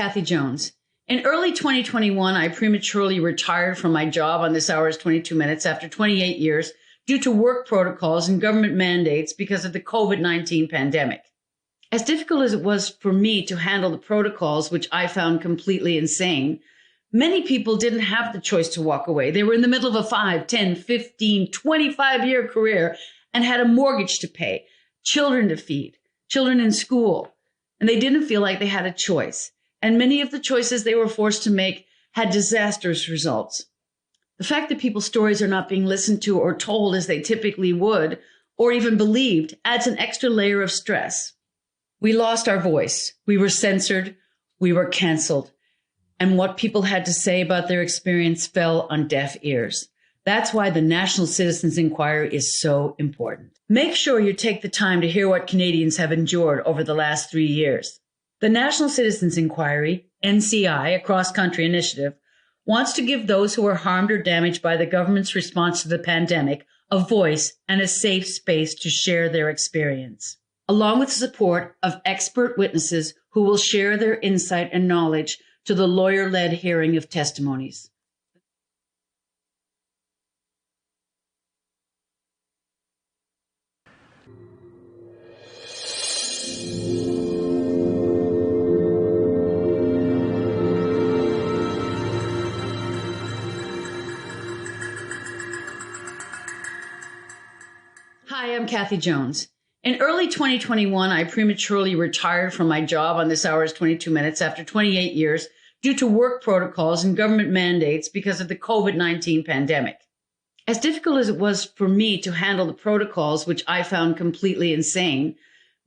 Kathy Jones. In early 2021, I prematurely retired from my job on This Hour is 22 Minutes after 28 years due to work protocols and government mandates because of the COVID-19 pandemic. As difficult as it was for me to handle the protocols, which I found completely insane, many people didn't have the choice to walk away. They were in the middle of a 5, 10, 15, 25-year career and had a mortgage to pay, children to feed, children in school, and they didn't feel like they had a choice. And many of the choices they were forced to make had disastrous results. The fact that people's stories are not being listened to or told as they typically would, or even believed, adds an extra layer of stress. We lost our voice. We were censored. We were canceled. And what people had to say about their experience fell on deaf ears. That's why the National Citizens Inquiry is so important. Make sure you take the time to hear what Canadians have endured over the last 3 years. The National Citizens Inquiry, NCI, a cross-country initiative, wants to give those who are harmed or damaged by the government's response to the pandemic a voice and a safe space to share their experience, along with the support of expert witnesses who will share their insight and knowledge to the lawyer-led hearing of testimonies. Hi, I'm Kathy Jones. In early 2021, I prematurely retired from my job on This Hour is 22 Minutes after 28 years due to work protocols and government mandates because of the COVID-19 pandemic. As difficult as it was for me to handle the protocols, which I found completely insane,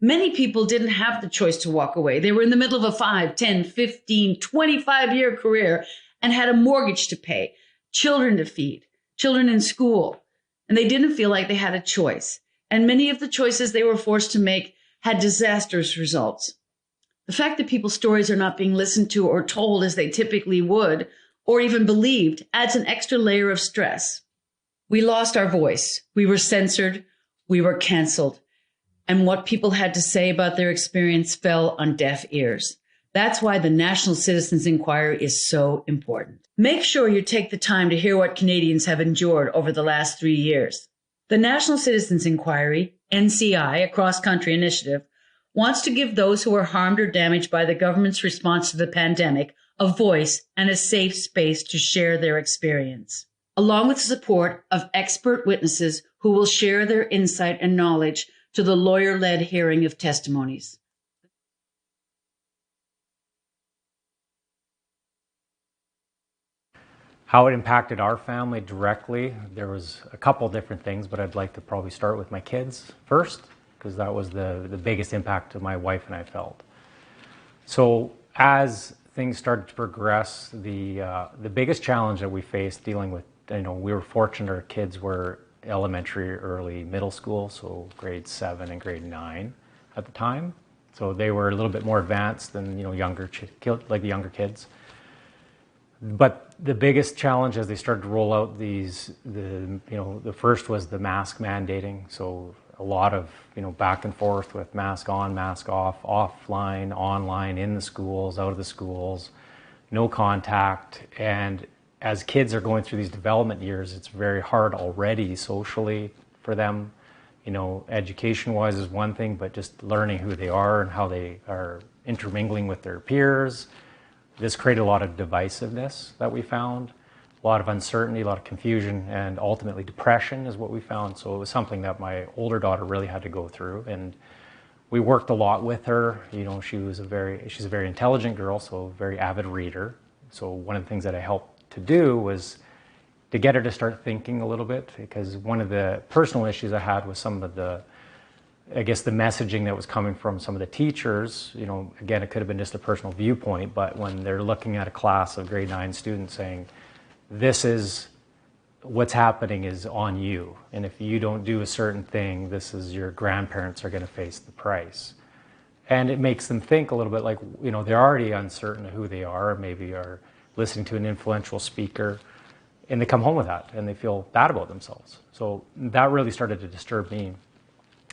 many people didn't have the choice to walk away. They were in the middle of a 5, 10, 15, 25-year career and had a mortgage to pay, children to feed, children in school, and they didn't feel like they had a choice. And many of the choices they were forced to make had disastrous results. The fact that people's stories are not being listened to or told as they typically would, or even believed, adds an extra layer of stress. We lost our voice. We were censored. We were canceled. And what people had to say about their experience fell on deaf ears. That's why the National Citizens Inquiry is so important. Make sure you take the time to hear what Canadians have endured over the last 3 years. The National Citizens Inquiry, NCI, a cross-country initiative, wants to give those who are harmed or damaged by the government's response to the pandemic a voice and a safe space to share their experience, along with the support of expert witnesses who will share their insight and knowledge to the lawyer-led hearing of testimonies. How it impacted our family directly, there was a couple different things, but I'd like to probably start with my kids first, because that was the biggest impact that my wife and I felt. So as things started to progress, the biggest challenge that we faced dealing with, we were fortunate our kids were elementary, early middle school, so grade 7 and grade 9 at the time. So they were a little bit more advanced than younger kids. But the biggest challenge as they started to roll out the first was the mask mandating. So a lot of, back and forth with mask on, mask off, offline, online, in the schools, out of the schools, no contact. And as kids are going through these development years, it's very hard already socially for them. Education-wise is one thing, but just learning who they are and how they are intermingling with their peers. This created a lot of divisiveness that we found, a lot of uncertainty, a lot of confusion, and ultimately depression is what we found. So it was something that my older daughter really had to go through, and we worked a lot with her. She's a very intelligent girl, so a very avid reader. So one of the things that I helped to do was to get her to start thinking a little bit, because one of the personal issues I had was some of the messaging that was coming from some of the teachers. Again, it could have been just a personal viewpoint, but when they're looking at a class of grade 9 students saying, this is what's happening is on you, and if you don't do a certain thing, your grandparents are going to face the price. And it makes them think a little bit like, they're already uncertain of who they are, maybe are listening to an influential speaker, and they come home with that, and they feel bad about themselves. So that really started to disturb me.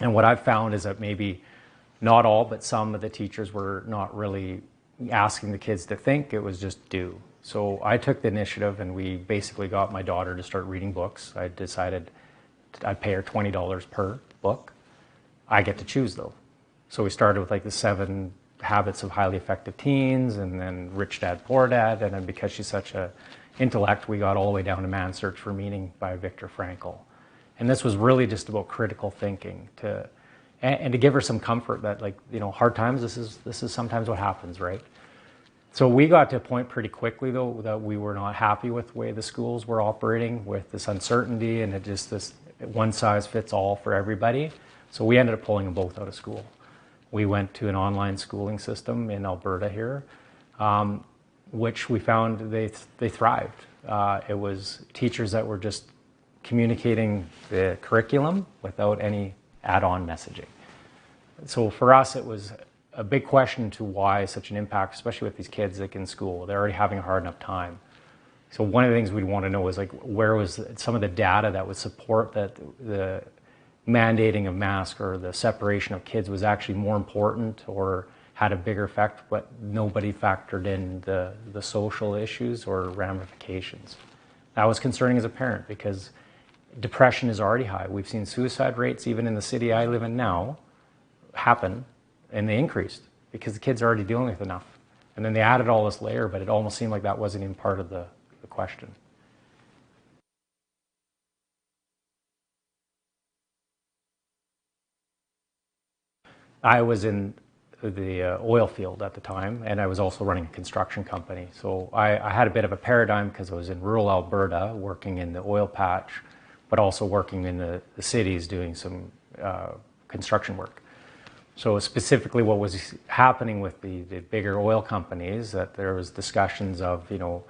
And what I've found is that maybe not all, but some of the teachers were not really, asking the kids to think, it was just do. So I took the initiative and we basically got my daughter to start reading books. I decided I'd pay her $20 per book. I get to choose though. So we started with like the 7 habits of highly effective teens, and then Rich Dad Poor Dad, and then because she's such a intellect, we got all the way down to Man's Search for Meaning by Viktor Frankl. And this was really just about critical thinking and to give her some comfort that, like, you know, hard times, this is sometimes what happens, right? So we got to a point pretty quickly though that we were not happy with the way the schools were operating with this uncertainty and it just this one size fits all for everybody. So we ended up pulling them both out of school. We went to an online schooling system in Alberta here, which we found they thrived. It was teachers that were just communicating the curriculum without any add-on messaging. So for us, it was a big question to why such an impact, especially with these kids like in school. They're already having a hard enough time. So one of the things we'd want to know is, like, where was some of the data that would support that the mandating of masks or the separation of kids was actually more important or had a bigger effect, but nobody factored in the social issues or ramifications. That was concerning as a parent because depression is already high. We've seen suicide rates, even in the city I live in now, happen, and they increased because the kids are already dealing with enough. And then they added all this layer, but it almost seemed like that wasn't even part of the question. I was in the oil field at the time, and I was also running a construction company. So I had a bit of a paradigm because I was in rural Alberta working in the oil patch, but also working in the cities doing some construction work. So specifically what was happening with the bigger oil companies, that there was discussions of, you know,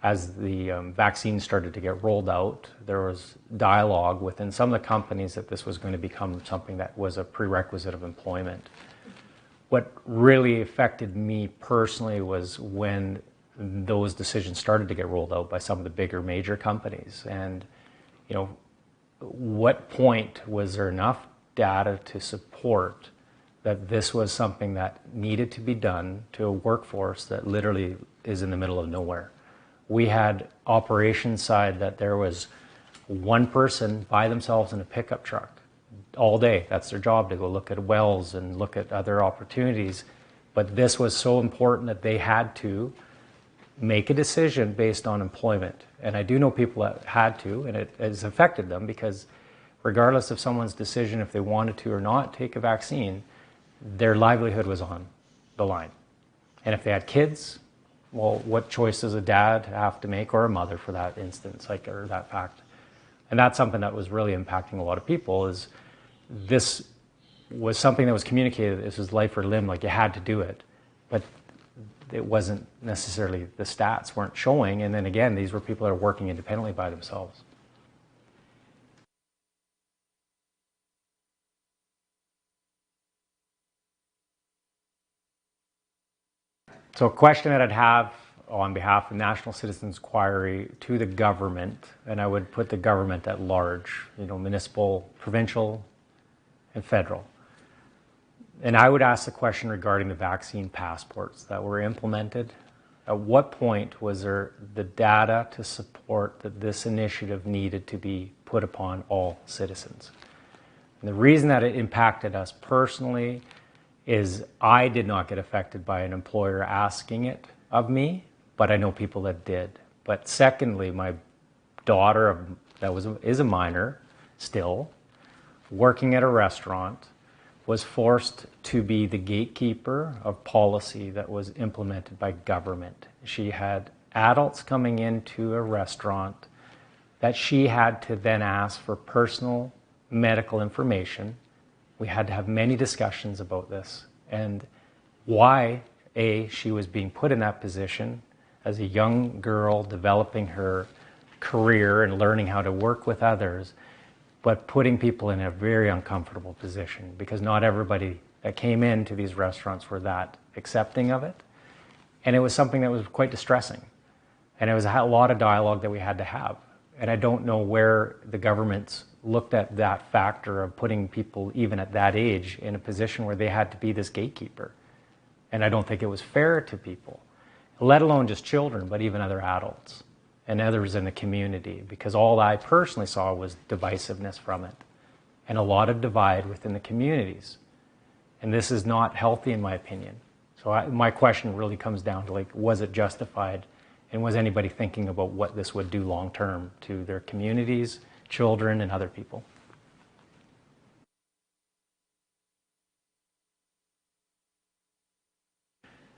as the vaccines started to get rolled out, there was dialogue within some of the companies that this was going to become something that was a prerequisite of employment. What really affected me personally was when those decisions started to get rolled out by some of the bigger major companies. And, you know, what point was there enough data to support that this was something that needed to be done to a workforce that literally is in the middle of nowhere? We had operations side that there was one person by themselves in a pickup truck all day. That's their job, to go look at wells and look at other opportunities. But this was so important that they had to make a decision based on employment. And I do know people that had to, and it has affected them because regardless of someone's decision if they wanted to or not take a vaccine, their livelihood was on the line. And if they had kids, well, what choice does a dad have to make, or a mother for that instance, like, or that fact? And that's something that was really impacting a lot of people. Is this was something that was communicated, this was life or limb, like you had to do it, but it wasn't necessarily, the stats weren't showing. And then again, these were people that are working independently by themselves. So a question that I'd have on behalf of National Citizens Inquiry to the government, and I would put the government at large, you know, municipal, provincial, and federal. And I would ask the question regarding the vaccine passports that were implemented. At what point was there the data to support that this initiative needed to be put upon all citizens? And the reason that it impacted us personally is I did not get affected by an employer asking it of me, but I know people that did. But secondly, my daughter is a minor still, working at a restaurant, was forced to be the gatekeeper of policy that was implemented by government. She had adults coming into a restaurant that she had to then ask for personal medical information. We had to have many discussions about this and why, she was being put in that position as a young girl developing her career and learning how to work with others, but putting people in a very uncomfortable position because not everybody that came into these restaurants were that accepting of it. And it was something that was quite distressing. And it was a lot of dialogue that we had to have. And I don't know where the governments looked at that factor of putting people even at that age in a position where they had to be this gatekeeper. And I don't think it was fair to people, let alone just children, but even other adults and others in the community, because all I personally saw was divisiveness from it and a lot of divide within the communities. And this is not healthy in my opinion. So my question really comes down to, like, was it justified? And was anybody thinking about what this would do long term to their communities, children, and other people?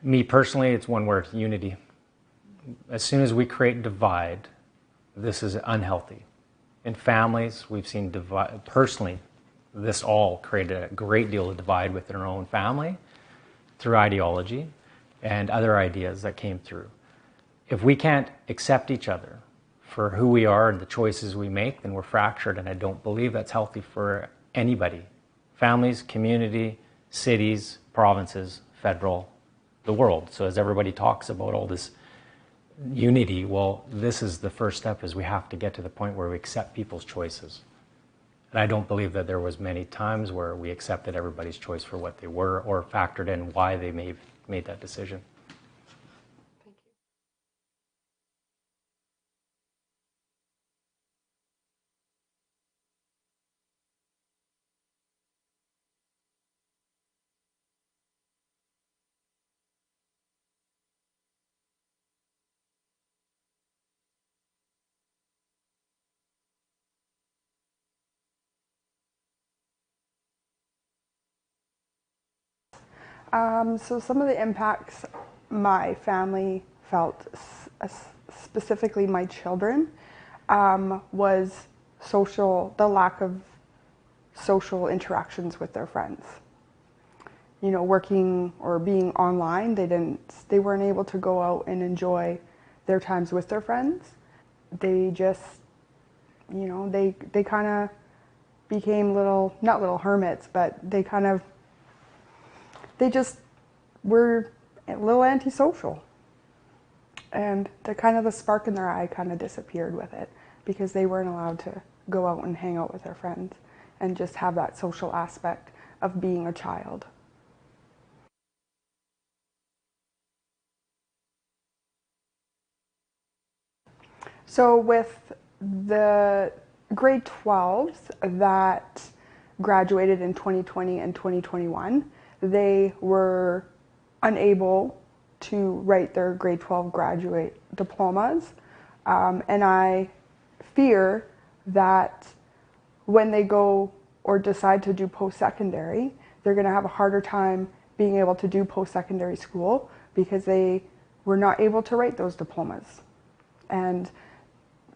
Me personally, it's one word: unity. As soon as we create divide, this is unhealthy. In families, we've seen divide. Personally, this all created a great deal of divide within our own family through ideology and other ideas that came through. If we can't accept each other for who we are and the choices we make, then we're fractured, and I don't believe that's healthy for anybody. Families, community, cities, provinces, federal, the world. So as everybody talks about all this unity, well, this is the first step, is we have to get to the point where we accept people's choices. And I don't believe that there was many times where we accepted everybody's choice for what they were or factored in why they made that decision. So some of the impacts my family felt, specifically my children, was the lack of social interactions with their friends. You know, working or being online, they weren't able to go out and enjoy their times with their friends. They just, they kind of became not little hermits, but they just were a little antisocial. And the spark in their eye kind of disappeared with it, because they weren't allowed to go out and hang out with their friends and just have that social aspect of being a child. So with the grade 12s that graduated in 2020 and 2021, they were unable to write their grade 12 graduate diplomas. And I fear that when they go or decide to do post-secondary, they're going to have a harder time being able to do post-secondary school, because they were not able to write those diplomas. And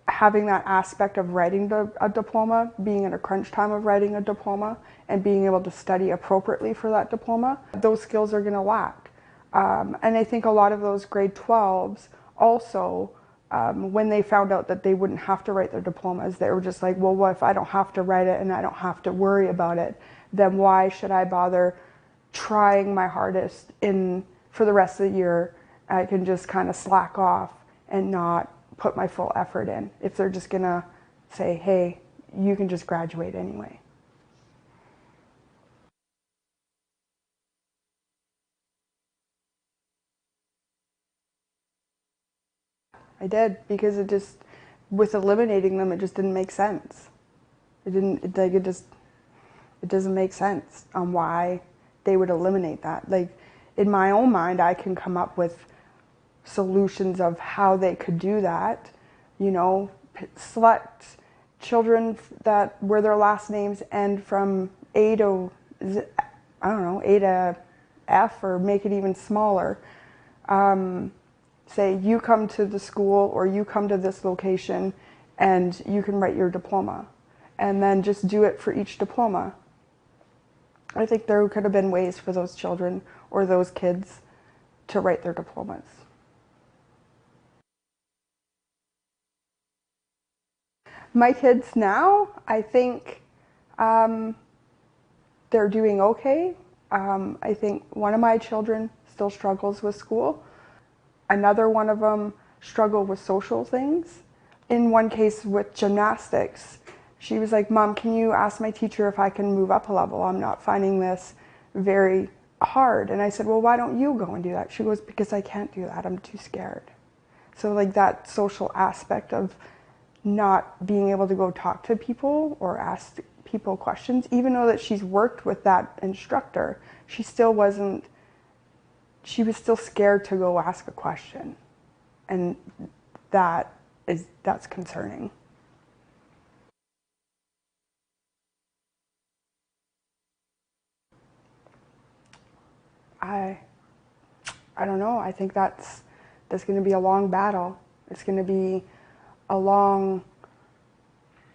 having that aspect of writing a diploma, being in a crunch time of writing a diploma, and being able to study appropriately for that diploma, those skills are going to lack. And I think a lot of those grade 12s also, when they found out that they wouldn't have to write their diplomas, they were just like, well, what if I don't have to write it and I don't have to worry about it? Then why should I bother trying my hardest for the rest of the year? I can just kind of slack off and not put my full effort in, if they're just gonna say, hey, you can just graduate anyway. I did, because with eliminating them, it just didn't make sense. It doesn't make sense on why they would eliminate that. Like, in my own mind, I can come up with solutions of how they could do that. You know, select children where their last names end from A to A to F, or make it even smaller. Say, you come to the school or you come to this location and you can write your diploma, and then just do it for each diploma. I think there could have been ways for those children or those kids to write their diplomas. My kids now, I think they're doing okay. I think one of my children still struggles with school. Another one of them struggled with social things. In one case with gymnastics, she was like, Mom, can you ask my teacher if I can move up a level? I'm not finding this very hard. And I said, well, why don't you go and do that? She goes, because I can't do that. I'm too scared. So like that social aspect of not being able to go talk to people or ask people questions, even though that she's worked with that instructor, she was still scared to go ask a question. And that's concerning. I I don't know. I think that's going to be a long battle. It's going to be a long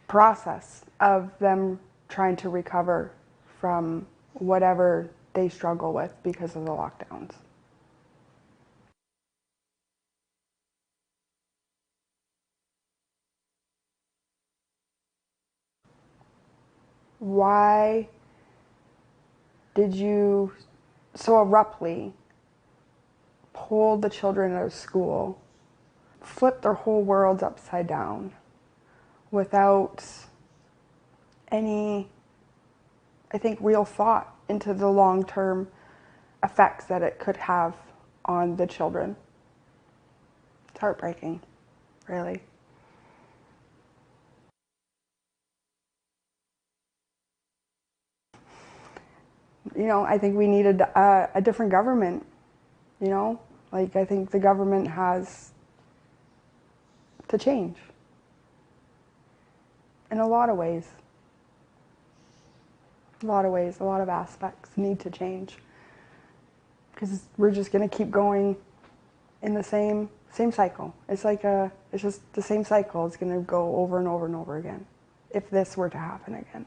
process of them trying to recover from whatever they struggle with because of the lockdowns. Why did you so abruptly pull the children out of school, flip their whole worlds upside down without any, I think, real thought into the long-term effects that it could have on the children? It's heartbreaking, really. I think we needed a different government, Like, I think the government has to change in a lot of ways. A lot of ways, a lot of aspects need to change. Because we're just going to keep going in the same cycle. It's just the same cycle. It's going to go over and over and over again if this were to happen again.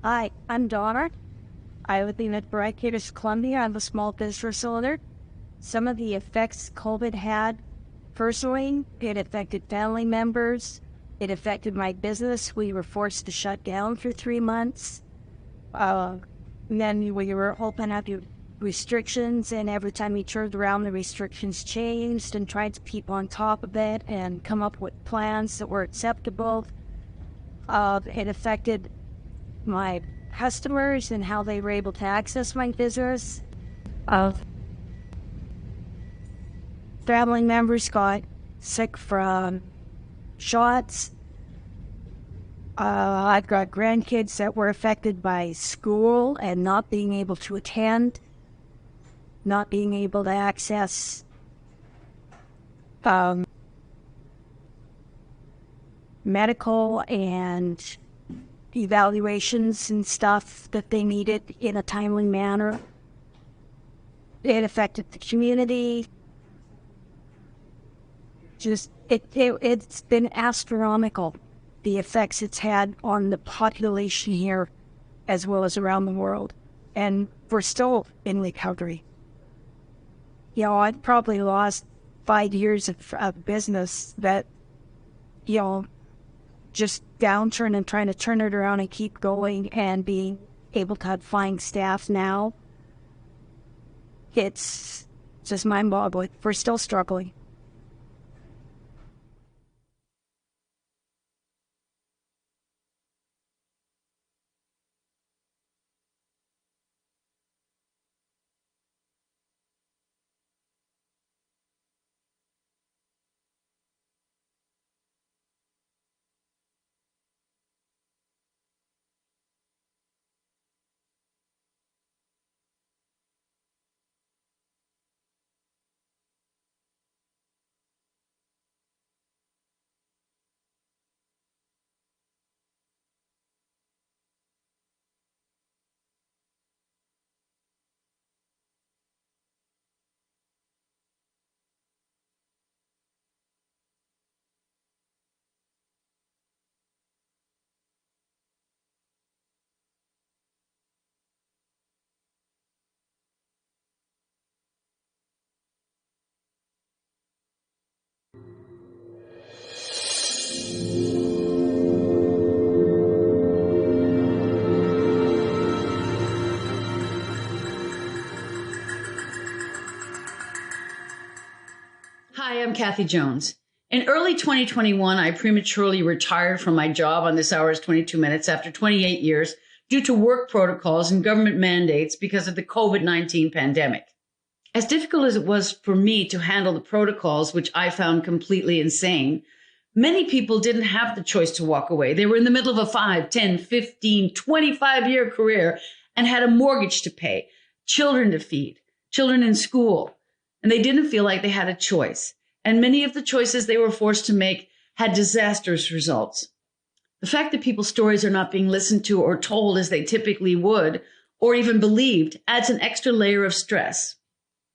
Hi, I'm Donna. I live in British Columbia. I'm a small business owner. Some of the effects COVID had, personally, it affected family members. It affected my business. We were forced to shut down for 3 months. And then we were open up to restrictions, and every time we turned around, the restrictions changed, and tried to keep on top of it and come up with plans that were acceptable. It affected my customers and how they were able to access my business. Family members got sick from shots. I've got grandkids that were affected by school and not being able to attend, not being able to access medical and evaluations and stuff that they needed in a timely manner. It affected the community. It's been astronomical, the effects it's had on the population here as well as around the world. And we're still in recovery. I've probably lost 5 years of business that, just downturn and trying to turn it around and keep going and being able to find staff now. It's just mind-boggling. We're still struggling. Hi, I'm Kathy Jones. In early 2021, I prematurely retired from my job on This Hour is 22 Minutes after 28 years due to work protocols and government mandates because of the COVID-19 pandemic. As difficult as it was for me to handle the protocols, which I found completely insane, many people didn't have the choice to walk away. They were in the middle of a 5, 10, 15, 25-year career and had a mortgage to pay, children to feed, children in school, and they didn't feel like they had a choice. And many of the choices they were forced to make had disastrous results. The fact that people's stories are not being listened to or told as they typically would, or even believed, adds an extra layer of stress.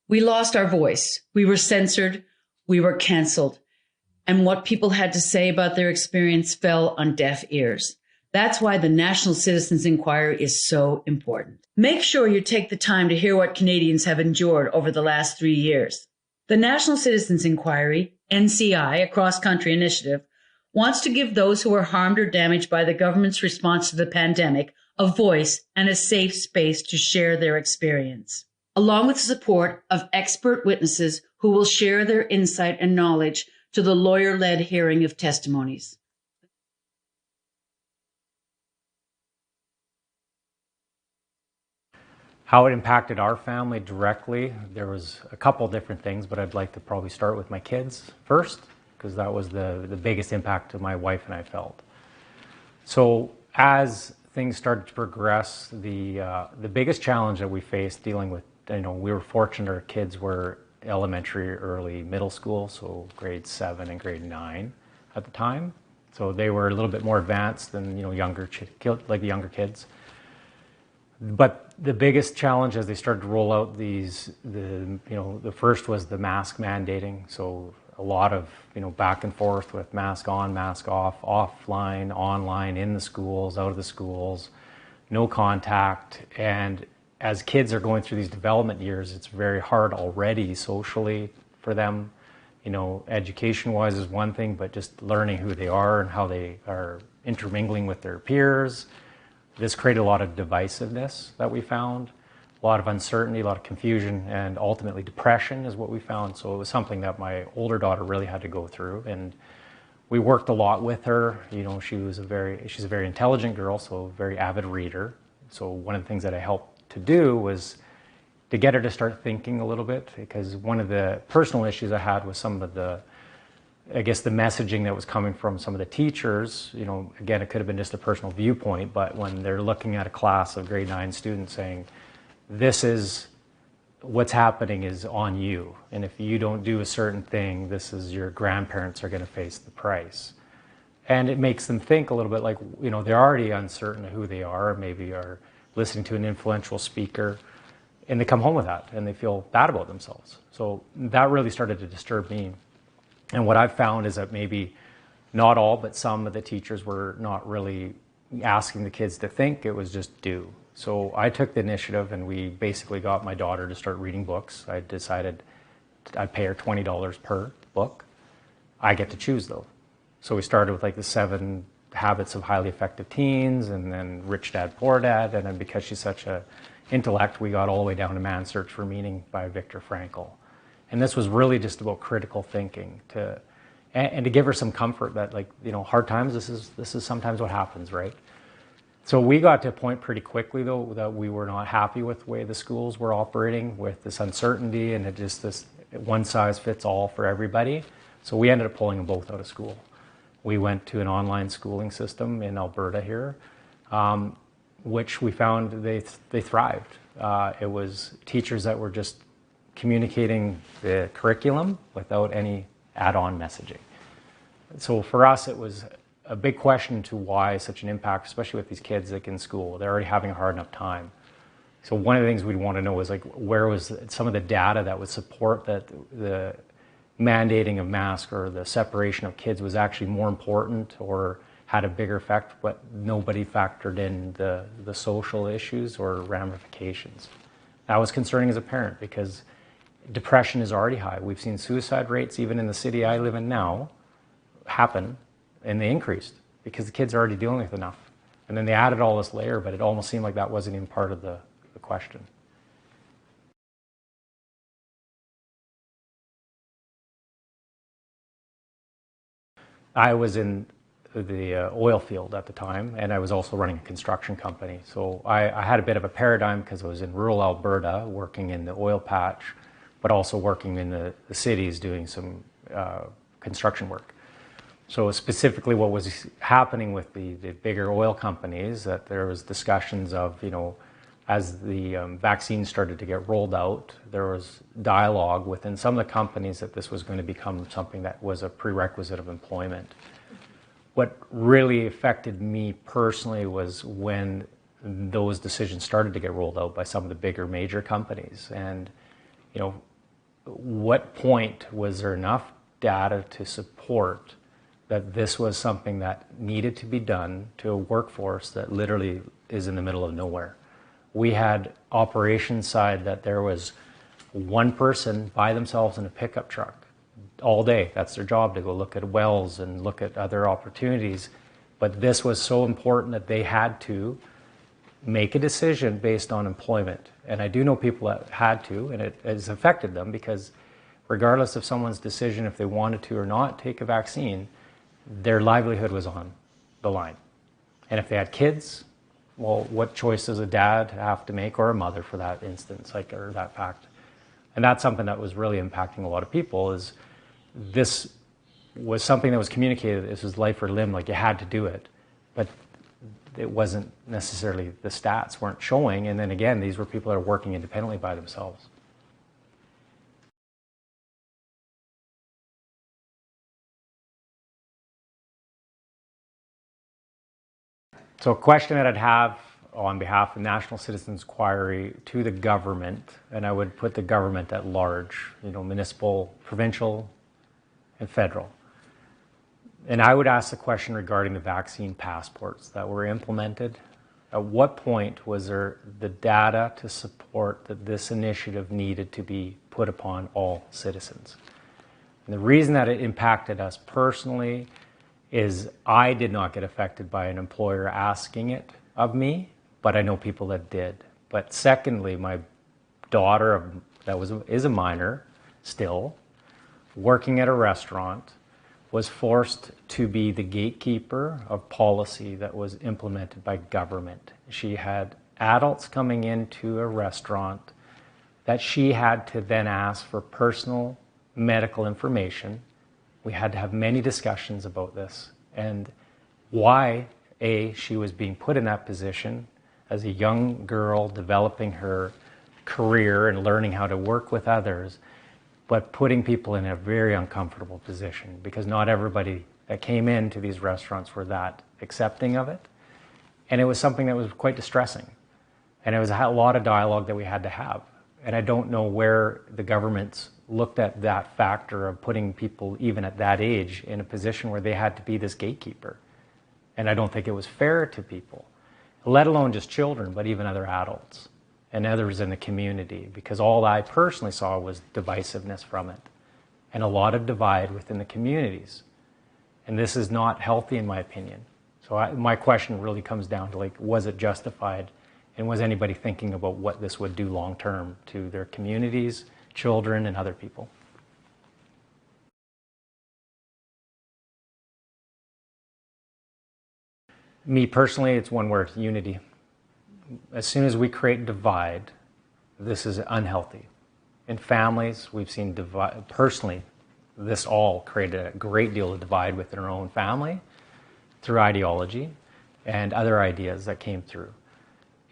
We lost our voice. We were censored. We were canceled. And what people had to say about their experience fell on deaf ears. That's why the National Citizens Inquiry is so important. Make sure you take the time to hear what Canadians have endured over the last 3 years. The National Citizens Inquiry, NCI, a cross-country initiative, wants to give those who were harmed or damaged by the government's response to the pandemic a voice and a safe space to share their experience, along with the support of expert witnesses who will share their insight and knowledge to the lawyer-led hearing of testimonies. How it impacted our family directly, there was a couple different things, but I'd like to probably start with my kids first, because that was the biggest impact that my wife and I felt. So as things started to progress, the biggest challenge that we faced dealing with, we were fortunate our kids were elementary, early middle school, so grade 7 and grade 9 at the time. So they were a little bit more advanced than younger kids. But the biggest challenge as they started to roll out the first was the mask mandating. So a lot of, back and forth with mask on, mask off, offline, online, in the schools, out of the schools, no contact. And as kids are going through these development years, it's very hard already socially for them. Education-wise is one thing, but just learning who they are and how they are intermingling with their peers. This created a lot of divisiveness that we found, a lot of uncertainty, a lot of confusion, and ultimately depression is what we found. So it was something that my older daughter really had to go through, and we worked a lot with her. She's a very intelligent girl, so a very avid reader. So one of the things that I helped to do was to get her to start thinking a little bit, because one of the personal issues I had was some of the messaging that was coming from some of the teachers. Again, it could have been just a personal viewpoint, but when they're looking at a class of grade 9 students saying, this is what's happening is on you, and if you don't do a certain thing, your grandparents are going to face the price. And it makes them think a little bit like, they're already uncertain of who they are, maybe are listening to an influential speaker, and they come home with that and they feel bad about themselves. So that really started to disturb me. And what I've found is that maybe not all, but some of the teachers were not really asking the kids to think, it was just do. So I took the initiative and we basically got my daughter to start reading books. I decided I'd pay her $20 per book. I get to choose though. So we started with the 7 Habits of Highly Effective Teens, and then Rich Dad, Poor Dad, and then because she's such an intellect, we got all the way down to Man's Search for Meaning by Viktor Frankl. And this was really just about critical thinking and to give her some comfort that hard times, this is sometimes what happens, right? So we got to a point pretty quickly though that we were not happy with the way the schools were operating with this uncertainty and this one size fits all for everybody. So we ended up pulling them both out of school. We went to an online schooling system in Alberta here, which we found they thrived. It was teachers that were just communicating the curriculum without any add-on messaging. So for us, it was a big question to why such an impact, especially with these kids in school. They're already having a hard enough time. So one of the things we'd want to know is where was some of the data that would support that the mandating of masks or the separation of kids was actually more important or had a bigger effect, but nobody factored in the social issues or ramifications. That was concerning as a parent because depression is already high. We've seen suicide rates, even in the city I live in now, happen, and they increased because the kids are already dealing with enough. And then they added all this layer, but it almost seemed like that wasn't even part of the question. I was in the oil field at the time, and I was also running a construction company. So I had a bit of a paradigm because I was in rural Alberta working in the oil patch, but also working in the cities doing some construction work. So specifically what was happening with the bigger oil companies, that there was discussions of, as the vaccines started to get rolled out, there was dialogue within some of the companies that this was going to become something that was a prerequisite of employment. What really affected me personally was when those decisions started to get rolled out by some of the bigger major companies. And, what point was there enough data to support that this was something that needed to be done to a workforce that literally is in the middle of nowhere? We had operations side that there was one person by themselves in a pickup truck all day. That's their job, to go look at wells and look at other opportunities. But this was so important that they had to make a decision based on employment. And I do know people that had to, and it has affected them, because regardless of someone's decision if they wanted to or not take a vaccine, their livelihood was on the line. And if they had kids, well, what choice does a dad have to make, or a mother for that instance, or that fact? And that's something that was really impacting a lot of people. Is this was something that was communicated, this was life or limb, like you had to do it. But it wasn't necessarily, the stats weren't showing. And then again, these were people that are working independently by themselves. So a question that I'd have on behalf of National Citizens Inquiry to the government, and I would put the government at large, municipal, provincial, and federal. And I would ask the question regarding the vaccine passports that were implemented. At what point was there the data to support that this initiative needed to be put upon all citizens? And the reason that it impacted us personally is I did not get affected by an employer asking it of me, but I know people that did. But secondly, my daughter is a minor still, working at a restaurant, was forced to be the gatekeeper of policy that was implemented by government. She had adults coming into a restaurant that she had to then ask for personal medical information. We had to have many discussions about this and why, she was being put in that position as a young girl developing her career and learning how to work with others, but putting people in a very uncomfortable position, because not everybody that came into these restaurants were that accepting of it. And it was something that was quite distressing. And it was a lot of dialogue that we had to have. And I don't know where the governments looked at that factor of putting people, even at that age, in a position where they had to be this gatekeeper. And I don't think it was fair to people, let alone just children, but even other adults and others in the community, because all I personally saw was divisiveness from it and a lot of divide within the communities. And this is not healthy, in my opinion. So my question really comes down to, was it justified? And was anybody thinking about what this would do long term to their communities, children, and other people? Me personally, it's one word: unity. As soon as we create divide, this is unhealthy. In families, we've seen divide. Personally, this all created a great deal of divide within our own family through ideology and other ideas that came through.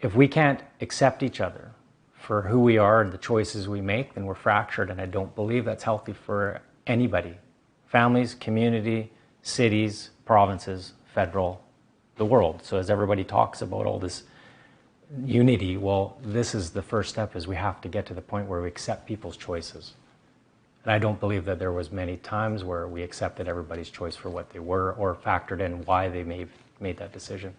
If we can't accept each other for who we are and the choices we make, then we're fractured, and I don't believe that's healthy for anybody. Families, community, cities, provinces, federal, the world. So as everybody talks about all this unity, well, this is the first step, is we have to get to the point where we accept people's choices. And I don't believe that there was many times where we accepted everybody's choice for what they were or factored in why they made that decision.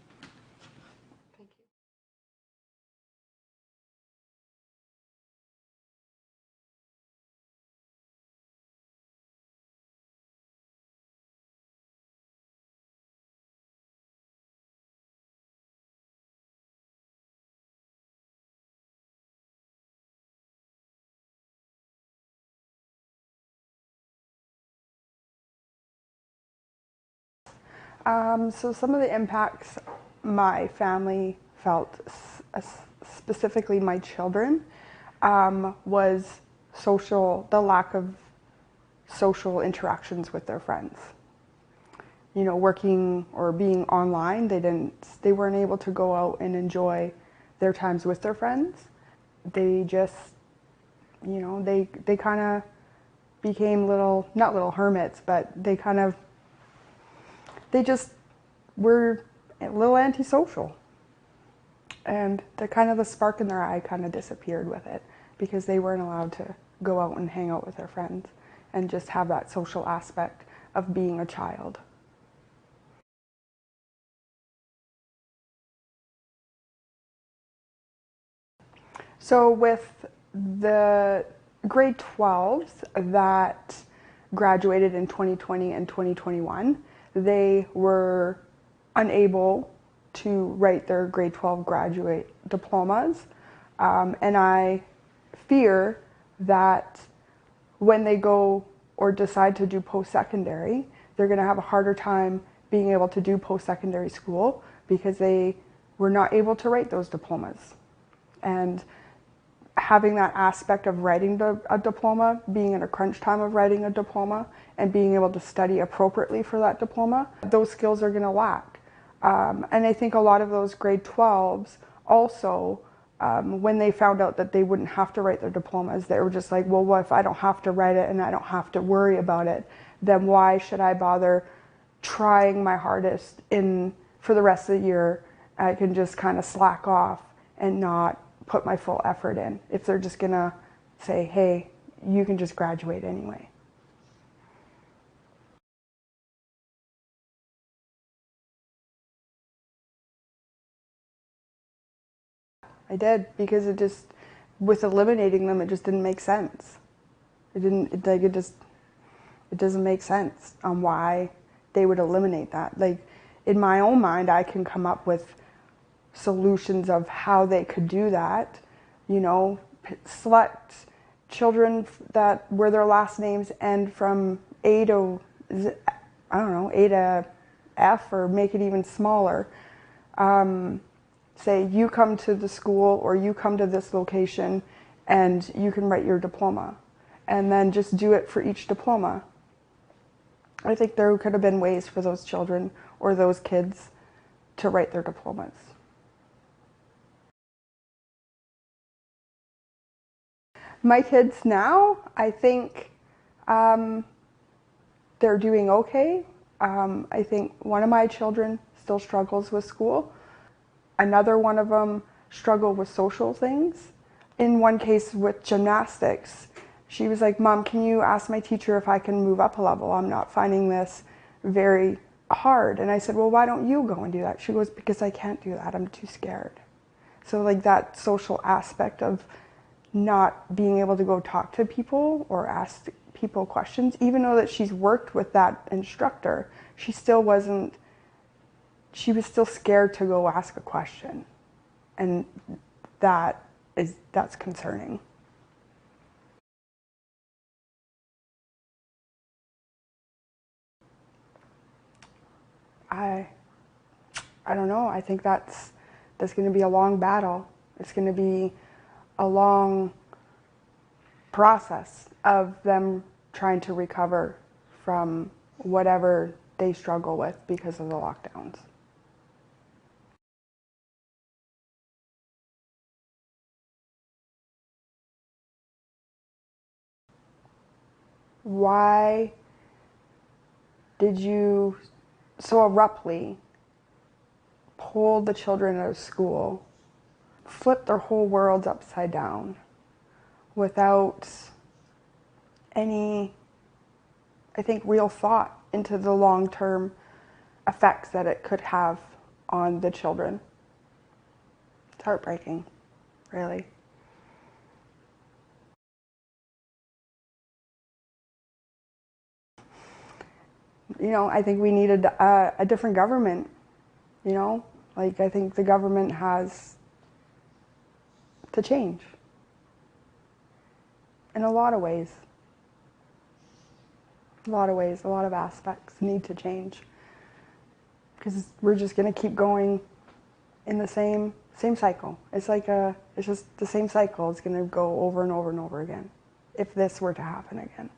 So some of the impacts my family felt, specifically my children, was the lack of social interactions with their friends. You know, working or being online, they weren't able to go out and enjoy their times with their friends. They just, you know, they kind of became not little hermits, but they just were a little antisocial. And the spark in their eye kind of disappeared with it, because they weren't allowed to go out and hang out with their friends and just have that social aspect of being a child. So with the grade 12s that graduated in 2020 and 2021, they were unable to write their grade 12 graduate diplomas. And I fear that when they go or decide to do post-secondary, they're going to have a harder time being able to do post-secondary school because they were not able to write those diplomas. And having that aspect of writing a diploma, being in a crunch time of writing a diploma, and being able to study appropriately for that diploma, those skills are going to lack. And I think a lot of those grade 12s also, when they found out that they wouldn't have to write their diplomas, they were just like, well, what if I don't have to write it and I don't have to worry about it? Then why should I bother trying my hardest for the rest of the year? I can just kind of slack off and not put my full effort in if they're just gonna say, hey, you can just graduate anyway. I did, because with eliminating them, it just didn't make sense. It doesn't make sense on why they would eliminate that. Like, in my own mind, I can come up with solutions of how they could do that. You know, select children where their last names end from A to A to F, or make it even smaller. Say you come to the school or you come to this location and you can write your diploma, and then just do it for each diploma. I think there could have been ways for those children or those kids to write their diplomas. My kids now, I think they're doing okay. I think one of my children still struggles with school. Another one of them struggled with social things. In one case with gymnastics, she was like, Mom, can you ask my teacher if I can move up a level? I'm not finding this very hard. And I said, well, why don't you go and do that? She goes, because I can't do that. I'm too scared. So like that social aspect of not being able to go talk to people or ask people questions, even though that she's worked with that instructor, she was still scared to go ask a question. And that's concerning. I don't know. I think that's going to be a long battle. It's going to be a long process of them trying to recover from whatever they struggle with because of the lockdowns. Why did you so abruptly pull the children out of school, flip their whole worlds upside down without any, I think, real thought into the long-term effects that it could have on the children? It's heartbreaking, really. You know, I think we needed a different government, you know? Like, I think the government has to change in a lot of ways. A lot of ways, a lot of aspects need to change. because we're just going to keep going in the same cycle. It's like it's just the same cycle. It's going to go over and over and over again if this were to happen again.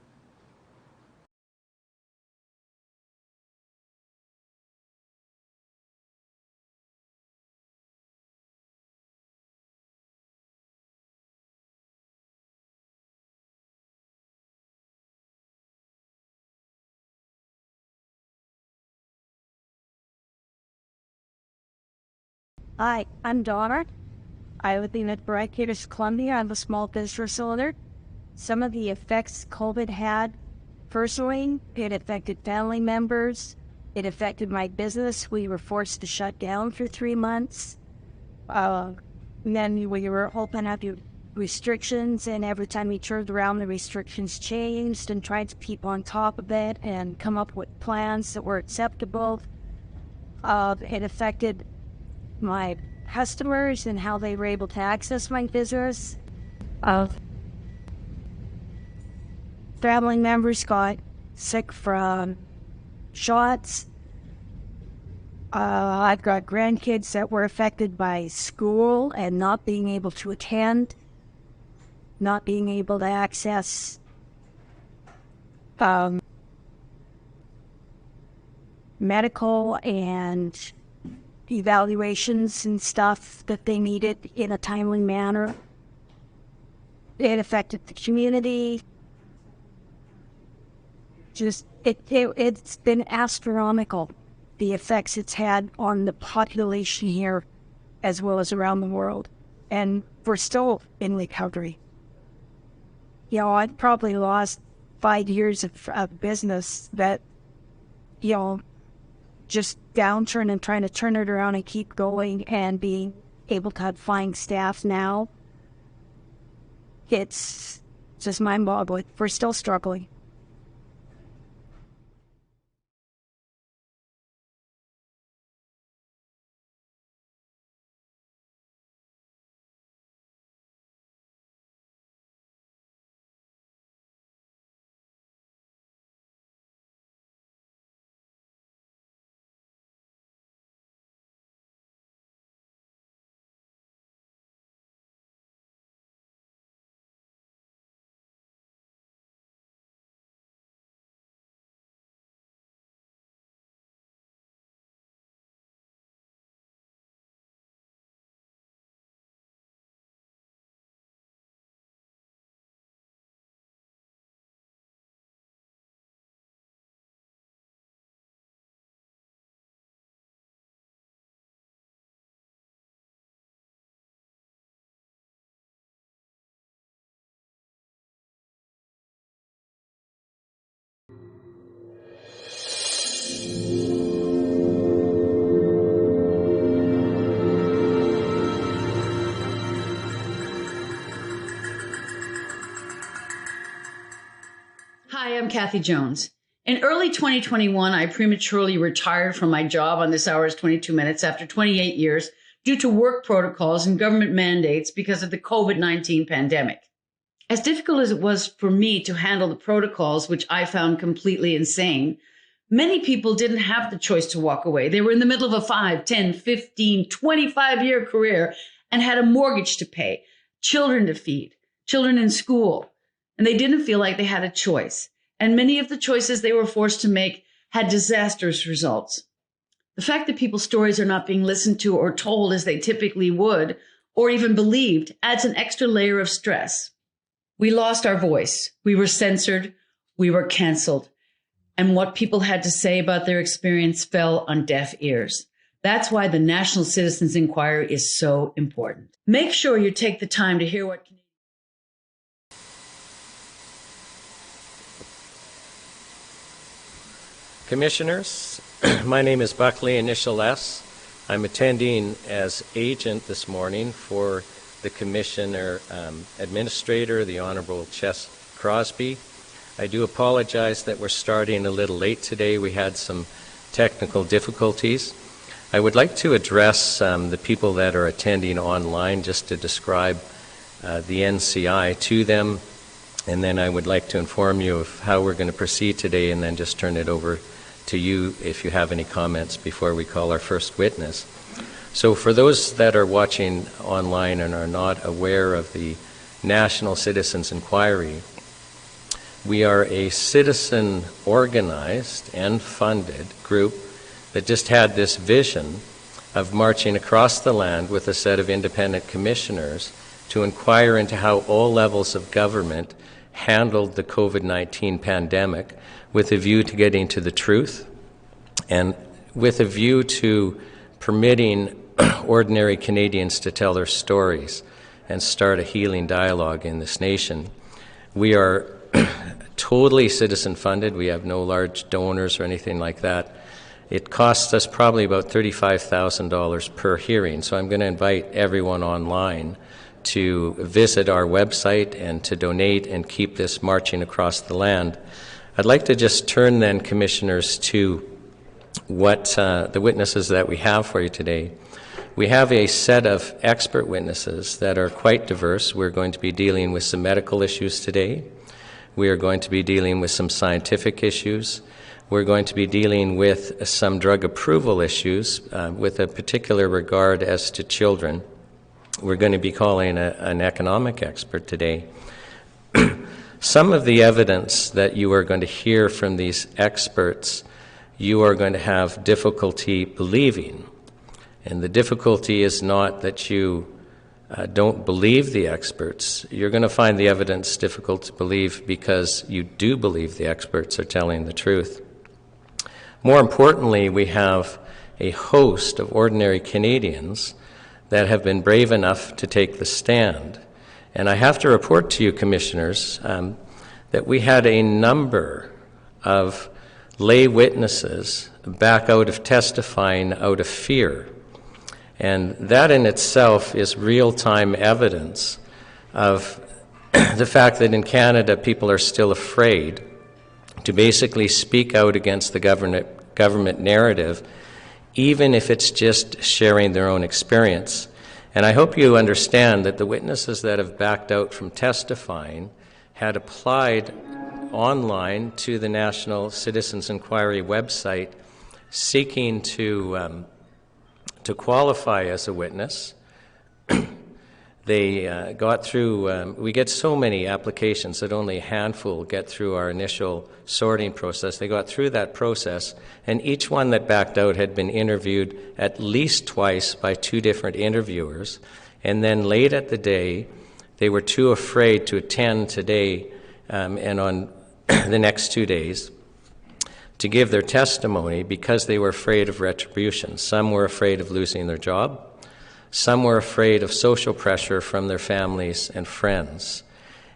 Hi, I'm Donna. I live in British Columbia. I'm a small business owner. Some of the effects COVID had, personally, it affected family members. It affected my business. We were forced to shut down for 3 months. And then we were open up to restrictions, and every time we turned around, the restrictions changed, and tried to keep on top of it and come up with plans that were acceptable. It affected my customers and how they were able to access my business. Family members got sick from shots. I've got grandkids that were affected by school and not being able to attend, not being able to access medical and evaluations and stuff that they needed in a timely manner. It affected the community. It's been astronomical, the effects it's had on the population here as well as around the world. And we're still in recovery. You know, I've probably lost 5 years of business that, you know, just downturn and trying to turn it around and keep going and being able to find staff now. It's just mind-boggling. We're still struggling. Hi, I'm Kathy Jones. In early 2021, I prematurely retired from my job on This Hour is 22 Minutes after 28 years due to work protocols and government mandates because of the COVID-19 pandemic. As difficult as it was for me to handle the protocols, which I found completely insane, many people didn't have the choice to walk away. They were in the middle of a 5, 10, 15, 25-year career and had a mortgage to pay, children to feed, children in school, and they didn't feel like they had a choice. And many of the choices they were forced to make had disastrous results. The fact that people's stories are not being listened to or told as they typically would, or even believed, adds an extra layer of stress. We lost our voice. We were censored. We were canceled. And what people had to say about their experience fell on deaf ears. That's why the National Citizens Inquiry is so important. Make sure you take the time to hear what Commissioners, my name is Buckley, initial S. I'm attending as agent this morning for the Commissioner Administrator, the Honorable Chess Crosby. I do apologize that we're starting a little late today. We had some technical difficulties. I would like to address the people that are attending online just to describe the NCI to them, and then I would like to inform you of how we're going to proceed today and then just turn it over to you if you have any comments before we call our first witness. So for those that are watching online and are not aware of the National Citizens Inquiry, we are a citizen-organized and funded group that just had this vision of marching across the land with a set of independent commissioners to inquire into how all levels of government handled the COVID-19 pandemic with a view to getting to the truth and with a view to permitting ordinary Canadians to tell their stories and start a healing dialogue in this nation. We are totally citizen-funded. We have no large donors or anything like that. It costs us probably about $35,000 per hearing, so I'm going to invite everyone online to visit our website and to donate and keep this marching across the land. I'd like to just turn then, Commissioners, to what the witnesses that we have for you today. We have a set of expert witnesses that are quite diverse. We're going to be dealing with some medical issues today. We are going to be dealing with some scientific issues. We're going to be dealing with some drug approval issues with a particular regard as to children. We're going to be calling an economic expert today. Some of the evidence that you are going to hear from these experts, you are going to have difficulty believing. And the difficulty is not that you don't believe the experts. You're going to find the evidence difficult to believe because you do believe the experts are telling the truth. More importantly, we have a host of ordinary Canadians that have been brave enough to take the stand. And I have to report to you, Commissioners, that we had a number of lay witnesses back out of testifying out of fear. And that in itself is real-time evidence of the fact that in Canada people are still afraid to basically speak out against the government narrative, even if it's just sharing their own experience. And I hope you understand that the witnesses that have backed out from testifying had applied online to the National Citizens Inquiry website seeking to qualify as a witness. They got through, we get so many applications that only a handful get through our initial sorting process. They got through that process, and each one that backed out had been interviewed at least twice by two different interviewers. And then late at the day, they were too afraid to attend today and on the next 2 days to give their testimony because they were afraid of retribution. Some were afraid of losing their job. Some were afraid of social pressure from their families and friends.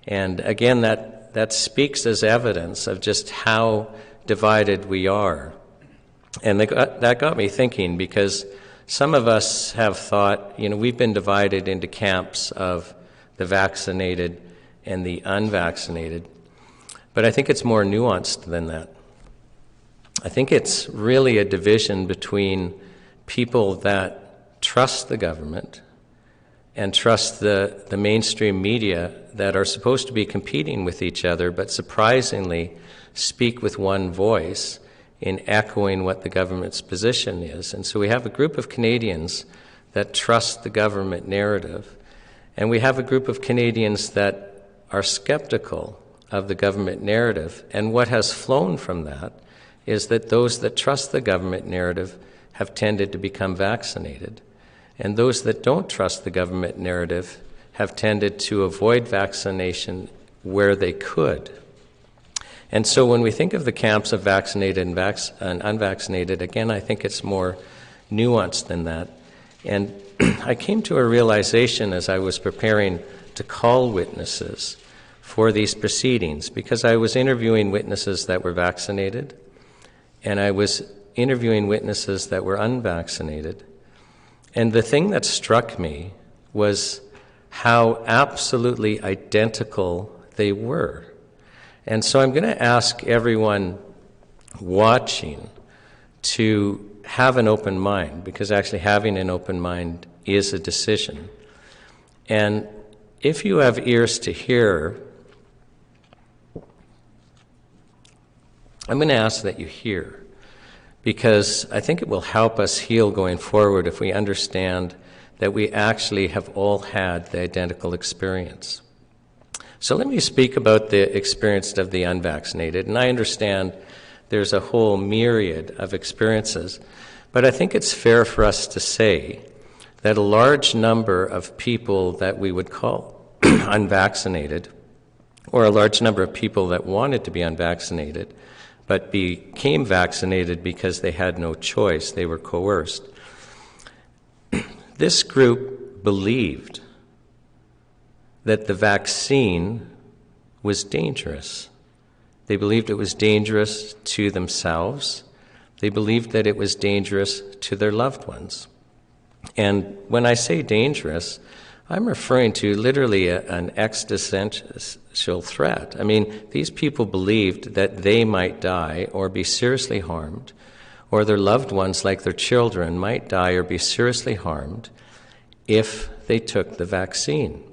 And again, that speaks as evidence of just how divided we are. And that got me thinking, because some of us have thought, we've been divided into camps of the vaccinated and the unvaccinated. But I think it's more nuanced than that. I think it's really a division between people that trust the government and trust the mainstream media that are supposed to be competing with each other, but surprisingly speak with one voice in echoing what the government's position is. And so we have a group of Canadians that trust the government narrative, and we have a group of Canadians that are skeptical of the government narrative. And what has flown from that is that those that trust the government narrative have tended to become vaccinated. And those that don't trust the government narrative have tended to avoid vaccination where they could. And so when we think of the camps of vaccinated and unvaccinated, again, I think it's more nuanced than that. And I came to a realization as I was preparing to call witnesses for these proceedings, because I was interviewing witnesses that were vaccinated, and I was interviewing witnesses that were unvaccinated. And the thing that struck me was how absolutely identical they were. And so I'm going to ask everyone watching to have an open mind, because actually having an open mind is a decision. And if you have ears to hear, I'm going to ask that you hear. because I think it will help us heal going forward if we understand that we actually have all had the identical experience. So let me speak about the experience of the unvaccinated, and I understand there's a whole myriad of experiences, but I think it's fair for us to say that a large number of people that we would call unvaccinated, or a large number of people that wanted to be unvaccinated, but became vaccinated because they had no choice, they were coerced. This group believed that the vaccine was dangerous. They believed it was dangerous to themselves. They believed that it was dangerous to their loved ones. And when I say dangerous, I'm referring to literally an existential threat. I mean, these people believed that they might die or be seriously harmed, or their loved ones, like their children, might die or be seriously harmed if they took the vaccine.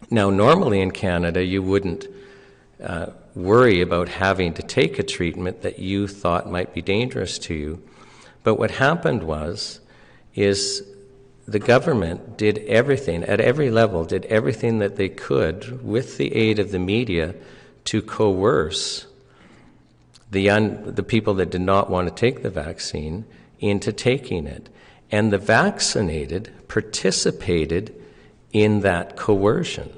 Now, normally in Canada, you wouldn't worry about having to take a treatment that you thought might be dangerous to you. But what happened is the government did everything, at every level, did everything that they could with the aid of the media to coerce the people that did not want to take the vaccine into taking it. And the vaccinated participated in that coercion.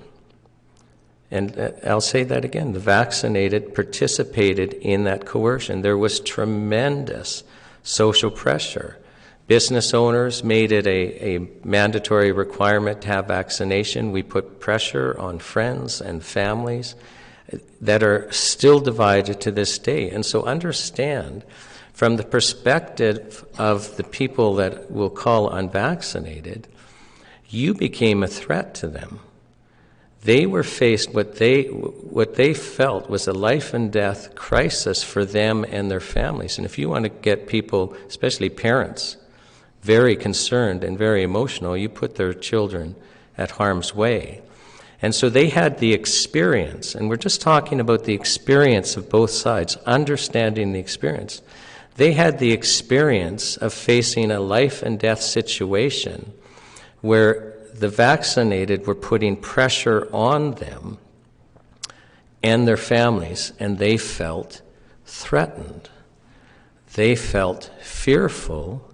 And I'll say that again. The vaccinated participated in that coercion. There was tremendous social pressure. Business owners made it a mandatory requirement to have vaccination. We put pressure on friends and families that are still divided to this day. And so understand, from the perspective of the people that we'll call unvaccinated, you became a threat to them. They were faced, what they felt was a life and death crisis for them and their families. And if you want to get people, especially parents, very concerned and very emotional, you put their children at harm's way. And so they had the experience, and we're just talking about the experience of both sides, understanding the experience. They had the experience of facing a life and death situation where the vaccinated were putting pressure on them and their families, and they felt threatened. They felt fearful,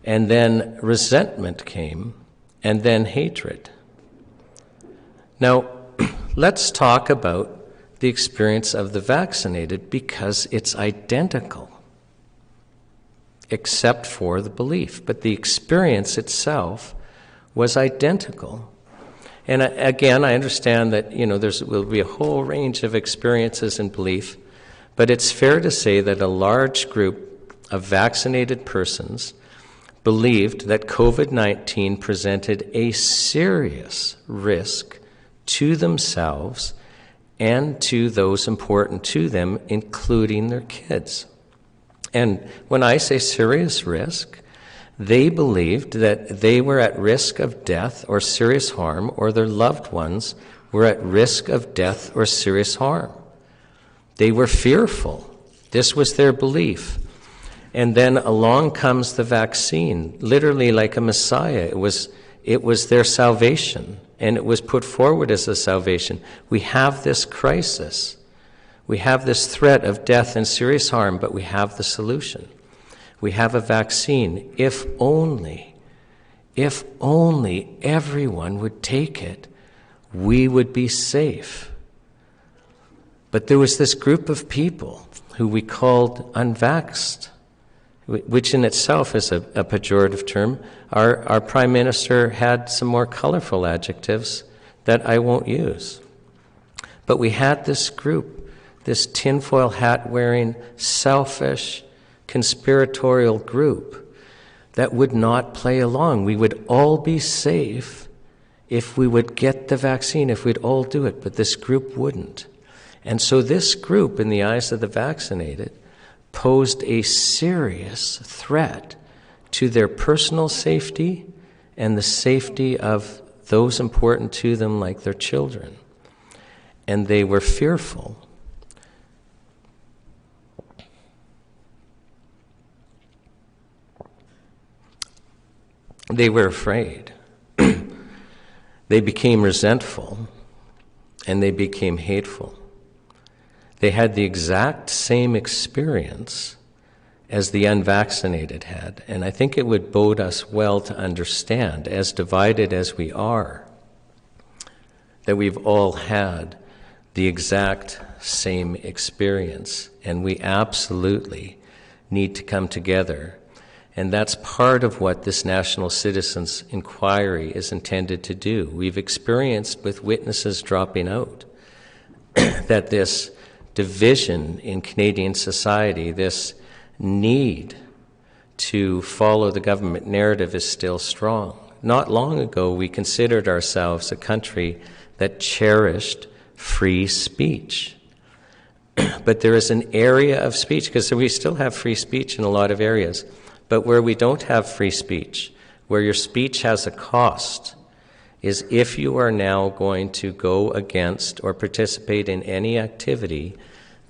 and then resentment came, and then hatred. Now, let's talk about the experience of the vaccinated, because it's identical, except for the belief. But the experience itself was identical. And again, I understand that, there will be a whole range of experiences and belief, but it's fair to say that a large group of vaccinated persons believed that COVID-19 presented a serious risk to themselves and to those important to them, including their kids. And when I say serious risk, they believed that they were at risk of death or serious harm, or their loved ones were at risk of death or serious harm. They were fearful. This was their belief. And then along comes the vaccine, literally like a Messiah. It was their salvation, and it was put forward as a salvation. We have this crisis. We have this threat of death and serious harm, but we have the solution. We have a vaccine. If only everyone would take it, we would be safe. But there was this group of people who we called unvaxxed, which in itself is a pejorative term. Our Prime Minister had some more colorful adjectives that I won't use. But we had this group, this tinfoil hat-wearing, selfish, conspiratorial group that would not play along. We would all be safe if we would get the vaccine, if we'd all do it, but this group wouldn't. And so this group, in the eyes of the vaccinated, posed a serious threat to their personal safety and the safety of those important to them, like their children. And they were fearful. they were afraid. They became resentful, and they became hateful. They had the exact same experience as the unvaccinated had, and I think it would bode us well to understand, as divided as we are, that we've all had the exact same experience, and we absolutely need to come together. And that's part of what this National Citizens Inquiry is intended to do. We've experienced with witnesses dropping out that this division in Canadian society, this need to follow the government narrative is still strong. Not long ago, we considered ourselves a country that cherished free speech. But there is an area of speech, because we still have free speech in a lot of areas, but where we don't have free speech, where your speech has a cost, is if you are now going to go against or participate in any activity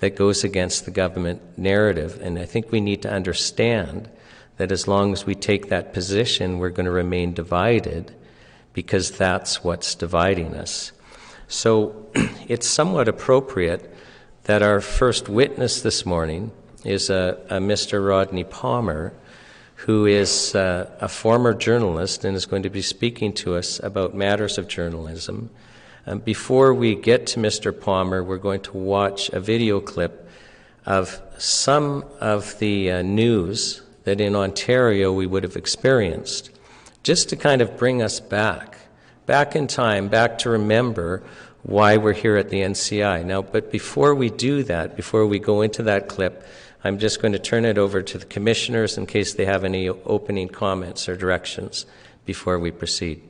that goes against the government narrative. And I think we need to understand that as long as we take that position, we're going to remain divided, because that's what's dividing us. So it's somewhat appropriate that our first witness this morning is a Mr. Rodney Palmer, who is a former journalist and is going to be speaking to us about matters of journalism. Before we get to Mr. Palmer, we're going to watch a video clip of some of the news that in Ontario we would have experienced, just to kind of bring us back in time, back to remember why we're here at the NCI. Now, but before we do that, before we go into that clip, I'm just going to turn it over to the commissioners in case they have any opening comments or directions before we proceed.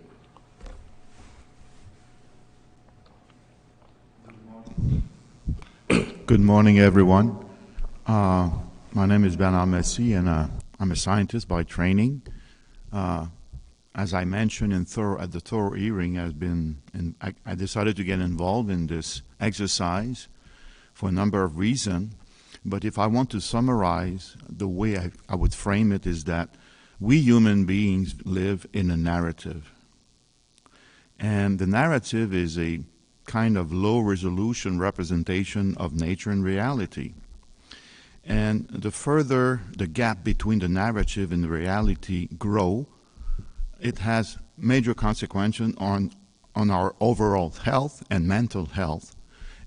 Good morning, everyone. My name is Bernard Messi, and I'm a scientist by training. As I mentioned at the thorough hearing, I decided to get involved in this exercise for a number of reasons. But if I want to summarize, the way I would frame it is that we human beings live in a narrative. And the narrative is a kind of low-resolution representation of nature and reality. And the further the gap between the narrative and the reality grow, it has major consequences on our overall health and mental health.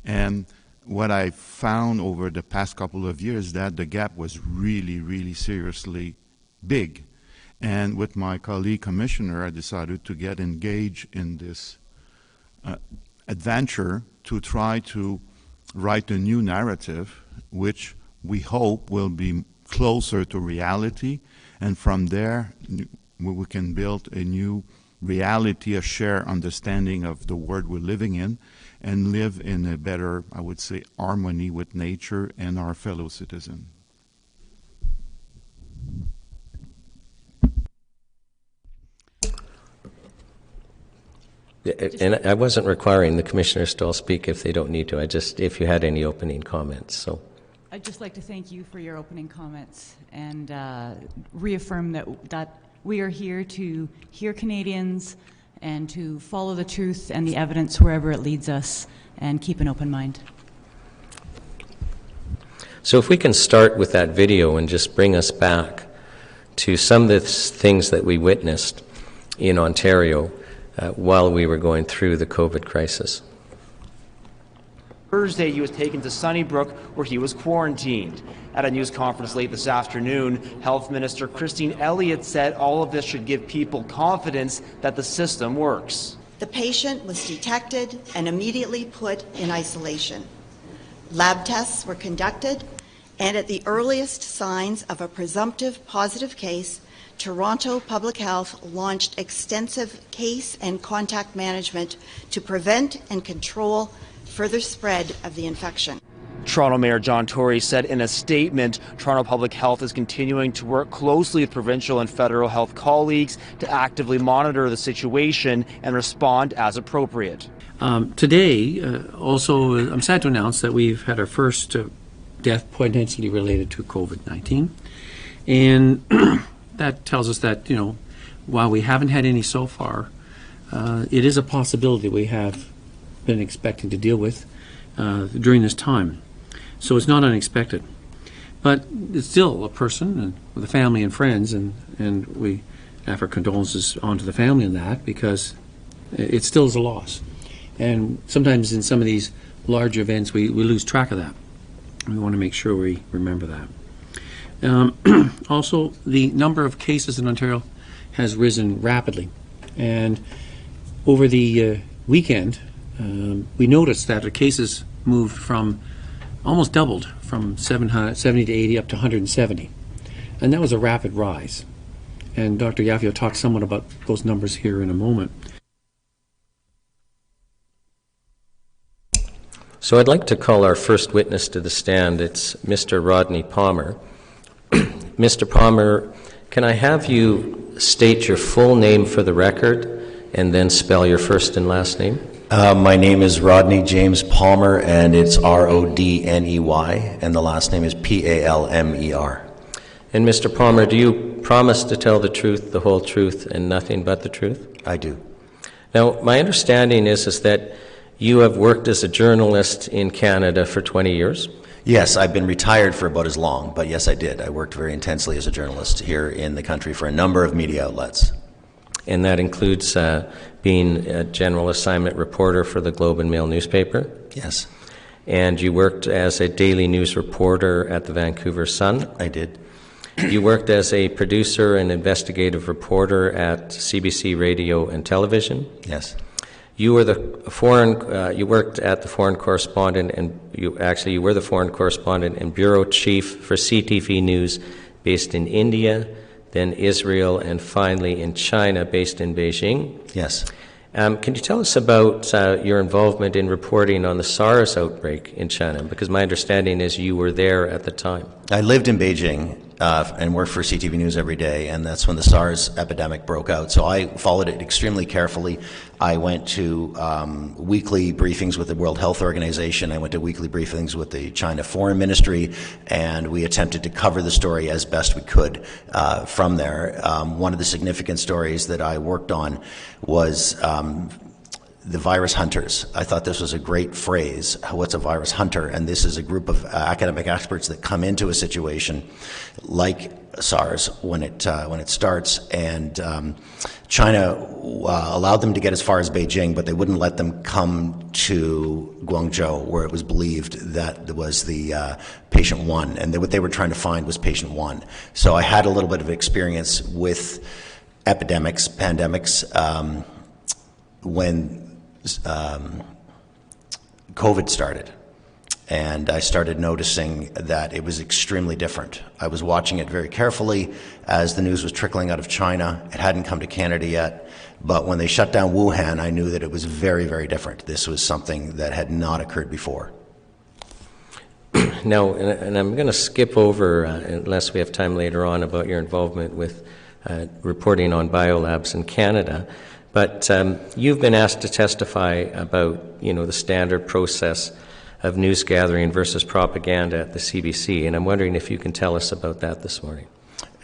And what I found over the past couple of years that the gap was really, really seriously big. And with my colleague commissioner, I decided to get engaged in this adventure to try to write a new narrative, which we hope will be closer to reality. And from there, we can build a new reality, a shared understanding of the world we're living in, and live in a better, I would say, harmony with nature and our fellow citizens. And I wasn't requiring the commissioners to all speak if they don't need to. If you had any opening comments. So I'd just like to thank you for your opening comments and reaffirm that we are here to hear Canadians and to follow the truth and the evidence wherever it leads us and keep an open mind. So if we can start with that video and just bring us back to some of the things that we witnessed in Ontario while we were going through the COVID crisis. Thursday, he was taken to Sunnybrook, where he was quarantined. At a news conference late this afternoon, Health Minister Christine Elliott said all of this should give people confidence that the system works. The patient was detected and immediately put in isolation. Lab tests were conducted, and at the earliest signs of a presumptive positive case, Toronto Public Health launched extensive case and contact management to prevent and control further spread of the infection. Toronto Mayor John Tory said in a statement, Toronto Public Health is continuing to work closely with provincial and federal health colleagues to actively monitor the situation and respond as appropriate. Today, also, I'm sad to announce that we've had our first death potentially related to COVID-19. And that tells us that, while we haven't had any so far, it is a possibility we have been expecting to deal with during this time. So it's not unexpected. But it's still a person and with a family and friends, and we offer condolences onto the family in that, because it still is a loss. And sometimes in some of these large events, we lose track of that. We want to make sure we remember that. Also, the number of cases in Ontario has risen rapidly. And over the weekend, we noticed that the cases moved from almost doubled from 70 to 80 up to 170. And that was a rapid rise. And Dr. Yaffe will talk somewhat about those numbers here in a moment. So I'd like to call our first witness to the stand. It's Mr. Rodney Palmer. Mr. Palmer, can I have you state your full name for the record and then spell your first and last name? My name is Rodney James Palmer, and it's R-O-D-N-E-Y, and the last name is P-A-L-M-E-R. And Mr. Palmer, do you promise to tell the truth, the whole truth, and nothing but the truth? I do. Now, my understanding is that you have worked as a journalist in Canada for 20 years. Yes, I've been retired for about as long, but yes, I did. I worked very intensely as a journalist here in the country for a number of media outlets. And that includes being a general assignment reporter for the Globe and Mail newspaper. Yes. And you worked as a daily news reporter at the Vancouver Sun. I did. You worked as a producer and investigative reporter at CBC Radio and Television. Yes. You were you worked at the foreign correspondent, and you were the foreign correspondent and bureau chief for CTV News, based in India, then Israel, and finally in China, based in Beijing. Yes. Can you tell us about your involvement in reporting on the SARS outbreak in China? Because my understanding is you were there at the time. I lived in Beijing and worked for CTV News every day, and that's when the SARS epidemic broke out. So I followed it extremely carefully. I went to weekly briefings with the World Health Organization. I went to weekly briefings with the China Foreign Ministry, and we attempted to cover the story as best we could from there. One of the significant stories that I worked on was the virus hunters. I thought this was a great phrase. What's a virus hunter? And this is a group of academic experts that come into a situation like SARS when it starts, and China allowed them to get as far as Beijing, but they wouldn't let them come to Guangzhou, where it was believed that was the patient one, and what they were trying to find was patient one. So I had a little bit of experience with epidemics, pandemics, when COVID started, and I started noticing that it was extremely different. I was watching it very carefully as the news was trickling out of China. It hadn't come to Canada yet, but when they shut down Wuhan, I knew that it was very, very different. This was something that had not occurred before. Now, and I'm going to skip over, unless we have time later on, about your involvement with reporting on biolabs in Canada. But you've been asked to testify about, the standard process of news gathering versus propaganda at the CBC, and I'm wondering if you can tell us about that this morning.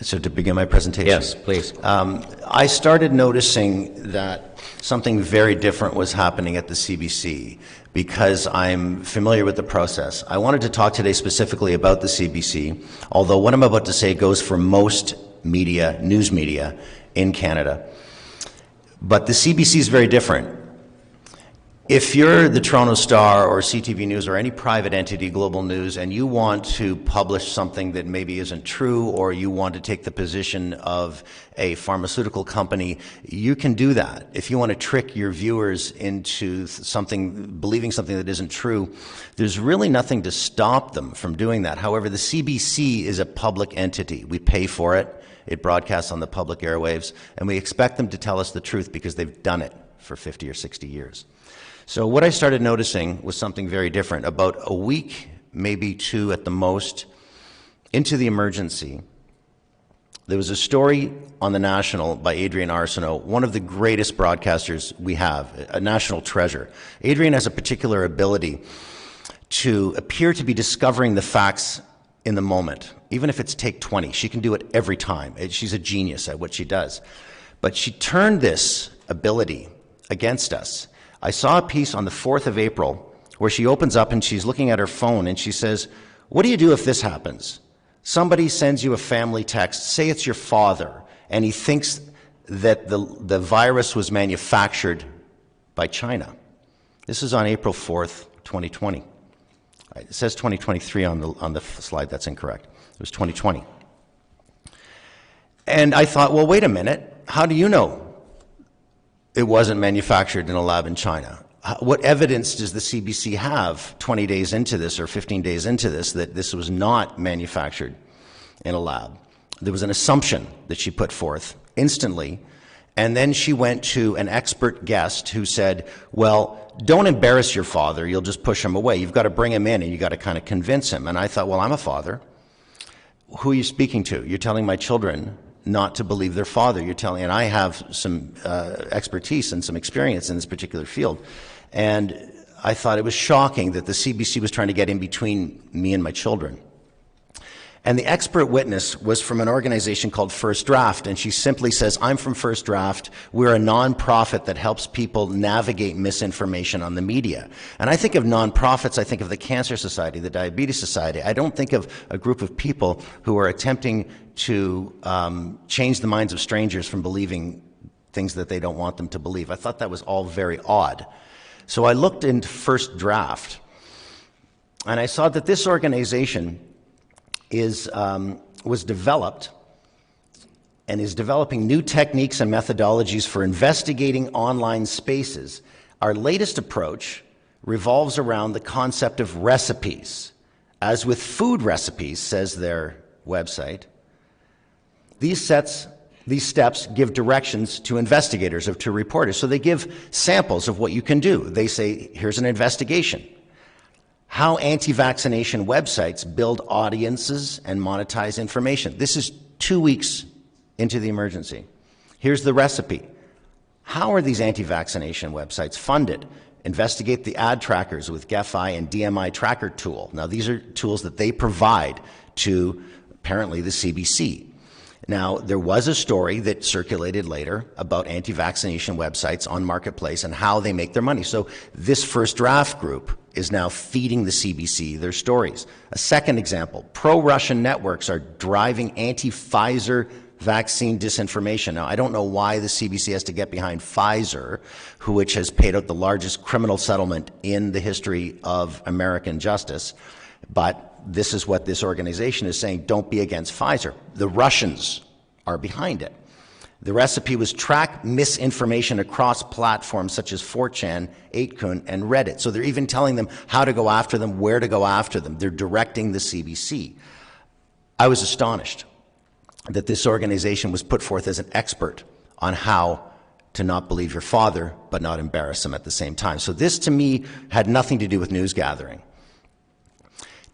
So to begin my presentation? Yes, please. I started noticing that something very different was happening at the CBC because I'm familiar with the process. I wanted to talk today specifically about the CBC, although what I'm about to say goes for most media, news media in Canada. But the CBC is very different. If you're the Toronto Star or CTV News or any private entity, Global News, and you want to publish something that maybe isn't true, or you want to take the position of a pharmaceutical company, you can do that. If you want to trick your viewers into believing something that isn't true, there's really nothing to stop them from doing that. However, the CBC is a public entity. We pay for it. It broadcasts on the public airwaves, and we expect them to tell us the truth because they've done it for 50 or 60 years. So what I started noticing was something very different. About a week, maybe two at the most, into the emergency, there was a story on the National by Adrian Arsenault, one of the greatest broadcasters we have, a national treasure. Adrian has a particular ability to appear to be discovering the facts in the moment, even if it's take 20. She can do it every time. She's a genius at what she does. But she turned this ability against us. I saw a piece on the 4th of April where she opens up and she's looking at her phone and she says, what do you do if this happens? Somebody sends you a family text, say it's your father, and he thinks that the virus was manufactured by China. This is on April 4th, 2020. It says 2023 on the slide. That's incorrect. It was 2020. And I thought, well, wait a minute. How do you know it wasn't manufactured in a lab in China? What evidence does the CBC have 20 days into this or 15 days into this that this was not manufactured in a lab? There was an assumption that she put forth instantly, and then she went to an expert guest who said, well, don't embarrass your father, you'll just push him away. You've got to bring him in and you've got to kind of convince him. And I thought, well, I'm a father. Who are you speaking to? You're telling my children not to believe their father. You're telling, and I have some expertise and some experience in this particular field. And I thought it was shocking that the CBC was trying to get in between me and my children. And the expert witness was from an organization called First Draft, and she simply says, I'm from First Draft. We're a nonprofit that helps people navigate misinformation on the media. And I think of nonprofits, I think of the Cancer Society, the Diabetes Society. I don't think of a group of people who are attempting to change the minds of strangers from believing things that they don't want them to believe. I thought that was all very odd. So I looked into First Draft, and I saw that this organization was developed and is developing new techniques and methodologies for investigating online spaces. Our latest approach revolves around the concept of recipes. As with food recipes, says their website, these steps give directions to investigators or to reporters. So they give samples of what you can do. They say, here's an investigation. How anti-vaccination websites build audiences and monetize information. This is 2 weeks into the emergency. Here's the recipe. How are these anti-vaccination websites funded? Investigate the ad trackers with GEFI and DMI tracker tool. Now, these are tools that they provide to, apparently, the CBC. Now, there was a story that circulated later about anti-vaccination websites on Marketplace and how they make their money. So this First Draft group is now feeding the CBC their stories. A second example, pro-Russian networks are driving anti-Pfizer vaccine disinformation. Now, I don't know why the CBC has to get behind Pfizer, which has paid out the largest criminal settlement in the history of American justice, but this is what this organization is saying, don't be against Pfizer. The Russians are behind it. The recipe was track misinformation across platforms such as 4chan, 8kun, and Reddit. So they're even telling them how to go after them, where to go after them. They're directing the CBC. I was astonished that this organization was put forth as an expert on how to not believe your father, but not embarrass him at the same time. So this, to me, had nothing to do with news gathering.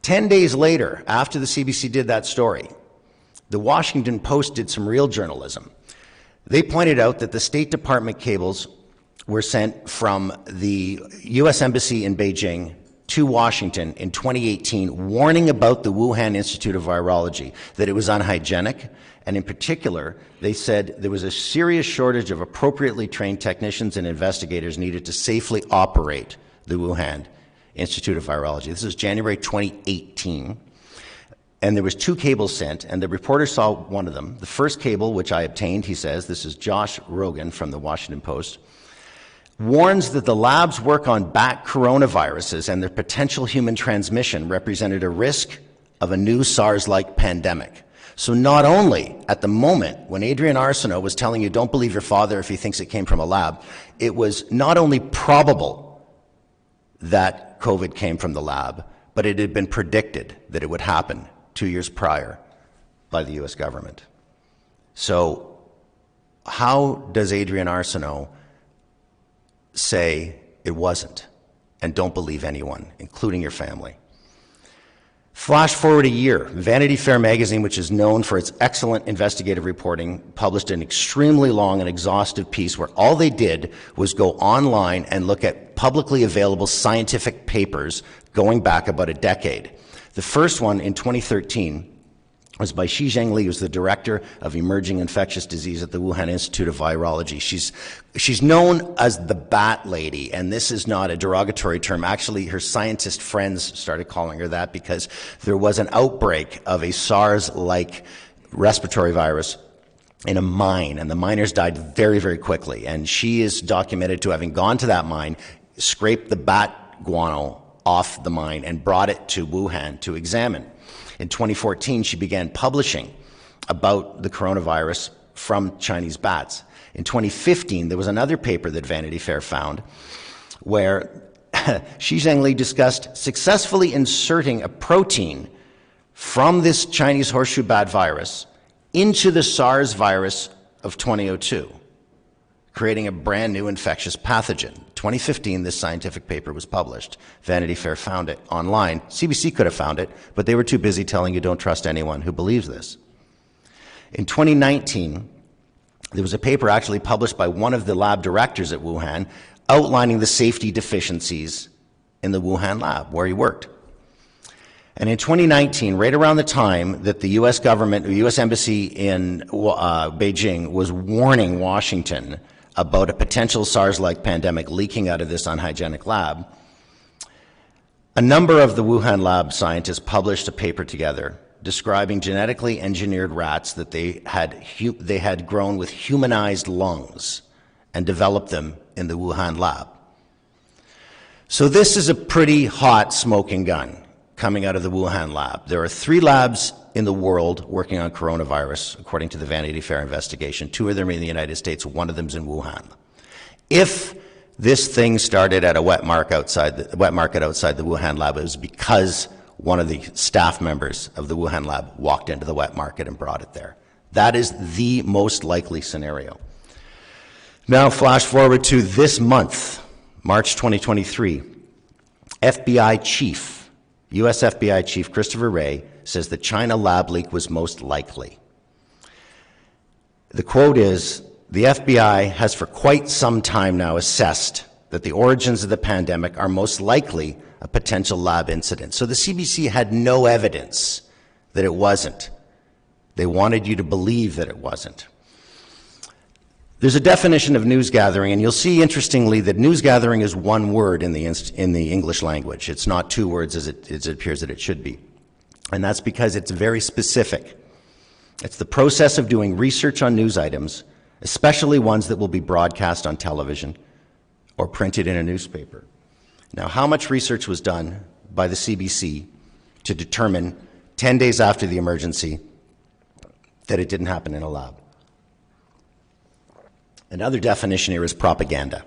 10 days later, after the CBC did that story, the Washington Post did some real journalism. They pointed out that the State Department cables were sent from the U.S. Embassy in Beijing to Washington in 2018, warning about the Wuhan Institute of Virology, that it was unhygienic, and in particular, they said there was a serious shortage of appropriately trained technicians and investigators needed to safely operate the Wuhan Institute of Virology. This is January 2018. And there was 2 cables sent, and the reporter saw one of them. The first cable, which I obtained, he says, this is Josh Rogan from the Washington Post, warns that the lab's work on bat coronaviruses and their potential human transmission represented a risk of a new SARS-like pandemic. So not only at the moment when Adrian Arsenault was telling you don't believe your father if he thinks it came from a lab, it was not only probable that COVID came from the lab, but it had been predicted that it would happen 2 years prior by the U.S. government. So how does Adrian Arsenault say it wasn't and don't believe anyone, including your family? Flash forward a year, Vanity Fair magazine, which is known for its excellent investigative reporting, published an extremely long and exhaustive piece where all they did was go online and look at publicly available scientific papers going back about a decade. The first one in 2013 was by Xi Zhengli, who's the director of emerging infectious disease at the Wuhan Institute of Virology. She's known as the Bat Lady, and this is not a derogatory term. Actually, her scientist friends started calling her that because there was an outbreak of a SARS-like respiratory virus in a mine, and the miners died very, very quickly. And she is documented to having gone to that mine, scraped the bat guano off the mine, and brought it to Wuhan to examine. In 2014, she began publishing about the coronavirus from Chinese bats. In 2015, there was another paper that Vanity Fair found where Xi Zhengli discussed successfully inserting a protein from this Chinese horseshoe bat virus into the SARS virus of 2002, creating a brand new infectious pathogen. 2015, this scientific paper was published. Vanity Fair found it online. CBC could have found it, but they were too busy telling you don't trust anyone who believes this. In 2019, there was a paper actually published by one of the lab directors at Wuhan outlining the safety deficiencies in the Wuhan lab where he worked. And in 2019, right around the time that the U.S. government, the U.S. Embassy in Beijing was warning Washington about a potential SARS-like pandemic leaking out of this unhygienic lab, a number of the Wuhan lab scientists published a paper together describing genetically engineered rats that they had grown with humanized lungs and developed them in the Wuhan lab. So this is a pretty hot smoking gun coming out of the Wuhan lab. There are 3 labs in the world working on coronavirus, according to the Vanity Fair investigation. 2 of them are in the United States, 1 of them's in Wuhan. If this thing started at a wet market outside the Wuhan lab, it was because one of the staff members of the Wuhan lab walked into the wet market and brought it there. That is the most likely scenario. Now flash forward to this month, March 2023. U.S. FBI Chief Christopher Wray says the China lab leak was most likely. The quote is, the FBI has for quite some time now assessed that the origins of the pandemic are most likely a potential lab incident. So the CBC had no evidence that it wasn't. They wanted you to believe that it wasn't. There's a definition of news gathering, and you'll see, interestingly, that news gathering is one word in the English language. It's not 2 words as it appears that it should be. And that's because it's very specific. It's the process of doing research on news items, especially ones that will be broadcast on television or printed in a newspaper. Now, how much research was done by the CBC to determine 10 days after the emergency that it didn't happen in a lab? Another definition here is propaganda.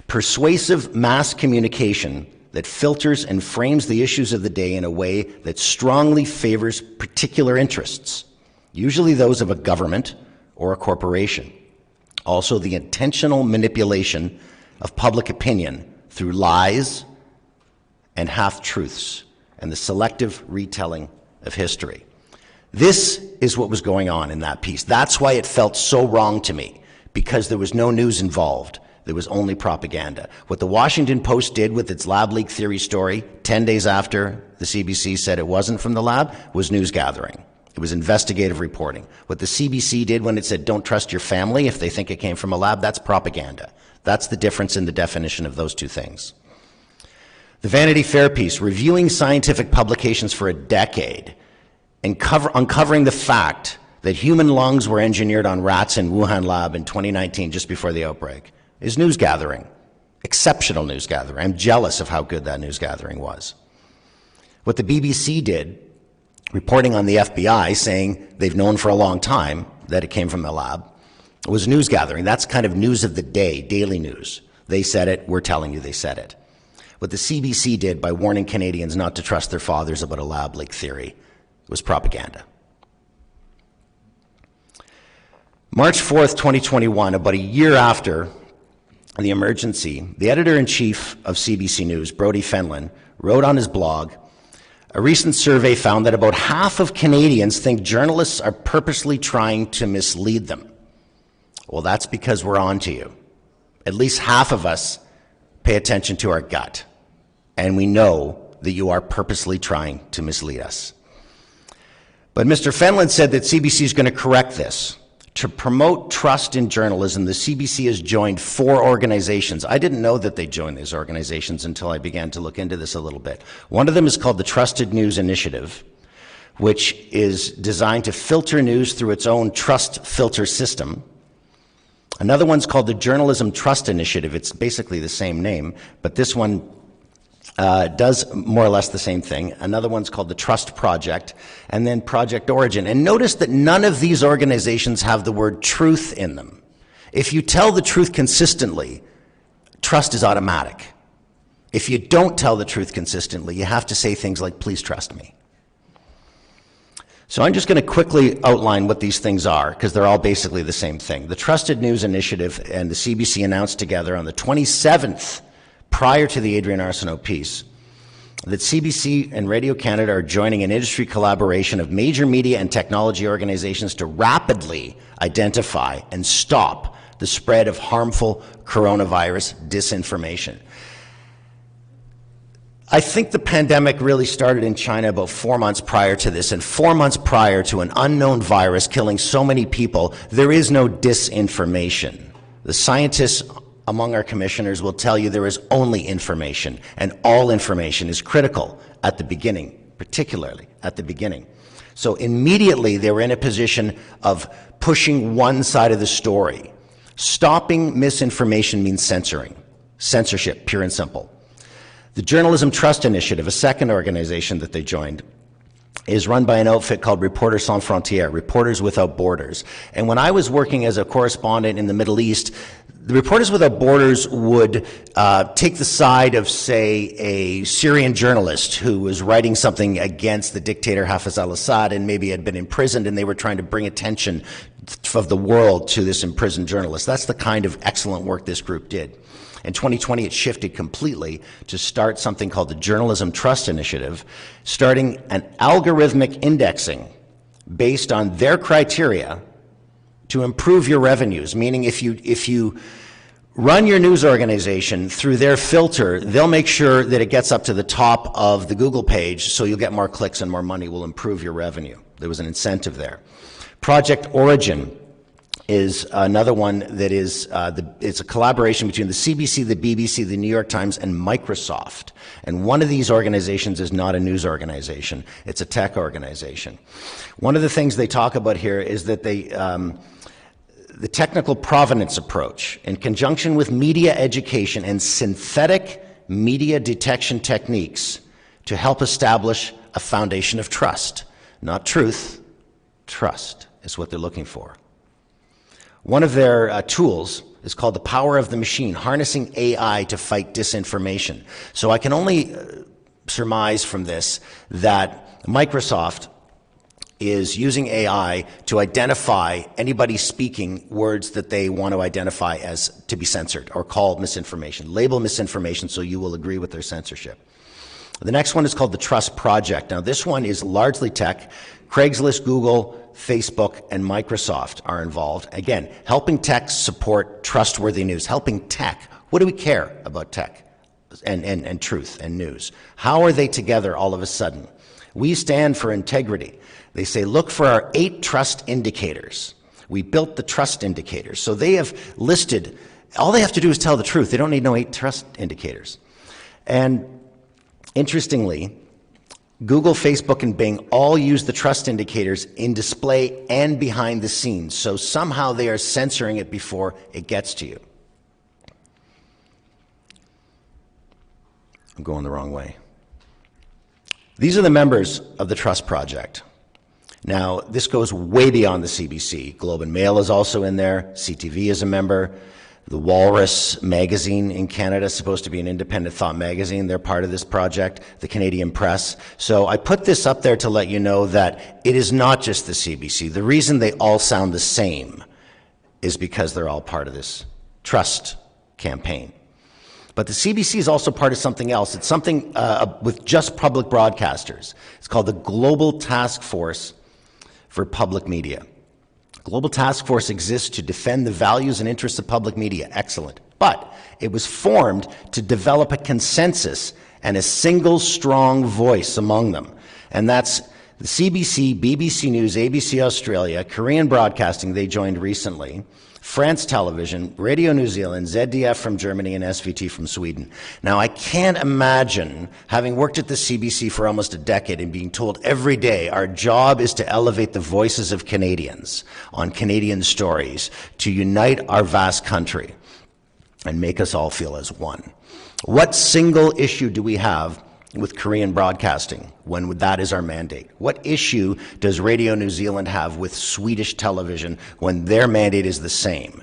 Persuasive mass communication that filters and frames the issues of the day in a way that strongly favors particular interests, usually those of a government or a corporation. Also, the intentional manipulation of public opinion through lies and half-truths and the selective retelling of history. This is what was going on in that piece. That's why it felt so wrong to me, because there was no news involved. There was only propaganda. What the Washington Post did with its lab leak theory story 10 days after the CBC said it wasn't from the lab was news gathering. It was investigative reporting. What the CBC did when it said don't trust your family if they think it came from a lab, that's propaganda. That's the difference in the definition of those 2 things. The Vanity Fair piece, reviewing scientific publications for a decade and uncovering the fact that human lungs were engineered on rats in Wuhan lab in 2019, just before the outbreak, is news gathering. Exceptional news gathering. I'm jealous of how good that news gathering was. What the BBC did, reporting on the FBI, saying they've known for a long time that it came from the lab, was news gathering. That's kind of news of the day, daily news. They said it, we're telling you they said it. What the CBC did by warning Canadians not to trust their fathers about a lab leak theory was propaganda. March 4th, 2021, about a year after the emergency, the editor-in-chief of CBC News, Brodie Fenlon, wrote on his blog, a recent survey found that about half of Canadians think journalists are purposely trying to mislead them. Well, that's because we're on to you. At least half of us pay attention to our gut, and we know that you are purposely trying to mislead us. But Mr. Fenlon said that CBC is going to correct this. To promote trust in journalism, the CBC has joined 4 organizations. I didn't know that they joined these organizations until I began to look into this a little bit. One of them is called the Trusted News Initiative, which is designed to filter news through its own trust filter system. Another one's called the Journalism Trust Initiative. It's basically the same name, but this one does more or less the same thing. Another one's called the Trust Project, and then Project Origin. And notice that none of these organizations have the word truth in them. If you tell the truth consistently, trust is automatic. If you don't tell the truth consistently, you have to say things like, please trust me. So I'm just going to quickly outline what these things are, because they're all basically the same thing. The Trusted News Initiative and the CBC announced together on the 27th, prior to the Adrian Arsenault piece, that CBC and Radio Canada are joining an industry collaboration of major media and technology organizations to rapidly identify and stop the spread of harmful coronavirus disinformation. I think the pandemic really started in China about 4 months prior to this, and 4 months prior to an unknown virus killing so many people, there is no disinformation. The scientists among our commissioners will tell you there is only information, and all information is critical at the beginning, particularly at the beginning. So immediately they were in a position of pushing one side of the story. Stopping misinformation means censorship, pure and simple. The Journalism Trust Initiative, a second organization that they joined, is run by an outfit called Reporters Sans Frontières, Reporters Without Borders. And when I was working as a correspondent in the Middle East, the Reporters Without Borders would take the side of, say, a Syrian journalist who was writing something against the dictator Hafez al-Assad and maybe had been imprisoned, and they were trying to bring attention of the world to this imprisoned journalist. That's the kind of excellent work this group did. In 2020, it shifted completely to start something called the Journalism Trust Initiative, starting an algorithmic indexing based on their criteria to improve your revenues, meaning if you run your news organization through their filter, they'll make sure that it gets up to the top of the Google page, so you'll get more clicks and more money will improve your revenue. There was an incentive there. Project Origin is another one that is, it's a collaboration between the CBC, the BBC, the New York Times, and Microsoft. And one of these organizations is not a news organization, it's a tech organization. One of the things they talk about here is that the technical provenance approach, in conjunction with media education and synthetic media detection techniques, to help establish a foundation of trust. Not truth, trust is what they're looking for. One of their tools is called the power of the machine, harnessing AI to fight disinformation. So I can only surmise from this that Microsoft is using AI to identify anybody speaking words that they want to identify as to be censored or call misinformation, label misinformation, so you will agree with their censorship. The next one is called the Trust Project. Now this one is largely tech. Craigslist, Google, Facebook, and Microsoft are involved. Again, helping tech support trustworthy news. Helping tech. What do we care about tech and truth and news? How are they together all of a sudden? We stand for integrity. They say, look for our 8 trust indicators. We built the trust indicators. So they have listed, all they have to do is tell the truth. They don't need no 8 trust indicators. And interestingly, Google, Facebook, and Bing all use the trust indicators in display and behind the scenes. So somehow they are censoring it before it gets to you. I'm going the wrong way. These are the members of the Trust Project. Now, this goes way beyond the CBC. Globe and Mail is also in there. CTV is a member. The Walrus magazine in Canada is supposed to be an independent thought magazine. They're part of this project. The Canadian Press. So I put this up there to let you know that it is not just the CBC. The reason they all sound the same is because they're all part of this trust campaign. But the CBC is also part of something else. It's something with just public broadcasters. It's called the Global Task Force for Public Media. Global Task Force exists to defend the values and interests of public media. Excellent. But it was formed to develop a consensus and a single strong voice among them. And that's The CBC, BBC News, ABC Australia, Korean Broadcasting, they joined recently, France Television, Radio New Zealand, ZDF from Germany, and SVT from Sweden. Now, I can't imagine, having worked at the CBC for almost a decade and being told every day our job is to elevate the voices of Canadians on Canadian stories, to unite our vast country and make us all feel as one. What single issue do we have with Korean broadcasting when that is our mandate? What issue does Radio New Zealand have with Swedish television when their mandate is the same,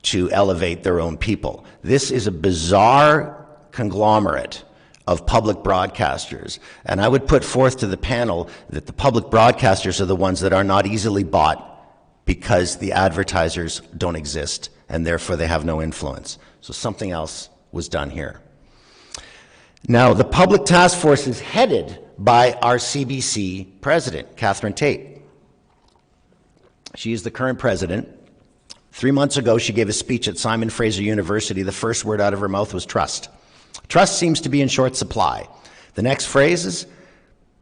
to elevate their own people? This is a bizarre conglomerate of public broadcasters, and I would put forth to the panel that the public broadcasters are the ones that are not easily bought because the advertisers don't exist and therefore they have no influence. So something else was done here. Now, the public task force is headed by our CBC president, Catherine Tate. She is the current president. 3 months ago, she gave a speech at Simon Fraser University. The first word out of her mouth was trust. Trust seems to be in short supply. The next phrase is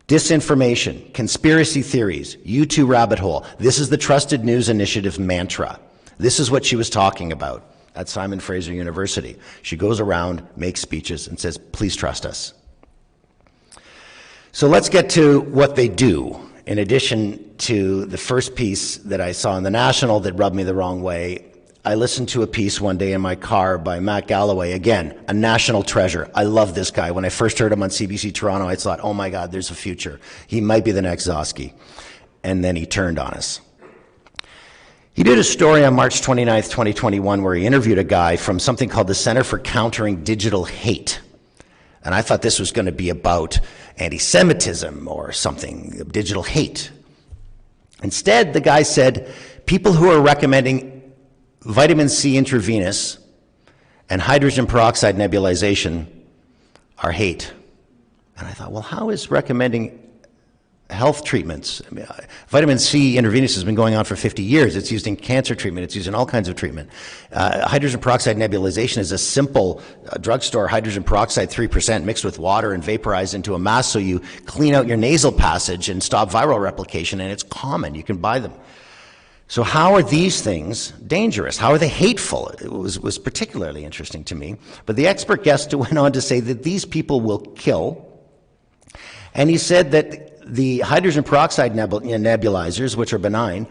disinformation, conspiracy theories, U2 rabbit hole. This is the Trusted News Initiative mantra. This is what she was talking about at Simon Fraser University. She goes around, makes speeches, and says, please trust us. So let's get to what they do. In addition to the first piece that I saw in the National that rubbed me the wrong way, I listened to a piece one day in my car by Matt Galloway. Again, a national treasure. I love this guy. When I first heard him on CBC Toronto, I thought, oh my God, there's a future. He might be the next Zosky. And then he turned on us. He did a story on March 29th, 2021, where he interviewed a guy from something called the Center for Countering Digital Hate. And I thought this was going to be about anti-Semitism or something, digital hate. Instead, the guy said, people who are recommending vitamin C intravenous and hydrogen peroxide nebulization are hate. And I thought, well, how is recommending health treatments? I mean, vitamin C intravenous has been going on for 50 years. It's used in cancer treatment. It's used in all kinds of treatment. Hydrogen peroxide nebulization is a simple drugstore hydrogen peroxide 3% mixed with water and vaporized into a mask so you clean out your nasal passage and stop viral replication, and it's common. You can buy them. So how are these things dangerous? How are they hateful? It was particularly interesting to me. But the expert guest went on to say that these people will kill. And he said that the hydrogen peroxide nebulizers, which are benign,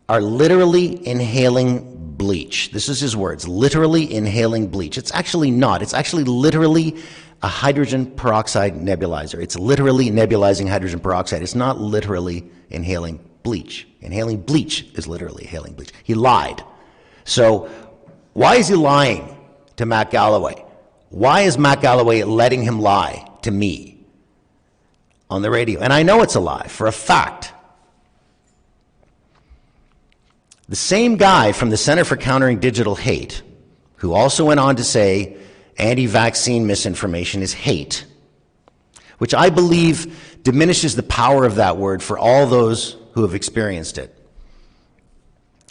are literally inhaling bleach. This is his words, literally inhaling bleach. It's actually not. It's actually literally a hydrogen peroxide nebulizer. It's literally nebulizing hydrogen peroxide. It's not literally inhaling bleach. Inhaling bleach is literally inhaling bleach. He lied. So why is he lying to Matt Galloway? Why is Matt Galloway letting him lie to me on the radio? And I know it's a lie for a fact. The same guy from the Center for Countering Digital Hate, who also went on to say anti-vaccine misinformation is hate, which I believe diminishes the power of that word for all those who have experienced it.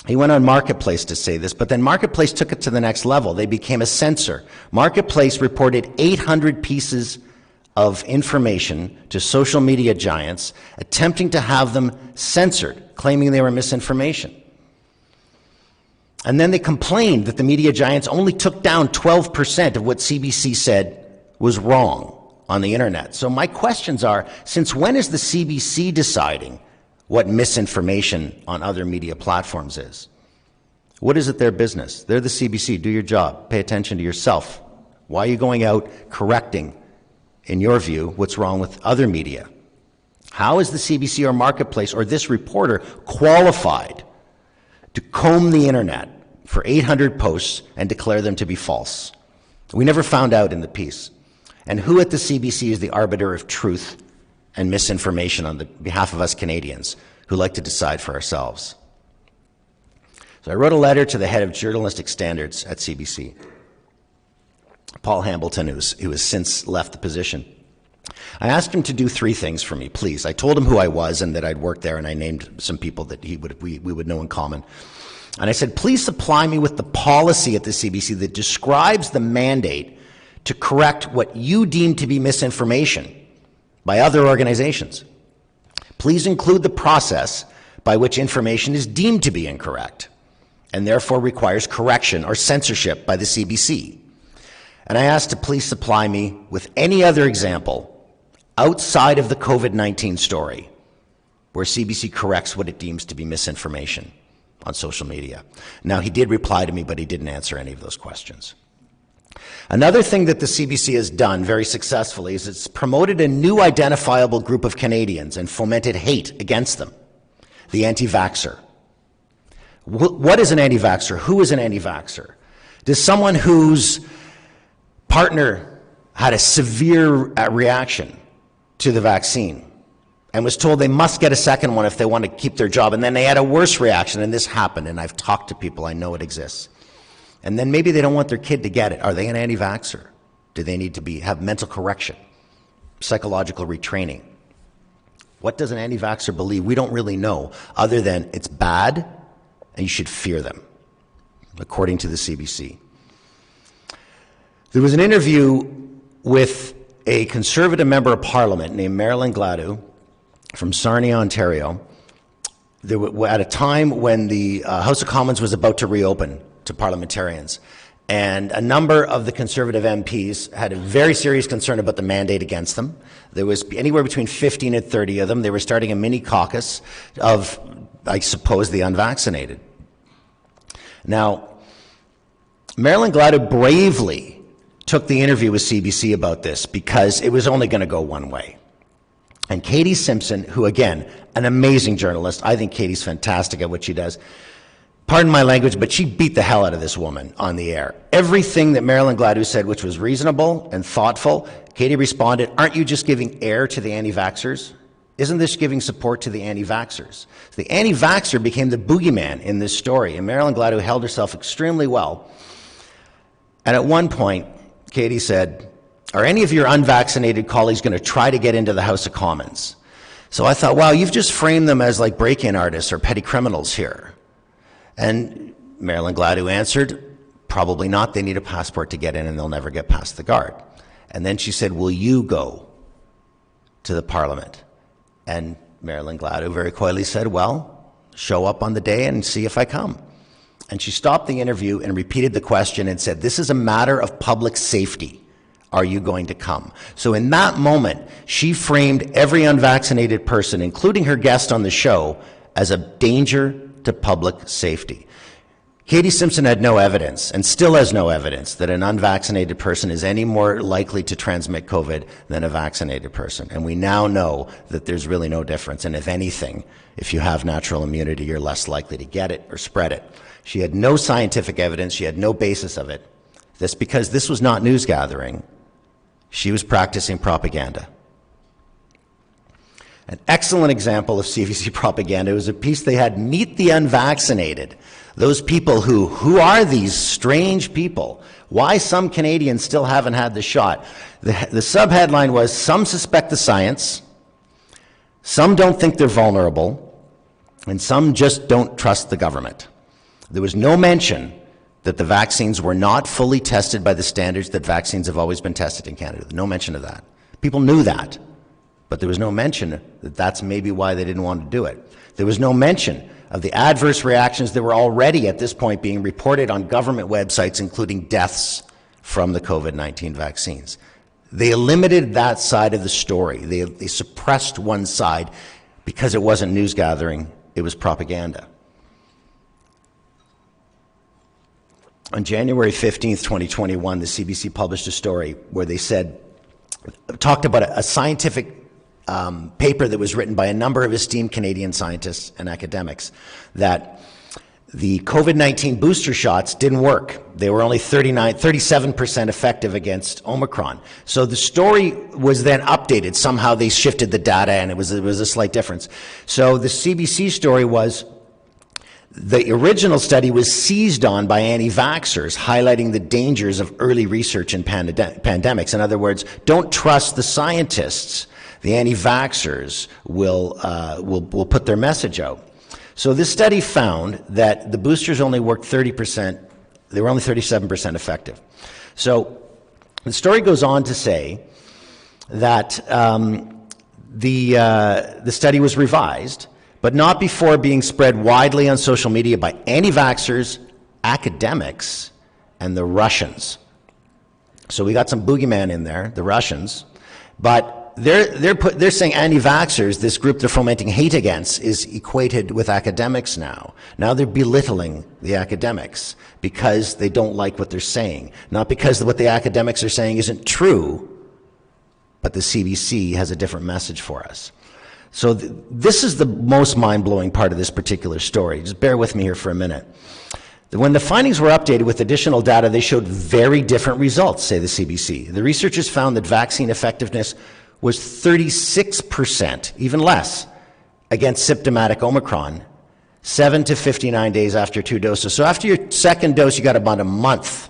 He went on Marketplace to say this, but then Marketplace took it to the next level. They became a censor. Marketplace reported 800 pieces of information to social media giants, attempting to have them censored, claiming they were misinformation. And then they complained that the media giants only took down 12% of what CBC said was wrong on the internet. So my questions are, since when is the CBC deciding what misinformation on other media platforms is? What is it their business? They're the CBC. Do your job. Pay attention to yourself. Why are you going out correcting, in your view, what's wrong with other media? How is the CBC or Marketplace or this reporter qualified to comb the internet for 800 posts and declare them to be false? We never found out in the piece. And who at the CBC is the arbiter of truth and misinformation on the behalf of us Canadians who like to decide for ourselves? So I wrote a letter to the head of journalistic standards at CBC, Paul Hambleton, who has since left the position. I asked him to do 3 things for me, please. I told him who I was and that I'd worked there, and I named some people that we would know in common. And I said, please supply me with the policy at the CBC that describes the mandate to correct what you deem to be misinformation by other organizations. Please include the process by which information is deemed to be incorrect and therefore requires correction or censorship by the CBC. And I asked to please supply me with any other example outside of the COVID-19 story where CBC corrects what it deems to be misinformation on social media. Now, he did reply to me, but he didn't answer any of those questions. Another thing that the CBC has done very successfully is it's promoted a new identifiable group of Canadians and fomented hate against them, the anti-vaxxer. What is an anti-vaxxer? Who is an anti-vaxxer? Does someone whose partner had a severe reaction to the vaccine and was told they must get a second one if they want to keep their job, and then they had a worse reaction, and this happened, and I've talked to people, I know it exists. And then maybe they don't want their kid to get it. Are they an anti-vaxxer? Do they need to have mental correction, psychological retraining? What does an anti-vaxxer believe? We don't really know, other than it's bad and you should fear them, according to the CBC. There was an interview with a Conservative member of Parliament named Marilyn Gladu from Sarnia, Ontario, at a time when the House of Commons was about to reopen to parliamentarians. And a number of the Conservative MPs had a very serious concern about the mandate against them. There was anywhere between 15 and 30 of them. They were starting a mini caucus of, I suppose, the unvaccinated. Now, Marilyn Gladu bravely took the interview with CBC about this because it was only going to go one way. And Katie Simpson, who, again, an amazing journalist, I think Katie's fantastic at what she does. Pardon my language, but she beat the hell out of this woman on the air. Everything that Marilyn Gladu said, which was reasonable and thoughtful, Katie responded, aren't you just giving air to the anti-vaxxers? Isn't this giving support to the anti-vaxxers? The anti-vaxxer became the boogeyman in this story, and Marilyn Gladu held herself extremely well. And at one point, Katie said, are any of your unvaccinated colleagues going to try to get into the House of Commons? So I thought, wow, you've just framed them as like break-in artists or petty criminals here. And Marilyn Gladu answered, probably not. They need a passport to get in and they'll never get past the guard. And then she said, will you go to the Parliament? And Marilyn Gladu very quietly said, well, show up on the day and see if I come. And she stopped the interview and repeated the question and said, this is a matter of public safety. Are you going to come? So in that moment, she framed every unvaccinated person, including her guest on the show, as a danger to public safety. Katie Simpson had no evidence, and still has no evidence, that an unvaccinated person is any more likely to transmit COVID than a vaccinated person. And we now know that there's really no difference. And if anything, if you have natural immunity, you're less likely to get it or spread it. She had no scientific evidence. She had no basis of it. That's because this was not news gathering. She was practicing propaganda. An excellent example of CBC propaganda was a piece they had, Meet the Unvaccinated. Those people who are these strange people? Why some Canadians still haven't had the shot? The subheadline was, some suspect the science, some don't think they're vulnerable, and some just don't trust the government. There was no mention that the vaccines were not fully tested by the standards that vaccines have always been tested in Canada. No mention of that. People knew that, but there was no mention that that's maybe why they didn't want to do it. There was no mention of the adverse reactions that were already at this point being reported on government websites, including deaths from the COVID-19 vaccines. They eliminated that side of the story. They suppressed one side because it wasn't news gathering, it was propaganda. On January 15th, 2021, the CBC published a story where they talked about a scientific paper that was written by a number of esteemed Canadian scientists and academics that the COVID-19 booster shots didn't work. They were only 37% effective against Omicron. So the story was then updated. Somehow they shifted the data and it was a slight difference. So the CBC story was, the original study was seized on by anti-vaxxers, highlighting the dangers of early research in pandemics. In other words, don't trust the scientists. The anti-vaxxers will put their message out. So this study found that the boosters only worked 30%, they were only 37% effective. So the story goes on to say that the study was revised, but not before being spread widely on social media by anti-vaxxers, academics, and the Russians. So we got some boogeyman in there, the Russians, but they're saying anti-vaxxers, this group they're fomenting hate against, is equated with academics now. Now they're belittling the academics because they don't like what they're saying, not because what the academics are saying isn't true, but the CBC has a different message for us. So this is the most mind-blowing part of this particular story. Just bear with me here for a minute. When the findings were updated with additional data, they showed very different results, say the CBC. The researchers found that vaccine effectiveness was 36%, even less, against symptomatic Omicron, 7 to 59 days after 2 doses. So after your second dose, you got about a month,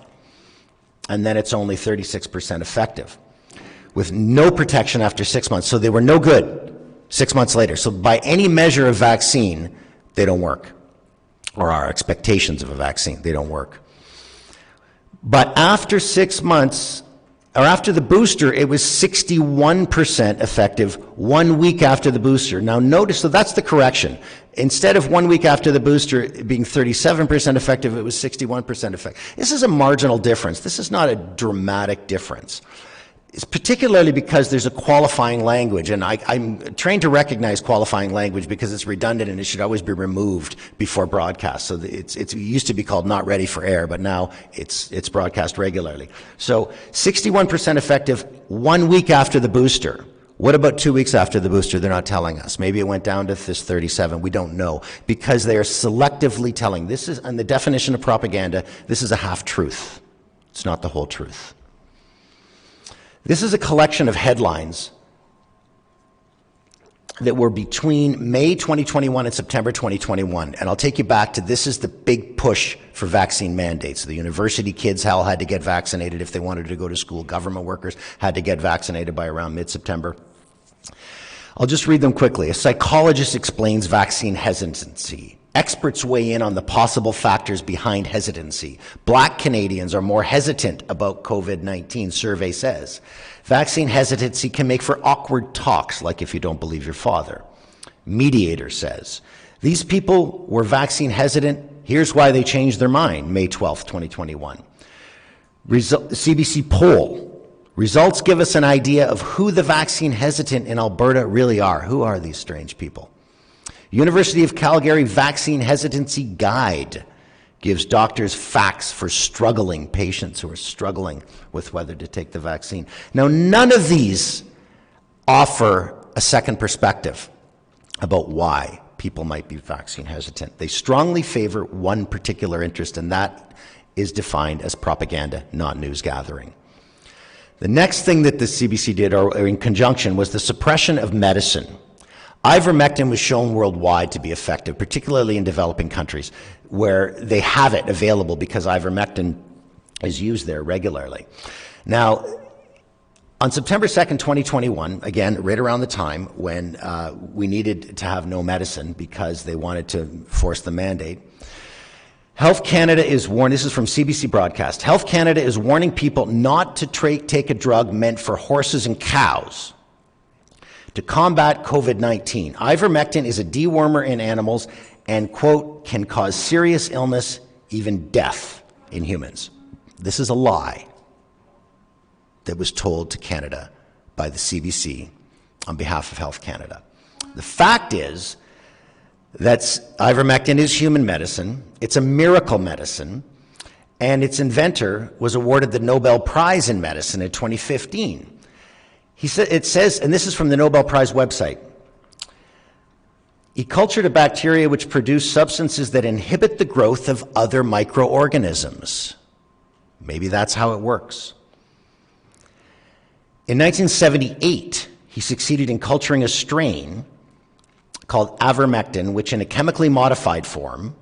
and then it's only 36% effective, with no protection after 6 months. So they were no good 6 months later. So by any measure of vaccine, they don't work. Or our expectations of a vaccine, they don't work. But after 6 months, or after the booster, it was 61% effective 1 week after the booster. Now notice, so that's the correction. Instead of 1 week after the booster being 37% effective, it was 61% effective. This is a marginal difference. This is not a dramatic difference. It's particularly because there's a qualifying language, and I'm trained to recognize qualifying language because it's redundant and it should always be removed before broadcast. So it used to be called not ready for air, but now it's broadcast regularly. So 61% effective 1 week after the booster. What about 2 weeks after the booster? They're not telling us. Maybe it went down to this 37. We don't know, because they are selectively telling. This is, and the definition of propaganda, this is a half-truth. It's not the whole truth. This is a collection of headlines that were between May 2021 and September 2021. And I'll take you back to, this is the big push for vaccine mandates. The university kids had to get vaccinated if they wanted to go to school. Government workers had to get vaccinated by around mid-September. I'll just read them quickly. A psychologist explains vaccine hesitancy. Experts weigh in on the possible factors behind hesitancy. Black Canadians are more hesitant about COVID-19, survey says. Vaccine hesitancy can make for awkward talks, like if you don't believe your father. Mediator says. These people were vaccine hesitant. Here's why they changed their mind, May 12th, 2021. CBC poll. Results give us an idea of who the vaccine hesitant in Alberta really are. Who are these strange people? University of Calgary Vaccine Hesitancy Guide gives doctors facts for struggling patients who are struggling with whether to take the vaccine. Now, none of these offer a second perspective about why people might be vaccine hesitant. They strongly favor one particular interest, and that is defined as propaganda, not news gathering. The next thing that the CBC did, or in conjunction, was the suppression of medicine. Ivermectin was shown worldwide to be effective, particularly in developing countries where they have it available because ivermectin is used there regularly. Now, on September 2nd, 2021, again, right around the time when we needed to have no medicine because they wanted to force the mandate, Health Canada is warning, this is from CBC Broadcast, Health Canada is warning people not to take a drug meant for horses and cows to combat COVID-19. Ivermectin is a dewormer in animals and, quote, can cause serious illness, even death in humans. This is a lie that was told to Canada by the CBC on behalf of Health Canada. The fact is that ivermectin is human medicine. It's a miracle medicine, and its inventor was awarded the Nobel Prize in Medicine in 2015. It says, and this is from the Nobel Prize website, he cultured a bacteria which produce substances that inhibit the growth of other microorganisms. Maybe that's how it works. In 1978, he succeeded in culturing a strain called avermectin, which in a chemically modified form,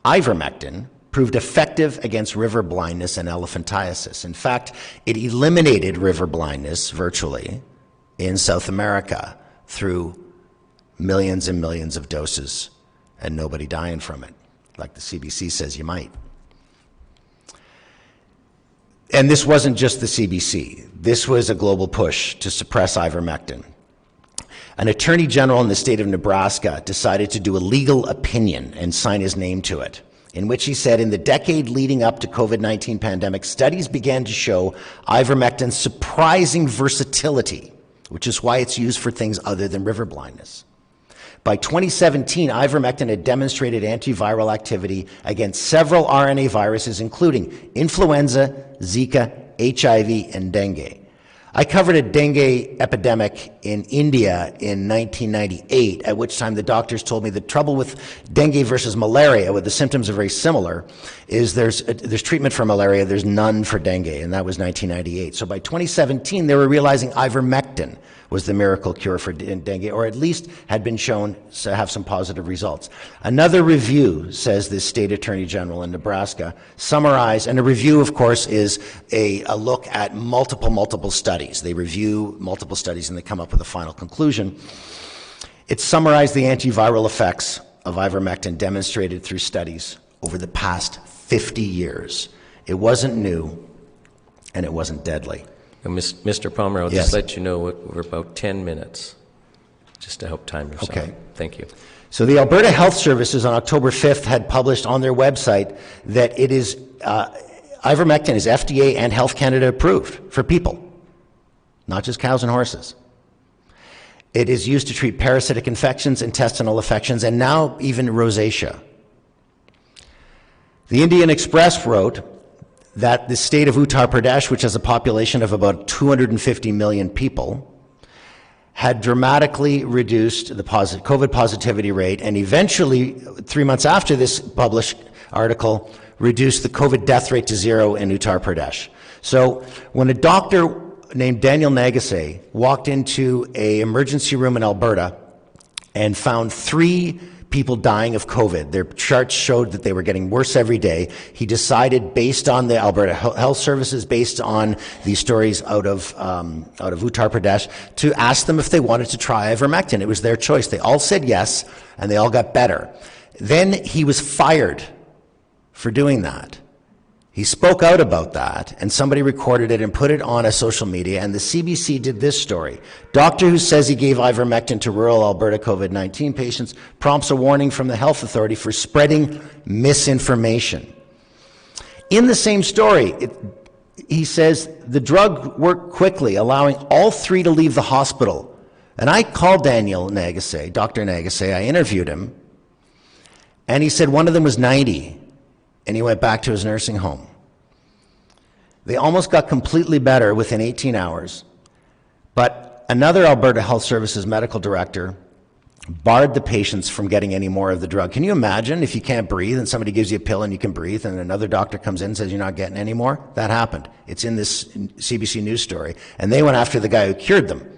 ivermectin, proved effective against river blindness and elephantiasis. In fact, it eliminated river blindness virtually in South America through millions and millions of doses and nobody dying from it, like the CBC says you might. And this wasn't just the CBC. This was a global push to suppress ivermectin. An attorney general in the state of Nebraska decided to do a legal opinion and sign his name to it, in which he said, in the decade leading up to COVID-19 pandemic, studies began to show ivermectin's surprising versatility, which is why it's used for things other than river blindness. By 2017, ivermectin had demonstrated antiviral activity against several RNA viruses, including influenza, Zika, HIV, and dengue. I covered a dengue epidemic in India in 1998, at which time the doctors told me the trouble with dengue versus malaria, where the symptoms are very similar, is there's treatment for malaria, there's none for dengue, and that was 1998. So by 2017, they were realizing ivermectin was the miracle cure for dengue, or at least had been shown to have some positive results. Another review, says this state attorney general in Nebraska, summarized, and a review, of course, is a look at multiple studies. They review multiple studies and they come up with a final conclusion. It summarized the antiviral effects of ivermectin demonstrated through studies over the past 50 years. It wasn't new, and it wasn't deadly. Mr. Palmer, I'll just let you know we're about 10 minutes, just to help time yourself. Okay. Thank you. So the Alberta Health Services on October 5th had published on their website that it is, ivermectin is FDA and Health Canada approved for people, not just cows and horses. It is used to treat parasitic infections, intestinal infections, and now even rosacea. The Indian Express wrote that the state of Uttar Pradesh, which has a population of about 250 million people, had dramatically reduced the COVID positivity rate, and eventually, 3 months after this published article, reduced the COVID death rate to 0 in Uttar Pradesh. So when a doctor named Daniel Nagase walked into an emergency room in Alberta and found 3 people dying of COVID. Their charts showed that they were getting worse every day. He decided, based on the Alberta Health Services, based on these stories out of Uttar Pradesh, to ask them if they wanted to try ivermectin. It was their choice. They all said yes, and they all got better. Then he was fired for doing that. He spoke out about that, and somebody recorded it and put it on a social media, and the CBC did this story. Doctor who says he gave ivermectin to rural Alberta COVID-19 patients prompts a warning from the health authority for spreading misinformation. In the same story, he says the drug worked quickly, allowing all 3 to leave the hospital. And I called Daniel Nagase, Dr. Nagase, I interviewed him, and he said one of them was 90. And he went back to his nursing home. They almost got completely better within 18 hours, but another Alberta Health Services medical director barred the patients from getting any more of the drug. Can you imagine if you can't breathe and somebody gives you a pill and you can breathe and another doctor comes in and says you're not getting any more? That happened. It's in this CBC News story. And they went after the guy who cured them.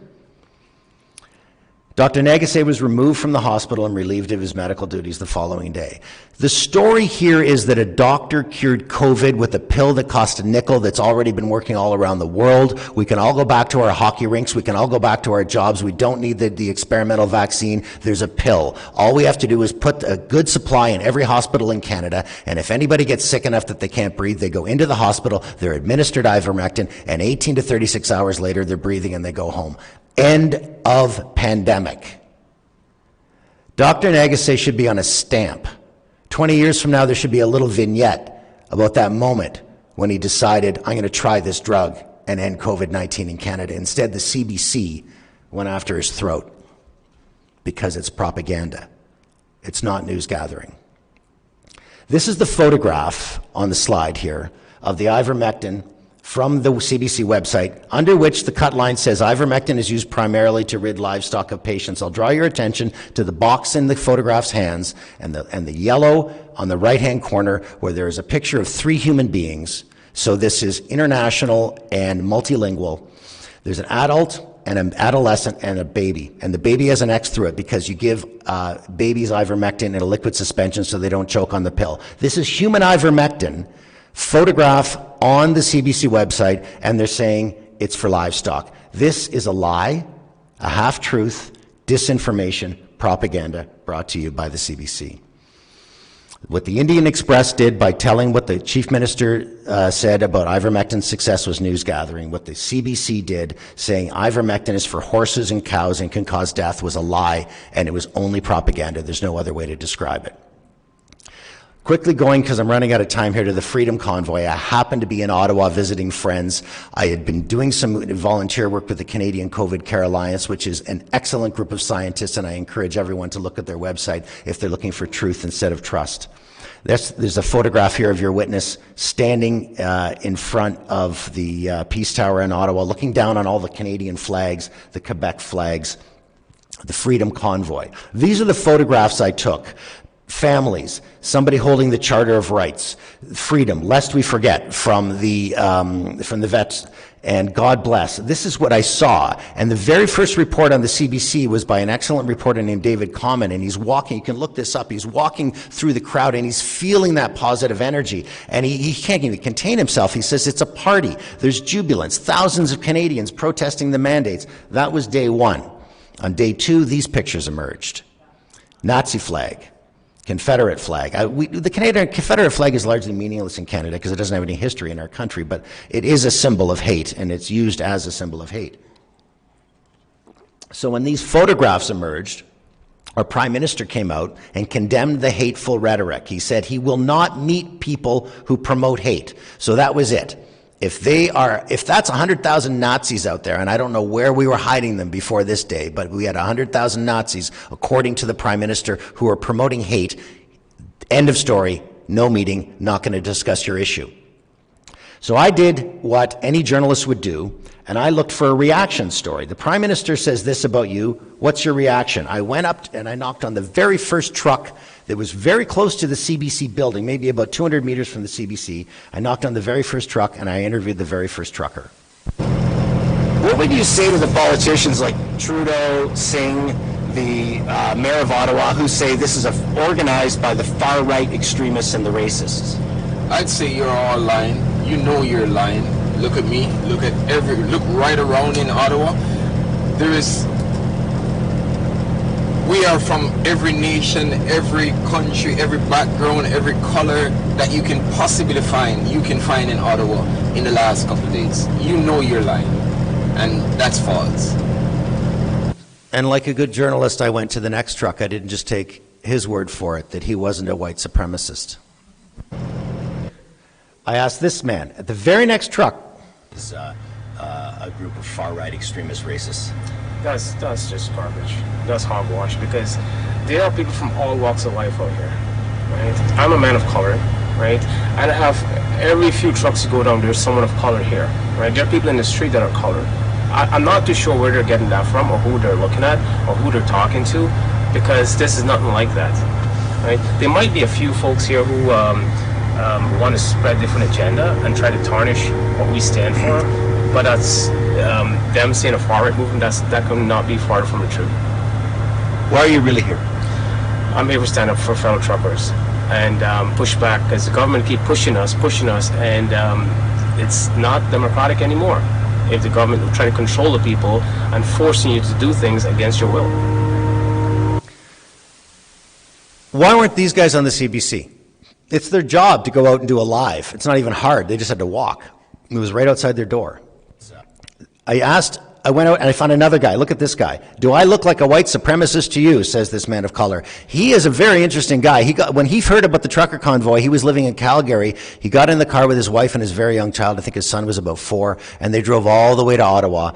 Dr. Nagase was removed from the hospital and relieved of his medical duties the following day. The story here is that a doctor cured COVID with a pill that cost a nickel that's already been working all around the world. We can all go back to our hockey rinks. We can all go back to our jobs. We don't need the experimental vaccine. There's a pill. All we have to do is put a good supply in every hospital in Canada, and if anybody gets sick enough that they can't breathe, they go into the hospital, they're administered ivermectin, and 18 to 36 hours later, they're breathing and they go home. End of pandemic. Dr. Nagase should be on a stamp. 20 years from now, there should be a little vignette about that moment when he decided, I'm going to try this drug and end COVID-19 in Canada. Instead, the CBC went after his throat because it's propaganda. It's not news gathering. This is the photograph on the slide here of the ivermectin from the CBC website, under which the cut line says ivermectin is used primarily to rid livestock of patients. I'll draw your attention to the box in the photograph's hands and the yellow on the right-hand corner where there is a picture of 3 human beings. So this is international and multilingual. There's an adult and an adolescent and a baby. And the baby has an X through it because you give babies ivermectin in a liquid suspension so they don't choke on the pill. This is human ivermectin, photograph on the CBC website, and they're saying it's for livestock. This is a lie, a half-truth, disinformation, propaganda brought to you by the CBC. What the Indian Express did by telling what the Chief Minister said about ivermectin's success was news gathering. What the CBC did, saying ivermectin is for horses and cows and can cause death, was a lie, and it was only propaganda. There's no other way to describe it. Quickly going, because I'm running out of time here, to the Freedom Convoy. I happened to be in Ottawa visiting friends. I had been doing some volunteer work with the Canadian COVID Care Alliance, which is an excellent group of scientists, and I encourage everyone to look at their website if they're looking for truth instead of trust. There's a photograph here of your witness standing in front of the Peace Tower in Ottawa, looking down on all the Canadian flags, the Quebec flags, the Freedom Convoy. These are the photographs I took. Families, somebody holding the Charter of Rights, freedom, lest we forget, from the vets, and God bless. This is what I saw. And the very first report on the CBC was by an excellent reporter named David Common, and he's walking, you can look this up, he's walking through the crowd and he's feeling that positive energy. And he can't even contain himself. He says it's a party. There's jubilance. Thousands of Canadians protesting the mandates. That was day one. On day two, these pictures emerged. Nazi flag. Confederate flag. The Canadian Confederate flag is largely meaningless in Canada because it doesn't have any history in our country, but it is a symbol of hate, and it's used as a symbol of hate. So when these photographs emerged, our Prime Minister came out and condemned the hateful rhetoric. He said he will not meet people who promote hate. So that was it. If that's 100,000 Nazis out there, and I don't know where we were hiding them before this day, but we had 100,000 Nazis, according to the Prime Minister, who are promoting hate, end of story, no meeting, not going to discuss your issue. So I did what any journalist would do, and I looked for a reaction story. The Prime Minister says this about you, what's your reaction? I went up and I knocked on the very first truck that was very close to the CBC building, maybe about 200 meters from the CBC. I knocked on the very first truck and I interviewed the very first trucker. What would you say to the politicians like Trudeau, Singh, the mayor of Ottawa, who say this is organized by the far-right extremists and the racists? I'd say you're all lying. You know you're lying. Look at me. Look right around in Ottawa. We are from every nation, every country, every background, every color that you can possibly find, you can find in Ottawa in the last couple of days. You know you're lying, and that's false. And like a good journalist, I went to the next truck. I didn't just take his word for it, that he wasn't a white supremacist. I asked this man, at the very next truck, is a group of far-right extremist racists. That's just garbage. That's hogwash, because there are people from all walks of life out here, right? I'm a man of color, right? And I have every few trucks you go down, there's someone of color here, right? There are people in the street that are colored. I'm not too sure where they're getting that from, or who they're looking at, or who they're talking to, because this is nothing like that, right? There might be a few folks here who want to spread different agenda and try to tarnish what we stand for, but that's them saying a far-right movement, that could not be far from the truth. Why are you really here? I'm here to stand up for fellow truckers and push back, because the government keep pushing us, and it's not democratic anymore. If the government will try to control the people and forcing you to do things against your will. Why weren't these guys on the CBC? It's their job to go out and do a live. It's not even hard. They just had to walk. It was right outside their door. I went out and I found another guy. Look at this guy. Do I look like a white supremacist to you? Says this man of color. He is a very interesting guy. When he heard about the trucker convoy, he was living in Calgary. He got in the car with his wife and his very young child. I think his son was about 4, and they drove all the way to Ottawa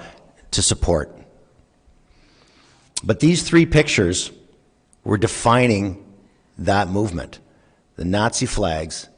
to support. But these 3 pictures were defining that movement. The Nazi flags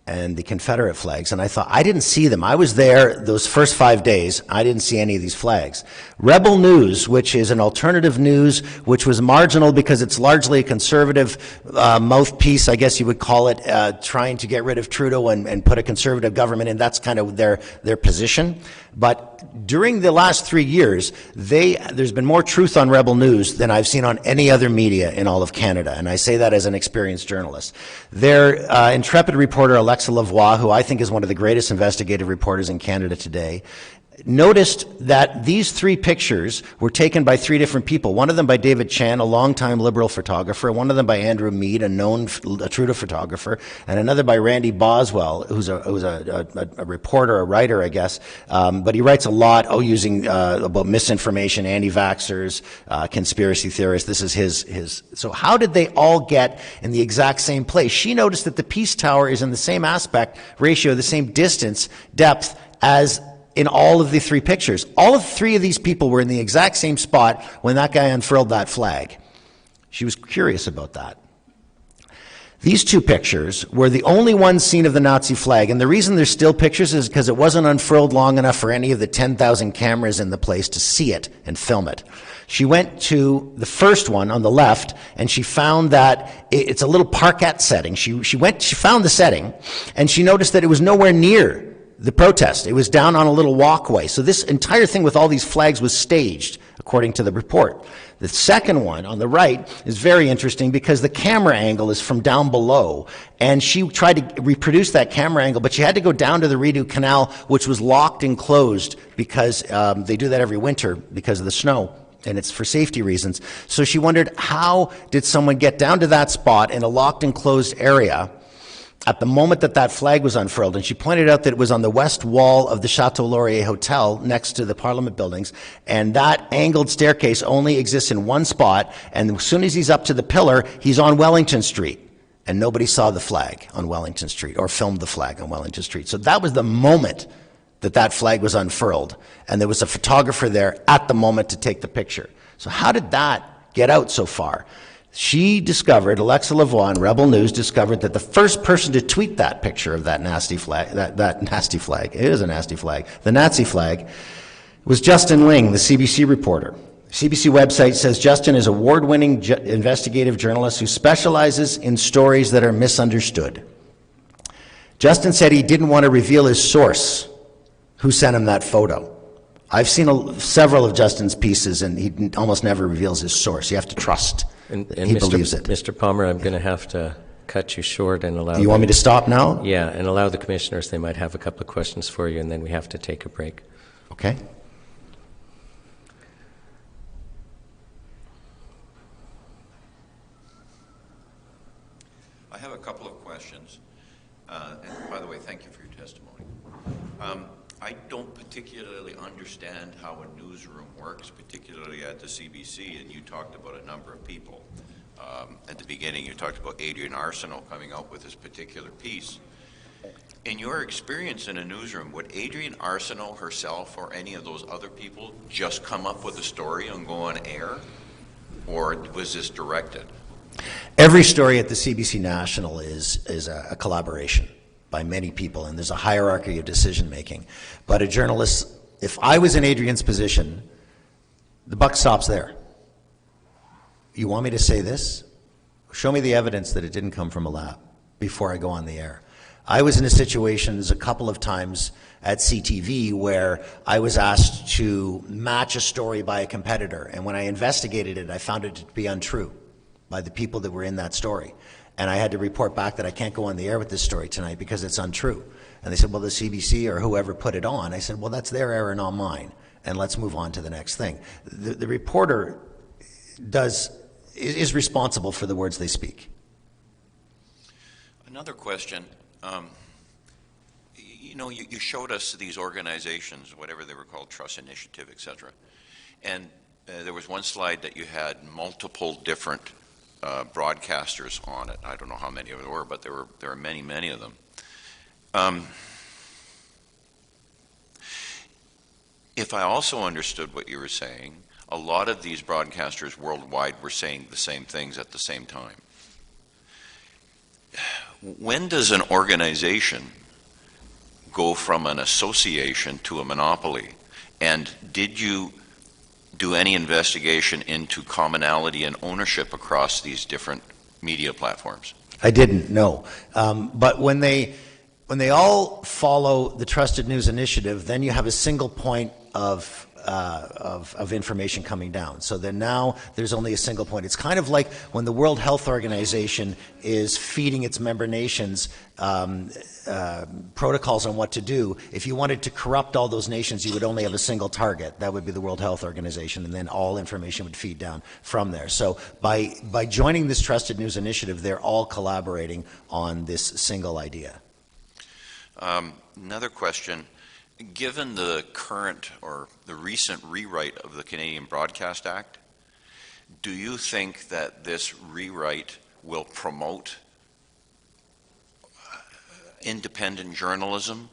and the Confederate flags, and I thought, I didn't see them. I was there those first 5 days. I didn't see any of these flags. Rebel News, which is an alternative news, which was marginal because it's largely a conservative mouthpiece, I guess you would call it, trying to get rid of Trudeau and put a conservative government in. That's kind of their position. But during the last 3 years, there's been more truth on Rebel News than I've seen on any other media in all of Canada, and I say that as an experienced journalist. Their intrepid reporter, Alexa Lavoie, who I think is one of the greatest investigative reporters in Canada today, noticed that these 3 pictures were taken by 3 different people. One of them by David Chan, a longtime Liberal photographer. One of them by Andrew Mead, a known Trudeau photographer. And another by Randy Boswell, who's a reporter, a writer, I guess. But he writes a lot using about misinformation, anti-vaxxers, conspiracy theorists. This is his. So how did they all get in the exact same place? She noticed that the Peace Tower is in the same aspect ratio, the same distance, depth, as in all of the 3 pictures. All of 3 of these people were in the exact same spot when that guy unfurled that flag. She was curious about that. These 2 pictures were the only ones seen of the Nazi flag, and the reason there's still pictures is because it wasn't unfurled long enough for any of the 10,000 cameras in the place to see it and film it. She went to the first one on the left, and she found that it's a little parquet setting. She found the setting, and she noticed that it was nowhere near the protest. It was down on a little walkway. So this entire thing with all these flags was staged, according to the report. The second one on the right is very interesting because the camera angle is from down below. And she tried to reproduce that camera angle, but she had to go down to the Rideau Canal, which was locked and closed because they do that every winter because of the snow. And it's for safety reasons. So she wondered, how did someone get down to that spot in a locked and closed area at the moment that that flag was unfurled? And she pointed out that it was on the west wall of the Chateau Laurier Hotel next to the Parliament buildings, and that angled staircase only exists in one spot, and as soon as he's up to the pillar, he's on Wellington Street, and nobody saw the flag on Wellington Street or filmed the flag on Wellington Street. So that was the moment that that flag was unfurled, and there was a photographer there at the moment to take the picture. So how did that get out so far? She discovered, Alexa Lavoie in Rebel News discovered that the first person to tweet that picture of that nasty flag, that nasty flag, it is a nasty flag, the Nazi flag, was Justin Ling, the CBC reporter. CBC website says Justin is an award-winning investigative journalist who specializes in stories that are misunderstood. Justin said he didn't want to reveal his source, who sent him that photo. I've seen several of Justin's pieces, and he almost never reveals his source. You have to trust and he believes it. Mr. Palmer, I'm going to have to cut you short and allow... Do you want me to stop now? Yeah, and allow the commissioners. They might have a couple of questions for you, and then we have to take a break. Okay. I have a couple of questions. And by the way, thank you for your testimony. I don't particularly understand how a newsroom works, particularly at the CBC, and you talked about a number of people. At the beginning, you talked about Adrienne Arsenault coming out with this particular piece. In your experience in a newsroom, would Adrienne Arsenault herself or any of those other people just come up with a story and go on air? Or was this directed? Every story at the CBC National is a collaboration by many people, and there's a hierarchy of decision making. But a journalist, if I was in Adrienne's position, the buck stops there. You want me to say this? Show me the evidence that it didn't come from a lab before I go on the air. I was in a situation a couple of times at CTV where I was asked to match a story by a competitor, and when I investigated it, I found it to be untrue by the people that were in that story. And I had to report back that I can't go on the air with this story tonight because it's untrue. And they said, well, the CBC or whoever put it on. I said, well, that's their error, not mine. And let's move on to the next thing. The reporter is responsible for the words they speak. Another question. You know, you showed us these organizations, whatever they were called, Trust Initiative, et and there was one slide that you had multiple different broadcasters on it. I don't know how many there were, but there are many, many of them. If I also understood what you were saying, a lot of these broadcasters worldwide were saying the same things at the same time. When does an organization go from an association to a monopoly? And did you do any investigation into commonality and ownership across these different media platforms? I didn't, no. But when they all follow the Trusted News Initiative, then you have a single point of of information coming down. So then now there's only a single point. It's kind of like when the World Health Organization is feeding its member nations protocols on what to do. If you wanted to corrupt all those nations, you would only have a single target. That would be the World Health Organization, and then all information would feed down from there. So by joining this Trusted News Initiative, they're all collaborating on this single idea. Another question. Given the current or the recent rewrite of the Canadian Broadcast Act, do you think that this rewrite will promote independent journalism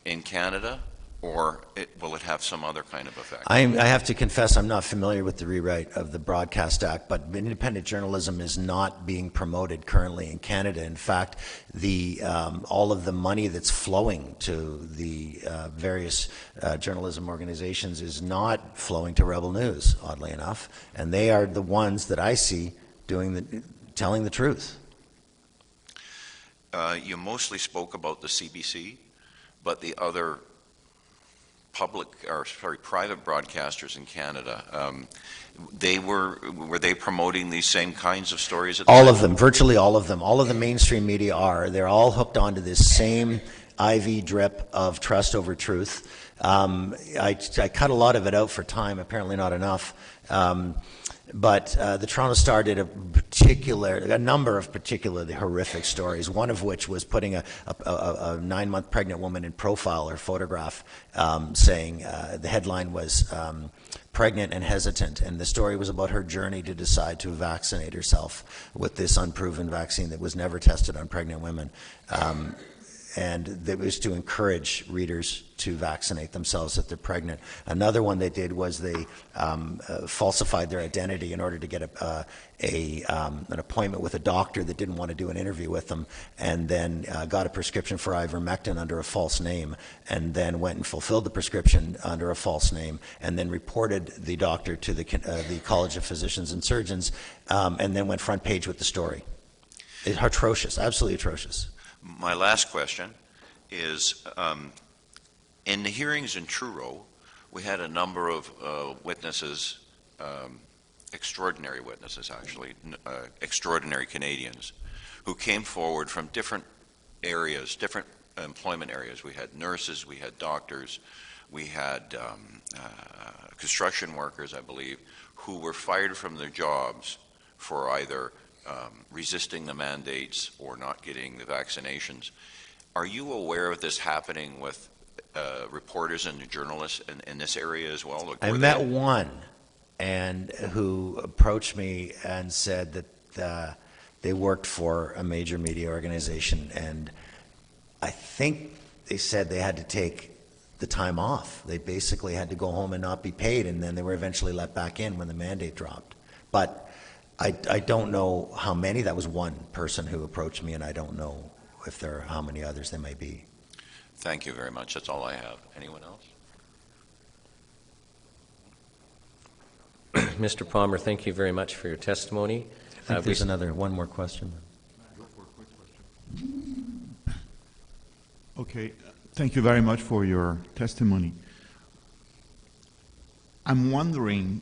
in Canada, or will it have some other kind of effect? I have to confess I'm not familiar with the rewrite of the Broadcast Act, but independent journalism is not being promoted currently in Canada. In fact, all of the money that's flowing to the various journalism organizations is not flowing to Rebel News, oddly enough, and they are the ones that I see telling the truth. You mostly spoke about the CBC, but the other private broadcasters in Canada, were they promoting these same kinds of stories? All of them, virtually all of them. All of the mainstream media are. They're all hooked onto this same IV drip of trust over truth. I cut a lot of it out for time, apparently not enough. But the Toronto Star did a number of particularly horrific stories, one of which was putting a 9-month pregnant woman in profile or photograph, saying the headline was pregnant and hesitant, and the story was about her journey to decide to vaccinate herself with this unproven vaccine that was never tested on pregnant women. And that was to encourage readers to vaccinate themselves if they're pregnant. Another one they did was they falsified their identity in order to get an appointment with a doctor that didn't want to do an interview with them, and then got a prescription for ivermectin under a false name, and then went and fulfilled the prescription under a false name, and then reported the doctor to the College of Physicians and Surgeons, and then went front page with the story. It's atrocious, absolutely atrocious. My last question is, in the hearings in Truro, we had a number of witnesses, extraordinary witnesses actually, extraordinary Canadians, who came forward from different areas, different employment areas. We had nurses, we had doctors, we had construction workers, I believe, who were fired from their jobs for either resisting the mandates or not getting the vaccinations. Are you aware of this happening with reporters and journalists in this area as well? I met one who approached me and said that they worked for a major media organization, and I think they said they had to take the time off. They basically had to go home and not be paid, and then they were eventually let back in when the mandate dropped. But I don't know how many. That was one person who approached me, and I don't know if there are how many others there may be. Thank you very much. That's all I have. Anyone else? Mr. Palmer, thank you very much for your testimony. I think there's one more question. Okay, thank you very much for your testimony. I'm wondering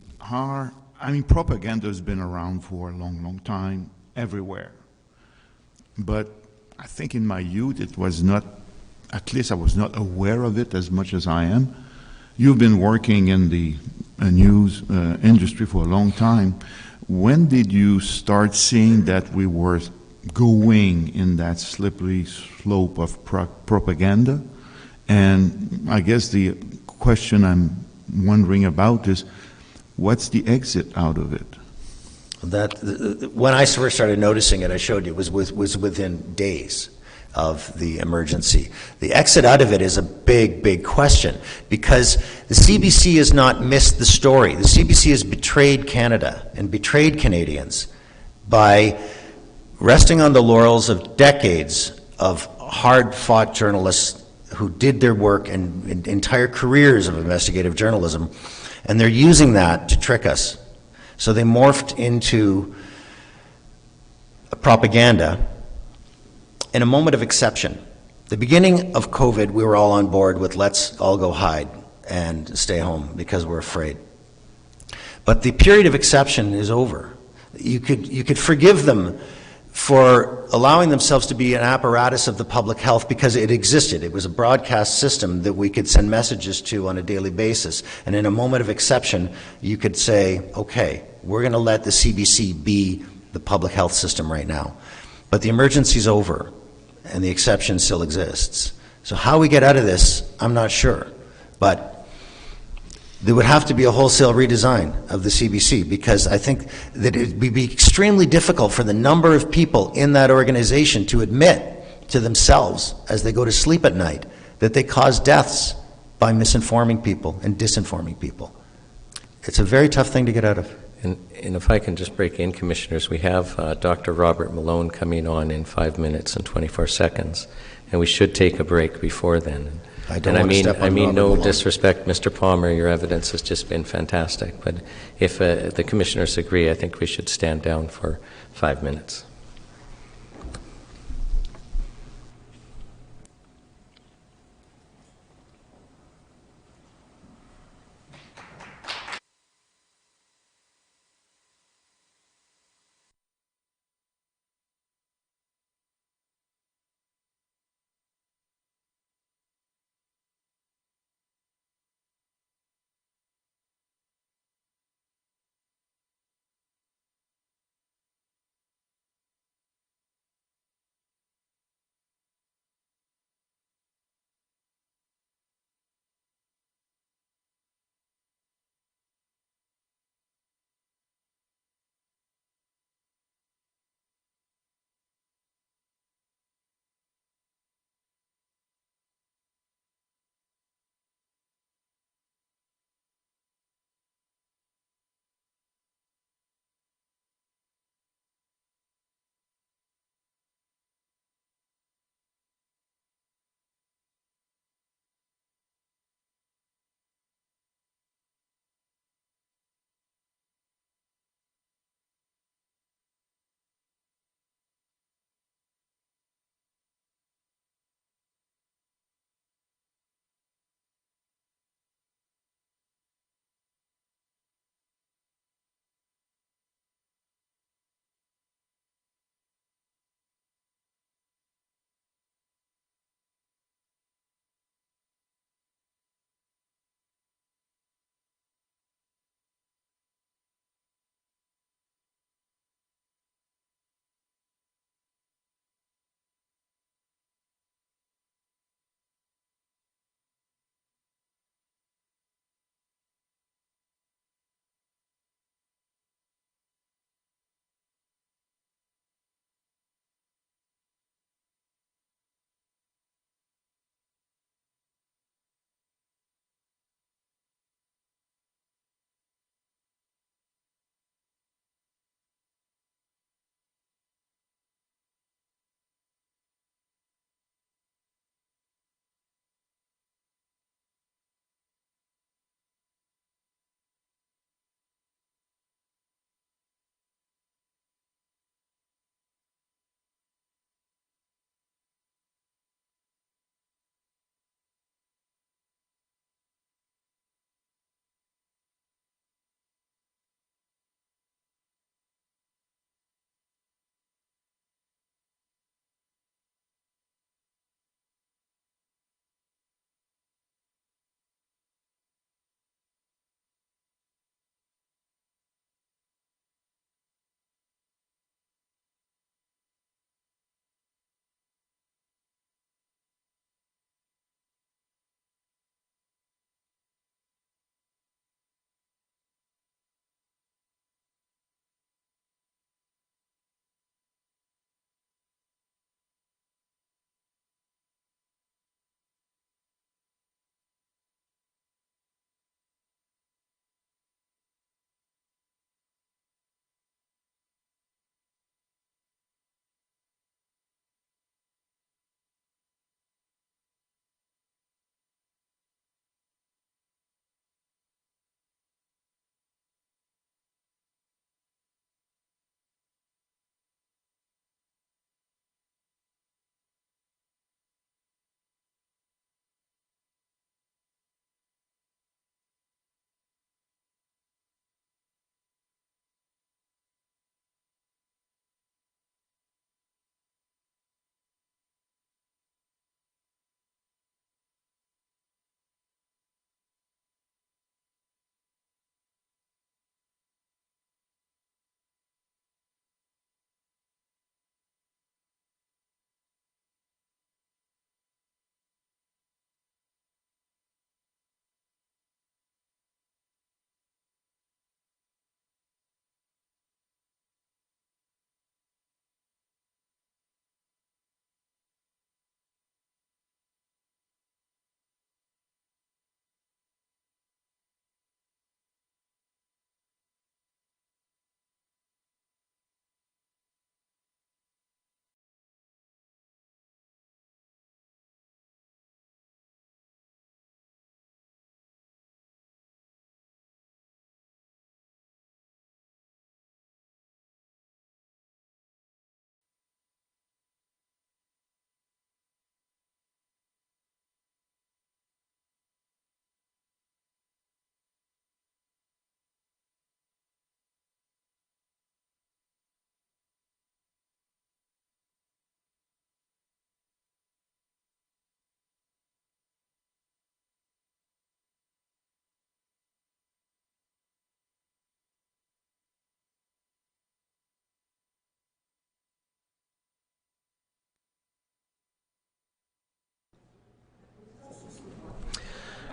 propaganda has been around for a long, long time everywhere. But I think in my youth it was not, at least I was not aware of it as much as I am. You've been working in the news industry for a long time. When did you start seeing that we were going in that slippery slope of propaganda? And I guess the question I'm wondering about is, what's the exit out of it? When I first started noticing it, I showed you, was within days of the emergency. The exit out of it is a big, big question, because the CBC has not missed the story. The CBC has betrayed Canada and betrayed Canadians by resting on the laurels of decades of hard-fought journalists who did their work and entire careers of investigative journalism, and they're using that to trick us. So they morphed into propaganda in a moment of exception. The beginning of COVID, we were all on board with let's all go hide. and stay home because we're afraid. But the period of exception is over. You could forgive them for allowing themselves to be an apparatus of the public health because it existed. It was a broadcast system that we could send messages to on a daily basis. And in a moment of exception, you could say, okay, we're going to let the CBC be the public health system right now. But the emergency's over, and the exception still exists. So how we get out of this, I'm not sure. But there would have to be a wholesale redesign of the CBC, because I think that it would be extremely difficult for the number of people in that organization to admit to themselves as they go to sleep at night that they cause deaths by misinforming people and disinforming people. It's a very tough thing to get out of. And if I can just break in, Commissioners, we have Dr. Robert Malone coming on in 5 minutes and 24 seconds, and we should take a break before then. I mean no disrespect, Mr. Palmer, your evidence has just been fantastic, but if the Commissioners agree, I think we should stand down for 5 minutes.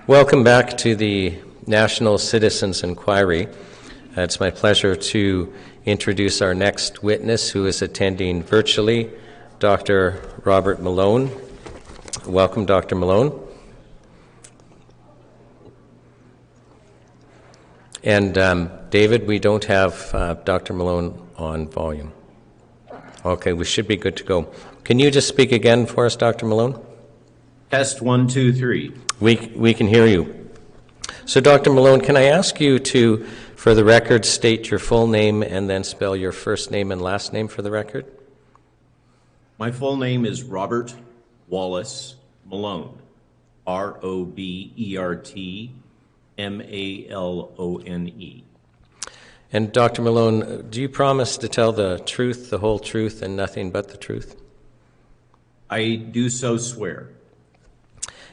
Welcome back to the National Citizens Inquiry. It's my pleasure to introduce our next witness who is attending virtually, Dr. Robert Malone. Welcome, Dr. Malone. And David, we don't have Dr. Malone on volume. Okay, we should be good to go. Can you just speak again for us, Dr. Malone? Test 1, 2, 3. We can hear you. So, Dr. Malone, can I ask you to, for the record, state your full name and then spell your first name and last name for the record? My full name is Robert Wallace Malone. ROBERT Malone. And Dr. Malone, do you promise to tell the truth, the whole truth, and nothing but the truth? I do so swear.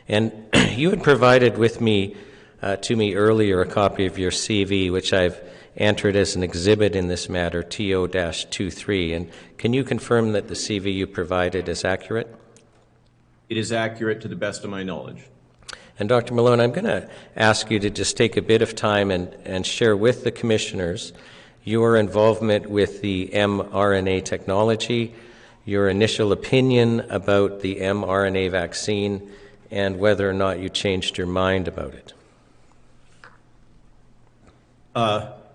And you had provided with me, to me earlier, a copy of your CV, which I've entered as an exhibit in this matter, TO-23. And can you confirm that the CV you provided is accurate? It is accurate to the best of my knowledge. And Dr. Malone, I'm going to ask you to just take a bit of time and share with the commissioners your involvement with the mRNA technology, your initial opinion about the mRNA vaccine, and whether or not you changed your mind about it.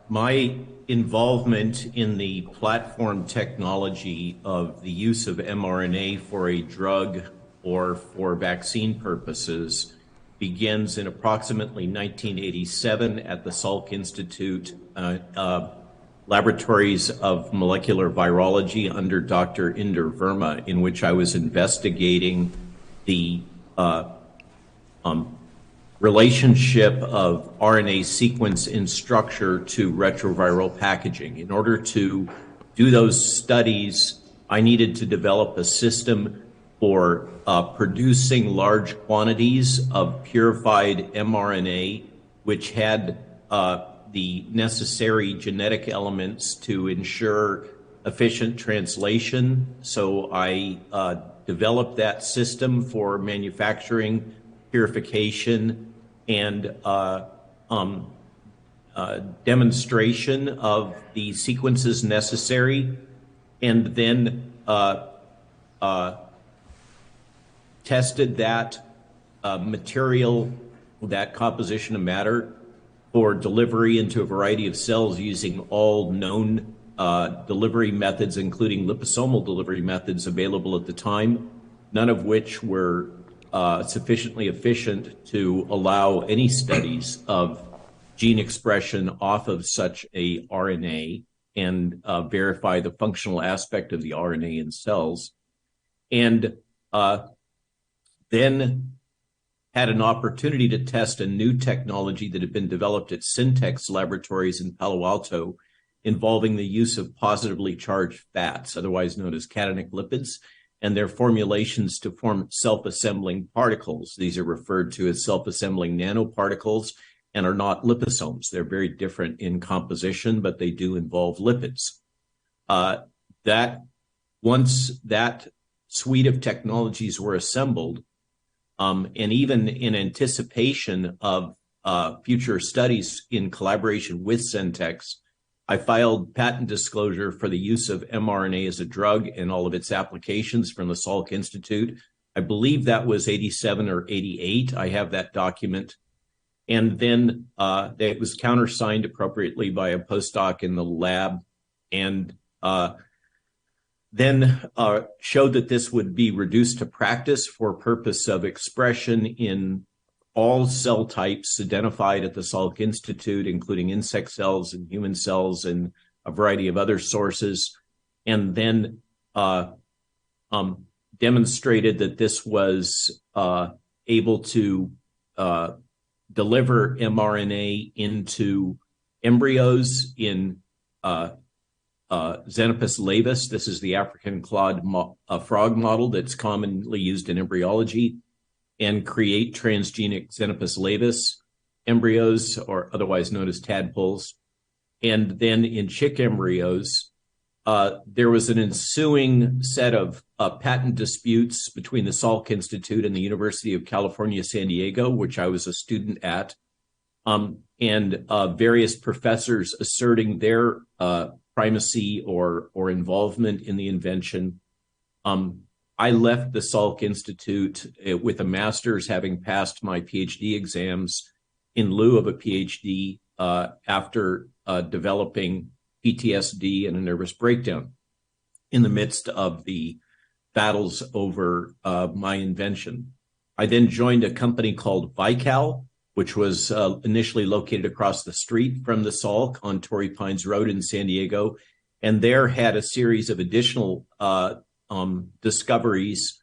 My involvement in the platform technology of the use of mRNA for a drug or for vaccine purposes begins in approximately 1987 at the Salk Institute Laboratories of Molecular Virology under Dr. Inder Verma, in which I was investigating the relationship of RNA sequence in structure to retroviral packaging. In order to do those studies, I needed to develop a system for producing large quantities of purified mRNA, which had the necessary genetic elements to ensure efficient translation. So I developed that system for manufacturing, purification, and demonstration of the sequences necessary, and then tested that material, that composition of matter, for delivery into a variety of cells using all known delivery methods, including liposomal delivery methods available at the time, none of which were sufficiently efficient to allow any studies of gene expression off of such a RNA and verify the functional aspect of the RNA in cells. And then had an opportunity to test a new technology that had been developed at Syntex Laboratories in Palo Alto, involving the use of positively charged fats, otherwise known as cationic lipids, and their formulations to form self-assembling particles. These are referred to as self-assembling nanoparticles and are not liposomes. They're very different in composition, but they do involve lipids. Once that suite of technologies were assembled, and even in anticipation of future studies in collaboration with Syntex, I filed patent disclosure for the use of mRNA as a drug and all of its applications from the Salk Institute. I believe that was 87 or 88. I have that document. And then it was countersigned appropriately by a postdoc in the lab, and then showed that this would be reduced to practice for purpose of expression in all cell types identified at the Salk Institute, including insect cells and human cells and a variety of other sources, and then demonstrated that this was able to deliver mRNA into embryos in Xenopus laevis. This is the African clawed frog model that's commonly used in embryology, and create transgenic Xenopus laevis embryos, or otherwise known as tadpoles. And then in chick embryos, there was an ensuing set of patent disputes between the Salk Institute and the University of California, San Diego, which I was a student at, and various professors asserting their primacy or involvement in the invention. I left the Salk Institute with a master's, having passed my PhD exams in lieu of a PhD after developing PTSD and a nervous breakdown in the midst of the battles over my invention. I then joined a company called Vical, which was initially located across the street from the Salk on Torrey Pines Road in San Diego, and there had a series of additional discoveries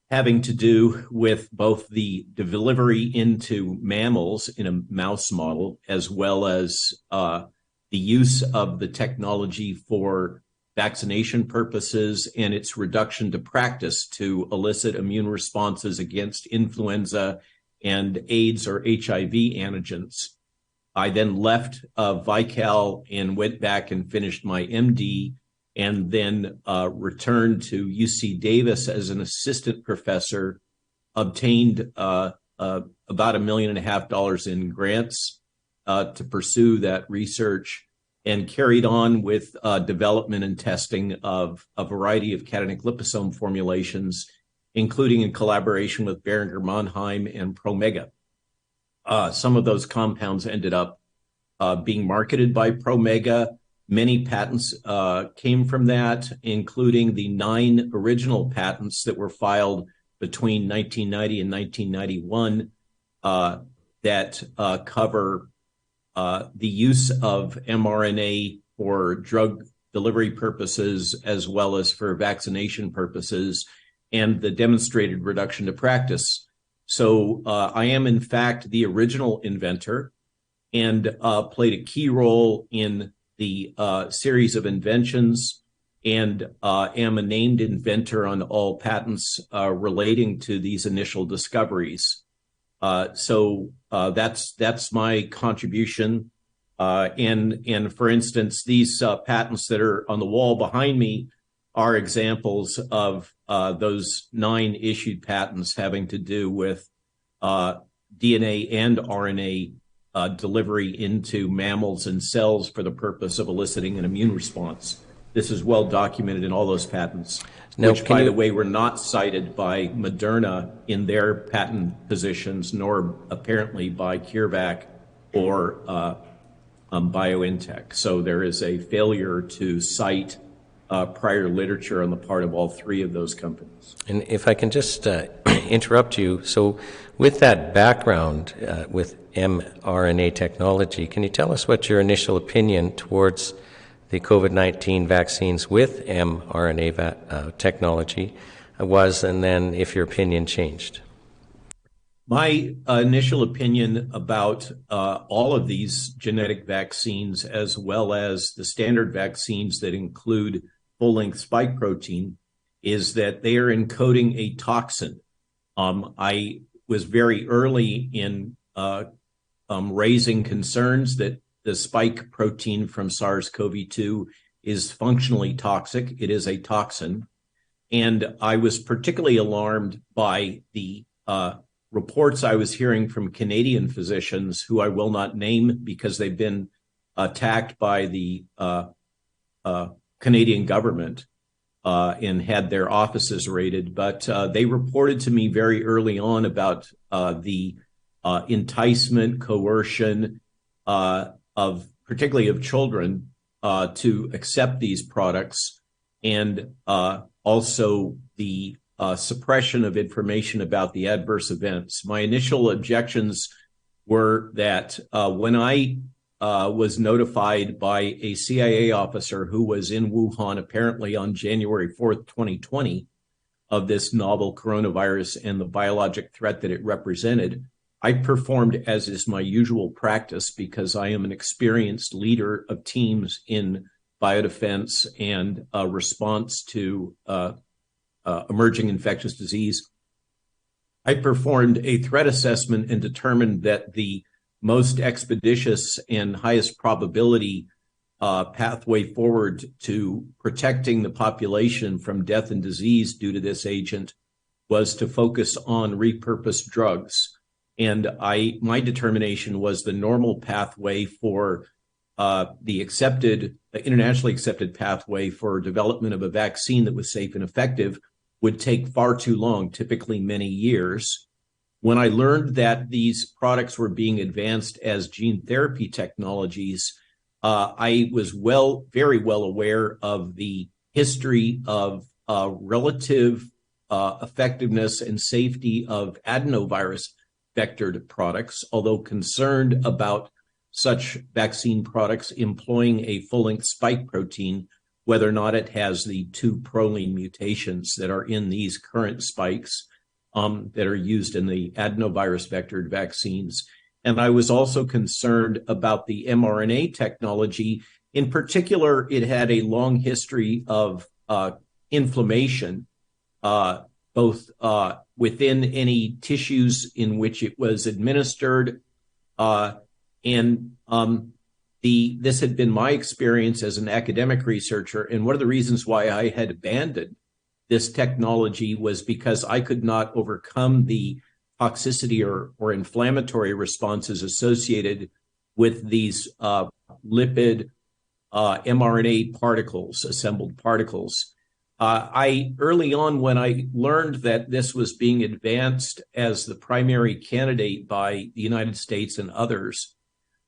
having to do with both the delivery into mammals in a mouse model, as well as the use of the technology for vaccination purposes and its reduction to practice to elicit immune responses against influenza and AIDS or HIV antigens. I then left Vical and went back and finished my MD, and then returned to UC Davis as an assistant professor, obtained about $1.5 million in grants to pursue that research, and carried on with development and testing of a variety of cationic liposome formulations, including in collaboration with Boehringer Mannheim and Promega. Some of those compounds ended up being marketed by Promega. Many patents came from that, including the 9 original patents that were filed between 1990 and 1991 that cover the use of mRNA for drug delivery purposes as well as for vaccination purposes, and the demonstrated reduction to practice. So I am, in fact, the original inventor and played a key role in the series of inventions, and am a named inventor on all patents relating to these initial discoveries. So that's my contribution. And for instance, these patents that are on the wall behind me are examples of those 9 issued patents having to do with DNA and RNA delivery into mammals and cells for the purpose of eliciting an immune response. This is well documented in all those patents, which, by the way, were not cited by Moderna in their patent positions, nor apparently by CureVac or BioNTech. So there is a failure to cite prior literature on the part of all 3 of those companies. And if I can just interrupt you, so with that background with mRNA technology, can you tell us what your initial opinion towards the COVID-19 vaccines with mRNA technology was, and then if your opinion changed? My initial opinion about all of these genetic vaccines, as well as the standard vaccines that include full-length spike protein, is that they are encoding a toxin. I was very early in raising concerns that the spike protein from SARS-CoV-2 is functionally toxic. It is a toxin. And I was particularly alarmed by the reports I was hearing from Canadian physicians, who I will not name because they've been attacked by the Canadian government and had their offices raided. But they reported to me very early on about the enticement, coercion of particularly of children to accept these products, and also the suppression of information about the adverse events. My initial objections were that when I was notified by a CIA officer who was in Wuhan apparently on January 4th, 2020, of this novel coronavirus and the biologic threat that it represented, I performed as is my usual practice because I am an experienced leader of teams in biodefense and response to emerging infectious disease. I performed a threat assessment and determined that the most expeditious and highest probability pathway forward to protecting the population from death and disease due to this agent was to focus on repurposed drugs. And my determination was the normal pathway for the internationally accepted pathway for development of a vaccine that was safe and effective would take far too long, typically many years. When I learned that these products were being advanced as gene therapy technologies, I was very well aware of the history of relative effectiveness and safety of adenovirus vectored products, although concerned about such vaccine products employing a full-length spike protein, whether or not it has the 2 proline mutations that are in these current spikes that are used in the adenovirus vectored vaccines. And I was also concerned about the mRNA technology. In particular, it had a long history of inflammation, both within any tissues in which it was administered. This had been my experience as an academic researcher. And one of the reasons why I had abandoned this technology was because I could not overcome the toxicity or inflammatory responses associated with these lipid mRNA particles, assembled particles. Early on, when I learned that this was being advanced as the primary candidate by the United States and others,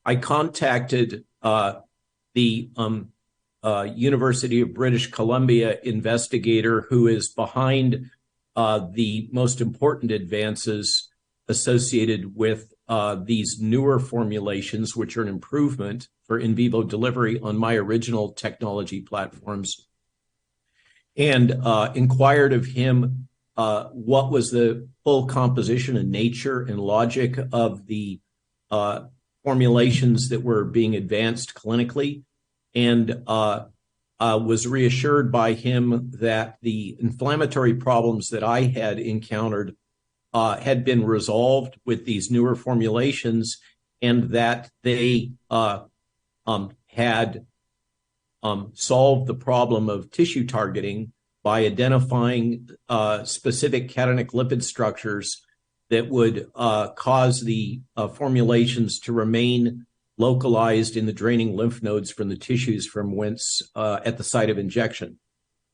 I contacted the University of British Columbia investigator who is behind the most important advances associated with these newer formulations, which are an improvement for in vivo delivery on my original technology platforms, and inquired of him what was the full composition and nature and logic of the formulations that were being advanced clinically, and was reassured by him that the inflammatory problems that I had encountered had been resolved with these newer formulations, and that they had solved the problem of tissue targeting by identifying specific cationic lipid structures that would cause the formulations to remain localized in the draining lymph nodes from the tissues from whence at the site of injection.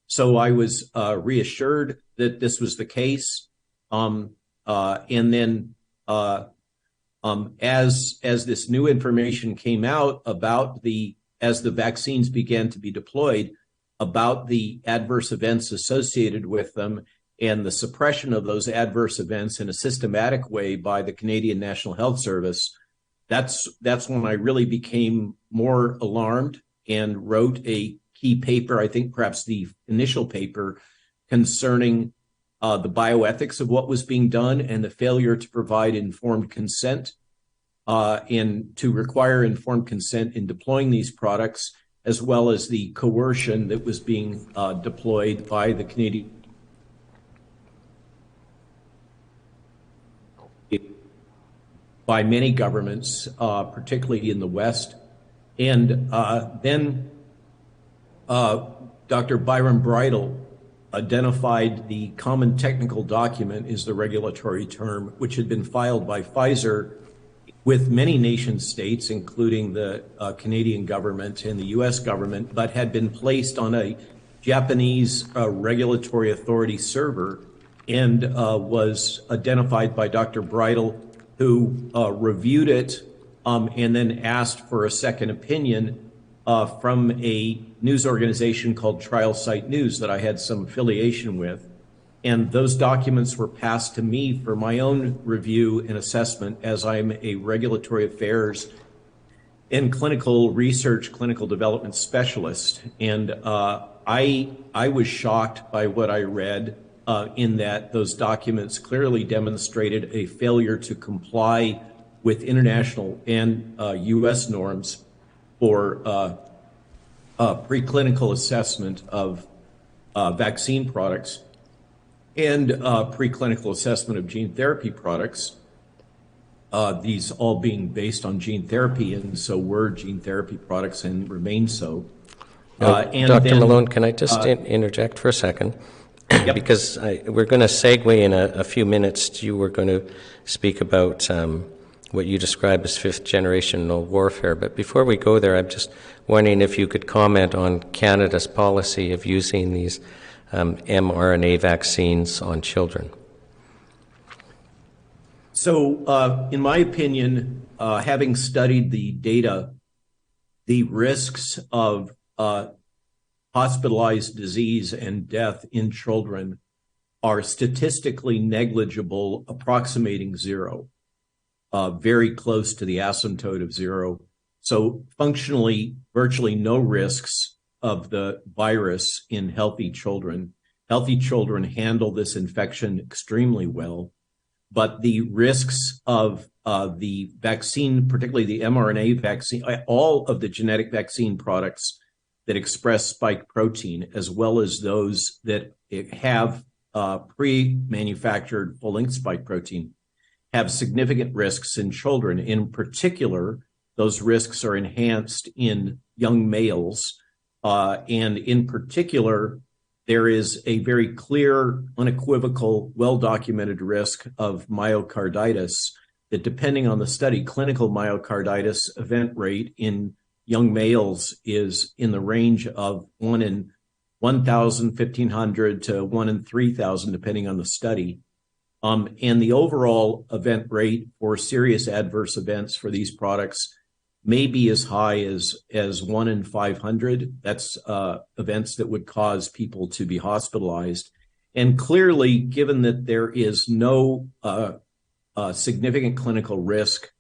So I was reassured that this was the case. And then as this new information came out about as the vaccines began to be deployed, about the adverse events associated with them and the suppression of those adverse events in a systematic way by the Canadian National Health Service, that's when I really became more alarmed and wrote a key paper, I think perhaps the initial paper, concerning the bioethics of what was being done and the failure to provide informed consent and to require informed consent in deploying these products, as well as the coercion that was being deployed by the Canadian by many governments, particularly in the West. And then Dr. Byron Bridle identified the common technical document, is the regulatory term, which had been filed by Pfizer with many nation states, including the Canadian government and the US government, but had been placed on a Japanese regulatory authority server and was identified by Dr. Bridle, who reviewed it and then asked for a second opinion from a news organization called Trial Site News that I had some affiliation with. And those documents were passed to me for my own review and assessment, as I'm a regulatory affairs and clinical research, clinical development specialist. And I was shocked by what I read in that those documents clearly demonstrated a failure to comply with international and US norms for preclinical assessment of vaccine products and preclinical assessment of gene therapy products. these all being based on gene therapy, and so were gene therapy products and remain so. Dr. Malone, can I just interject for a second? Yep. Because we're going to segue in a few minutes. You were going to speak about what you described as fifth generational warfare. But before we go there, I'm just wondering if you could comment on Canada's policy of using these mRNA vaccines on children. So, in my opinion, having studied the data, the risks of hospitalized disease and death in children are statistically negligible, approximating zero, very close to the asymptote of zero. So functionally, virtually no risks of the virus in healthy children. Healthy children handle this infection extremely well, but the risks of the vaccine, particularly the mRNA vaccine, all of the genetic vaccine products that express spike protein, as well as those that have pre-manufactured full-length spike protein, have significant risks in children. In particular, those risks are enhanced in young males. And in particular, there is a very clear, unequivocal, well-documented risk of myocarditis that, depending on the study, clinical myocarditis event rate in young males is in the range of 1 in 1,000, 1,500 to 1 in 3,000, depending on the study. And the overall event rate for serious adverse events for these products may be as high as 1 in 500. That's events that would cause people to be hospitalized. And clearly, given that there is no significant clinical risk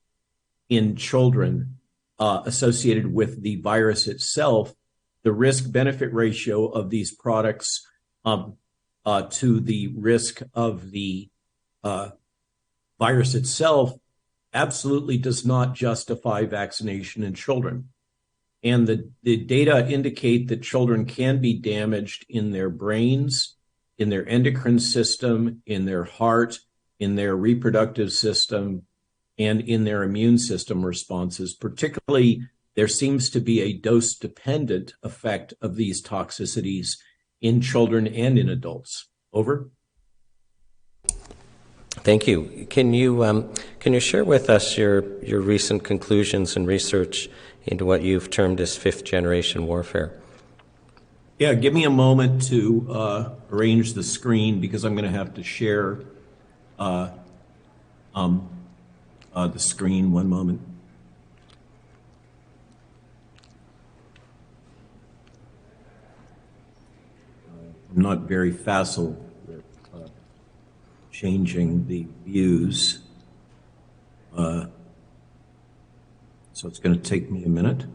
in children associated with the virus itself, the risk-benefit ratio of these products to the risk of the virus itself absolutely does not justify vaccination in children. And the data indicate that children can be damaged in their brains, in their endocrine system, in their heart, in their reproductive system, and in their immune system responses. Particularly, there seems to be a dose-dependent effect of these toxicities in children and in adults. Over. Thank you. Can you share with us your recent conclusions and research into what you've termed as fifth generation warfare? Yeah, give me a moment to arrange the screen because I'm going to have to share the screen. One moment. I'm not very facile with changing the views, so it's going to take me a minute.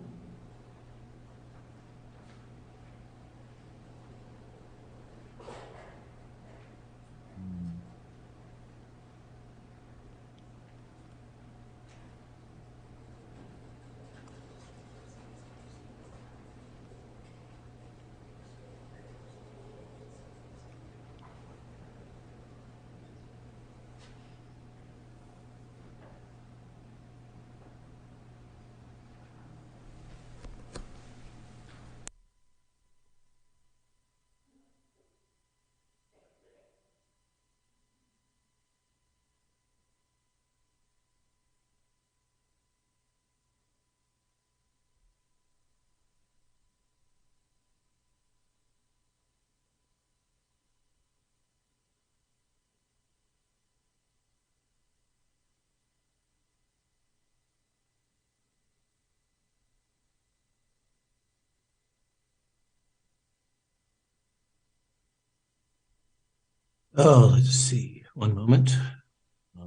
Oh, let's see. One moment. I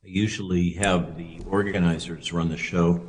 usually have the organizers run the show.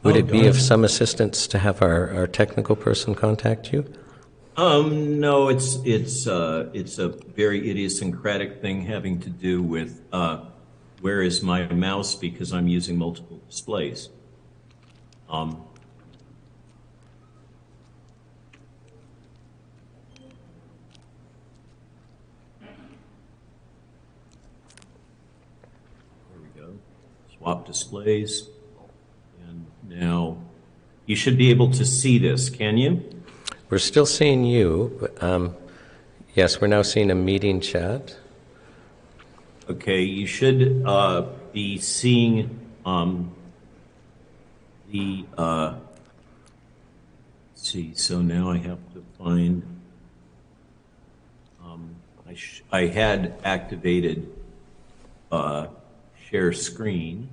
Would it be of some assistance to have our technical person contact you? No, it's a very idiosyncratic thing having to do with where is my mouse, because I'm using multiple displays. There we go. Swap displays. And now you should be able to see this, can you? We're still seeing you, but yes, we're now seeing a meeting chat. Okay, you should be seeing let's see, so now I have to find, I had activated share screen.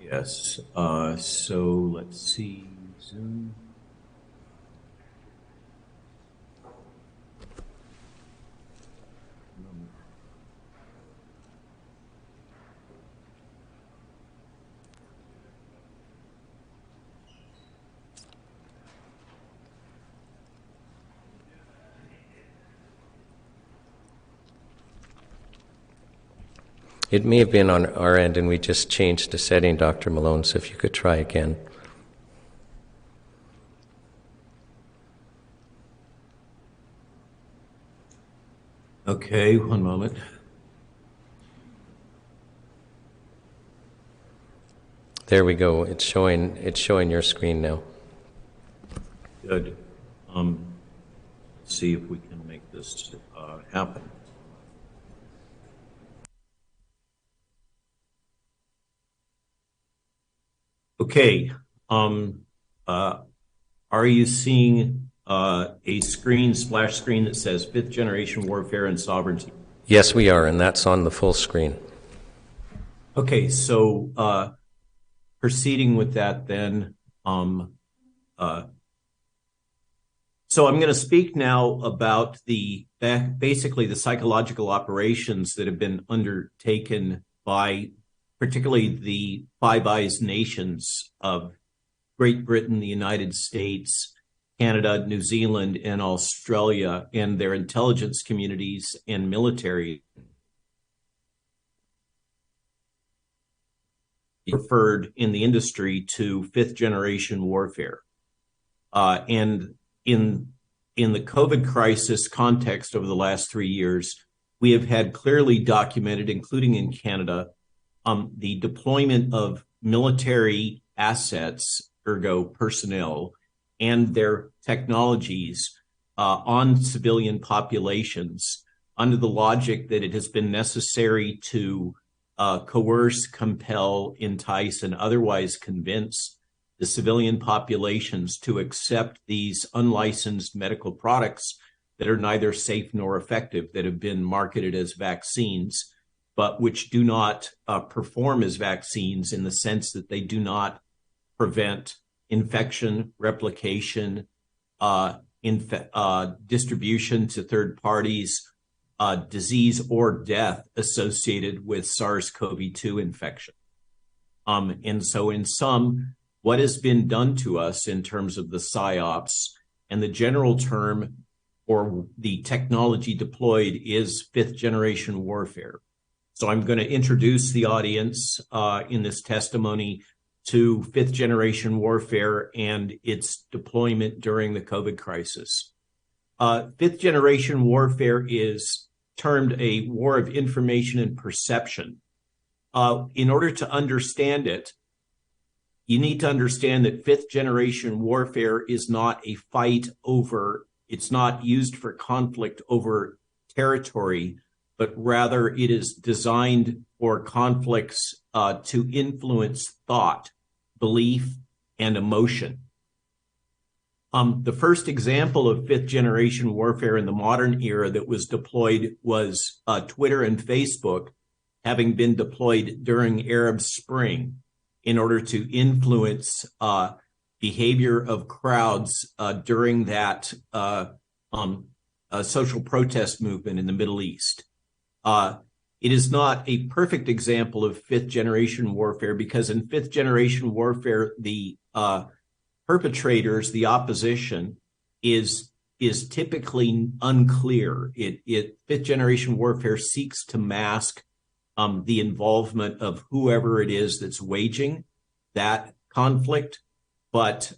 Yes, so let's see, Zoom. It may have been on our end, and we just changed the setting, Dr. Malone, so if you could try again. Okay, one moment. There we go. It's showing your screen now. Good. Let's see if we can make this happen. Okay. Are you seeing a splash screen that says Fifth Generation Warfare and Sovereignty? Yes, we are, and that's on the full screen. Okay, so proceeding with that then, so I'm going to speak now about basically the psychological operations that have been undertaken by particularly the Five Eyes nations of Great Britain, the United States, Canada, New Zealand, and Australia, and their intelligence communities and military. Referred in the industry to fifth generation warfare. And in the COVID crisis context over the last 3 years, we have had clearly documented, including in Canada, the deployment of military assets, ergo personnel, and their technologies on civilian populations under the logic that it has been necessary to coerce, compel, entice, and otherwise convince the civilian populations to accept these unlicensed medical products that are neither safe nor effective, that have been marketed as vaccines, but which do not perform as vaccines in the sense that they do not prevent infection, replication, distribution to third parties, disease or death associated with SARS-CoV-2 infection. And so in sum, what has been done to us in terms of the PSYOPs, and the general term or the technology deployed is fifth generation warfare. So I'm going to introduce the audience in this testimony to fifth generation warfare and its deployment during the COVID crisis. Fifth generation warfare is termed a war of information and perception. In order to understand it, you need to understand that fifth generation warfare is not a fight over, it's not used for conflict over territory, but rather it is designed for conflicts to influence thought, belief, and emotion. The first example of fifth generation warfare in the modern era that was deployed was Twitter and Facebook, having been deployed during Arab Spring in order to influence behavior of crowds during that social protest movement in the Middle East. It is not a perfect example of fifth generation warfare because in fifth generation warfare, the perpetrators, the opposition, is typically unclear. Fifth generation warfare seeks to mask the involvement of whoever it is that's waging that conflict, but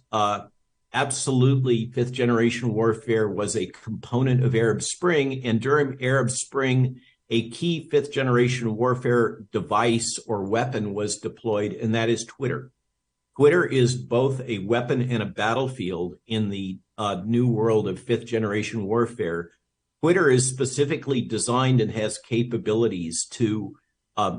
absolutely fifth generation warfare was a component of Arab Spring, and during Arab Spring, a key fifth generation warfare device or weapon was deployed, and that is Twitter. Twitter is both a weapon and a battlefield in the new world of fifth generation warfare. Twitter is specifically designed and has capabilities to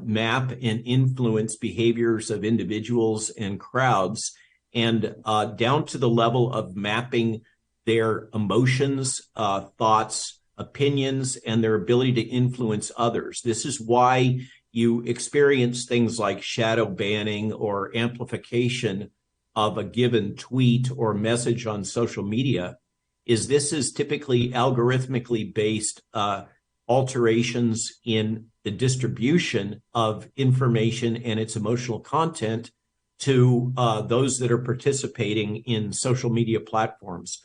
map and influence behaviors of individuals and crowds, and down to the level of mapping their emotions, thoughts, opinions, and their ability to influence others. This is why you experience things like shadow banning or amplification of a given tweet or message on social media. This is typically algorithmically based alterations in the distribution of information and its emotional content to those that are participating in social media platforms.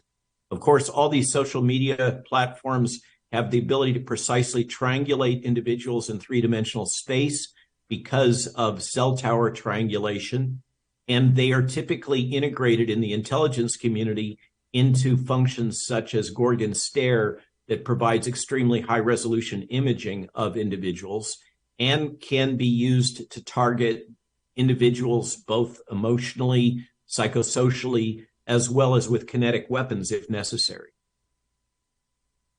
Of course, all these social media platforms have the ability to precisely triangulate individuals in three-dimensional space because of cell tower triangulation, and they are typically integrated in the intelligence community into functions such as Gorgon Stare that provides extremely high-resolution imaging of individuals and can be used to target individuals both emotionally, psychosocially, as well as with kinetic weapons if necessary.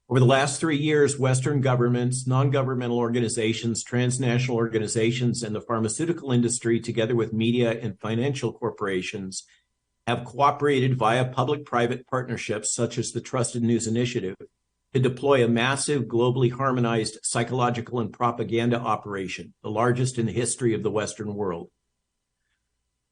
Over the last 3 years, Western governments, non-governmental organizations, transnational organizations, and the pharmaceutical industry, together with media and financial corporations, have cooperated via public-private partnerships such as the Trusted News Initiative to deploy a massive, globally harmonized psychological and propaganda operation, the largest in the history of the Western world.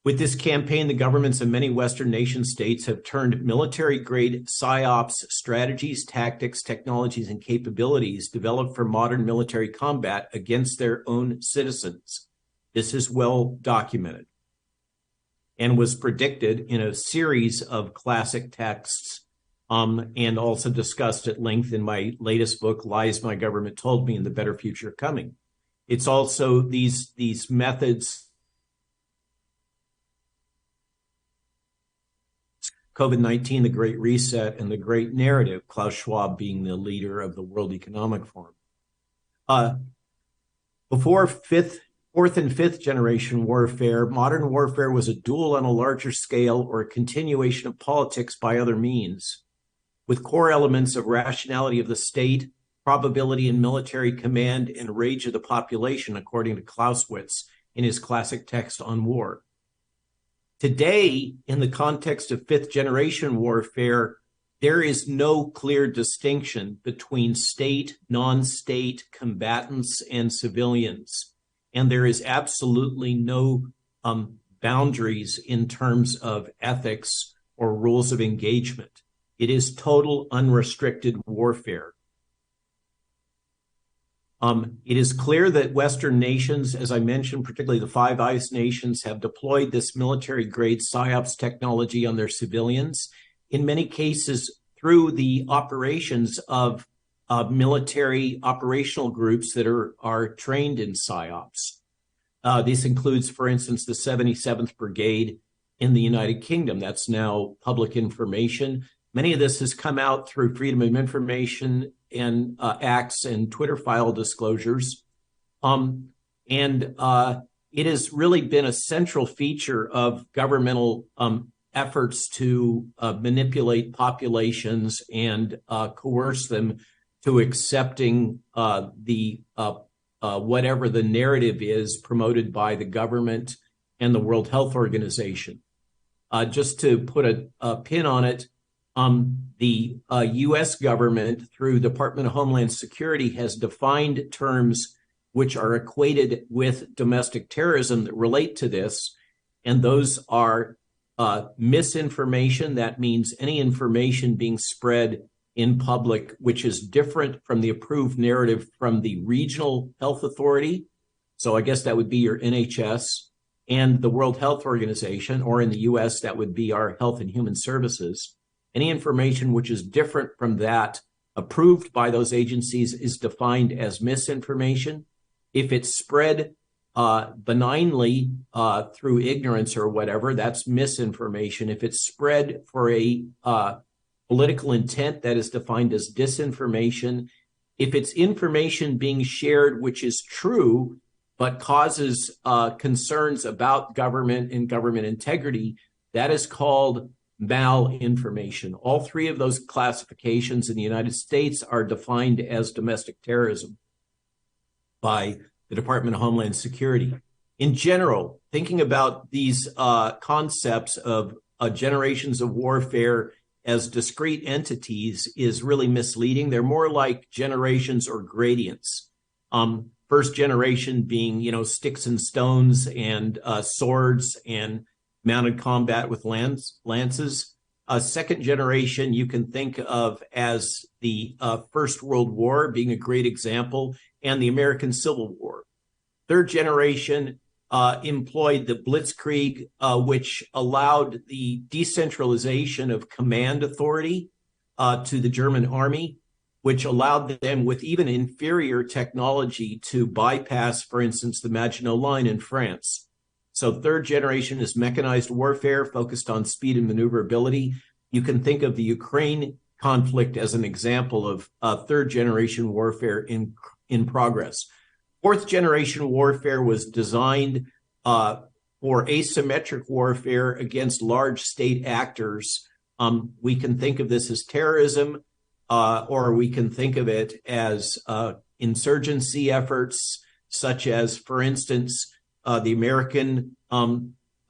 With this campaign, the governments of many Western nation states have turned military-grade psyops strategies, tactics, technologies, and capabilities developed for modern military combat against their own citizens. This is well documented and was predicted in a series of classic texts and also discussed at length in my latest book, Lies My Government Told Me and the Better Future Coming. It's also these methods, COVID-19, the Great Reset, and the Great Narrative, Klaus Schwab being the leader of the World Economic Forum. Before fourth and fifth generation warfare, modern warfare was a duel on a larger scale or a continuation of politics by other means, with core elements of rationality of the state, probability in military command, and rage of the population, according to Clausewitz in his classic text on war. Today, in the context of fifth generation warfare, there is no clear distinction between state, non-state combatants and civilians. And there is absolutely no boundaries in terms of ethics or rules of engagement. It is total unrestricted warfare. It is clear that Western nations, as I mentioned, particularly the Five Eyes nations, have deployed this military-grade PSYOPs technology on their civilians, in many cases through the operations of military operational groups that are trained in PSYOPs. This includes, for instance, the 77th Brigade in the United Kingdom. That's now public information. Many of this has come out through Freedom of Information and acts and Twitter file disclosures. It has really been a central feature of governmental efforts to manipulate populations and coerce them to accepting whatever the narrative is promoted by the government and the World Health Organization. Just to put a pin on it, The U.S. government, through Department of Homeland Security, has defined terms which are equated with domestic terrorism that relate to this, and those are misinformation. That means any information being spread in public which is different from the approved narrative from the regional health authority. So I guess that would be your NHS and the World Health Organization, or in the U.S., that would be our Health and Human Services. Any information which is different from that approved by those agencies is defined as misinformation. If it's spread benignly through ignorance or whatever, that's misinformation. If it's spread for a political intent, that is defined as disinformation. If it's information being shared which is true but causes concerns about government and government integrity, that is called malinformation. All three of those classifications in the United States are defined as domestic terrorism by the Department of Homeland Security. In general, thinking about these concepts of generations of warfare as discrete entities is really misleading. They're more like generations or gradients. First generation being, sticks and stones and swords and mounted combat with lances. Second generation you can think of as the First World War being a great example, and the American Civil War. Third generation employed the Blitzkrieg, which allowed the decentralization of command authority to the German army, which allowed them with even inferior technology to bypass, for instance, the Maginot Line in France. So third generation is mechanized warfare focused on speed and maneuverability. You can think of the Ukraine conflict as an example of third generation warfare in progress. Fourth generation warfare was designed for asymmetric warfare against large state actors. We can think of this as terrorism, or we can think of it as insurgency efforts, such as, for instance, the American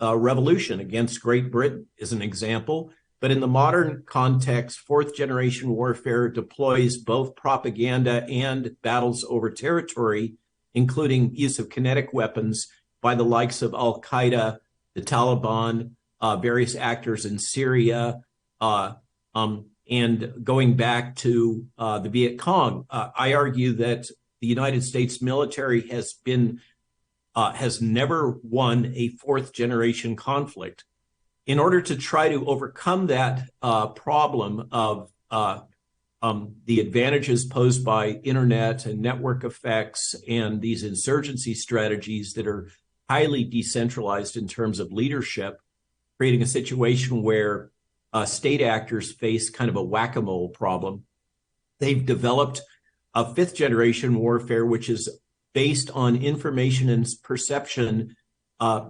Revolution against Great Britain is an example. But in the modern context, fourth generation warfare deploys both propaganda and battles over territory, including use of kinetic weapons by the likes of Al-Qaeda, the Taliban, various actors in Syria, and going back to the Viet Cong. I argue that the United States military has never won a fourth generation conflict. In order to try to overcome that problem of the advantages posed by internet and network effects and these insurgency strategies that are highly decentralized in terms of leadership, creating a situation where state actors face kind of a whack-a-mole problem, they've developed a fifth generation warfare, which is based on information and perception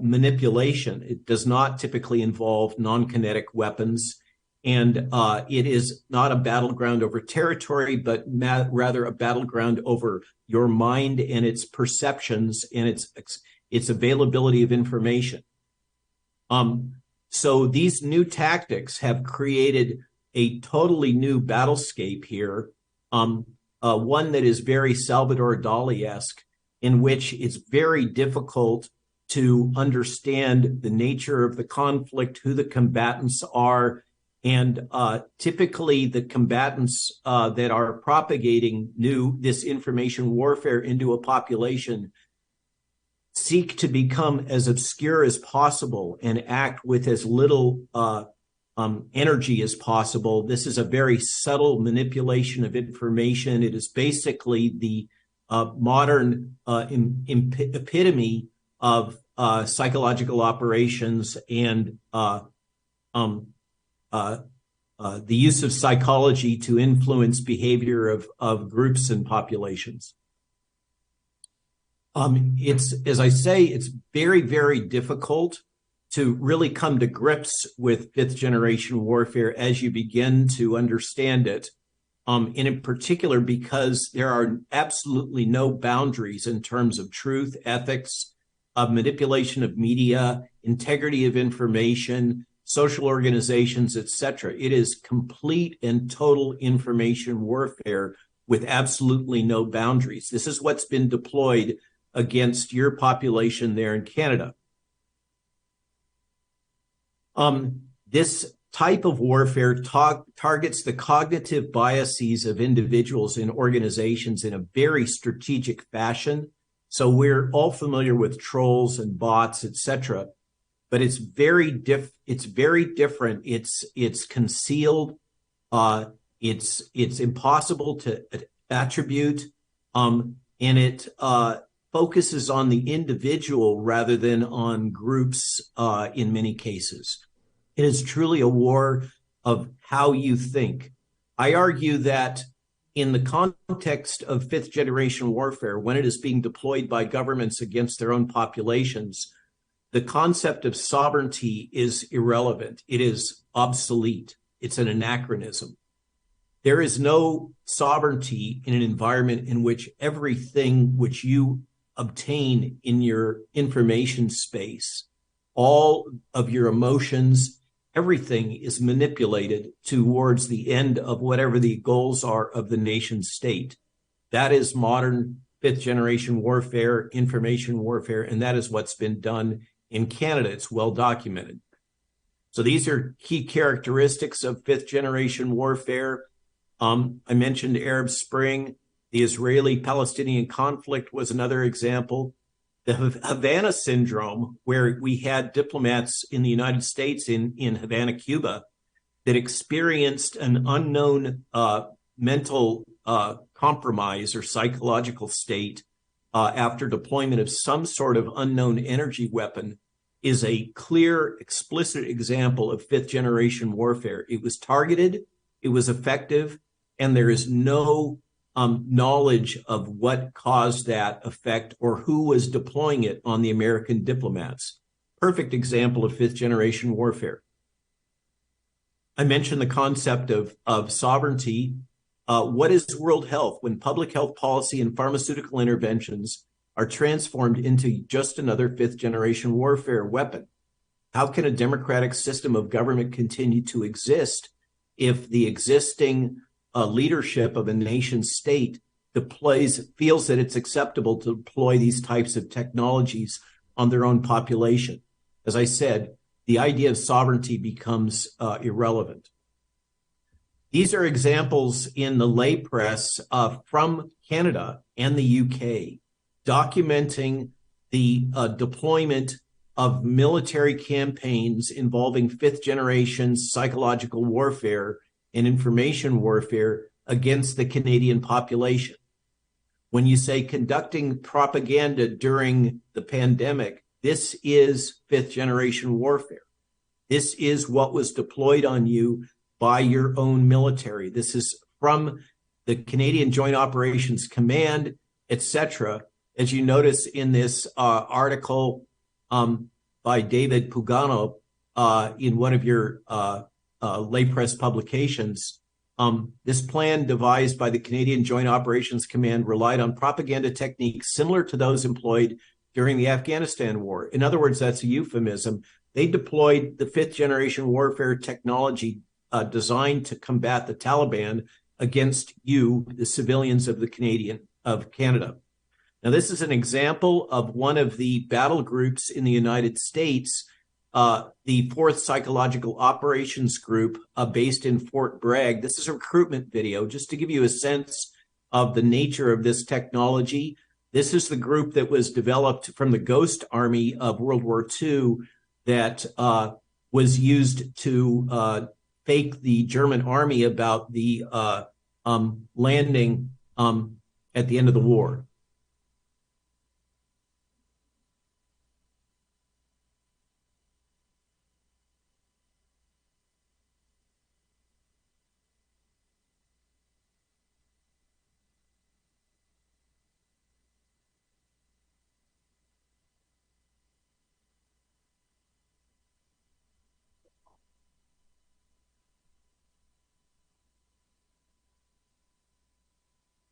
manipulation. It does not typically involve non-kinetic weapons, and it is not a battleground over territory, but rather a battleground over your mind and its perceptions and its availability of information. So these new tactics have created a totally new battlescape here, one that is very Salvador Dali-esque, in which it's very difficult to understand the nature of the conflict, who the combatants are, and typically the combatants that are propagating this information warfare into a population seek to become as obscure as possible and act with as little energy as possible. This is a very subtle manipulation of information. It is basically the modern epitome of psychological operations and the use of psychology to influence behavior of groups and populations. As I say, it's very, very difficult to really come to grips with fifth generation warfare as you begin to understand it. And in particular, because there are absolutely no boundaries in terms of truth, ethics, of manipulation of media, integrity of information, social organizations, etc. It is complete and total information warfare with absolutely no boundaries. This is what's been deployed against your population there in Canada. This type of warfare targets the cognitive biases of individuals and organizations in a very strategic fashion. So we're all familiar with trolls and bots, etc. But it's very different. It's concealed. It's impossible to attribute, and it focuses on the individual rather than on groups in many cases. It is truly a war of how you think. I argue that in the context of fifth generation warfare, when it is being deployed by governments against their own populations, the concept of sovereignty is irrelevant. It is obsolete. It's an anachronism. There is no sovereignty in an environment in which everything which you obtain in your information space, all of your emotions, everything is manipulated towards the end of whatever the goals are of the nation state. That is modern fifth generation warfare, information warfare, and that is what's been done in Canada. It's well documented. So these are key characteristics of fifth generation warfare. I mentioned Arab Spring. The Israeli-Palestinian conflict was another example. The Havana syndrome, where we had diplomats in the United States in Havana, Cuba, that experienced an unknown mental compromise or psychological state after deployment of some sort of unknown energy weapon, is a clear, explicit example of fifth generation warfare. It was targeted, it was effective, and there is no knowledge of what caused that effect or who was deploying it on the American diplomats. Perfect example of fifth generation warfare. I mentioned the concept of sovereignty. What is world health when public health policy and pharmaceutical interventions are transformed into just another fifth generation warfare weapon? How can a democratic system of government continue to exist if the existing leadership of a nation state feels that it's acceptable to deploy these types of technologies on their own population? As I said, the idea of sovereignty becomes irrelevant. These are examples in the lay press from Canada and the UK documenting the deployment of military campaigns involving fifth generation psychological warfare and information warfare against the Canadian population. When you say conducting propaganda during the pandemic, this is fifth generation warfare. This is what was deployed on you by your own military. This is from the Canadian Joint Operations Command, etc. As you notice in this article by David Pugano in one of your lay press publications, this plan devised by the Canadian Joint Operations Command relied on propaganda techniques similar to those employed during the Afghanistan war. In other words, that's a euphemism. They deployed the fifth generation warfare technology designed to combat the Taliban against you, the civilians of Canada. Now, this is an example of one of the battle groups in the United States, the 4th Psychological Operations Group based in Fort Bragg. This is a recruitment video, just to give you a sense of the nature of this technology. This is the group that was developed from the Ghost Army of World War II that was used to fake the German army about the landing at the end of the war.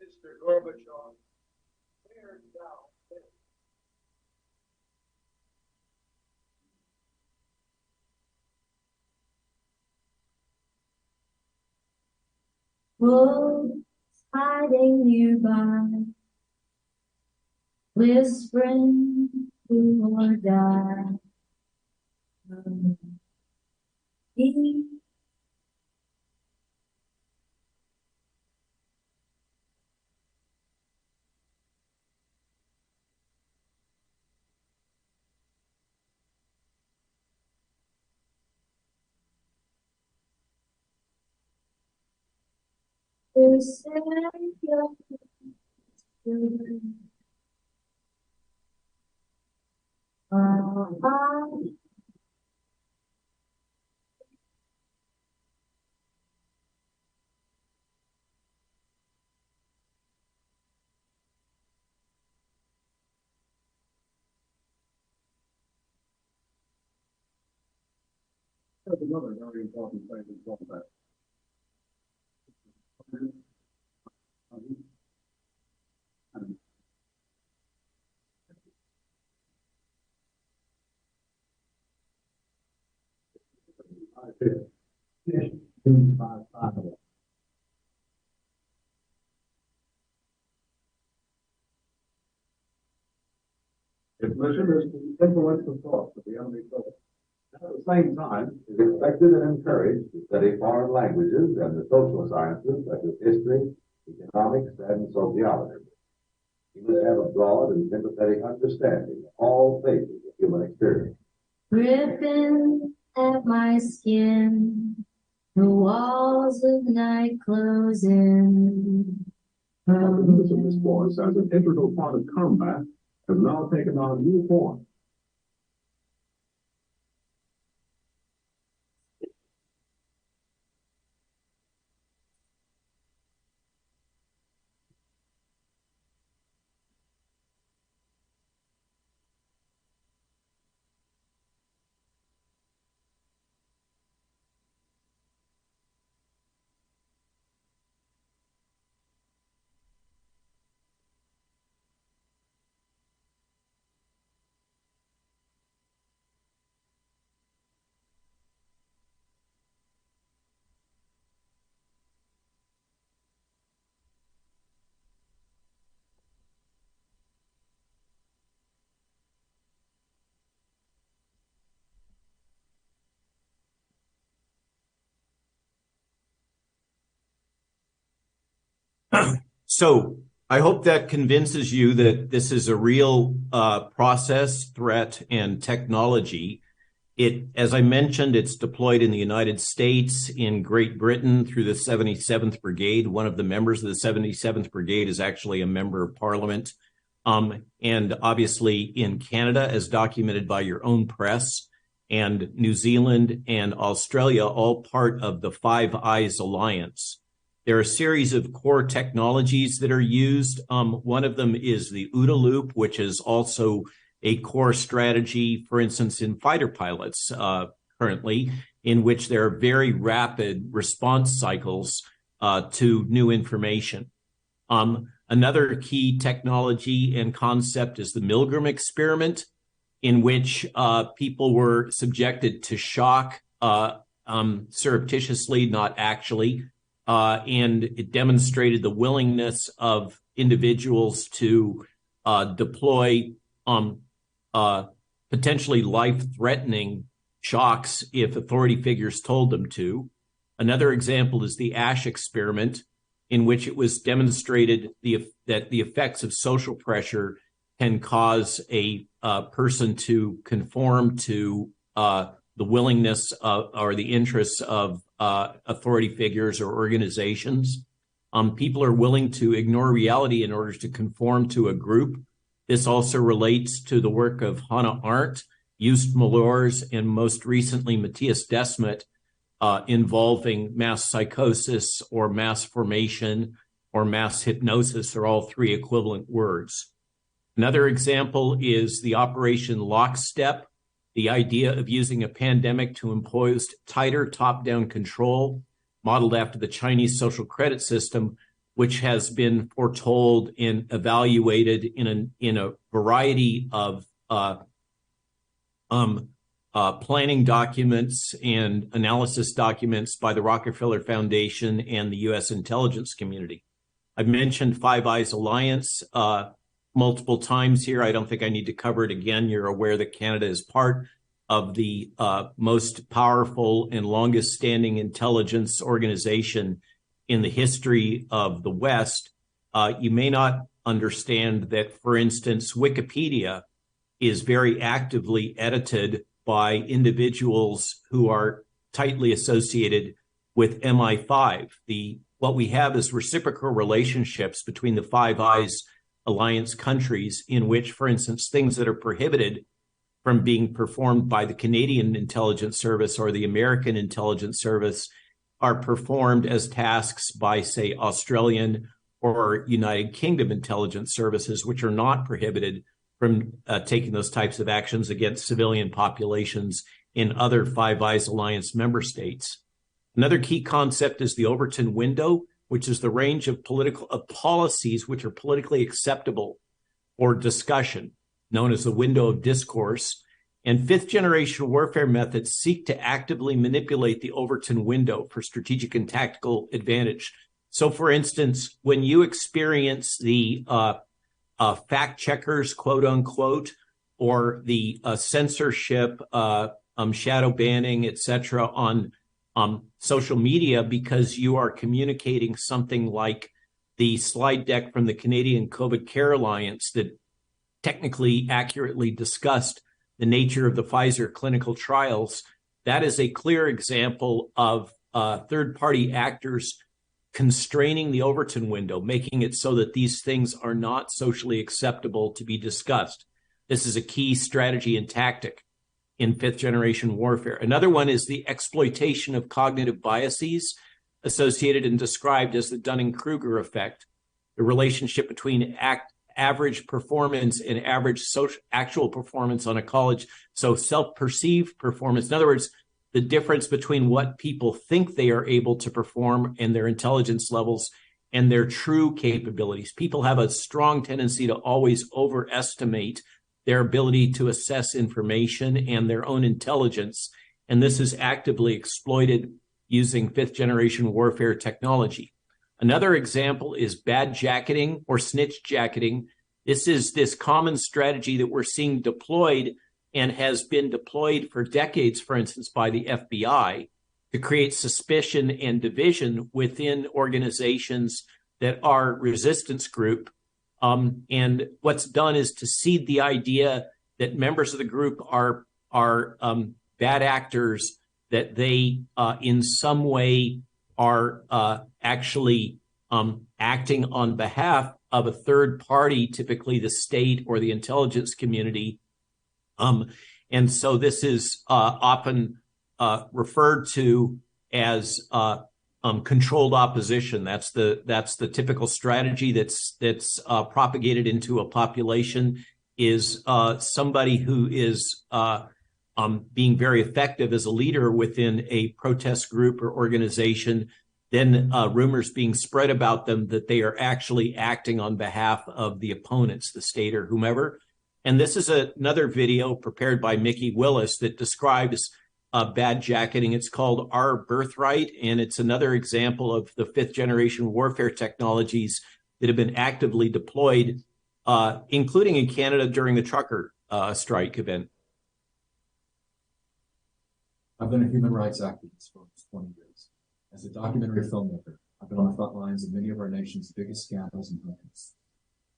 Mr. Gorbachev, tear down this. wolves hiding nearby, whispering who or die. To save your children. There's another very important thing to talk about. Its mission is to influence the thoughts of the enemy soldier. At the same time, it is expected and encouraged to study foreign languages and the social sciences such as history, economics, and sociology. He must have a broad and sympathetic understanding of all phases of human experience. Gripping at my skin, the walls of night closing. The use of this force as an integral part of combat has now taken on new form. So I hope that convinces you that this is a real process, threat, and technology. As I mentioned, it's deployed in the United States, in Great Britain through the 77th Brigade. One of the members of the 77th Brigade is actually a member of Parliament. And obviously in Canada, as documented by your own press, and New Zealand and Australia, all part of the Five Eyes Alliance. There are a series of core technologies that are used. One of them is the OODA loop, which is also a core strategy, for instance, in fighter pilots currently, in which there are very rapid response cycles to new information. Another key technology and concept is the Milgram experiment, in which people were subjected to shock surreptitiously, not actually, and it demonstrated the willingness of individuals to deploy potentially life-threatening shocks if authority figures told them to. Another example is the ASH experiment, in which it was demonstrated that the effects of social pressure can cause a person to conform to the willingness or the interests of authority figures or organizations. People are willing to ignore reality in order to conform to a group. This also relates to the work of Hannah Arendt, Joost Malors, and most recently Matthias Desmet, involving mass psychosis or mass formation or mass hypnosis, are all three equivalent words. Another example is the Operation Lockstep, the idea of using a pandemic to impose tighter top-down control, modeled after the Chinese social credit system, which has been foretold and evaluated in a variety of planning documents and analysis documents by the Rockefeller Foundation and the U.S. intelligence community. I've mentioned Five Eyes Alliance multiple times here. I don't think I need to cover it again. You're aware that Canada is part of the most powerful and longest standing intelligence organization in the history of the West. You may not understand that, for instance, Wikipedia is very actively edited by individuals who are tightly associated with MI5. What we have is reciprocal relationships between the Five Eyes Alliance countries in which, for instance, things that are prohibited from being performed by the Canadian Intelligence Service or the American Intelligence Service are performed as tasks by, say, Australian or United Kingdom intelligence services, which are not prohibited from taking those types of actions against civilian populations in other Five Eyes Alliance member states. Another key concept is the Overton window, which is the range of policies which are politically acceptable for discussion, known as the window of discourse. And fifth generation warfare methods seek to actively manipulate the Overton window for strategic and tactical advantage. So, for instance, when you experience the fact checkers, quote unquote, or the censorship, shadow banning, etc., on social media because you are communicating something like the slide deck from the Canadian COVID Care Alliance that technically accurately discussed the nature of the Pfizer clinical trials, that is a clear example of third-party actors constraining the Overton window, making it so that these things are not socially acceptable to be discussed. This is a key strategy and tactic in fifth generation warfare. Another one is the exploitation of cognitive biases associated and described as the Dunning-Kruger effect, the relationship between average performance and average actual performance on a college. So self-perceived performance. In other words, the difference between what people think they are able to perform and their intelligence levels and their true capabilities. People have a strong tendency to always overestimate their ability to assess information and their own intelligence. And this is actively exploited using fifth generation warfare technology. Another example is bad jacketing or snitch jacketing. This is this common strategy that we're seeing deployed and has been deployed for decades, for instance, by the FBI to create suspicion and division within organizations that are resistance group. And what's done is to seed the idea that members of the group are bad actors, that they in some way are actually acting on behalf of a third party, typically the state or the intelligence community. And so this is often referred to as controlled opposition. That's the typical strategy that's propagated into a population, is somebody who is being very effective as a leader within a protest group or organization, then rumors being spread about them that they are actually acting on behalf of the opponents, the state or whomever. And this is another video prepared by Mickey Willis that describes bad jacketing. It's called Our Birthright, and it's another example of the fifth generation warfare technologies that have been actively deployed, including in Canada during the trucker strike event. I've been a human rights activist for 20 years. As a documentary filmmaker, I've been on the front lines of many of our nation's biggest scandals and crimes.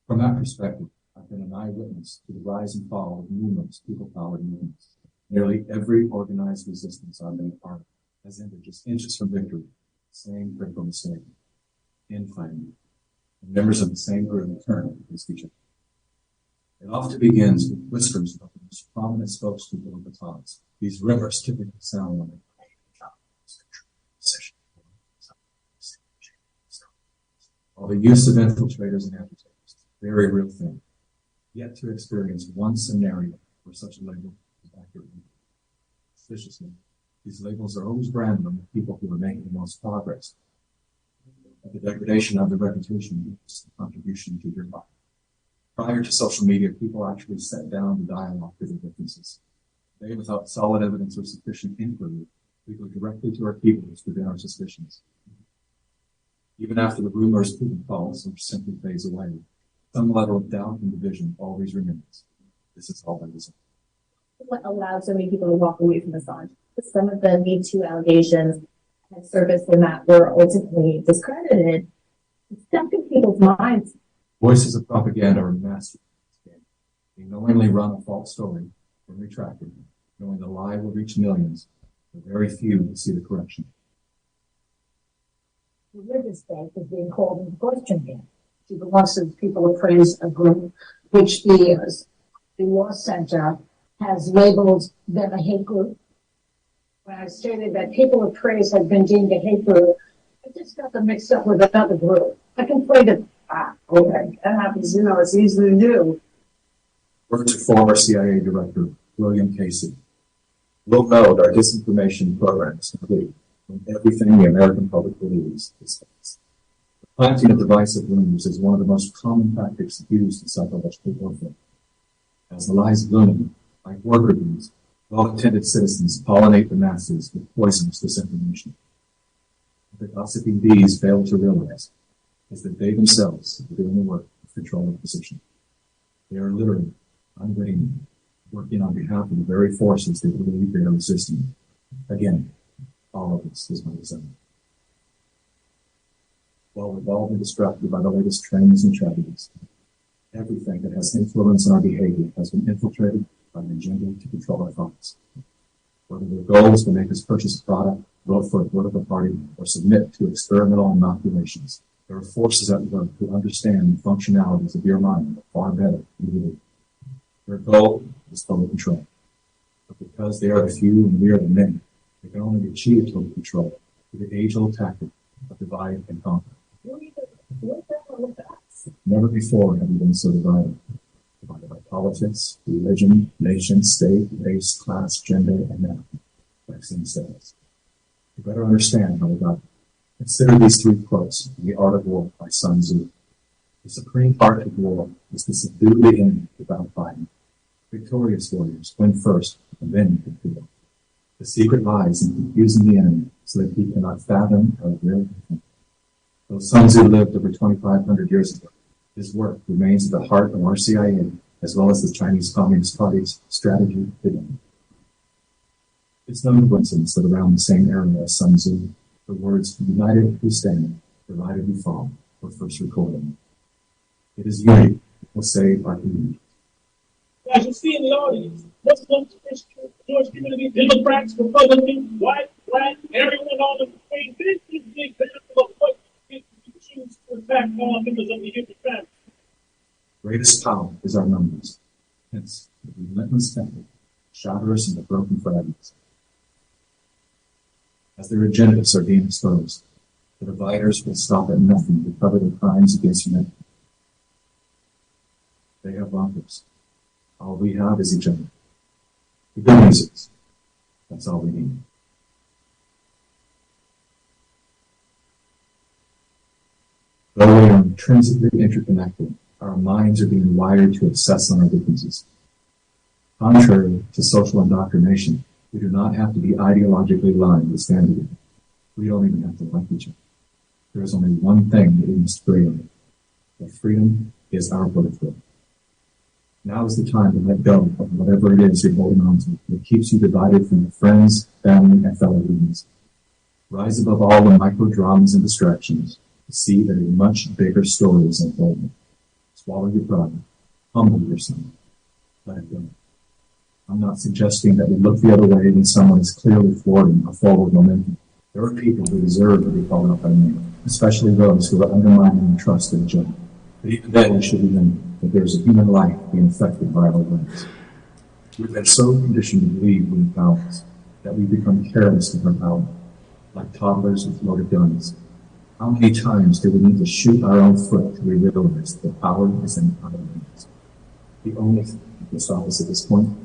From that perspective, I've been an eyewitness to the rise and fall of numerous people-powered movements. Nearly every organized resistance I've been a part of has ended just inches from victory. Same critical mistake. Infighting. And members of the same group turn against each other. It often begins with whispers of the most prominent spokespeople of the times. These rumors typically sound like while the use of infiltrators and agitators is a very real thing. Yet to experience one scenario where such a label is accurately. Suspiciously, these labels are always branded on the people who are making the most progress. But the degradation of their reputation is the contribution to your life. Prior to social media, people actually sat down to dialogue through their differences. Today, without solid evidence or sufficient inquiry, we go directly to our keepers within our suspicions. Even after the rumor is proven false or simply fades away, some level of doubt and division always remains. This is all that is. What allowed so many people to walk away from Assange? Some of the Me Too allegations had surfaced and that were ultimately discredited. It's stuck in people's minds. Voices of propaganda are mastered. They knowingly run a false story and retract it, knowing the lie will reach millions, but very few will see the correction. Religious faith is being called into question here. To the lawsuits, people of praise a group which the Law Center has labeled them a hate group. When I stated that people of praise had been deemed a hate group, I just got them mixed up with another group. I can play the okay, that happens, it's easy to do. Word to former CIA Director William Casey. We'll note our disinformation program is complete when everything the American public believes is false. The planting of divisive rumors is one of the most common tactics used in psychological warfare. As the lies bloom, like worker bees, well-intended citizens pollinate the masses with poisonous disinformation. What the gossiping bees fail to realize is that they themselves are doing the work of controlling the position. They are literally, unwittingly, working on behalf of the very forces they believe they are resisting. Again, all of this is by design. While we've all been distracted by the latest trends and tragedies, everything that has influence on our behavior has been infiltrated by an agenda to control our thoughts. Whether their goal is to make us purchase a product, vote for a political party, or submit to experimental inoculations, there are forces at work who understand the functionalities of your mind far better than we do. Their goal is total control. But because they are the few and we are the many, they can only achieve total control through the age-old tactic of divide and conquer. Never before have we been so divided. Divided by politics, religion, nation, state, race, class, gender, and now vaccine sales. You better understand how we got it. Consider these three quotes in The Art of War by Sun Tzu. The supreme art of war is to subdue the enemy without fighting. Victorious warriors win first and then control. The secret lies in confusing the enemy so that he cannot fathom or really think. Though Sun Tzu lived over 2,500 years ago, his work remains at the heart of our CIA as well as the Chinese Communist Party's strategy today. It's no coincidence that around the same era as Sun Tzu, the words "united we stand, divided we fall" were first recorded. It is unity that will save our community. As you see in the audience, Muslims, Christians, Jewish community, Democrats, Republicans, white, black, everyone on the screen. This is the example of what you choose to attack all members of the human family. Greatest power is our numbers. Hence, the relentless effort shatter us into broken fragments. As their agendas are being exposed, the dividers will stop at nothing to cover their crimes against humanity. They have bunkers. All we have is each other. The good news is, that's all we need. Though we are intrinsically interconnected, our minds are being wired to obsess on our differences. Contrary to social indoctrination, we do not have to be ideologically aligned to stand together. We don't even have to like each other. There is only one thing that we must agree on. That freedom is our birthright. Now is the time to let go of whatever it is you're holding on to that keeps you divided from your friends, family, and fellow humans. Rise above all the micro dramas and distractions to see that a much bigger story is unfolding. Swallow your pride. Humble yourself. Let it go. I'm not suggesting that we look the other way when someone is clearly thwarting a forward momentum. There are people who deserve to be called up by name, especially those who are undermining the trust of each other. But even then, we should remember that there is a human life being affected by our words. We've been so conditioned to believe we have powers that we become careless with our power, like toddlers with loaded guns. How many times do we need to shoot our own foot to realize that power is in our hands? The only thing that can stop us at this point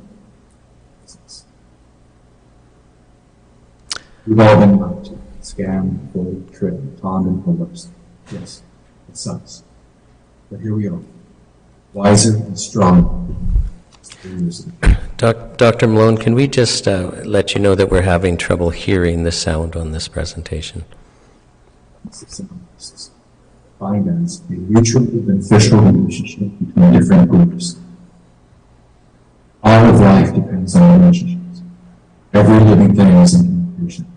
is us. We've all been lied to, scammed, bullied, tricked, conned, and coerced. Yes, it sucks. But here we are, wiser and stronger. 3 years ago. Dr. Malone, can we just let you know that we're having trouble hearing the sound on this presentation? Finance a mutually beneficial relationship between different groups. All of life depends on relationships. Every living thing is in communication.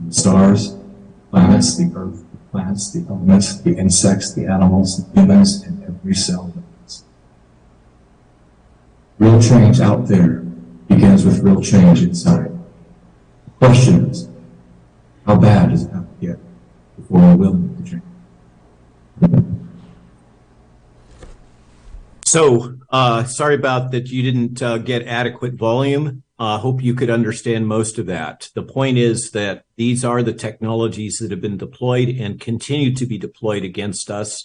The stars, planets, the earth, the plants, the elements, the insects, the animals, the humans, and every cell that is. Real change out there begins with real change inside. The question is, how bad does it have to get before we're willing to change? So, sorry about that you didn't get adequate volume. Hope you could understand most of that. The point is that these are the technologies that have been deployed and continue to be deployed against us.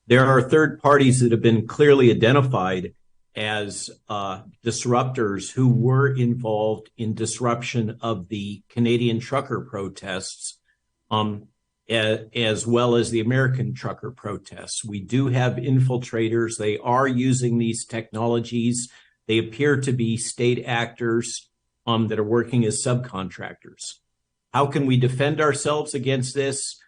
There are third parties that have been clearly identified as disruptors who were involved in disruption of the Canadian trucker protests, as well as the American trucker protests. We do have infiltrators. They are using these technologies. They appear to be state actors that are working as subcontractors. How can we defend ourselves against this?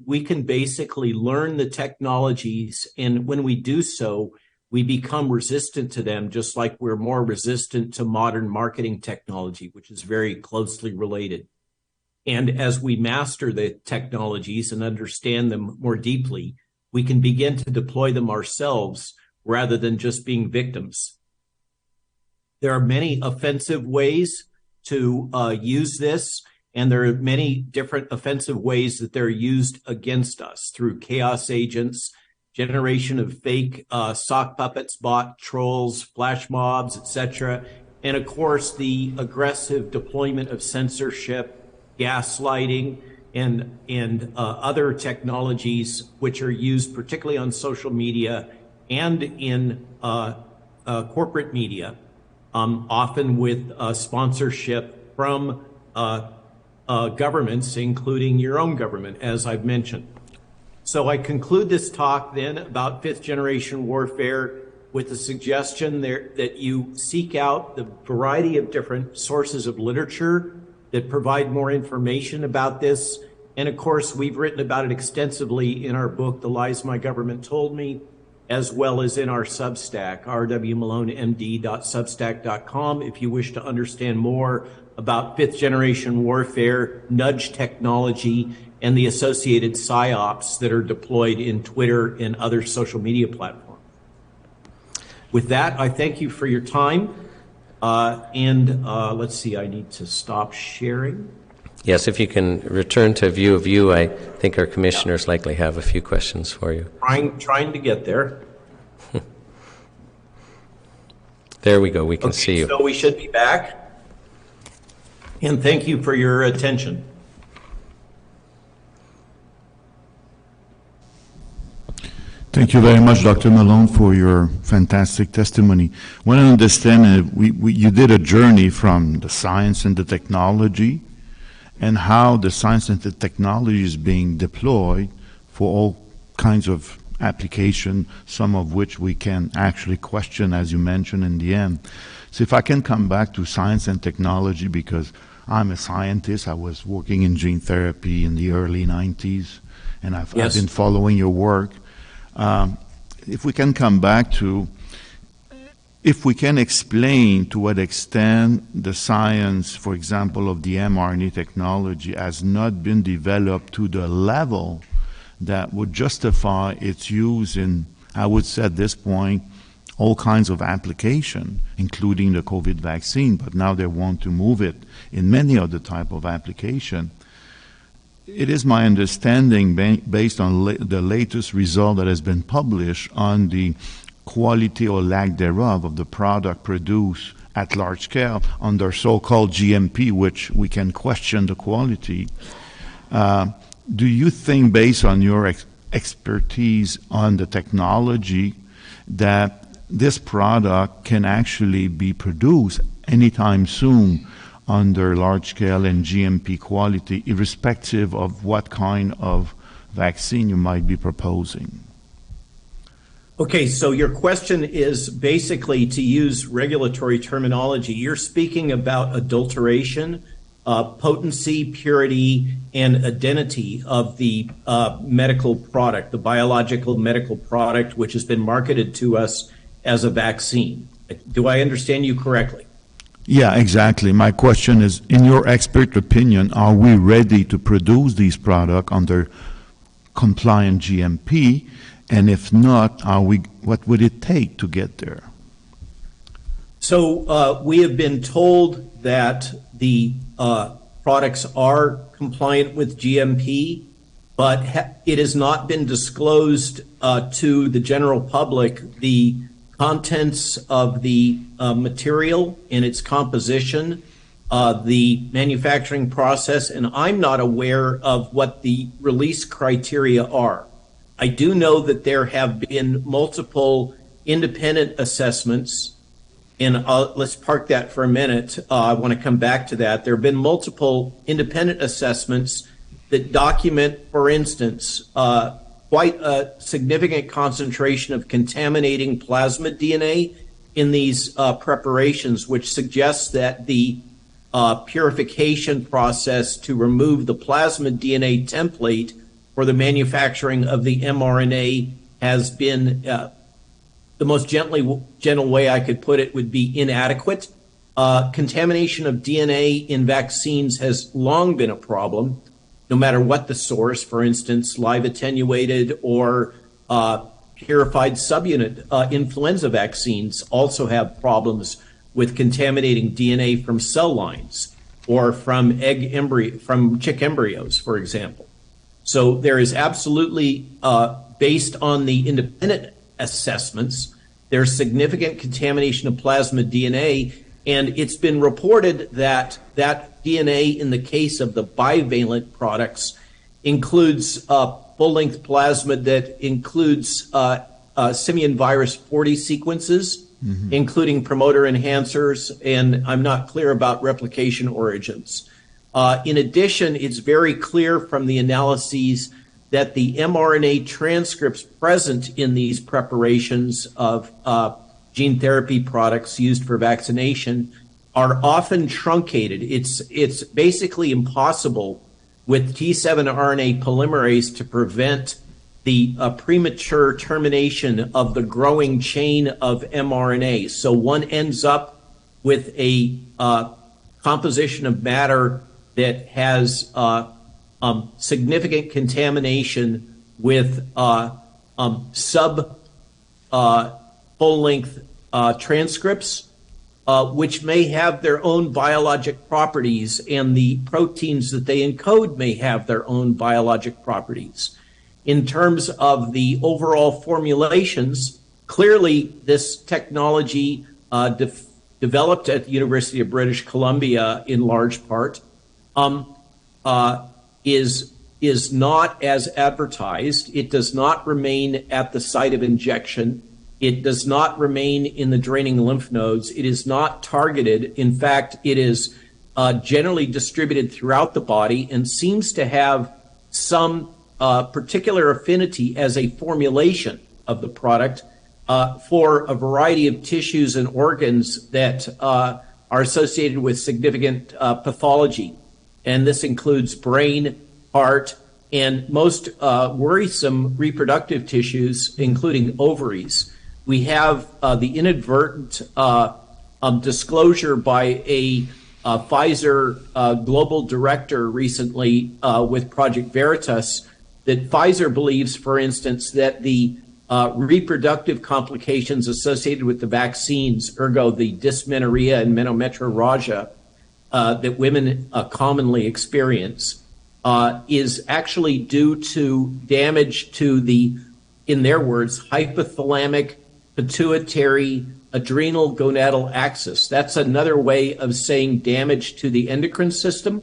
We can basically learn the technologies, and when we do so, we become resistant to them, just like we're more resistant to modern marketing technology, which is very closely related. And as we master the technologies and understand them more deeply, we can begin to deploy them ourselves rather than just being victims. There are many offensive ways to use this, and there are many different offensive ways that they're used against us through chaos agents, generation of fake sock puppets, bot trolls, flash mobs, etc., and of course the aggressive deployment of censorship, gaslighting, and other technologies which are used particularly on social media and in corporate media, often with sponsorship from governments, including your own government, as I've mentioned. So I conclude this talk then about fifth generation warfare with the suggestion there that you seek out the variety of different sources of literature that provide more information about this. And of course, we've written about it extensively in our book, The Lies My Government Told Me, as well as in our Substack, rwmalonemd.substack.com, if you wish to understand more about fifth generation warfare, nudge technology, and the associated psyops that are deployed in Twitter and other social media platforms. With that, I thank you for your time. Let's see, I need to stop sharing. Yes, if you can return to view of you, I think our commissioners likely have a few questions for you. Trying to get there. There we go, we can see you. So we should be back. And thank you for your attention. Thank you very much, Dr. Malone, for your fantastic testimony. When I understand it, you did a journey from the science and the technology and how the science and the technology is being deployed for all kinds of application, some of which we can actually question, as you mentioned in the end. So if I can come back to science and technology, because I'm a scientist, I was working in gene therapy in the early 90s, and I've been following your work. If we can come back to, if we can explain to what extent the science, for example, of the mRNA technology has not been developed to the level that would justify its use in, I would say at this point, all kinds of application, including the COVID vaccine, but now they want to move it in many other type of application. It is my understanding, based on the latest result that has been published on the quality or lack thereof of the product produced at large scale under so-called GMP, which we can question the quality. Do you think, based on your expertise on the technology, that this product can actually be produced anytime soon under large scale and GMP quality, irrespective of what kind of vaccine you might be proposing? Okay, so your question is basically, to use regulatory terminology, you're speaking about adulteration, potency, purity, and identity of the medical product, the biological medical product, which has been marketed to us as a vaccine. Do I understand you correctly? Yeah, exactly. My question is, in your expert opinion, are we ready to produce these products under compliant GMP? And if not, what would it take to get there? So we have been told that the products are compliant with GMP, but it has not been disclosed to the general public the contents of the material and its composition, the manufacturing process, and I'm not aware of what the release criteria are. I do know that there have been multiple independent assessments, and let's park that for a minute. I want to come back to that. There have been multiple independent assessments that document, for instance, quite a significant concentration of contaminating plasmid DNA in these preparations, which suggests that the purification process to remove the plasmid DNA template for the manufacturing of the mRNA has been, the most gentle way I could put it would be inadequate. Contamination of DNA in vaccines has long been a problem, no matter what the source. For instance, live attenuated or purified subunit influenza vaccines also have problems with contaminating DNA from cell lines or from chick embryos, for example. So there is absolutely, based on the independent assessments, there's significant contamination of plasmid DNA, and it's been reported that that DNA in the case of the bivalent products includes full-length plasmid that includes simian virus 40 sequences, including promoter enhancers, and I'm not clear about replication origins. In addition, it's very clear from the analyses that the mRNA transcripts present in these preparations of gene therapy products used for vaccination are often truncated. It's basically impossible with T7 RNA polymerase to prevent the premature termination of the growing chain of mRNA. So one ends up with a composition of matter that has significant contamination with full-length transcripts, which may have their own biologic properties, and the proteins that they encode may have their own biologic properties. In terms of the overall formulations, clearly this technology developed at the University of British Columbia in large part is not as advertised. It does not remain at the site of injection. It does not remain in the draining lymph nodes. It is not targeted. In fact, it is generally distributed throughout the body and seems to have some particular affinity as a formulation of the product for a variety of tissues and organs that are associated with significant pathology. And this includes brain, heart, and most worrisome reproductive tissues, including ovaries. We have the inadvertent disclosure by a Pfizer global director recently with Project Veritas that Pfizer believes, for instance, that the reproductive complications associated with the vaccines, ergo the dysmenorrhea and menometrorrhagia, that women commonly experience is actually due to damage to the, in their words, hypothalamic, pituitary, adrenal gonadal axis. That's another way of saying damage to the endocrine system.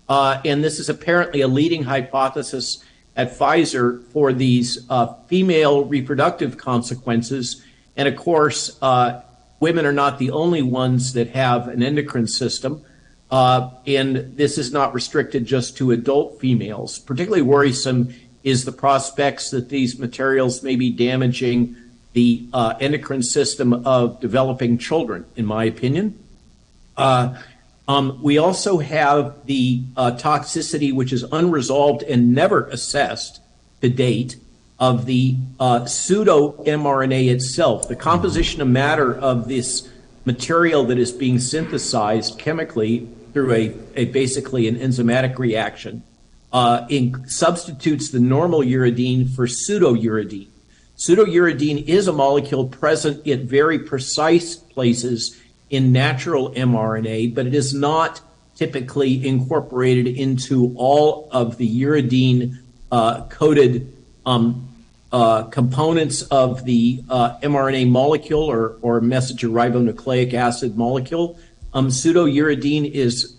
And this is apparently a leading hypothesis at Pfizer for these female reproductive consequences. And of course, women are not the only ones that have an endocrine system. And this is not restricted just to adult females. Particularly worrisome is the prospects that these materials may be damaging the endocrine system of developing children, in my opinion. We also have the toxicity, which is unresolved and never assessed to date, of the pseudo-mRNA itself. The composition of matter of this material that is being synthesized chemically through basically an enzymatic reaction substitutes the normal uridine for pseudouridine. Pseudouridine is a molecule present at very precise places in natural mRNA, but it is not typically incorporated into all of the uridine coded components of the mRNA molecule or messenger ribonucleic acid molecule. Pseudouridine is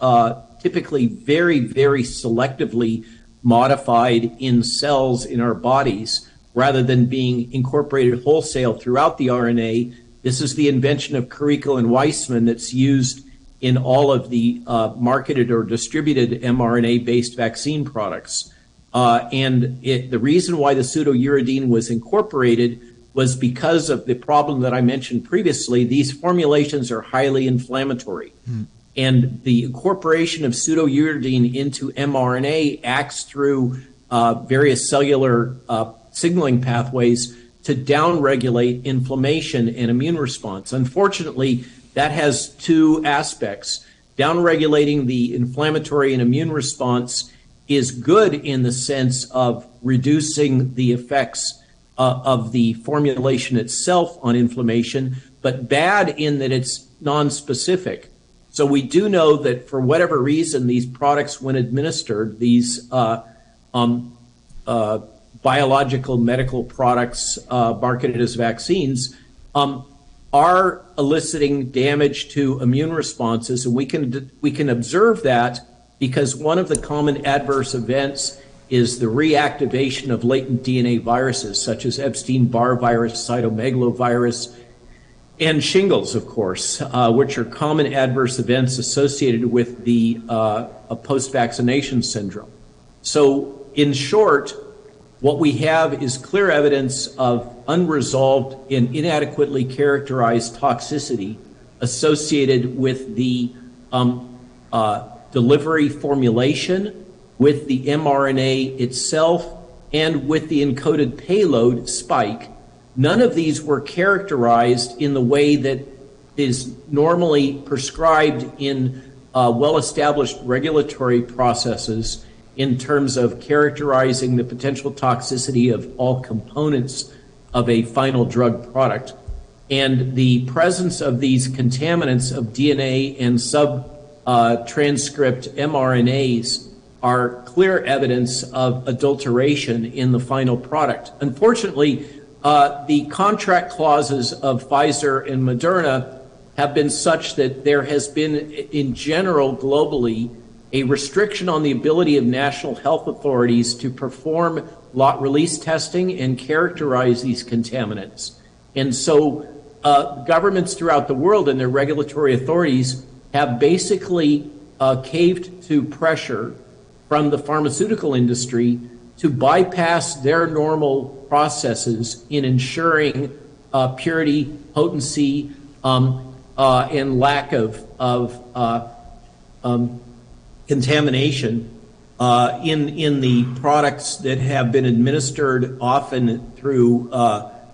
typically very, very selectively modified in cells in our bodies rather than being incorporated wholesale throughout the RNA. This is the invention of Karikó and Weissman that's used in all of the marketed or distributed mRNA-based vaccine products. The reason why the pseudouridine was incorporated was because of the problem that I mentioned previously. These formulations are highly inflammatory. And the incorporation of pseudouridine into mRNA acts through various cellular signaling pathways to downregulate inflammation and immune response. Unfortunately, that has two aspects. Downregulating the inflammatory and immune response is good in the sense of reducing the effects of the formulation itself on inflammation, but bad in that it's nonspecific. So we do know that for whatever reason, these products, when administered, these biological medical products marketed as vaccines, are eliciting damage to immune responses, and we can observe that because one of the common adverse events is the reactivation of latent DNA viruses, such as Epstein-Barr virus, cytomegalovirus, and shingles, of course, which are common adverse events associated with the post-vaccination syndrome. So, in short, what we have is clear evidence of unresolved and inadequately characterized toxicity associated with the delivery formulation, with the mRNA itself, and with the encoded payload spike. None of these were characterized in the way that is normally prescribed in well-established regulatory processes in terms of characterizing the potential toxicity of all components of a final drug product. And the presence of these contaminants of DNA and sub-transcript mRNAs are clear evidence of adulteration in the final product. Unfortunately, the contract clauses of Pfizer and Moderna have been such that there has been, in general, globally, a restriction on the ability of national health authorities to perform lot release testing and characterize these contaminants. And so governments throughout the world and their regulatory authorities have basically caved to pressure from the pharmaceutical industry to bypass their normal processes in ensuring purity, potency, and lack of contamination in the products that have been administered, often through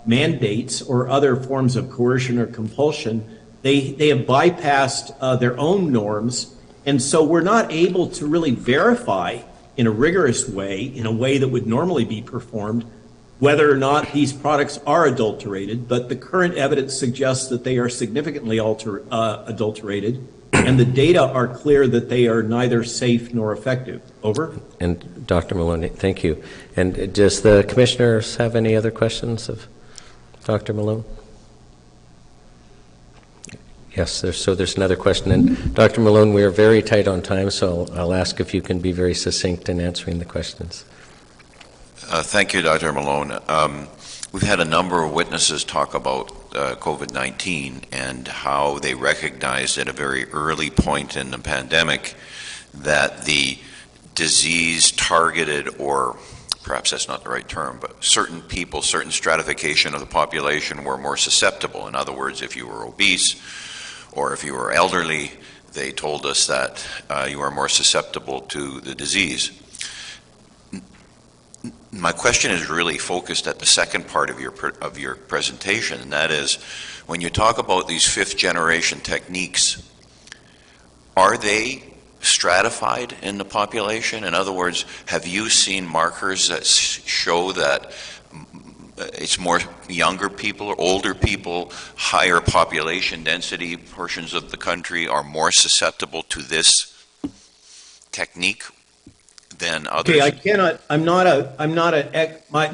mandates or other forms of coercion or compulsion. They have bypassed their own norms, and so we're not able to really verify in a rigorous way, in a way that would normally be performed, whether or not these products are adulterated. But the current evidence suggests that they are significantly adulterated, and the data are clear that they are neither safe nor effective. Over. And Dr. Malone, thank you. And does the commissioners have any other questions of Dr. Malone? Yes, there's another question. And Dr. Malone, we are very tight on time, so I'll ask if you can be very succinct in answering the questions. Thank you, Dr. Malone. We've had a number of witnesses talk about COVID-19 and how they recognized at a very early point in the pandemic that the disease targeted or perhaps that's not the right term, but certain people, certain stratification of the population were more susceptible. In other words, if you were obese or if you were elderly, they told us that you are more susceptible to the disease. My question is really focused at the second part of your presentation, and that is, when you talk about these fifth generation techniques, are they stratified in the population? In other words, have you seen markers that show that it's more younger people or older people, higher population density portions of the country are more susceptible to this technique than others? Okay, I cannot.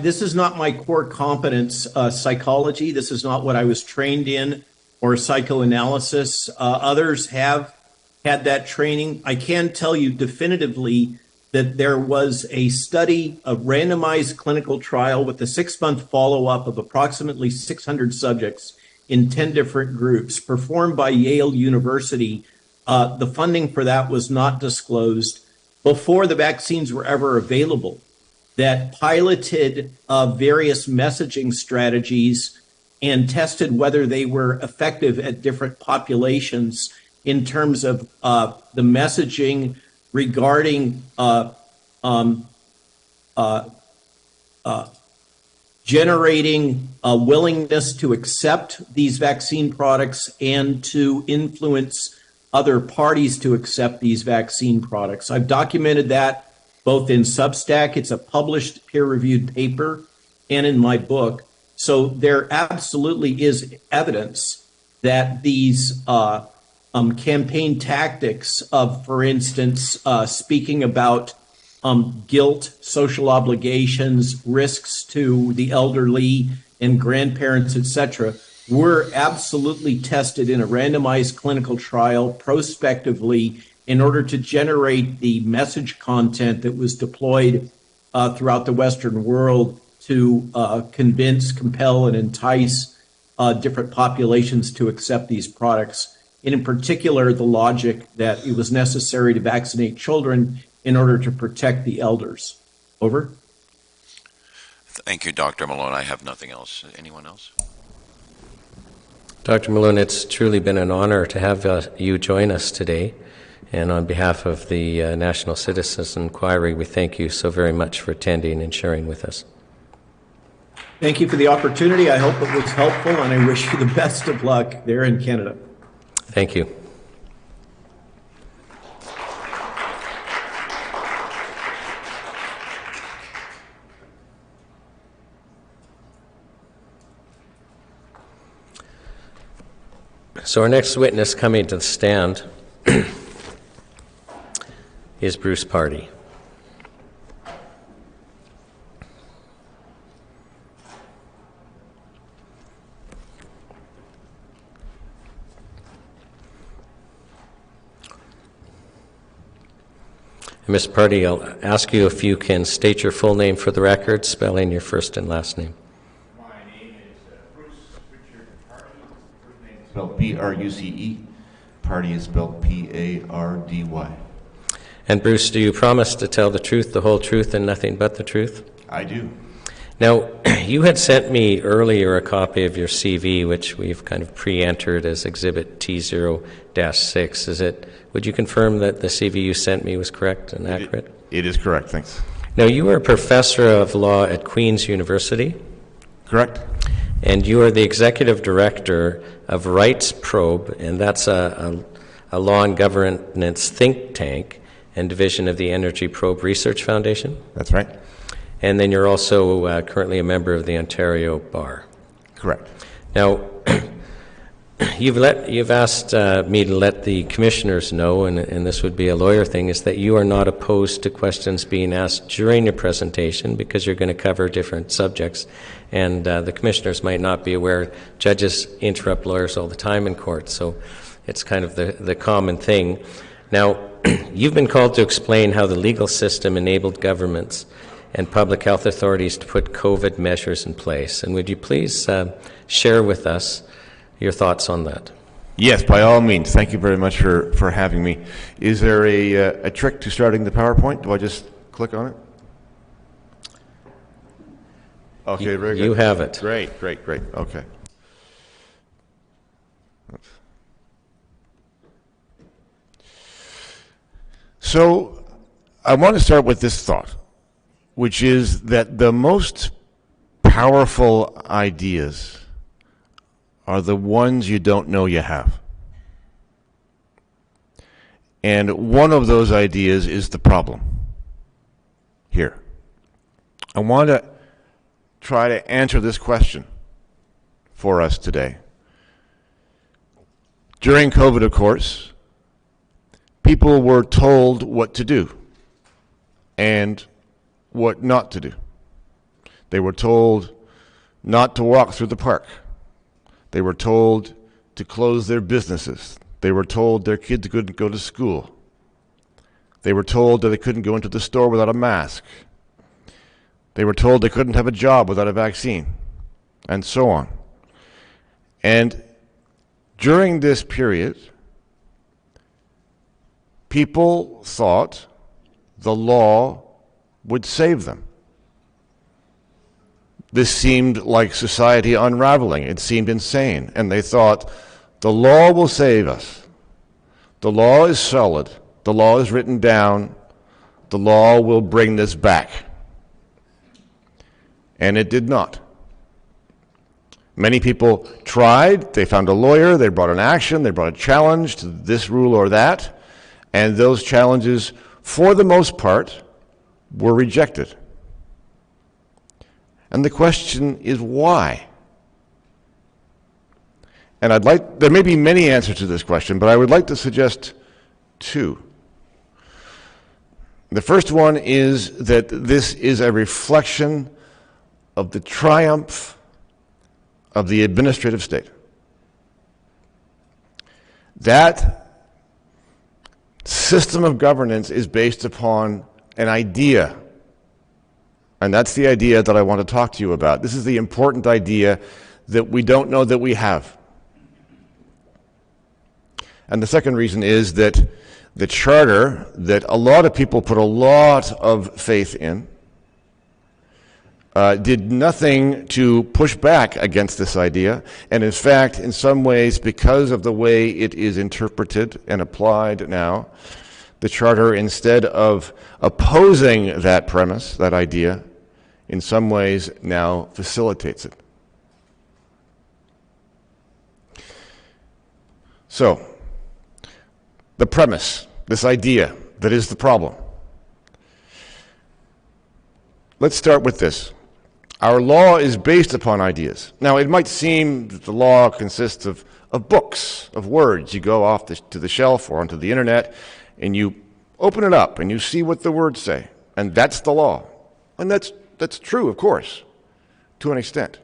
This is not my core competence. Psychology. This is not what I was trained in, or psychoanalysis. Others have had that training. I can tell you definitively that there was a study, a randomized clinical trial with a 6-month follow-up of approximately 600 subjects in 10 different groups performed by Yale University. The funding for that was not disclosed before the vaccines were ever available, that piloted various messaging strategies and tested whether they were effective at different populations in terms of the messaging regarding generating a willingness to accept these vaccine products and to influence other parties to accept these vaccine products. I've documented that both in Substack, it's a published peer-reviewed paper, and in my book. So there absolutely is evidence that these campaign tactics of, for instance, speaking about guilt, social obligations, risks to the elderly and grandparents, etc., were absolutely tested in a randomized clinical trial prospectively in order to generate the message content that was deployed throughout the Western world to convince, compel, and entice different populations to accept these products. And in particular, the logic that it was necessary to vaccinate children in order to protect the elders. Over. Thank you, Dr. Malone. I have nothing else. Anyone else? Dr. Malone, it's truly been an honor to have you join us today. And on behalf of the National Citizens Inquiry, we thank you so very much for attending and sharing with us. Thank you for the opportunity. I hope it was helpful, and I wish you the best of luck there in Canada. Thank you. So our next witness coming to the stand is Bruce Pardy. Ms. Pardy, I'll ask you if you can state your full name for the record, spelling your first and last name. My name is Bruce Richard Pardy. First name is spelled B-R-U-C-E. Pardy is spelled P-A-R-D-Y. And Bruce, do you promise to tell the truth, the whole truth, and nothing but the truth? I do. Now, you had sent me earlier a copy of your CV, which we've kind of pre-entered as Exhibit T0-6. Is it? Would you confirm that the CV you sent me was correct and accurate? It is correct, thanks. Now, you are a professor of law at Queen's University. Correct. And you are the executive director of Rights Probe, and that's a law and governance think tank and division of the Energy Probe Research Foundation. That's right. And then you're also currently a member of the Ontario Bar. Correct. Now, you've asked me to let the commissioners know, and this would be a lawyer thing, is that you are not opposed to questions being asked during your presentation because you're going to cover different subjects. And the commissioners might not be aware judges interrupt lawyers all the time in court, so it's kind of the common thing. Now, you've been called to explain how the legal system enabled governments and public health authorities to put COVID measures in place. And would you please share with us your thoughts on that? Yes, by all means. Thank you very much for having me. Is there a trick to starting the PowerPoint? Do I just click on it? Okay, very good. You have it. Great, great, great. Okay. So I want to start with this thought, which is that the most powerful ideas are the ones you don't know you have. And one of those ideas is the problem here. I want to try to answer this question for us today. During COVID, of course, people were told what to do and what not to do. They were told not to walk through the park. They were told to close their businesses. They were told their kids couldn't go to school. They were told that they couldn't go into the store without a mask. They were told they couldn't have a job without a vaccine, and so on. And during this period, people thought the law would save them. This seemed like society unraveling. It seemed insane. And they thought, the law will save us. The law is solid. The law is written down. The law will bring this back. And it did not. Many people tried. They found a lawyer. They brought an action. They brought a challenge to this rule or that. And those challenges, for the most part, were rejected. And the question is why? And there may be many answers to this question, but I would like to suggest two. The first one is that this is a reflection of the triumph of the administrative state. That system of governance is based upon an idea. And that's the idea that I want to talk to you about. This is the important idea that we don't know that we have. And the second reason is that the charter that a lot of people put a lot of faith in did nothing to push back against this idea. And in fact, in some ways, because of the way it is interpreted and applied now, the charter, instead of opposing that premise, that idea, in some ways now facilitates it. So, the premise, this idea that is the problem. Let's start with this. Our law is based upon ideas. Now, it might seem that the law consists of books, of words. You go off to the shelf or onto the internet, and you open it up, and you see what the words say. And that's the law. And that's true, of course, to an extent.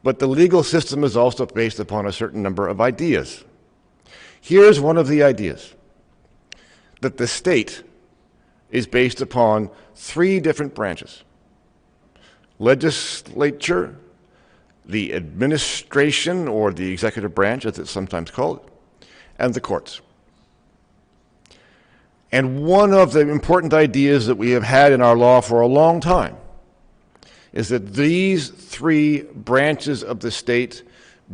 But the legal system is also based upon a certain number of ideas. Here's one of the ideas, that the state is based upon three different branches: legislature, the administration, or the executive branch, as it's sometimes called, and the courts. And one of the important ideas that we have had in our law for a long time is that these three branches of the state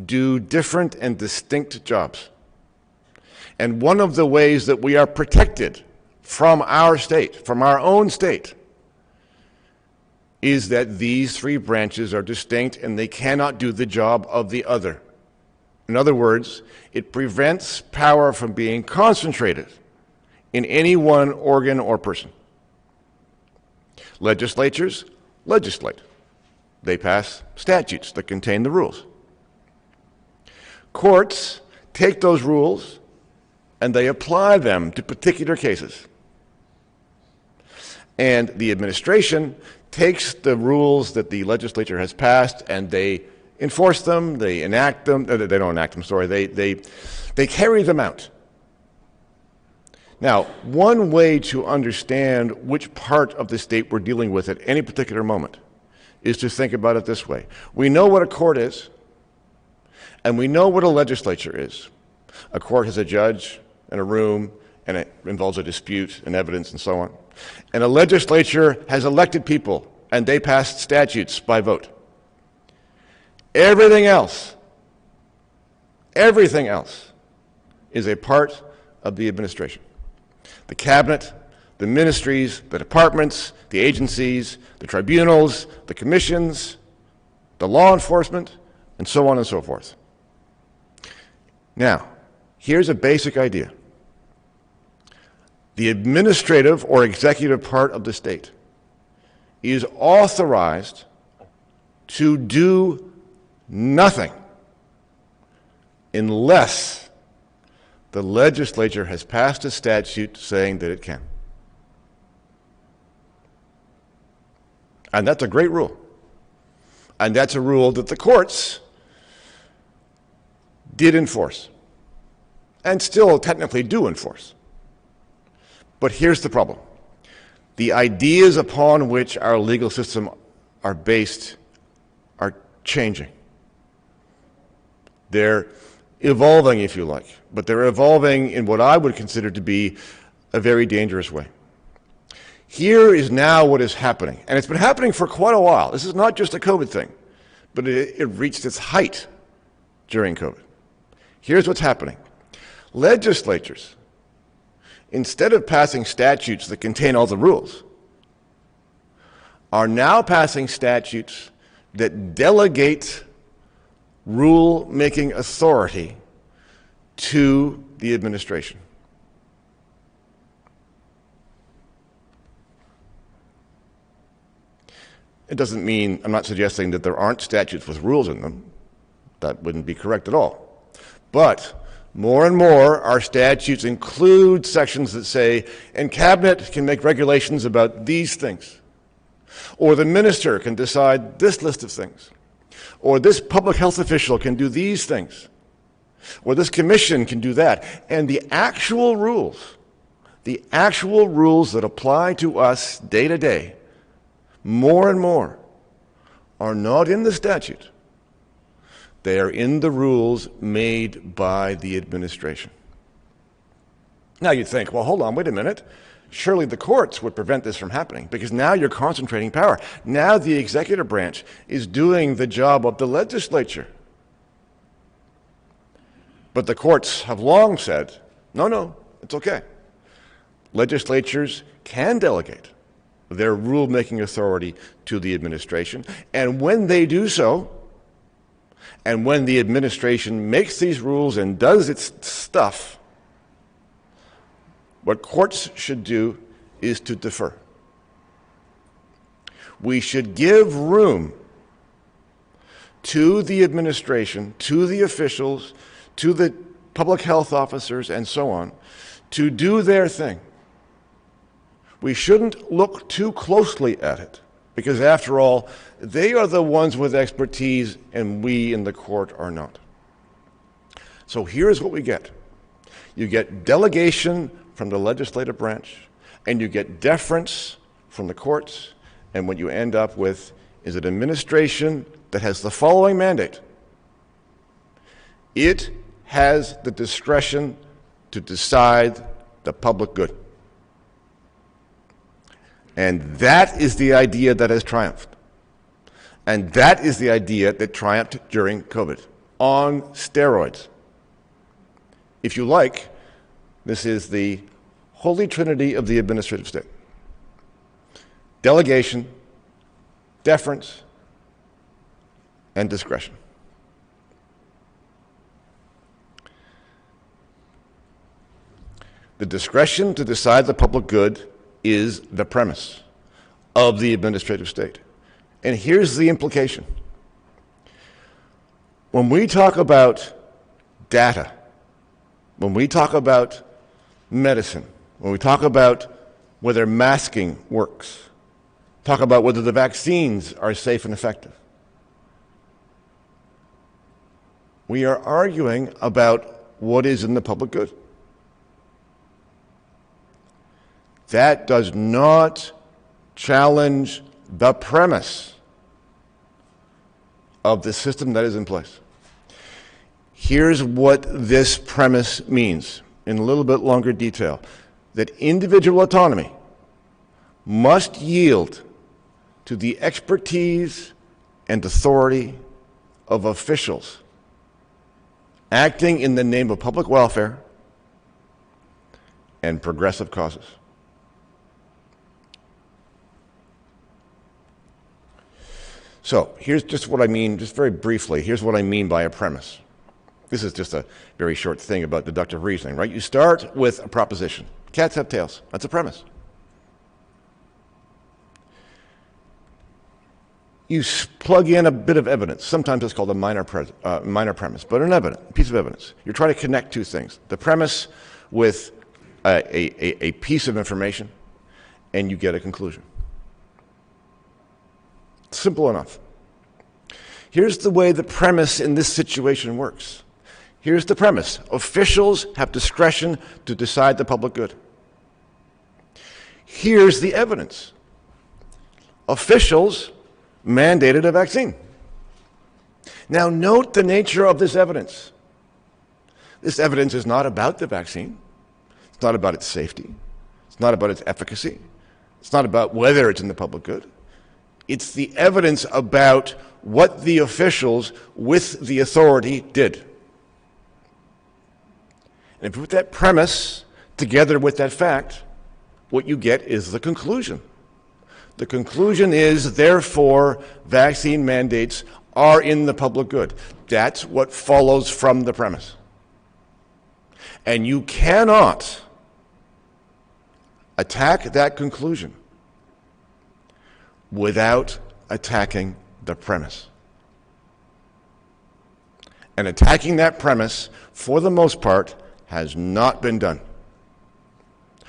do different and distinct jobs. And one of the ways that we are protected from our state, from our own state, is that these three branches are distinct and they cannot do the job of the other. In other words, it prevents power from being concentrated in any one organ or person. Legislatures legislate. They pass statutes that contain the rules. Courts take those rules and they apply them to particular cases. And the administration takes the rules that the legislature has passed and they enforce them, they enact them, they don't enact them, sorry, they carry them out. Now, one way to understand which part of the state we're dealing with at any particular moment is to think about it this way. We know what a court is, and we know what a legislature is. A court has a judge and a room, and it involves a dispute and evidence and so on. And a legislature has elected people and they pass statutes by vote. Everything else is a part of the administration. The cabinet, the ministries, the departments, the agencies, the tribunals, the commissions, the law enforcement, and so on and so forth. Now, here's a basic idea. The administrative or executive part of the state is authorized to do nothing unless the legislature has passed a statute saying that it can. And that's a great rule. And that's a rule that the courts did enforce, and still technically do enforce. But here's the problem. The ideas upon which our legal system are based are changing. They're evolving, if you like, but they're evolving in what I would consider to be a very dangerous way. Here is now what is happening, and it's been happening for quite a while. This is not just a COVID thing, but it reached its height during COVID. Here's what's happening. Legislatures, instead of passing statutes that contain all the rules, are now passing statutes that delegate rule-making authority to the administration. It doesn't mean, I'm not suggesting that there aren't statutes with rules in them. That wouldn't be correct at all. But more and more, our statutes include sections that say, and cabinet can make regulations about these things. Or the minister can decide this list of things. Or this public health official can do these things. Or this commission can do that. And the actual rules that apply to us day to day, more and more, are not in the statute. They are in the rules made by the administration. Now you'd think, well, hold on, wait a minute. Surely the courts would prevent this from happening, because now you're concentrating power. Now the executive branch is doing the job of the legislature. But the courts have long said, no, it's okay. Legislatures can delegate their rule-making authority to the administration, and when they do so, and when the administration makes these rules and does its stuff, what courts should do is to defer. We should give room to the administration, to the officials, to the public health officers, and so on, to do their thing. We shouldn't look too closely at it, because after all, they are the ones with expertise and we in the court are not. So here's what we get. You get delegation from the legislative branch, and you get deference from the courts, and what you end up with is an administration that has the following mandate. It has the discretion to decide the public good. And that is the idea that has triumphed. And that is the idea that triumphed during COVID, on steroids. If you like, this is the holy trinity of the administrative state. Delegation, deference, and discretion. The discretion to decide the public good is the premise of the administrative state. And here's the implication. When we talk about data, when we talk about medicine, when we talk about whether masking works, talk about whether the vaccines are safe and effective, we are arguing about what is in the public good. That does not challenge the premise of the system that is in place. Here's what this premise means in a little bit longer detail. That individual autonomy must yield to the expertise and authority of officials acting in the name of public welfare and progressive causes. So here's just what I mean, just very briefly, here's what I mean by a premise. This is just a very short thing about deductive reasoning, right? You start with a proposition. Cats have tails. That's a premise. You plug in a bit of evidence. Sometimes it's called a minor premise, but a piece of evidence. You're trying to connect two things. The premise with a piece of information, and you get a conclusion. Simple enough. Here's the way the premise in this situation works. Here's the premise. Officials have discretion to decide the public good. Here's the evidence. Officials mandated a vaccine. Now note the nature of this evidence. This evidence is not about the vaccine. It's not about its safety. It's not about its efficacy. It's not about whether it's in the public good. It's the evidence about what the officials with the authority did. And if you put that premise together with that fact, what you get is the conclusion. The conclusion is, therefore, vaccine mandates are in the public good. That's what follows from the premise. And you cannot attack that conclusion without attacking the premise. And attacking that premise, for the most part, has not been done.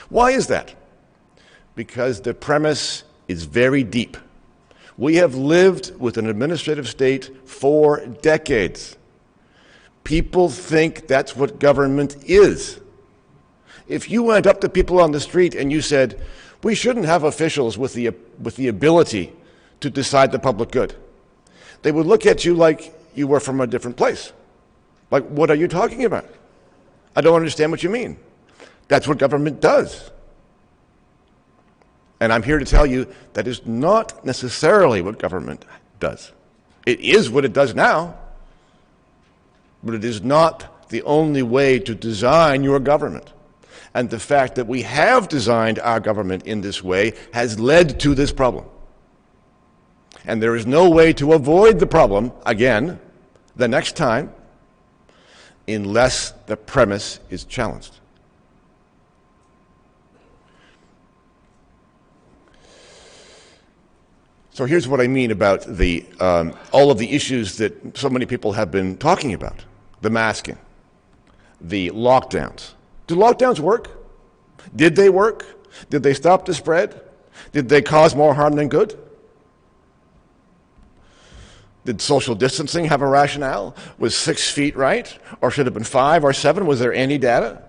Why is that? Because the premise is very deep. We have lived with an administrative state for decades. People think that's what government is. If you went up to people on the street and you said, we shouldn't have officials with the ability to decide the public good, they would look at you like you were from a different place. Like, what are you talking about? I don't understand what you mean. That's what government does. And I'm here to tell you that is not necessarily what government does. It is what it does now, but it is not the only way to design your government. And the fact that we have designed our government in this way has led to this problem. And there is no way to avoid the problem, again, the next time, unless the premise is challenged. So here's what I mean about all of the issues that so many people have been talking about. The masking, the lockdowns. Do lockdowns work? Did they work? Did they stop the spread? Did they cause more harm than good? Did social distancing have a rationale? Was 6 feet right? Or should it have been 5 or 7? Was there any data?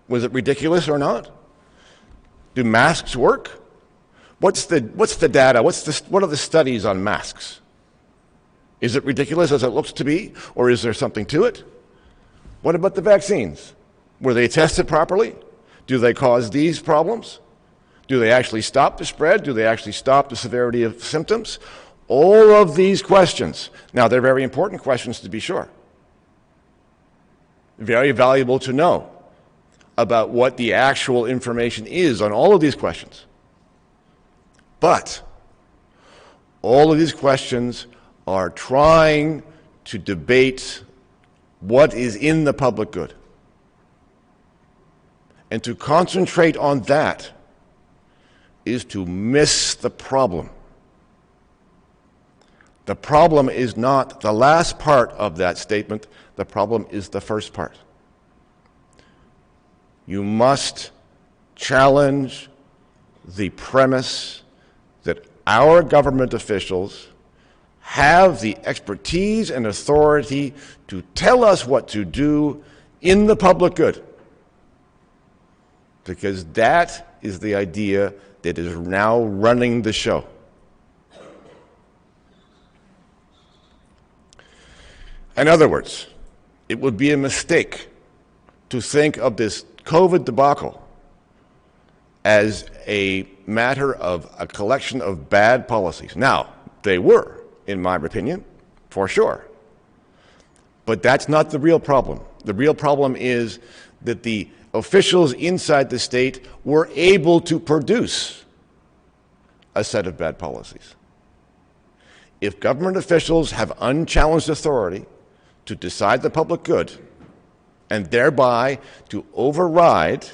Was it ridiculous or not? Do masks work? What's the data? What are the studies on masks? Is it ridiculous as it looks to be, or is there something to it? What about the vaccines? Were they tested properly? Do they cause these problems? Do they actually stop the spread? Do they actually stop the severity of symptoms? All of these questions. Now, they're very important questions to be sure. Very valuable to know about what the actual information is on all of these questions. But all of these questions are trying to debate what is in the public good. And to concentrate on that is to miss the problem. The problem is not the last part of that statement. The problem is the first part. You must challenge the premise that our government officials have the expertise and authority to tell us what to do in the public good. Because that is the idea that is now running the show. In other words, it would be a mistake to think of this COVID debacle as a matter of a collection of bad policies. Now, they were, in my opinion, for sure. But that's not the real problem. The real problem is that the officials inside the state were able to produce a set of bad policies. If government officials have unchallenged authority to decide the public good and thereby to override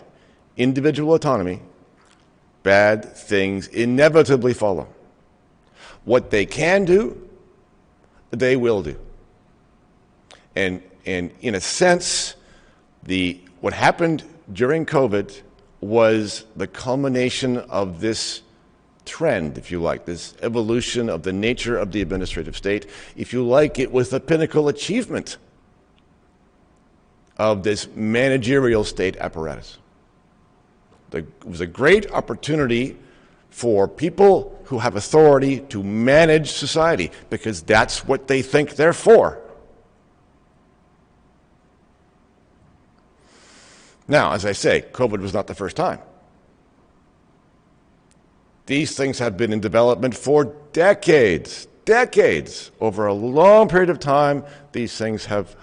individual autonomy, bad things inevitably follow. What they can do, they will do. And in a sense, what happened during COVID was the culmination of this trend, if you like, this evolution of the nature of the administrative state. If you like, it was the pinnacle achievement of this managerial state apparatus. It was a great opportunity for people who have authority to manage society, because that's what they think they're for. Now, as I say, COVID was not the first time. These things have been in development for decades. Over a long period of time, these things have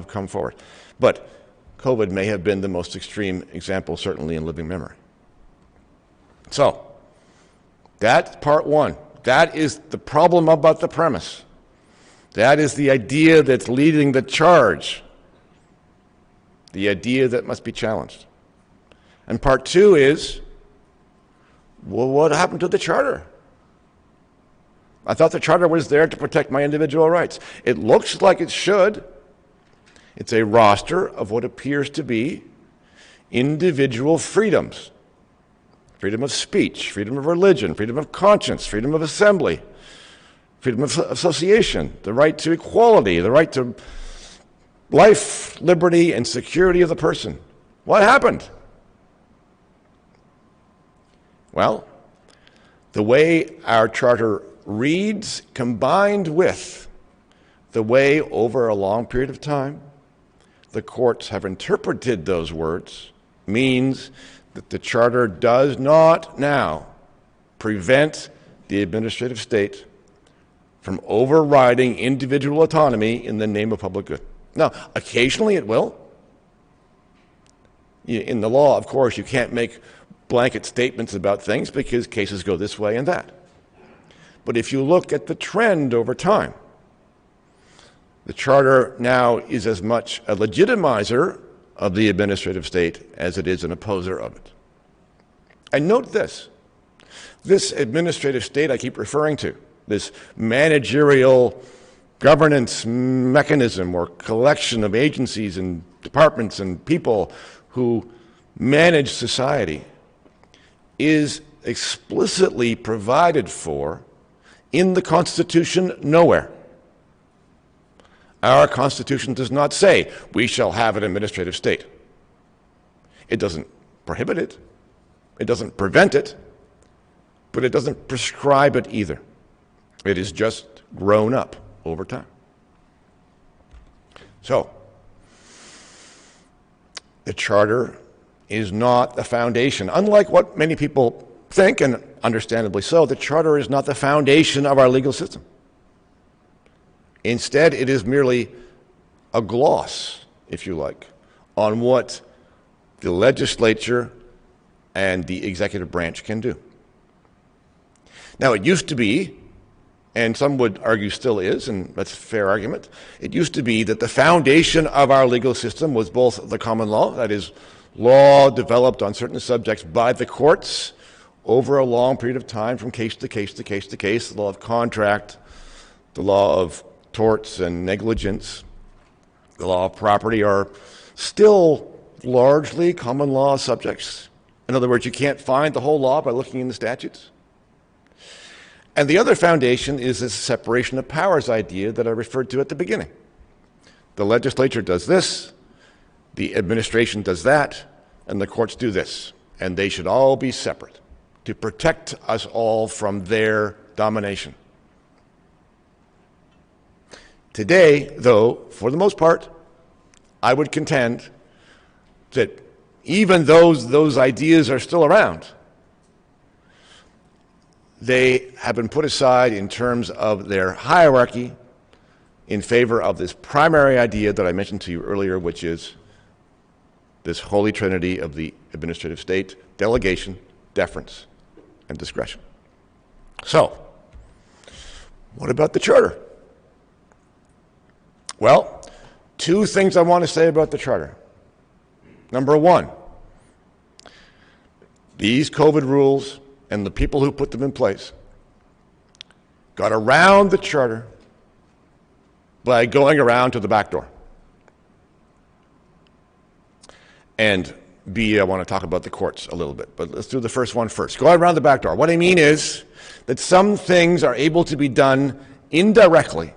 come forward. But COVID may have been the most extreme example, certainly in living memory. So, that's part one. That is the problem about the premise. That is the idea that's leading the charge. The idea that must be challenged. And part two is, well, what happened to the Charter? I thought the Charter was there to protect my individual rights. It looks like it should. It's a roster of what appears to be individual freedoms. Freedom of speech, freedom of religion, freedom of conscience, freedom of assembly, freedom of association, the right to equality, the right to life, liberty, and security of the person. What happened? Well, the way our Charter reads, combined with the way over a long period of time the courts have interpreted those words, means that the Charter does not now prevent the administrative state from overriding individual autonomy in the name of public good. Now, occasionally it will. In the law, of course, you can't make blanket statements about things because cases go this way and that. But if you look at the trend over time, the Charter now is as much a legitimizer of the administrative state as it is an opposer of it. And note this administrative state I keep referring to, this managerial governance mechanism or collection of agencies and departments and people who manage society, is explicitly provided for in the Constitution nowhere. Our Constitution does not say we shall have an administrative state. It doesn't prohibit it. It doesn't prevent it. But it doesn't prescribe it either. It is just grown up over time. So, the Charter is not the foundation. Unlike what many people think, and understandably so, the Charter is not the foundation of our legal system. Instead, it is merely a gloss, if you like, on what the legislature and the executive branch can do. Now, it used to be, and some would argue still is, and that's a fair argument, it used to be that the foundation of our legal system was both the common law, that is, law developed on certain subjects by the courts over a long period of time from case to case to case to case, the law of contract, the law of torts and negligence, the law of property are still largely common law subjects. In other words, you can't find the whole law by looking in the statutes. And the other foundation is this separation of powers idea that I referred to at the beginning. The legislature does this, the administration does that, and the courts do this. And they should all be separate to protect us all from their domination. Today, though, for the most part, I would contend that even those ideas are still around, they have been put aside in terms of their hierarchy in favor of this primary idea that I mentioned to you earlier, which is this holy trinity of the administrative state: delegation, deference, and discretion. So, what about the Charter? Well, two things I want to say about the Charter. Number one, these COVID rules and the people who put them in place got around the Charter by going around to the back door. And B, I want to talk about the courts a little bit, but let's do the first one first. Go around the back door. What I mean is that some things are able to be done indirectly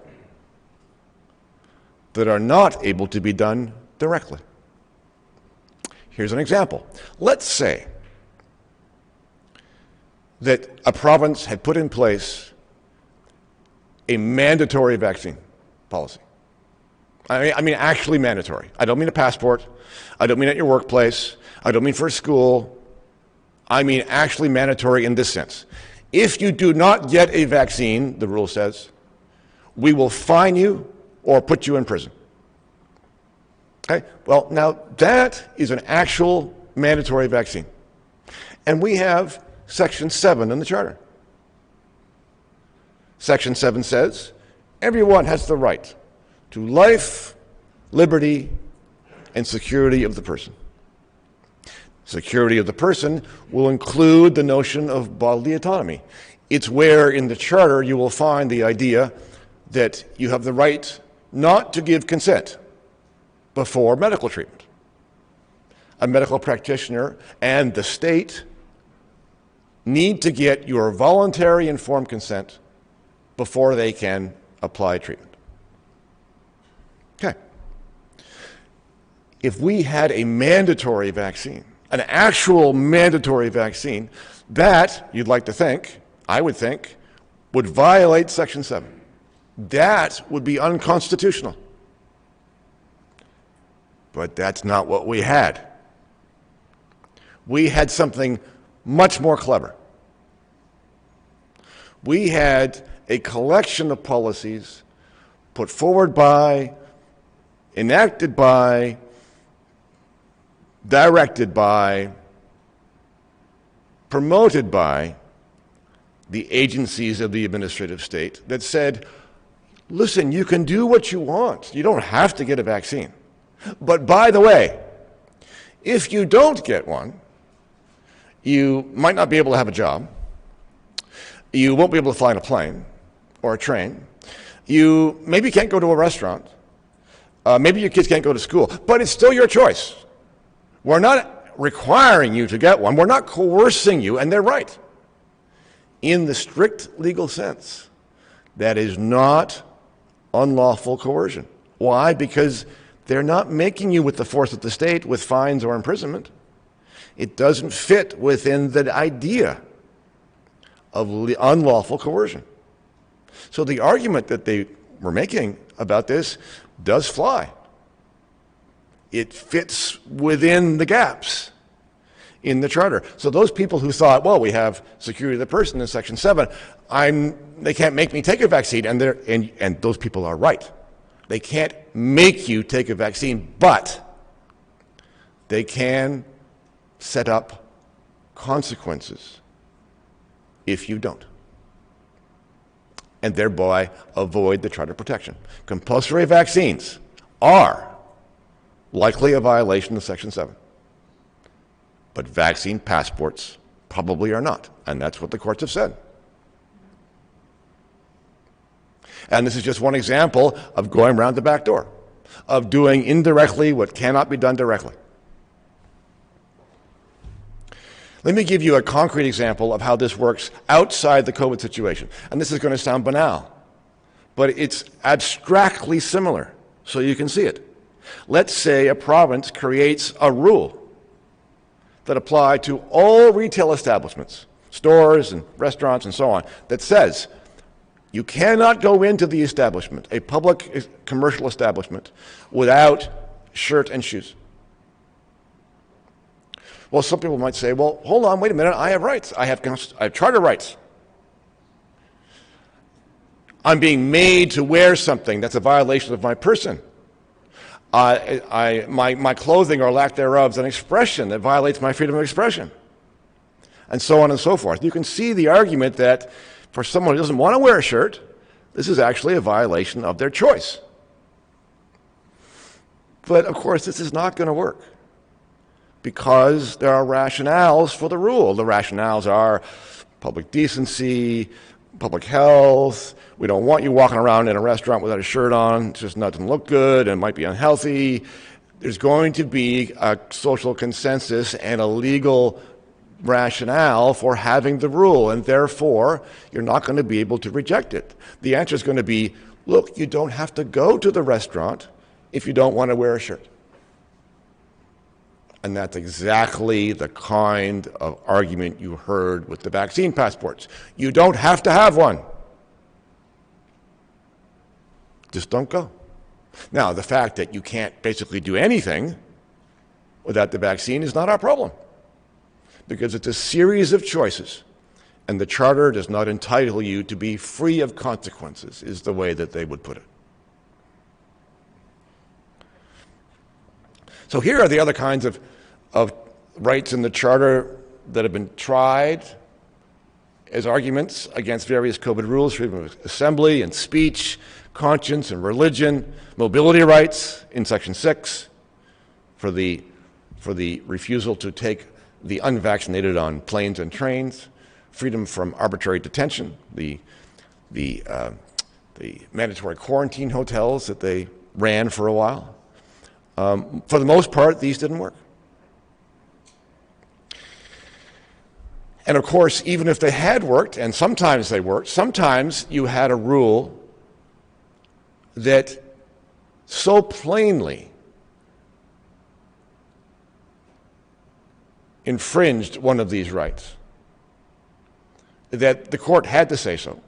that are not able to be done directly. Here's an example. Let's say that a province had put in place a mandatory vaccine policy. I mean actually mandatory. I don't mean a passport. I don't mean at your workplace. I don't mean for school. I mean actually mandatory in this sense. If you do not get a vaccine, the rule says, we will fine you or put you in prison. Okay? Well, now that is an actual mandatory vaccine. And we have Section 7 in the Charter. Section 7 says, everyone has the right to life, liberty, and security of the person. Security of the person will include the notion of bodily autonomy. It's where in the Charter you will find the idea that you have the right not to give consent before medical treatment. A medical practitioner and the state need to get your voluntary informed consent before they can apply treatment. Okay. If we had a mandatory vaccine, an actual mandatory vaccine, that, you'd like to think, I would think, would violate Section 7. That would be unconstitutional. But that's not what we had. We had something much more clever. We had a collection of policies put forward by, enacted by, directed by, promoted by the agencies of the administrative state that said, listen, you can do what you want. You don't have to get a vaccine. But by the way, if you don't get one, you might not be able to have a job. You won't be able to fly on a plane or a train. You maybe can't go to a restaurant. Maybe your kids can't go to school. But it's still your choice. We're not requiring you to get one. We're not coercing you, and they're right. In the strict legal sense, that is not unlawful coercion. Why? Because they're not making you with the force of the state with fines or imprisonment. It doesn't fit within the idea of unlawful coercion. So the argument that they were making about this does fly. It fits within the gaps in the Charter. So those people who thought, well, we have security of the person in Section 7, they can't make me take a vaccine, and those people are right. They can't make you take a vaccine, but they can set up consequences if you don't, and thereby avoid the Charter protection. Compulsory vaccines are likely a violation of Section 7, but vaccine passports probably are not, and that's what the courts have said. And this is just one example of going around the back door, of doing indirectly what cannot be done directly. Let me give you a concrete example of how this works outside the COVID situation. And this is going to sound banal, but it's abstractly similar, so you can see it. Let's say a province creates a rule that apply to all retail establishments, stores and restaurants and so on, that says you cannot go into the establishment, a public commercial establishment, without shirt and shoes. Well, some people might say, well, hold on, wait a minute, I have rights. I have charter rights. I'm being made to wear something that's a violation of my person. My clothing or lack thereof is an expression that violates my freedom of expression, and so on and so forth. You can see the argument that for someone who doesn't want to wear a shirt, this is actually a violation of their choice. But of course, this is not going to work because there are rationales for the rule. The rationales are public decency, public health. We don't want you walking around in a restaurant without a shirt on. It just doesn't look good and might be unhealthy. There's going to be a social consensus and a legal rationale for having the rule, and therefore you're not going to be able to reject it. The answer is going to be, look, you don't have to go to the restaurant if you don't want to wear a shirt. And that's exactly the kind of argument you heard with the vaccine passports. You don't have to have one. Just don't go. Now, the fact that you can't basically do anything without the vaccine is not our problem, because it's a series of choices, and the Charter does not entitle you to be free of consequences, is the way that they would put it. So here are the other kinds of rights in the Charter that have been tried as arguments against various COVID rules: freedom of assembly and speech, conscience and religion, mobility rights in Section 6 for the refusal to take the unvaccinated on planes and trains, freedom from arbitrary detention, the mandatory quarantine hotels that they ran for a while. For the most part, these didn't work. And of course, even if they had worked, and sometimes they worked, sometimes you had a rule that so plainly infringed one of these rights that the court had to say so,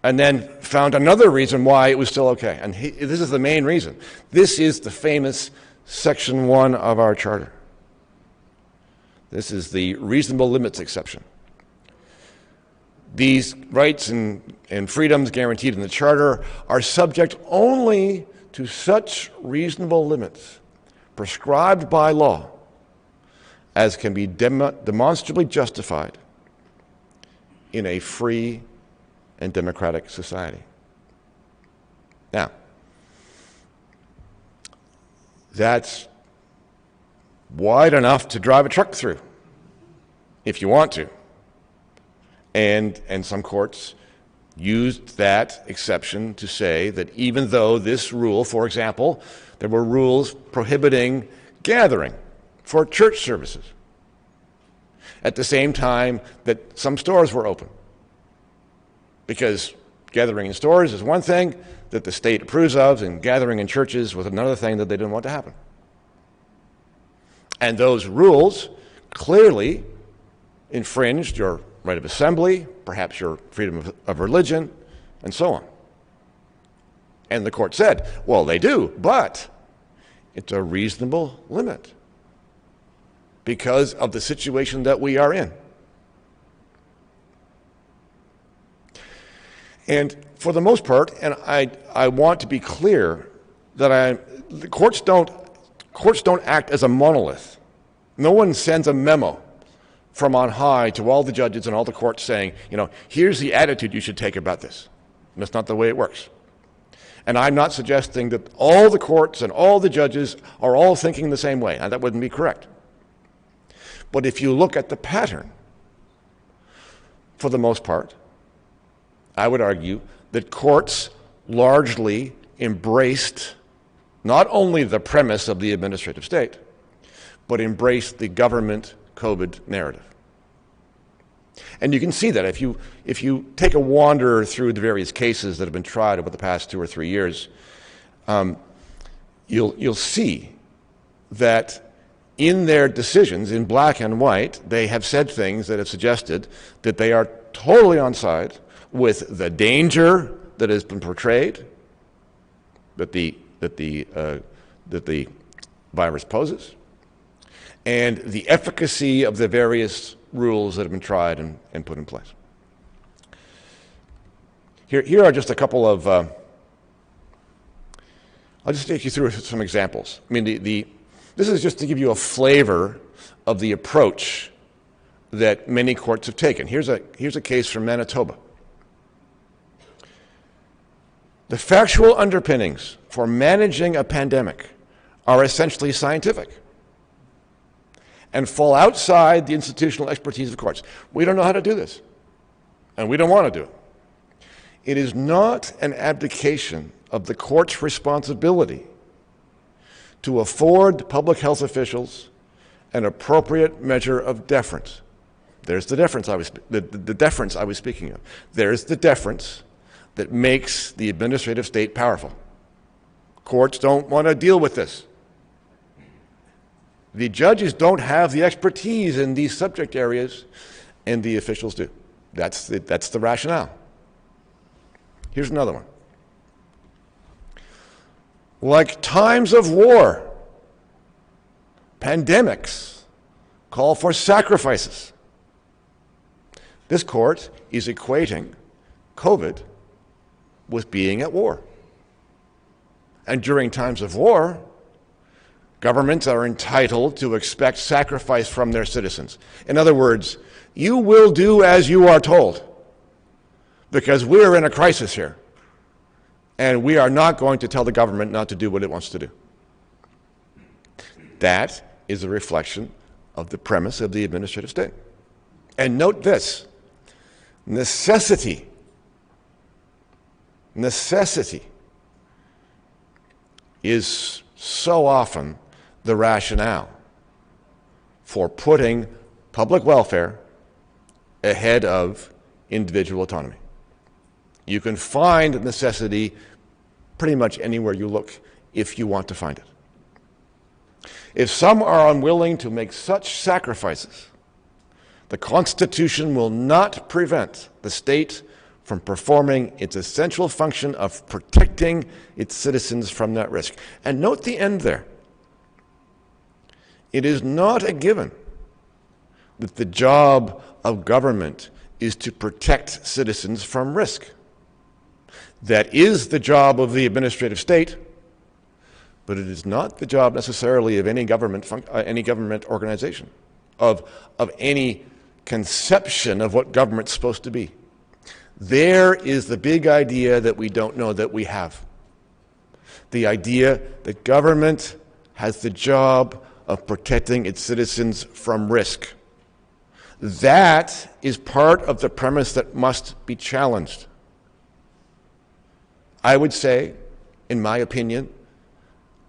and then found another reason why it was still okay. And this is the main reason. This is the famous Section 1 of our Charter. This is the reasonable limits exception. These rights and freedoms guaranteed in the Charter are subject only to such reasonable limits prescribed by law as can be demonstrably justified in a free and democratic society. Now, that's wide enough to drive a truck through, if you want to. And some courts used that exception to say that even though this rule, for example, there were rules prohibiting gathering for church services at the same time that some stores were open. Because gathering in stores is one thing that the state approves of, and gathering in churches was another thing that they didn't want to happen. And those rules clearly infringed your right of assembly, perhaps your freedom of religion, and so on. And the court said, well, they do, but it's a reasonable limit because of the situation that we are in. And for the most part, and I want to be clear that the courts don't act as a monolith. No one sends a memo from on high to all the judges and all the courts saying, here's the attitude you should take about this. And that's not the way it works. And I'm not suggesting that all the courts and all the judges are all thinking the same way. Now, that wouldn't be correct. But if you look at the pattern, for the most part, I would argue that courts largely embraced not only the premise of the administrative state, but embraced the government COVID narrative. And you can see that if you take a wander through the various cases that have been tried over the past 2 or 3 years, you'll see that in their decisions, in black and white, they have said things that have suggested that they are totally on side with the danger that has been portrayed, that the virus poses, and the efficacy of the various rules that have been tried and put in place. Here are just a couple of, I'll just take you through some examples. I mean, this is just to give you a flavor of the approach that many courts have taken. Here's a case from Manitoba. The factual underpinnings for managing a pandemic are essentially scientific and fall outside the institutional expertise of courts. We don't know how to do this, and we don't want to do it. It is not an abdication of the court's responsibility to afford public health officials an appropriate measure of deference. There's the deference the deference I was speaking of. There's the deference that makes the administrative state powerful. Courts don't want to deal with this. The judges don't have the expertise in these subject areas, and the officials do. That's the rationale. Here's another one. Like times of war, pandemics call for sacrifices. This court is equating COVID with being at war. And during times of war, governments are entitled to expect sacrifice from their citizens. In other words, you will do as you are told, because we're in a crisis here, and we are not going to tell the government not to do what it wants to do. That is a reflection of the premise of the administrative state. And note this, necessity is so often the rationale for putting public welfare ahead of individual autonomy. You can find necessity pretty much anywhere you look if you want to find it. If some are unwilling to make such sacrifices, the Constitution will not prevent the state from performing its essential function of protecting its citizens from that risk. And note the end there. It is not a given that the job of government is to protect citizens from risk. That is the job of the administrative state, but it is not the job necessarily of any government organization, of any conception of what government's supposed to be. There is the big idea that we don't know that we have. The idea that government has the job of protecting its citizens from risk. That is part of the premise that must be challenged. I would say, in my opinion,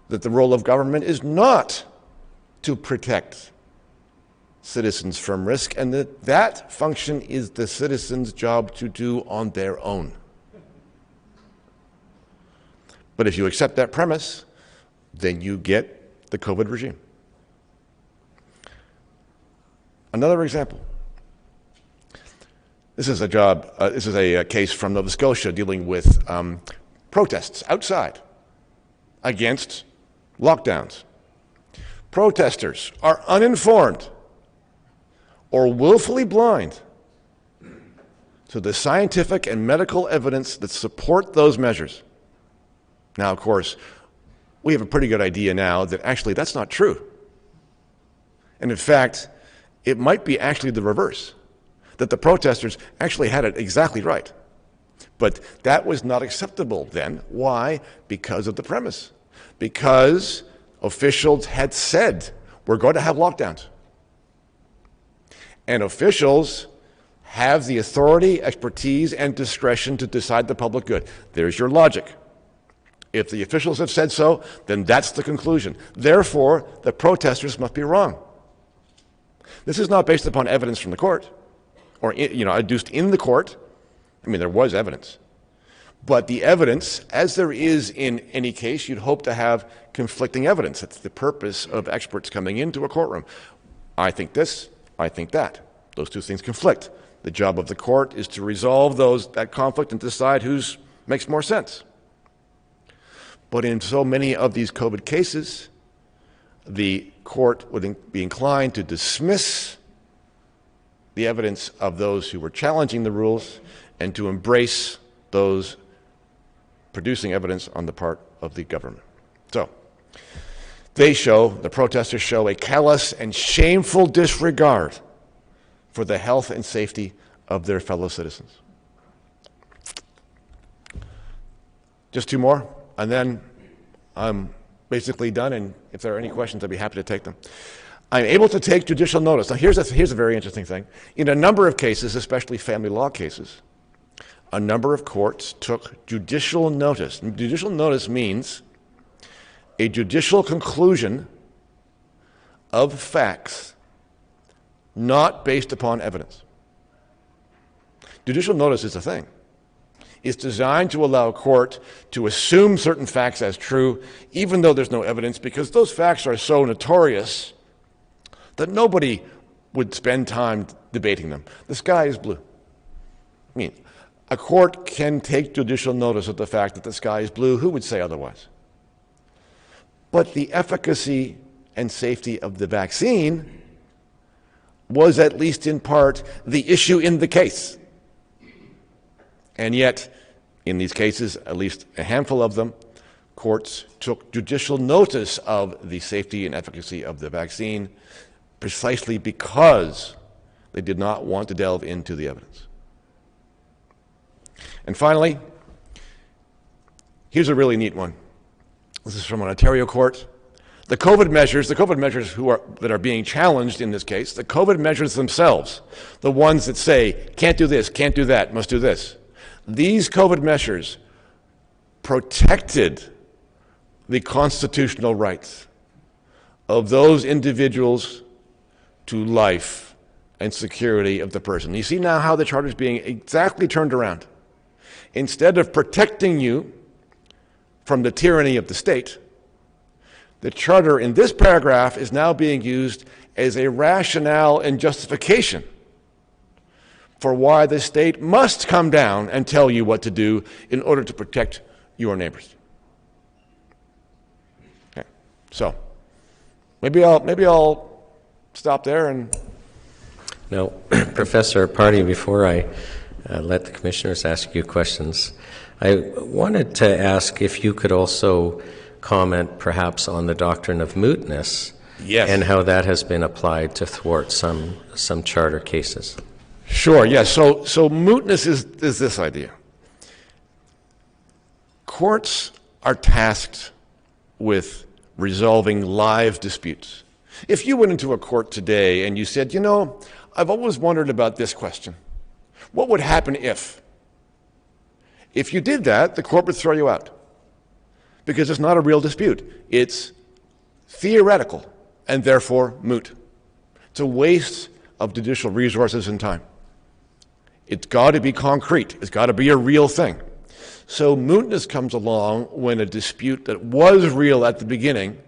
that the role of government is not to protect citizens from risk, and that function is the citizens' job to do on their own. But if you accept that premise, then you get the COVID regime. Another example. This is a case from Nova Scotia dealing with protests outside against lockdowns. Protesters are uninformed or willfully blind to the scientific and medical evidence that support those measures. Now, of course, we have a pretty good idea now that actually that's not true. And in fact, it might be actually the reverse, that the protesters actually had it exactly right. But that was not acceptable then. Why? Because of the premise. Because officials had said, we're going to have lockdowns. And officials have the authority, expertise, and discretion to decide the public good. There's your logic. If the officials have said so, then that's the conclusion. Therefore, the protesters must be wrong. This is not based upon evidence from the court, or adduced in the court. I mean, there was evidence. But the evidence, as there is in any case, you'd hope to have conflicting evidence. That's the purpose of experts coming into a courtroom. I think this, I think that. Those two things conflict. The job of the court is to resolve that conflict and decide whose makes more sense. But in so many of these COVID cases, the court would be inclined to dismiss the evidence of those who were challenging the rules and to embrace those producing evidence on the part of the government. So, the protesters show a callous and shameful disregard for the health and safety of their fellow citizens. Just two more, and then I'm basically done, and if there are any questions, I'd be happy to take them. I'm able to take judicial notice. Now, here's a very interesting thing. In a number of cases, especially family law cases, a number of courts took judicial notice. Judicial notice means a judicial conclusion of facts not based upon evidence. Judicial notice is a thing. It's designed to allow a court to assume certain facts as true, even though there's no evidence, because those facts are so notorious that nobody would spend time debating them. The sky is blue. I mean, a court can take judicial notice of the fact that the sky is blue. Who would say otherwise? But the efficacy and safety of the vaccine was, at least in part, the issue in the case. And yet, in these cases, at least a handful of them, courts took judicial notice of the safety and efficacy of the vaccine precisely because they did not want to delve into the evidence. And finally, here's a really neat one. This is from an Ontario court. The COVID measures that are being challenged in this case, the COVID measures themselves, the ones that say, can't do this, can't do that, must do this. These COVID measures protected the constitutional rights of those individuals to life and security of the person. You see now how the Charter is being exactly turned around. Instead of protecting you from the tyranny of the state, the Charter in this paragraph is now being used as a rationale and justification for why the state must come down and tell you what to do in order to protect your neighbors. Okay, so maybe I'll stop there and. No, Professor Party, before I let the commissioners ask you questions, I wanted to ask if you could also comment perhaps on the doctrine of mootness. Yes. And how that has been applied to thwart some charter cases. Sure, yes. So mootness is this idea. Courts are tasked with resolving live disputes. If you went into a court today and you said, I've always wondered about this question. What would happen if? If you did that, the court would throw you out because it's not a real dispute. It's theoretical and therefore moot. It's a waste of judicial resources and time. It's got to be concrete. It's got to be a real thing. So mootness comes along when a dispute that was real at the beginning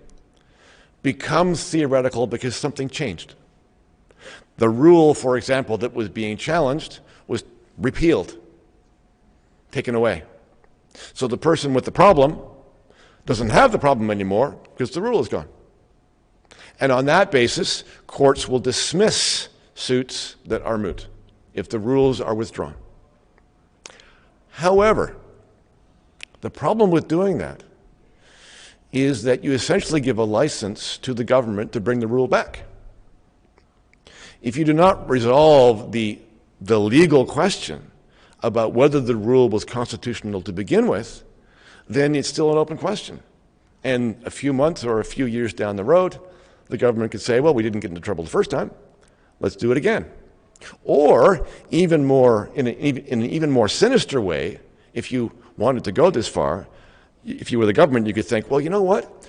becomes theoretical because something changed. The rule, for example, that was being challenged was repealed, taken away. So the person with the problem doesn't have the problem anymore because the rule is gone. And on that basis, courts will dismiss suits that are moot if the rules are withdrawn. However, the problem with doing that is that you essentially give a license to the government to bring the rule back. If you do not resolve the legal question about whether the rule was constitutional to begin with, then it's still an open question. And a few months or a few years down the road, the government could say, well, we didn't get into trouble the first time. Let's do it again. Or even more, in an even more sinister way, if you wanted to go this far, if you were the government, you could think, well, you know what?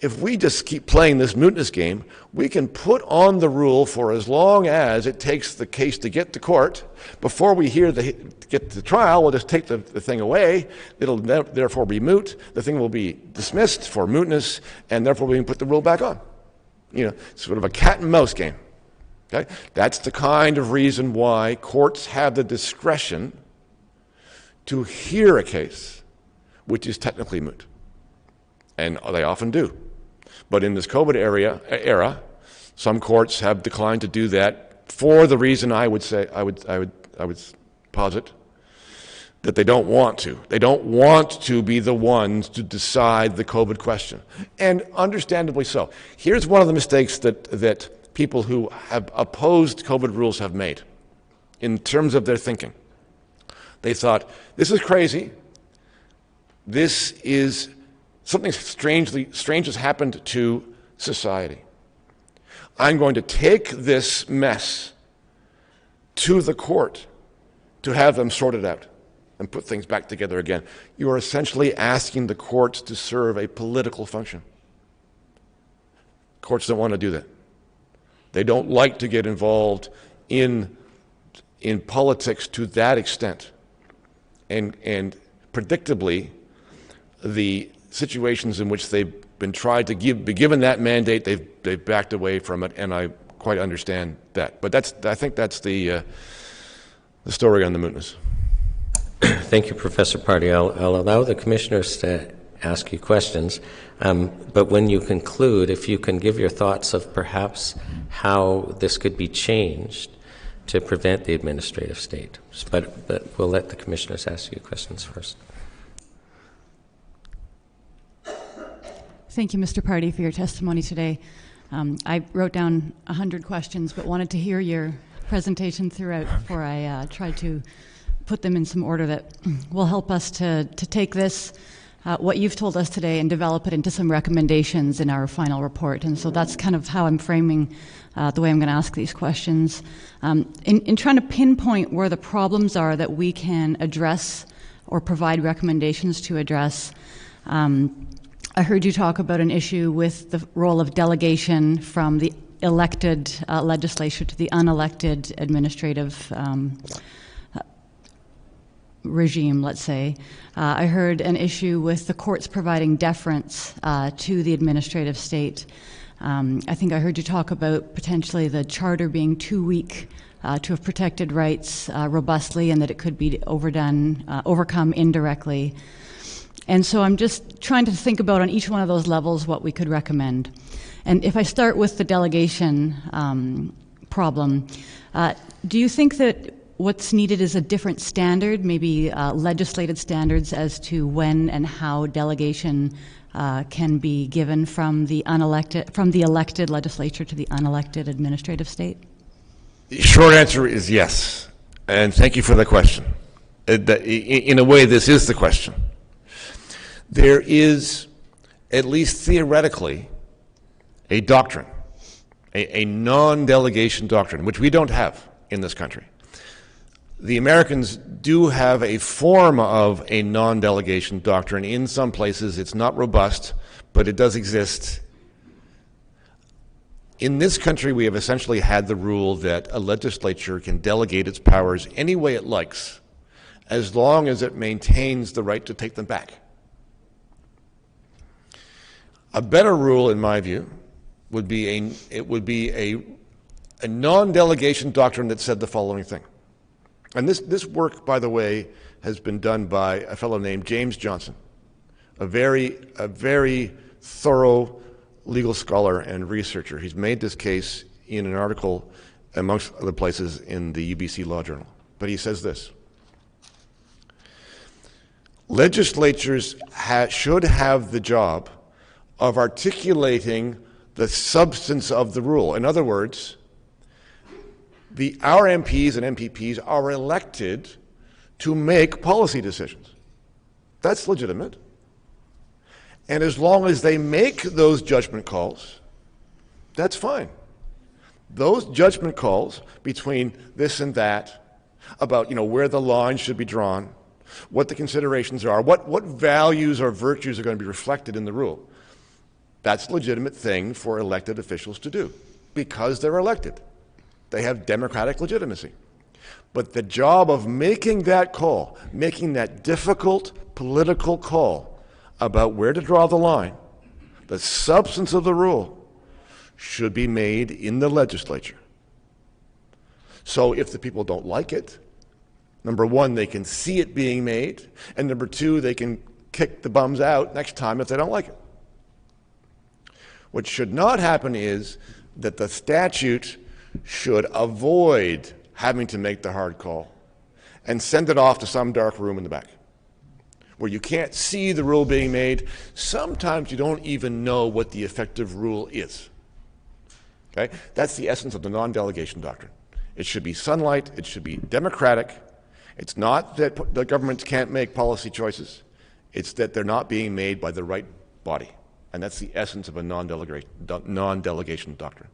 If we just keep playing this mootness game, we can put on the rule for as long as it takes the case to get to court. Before we get to trial, we'll just take the thing away. It'll therefore be moot. The thing will be dismissed for mootness, and therefore we can put the rule back on. Sort of a cat and mouse game. Okay? That's the kind of reason why courts have the discretion to hear a case which is technically moot. And they often do. But in this COVID era, some courts have declined to do that for the reason I would posit, that they don't want to. They don't want to be the ones to decide the COVID question, and understandably so. Here's one of the mistakes that people who have opposed COVID rules have made in terms of their thinking. They thought, this is crazy. This is something strange has happened to society. I'm going to take this mess to the court to have them sort it out and put things back together again. You are essentially asking the courts to serve a political function. Courts don't want to do that. They don't like to get involved in politics to that extent. And predictably, the situations in which they've been tried to be given that mandate, they've backed away from it, and I quite understand that. But I think that's the story on the mootness. Thank you, Professor Party. I'll allow the commissioners to ask you questions, but when you conclude, if you can give your thoughts of perhaps how this could be changed to prevent the administrative state. But we'll let the commissioners ask you questions first. Thank you, Mr. Party, for your testimony today. I wrote down 100 questions, but wanted to hear your presentation throughout before I tried to put them in some order that will help us to take this, what you've told us today, and develop it into some recommendations in our final report. And so that's kind of how I'm framing the way I'm going to ask these questions. In trying to pinpoint where the problems are that we can address or provide recommendations to address, I heard you talk about an issue with the role of delegation from the elected legislature to the unelected administrative regime, let's say. I heard an issue with the courts providing deference to the administrative state. I think I heard you talk about potentially the charter being too weak to have protected rights robustly, and that it could be overcome indirectly. And so I'm just trying to think about on each one of those levels what we could recommend. And if I start with the delegation problem, do you think that what's needed is a different standard, maybe legislated standards as to when and how delegation can be given from the elected legislature to the unelected administrative state? The short answer is yes, and thank you for the question. In a way, this is the question. There is, at least theoretically, a doctrine, a non-delegation doctrine, which we don't have in this country. The Americans do have a form of a non-delegation doctrine. In some places, it's not robust, but it does exist. In this country, we have essentially had the rule that a legislature can delegate its powers any way it likes, as long as it maintains the right to take them back. A better rule, in my view, would be a non-delegation doctrine that said the following thing. And this work, by the way, has been done by a fellow named James Johnson, a very thorough legal scholar and researcher. He's made this case in an article, amongst other places, in the UBC Law Journal. But he says this: legislatures should have the job of articulating the substance of the rule. In other words, our MPs and MPPs are elected to make policy decisions. That's legitimate. And as long as they make those judgment calls, that's fine. Those judgment calls between this and that, about where the line should be drawn, what the considerations are, what values or virtues are going to be reflected in the rule, that's a legitimate thing for elected officials to do because they're elected. They have democratic legitimacy. But the job of making that call, making that difficult political call about where to draw the line, the substance of the rule, should be made in the legislature. So if the people don't like it, number one, they can see it being made, and number two, they can kick the bums out next time if they don't like it. What should not happen is that the statute should avoid having to make the hard call and send it off to some dark room in the back where you can't see the rule being made. Sometimes you don't even know what the effective rule is. Okay? That's the essence of the non-delegation doctrine. It should be sunlight. It should be democratic. It's not that the governments can't make policy choices. It's that they're not being made by the right body. And that's the essence of a non-delegation doctrine.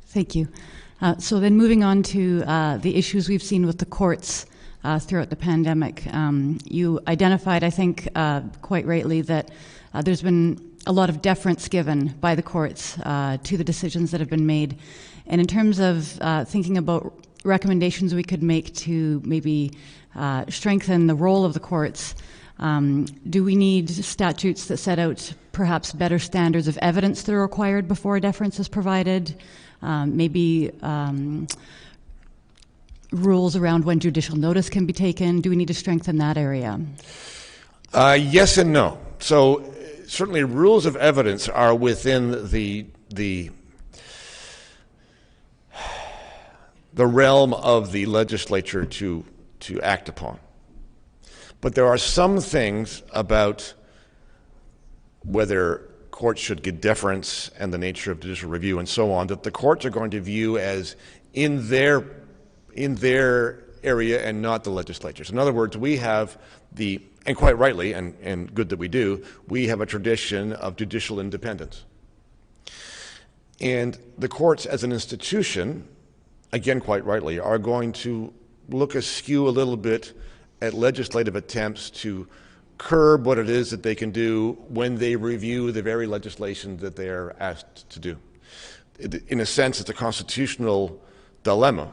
Thank you. So then moving on to the issues we've seen with the courts throughout the pandemic. You identified, I think, quite rightly that there's been a lot of deference given by the courts to the decisions that have been made. And in terms of thinking about recommendations we could make to maybe strengthen the role of the courts, do we need statutes that set out perhaps better standards of evidence that are required before a deference is provided? Maybe rules around when judicial notice can be taken? Do we need to strengthen that area? Yes and no. So certainly rules of evidence are within the realm of the legislature to act upon. But there are some things about whether courts should get deference and the nature of judicial review and so on that the courts are going to view as in their area and not the legislatures. In other words, we have and quite rightly, and good that we do, we have a tradition of judicial independence. And the courts as an institution, again quite rightly, are going to look askew a little bit at legislative attempts to curb what it is that they can do when they review the very legislation that they are asked to do. In a sense, it's a constitutional dilemma.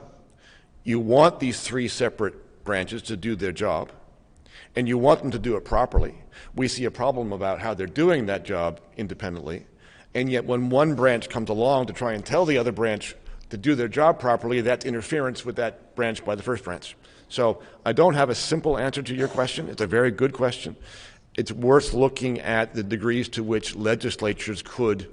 You want these three separate branches to do their job, and you want them to do it properly. We see a problem about how they're doing that job independently, and yet when one branch comes along to try and tell the other branch to do their job properly, that's interference with that branch by the first branch. So I don't have a simple answer to your question. It's a very good question. It's worth looking at the degrees to which legislatures could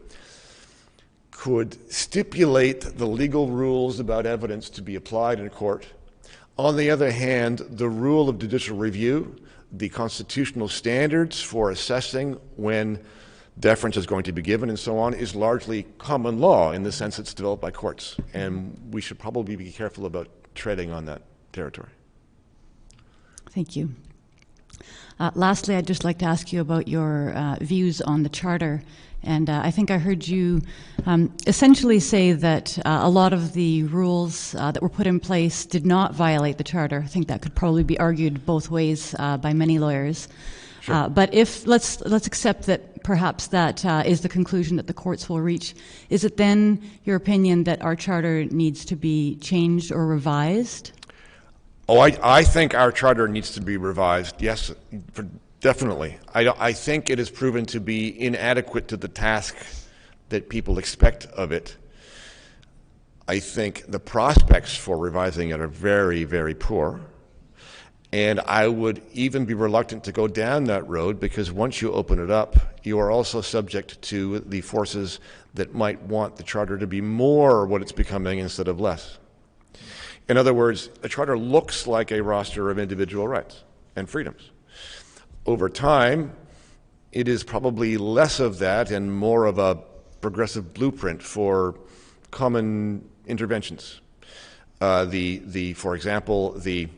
stipulate the legal rules about evidence to be applied in a court. On the other hand, the rule of judicial review, the constitutional standards for assessing when deference is going to be given and so on, is largely common law in the sense it's developed by courts. And we should probably be careful about treading on that territory. Thank you. Lastly, I'd just like to ask you about your views on the Charter. And I think I heard you essentially say that a lot of the rules that were put in place did not violate the Charter. I think that could probably be argued both ways by many lawyers. Sure. But if let's accept that perhaps that is the conclusion that the courts will reach, is it then your opinion that our Charter needs to be changed or revised? Oh, I think our Charter needs to be revised, yes, definitely. I think it has proven to be inadequate to the task that people expect of it. I think the prospects for revising it are very, very poor. And I would even be reluctant to go down that road because once you open it up, you are also subject to the forces that might want the Charter to be more what it's becoming instead of less. In other words, a Charter looks like a roster of individual rights and freedoms. Over time, it is probably less of that and more of a progressive blueprint for common interventions. For example, the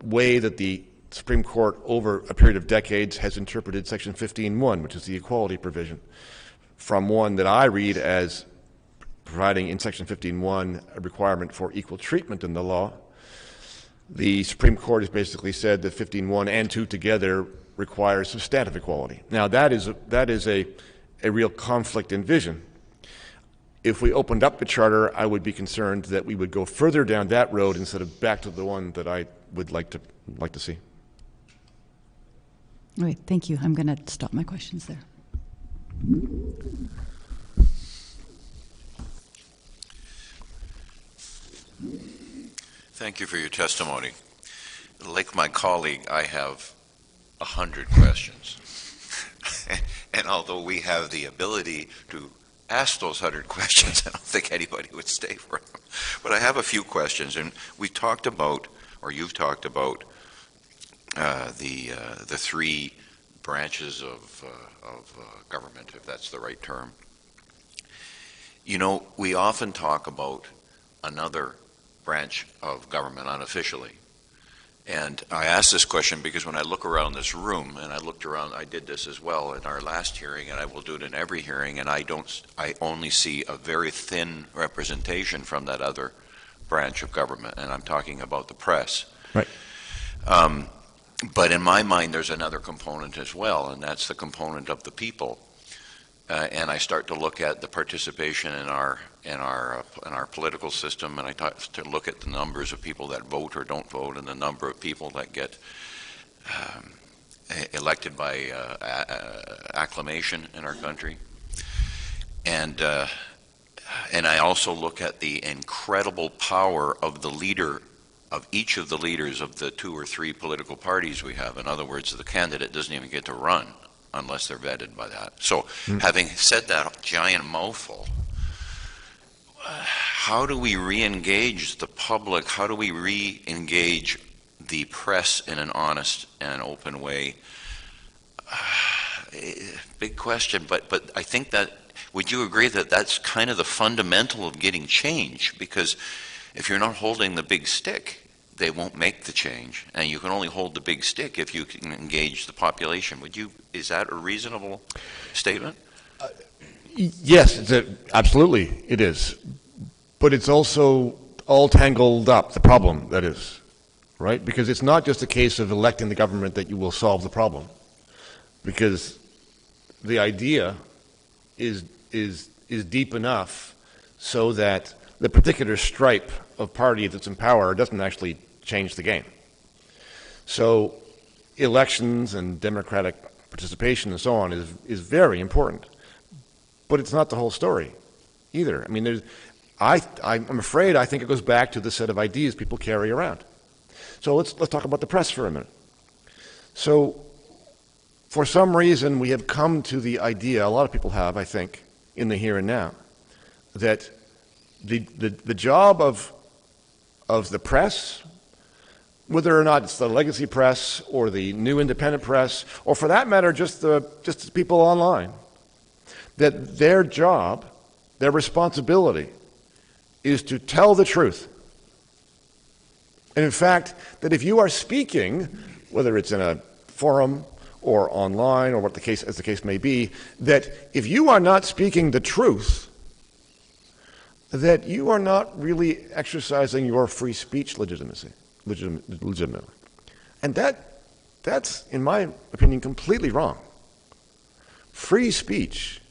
way that the Supreme Court over a period of decades has interpreted Section 15.1, which is the equality provision, from one that I read as providing in Section 15.1 a requirement for equal treatment in the law. The Supreme Court has basically said that 15.1 and 2 together requires substantive equality. Now that is a real conflict in vision. If we opened up the Charter, I would be concerned that we would go further down that road instead of back to the one that I would like to see. All right, thank you. I'm going to stop my questions there. Thank you for your testimony. Like my colleague, I have 100 questions. And although we have the ability to ask those 100 questions, I don't think anybody would stay for them. But I have a few questions, and we've talked about, or you've talked about, the three branches of government, if that's the right term. You know, we often talk about another branch of government unofficially. And I ask this question because when I look around this room, and I looked around, I did this as well in our last hearing, and I will do it in every hearing, and I only see a very thin representation from that other branch of government, and I'm talking about the press. Right. But in my mind, there's another component as well, and that's the component of the people. And I start to look at the participation in our political system, and I to look at the numbers of people that vote or don't vote, and the number of people that get elected by acclamation in our country. And I also look at the incredible power of the leader, of each of the leaders of the 2 or 3 political parties we have. In other words, the candidate doesn't even get to run unless they're vetted by that. So having said that giant mouthful, how do we re-engage the public? How do we re-engage the press in an honest and open way? Big question, but I think that, would you agree that that's kind of the fundamental of getting change? Because if you're not holding the big stick, they won't make the change, and you can only hold the big stick if you can engage the population. Is that a reasonable statement? Yes, absolutely it is. But it's also all tangled up, the problem, that is, right? Because it's not just a case of electing the government that you will solve the problem. Because the idea is deep enough so that the particular stripe of party that's in power doesn't actually change the game. So elections and democratic participation and so on is very important. But it's not the whole story either. I mean, I'm afraid I think it goes back to the set of ideas people carry around. So let's talk about the press for a minute. So for some reason we have come to the idea, a lot of people have, I think, in the here and now, that the job of the press, whether or not it's the legacy press or the new independent press, or for that matter, just the people online, that their job, their responsibility, is to tell the truth. And in fact, that if you are speaking, whether it's in a forum or online or as the case may be, that if you are not speaking the truth, that you are not really exercising your free speech legitimately. And that's, in my opinion, completely wrong. Free speech,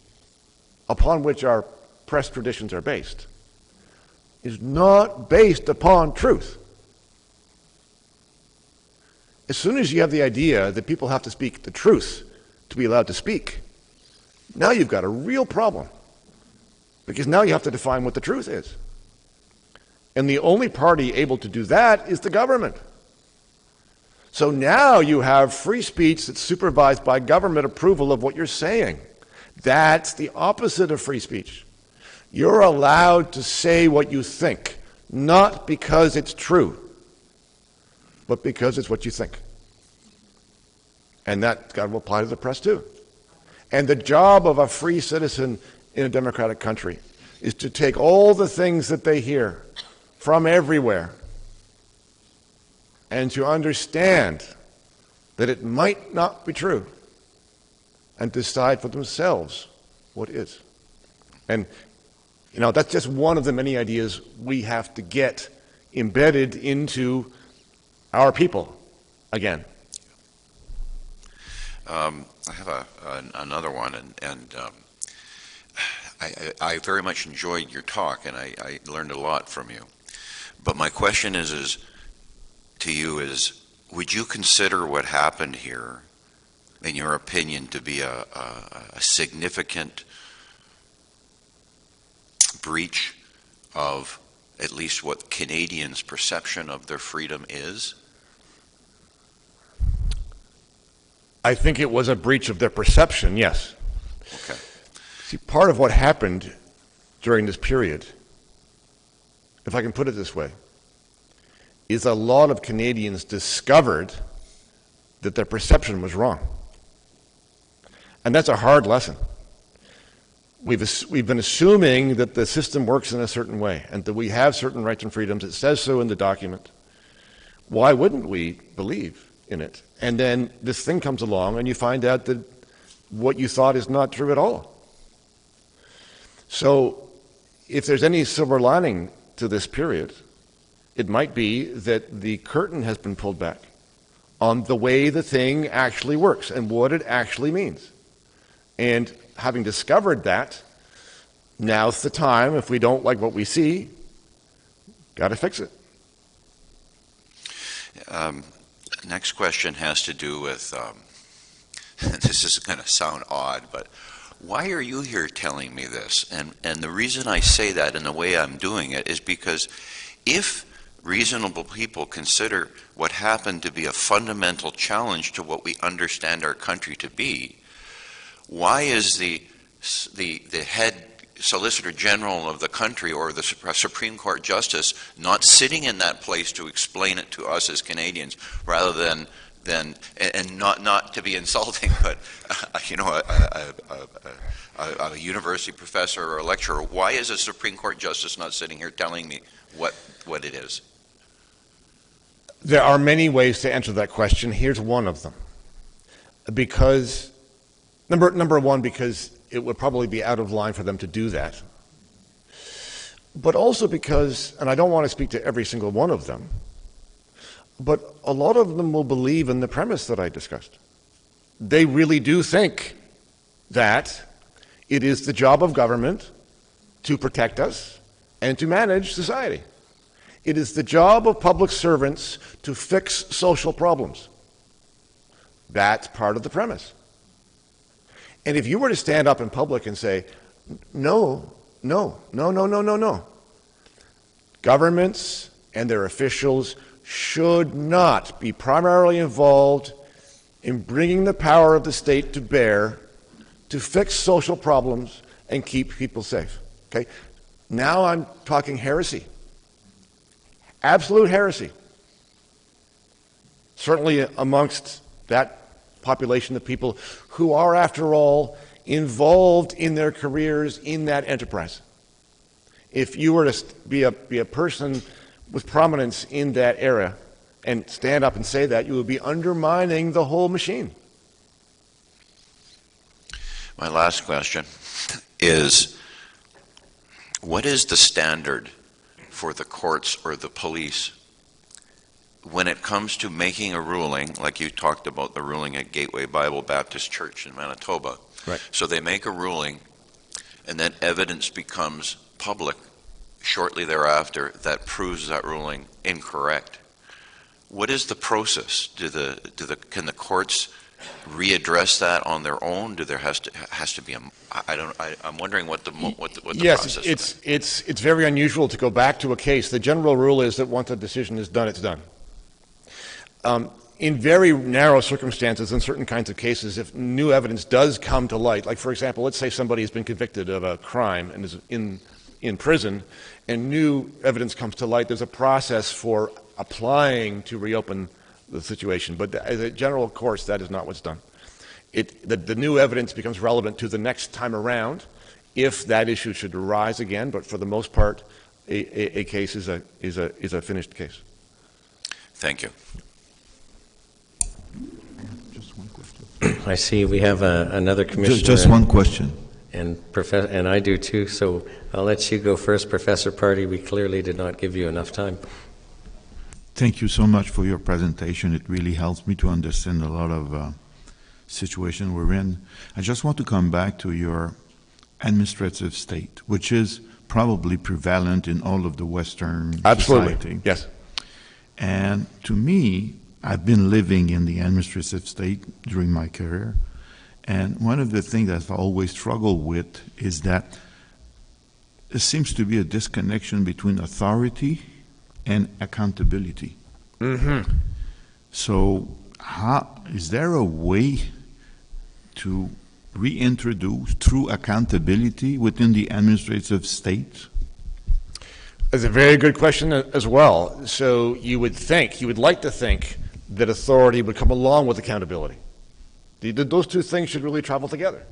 upon which our press traditions are based, is not based upon truth. As soon as you have the idea that people have to speak the truth to be allowed to speak, now you've got a real problem. Because now you have to define what the truth is. And the only party able to do that is the government. So now you have free speech that's supervised by government approval of what you're saying. That's the opposite of free speech. You're allowed to say what you think, not because it's true, but because it's what you think. And that's got to apply to the press too. And the job of a free citizen in a democratic country is to take all the things that they hear from everywhere and to understand that it might not be true and decide for themselves what is. And, that's just one of the many ideas we have to get embedded into our people again. I have another one, and I very much enjoyed your talk, and I learned a lot from you. But my question is to you is, would you consider what happened here, in your opinion, to be a significant breach of at least what Canadians' perception of their freedom is? I think it was a breach of their perception, yes. Okay. See, part of what happened during this period if I can put it this way, is a lot of Canadians discovered that their perception was wrong. And that's a hard lesson. We've been assuming that the system works in a certain way and that we have certain rights and freedoms. It says so in the document. Why wouldn't we believe in it? And then this thing comes along and you find out that what you thought is not true at all. So if there's any silver lining to this period, it might be that the curtain has been pulled back on the way the thing actually works and what it actually means. And having discovered that, now's the time, if we don't like what we see, got to fix it. Next question has to do with, this is going to sound odd, but why are you here telling me this? And the reason I say that and the way I'm doing it is because if reasonable people consider what happened to be a fundamental challenge to what we understand our country to be, why is the head Solicitor General of the country or the Supreme Court Justice not sitting in that place to explain it to us as Canadians, rather than and not to be insulting, but a university professor or a lecturer? Why is a Supreme Court Justice not sitting here telling me what it is? There are many ways to answer that question. Here's one of them. Because, number one, because it would probably be out of line for them to do that. But also because, and I don't want to speak to every single one of them, but a lot of them will believe in the premise that I discussed. They really do think that it is the job of government to protect us and to manage society. It is the job of public servants to fix social problems. That's part of the premise. And if you were to stand up in public and say, no, governments and their officials should not be primarily involved in bringing the power of the state to bear to fix social problems and keep people safe. Okay? Now I'm talking heresy. Absolute heresy. Certainly amongst that population of people who are, after all, involved in their careers in that enterprise. If you were to be a person with prominence in that area and stand up and say that, you would be undermining the whole machine. My last question is, what is the standard for the courts or the police when it comes to making a ruling, like you talked about the ruling at Gateway Bible Baptist Church in Manitoba? Right. So they make a ruling, and then evidence becomes public shortly thereafter that proves that ruling incorrect. What is the process? Can the courts readdress that on their own? Do there has to be I'm wondering what the process is. Yes, it's very unusual to go back to a case. The general rule is that once a decision is done, it's done. In very narrow circumstances, in certain kinds of cases, if new evidence does come to light, like for example, let's say somebody has been convicted of a crime and is in prison, and new evidence comes to light, there's a process for applying to reopen the situation. But as a general course, that is not what's done. The new evidence becomes relevant to the next time around if that issue should arise again, but for the most part, a case is a finished case. Thank you. Just one question. I see we have another commissioner. Just one question. And I do too, so I'll let you go first, Professor Party. We clearly did not give you enough time. Thank you so much for your presentation. It really helps me to understand a lot of situation we're in. I just want to come back to your administrative state, which is probably prevalent in all of the Western society. Yes. And to me, I've been living in the administrative state during my career, and one of the things I've always struggled with is that there seems to be a disconnection between authority and accountability. Mm-hmm. So is there a way to reintroduce true accountability within the administrative state? That's a very good question as well. So you would like to think that authority would come along with accountability. Those two things should really travel together,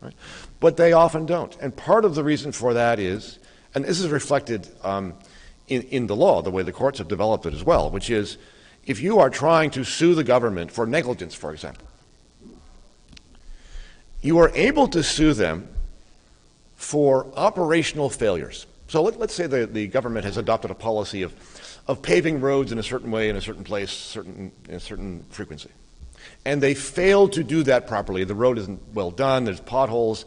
right? But they often don't. And part of the reason for that is, and this is reflected in the law, the way the courts have developed it as well, which is if you are trying to sue the government for negligence, for example, you are able to sue them for operational failures. So let's say the government has adopted a policy of paving roads in a certain way, in a certain place, in a certain frequency. And they fail to do that properly. The road isn't well done, there's potholes,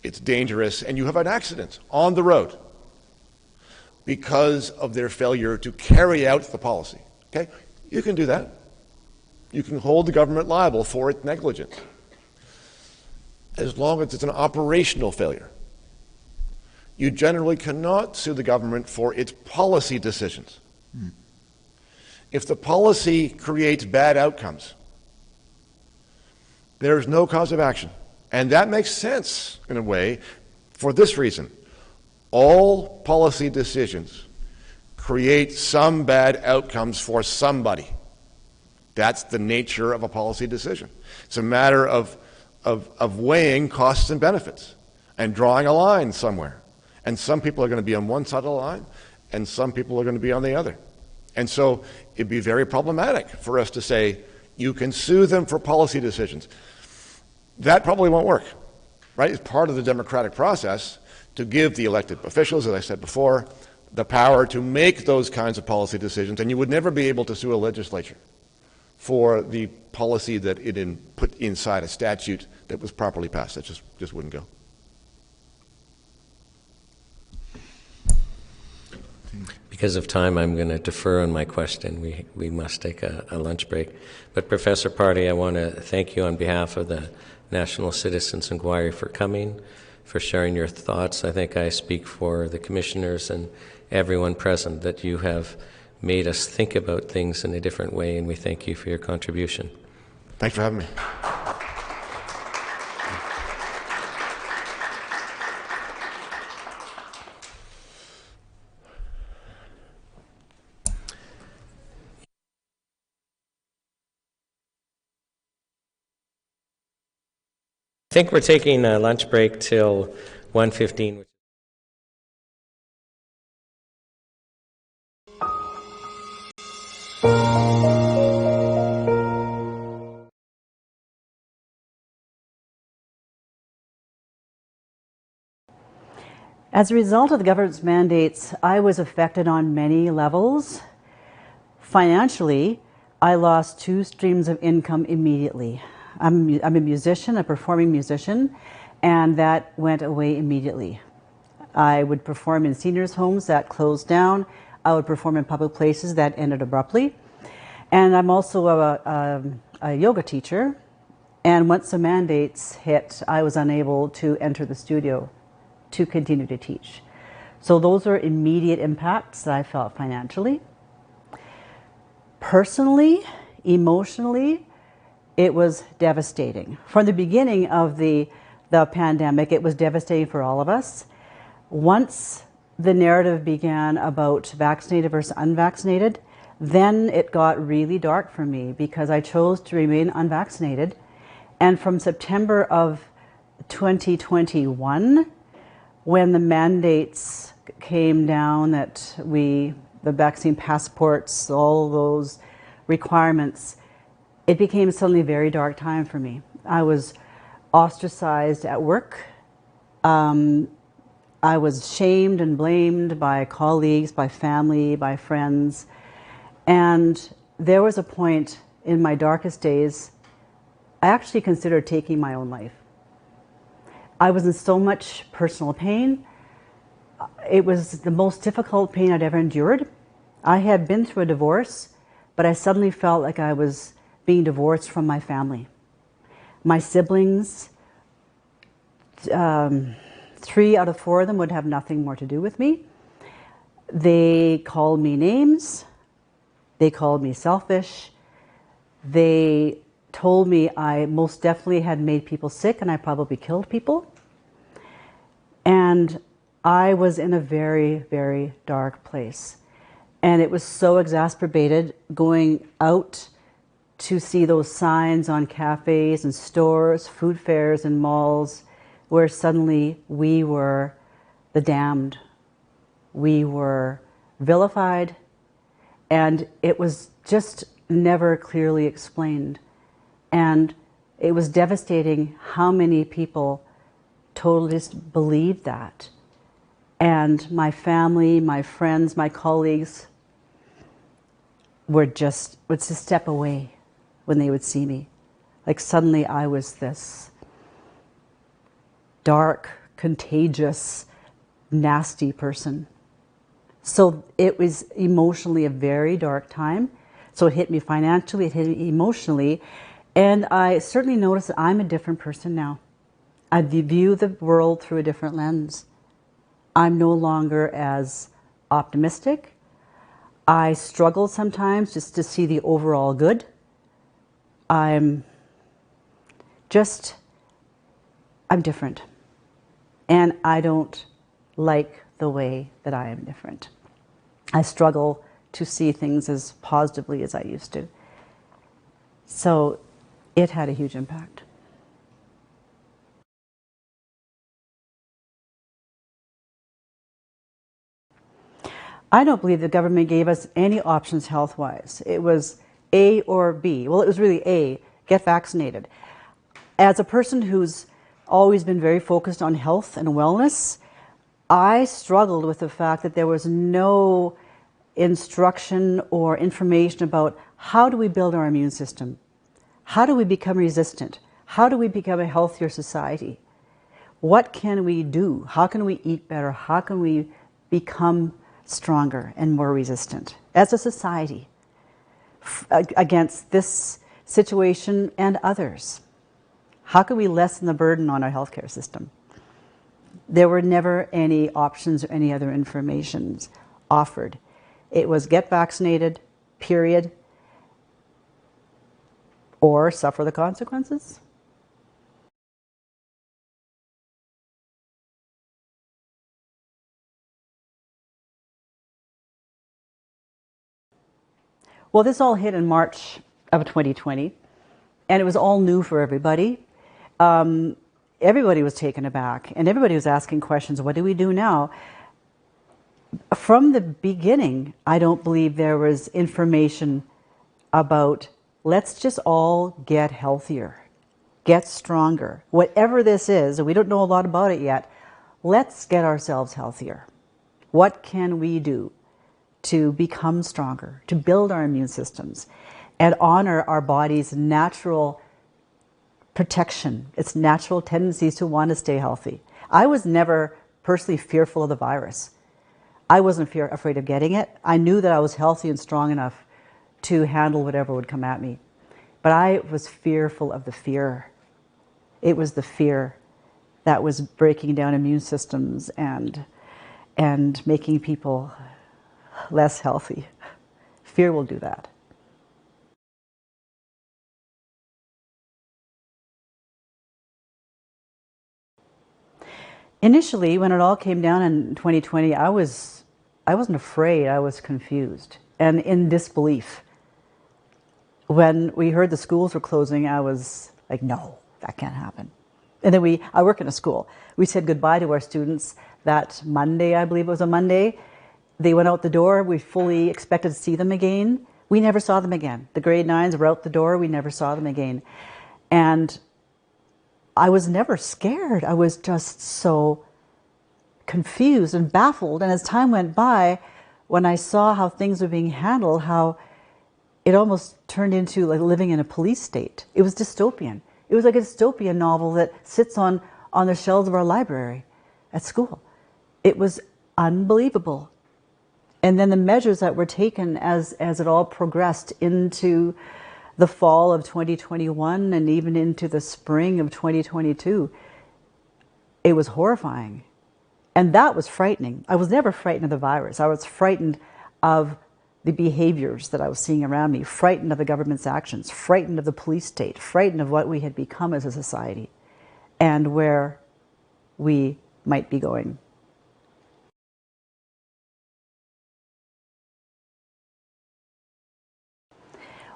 it's dangerous, and you have an accident on the road because of their failure to carry out the policy. Okay? You can do that. You can hold the government liable for its negligence, as long as it's an operational failure. You generally cannot sue the government for its policy decisions. If the policy creates bad outcomes, there is no cause of action. And that makes sense, in a way, for this reason. All policy decisions create some bad outcomes for somebody. That's the nature of a policy decision. It's a matter of weighing costs and benefits and drawing a line somewhere. And some people are going to be on one side of the line, and some people are going to be on the other. And so it'd be very problematic for us to say, you can sue them for policy decisions. That probably won't work, right? It's part of the democratic process to give the elected officials, as I said before, the power to make those kinds of policy decisions, and you would never be able to sue a legislature for the policy that it put inside a statute that was properly passed. That just wouldn't go. Because of time, I'm going to defer on my question. We must take a lunch break. But Professor Party, I want to thank you on behalf of the National Citizens Inquiry for coming, for sharing your thoughts. I think I speak for the commissioners and everyone present that you have made us think about things in a different way, and we thank you for your contribution. Thanks for having me. I think we're taking a lunch break till 1:15. As a result of the government's mandates, I was affected on many levels. Financially, I lost 2 streams of income immediately. I'm a musician, a performing musician, and that went away immediately. I would perform in seniors' homes that closed down. I would perform in public places that ended abruptly. And I'm also a yoga teacher. And once the mandates hit, I was unable to enter the studio to continue to teach. So those are immediate impacts that I felt financially. Personally, emotionally, it was devastating. From the beginning of the pandemic, it was devastating for all of us. Once the narrative began about vaccinated versus unvaccinated, then it got really dark for me because I chose to remain unvaccinated. And from September of 2021, when the mandates came down that the vaccine passports, all those requirements, it became suddenly a very dark time for me. I was ostracized at work. I was shamed and blamed by colleagues, by family, by friends. And there was a point in my darkest days, I actually considered taking my own life. I was in so much personal pain. It was the most difficult pain I'd ever endured. I had been through a divorce, but I suddenly felt like I was being divorced from my family. My siblings, 3 out of 4 of them would have nothing more to do with me. They called me names. They called me selfish. They told me I most definitely had made people sick and I probably killed people. And I was in a very, very dark place. And it was so exacerbated going out to see those signs on cafes and stores, food fairs and malls, where suddenly we were the damned. We were vilified, and it was just never clearly explained. And it was devastating how many people totally just believed that. And my family, my friends, my colleagues would just step away when they would see me. Like suddenly I was this dark, contagious, nasty person. So it was emotionally a very dark time. So it hit me financially, it hit me emotionally, and I certainly noticed that I'm a different person now. I view the world through a different lens. I'm no longer as optimistic. I struggle sometimes just to see the overall good. I'm different. And I don't like the way that I am different. I struggle to see things as positively as I used to. So it had a huge impact. I don't believe the government gave us any options health-wise. It was A or B. Well, it was really A, get vaccinated. As a person who's always been very focused on health and wellness, I struggled with the fact that there was no instruction or information about how do we build our immune system? How do we become resistant? How do we become a healthier society? What can we do? How can we eat better? How can we become stronger and more resistant as a society against this situation and others? How can we lessen the burden on our healthcare system? There were never any options or any other information offered. It was get vaccinated, period, or suffer the consequences. Well, this all hit in March of 2020, and it was all new for everybody. Everybody was taken aback, and everybody was asking questions, what do we do now? From the beginning, I don't believe there was information about let's just all get healthier, get stronger. Whatever this is, and we don't know a lot about it yet, let's get ourselves healthier. What can we do to become stronger, to build our immune systems, and honor our body's natural protection, its natural tendencies to want to stay healthy? I was never personally fearful of the virus. I wasn't afraid of getting it. I knew that I was healthy and strong enough to handle whatever would come at me. But I was fearful of the fear. It was the fear that was breaking down immune systems and making people less healthy. Fear will do that. Initially, when it all came down in 2020, I wasn't afraid, I was confused and in disbelief. When we heard the schools were closing, I was like, no, that can't happen. And then I work in a school. We said goodbye to our students that Monday, I believe it was a Monday. They went out the door. We fully expected to see them again. We never saw them again. The grade 9s were out the door. We never saw them again. And I was never scared. I was just so confused and baffled. And as time went by, when I saw how things were being handled, how it almost turned into like living in a police state. It was dystopian. It was like a dystopian novel that sits on the shelves of our library at school. It was unbelievable. And then the measures that were taken as it all progressed into the fall of 2021 and even into the spring of 2022, it was horrifying. And that was frightening. I was never frightened of the virus. I was frightened of the behaviors that I was seeing around me, frightened of the government's actions, frightened of the police state, frightened of what we had become as a society and where we might be going.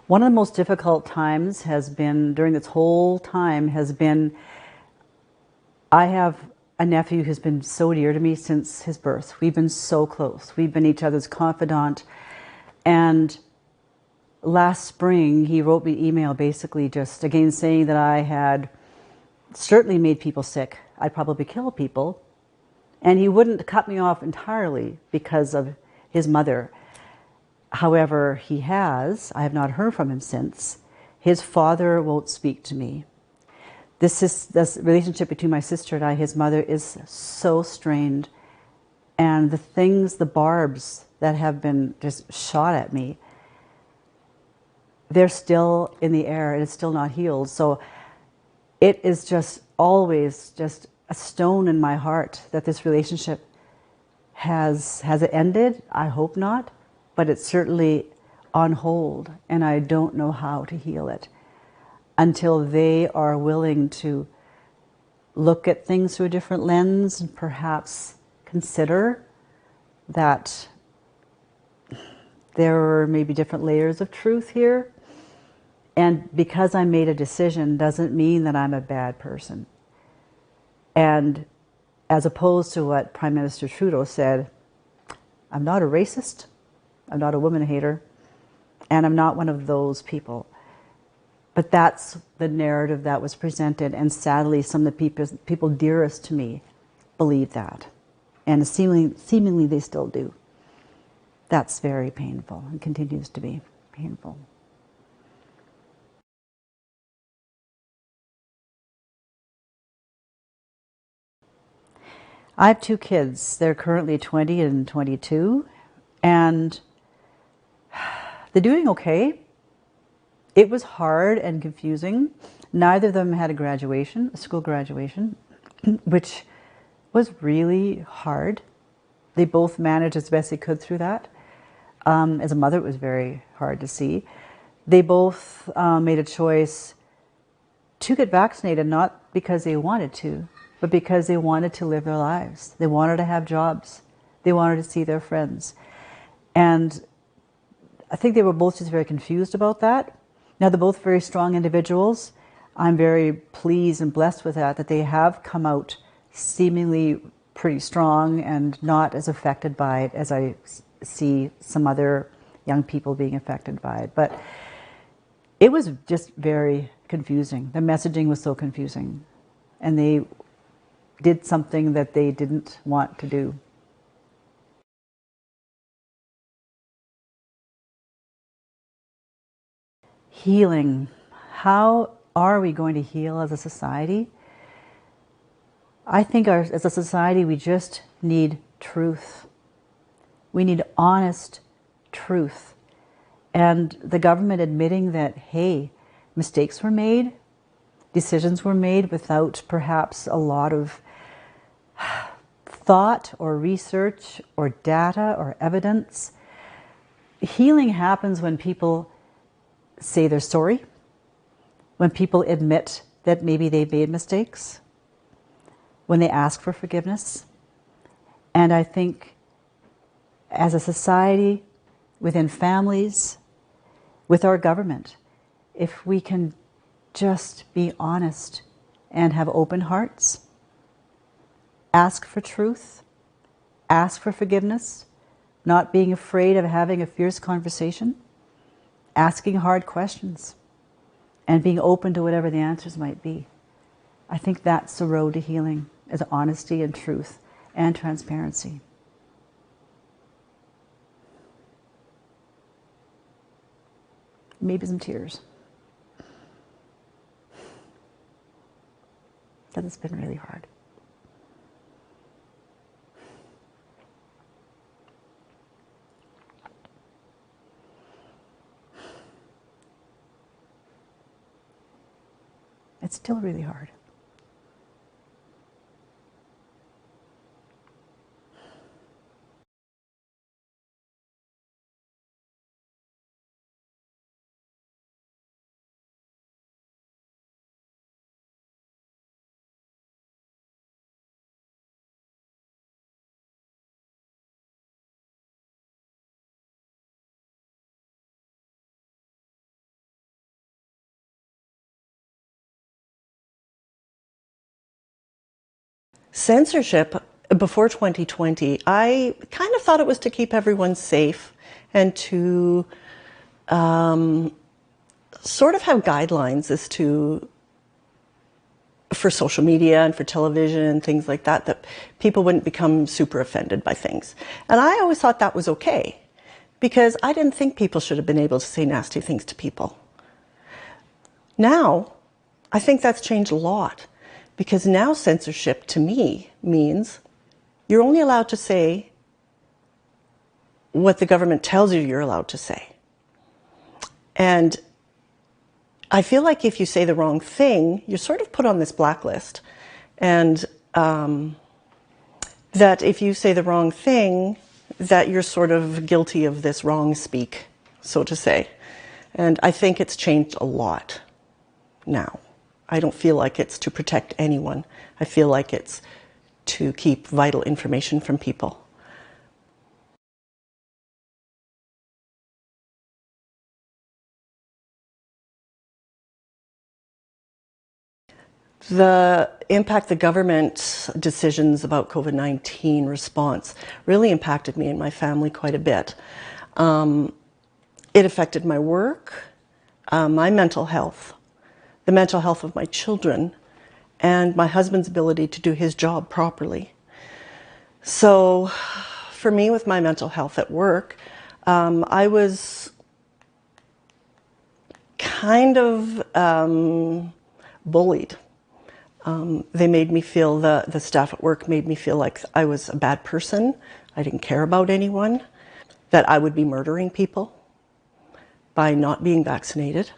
One of the most difficult times has been, during this whole time, has been, I have a nephew who's been so dear to me since his birth. We've been so close. We've been each other's confidant. And last spring, he wrote me an email basically just again saying that I had certainly made people sick. I'd probably kill people. And he wouldn't cut me off entirely because of his mother. However, I have not heard from him since. His father won't speak to me. This relationship between my sister and I, his mother, is so strained. And the barbs that have been just shot at me, they're still in the air and it's still not healed. So it is just always just a stone in my heart that this relationship has it ended? I hope not, but it's certainly on hold, and I don't know how to heal it until they are willing to look at things through a different lens and perhaps consider that there are maybe different layers of truth here. And because I made a decision doesn't mean that I'm a bad person. And as opposed to what Prime Minister Trudeau said, I'm not a racist, I'm not a woman hater, and I'm not one of those people. But that's the narrative that was presented, and sadly some of the people dearest to me believe that. And seemingly they still do. That's very painful and continues to be painful. I have 2 kids. They're currently 20 and 22, and they're doing okay. It was hard and confusing. Neither of them had a school graduation, which was really hard. They both managed as best they could through that. As a mother, it was very hard to see. They both made a choice to get vaccinated, not because they wanted to, but because they wanted to live their lives. They wanted to have jobs. They wanted to see their friends. And I think they were both just very confused about that. Now, they're both very strong individuals. I'm very pleased and blessed with that they have come out seemingly pretty strong and not as affected by it as I see some other young people being affected by it. But it was just very confusing. The messaging was so confusing. And they did something that they didn't want to do. Healing. How are we going to heal as a society? I think as a society we just need truth. We need honest truth. And the government admitting that, hey, mistakes were made, decisions were made without perhaps a lot of thought or research or data or evidence. Healing happens when people say they're sorry, when people admit that maybe they made mistakes, when they ask for forgiveness. And I think as a society, within families, with our government, if we can just be honest and have open hearts, ask for truth, ask for forgiveness, not being afraid of having a fierce conversation, asking hard questions, and being open to whatever the answers might be. I think that's the road to healing, is honesty and truth and transparency. Maybe some tears. That has been really hard. It's still really hard. Censorship before 2020, I kind of thought it was to keep everyone safe and to sort of have guidelines as to, for social media and for television and things like that, that people wouldn't become super offended by things. And I always thought that was okay, because I didn't think people should have been able to say nasty things to people. Now, I think that's changed a lot, because now censorship to me means you're only allowed to say what the government tells you you're allowed to say. And I feel like if you say the wrong thing, you're sort of put on this blacklist. And that if you say the wrong thing, that you're sort of guilty of this wrong speak, so to say. And I think it's changed a lot now. I don't feel like it's to protect anyone. I feel like it's to keep vital information from people. The impact the government's decisions about COVID-19 response really impacted me and my family quite a bit. It affected my work, my mental health, the mental health of my children, and my husband's ability to do his job properly. So for me, with my mental health at work, I was kind of bullied. They made me feel, the staff at work made me feel like I was a bad person, I didn't care about anyone, that I would be murdering people by not being vaccinated.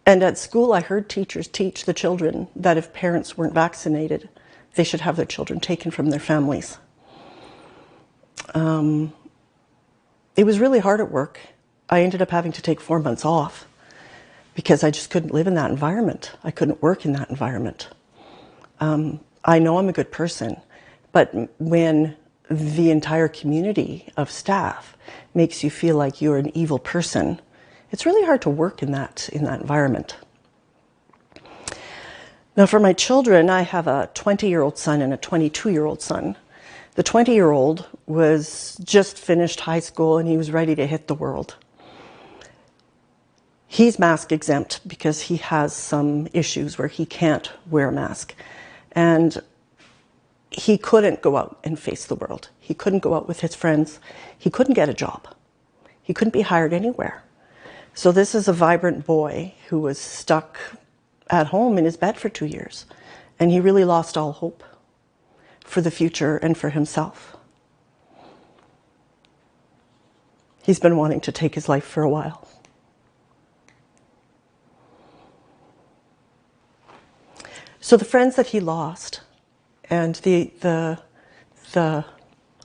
And at school, I heard teachers teach the children that if parents weren't vaccinated, they should have their children taken from their families. It was really hard at work. I ended up having to take 4 months off, because I just couldn't live in that environment. I couldn't work in that environment. I know I'm a good person, but when the entire community of staff makes you feel like you're an evil person, it's really hard to work in that environment. Now for my children, I have a 20-year-old son and a 22-year-old son. The 20-year-old was just finished high school and he was ready to hit the world. He's mask exempt because he has some issues where he can't wear a mask. And he couldn't go out and face the world. He couldn't go out with his friends. He couldn't get a job. He couldn't be hired anywhere. So this is a vibrant boy who was stuck at home in his bed for 2 years. And he really lost all hope for the future and for himself. He's been wanting to take his life for a while. So the friends that he lost and the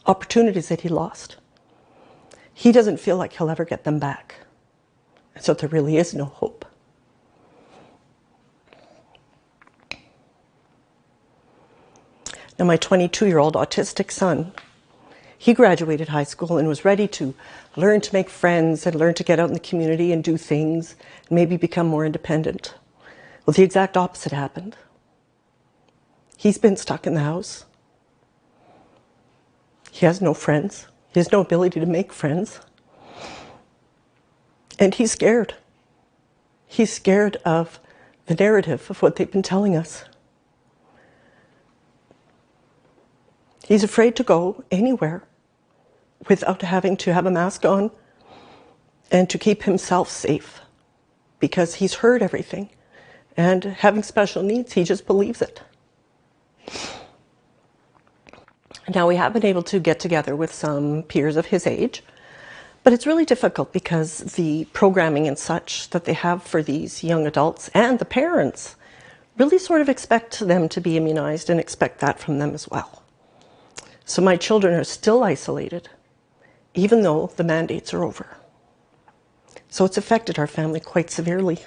opportunities that he lost, he doesn't feel like he'll ever get them back. So there really is no hope. Now my 22-year-old autistic son, he graduated high school and was ready to learn to make friends and learn to get out in the community and do things, and maybe become more independent. Well, the exact opposite happened. He's been stuck in the house. He has no friends. He has no ability to make friends. And he's scared. He's scared of the narrative of what they've been telling us. He's afraid to go anywhere without having to have a mask on and to keep himself safe, because he's heard everything. And having special needs, he just believes it. Now, we have been able to get together with some peers of his age, but it's really difficult because the programming and such that they have for these young adults and the parents really sort of expect them to be immunized and expect that from them as well. So my children are still isolated, even though the mandates are over. So it's affected our family quite severely.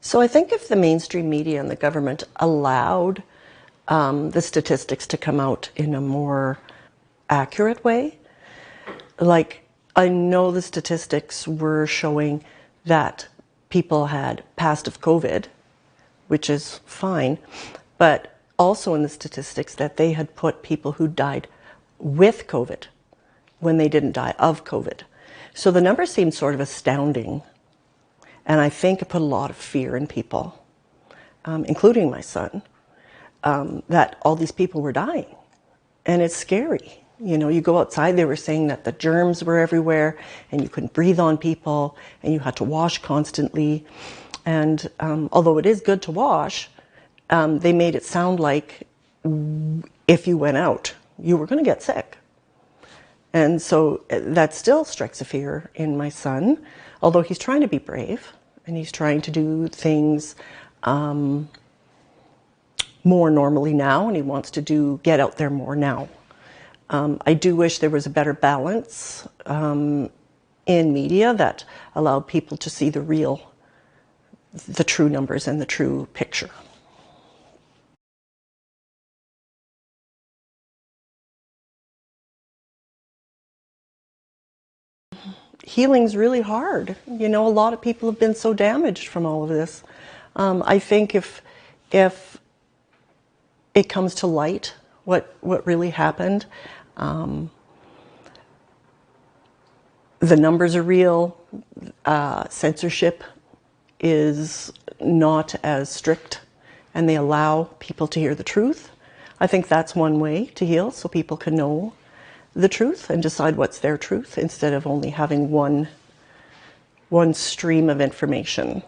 So I think if the mainstream media and the government allowed the statistics to come out in a more accurate way, like I know the statistics were showing that people had passed of COVID, which is fine, but also in the statistics that they had put people who died with COVID when they didn't die of COVID. So the numbers seemed sort of astounding. And I think it put a lot of fear in people, including my son, that all these people were dying. And it's scary. You know, you go outside, they were saying that the germs were everywhere and you couldn't breathe on people and you had to wash constantly. And although it is good to wash, they made it sound like if you went out, you were going to get sick. And so that still strikes a fear in my son, although he's trying to be brave and he's trying to do things more normally now, and he wants to get out there more now. I do wish there was a better balance in media that allowed people to see the true numbers and the true picture. Healing's really hard. You know, a lot of people have been so damaged from all of this. I think if it comes to light, what really happened, the numbers are real. Censorship is not as strict, and they allow people to hear the truth. I think that's one way to heal, so people can know the truth and decide what's their truth instead of only having one stream of information.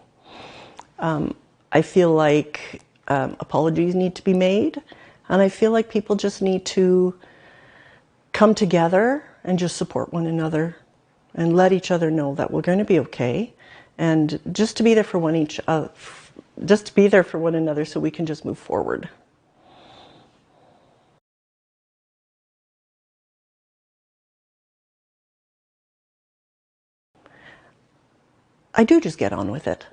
I feel like apologies need to be made, and I feel like people just need to come together and just support one another and let each other know that we're going to be okay, and just to be there for one another so we can just move forward. I do just get on with it.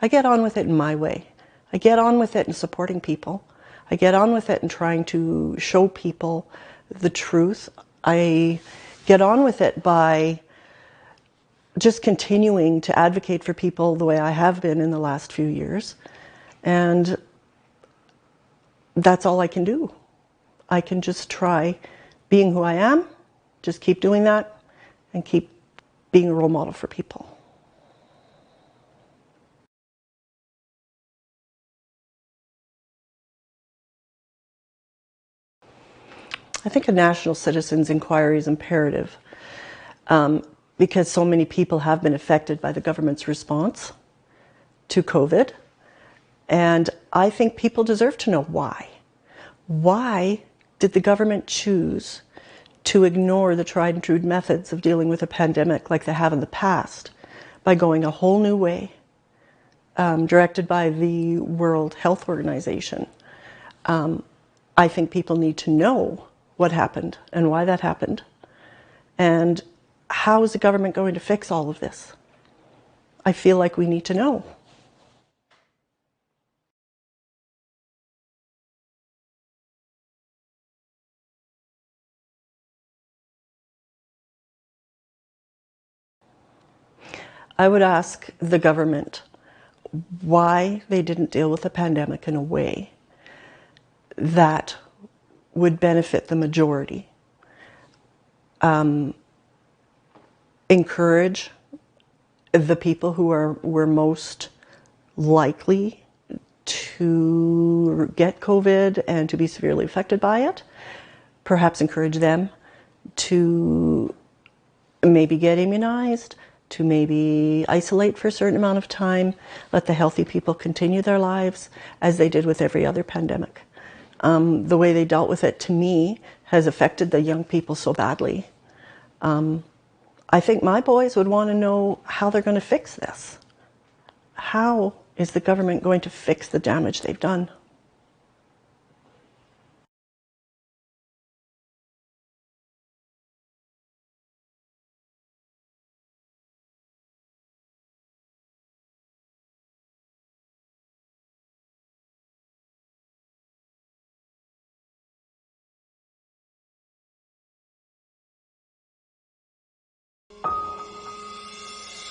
I get on with it in my way. I get on with it in supporting people. I get on with it in trying to show people the truth. I get on with it by just continuing to advocate for people the way I have been in the last few years. And that's all I can do. I can just try being who I am, just keep doing that, and keep being a role model for people. I think a national citizens' inquiry is imperative because so many people have been affected by the government's response to COVID. And I think people deserve to know why. Why did the government choose to ignore the tried and true methods of dealing with a pandemic like they have in the past by going a whole new way, directed by the World Health Organization? I think people need to know what happened and why that happened. And how is the government going to fix all of this? I feel like we need to know. I would ask the government why they didn't deal with the pandemic in a way that would benefit the majority. Encourage the people who were most likely to get COVID and to be severely affected by it. Perhaps encourage them to maybe get immunized, to maybe isolate for a certain amount of time, let the healthy people continue their lives as they did with every other pandemic. The way they dealt with it, to me, has affected the young people so badly. I think my boys would want to know how they're going to fix this. How is the government going to fix the damage they've done?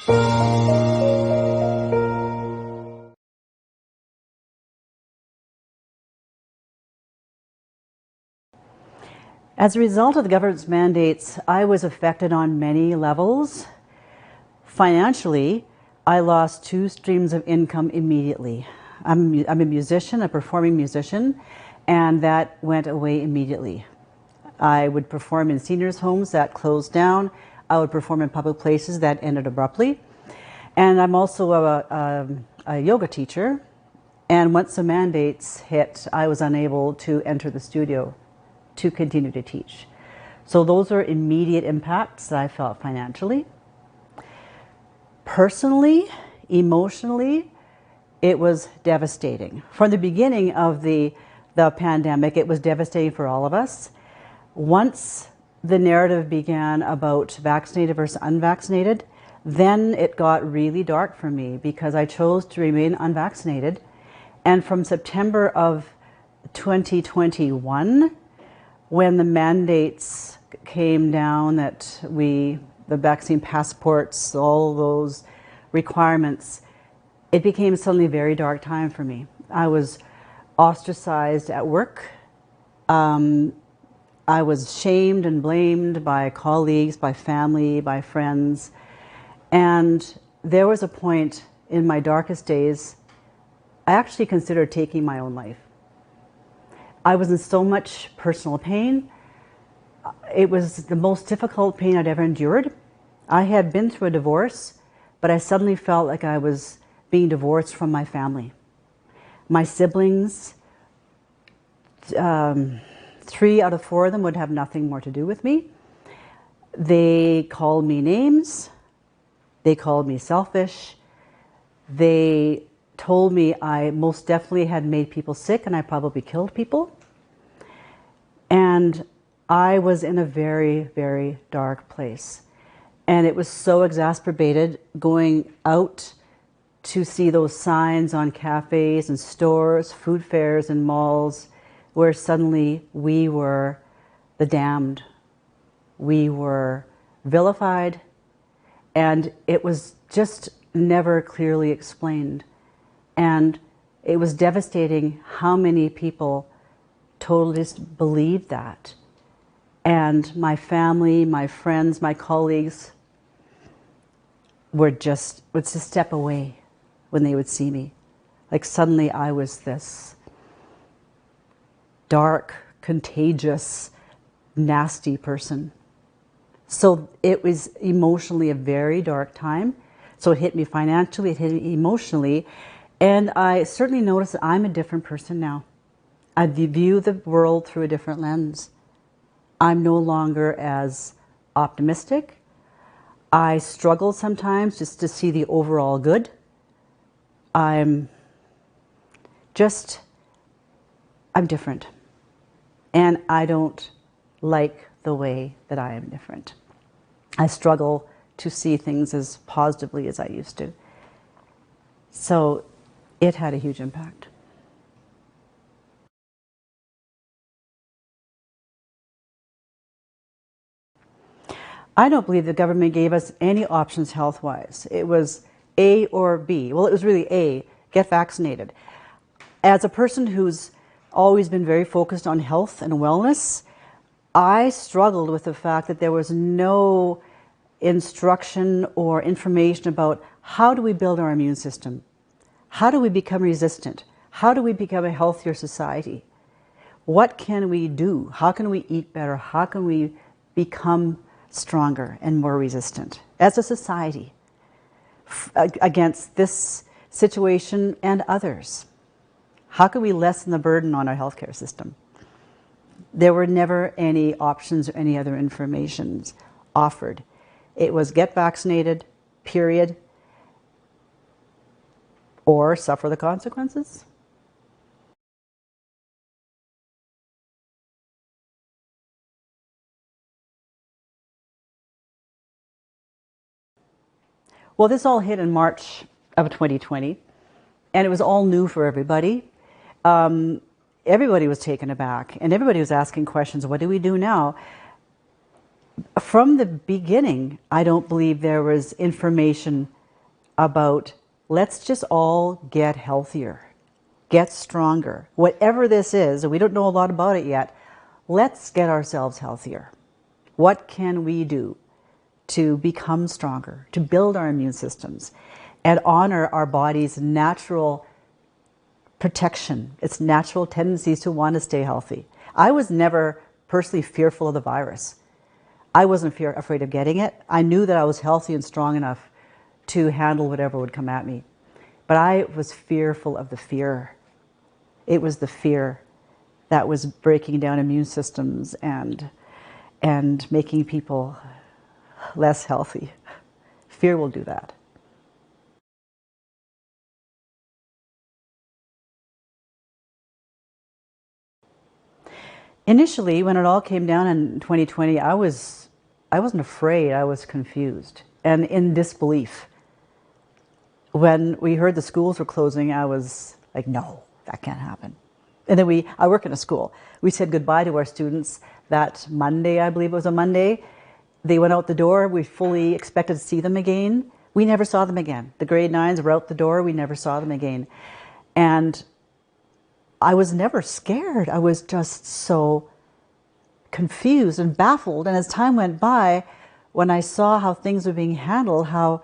As a result of the government's mandates, I was affected on many levels. Financially, I lost 2 streams of income immediately. I'm a musician, a performing musician, and that went away immediately. I would perform in seniors' homes that closed down. I would perform in public places that ended abruptly. And I'm also a yoga teacher. And once the mandates hit, I was unable to enter the studio to continue to teach. So those are immediate impacts that I felt financially. Personally, emotionally, it was devastating. From the beginning of the pandemic, it was devastating for all of us. Once the narrative began about vaccinated versus unvaccinated, then it got really dark for me because I chose to remain unvaccinated. And from September of 2021, when the mandates came down that the vaccine passports, all those requirements, it became suddenly a very dark time for me. I was ostracized at work. I was shamed and blamed by colleagues, by family, by friends. And there was a point in my darkest days, I actually considered taking my own life. I was in so much personal pain. It was the most difficult pain I'd ever endured. I had been through a divorce, but I suddenly felt like I was being divorced from my family. My siblings, 3 out of 4 of them would have nothing more to do with me. They called me names. They called me selfish. They told me I most definitely had made people sick and I probably killed people. And I was in a very, very dark place. And it was so exacerbated going out to see those signs on cafes and stores, food fairs and malls, where suddenly we were the damned. We were vilified, and it was just never clearly explained. And it was devastating how many people totally just believed that. And my family, my friends, my colleagues would just step away when they would see me. Like suddenly I was this dark, contagious, nasty person. So it was emotionally a very dark time. So it hit me financially, it hit me emotionally. And I certainly noticed that I'm a different person now. I view the world through a different lens. I'm no longer as optimistic. I struggle sometimes just to see the overall good. I'm different. And I don't like the way that I am different. I struggle to see things as positively as I used to. So it had a huge impact. I don't believe the government gave us any options health-wise. It was A or B. Well, it was really A, get vaccinated. As a person who's always been very focused on health and wellness, I struggled with the fact that there was no instruction or information about how do we build our immune system? How do we become resistant? How do we become a healthier society? What can we do? How can we eat better? How can we become stronger and more resistant as a society against this situation and others? How can we lessen the burden on our healthcare system? There were never any options or any other information offered. It was get vaccinated, period, or suffer the consequences. Well, this all hit in March of 2020, and it was all new for everybody. Everybody was taken aback, and everybody was asking questions, what do we do now? from the beginning, I don't believe there was information about let's just all get healthier, get stronger. Whatever this is, and we don't know a lot about it yet, let's get ourselves healthier. What can we do to become stronger, to build our immune systems, and honor our body's natural protection, its natural tendencies to want to stay healthy? I was never personally fearful of the virus. I wasn't afraid of getting it. I knew that I was healthy and strong enough to handle whatever would come at me. But I was fearful of the fear. It was the fear that was breaking down immune systems and making people less healthy. Fear will do that. Initially, when it all came down in 2020, I wasn't afraid, I was confused and in disbelief. When we heard the schools were closing, I was like, no, that can't happen. And then I work in a school. We said goodbye to our students that Monday, I believe it was a Monday. They went out the door. We fully expected to see them again. We never saw them again. The grade 9s were out the door. We never saw them again. And I was never scared. I was just so confused and baffled. And as time went by, when I saw how things were being handled, how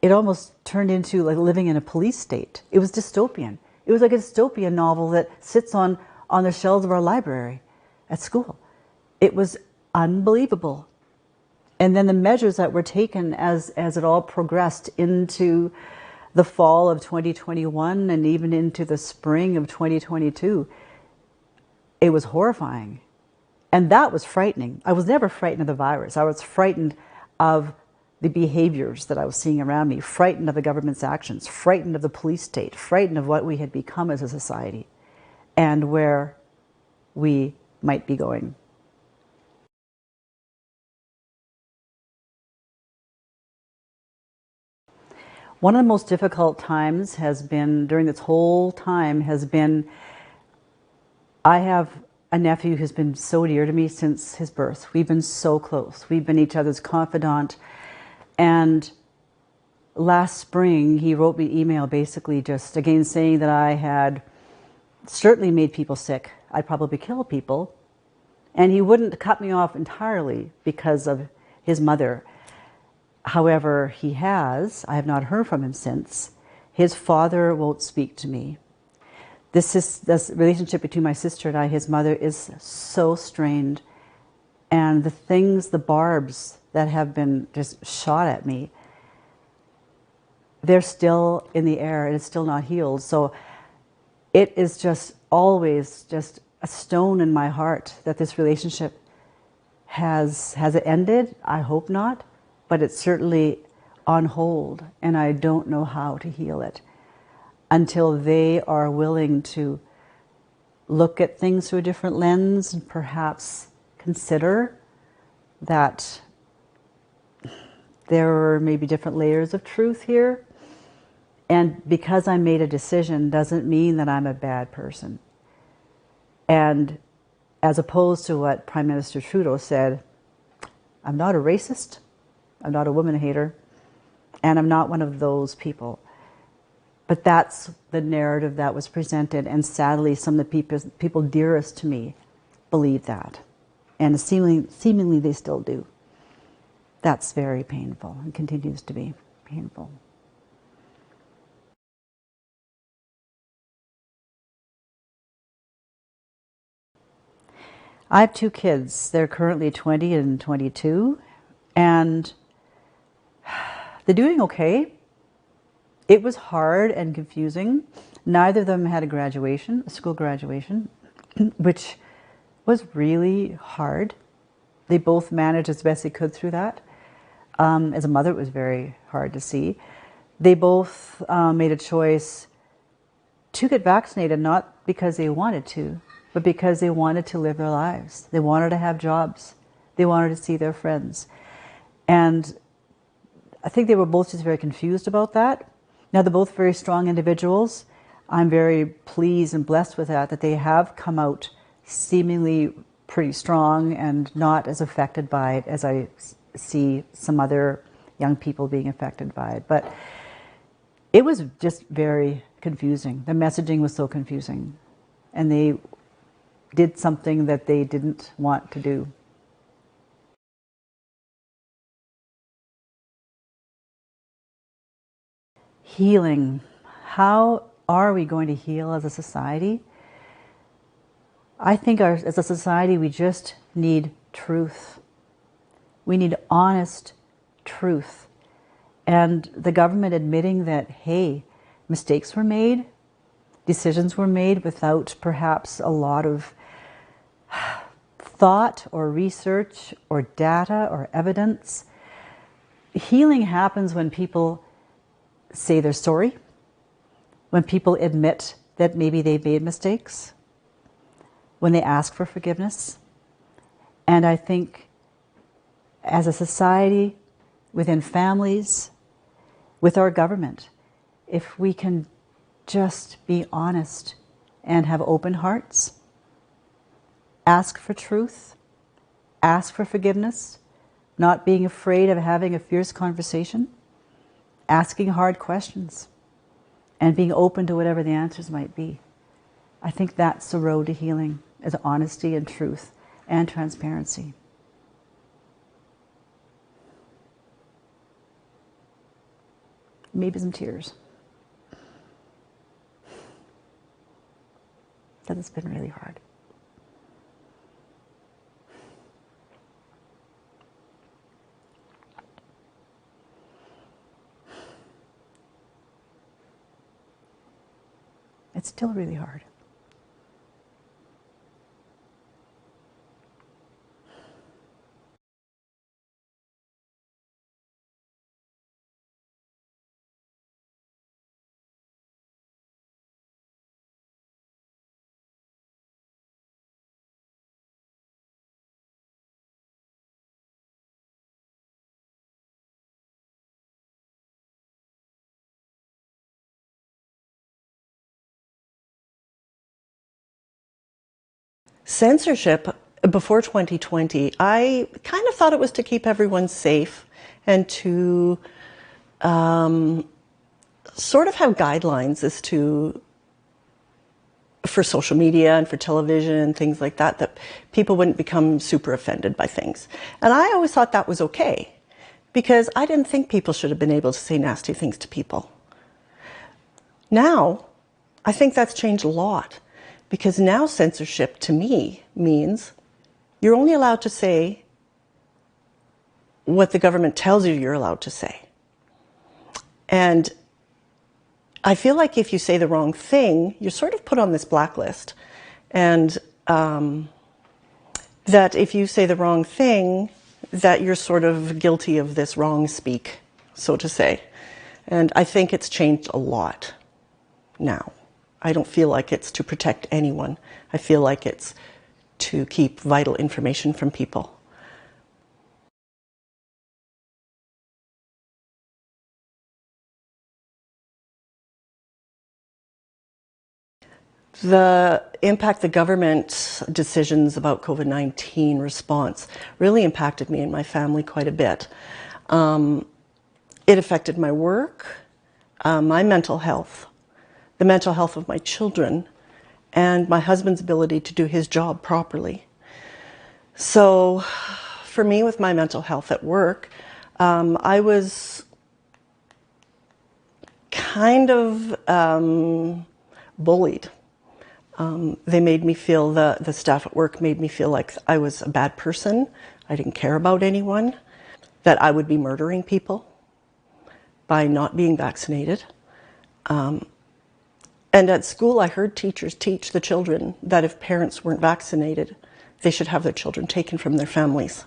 it almost turned into like living in a police state. It was dystopian. It was like a dystopian novel that sits on the shelves of our library at school. It was unbelievable. And then the measures that were taken as it all progressed into the fall of 2021 and even into the spring of 2022, it was horrifying. And that was frightening. I was never frightened of the virus. I was frightened of the behaviors that I was seeing around me, frightened of the government's actions, frightened of the police state, frightened of what we had become as a society and where we might be going. One of the most difficult times has been, during this whole time, has been, I have a nephew who's been so dear to me since his birth. We've been so close. We've been each other's confidant. And last spring, he wrote me an email basically just again saying that I had certainly made people sick. I'd probably kill people. And he wouldn't cut me off entirely because of his mother. However, I have not heard from him since. His father won't speak to me. This relationship between my sister and I, his mother, is so strained. And the barbs that have been just shot at me, they're still in the air and it's still not healed. So it is just always just a stone in my heart that this relationship has it ended? I hope not, but it's certainly on hold and I don't know how to heal it until they are willing to look at things through a different lens and perhaps consider that there are maybe different layers of truth here. And because I made a decision doesn't mean that I'm a bad person. And as opposed to what Prime Minister Trudeau said, I'm not a racist, I'm not a woman hater, and I'm not one of those people. But that's the narrative that was presented, and sadly some of the people dearest to me believe that. And seemingly they still do. That's very painful and continues to be painful. I have 2 kids. They're currently 20 and 22, and they're doing okay. It was hard and confusing. Neither of them had a school graduation, which was really hard. They both managed as best they could through that. As a mother, it was very hard to see. They both made a choice to get vaccinated, not because they wanted to, but because they wanted to live their lives. They wanted to have jobs. They wanted to see their friends. And I think they were both just very confused about that. Now, they're both very strong individuals. I'm very pleased and blessed with that they have come out seemingly pretty strong and not as affected by it as I see some other young people being affected by it. But it was just very confusing. The messaging was so confusing. And they did something that they didn't want to do. Healing. How are we going to heal as a society? I think as a society, we just need truth. We need honest truth. And the government admitting that, hey, mistakes were made, decisions were made without perhaps a lot of thought or research or data or evidence. Healing happens when people say they're sorry, when people admit that maybe they made mistakes, when they ask for forgiveness. And I think as a society, within families, with our government, if we can just be honest and have open hearts, ask for truth, ask for forgiveness, not being afraid of having a fierce conversation, asking hard questions, and being open to whatever the answers might be. I think that's the road to healing, is honesty and truth and transparency. Maybe some tears. Because it's been really hard. It's still really hard. Censorship before 2020, I kind of thought it was to keep everyone safe and to sort of have guidelines as to, for social media and for television and things like that, that people wouldn't become super offended by things. And I always thought that was okay, because I didn't think people should have been able to say nasty things to people. Now, I think that's changed a lot. Because now censorship, to me, means you're only allowed to say what the government tells you you're allowed to say. And I feel like if you say the wrong thing, you're sort of put on this blacklist. And that if you say the wrong thing, that you're sort of guilty of this wrong speak, so to say. And I think it's changed a lot now. I don't feel like it's to protect anyone. I feel like it's to keep vital information from people. The impact the government's decisions about COVID-19 response really impacted me and my family quite a bit. It affected my work, my mental health, the mental health of my children, and my husband's ability to do his job properly. So for me, with my mental health at work, I was kind of bullied. They made me feel, the staff at work made me feel like I was a bad person, I didn't care about anyone, that I would be murdering people by not being vaccinated. And at school, I heard teachers teach the children that if parents weren't vaccinated, they should have their children taken from their families.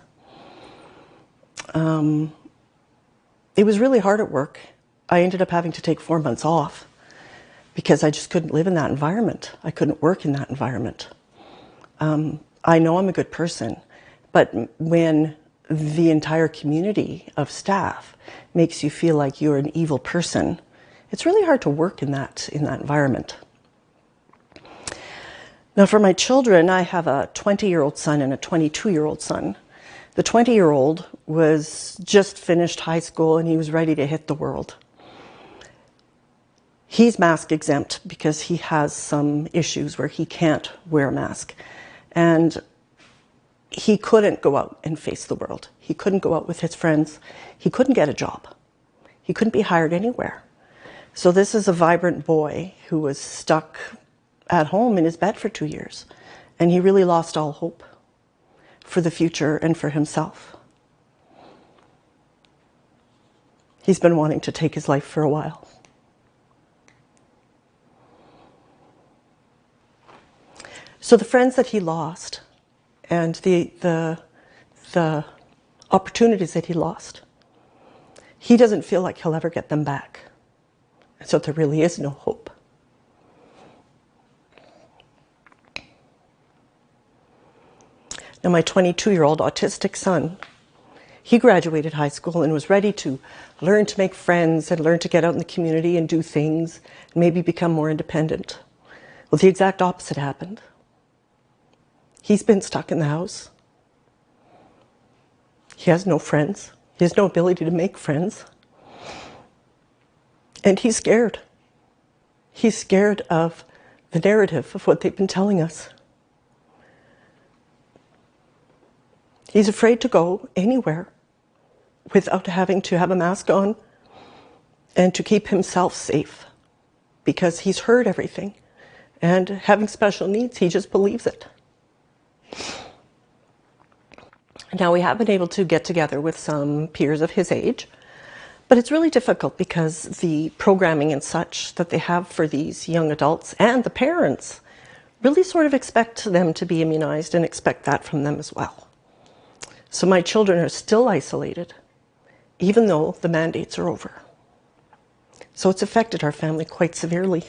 It was really hard at work. I ended up having to take 4 months off because I just couldn't live in that environment. I couldn't work in that environment. I know I'm a good person, but when the entire community of staff makes you feel like you're an evil person, it's really hard to work in that environment. Now for my children, I have a 20-year-old son and a 22-year-old son. The 20-year-old was just finished high school and he was ready to hit the world. He's mask exempt because he has some issues where he can't wear a mask. And he couldn't go out and face the world. He couldn't go out with his friends. He couldn't get a job. He couldn't be hired anywhere. So this is a vibrant boy who was stuck at home in his bed for 2 years. And he really lost all hope for the future and for himself. He's been wanting to take his life for a while. So the friends that he lost and the opportunities that he lost, he doesn't feel like he'll ever get them back. So there really is no hope. Now my 22-year-old autistic son, he graduated high school and was ready to learn to make friends and learn to get out in the community and do things and maybe become more independent. Well, the exact opposite happened. He's been stuck in the house. He has no friends. He has no ability to make friends. And he's scared. He's scared of the narrative of what they've been telling us. He's afraid to go anywhere without having to have a mask on and to keep himself safe because he's heard everything. And having special needs, he just believes it. Now, we have been able to get together with some peers of his age, but it's really difficult because the programming and such that they have for these young adults and the parents really sort of expect them to be immunized and expect that from them as well. So my children are still isolated, even though the mandates are over. So it's affected our family quite severely.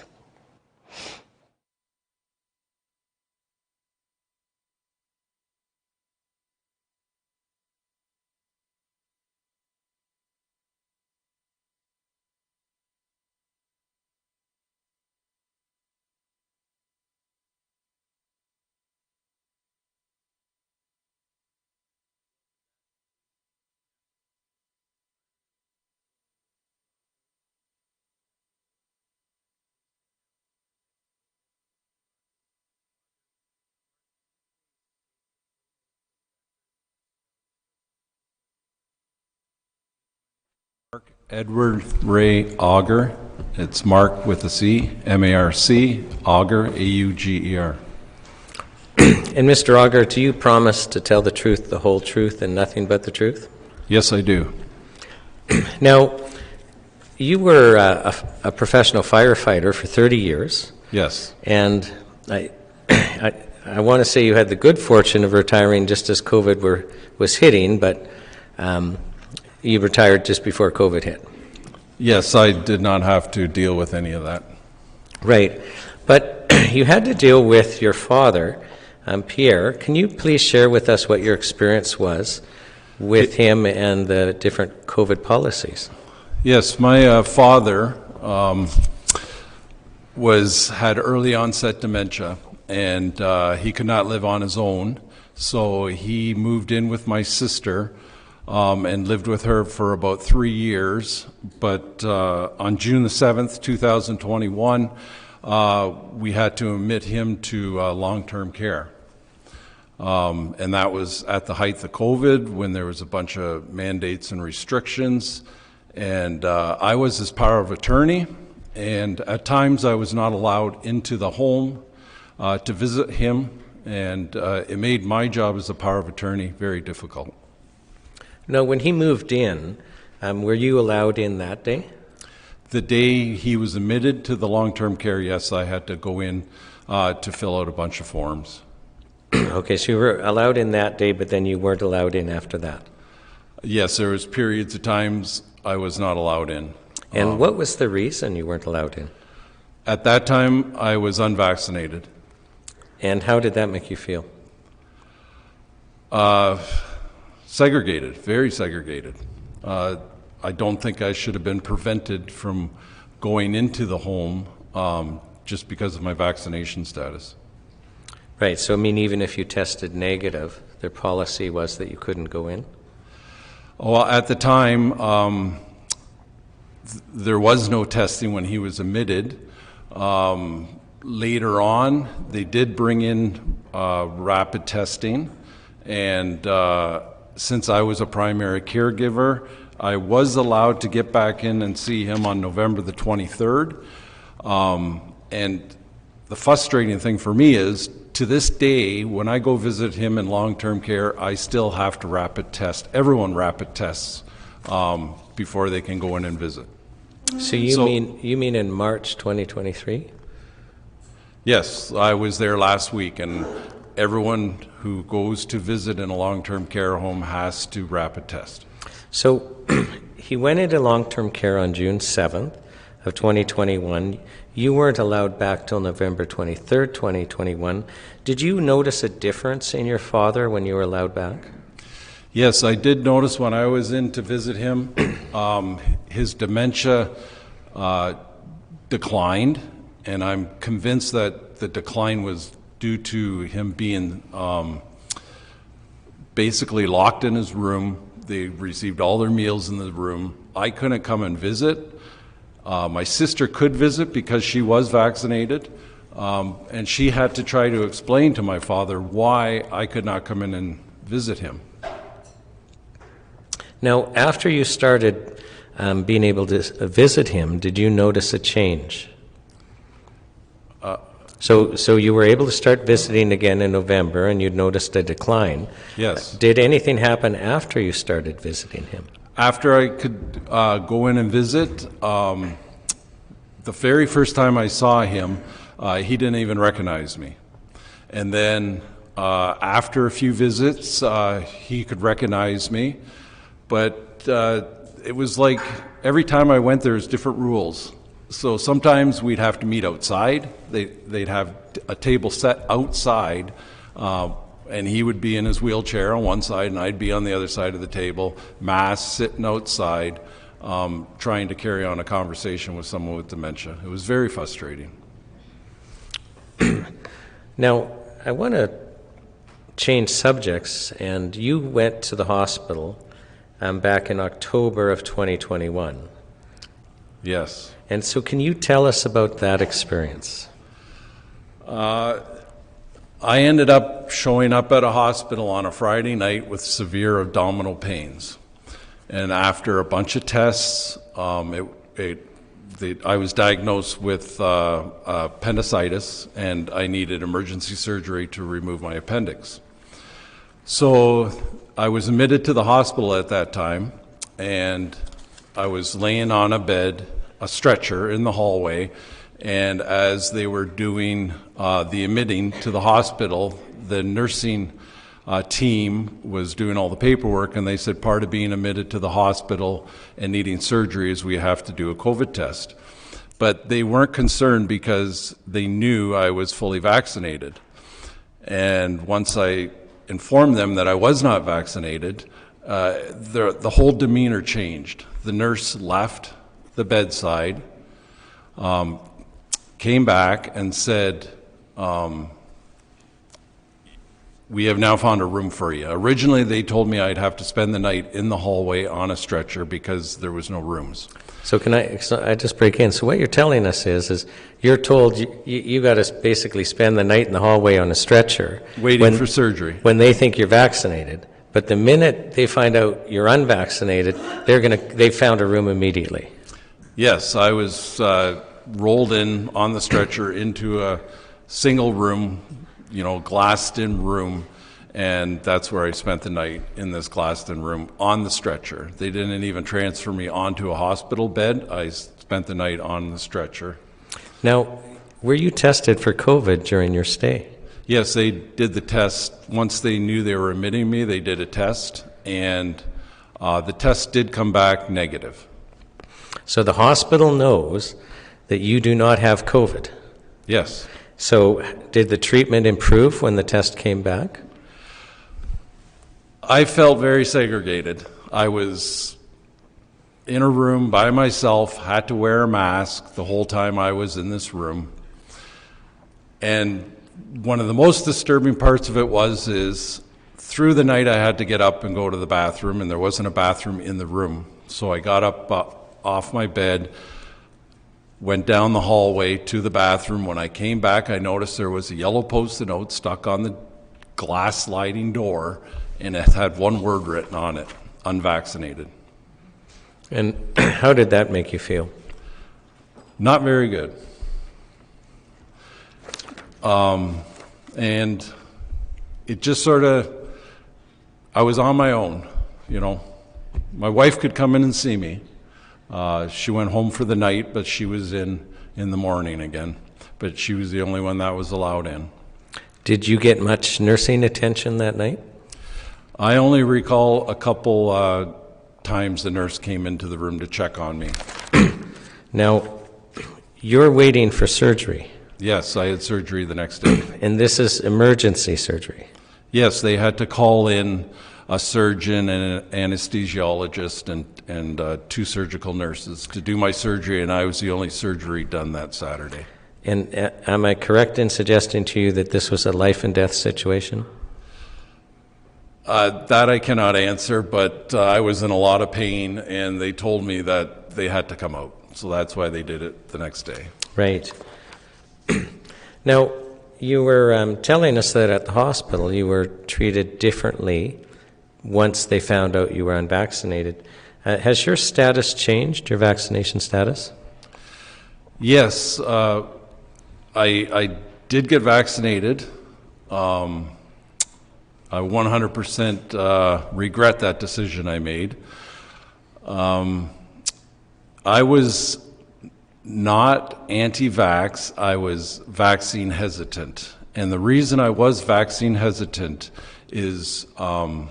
Edward Ray Auger. It's Mark with a C, M-A-R-C, Auger, A-U-G-E-R. And Mr. Auger, do you promise to tell the truth, the whole truth, and nothing but the truth? Yes, I do. Now, you were a professional firefighter for 30 years. Yes. And I want to say you had the good fortune of retiring just as COVID was hitting, but you retired just before COVID hit. Yes, I did not have to deal with any of that. Right. But you had to deal with your father, Pierre. Can you please share with us what your experience was with him and the different COVID policies? Yes, my father had early onset dementia, and he could not live on his own, so he moved in with my sister and lived with her for about 3 years. But on June the 7th, 2021, we had to admit him to long-term care. And that was at the height of COVID, when there was a bunch of mandates and restrictions. And I was his power of attorney, and at times I was not allowed into the home to visit him, and it made my job as a power of attorney very difficult. Now, when he moved in, were you allowed in that day? The day he was admitted to the long-term care, yes, I had to go in to fill out a bunch of forms. Okay, so you were allowed in that day, but then you weren't allowed in after that? Yes, there was periods of times I was not allowed in. And what was the reason you weren't allowed in? At that time, I was unvaccinated. And how did that make you feel? Segregated, very segregated. I don't think I should have been prevented from going into the home just because of my vaccination status. Right, so I mean, even if you tested negative, their policy was that you couldn't go in? Well, at the time, there was no testing when he was admitted. Later on, they did bring in rapid testing, and since I was a primary caregiver, I was allowed to get back in and see him on November the 23rd. And the frustrating thing for me is, to this day, when I go visit him in long-term care, I still have to rapid test. Everyone rapid tests before they can go in and visit. So you mean in March 2023? Yes, I was there last week, and everyone who goes to visit in a long-term care home has to rapid test. So he went into long-term care on June 7th of 2021. You weren't allowed back till November 23rd, 2021. Did you notice a difference in your father when you were allowed back? Yes, I did notice when I was in to visit him, his dementia declined, and I'm convinced that the decline was due to him being basically locked in his room. They received all their meals in the room. I couldn't come and visit. My sister could visit because she was vaccinated, and she had to try to explain to my father why I could not come in and visit him. Now, after you started being able to visit him, did you notice a change? So you were able to start visiting again in November, and you'd noticed a decline. Yes. Did anything happen after you started visiting him? After I could go in and visit, the very first time I saw him, he didn't even recognize me. And then after a few visits, he could recognize me. But it was like every time I went, there was different rules. So sometimes we'd have to meet outside. They'd have a table set outside, and he would be in his wheelchair on one side, and I'd be on the other side of the table, masked, sitting outside, trying to carry on a conversation with someone with dementia. It was very frustrating. Now, I want to change subjects, and you went to the hospital back in October of 2021. Yes. And so can you tell us about that experience? I ended up showing up at a hospital on a Friday night with severe abdominal pains. And after a bunch of tests, I was diagnosed with appendicitis, and I needed emergency surgery to remove my appendix. So I was admitted to the hospital at that time, and I was laying on a bed, a stretcher in the hallway, and as they were doing the admitting to the hospital, the nursing team was doing all the paperwork, and they said part of being admitted to the hospital and needing surgery is we have to do a COVID test. But they weren't concerned because they knew I was fully vaccinated. And once I informed them that I was not vaccinated, the whole demeanor changed. The nurse left the bedside, came back and said, we have now found a room for you. Originally, they told me I'd have to spend the night in the hallway on a stretcher because there was no rooms. So I just break in? So what you're telling us is you're told you got to basically spend the night in the hallway on a stretcher. Waiting for surgery. When they think you're vaccinated. But the minute they find out you're unvaccinated, they found a room immediately. Yes, I was rolled in on the stretcher into a single room, glassed-in room, and that's where I spent the night, in this glassed-in room on the stretcher. They didn't even transfer me onto a hospital bed. I spent the night on the stretcher. Now, were you tested for COVID during your stay? Yes, they did the test. Once they knew they were admitting me, they did a test, and the test did come back negative. So the hospital knows that you do not have COVID? Yes. So did the treatment improve when the test came back? I felt very segregated. I was in a room by myself, had to wear a mask the whole time I was in this room. And one of the most disturbing parts of it is through the night I had to get up and go to the bathroom, and there wasn't a bathroom in the room. So I got up off my bed, went down the hallway to the bathroom. When I came back, I noticed there was a yellow Post-it note stuck on the glass sliding door, and it had one word written on it: unvaccinated. And how did that make you feel? Not very good. And it just sort of, I was on my own, you know. My wife could come in and see me. She went home for the night, but she was in the morning again. But she was the only one that was allowed in. Did you get much nursing attention that night? I only recall a couple times the nurse came into the room to check on me. Now, you're waiting for surgery. Yes, I had surgery the next day. And this is emergency surgery? Yes, they had to call in a surgeon and an anesthesiologist and 2 surgical nurses to do my surgery, and I was the only surgery done that Saturday. And am I correct in suggesting to you that this was a life and death situation? That I cannot answer, but I was in a lot of pain, and they told me that they had to come out. So that's why they did it the next day. Right. Now, you were telling us that at the hospital you were treated differently once they found out you were unvaccinated. Has your status changed, your vaccination status? Yes, I did get vaccinated. I 100% regret that decision I made. I was not anti-vax, I was vaccine hesitant. And the reason I was vaccine hesitant is I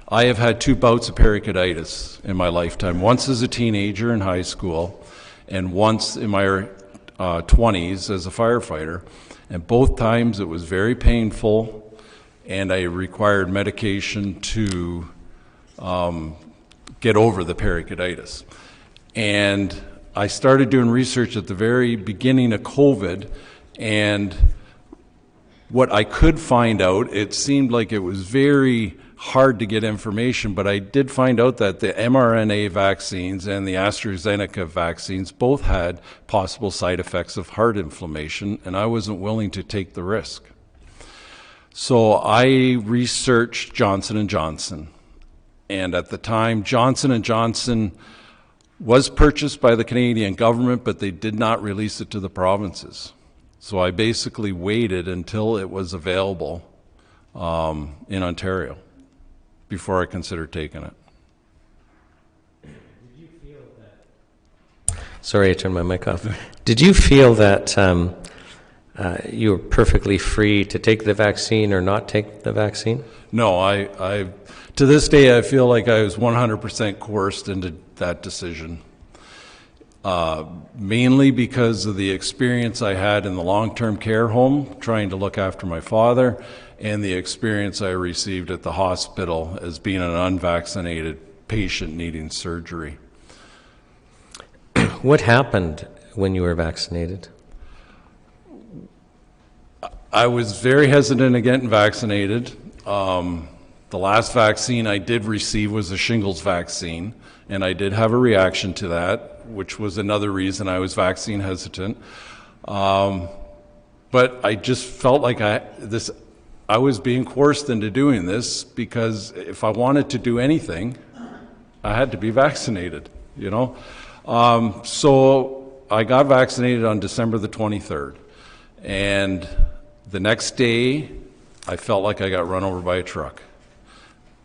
have had 2 bouts of pericarditis in my lifetime. Once as a teenager in high school, and once in my 20s as a firefighter. And both times it was very painful, and I required medication to get over the pericarditis. And I started doing research at the very beginning of COVID, and what I could find out, it seemed like it was very hard to get information, but I did find out that the mRNA vaccines and the AstraZeneca vaccines both had possible side effects of heart inflammation, and I wasn't willing to take the risk. So I researched Johnson & Johnson, and at the time Johnson & Johnson was purchased by the Canadian government, but they did not release it to the provinces. So I basically waited until it was available in Ontario before I considered taking it. Sorry, I turned my mic off. Did you feel that you were perfectly free to take the vaccine or not take the vaccine? No, I to this day I feel like I was 100% coerced into that decision. Mainly because of the experience I had in the long-term care home trying to look after my father, and the experience I received at the hospital as being an unvaccinated patient needing surgery. What happened when you were vaccinated? I was very hesitant to getting vaccinated. The last vaccine I did receive was a shingles vaccine, and I did have a reaction to that, which was another reason I was vaccine hesitant. But I just felt like I was being coerced into doing this, because if I wanted to do anything, I had to be vaccinated, you know. So I got vaccinated on December the 23rd, and the next day I felt like I got run over by a truck.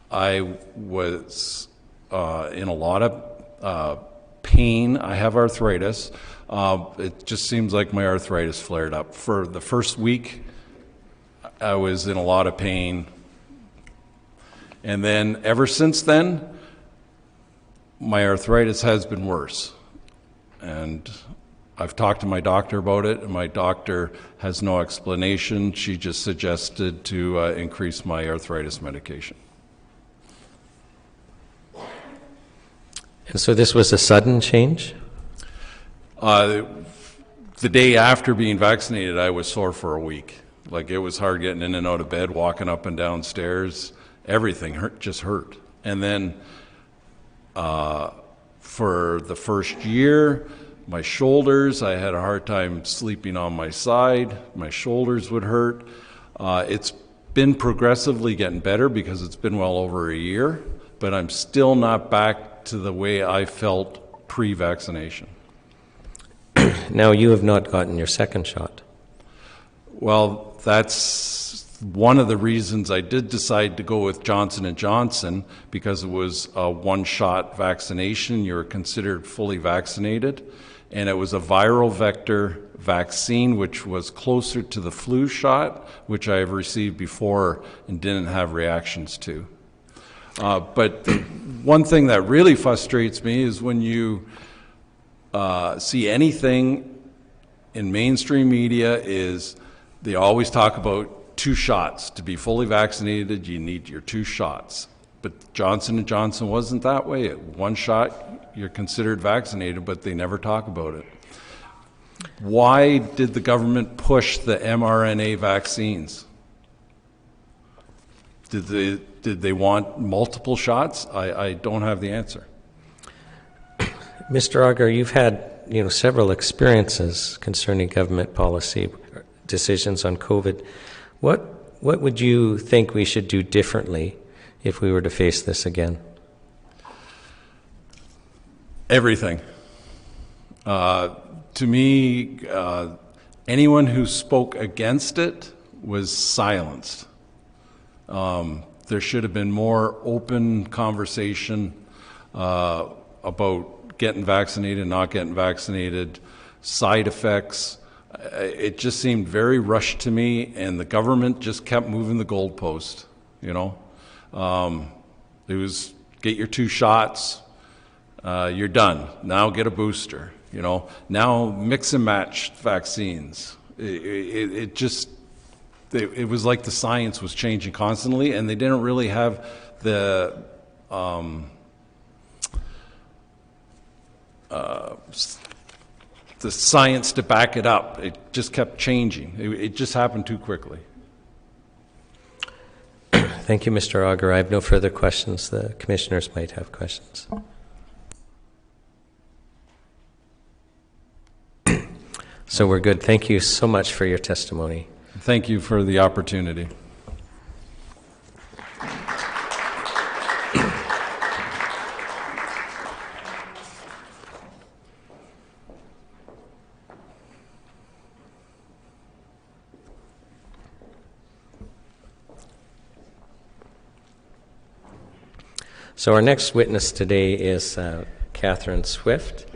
I was in a lot of pain. I have arthritis. It just seems like my arthritis flared up. For the first week, I was in a lot of pain. And then ever since then, my arthritis has been worse. And I've talked to my doctor about it, and my doctor has no explanation. She just suggested to increase my arthritis medication. And so this was a sudden change? The day after being vaccinated, I was sore for a week. Like, it was hard getting in and out of bed, walking up and down stairs. Everything just hurt. And then for the first year, my shoulders, I had a hard time sleeping on my side. My shoulders would hurt. It's been progressively getting better because it's been well over a year, but I'm still not back to the way I felt pre-vaccination. Now, you have not gotten your second shot. Well, that's one of the reasons I did decide to go with Johnson & Johnson, because it was a one-shot vaccination. You're considered fully vaccinated. And it was a viral vector vaccine, which was closer to the flu shot, which I have received before and didn't have reactions to. But the one thing that really frustrates me is when you see anything in mainstream media is they always talk about 2 shots. To be fully vaccinated, you need your 2 shots. But Johnson & Johnson wasn't that way. 1 shot, you're considered vaccinated, but they never talk about it. Why did the government push the mRNA vaccines? Did they want multiple shots? I don't have the answer. Mr. Auger, you've had several experiences concerning government policy decisions on COVID. What would you think we should do differently if we were to face this again? Everything. To me, anyone who spoke against it was silenced. There should have been more open conversation about getting vaccinated, not getting vaccinated, side effects. It just seemed very rushed to me, and the government just kept moving the goalpost, It was, get your 2 shots, you're done. Now get a booster, Now mix and match vaccines. It was like the science was changing constantly, and they didn't really have the science to back it up. It just kept changing. It just happened too quickly. Thank you, Mr. Auger. I have no further questions. The commissioners might have questions. So we're good. Thank you so much for your testimony. Thank you for the opportunity. So our next witness today is Catherine Swift.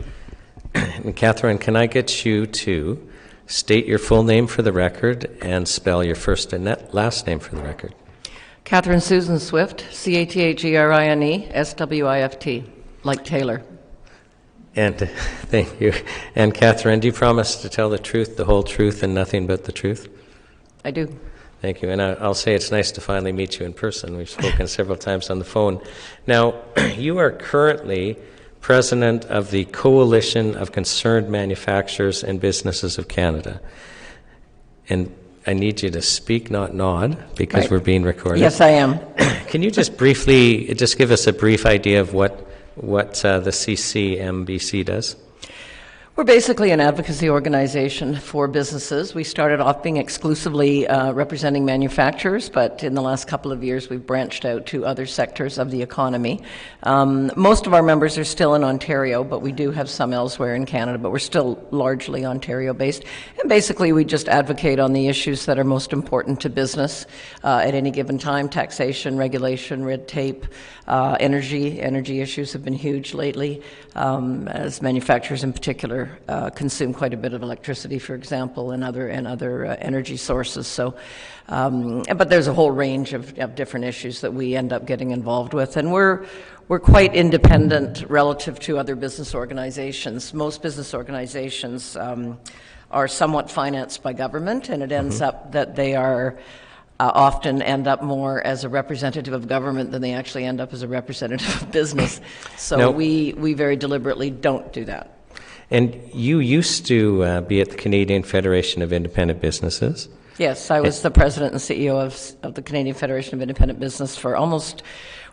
And Catherine, can I get you to state your full name for the record and spell your first and last name for the record? Catherine Susan Swift, Cathgrine, Swift, like Taylor. And thank you. And Catherine, do you promise to tell the truth, the whole truth, and nothing but the truth? I do. Thank you. And I'll say it's nice to finally meet you in person. We've spoken several times on the phone. Now, you are currently president of the Coalition of Concerned Manufacturers and Businesses of Canada. And I need you to speak, not nod, because we're being recorded. Yes, I am. Can you just briefly, just give us a brief idea of what the CCMBC does? We're basically an advocacy organization for businesses. We started off being exclusively representing manufacturers, but in the last couple of years we've branched out to other sectors of the economy. Most of our members are still in Ontario, but we do have some elsewhere in Canada, but we're still largely Ontario-based. And basically we just advocate on the issues that are most important to business at any given time: taxation, regulation, red tape, energy. Energy issues have been huge lately, as manufacturers in particular consume quite a bit of electricity, for example, and other energy sources. So, but there's a whole range of different issues that we end up getting involved with, and we're quite independent relative to other business organizations. Most business organizations are somewhat financed by government, and it ends up that they are often end up more as a representative of government than they actually end up as a representative of business. So we very deliberately don't do that. And you used to be at the Canadian Federation of Independent Businesses. Yes, I was the president and CEO of the Canadian Federation of Independent Business for almost,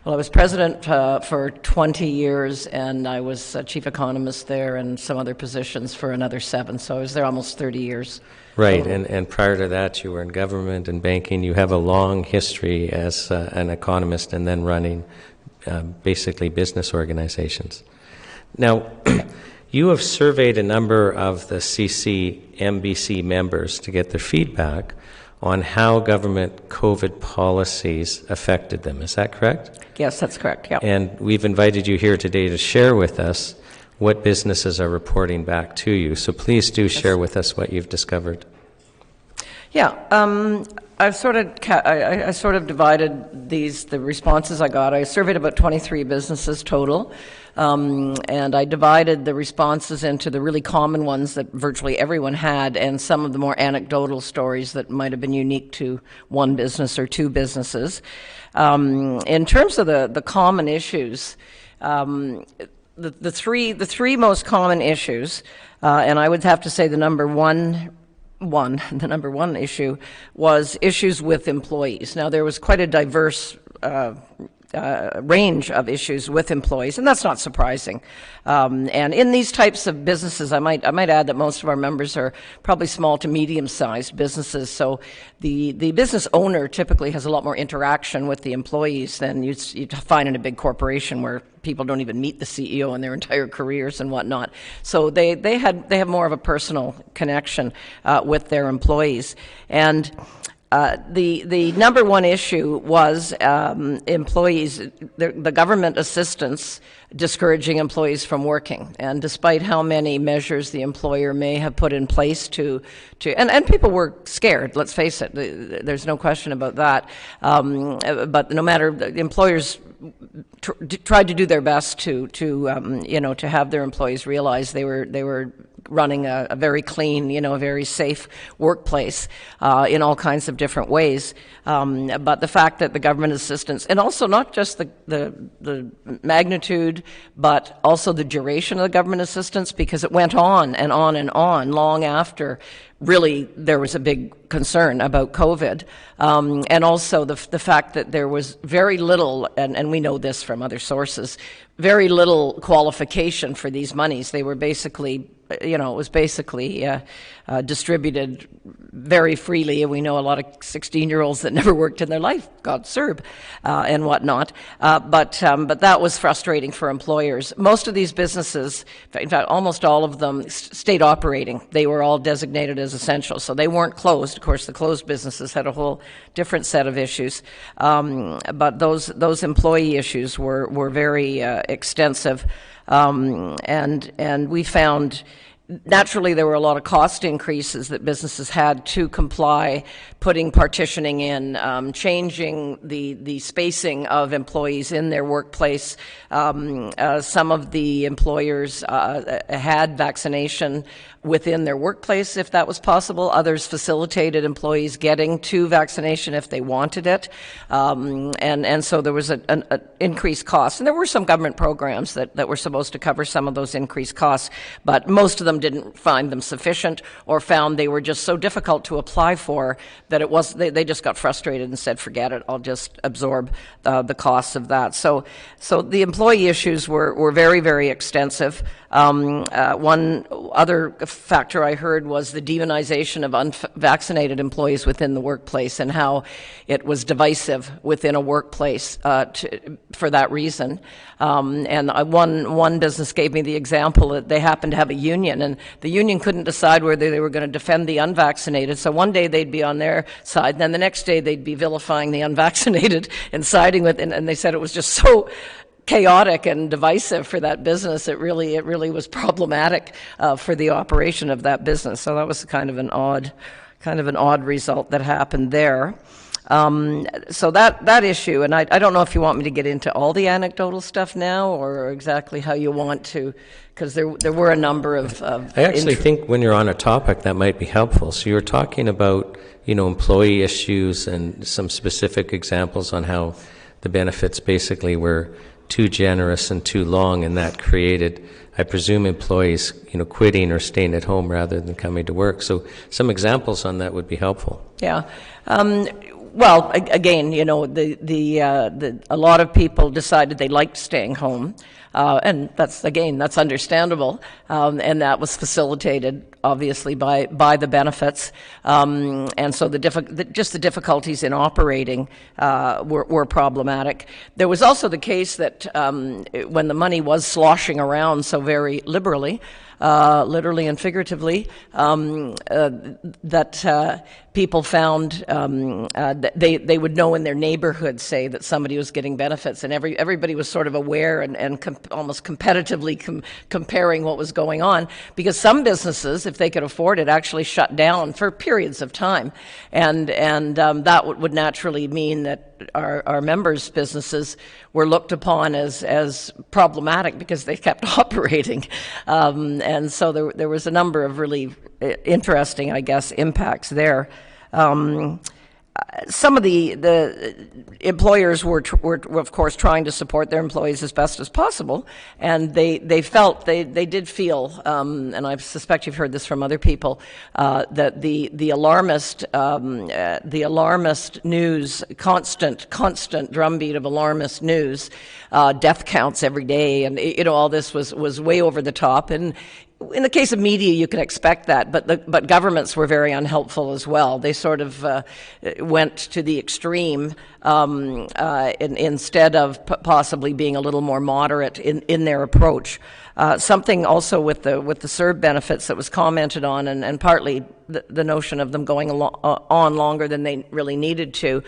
well, I was president for 20 years, and I was chief economist there and some other positions for another 7, so I was there almost 30 years. Right, and prior to that, you were in government and banking. You have a long history as an economist and then running basically business organizations. Now, you have surveyed a number of the CCMBC members to get their feedback on how government COVID policies affected them. Is that correct? Yes, that's correct, yeah. And we've invited you here today to share with us what businesses are reporting back to you. So please do share with us what you've discovered. Yeah, I sort of divided the responses I got. I surveyed about 23 businesses total, and I divided the responses into the really common ones that virtually everyone had, and some of the more anecdotal stories that might have been unique to one business or two businesses. In terms of the common issues, the three most common issues, and I would have to say the number one issue was issues with employees. Now, there was quite a diverse range of issues with employees, and that's not surprising. And in these types of businesses, I might add that most of our members are probably small to medium-sized businesses, so the business owner typically has a lot more interaction with the employees than you'd find in a big corporation where people don't even meet the CEO in their entire careers and whatnot. So they have more of a personal connection with their employees. And the number one issue was employees, the government assistance discouraging employees from working. And despite how many measures the employer may have put in place and people were scared, let's face it, there's no question about that. But no matter, the employers tried to do their best to have their employees realize they were running a very clean, a very safe workplace in all kinds of different ways. But the fact that the government assistance, and also not just the magnitude, but also the duration of the government assistance, because it went on and on and on long after really there was a big concern about COVID. And also the fact that there was very little, and we know this from other sources, very little qualification for these monies. They were basically, it was basically distributed very freely. And we know a lot of 16-year-olds that never worked in their life, God serve, and whatnot. But that was frustrating for employers. Most of these businesses, in fact, almost all of them stayed operating. They were all designated as essential, so they weren't closed. Of course, the closed businesses had a whole different set of issues. But those employee issues were very extensive, and we found naturally there were a lot of cost increases that businesses had to comply, putting partitioning in, changing the spacing of employees in their workplace. Some of the employers had vaccination within their workplace if that was possible. Others facilitated employees getting to vaccination if they wanted it. And so there was an increased cost. And there were some government programs that were supposed to cover some of those increased costs, but most of them didn't find them sufficient or found they were just so difficult to apply for that they just got frustrated and said, forget it, I'll just absorb the costs of that. So the employee issues were very, very extensive. One other factor I heard was the demonization of unvaccinated employees within the workplace and how it was divisive within a workplace for that reason. And one business gave me the example that they happened to have a union, and the union couldn't decide whether they were going to defend the unvaccinated. So one day they'd be on their side, and then the next day they'd be vilifying the unvaccinated and siding with, and they said it was just so chaotic and divisive for that business. It really was problematic for the operation of that business. So that was kind of an odd result that happened there. So that issue, and I don't know if you want me to get into all the anecdotal stuff now or exactly how you want to, because there were a number of I actually think when you're on a topic that might be helpful. So you're talking about employee issues and some specific examples on how the benefits basically were too generous and too long, and that created I presume employees, quitting or staying at home rather than coming to work. So some examples on that would be helpful. Yeah. Well, again, a lot of people decided they liked staying home. And that's understandable. And that was facilitated, obviously, by the benefits. And so just the difficulties in operating were problematic. There was also the case that when the money was sloshing around so very liberally, literally and figuratively, that people found they would know in their neighborhood, say, that somebody was getting benefits, and everybody was sort of aware and almost competitively comparing what was going on, because some businesses, if they could afford it, actually shut down for periods of time, and that would naturally mean that our members' businesses were looked upon as problematic because they kept operating. And so there was a number of really interesting, I guess, impacts there. Some of the employers were of course trying to support their employees as best as possible, and they did feel, and I suspect you've heard this from other people, that the alarmist news, constant drumbeat of alarmist news, death counts every day, and all this was way over the top. And in the case of media, you can expect that, but governments were very unhelpful as well. They sort of went to the extreme instead of possibly being a little more moderate in their approach. Something also with the CERB benefits that was commented on, and partly the notion of them going on longer than they really needed to.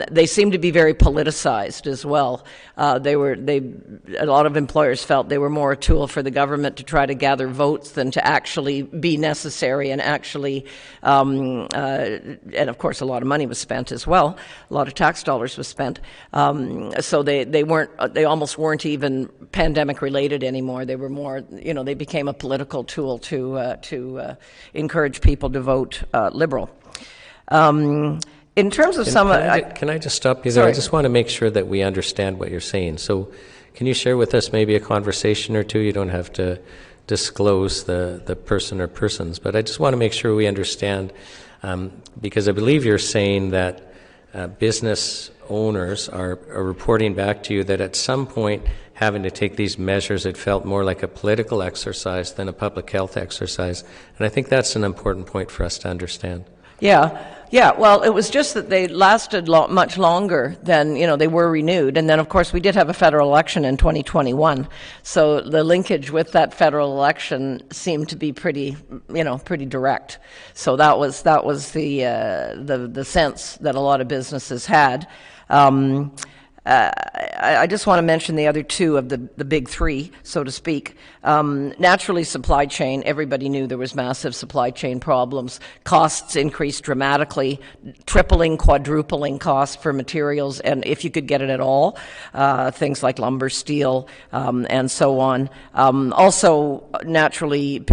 They seemed to be very politicized as well. A lot of employers felt they were more a tool for the government to try to gather votes than to actually be necessary and actually, and of course a lot of money was spent as well. A lot of tax dollars was spent. So they almost weren't even pandemic related anymore. They were more, they became a political tool to encourage people to vote liberal. In terms of can I just stop you there? Sorry. I just want to make sure that we understand what you're saying. So can you share with us maybe a conversation or two? You don't have to disclose the person or persons, but I just want to make sure we understand, because I believe you're saying that business owners are reporting back to you that at some point having to take these measures, it felt more like a political exercise than a public health exercise. And I think that's an important point for us to understand. Yeah. Well, it was just that they lasted much longer than, they were renewed. And then, of course, we did have a federal election in 2021. So the linkage with that federal election seemed to be pretty direct. So that was the sense that a lot of businesses had. I just want to mention the other two of the big three, so to speak. Naturally, supply chain. Everybody knew there was massive supply chain problems. Costs increased dramatically, tripling, quadrupling costs for materials, and if you could get it at all, things like lumber, steel, and so on. Also, naturally,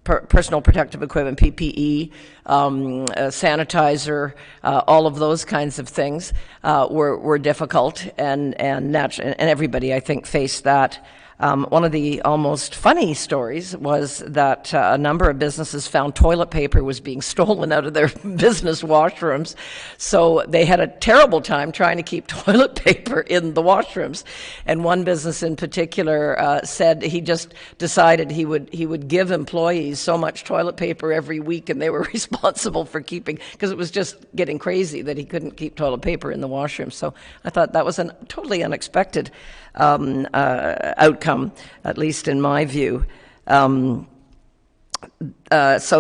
personal protective equipment, PPE, sanitizer, all of those kinds of things were difficult, and everybody, I think, faced that. One of the almost funny stories was that a number of businesses found toilet paper was being stolen out of their business washrooms. So they had a terrible time trying to keep toilet paper in the washrooms. And one business in particular said he just decided he would give employees so much toilet paper every week, and they were responsible for keeping, because it was just getting crazy that he couldn't keep toilet paper in the washroom. So I thought that was a totally unexpected outcome, at least in my view. So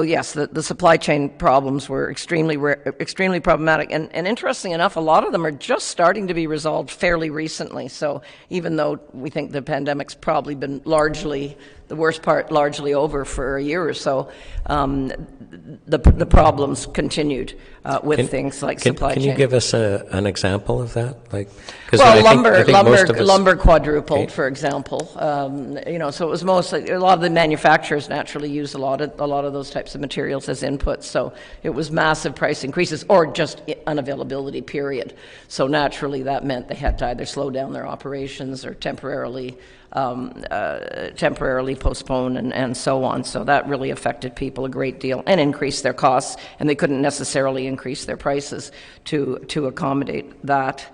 yes, the supply chain problems were extremely problematic, and interesting enough, a lot of them are just starting to be resolved fairly recently. So even though we think the pandemic's probably been the worst part largely over for a year or so, the problems continued with things like supply chain. Can you give us an example of that? Lumber quadrupled, for example. So it was mostly, a lot of the manufacturers naturally use a lot lot of those types of materials as inputs. So it was massive price increases or just unavailability, period. So naturally that meant they had to either slow down their operations or temporarily postpone and so on. So that really affected people a great deal and increased their costs, and they couldn't necessarily increase their prices to accommodate that.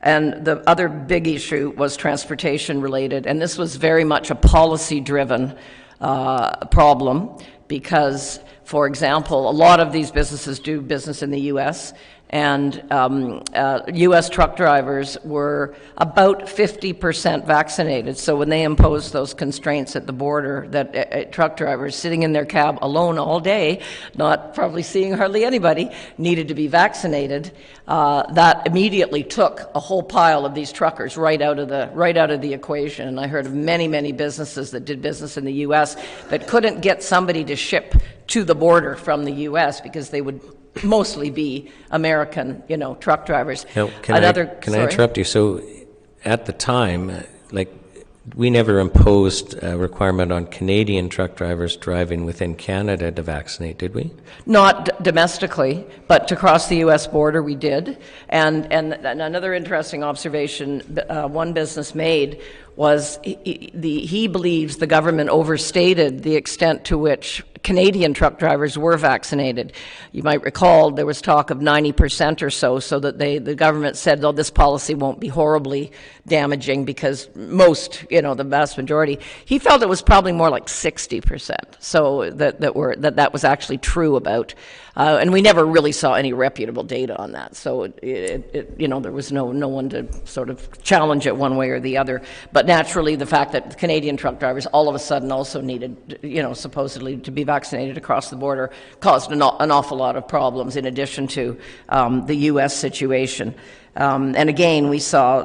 And the other big issue was transportation related, and this was very much a policy-driven problem because, for example, a lot of these businesses do business in the U.S., and U.S. truck drivers were about 50% vaccinated. So when they imposed those constraints at the border, that truck drivers sitting in their cab alone all day, not probably seeing hardly anybody, needed to be vaccinated, that immediately took a whole pile of these truckers right out of the equation. And I heard of many businesses that did business in the U.S. that couldn't get somebody to ship to the border from the U.S. because they would mostly be American, truck drivers. Now, can I interrupt you? So at the time, we never imposed a requirement on Canadian truck drivers driving within Canada to vaccinate, did we? Not domestically, but to cross the U.S. border we did. And another interesting observation one business made was he believes the government overstated the extent to which Canadian truck drivers were vaccinated. You might recall there was talk of 90% or so that the government said, this policy won't be horribly damaging because most, the vast majority. He felt it was probably more like 60%. So that was actually true about. And we never really saw any reputable data on that. So there was no one to sort of challenge it one way or the other. But naturally, the fact that Canadian truck drivers all of a sudden also needed, supposedly to be vaccinated across the border caused an awful lot of problems in addition to the U.S. situation. And again, we saw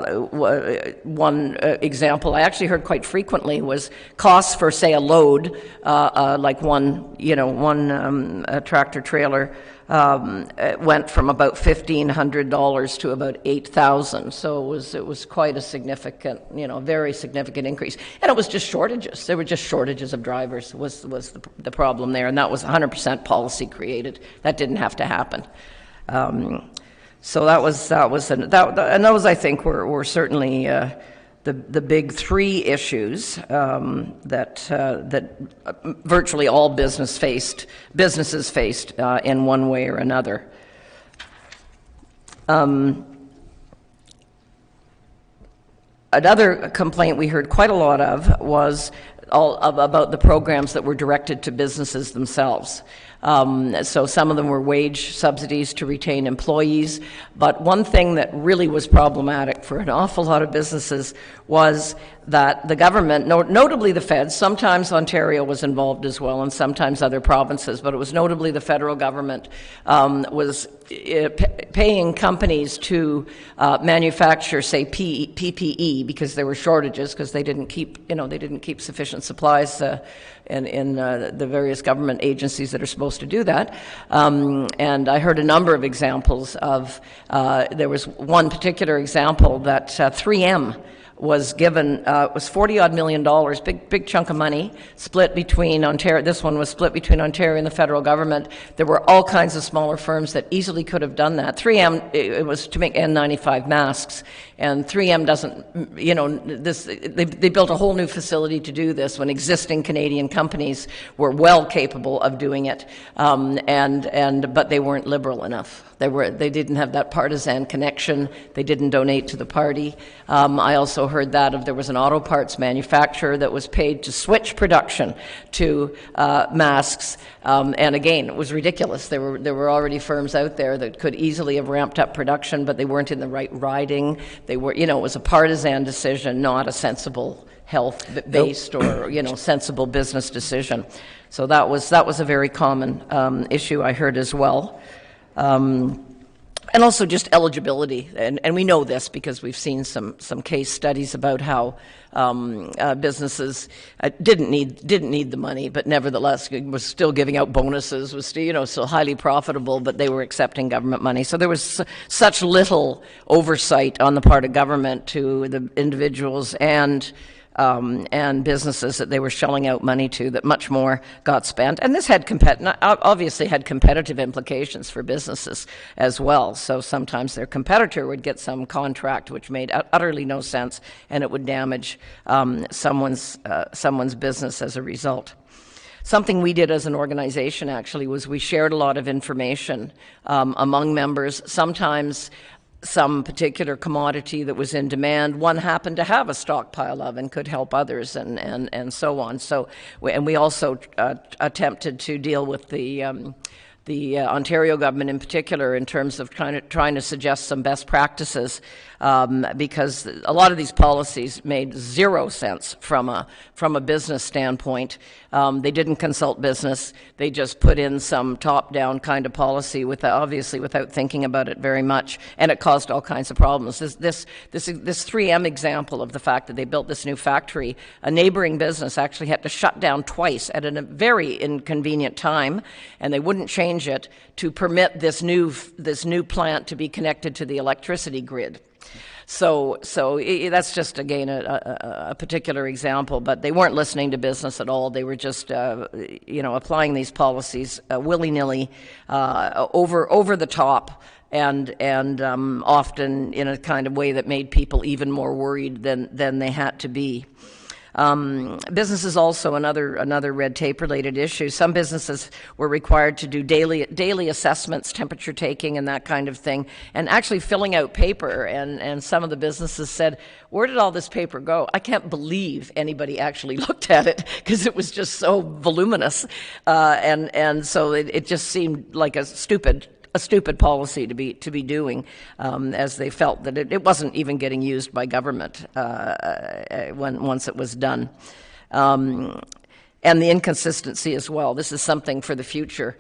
one example I actually heard quite frequently was costs for, say, a load, like one tractor trailer went from about $1,500 to about $8,000. So it was quite a significant, very significant increase. And it was just shortages. There were just shortages of drivers was the problem there, and that was 100% policy created. That didn't have to happen. So and those I think were certainly the big three issues that virtually all businesses faced in one way or another. Another complaint we heard quite a lot of was about the programs that were directed to businesses themselves. So some of them were wage subsidies to retain employees, but one thing that really was problematic for an awful lot of businesses was that the government, notably the feds, sometimes Ontario was involved as well and sometimes other provinces, but it was notably the federal government was paying companies to manufacture, say, PPE because there were shortages because they didn't keep sufficient supplies in the various government agencies that are supposed to do that. And I heard a number of examples of, there was one particular example that 3M was given, was $40-odd million, big chunk of money, split between Ontario. This one was split between Ontario and the federal government. There were all kinds of smaller firms that easily could have done that. 3M, it was to make N95 masks, and 3M doesn't, they built a whole new facility to do this when existing Canadian companies were well capable of doing it, but they weren't liberal enough. They didn't have that partisan connection. They didn't donate to the party. I also heard that there was an auto parts manufacturer that was paid to switch production to masks. And again, it was ridiculous. There were already firms out there that could easily have ramped up production, but they weren't in the right riding. They were, it was a partisan decision, not a sensible health-based or sensible business decision. So that was a very common issue I heard as well. And also just eligibility, and we know this because we've seen some case studies about how businesses didn't need the money, but nevertheless was still giving out bonuses, was still still highly profitable, but they were accepting government money. So there was such little oversight on the part of government to the individuals and and businesses that they were shelling out money to, that much more got spent. And this had obviously had competitive implications for businesses as well. So sometimes their competitor would get some contract which made utterly no sense, and it would damage someone's business as a result. Something we did as an organization actually was we shared a lot of information among members. Sometimes some particular commodity that was in demand, one happened to have a stockpile of and could help others, and so on. So, we also attempted to deal with the Ontario government in particular in terms of trying to suggest some best practices, because a lot of these policies made zero sense from a business standpoint. They didn't consult business. They just put in some top-down kind of policy obviously without thinking about it very much, and it caused all kinds of problems. This 3M example of the fact that they built this new factory, a neighboring business actually had to shut down twice at a very inconvenient time, and they wouldn't change it to permit this new plant to be connected to the electricity grid. So that's just, again, a particular example, but they weren't listening to business at all. They were just, applying these policies willy-nilly, over the top, and often in a kind of way that made people even more worried than they had to be. Business is also another red tape related issue. Some businesses were required to do daily assessments, temperature taking, and that kind of thing, and actually filling out paper. And some of the businesses said, "Where did all this paper go?" I can't believe anybody actually looked at it because it was just so voluminous, and so it just seemed like a stupid policy to be doing, as they felt that it wasn't even getting used by government once it was done. And the inconsistency as well. This is something for the future.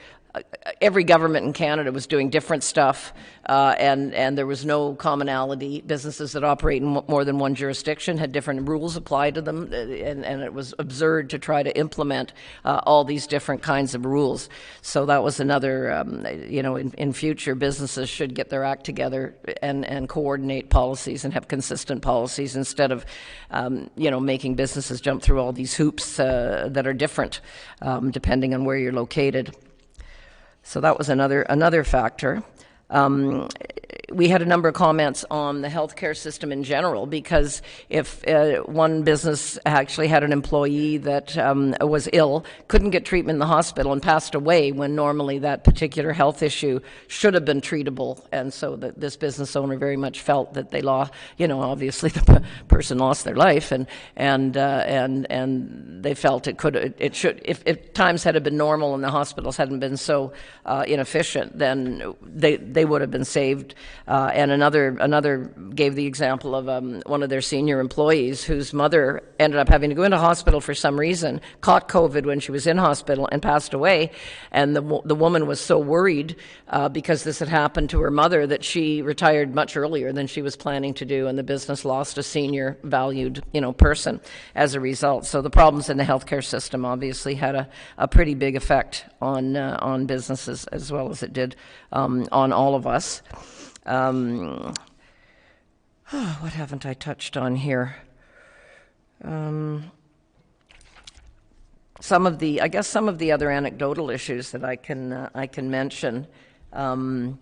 Every government in Canada was doing different stuff, and there was no commonality. Businesses that operate in more than one jurisdiction had different rules applied to them, and it was absurd to try to implement all these different kinds of rules. So that was another, in future, businesses should get their act together and coordinate policies and have consistent policies instead of, making businesses jump through all these hoops that are different depending on where you're located. So that was another factor. We had a number of comments on the healthcare system in general, because if one business actually had an employee that was ill, couldn't get treatment in the hospital, and passed away when normally that particular health issue should have been treatable, and so this business owner very much felt that they lost, obviously the person lost their life, and they felt it should, if times had been normal and the hospitals hadn't been so inefficient, then they would have been saved. And another gave the example of one of their senior employees whose mother ended up having to go into hospital for some reason, caught COVID when she was in hospital, and passed away. And the woman was so worried because this had happened to her mother that she retired much earlier than she was planning to do, and the business lost a senior valued person as a result. So the problems in the healthcare system obviously had a pretty big effect on businesses, as well as it did on all of us. What haven't I touched on here? Some of the other anecdotal issues that I can mention. I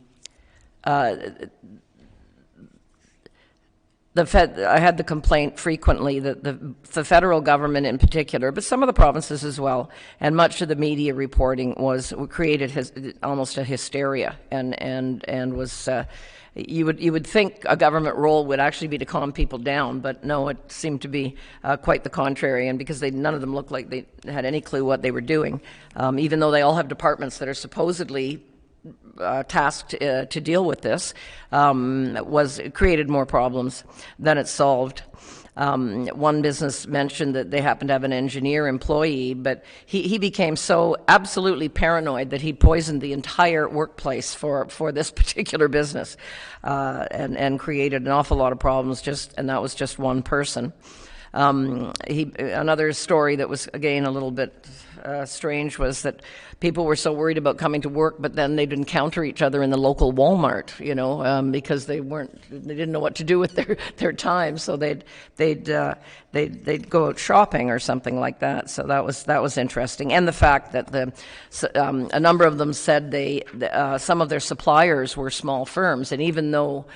had the complaint frequently that the federal government in particular, but some of the provinces as well, and much of the media reporting created almost a hysteria, and was you would think a government role would actually be to calm people down, but no, it seemed to be quite the contrary, and because none of them looked like they had any clue what they were doing, even though they all have departments that are supposedly tasked to deal with this, created more problems than it solved. One business mentioned that they happened to have an engineer employee, but he became so absolutely paranoid that he poisoned the entire workplace for this particular business, and created an awful lot of problems, and that was just one person. Another story that was, again, a little bit strange was that people were so worried about coming to work, but then they'd encounter each other in the local Walmart, because they didn't know what to do with their time, so they'd go out shopping or something like that. So that was interesting, and the fact that a number of them said some of their suppliers were small firms, and even though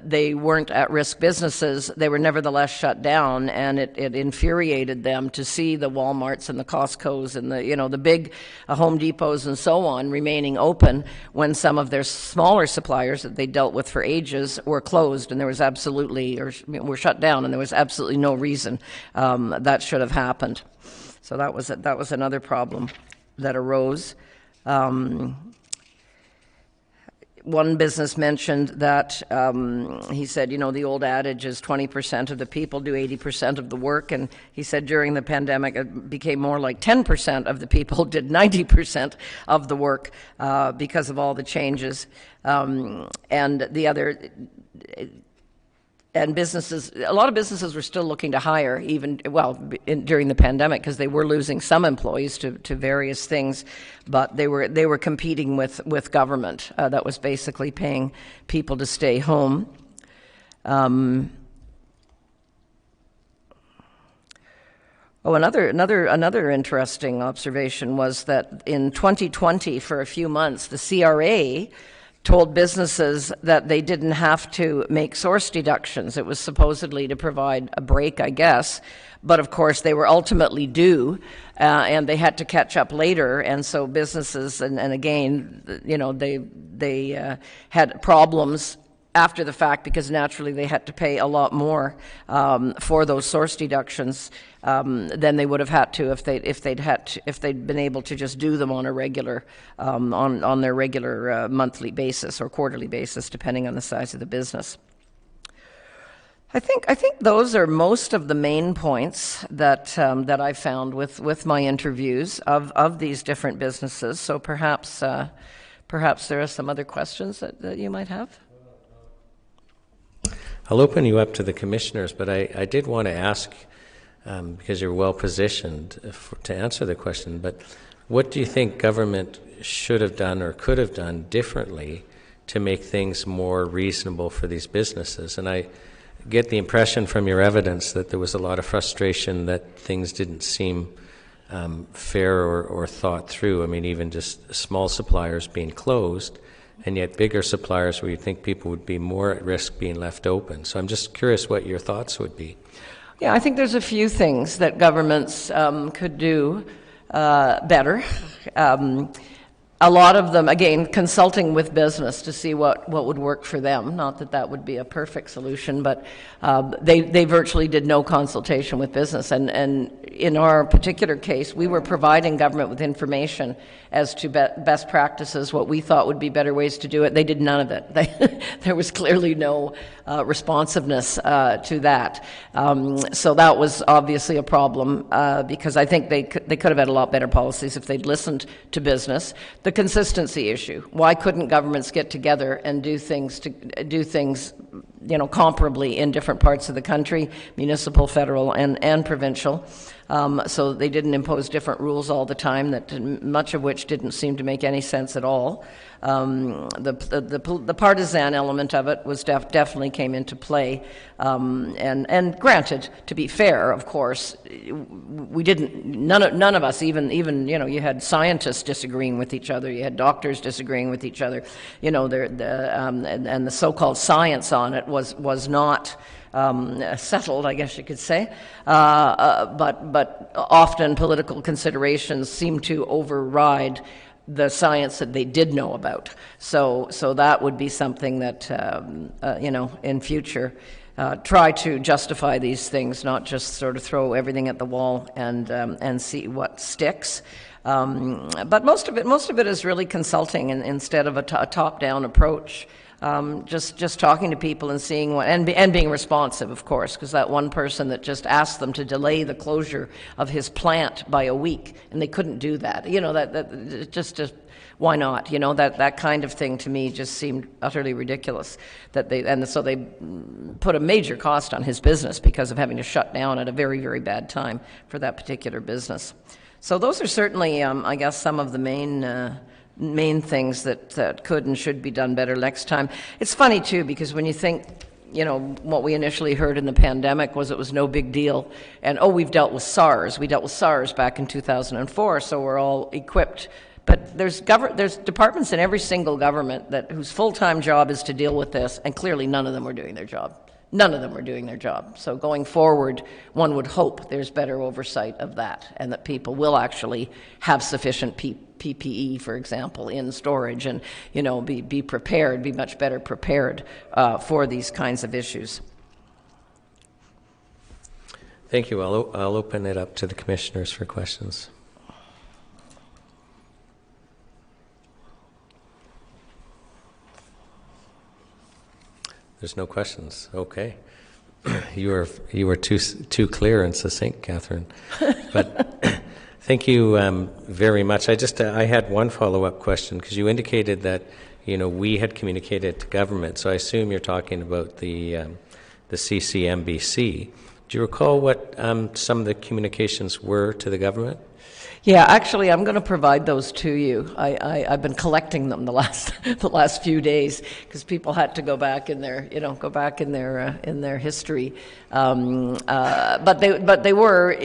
they weren't at-risk businesses, they were nevertheless shut down, and it infuriated them to see the Walmarts and the Costcos and the big Home Depots and so on remaining open when some of their smaller suppliers that they dealt with for ages were closed, and there was were shut down, and there was absolutely no reason that should have happened. So that was another problem that arose. One business mentioned that he said, the old adage is 20% of the people do 80% of the work, and he said during the pandemic it became more like 10% of the people did 90% of the work because of all the changes. And a lot of businesses were still looking to hire, during the pandemic, because they were losing some employees to various things, but they were competing with government that was basically paying people to stay home. Another interesting observation was that in 2020, for a few months, the CRA told businesses that they didn't have to make source deductions. It was supposedly to provide a break, I guess, but of course they were ultimately due, and they had to catch up later, and so businesses, and again, they had problems after the fact, because naturally they had to pay a lot more for those source deductions than they would have had to if they'd been able to just do them on a regular on their regular monthly basis or quarterly basis, depending on the size of the business. I think those are most of the main points that I found with my interviews of these different businesses. So perhaps there are some other questions that you might have. I'll open you up to the commissioners, but I did want to ask, because you're well positioned to answer the question, but what do you think government should have done or could have done differently to make things more reasonable for these businesses? And I get the impression from your evidence that there was a lot of frustration that things didn't seem fair or thought through. I mean, even just small suppliers being closed, and yet bigger suppliers where you think people would be more at risk being left open. So I'm just curious what your thoughts would be. Yeah, I think there's a few things that governments could do better. A lot of them, again, consulting with business to see what would work for them. Not that that would be a perfect solution, but they virtually did no consultation with business. And in our particular case, we were providing government with information as to best practices, what we thought would be better ways to do it. They did none of it. There was clearly no responsiveness to that. So that was obviously a problem because I think they could have had a lot better policies if they'd listened to business. The consistency issue. Why couldn't governments get together and do things comparably in different parts of the country, municipal, federal, and provincial? So they didn't impose different rules all the time, much of which didn't seem to make any sense at all. The partisan element of it was definitely came into play, and granted, to be fair, of course, we didn't. None of us, even you had scientists disagreeing with each other, you had doctors disagreeing with each other, and the so-called science on it was not settled, I guess you could say, but often political considerations seem to override the science that they did know about. So that would be something that in future try to justify these things, not just sort of throw everything at the wall and see what sticks. But most of it is really consulting, and instead of a top-down approach. Just talking to people and seeing what, and being responsive, of course, because that one person that just asked them to delay the closure of his plant by a week, and they couldn't do that. You know, that just why not? You know, that kind of thing to me just seemed utterly ridiculous. So they put a major cost on his business because of having to shut down at a very, very bad time for that particular business. So those are certainly, I guess, some of the main things that could and should be done better next time. It's funny too, because when you think, you know, what we initially heard in the pandemic was it was no big deal, and we've dealt with SARS. We dealt with SARS back in 2004, so we're all equipped. But there's departments in every single government whose full-time job is to deal with this, and clearly none of them were doing their job. None of them were doing their job. So going forward, one would hope there's better oversight of that, and that people will actually have sufficient PPE, for example, in storage, and, you know, be prepared, be much better prepared for these kinds of issues. Thank you. I'll open it up to the commissioners for questions. There's no questions. Okay. You were too clear and succinct, Catherine. But thank you very much. I had one follow-up question, because you indicated that, you know, we had communicated to government. So I assume you're talking about the CCMBC. Do you recall what some of the communications were to the government? Yeah, actually, I'm going to provide those to you. I've been collecting them the last few days, because people had to go back in their history. But they were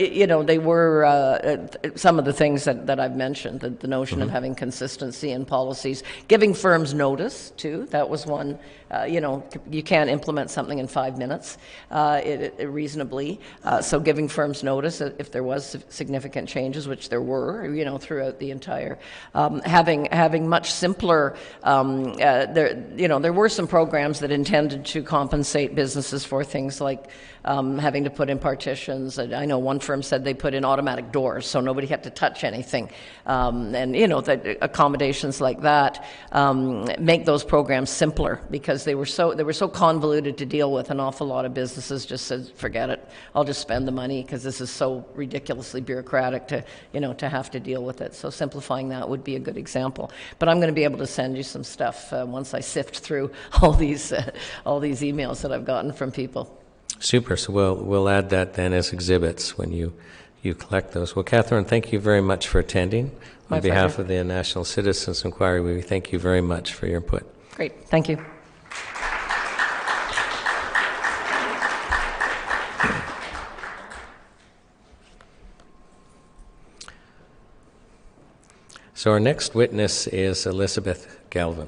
some of the things that I've mentioned. The notion of having consistency in policies, giving firms notice too. That was one. You can't implement something in 5 minutes reasonably. So giving firms notice if there was significant changes, which there were, throughout the entire, having much simpler. There were some programs that intended to compensate businesses for things like having to put in partitions. I know one firm said they put in automatic doors, so nobody had to touch anything. The accommodations like that make those programs simpler, because they were so convoluted to deal with. An awful lot of businesses just said, forget it, I'll just spend the money, because this is so ridiculously bureaucratic to have to deal with it. So simplifying that would be a good example. But I'm going to be able to send you some stuff once I sift through all these emails that I've gotten from people. Super. So we'll add that then as exhibits when you collect those. Well, Catherine, thank you very much for attending. My On behalf pleasure. of the National Citizens Inquiry, we thank you very much for your input. Great. Thank you. So our next witness is Elizabeth Galvin.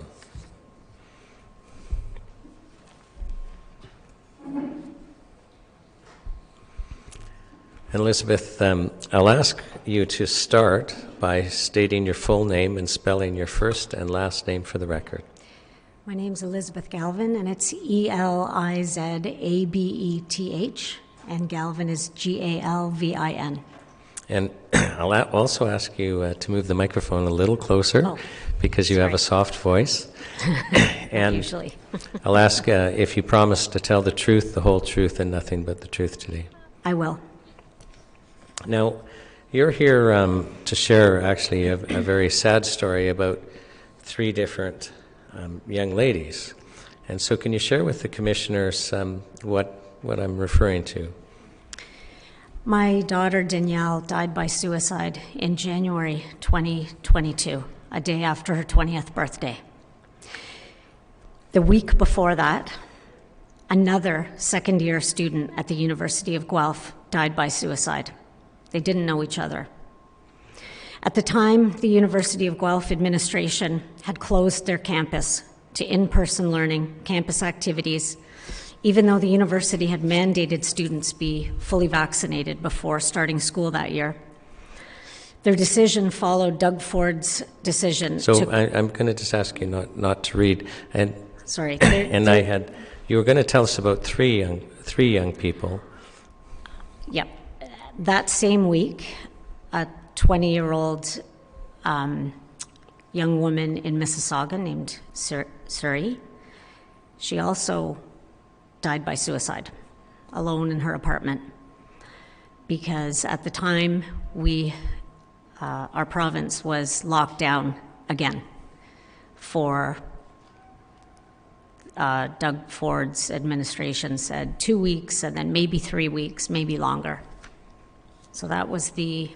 Elizabeth, I'll ask you to start by stating your full name and spelling your first and last name for the record. My name's Elizabeth Galvin, and it's Elizabeth, and Galvin is Galvin. And I'll also ask you to move the microphone a little closer, because you have a soft voice. And usually. I'll ask if you promise to tell the truth, the whole truth, and nothing but the truth today. I will. Now, you're here to share actually a very sad story about 3 different young ladies. And so can you share with the commissioners what I'm referring to? My daughter Danielle died by suicide in January 2022, a day after her 20th birthday. The week before that, another second-year student at the University of Guelph died by suicide. They didn't know each other. At the time, the University of Guelph administration had closed their campus to in-person learning, campus activities, even though the university had mandated students be fully vaccinated before starting school that year. Their decision followed Doug Ford's decision. So I'm going to just ask you not to read. And sorry. You were going to tell us about three young people. Yep. That same week, a 20-year-old young woman in Mississauga named Surrey She also died by suicide, alone in her apartment, because at the time our province was locked down again for Doug Ford's administration said 2 weeks, and then maybe 3 weeks, maybe longer. So that was the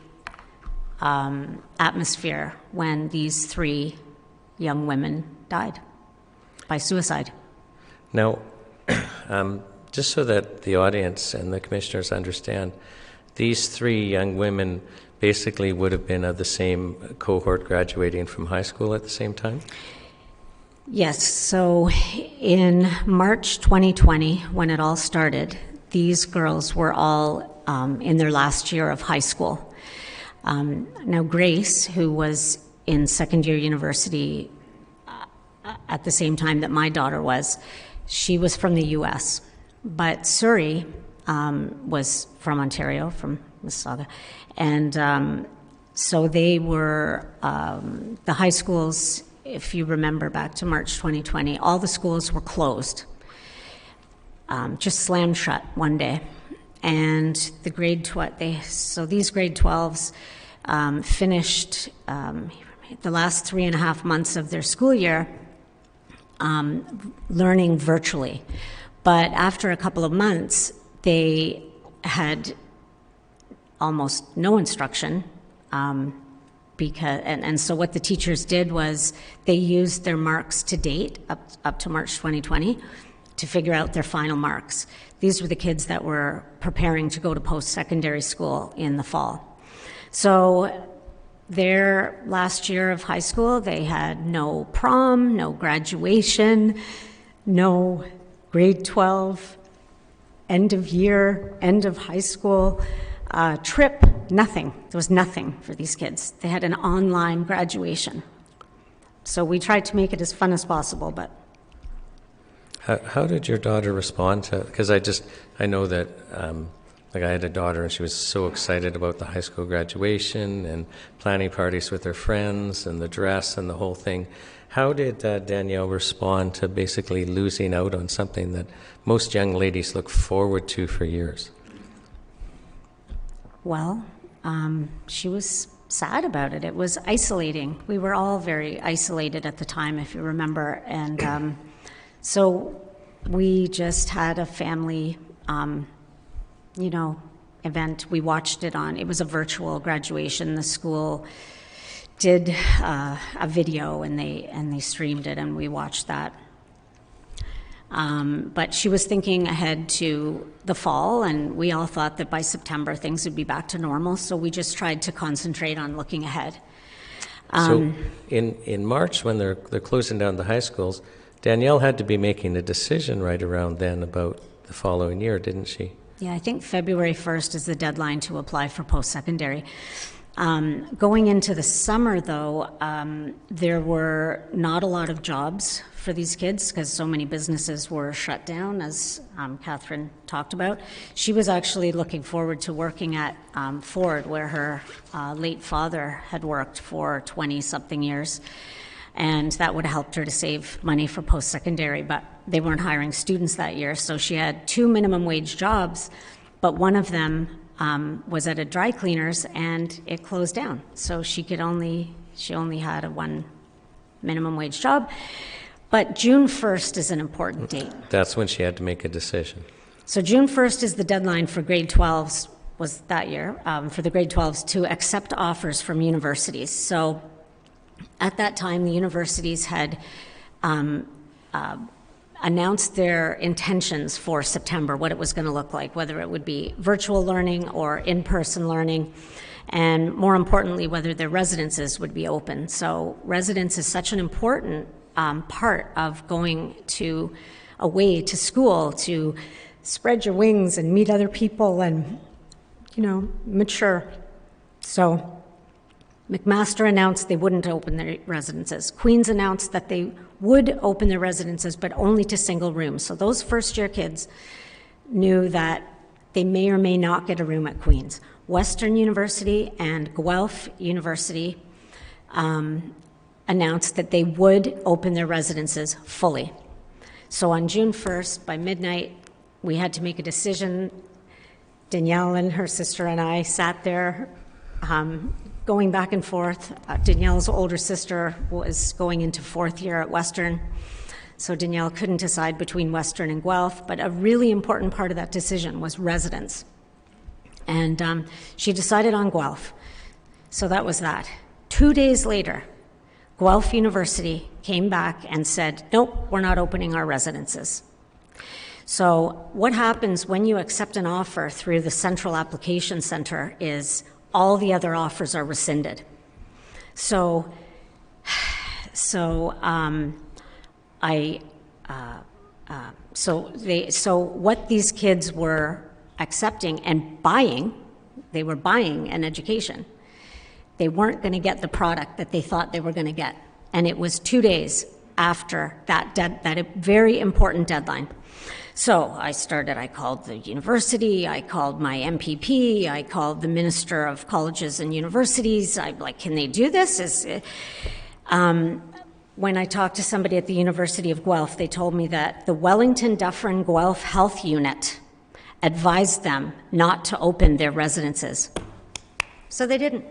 atmosphere when these 3 young women died by suicide. Now, just so that the audience and the commissioners understand, these 3 young women basically would have been of the same cohort graduating from high school at the same time? Yes, so in March 2020, when it all started, these girls were all in their last year of high school. Now Grace, who was in second year university at the same time that my daughter was, she was from the US, but Surrey was from Ontario, from Mississauga, and so they were, the high schools, if you remember back to March 2020, all the schools were closed, just slammed shut one day. And the these grade 12s finished the last 3.5 months of their school year learning virtually. But after a couple of months, they had almost no instruction. So what the teachers did was they used their marks to date up to March 2020 to figure out their final marks. These were the kids that were preparing to go to post-secondary school in the fall. So their last year of high school, they had no prom, no graduation, no grade 12, end of year, end of high school trip, nothing. There was nothing for these kids. They had an online graduation. So we tried to make it as fun as possible, but... How did your daughter respond to, because I know that, like I had a daughter and she was so excited about the high school graduation and planning parties with her friends and the dress and the whole thing. How did Danielle respond to basically losing out on something that most young ladies look forward to for years? Well, she was sad about it. It was isolating. We were all very isolated at the time, if you remember. And so we just had a family, event. We watched it it was a virtual graduation. The school did a video and they streamed it and we watched that. But she was thinking ahead to the fall, and we all thought that by September things would be back to normal, so we just tried to concentrate on looking ahead. So in March, when they're closing down the high schools, Danielle had to be making a decision right around then about the following year, didn't she? Yeah, I think February 1st is the deadline to apply for post-secondary. Going into the summer, though, there were not a lot of jobs for these kids because so many businesses were shut down, as Catherine talked about. She was actually looking forward to working at Ford, where her late father had worked for 20-something years, and that would have helped her to save money for post-secondary, but they weren't hiring students that year, so she had 2 minimum wage jobs, but one of them was at a dry cleaners and it closed down. So she only had a 1 minimum wage job. But June 1st is an important date. That's when she had to make a decision. So June 1st is the deadline for grade 12s, was that year, for the grade 12s to accept offers from universities. So at that time, the universities had announced their intentions for September, what it was going to look like, whether it would be virtual learning or in-person learning, and more importantly, whether their residences would be open. So residence is such an important part of going away to school, to spread your wings and meet other people and, mature. So McMaster announced they wouldn't open their residences. Queen's announced that they would open their residences, but only to single rooms. So those first-year kids knew that they may or may not get a room at Queen's. Western University and Guelph University announced that they would open their residences fully. So on June 1st, by midnight, we had to make a decision. Danielle and her sister and I sat there going back and forth. Danielle's older sister was going into 4th year at Western, so Danielle couldn't decide between Western and Guelph, but a really important part of that decision was residence. And she decided on Guelph. So that was that. 2 days later, Guelph University came back and said, nope, we're not opening our residences. So what happens when you accept an offer through the Central Application Center is all the other offers are rescinded. So what these kids were accepting and buying, they were buying an education. They weren't going to get the product that they thought they were going to get. And it was 2 days after that very important deadline. So I called the university, I called my MPP, I called the Minister of Colleges and Universities. I'm like, can they do this? When I talked to somebody at the University of Guelph, they told me that the Wellington Dufferin Guelph Health Unit advised them not to open their residences. So they didn't.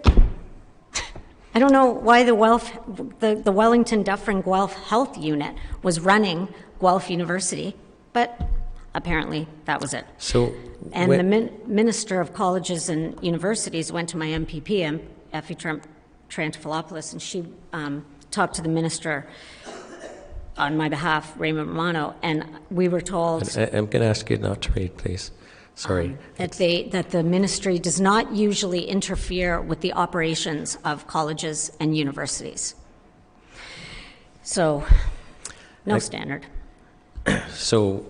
I don't know why the Wellington Dufferin Guelph Health Unit was running Guelph University, but apparently that was it. And the Minister of Colleges and Universities went to my MPP, Effie Trantafilopoulos, and she talked to the minister on my behalf, Raymond Romano, and we were told... I'm going to ask you not to read, please. Sorry. That the ministry does not usually interfere with the operations of colleges and universities. So, no standard. So,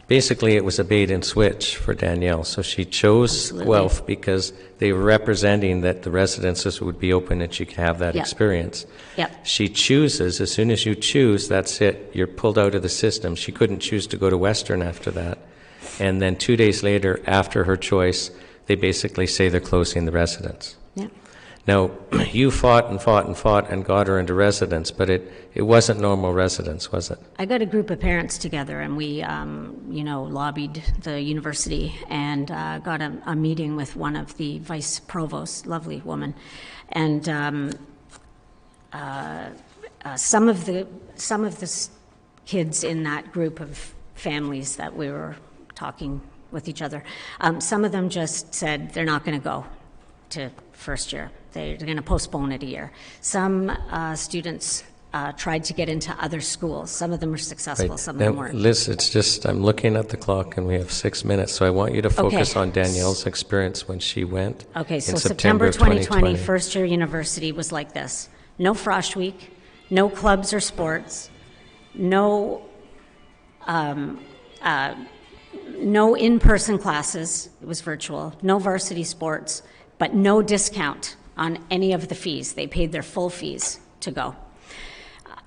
basically it was a bait and switch for Danielle. So she chose Guelph because they were representing that the residences would be open and she could have that experience. Yep. She chooses, as soon as you choose, that's it. You're pulled out of the system. She couldn't choose to go to Western after that. And then 2 days later, after her choice, they basically say they're closing the residence. Yeah. Now, you fought and fought and fought and got her into residence, but it wasn't normal residence, was it? I got a group of parents together, and we, lobbied the university and got a meeting with one of the vice provosts, lovely woman, and some of the kids in that group of families that we were talking with each other, some of them just said they're not going to go to first year. They're going to postpone it a year. Some students tried to get into other schools. Some of them were successful, Right. some of them Now, weren't. Liz, it's just, I'm looking at the clock and we have 6 minutes, so I want you to focus on Danielle's experience when she went Okay, so in September of 2020. first year university was like this. No Frosh Week, no clubs or sports, no in-person classes, it was virtual, no varsity sports, but no discount on any of the fees. They paid their full fees to go.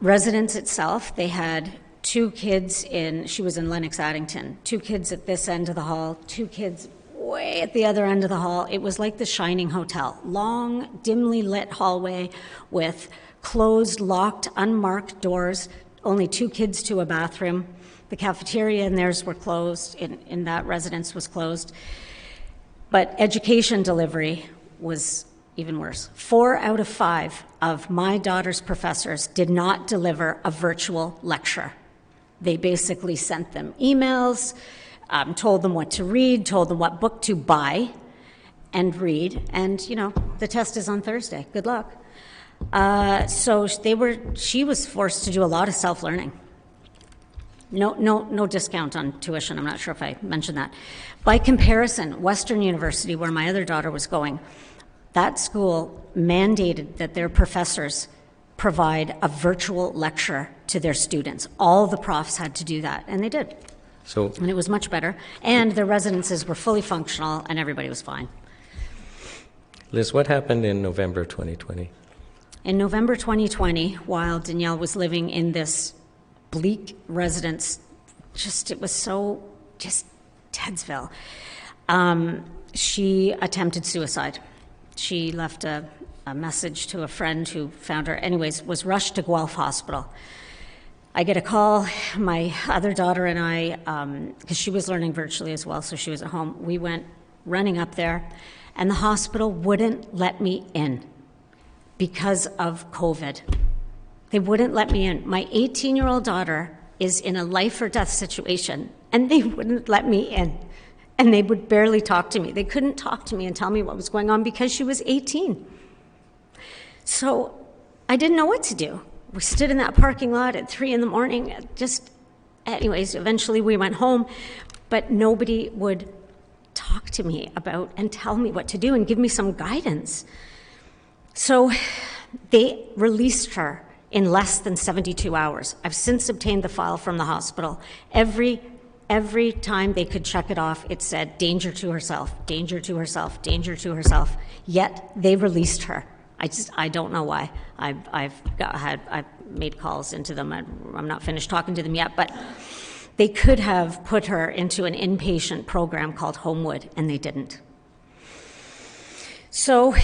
Residence itself, they had 2 kids she was in Lennox Addington, 2 kids at this end of the hall, 2 kids way at the other end of the hall. It was like the Shining Hotel, long, dimly lit hallway with closed, locked, unmarked doors, only 2 kids to a bathroom. The cafeteria in theirs were closed, in that residence was closed. But education delivery was even worse. 4 out of 5 of my daughter's professors did not deliver a virtual lecture. They basically sent them emails, told them what to read, told them what book to buy and read, and the test is on Thursday. Good luck. So she was forced to do a lot of self-learning. No discount on tuition. I'm not sure if I mentioned that. By comparison, Western University, where my other daughter was going, that school mandated that their professors provide a virtual lecture to their students. All the profs had to do that, and they did. And it was much better. And their residences were fully functional, and everybody was fine. Liz, what happened in November 2020? In November 2020, while Danielle was living in this bleak residence, it was so Tedsville. She attempted suicide. She left a message to a friend who found her, anyways, was rushed to Guelph Hospital. I get a call, my other daughter and I, because she was learning virtually as well, so she was at home, we went running up there, and the hospital wouldn't let me in because of COVID. They wouldn't let me in. My 18-year-old daughter is in a life or death situation, and they wouldn't let me in. And they would barely talk to me. They couldn't talk to me and tell me what was going on because she was 18. So I didn't know what to do. We stood in that parking lot at 3 a.m. Anyways, eventually we went home, but nobody would talk to me about and tell me what to do and give me some guidance. So they released her in less than 72 hours. I've since obtained the file from the hospital. Every time they could check it off, it said danger to herself, danger to herself, danger to herself. Yet they released her. I don't know why. I've made calls into them. I'm not finished talking to them yet, but they could have put her into an inpatient program called Homewood, and they didn't. So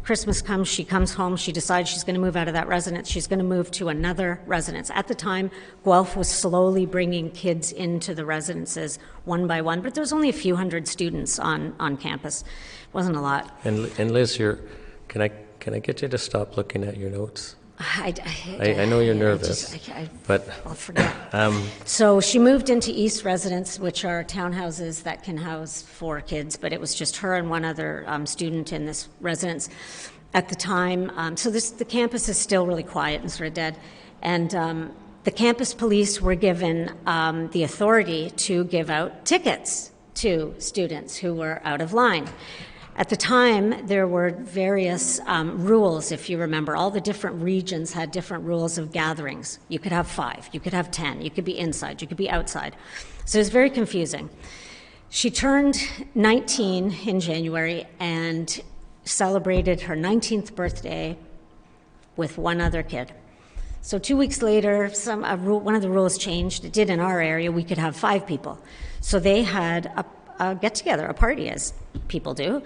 Christmas comes, she comes home, she decides she's going to move out of that residence. She's going to move to another residence. At the time, Guelph was slowly bringing kids into the residences one by one, but there was only a few hundred students on campus. It wasn't a lot. And Liz, can I get you to stop looking at your notes? I know you're nervous, but I'll forget. So she moved into East Residence, which are townhouses that can house 4 kids, but it was just her and one other student in this residence at the time. The campus is still really quiet and sort of dead. And the campus police were given the authority to give out tickets to students who were out of line. At the time, there were various rules, if you remember. All the different regions had different rules of gatherings. You could have 5, you could have 10, you could be inside, you could be outside. So it was very confusing. She turned 19 in January and celebrated her 19th birthday with one other kid. So 2 weeks later, one of the rules changed. It did in our area. We could have 5 people. So they had a get-together, a party, as people do,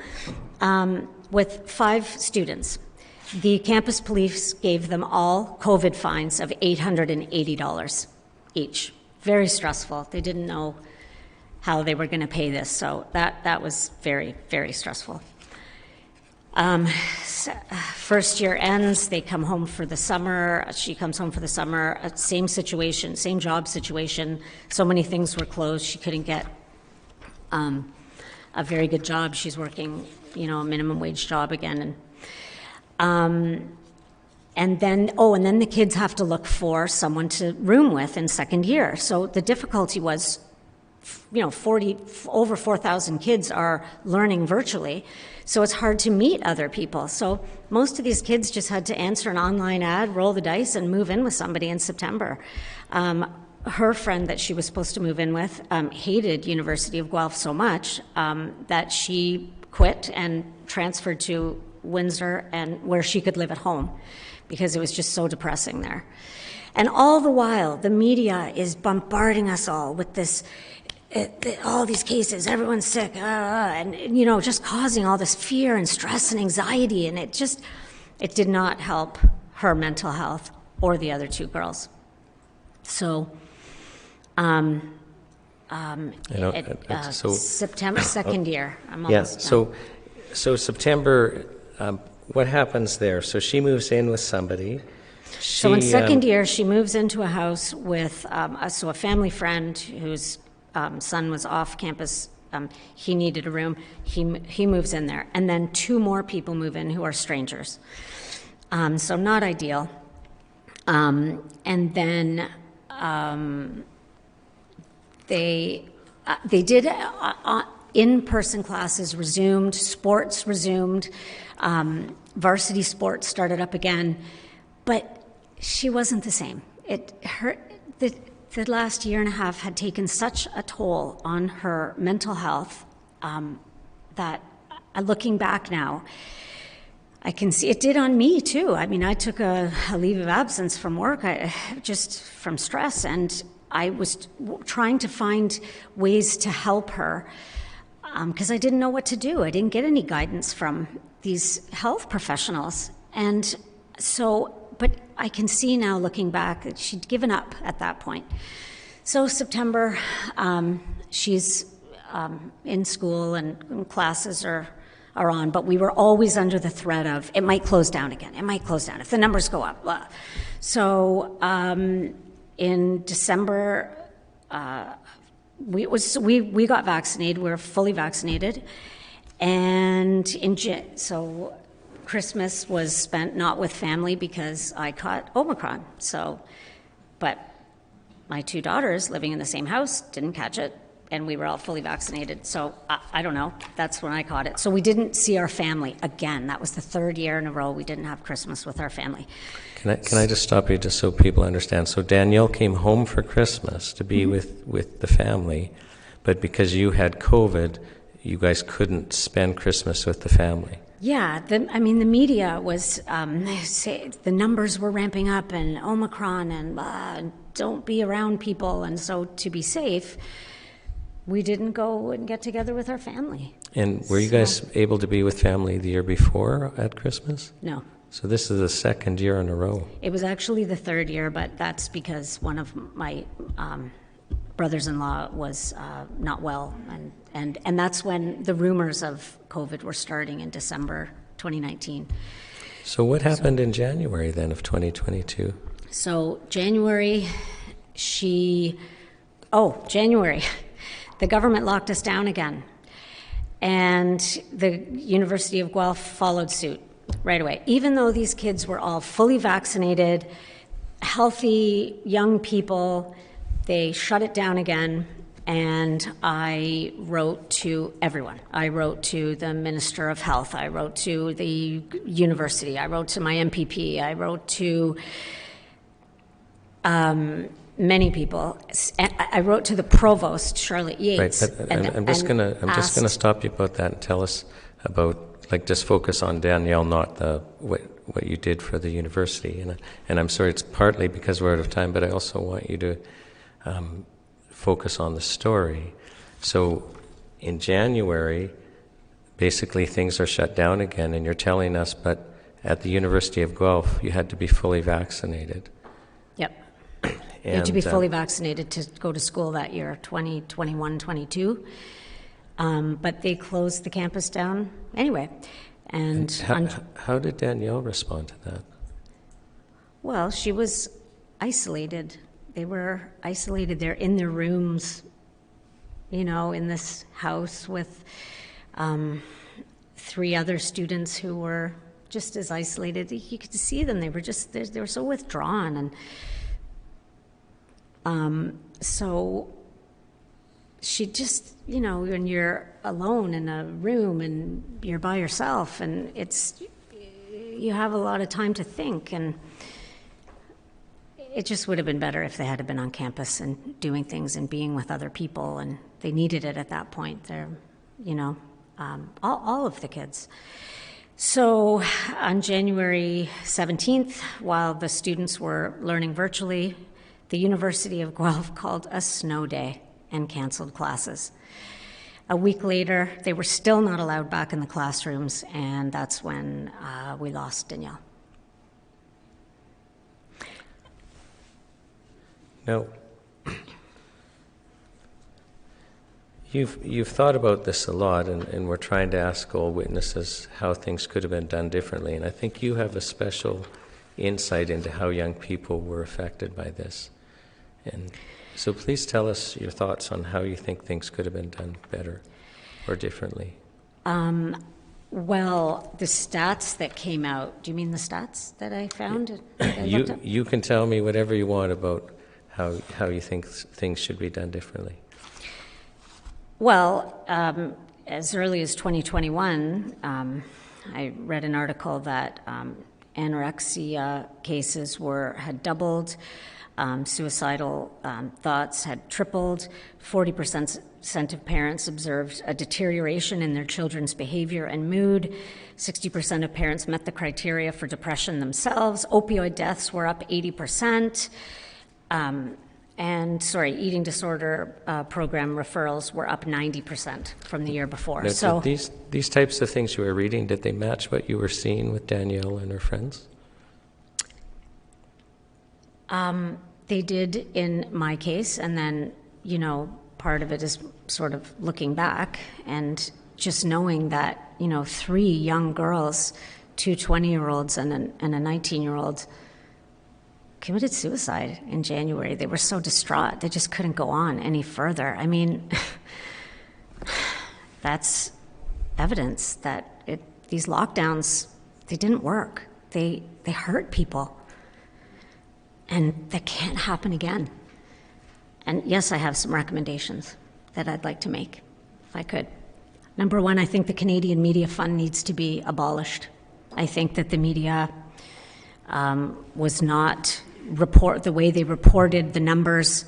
with 5 students. The campus police gave them all COVID fines of $880 each. Very stressful. They didn't know how they were going to pay this, so that was very, very stressful. First year ends, they come home for the summer. She comes home for the summer. Same situation, same job situation. So many things were closed. She couldn't get a very good job. She's working, a minimum wage job again. And then the kids have to look for someone to room with in second year. So the difficulty was, over 4,000 kids are learning virtually. So it's hard to meet other people. So most of these kids just had to answer an online ad, roll the dice, and move in with somebody in September. Her friend that she was supposed to move in with hated University of Guelph so much that she quit and transferred to Windsor, and where she could live at home because it was just so depressing there. And all the while, the media is bombarding us all with this, all these cases, everyone's sick, and just causing all this fear and stress and anxiety, and it did not help her mental health or the other 2 girls. So. September, second year. I'm almost done. So September, what happens there? So she moves in with somebody. So in second year, she moves into a house with a family friend whose son was off campus. He needed a room. He moves in there, and then 2 more people move in who are strangers. So not ideal. And then. They did in-person classes resumed, sports resumed, varsity sports started up again, but she wasn't the same. The last year and a half had taken such a toll on her mental health that, looking back now, I can see it did on me too. I mean, I took a leave of absence from work, just from stress, and I was trying to find ways to help her because I didn't know what to do. I didn't get any guidance from these health professionals. And so but I can see now looking back that she'd given up at that point. So September, she's in school and classes are on, but we were always under the threat of it might close down again. It might close down if the numbers go up. Blah. So in December, we got vaccinated. We were fully vaccinated, and so Christmas was spent not with family because I caught Omicron. So, but my two daughters living in the same house didn't catch it, and we were all fully vaccinated. So I don't know. That's when I caught it. So we didn't see our family again. That was the third year in a row we didn't have Christmas with our family. Can I just stop you just so people understand? So Danielle came home for Christmas to be with the family, but because you had COVID, you guys couldn't spend Christmas with the family. Yeah, the media was, the numbers were ramping up and Omicron and don't be around people. And so to be safe, we didn't go and get together with our family. And were you guys able to be with family the year before at Christmas? No. So this is the second year in a row. It was actually the third year, but that's because one of my brothers-in-law was not well, and that's when the rumors of COVID were starting in December 2019. So what happened in January then of 2022? So January, January, the government locked us down again, and the University of Guelph followed suit right away. Even though these kids were all fully vaccinated, healthy young people, they shut it down again, and I wrote to everyone. I wrote to the Minister of Health. I wrote to the university. I wrote to my MPP. I wrote to many people. I wrote to the provost, Charlotte Yates. Right, but I'm just gonna stop you about that and tell us about, like, just focus on Danielle, not what you did for the university. And I'm sorry, it's partly because we're out of time, but I also want you to focus on the story. So in January, basically things are shut down again, and you're telling us, but at the University of Guelph, you had to be fully vaccinated. Yep. You had to be fully vaccinated to go to school that year, 2021, 22. But they closed the campus down anyway. And how did Danielle respond to that? Well, she was isolated. They were isolated. They're in their rooms, in this house with 3 other students who were just as isolated. You could see them. They were so withdrawn. And so she just, when you're alone in a room and you're by yourself, and you have a lot of time to think, and it just would have been better if they had been on campus and doing things and being with other people, and they needed it at that point. They're, all of the kids. So on January 17th, while the students were learning virtually, the University of Guelph called a snow day and canceled classes. A week later, they were still not allowed back in the classrooms, and that's when we lost Danielle. Now, you've thought about this a lot, and we're trying to ask all witnesses how things could have been done differently, and I think you have a special insight into how young people were affected by this. And so please tell us your thoughts on how you think things could have been done better or differently. Well, the stats that came out, do you mean the stats that I found? You can tell me whatever you want about how you think things should be done differently. Well, as early as 2021, I read an article that anorexia cases had doubled, suicidal thoughts had tripled, 40% of parents observed a deterioration in their children's behavior and mood, 60% of parents met the criteria for depression themselves, opioid deaths were up 80%, eating disorder program referrals were up 90% from the year before. Now, so these types of things you were reading, did they match what you were seeing with Danielle and her friends? They did in my case, and then, part of it is sort of looking back and just knowing that, 3 young girls, 2 20-year-olds and a 19-year-old committed suicide in January. They were so distraught. They just couldn't go on any further. I mean, that's evidence that these lockdowns, they didn't work. They hurt people. And that can't happen again. And yes, I have some recommendations that I'd like to make, if I could. Number one, I think the Canadian Media Fund needs to be abolished. I think that the media was not the way they reported the numbers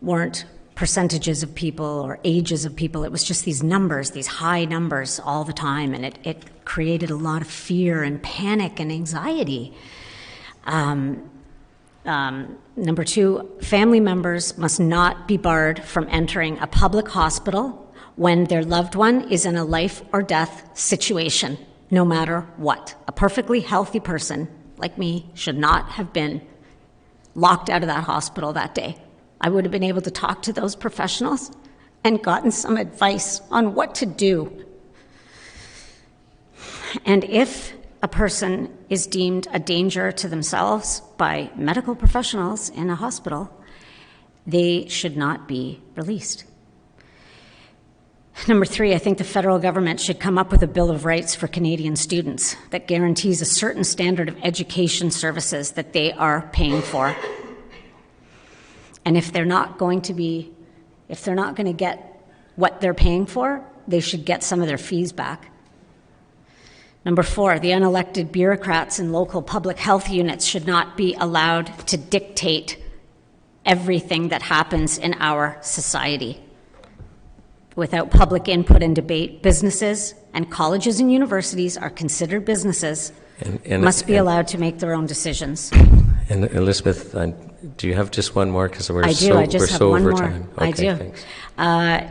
weren't percentages of people or ages of people. It was just these numbers, these high numbers all the time, and it created a lot of fear and panic and anxiety. Number two, family members must not be barred from entering a public hospital when their loved one is in a life or death situation, no matter what. A perfectly healthy person like me should not have been locked out of that hospital that day. I would have been able to talk to those professionals and gotten some advice on what to do. And if a person is deemed a danger to themselves by medical professionals in a hospital, they should not be released. Number three, I think the federal government should come up with a Bill of Rights for Canadian students that guarantees a certain standard of education services that they are paying for. And if they're not going to get what they're paying for, they should get some of their fees back. Number four, the unelected bureaucrats in local public health units should not be allowed to dictate everything that happens in our society. Without public input and debate, businesses and colleges and universities are considered businesses, must be allowed to make their own decisions. And Elizabeth, do you have just one more? Because we're I do. I just have one over more. time. Okay, I do. Thanks.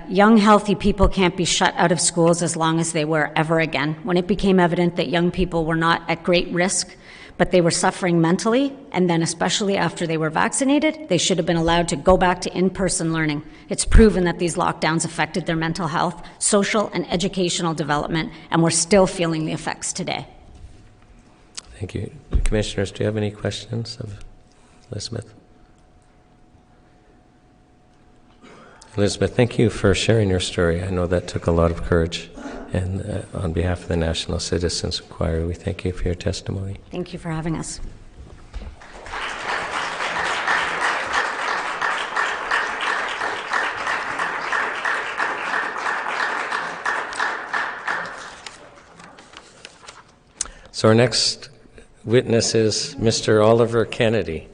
Young, healthy people can't be shut out of schools as long as they were ever again. When it became evident that young people were not at great risk, but they were suffering mentally, and then especially after they were vaccinated, they should have been allowed to go back to in-person learning. It's proven that these lockdowns affected their mental health, social and educational development, and we're still feeling the effects today. Thank you. Commissioners, do you have any questions of Elizabeth? Elizabeth, thank you for sharing your story. I know that took a lot of courage. And on behalf of the National Citizens Inquiry, we thank you for your testimony. Thank you for having us. So our next witness is Mr. Oliver Kennedy.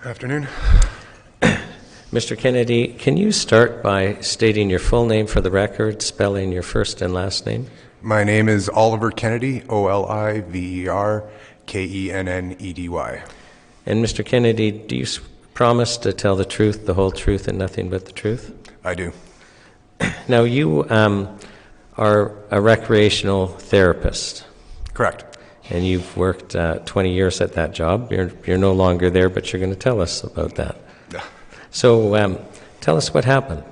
Afternoon. Mr. Kennedy, can you start by stating your full name for the record, spelling your first and last name? My name is Oliver Kennedy, Oliverkennedy. And Mr. Kennedy, do you promise to tell the truth, the whole truth, and nothing but the truth? I do. Now, you are a recreational therapist. Correct. And you've worked 20 years at that job. You're no longer there, but you're going to tell us about that. Yeah. So tell us what happened.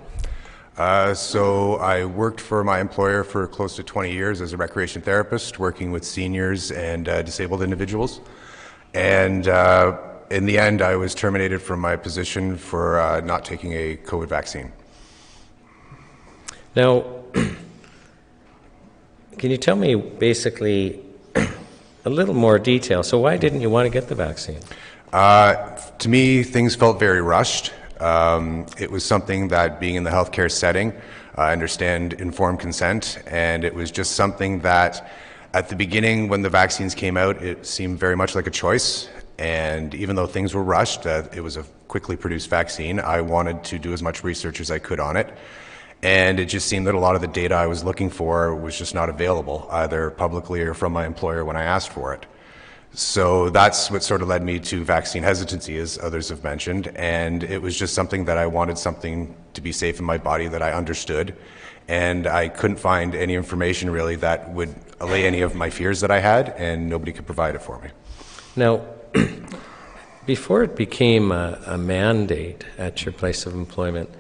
So I worked for my employer for close to 20 years as a recreation therapist, working with seniors and disabled individuals. And in the end, I was terminated from my position for not taking a COVID vaccine. Now, can you tell me basically a little more detail? So why didn't you want to get the vaccine? To me, things felt very rushed. It was something that, being in the healthcare setting, I understand informed consent, and it was just something that at the beginning when the vaccines came out, it seemed very much like a choice. And even though things were rushed, it was a quickly produced vaccine, I wanted to do as much research as I could on it. And it just seemed that a lot of the data I was looking for was just not available, either publicly or from my employer when I asked for it. So that's what sort of led me to vaccine hesitancy, as others have mentioned, and it was just something that I wanted something to be safe in my body that I understood, and I couldn't find any information really that would allay any of my fears that I had, and nobody could provide it for me. Now, before it became a mandate at your place of employment,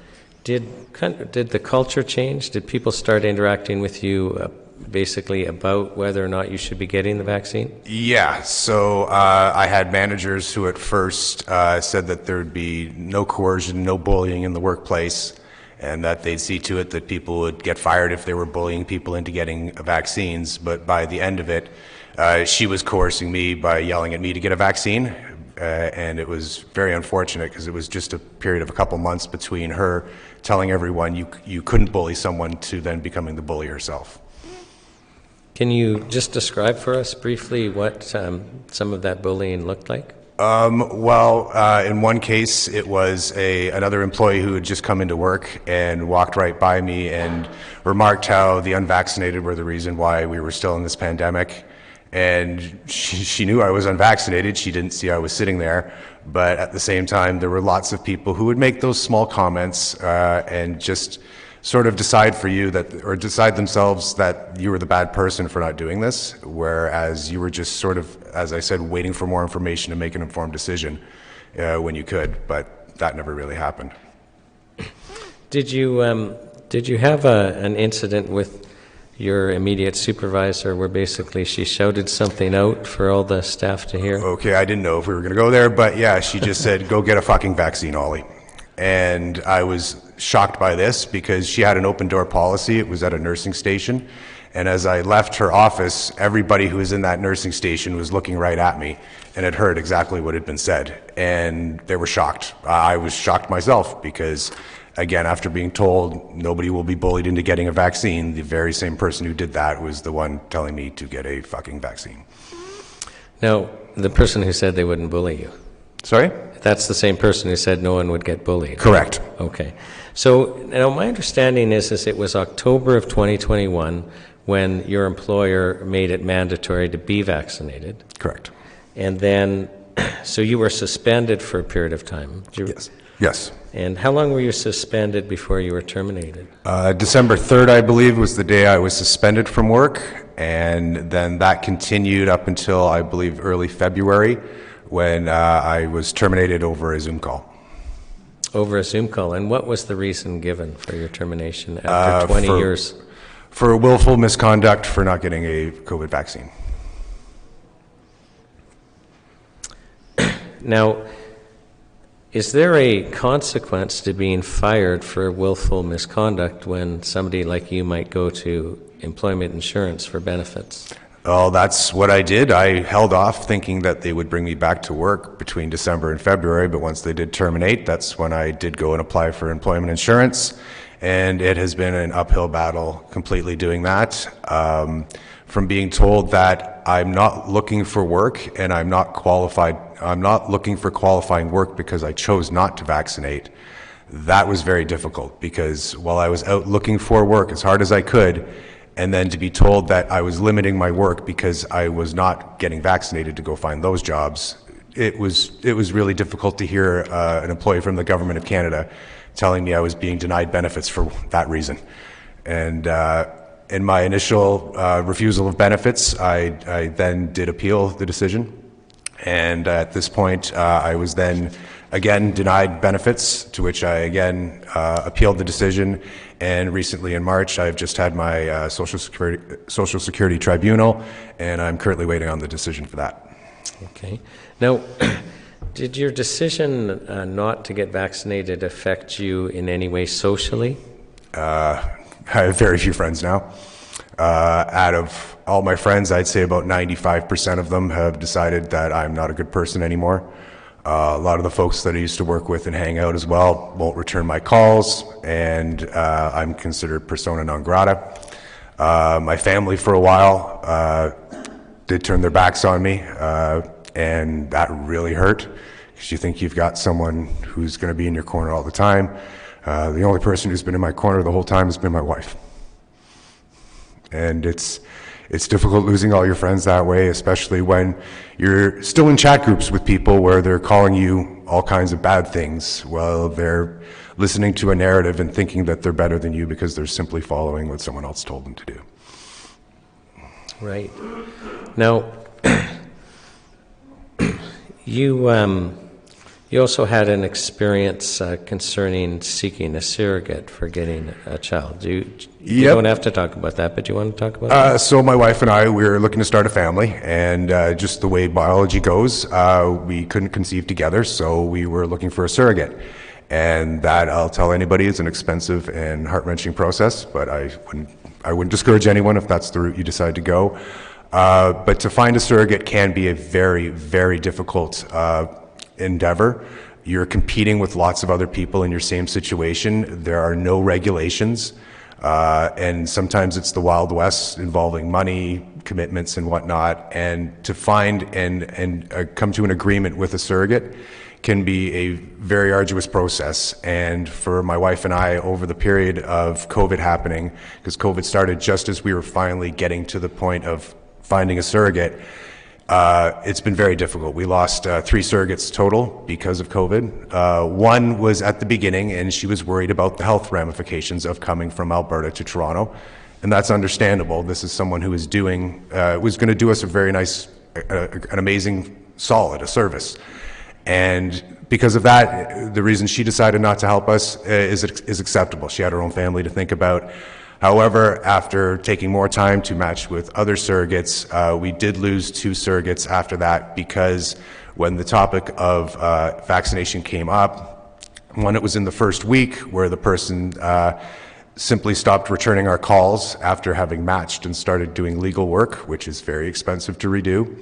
did the culture change? Did people start interacting with you basically about whether or not you should be getting the vaccine? Yeah, so I had managers who at first said that there would be no coercion, no bullying in the workplace, and that they'd see to it that people would get fired if they were bullying people into getting vaccines. But by the end of it, she was coercing me by yelling at me to get a vaccine. And it was very unfortunate because it was just a period of a couple months between her telling everyone you couldn't bully someone to then becoming the bully herself. Can you just describe for us briefly what some of that bullying looked like? In one case, it was another employee who had just come into work and walked right by me and remarked how the unvaccinated were the reason why we were still in this pandemic. And she knew I was unvaccinated. She didn't see I was sitting there. But at the same time, there were lots of people who would make those small comments and just sort of decide themselves that you were the bad person for not doing this, whereas you were just sort of, as I said, waiting for more information to make an informed decision when you could. But that never really happened. Did you have an incident with your immediate supervisor where basically she shouted something out for all the staff to hear? Okay, I didn't know if we were going to go there, but yeah, she just said, go get a fucking vaccine, Ollie. And I was shocked by this because she had an open door policy. It was at a nursing station. And as I left her office, everybody who was in that nursing station was looking right at me and had heard exactly what had been said. And they were shocked. I was shocked myself because, again, after being told nobody will be bullied into getting a vaccine, the very same person who did that was the one telling me to get a fucking vaccine. Now, the person who said they wouldn't bully you. Sorry? That's the same person who said no one would get bullied. Correct. Okay. So now my understanding is it was October of 2021 when your employer made it mandatory to be vaccinated. Correct. And then, so you were suspended for a period of time. Yes. Yes. And how long were you suspended before you were terminated? December 3rd, I believe, was the day I was suspended from work. And then that continued up until, I believe, early February when I was terminated over a Zoom call. Over a Zoom call. And what was the reason given for your termination after 20 years? For willful misconduct for not getting a COVID vaccine. Now, is there a consequence to being fired for willful misconduct when somebody like you might go to employment insurance for benefits? Well, that's what I did. I held off thinking that they would bring me back to work between December and February, but once they did terminate, that's when I did go and apply for employment insurance, and it has been an uphill battle completely doing that. From being told that I'm not looking for work and I'm not looking for qualifying work because I chose not to vaccinate, that was very difficult because while I was out looking for work as hard as I could, and then to be told that I was limiting my work because I was not getting vaccinated to go find those jobs, it was really difficult to hear an employee from the Government of Canada telling me I was being denied benefits for that reason. And in my initial refusal of benefits, I then did appeal the decision. And at this point, I was then again denied benefits, to which I again appealed the decision. And recently in March, I've just had my Social Security Tribunal, and I'm currently waiting on the decision for that. Okay. Now, did your decision not to get vaccinated affect you in any way socially? I have very few friends now. Out of all my friends, I'd say about 95% of them have decided that I'm not a good person anymore. A lot of the folks that I used to work with and hang out as well won't return my calls, and I'm considered persona non grata. My family for a while did turn their backs on me, and that really hurt, because you think you've got someone who's going to be in your corner all the time. The only person who's been in my corner the whole time has been my wife. And it's it's difficult losing all your friends that way, especially when you're still in chat groups with people where they're calling you all kinds of bad things while they're listening to a narrative and thinking that they're better than you because they're simply following what someone else told them to do. Right. Now, you also had an experience concerning seeking a surrogate for getting a child. You don't have to talk about that, but do you want to talk about that? So my wife and I, we were looking to start a family, and just the way biology goes, we couldn't conceive together, so we were looking for a surrogate. And that, I'll tell anybody, is an expensive and heart-wrenching process, but I wouldn't discourage anyone if that's the route you decide to go. But to find a surrogate can be a very, very difficult endeavor. You're competing with lots of other people in your same situation. There are no regulations, and sometimes it's the Wild West involving money, commitments, and whatnot. And to find and come to an agreement with a surrogate can be a very arduous process. And for my wife and I, over the period of COVID happening, because COVID started just as we were finally getting to the point of finding a surrogate, it's been very difficult. We lost 3 surrogates total because of COVID. One was at the beginning, and she was worried about the health ramifications of coming from Alberta to Toronto, and that's understandable. This is someone who is was going to do us a very nice, an amazing solid, a service. And because of that, the reason she decided not to help us is acceptable. She had her own family to think about. However, after taking more time to match with other surrogates, we did lose 2 surrogates after that, because when the topic of vaccination came up, one, it was in the first week where the person simply stopped returning our calls after having matched and started doing legal work, which is very expensive to redo.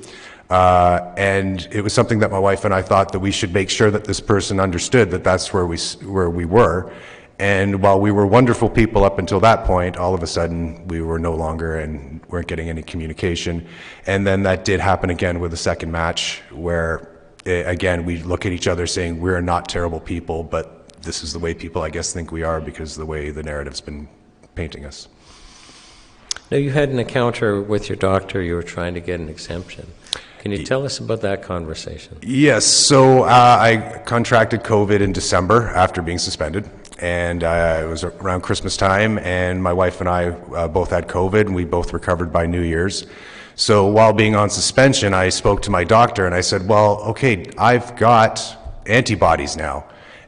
And it was something that my wife and I thought that we should make sure that this person understood that that's where we were. And while we were wonderful people up until that point, all of a sudden we were no longer and weren't getting any communication. And then that did happen again with a second match where, again, we look at each other saying we're not terrible people, but this is the way people, I guess, think we are because of the way the narrative's been painting us. Now, you had an encounter with your doctor. You were trying to get an exemption. Can you tell us about that conversation? Yes. So I contracted COVID in December after being suspended. And it was around Christmas time, and my wife and I both had COVID, and we both recovered by New Year's. So while being on suspension, I spoke to my doctor, and I said, well, okay, I've got antibodies now.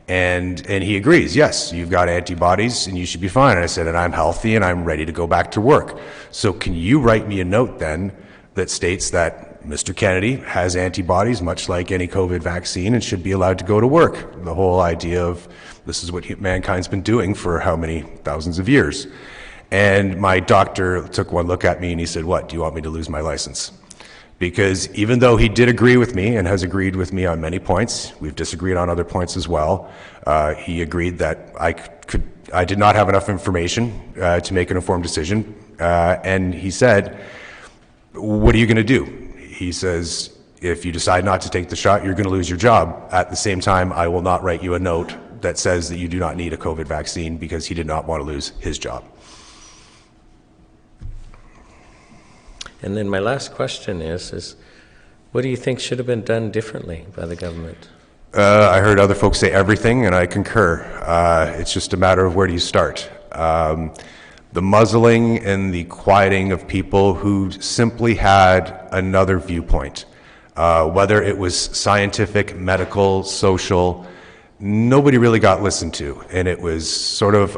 And he agrees, yes, you've got antibodies, and you should be fine. And I said, and I'm healthy, and I'm ready to go back to work. So can you write me a note then that states that Mr. Kennedy has antibodies, much like any COVID vaccine, and should be allowed to go to work? The whole idea of this is what mankind's been doing for how many thousands of years. And my doctor took one look at me and he said, what, do you want me to lose my license? Because even though he did agree with me and has agreed with me on many points, we've disagreed on other points as well, he agreed that I did not have enough information to make an informed decision. And he said, what are you going to do? He says, if you decide not to take the shot, you're going to lose your job. At the same time, I will not write you a note that says that you do not need a COVID vaccine, because he did not want to lose his job. And then my last question is what do you think should have been done differently by the government? I heard other folks say everything, and I concur. It's just a matter of where do you start. The muzzling and the quieting of people who simply had another viewpoint, whether it was scientific, medical, social, nobody really got listened to, and it was sort of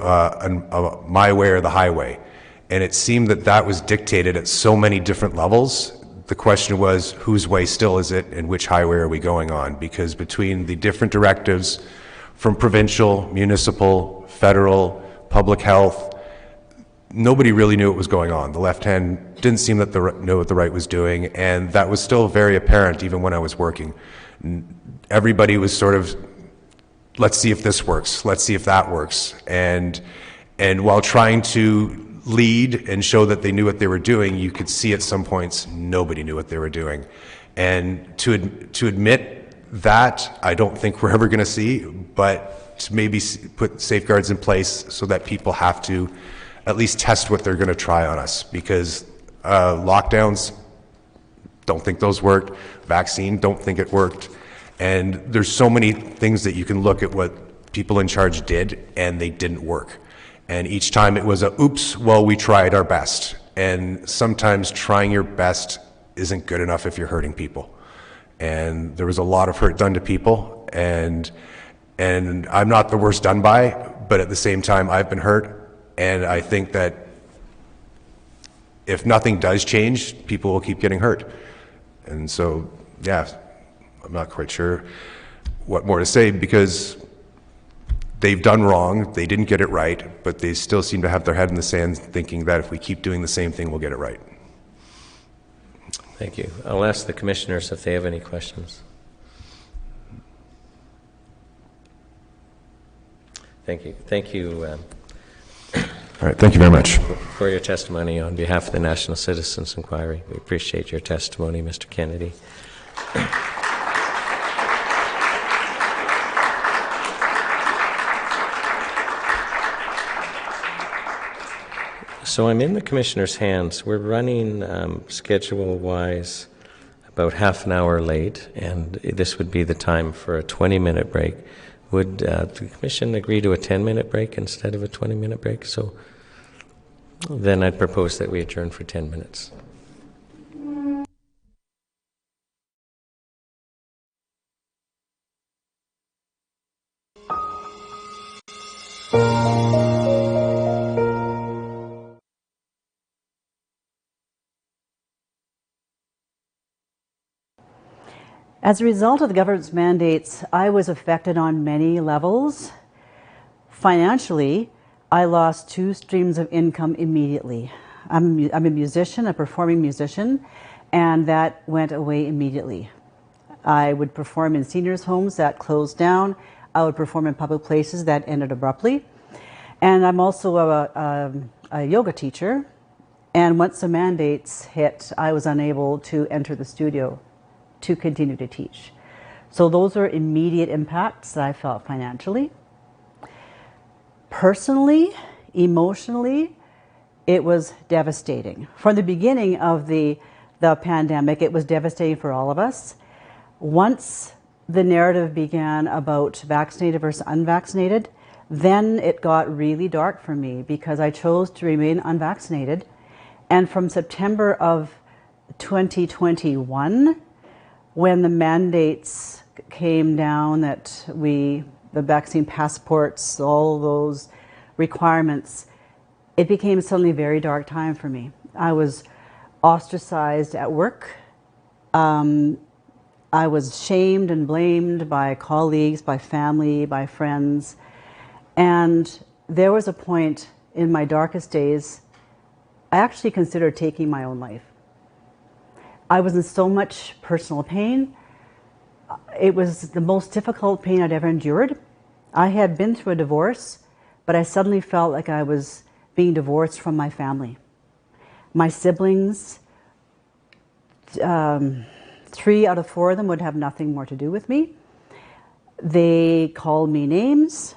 my way or the highway. And it seemed that that was dictated at so many different levels. The question was, whose way still is it, and which highway are we going on? Because between the different directives from provincial, municipal, federal, public health, nobody really knew what was going on. The left hand didn't seem that know what the right was doing, and that was still very apparent even when I was working. Everybody was sort of, let's see if this works, let's see if that works. And while trying to lead and show that they knew what they were doing, you could see at some points nobody knew what they were doing. And to admit that, I don't think we're ever going to see, but to maybe put safeguards in place so that people have to at least test what they're going to try on us. Because Lockdowns, don't think those worked. Vaccine, don't think it worked. And there's so many things that you can look at what people in charge did, and they didn't work. And each time it was a, oops, well, we tried our best. And sometimes trying your best isn't good enough if you're hurting people. And there was a lot of hurt done to people, and I'm not the worst done by, but at the same time, I've been hurt, and I think that if nothing does change, people will keep getting hurt. And so, yeah, I'm not quite sure what more to say, because they've done wrong, they didn't get it right, but they still seem to have their head in the sand thinking that if we keep doing the same thing, we'll get it right. Thank you. I'll ask the commissioners if they have any questions. Thank you. Thank you. All right, thank you very much. For your testimony on behalf of the National Citizens Inquiry. We appreciate your testimony, Mr. Kennedy. So I'm in the Commissioner's hands. We're running schedule-wise about half an hour late, and this would be the time for a 20-minute break. Would the Commission agree to a 10-minute break instead of a 20-minute break? So then I'd propose that we adjourn for 10 minutes. As a result of the government's mandates, I was affected on many levels. Financially, I lost 2 streams of income immediately. I'm a musician, a performing musician, and that went away immediately. I would perform in seniors' homes that closed down. I would perform in public places that ended abruptly. And I'm also a yoga teacher. And once the mandates hit, I was unable to enter the studio to continue to teach. So those are immediate impacts that I felt financially. Personally, emotionally, it was devastating. From the beginning of the pandemic, it was devastating for all of us. Once the narrative began about vaccinated versus unvaccinated, then it got really dark for me because I chose to remain unvaccinated. And from September of 2021, when the mandates came down that the vaccine passports, all those requirements, it became suddenly a very dark time for me. I was ostracized at work. I was shamed and blamed by colleagues, by family, by friends. And there was a point in my darkest days, I actually considered taking my own life. I was in so much personal pain. It was the most difficult pain I'd ever endured. I had been through a divorce, but I suddenly felt like I was being divorced from my family. My siblings, 3 out of 4 of them would have nothing more to do with me. They called me names.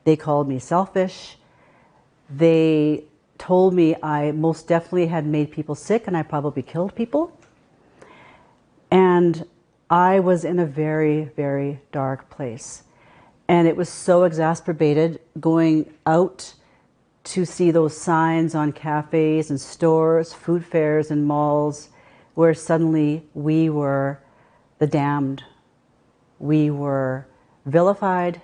They called me selfish. They told me I most definitely had made people sick and I probably killed people. And I was in a very, very dark place. And it was so exacerbated going out to see those signs on cafes and stores, food fairs and malls, where suddenly we were the damned. We were vilified,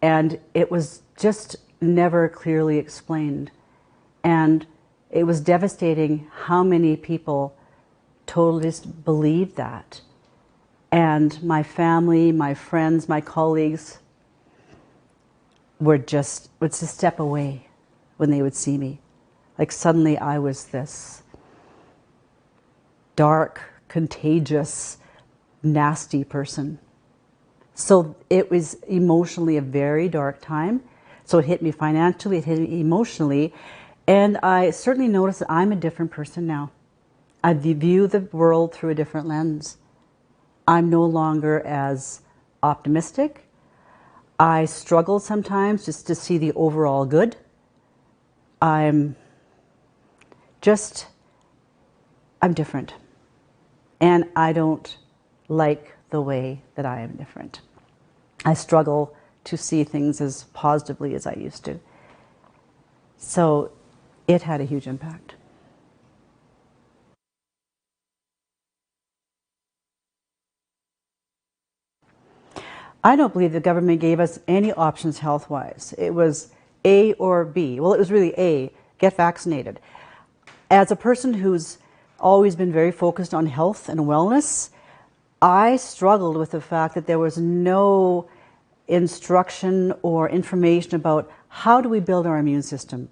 and it was just never clearly explained. And it was devastating how many people totally just believed that. And my family, my friends, my colleagues would just step away when they would see me. Like suddenly I was this dark, contagious, nasty person. So it was emotionally a very dark time. So it hit me financially, it hit me emotionally. And I certainly noticed that I'm a different person now. I view the world through a different lens. I'm no longer as optimistic. I struggle sometimes just to see the overall good. I'm just I'm different. And I don't like the way that I am different. I struggle to see things as positively as I used to. So it had a huge impact. I don't believe the government gave us any options health-wise. It was A or B. Well, it was really A, get vaccinated. As a person who's always been very focused on health and wellness, I struggled with the fact that there was no instruction or information about how do we build our immune system?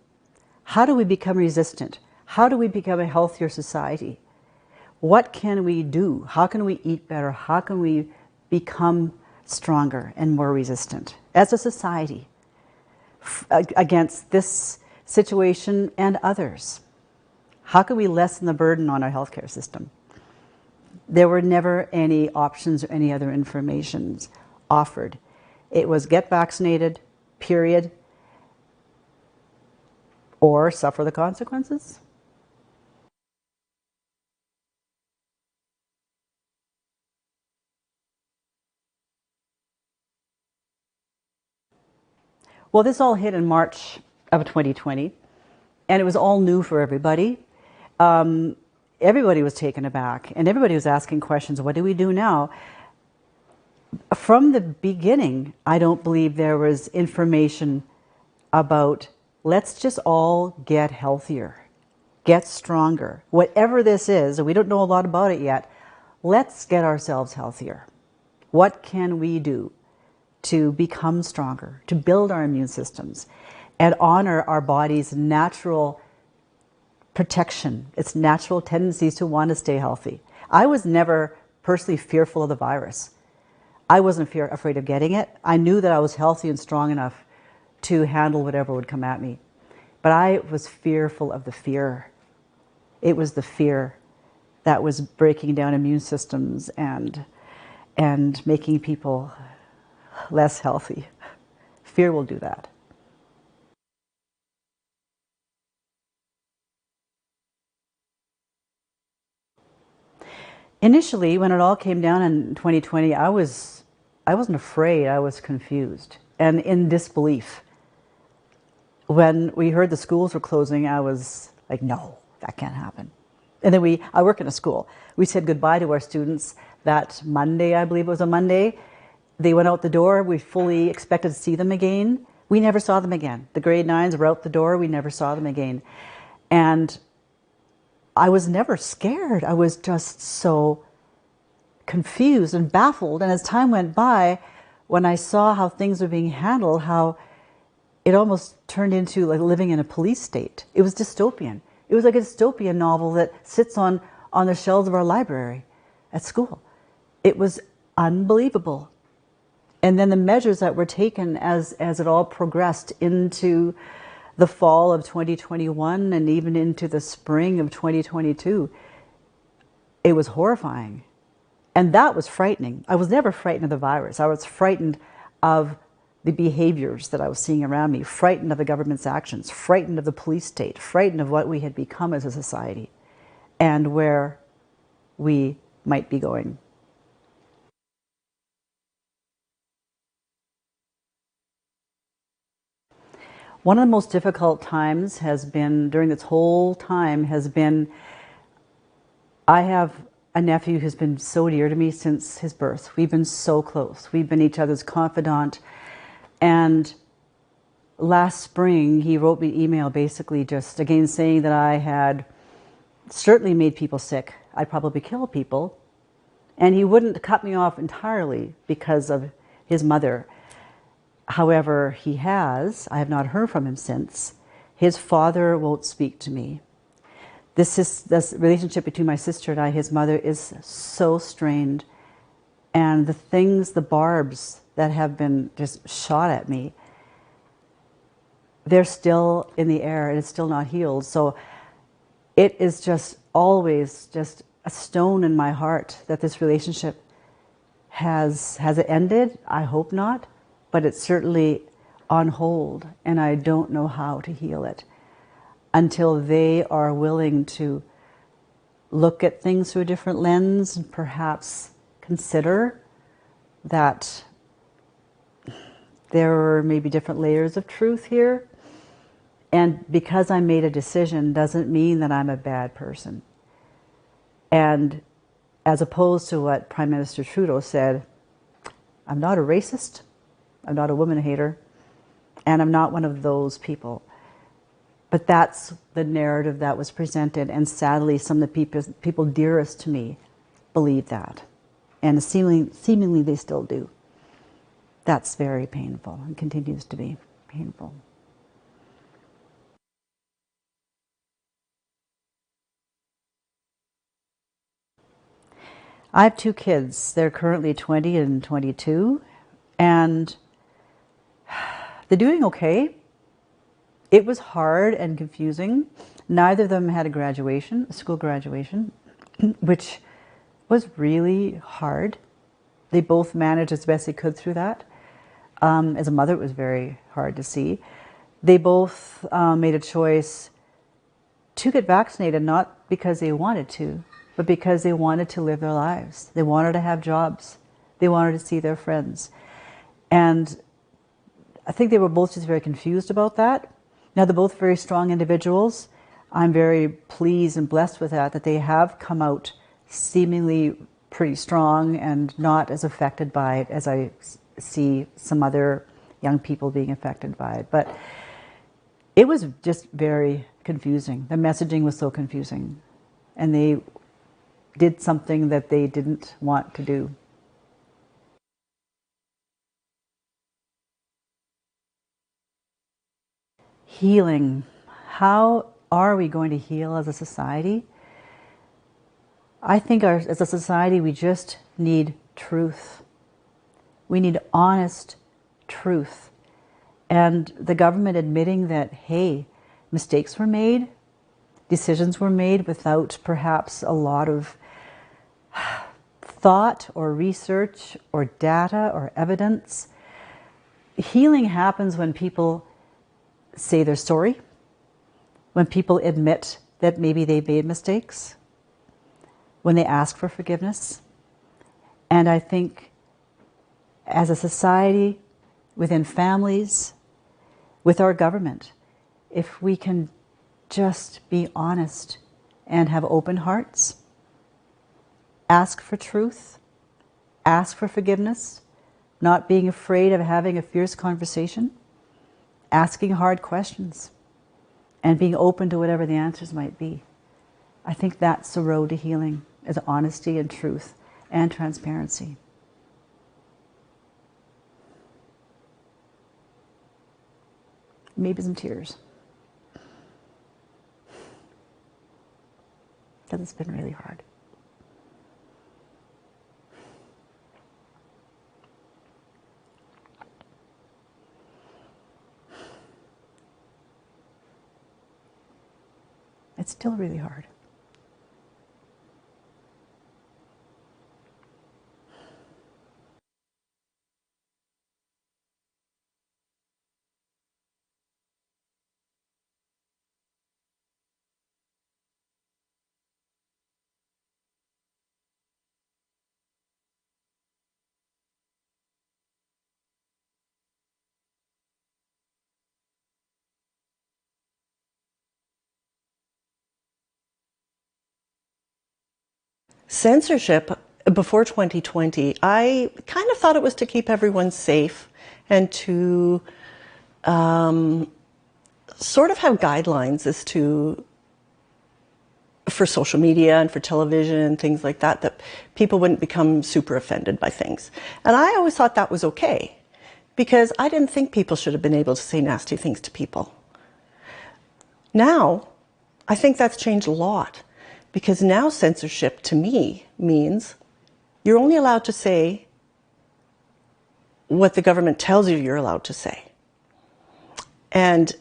How do we become resistant? How do we become a healthier society? What can we do? How can we eat better? How can we become stronger and more resistant as a society against this situation and others? How can we lessen the burden on our healthcare system? There were never any options or any other information offered. It was get vaccinated, period, or suffer the consequences. Well, this all hit in March of 2020, and it was all new for everybody. Everybody was taken aback, and everybody was asking questions, what do we do now? From the beginning, I don't believe there was information about let's just all get healthier, get stronger. Whatever this is, and we don't know a lot about it yet, let's get ourselves healthier. What can we do to become stronger, to build our immune systems, and honor our body's natural protection, its natural tendencies to want to stay healthy? I was never personally fearful of the virus. I wasn't afraid of getting it. I knew that I was healthy and strong enough to handle whatever would come at me. But I was fearful of the fear. It was the fear that was breaking down immune systems and making people less healthy. Fear will do that. Initially, when it all came down in 2020, I wasn't afraid, I was confused and in disbelief. When we heard the schools were closing, I was like, no, that can't happen. And then I work in a school. We said goodbye to our students that Monday, I believe it was a Monday. They went out the door. We fully expected to see them again. We never saw them again. The grade 9s were out the door. We never saw them again. And I was never scared. I was just so confused and baffled. And as time went by, when I saw how things were being handled, how it almost turned into like living in a police state. It was dystopian. It was like a dystopian novel that sits on the shelves of our library at school. It was unbelievable. And then the measures that were taken as it all progressed into the fall of 2021 and even into the spring of 2022, it was horrifying. And that was frightening. I was never frightened of the virus. I was frightened of the behaviors that I was seeing around me, frightened of the government's actions, frightened of the police state, frightened of what we had become as a society and where we might be going. One of the most difficult times has been, during this whole time, has been, I have a nephew who's been so dear to me since his birth. We've been so close. We've been each other's confidant. And last spring, he wrote me an email basically just again saying that I had certainly made people sick. I'd probably kill people. And he wouldn't cut me off entirely because of his mother. However, I have not heard from him since. His father won't speak to me. This relationship between my sister and I, his mother, is so strained. And the barbs that have been just shot at me, they're still in the air and it's still not healed. So it is just always just a stone in my heart that this relationship has it ended? I hope not, but it's certainly on hold and I don't know how to heal it until they are willing to look at things through a different lens and perhaps consider that there are maybe different layers of truth here. And because I made a decision doesn't mean that I'm a bad person. And as opposed to what Prime Minister Trudeau said, I'm not a racist, I'm not a woman hater, and I'm not one of those people. But that's the narrative that was presented, and sadly some of the people dearest to me believe that. And seemingly they still do. That's very painful and continues to be painful. I have 2 kids. They're currently 20 and 22, and they're doing okay. It was hard and confusing. Neither of them had a school graduation, which was really hard. They both managed as best they could through that. As a mother, it was very hard to see. They both made a choice to get vaccinated, not because they wanted to, but because they wanted to live their lives. They wanted to have jobs. They wanted to see their friends. And I think they were both just very confused about that. Now, they're both very strong individuals. I'm very pleased and blessed with that they have come out seemingly pretty strong and not as affected by it as I see some other young people being affected by it. But it was just very confusing. The messaging was so confusing. And they did something that they didn't want to do. Healing. How are we going to heal as a society? I think as a society we just need truth. We need honest truth. And the government admitting that, hey, mistakes were made, decisions were made without perhaps a lot of thought or research or data or evidence. Healing happens when people say they're sorry, when people admit that maybe they made mistakes, when they ask for forgiveness. And I think as a society, within families, with our government, if we can just be honest and have open hearts, ask for truth, ask for forgiveness, not being afraid of having a fierce conversation, asking hard questions, and being open to whatever the answers might be. I think that's the road to healing, is honesty and truth and transparency. Maybe some tears. Because it's been really hard. It's still really hard. Censorship before 2020, I kind of thought it was to keep everyone safe and to sort of have guidelines as to, for social media and for television and things like that, that people wouldn't become super offended by things. And I always thought that was okay, because I didn't think people should have been able to say nasty things to people. Now, I think that's changed a lot. Because now censorship, to me, means you're only allowed to say what the government tells you you're allowed to say. And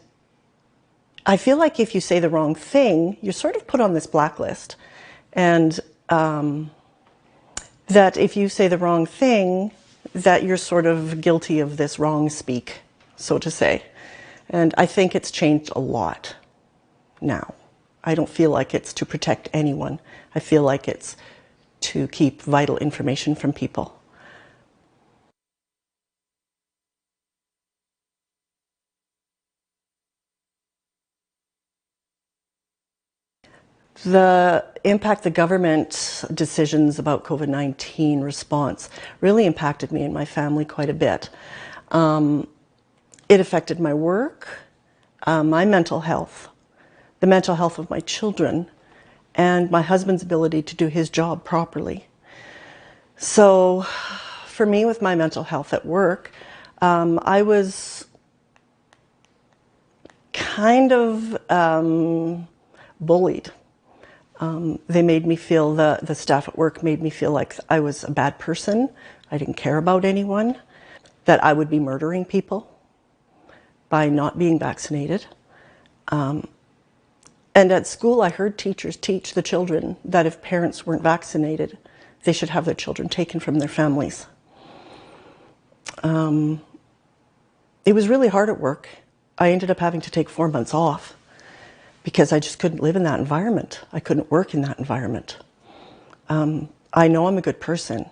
I feel like if you say the wrong thing, you're sort of put on this blacklist. And that if you say the wrong thing, that you're sort of guilty of this wrong speak, so to say. And I think it's changed a lot now. I don't feel like it's to protect anyone. I feel like it's to keep vital information from people. The impact the government decisions about COVID-19 response really impacted me and my family quite a bit. It affected my work, my mental health, the mental health of my children, and my husband's ability to do his job properly. So for me, with my mental health at work, I was kind of bullied. They made me feel, the staff at work made me feel like I was a bad person, I didn't care about anyone, that I would be murdering people by not being vaccinated. And at school, I heard teachers teach the children that if parents weren't vaccinated, they should have their children taken from their families. It was really hard at work. I ended up having to take 4 months off because I just couldn't live in that environment. I couldn't work in that environment. I know I'm a good person,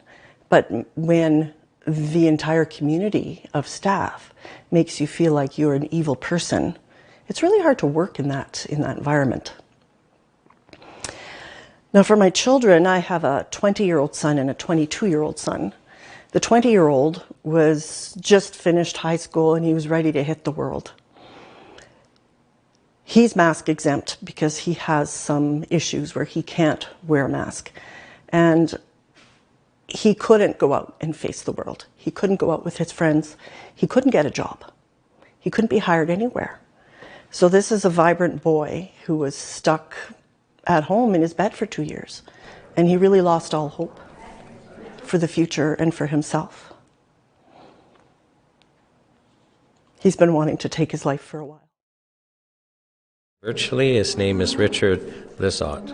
but when the entire community of staff makes you feel like you're an evil person, it's really hard to work in that environment. Now for my children, I have a 20-year-old son and a 22-year-old son. The 20-year-old was just finished high school and he was ready to hit the world. He's mask exempt because he has some issues where he can't wear a mask. And he couldn't go out and face the world. He couldn't go out with his friends. He couldn't get a job. He couldn't be hired anywhere. So this is a vibrant boy who was stuck at home in his bed for 2 years. And he really lost all hope for the future and for himself. He's been wanting to take his life for a while. Virtually, his name is Richard Lizotte.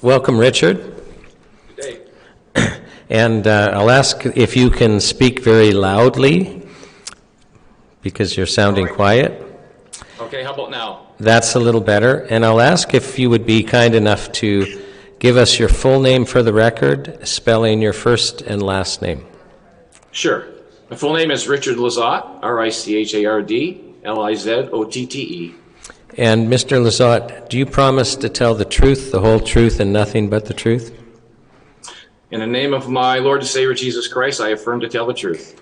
Welcome, Richard. Good day. And I'll ask if you can speak very loudly because you're sounding quiet. Okay, how about now? That's a little better. And I'll ask if you would be kind enough to give us your full name for the record, spelling your first and last name. Sure. My full name is Richard Lizotte, Richard Lizotte. And Mr. Lizotte, do you promise to tell the truth, the whole truth, and nothing but the truth? In the name of my Lord and Savior Jesus Christ, I affirm to tell the truth.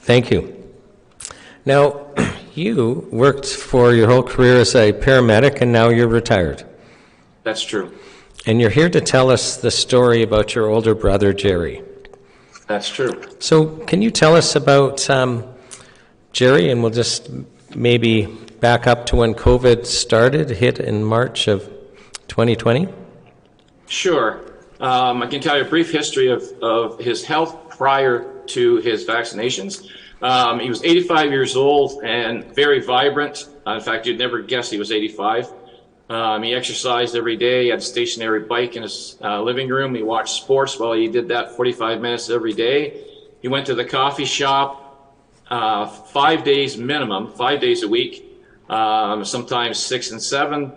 Thank you. Now, you worked for your whole career as a paramedic, and now you're retired. That's true. And you're here to tell us the story about your older brother, Jerry. That's true. So can you tell us about Jerry, and we'll just maybe back up to when COVID started, hit in March of 2020? Sure. I can tell you a brief history of his health prior to his vaccinations. He was 85 years old and very vibrant. In fact, you'd never guess he was 85. He exercised every day. He had a stationary bike in his living room. He watched sports while he did that 45 minutes every day. He went to the coffee shop 5 days minimum, 5 days a week, sometimes 6 and 7.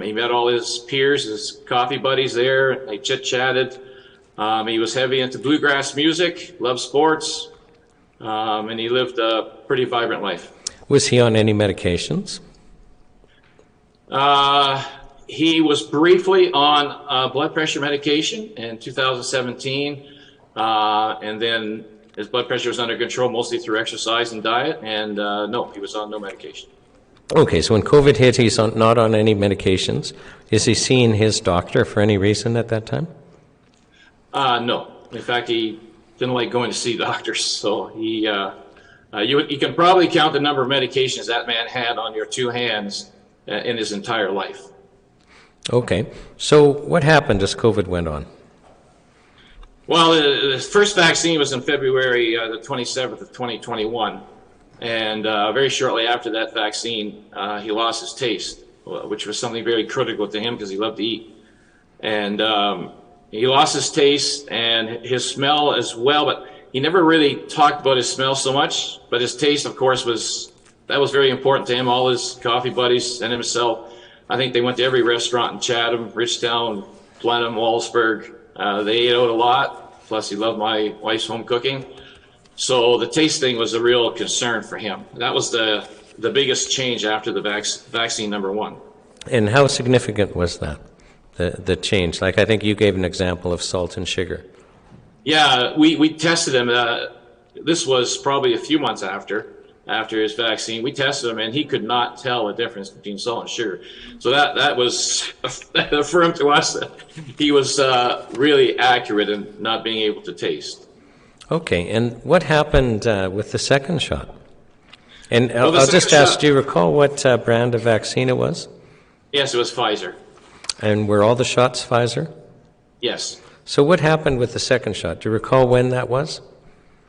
He met all his peers, his coffee buddies there. They chit-chatted. He was heavy into bluegrass music, loved sports, and he lived a pretty vibrant life. Was he on any medications? He was briefly on blood pressure medication in 2017, and then his blood pressure was under control mostly through exercise and diet, and no, he was on no medication. Okay, so when COVID hit, he's not on any medications. Is he seeing his doctor for any reason at that time? No. In fact, he didn't like going to see doctors, so you can probably count the number of medications that man had on your two hands in his entire life. Okay, so what happened as COVID went on? Well, the first vaccine was in February the 27th of 2021. And very shortly after that vaccine, he lost his taste, which was something very critical to him because he loved to eat. And he lost his taste and his smell as well, but he never really talked about his smell so much, but his taste, of course, was very important to him. All his coffee buddies and himself, I think they went to every restaurant in Chatham, Richtown, Blenheim, Wallsburg. They ate out a lot. Plus, he loved my wife's home cooking. So the taste thing was a real concern for him. That was the biggest change after the vaccine number 1. And how significant was that, the change? Like, I think you gave an example of salt and sugar. Yeah, we tested him. This was probably a few months after his vaccine. We tested him, and he could not tell the difference between salt and sugar. So that was that affirmed to us that he was really accurate in not being able to taste. Okay, and what happened with the second shot? And Well, I'll just ask, do you recall what brand of vaccine it was? Yes, it was Pfizer. And were all the shots Pfizer? Yes. So what happened with the second shot? Do you recall when that was?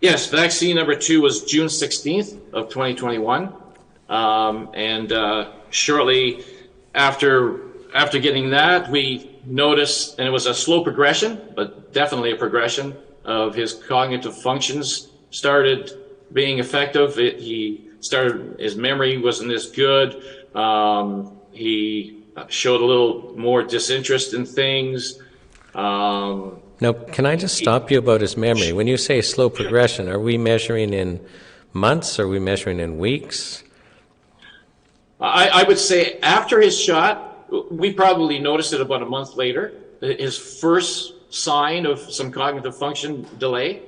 Yes, vaccine number 2 was June 16th of 2021. Shortly after getting that, we noticed, and it was a slow progression, but definitely a progression, of his cognitive functions started being effective. His memory wasn't as good. He showed a little more disinterest in things. Now, can I just stop you about his memory? When you say slow progression, are we measuring in months? Are we measuring in weeks? I would say after his shot, we probably noticed it about a month later, his first sign of some cognitive function delay,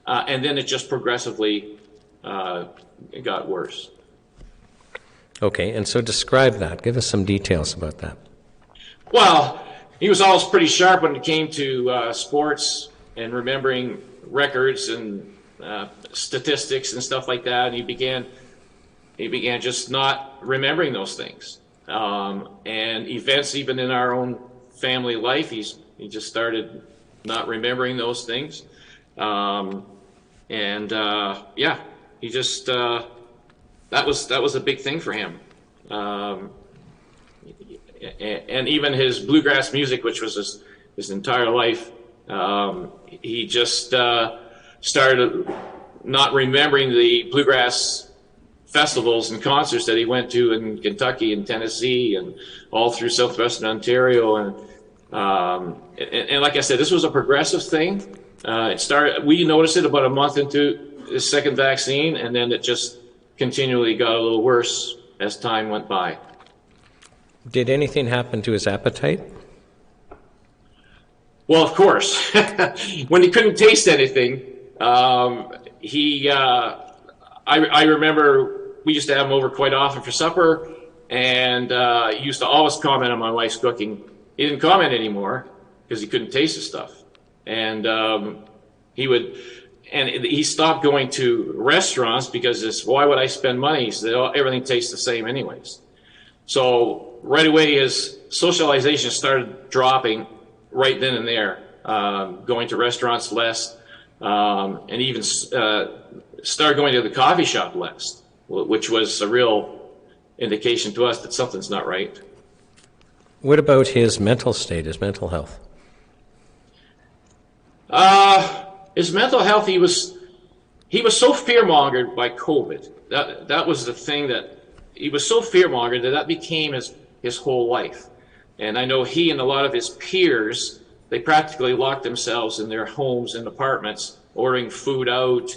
and then it just progressively got worse. Okay, and so describe that. Give us some details about that. Well, he was always pretty sharp when it came to sports and remembering records and statistics and stuff like that. And he began just not remembering those things. And events, even in our own family life, he just started not remembering those things. He just that was a big thing for him. And even his bluegrass music, which was his entire life, he just started not remembering the bluegrass festivals and concerts that he went to in Kentucky and Tennessee and all through southwestern Ontario. And like I said, this was a progressive thing. We noticed it about a month into his second vaccine, and then it just continually got a little worse as time went by. Did anything happen to his appetite? Well, of course. When he couldn't taste anything, I remember we used to have him over quite often for supper, and he used to always comment on my wife's cooking. He didn't comment anymore because he couldn't taste the stuff. And he stopped going to restaurants because why would I spend money? He said, everything tastes the same anyways. So right away, his socialization started dropping right then and there, going to restaurants less, and even started going to the coffee shop less, which was a real indication to us that something's not right. What about his mental state, his mental health? His mental health, he was so fear-mongered by COVID. That was the thing, that he was so fear-mongered that became his whole life. And I know he and a lot of his peers, they practically locked themselves in their homes and apartments, ordering food out.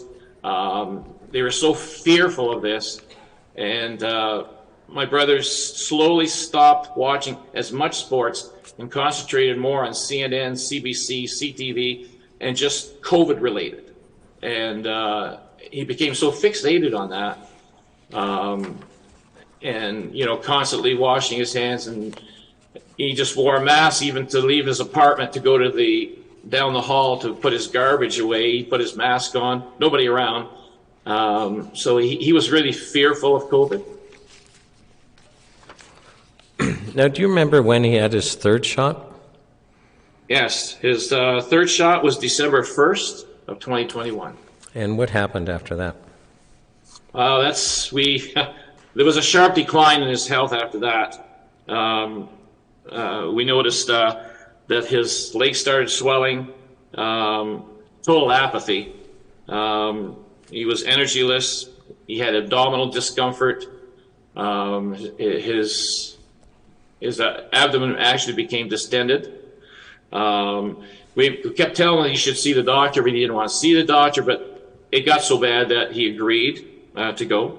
They were so fearful of this. And my brothers slowly stopped watching as much sports and concentrated more on CNN, CBC, CTV, and just COVID related. And he became so fixated on that. And, constantly washing his hands, and he just wore a mask even to leave his apartment to go to down the hall to put his garbage away. He put his mask on, nobody around. So he was really fearful of COVID. Now, do you remember when he had his third shot? Yes, his third shot was December 1st of 2021. And what happened after that? There was a sharp decline in his health after that. We noticed that his legs started swelling, total apathy. He was energyless. He had abdominal discomfort. His abdomen actually became distended. We kept telling him he should see the doctor, but he didn't want to see the doctor. But it got so bad that he agreed to go.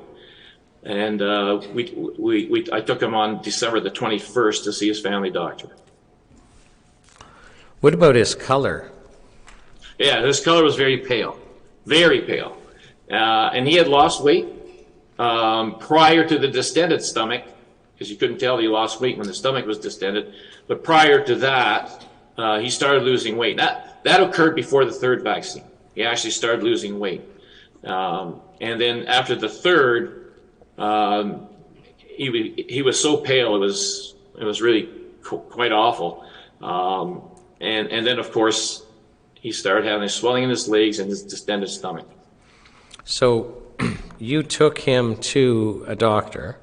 And I took him on December the 21st to see his family doctor. What about his color? Yeah, his color was very pale, very pale. And he had lost weight prior to the distended stomach, because you couldn't tell he lost weight when the stomach was distended. But prior to that, he started losing weight. That occurred before the third vaccine. He actually started losing weight. And then after the third, he was so pale, it was really quite awful. And then, of course, he started having a swelling in his legs and his distended stomach. So you took him to a doctor.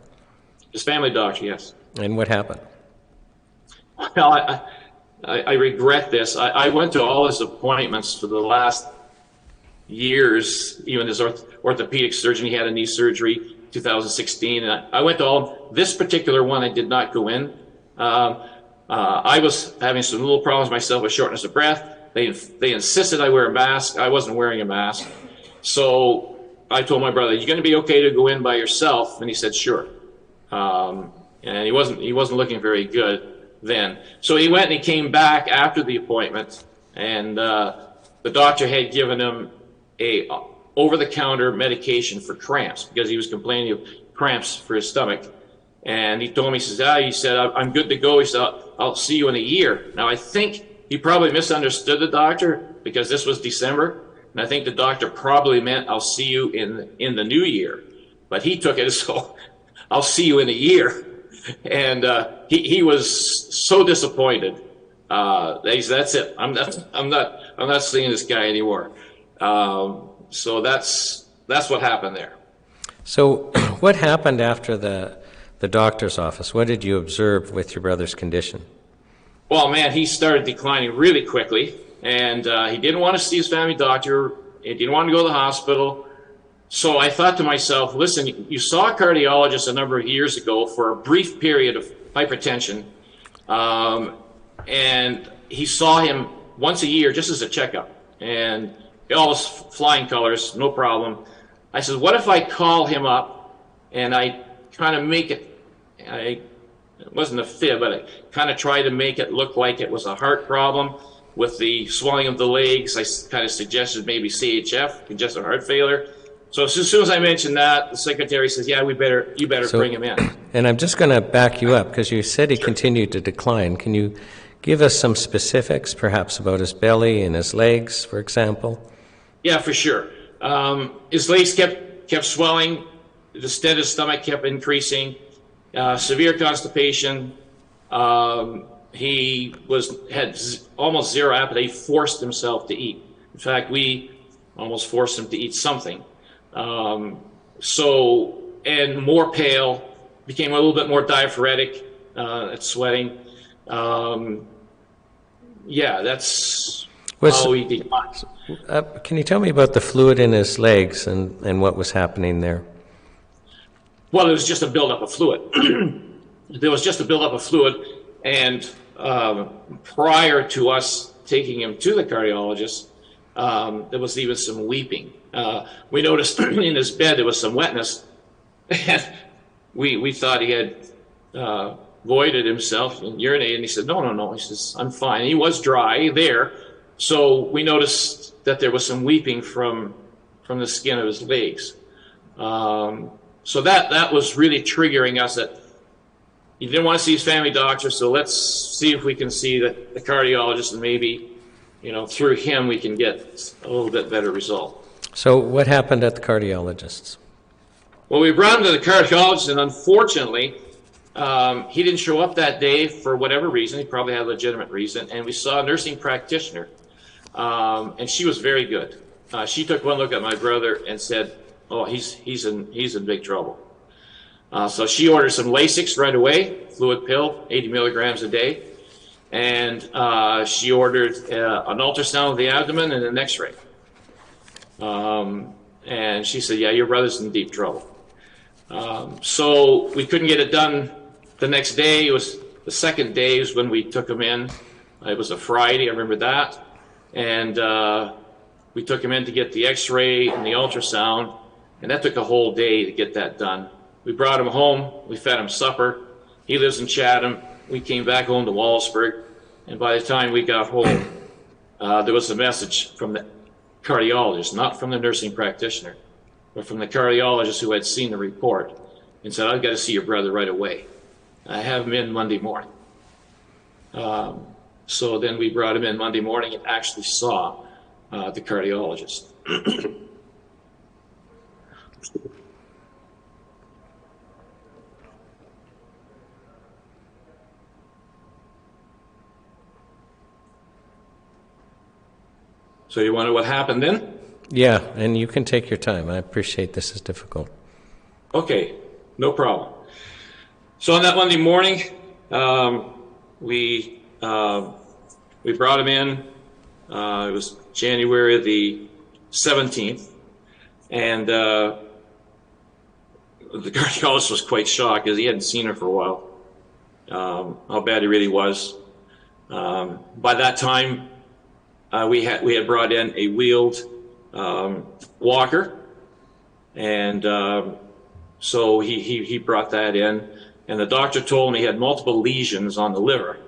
His family doctor, yes. And what happened? Well, I regret this. I went to all his appointments for the last years, even his orthopedic surgeon. He had a knee surgery 2016, and I went to all. This particular one I did not go in. I was having some little problems myself with shortness of breath. They insisted I wear a mask. I wasn't wearing a mask. So I told my brother, "You're going to be okay to go in by yourself?" And he said, "Sure." And he wasn't looking very good then. So he went and he came back after the appointment, and the doctor had given him a over-the-counter medication for cramps because he was complaining of cramps for his stomach. And he told me, he said, I'm good to go. He said, I'll see you in a year. Now, I think he probably misunderstood the doctor because this was December. And I think the doctor probably meant, I'll see you in the new year. But he took it as, so I'll see you in a year. And he was so disappointed. He said, that's it. I'm not seeing this guy anymore. So that's what happened there. So what happened after the doctor's office? What did you observe with your brother's condition? Well, man, he started declining really quickly, and he didn't want to see his family doctor. He didn't want to go to the hospital. So I thought to myself, listen, you saw a cardiologist a number of years ago for a brief period of hypertension, and he saw him once a year just as a checkup, and all was flying colors, no problem. I said, what if I call him up and I kind of make it, it wasn't a fib, but I kind of tried to make it look like it was a heart problem with the swelling of the legs. I kind of suggested maybe CHF, congestive heart failure. So as soon as I mentioned that, the secretary says, yeah, you better bring him in. And I'm just going to back you up because you said he continued to decline. Can you give us some specifics, perhaps about his belly and his legs, for example? Yeah, for sure. His legs kept swelling. The distended stomach kept increasing. Severe constipation. He had almost zero appetite. He forced himself to eat. In fact, we almost forced him to eat something. And more pale, became a little bit more diaphoretic at sweating. That's how he declined. Can you tell me about the fluid in his legs and what was happening there? Well, it was just a buildup of fluid. There was just a buildup of fluid, and prior to us taking him to the cardiologist, there was even some weeping. We noticed in his bed there was some wetness, and we thought he had voided himself and urinated, and he said, no. He says, I'm fine. He was dry there, so we noticed that there was some weeping from the skin of his legs. So that was really triggering us that he didn't want to see his family doctor, so let's see if we can see the cardiologist, and maybe, through him we can get a little bit better result. So what happened at the cardiologist's? Well, we brought him to the cardiologist, and unfortunately, he didn't show up that day for whatever reason. He probably had a legitimate reason, and we saw a nursing practitioner, and she was very good. She took one look at my brother and said, "Oh, he's in big trouble." So she ordered some Lasix right away, fluid pill, 80 milligrams a day, and she ordered an ultrasound of the abdomen and an X-ray. And she said, yeah, your brother's in deep trouble. So we couldn't get it done the next day. It was the second day is when we took him in. It was a Friday, I remember that. And we took him in to get the x-ray and the ultrasound, and that took a whole day to get that done. We brought him home, we fed him supper. He lives in Chatham. We came back home to Wallaceburg, and by the time we got home, there was a message from the cardiologist, not from the nursing practitioner, but from the cardiologist who had seen the report and said, I've got to see your brother right away. I have him in Monday morning. So then we brought him in Monday morning and actually saw the cardiologist. So you want to know what happened then? Yeah, and you can take your time. I appreciate this is difficult. Okay, no problem. So on that Monday morning, we brought him in. It was January the 17th, and the cardiologist was quite shocked because he hadn't seen her for a while, how bad he really was. By that time, we had brought in a wheeled walker, and so he brought that in, and the doctor told him he had multiple lesions on the liver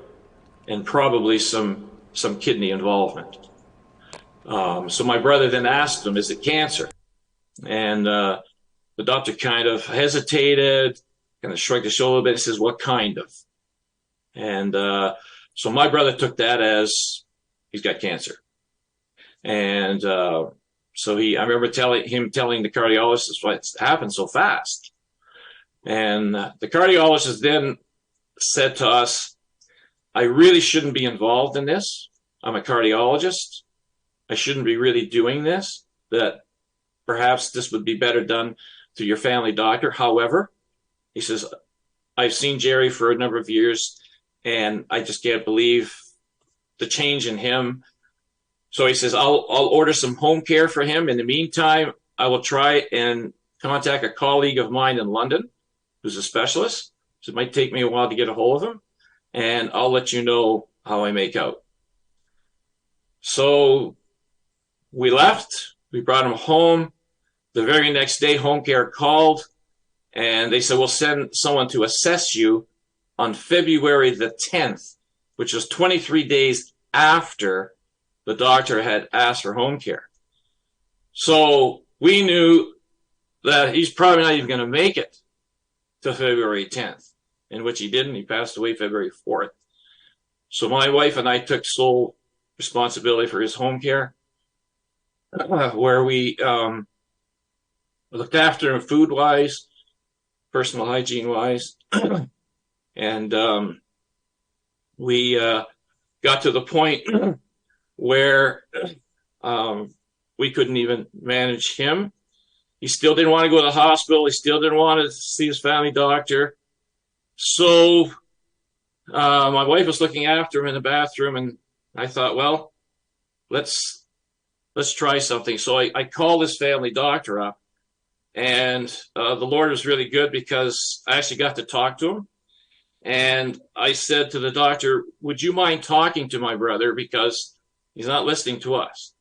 and probably some kidney involvement. So my brother then asked him, is it cancer? And the doctor kind of hesitated, kind of shrugged his shoulder a bit. He says, what kind of? And so my brother took that as he's got cancer. And so I remember telling the cardiologist why it's happened so fast. And the cardiologist then said to us, I really shouldn't be involved in this. I'm a cardiologist. I shouldn't be really doing this, that perhaps this would be better done through your family doctor. However, he says, I've seen Jerry for a number of years, and I just can't believe the change in him. So he says, I'll order some home care for him. In the meantime, I will try and contact a colleague of mine in London who's a specialist. So it might take me a while to get a hold of him, and I'll let you know how I make out. So we left. We brought him home. The very next day, home care called, and they said, we'll send someone to assess you on February the 10th, which was 23 days after the doctor had asked for home care. So we knew that he's probably not even going to make it to February 10th, in which he didn't. He passed away February 4th. So my wife and I took sole responsibility for his home care, where we looked after him food-wise, personal hygiene-wise, and we got to the point where we couldn't even manage him. He still didn't want to go to the hospital. He still didn't want to see his family doctor. So my wife was looking after him in the bathroom, and I thought, well, let's try something. So I called his family doctor up, and the Lord was really good because I actually got to talk to him. And I said to the doctor, would you mind talking to my brother, because he's not listening to us?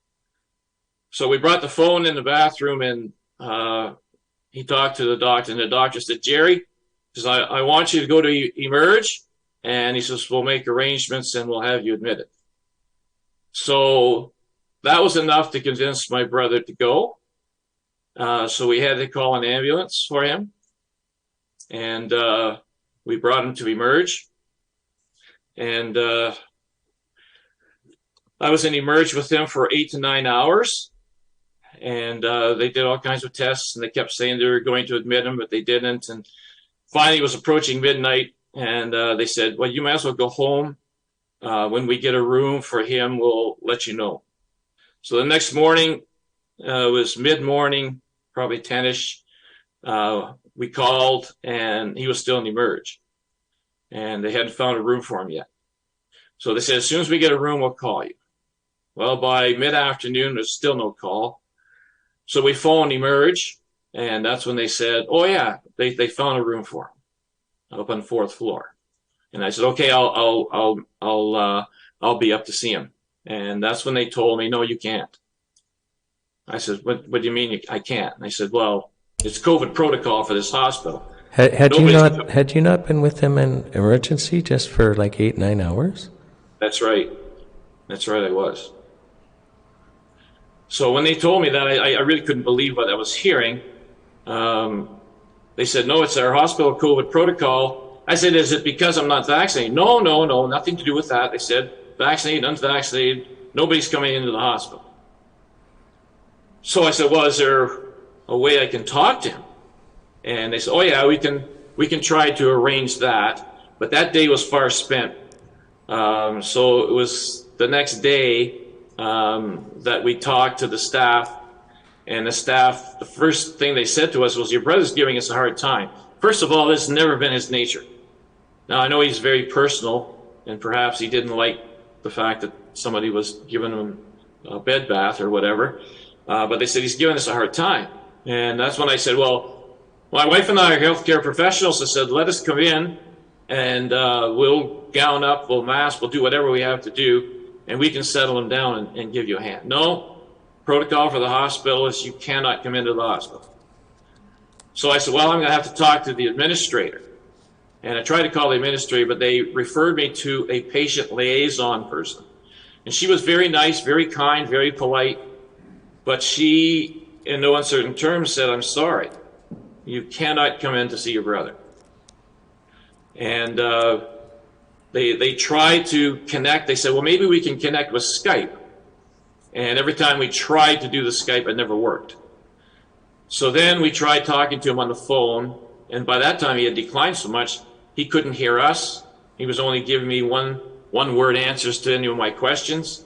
So we brought the phone in the bathroom, and he talked to the doctor, and the doctor said, Jerry, says, I want you to go to Emerge. And he says, we'll make arrangements and we'll have you admitted. So that was enough to convince my brother to go. So we had to call an ambulance for him. And we brought him to Emerge. And I was in Emerge with him for 8 to 9 hours. And they did all kinds of tests, and they kept saying they were going to admit him, but they didn't. And finally, it was approaching midnight, and they said, well, you might as well go home. When we get a room for him, we'll let you know. So the next morning, it was mid-morning, probably 10-ish. We called, and he was still in Emerge. And they hadn't found a room for him yet. So they said, as soon as we get a room, we'll call you. Well, by mid-afternoon, there's still no call. So we phoned Emerge, and that's when they said, oh yeah, they found a room for him up on the 4th floor. And I said, okay, I'll be up to see him. And that's when they told me, no, you can't. I said, what do you mean I can't? And I said, well, it's COVID protocol for this hospital. Had you not been with them in emergency just for like 8-9 hours? That's right. That's right, I was. So when they told me that, I really couldn't believe what I was hearing. They said, no, it's our hospital COVID protocol. I said, is it because I'm not vaccinated? No, nothing to do with that. They said, vaccinated, unvaccinated, nobody's coming into the hospital. So I said, well, is there a way I can talk to him? And they said, oh yeah, we can try to arrange that. But that day was far spent. So it was the next day that we talked to the staff. And the staff, the first thing they said to us was, your brother's giving us a hard time. First of all, this has never been his nature. Now, I know he's very personal, and perhaps he didn't like the fact that somebody was giving him a bed bath or whatever. But they said, he's giving us a hard time. And that's when I said, well, my wife and I are healthcare professionals. I said, let us come in and we'll gown up, we'll mask, we'll do whatever we have to do, and we can settle him down and give you a hand. No, protocol for the hospital is you cannot come into the hospital. So I said, well, I'm going to have to talk to the administrator. And I tried to call the administrator, but they referred me to a patient liaison person. And she was very nice, very kind, very polite. But she, in no uncertain terms, said, I'm sorry, you cannot come in to see your brother. And they tried to connect. They said, well, maybe we can connect with Skype. And every time we tried to do the Skype, it never worked. So then we tried talking to him on the phone. And by that time, he had declined so much, he couldn't hear us. He was only giving me one-word answers to any of my questions.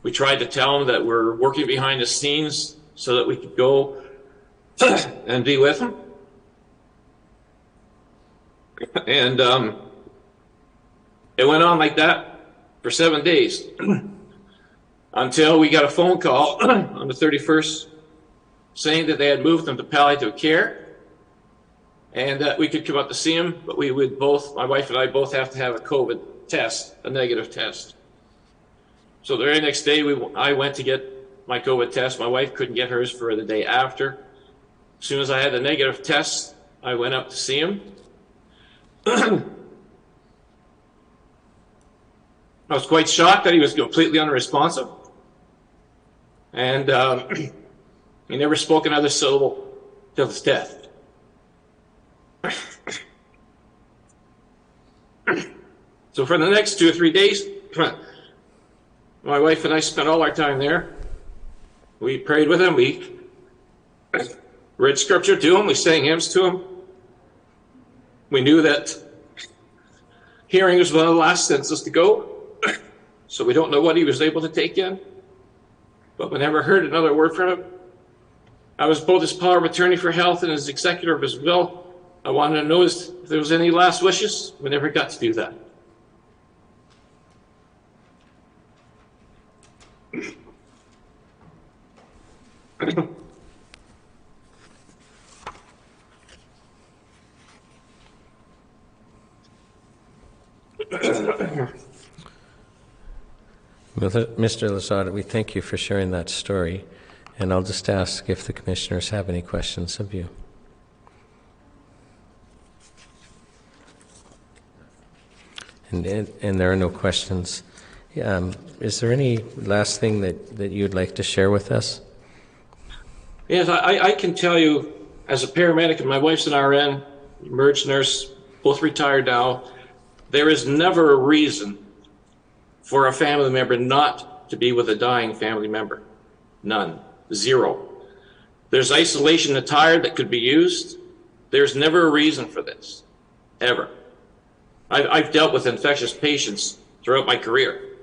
We tried to tell him that we're working behind the scenes so that we could go and be with him. And it went on like that for 7 days until we got a phone call on the 31st saying that they had moved him to palliative care and that we could come up to see him, but we would both, my wife and I both have to have a COVID test, a negative test. So the very next day, I went to get my COVID test. My wife couldn't get hers for the day after. As soon as I had the negative test, I went up to see him. I was quite shocked that he was completely unresponsive. And he never spoke another syllable till his death. So for the next 2 or 3 days, my wife and I spent all our time there. We prayed with him. We read scripture to him. We sang hymns to him. We knew that hearing was one of the last senses to go. So we don't know what he was able to take in. But we never heard another word from him. I was both his power of attorney for health and his executor of his will. I wanted to know if there was any last wishes. We never got to do that. Mr. Lozada, we thank you for sharing that story, and I'll just ask if the commissioners have any questions of you. And there are no questions. Is there any last thing that you'd like to share with us? Yes, I can tell you, as a paramedic, and my wife's an RN, emerge nurse, both retired now, there is never a reason for a family member not to be with a dying family member. None. Zero. There's isolation attire that could be used. There's never a reason for this. Ever. I've dealt with infectious patients throughout my career.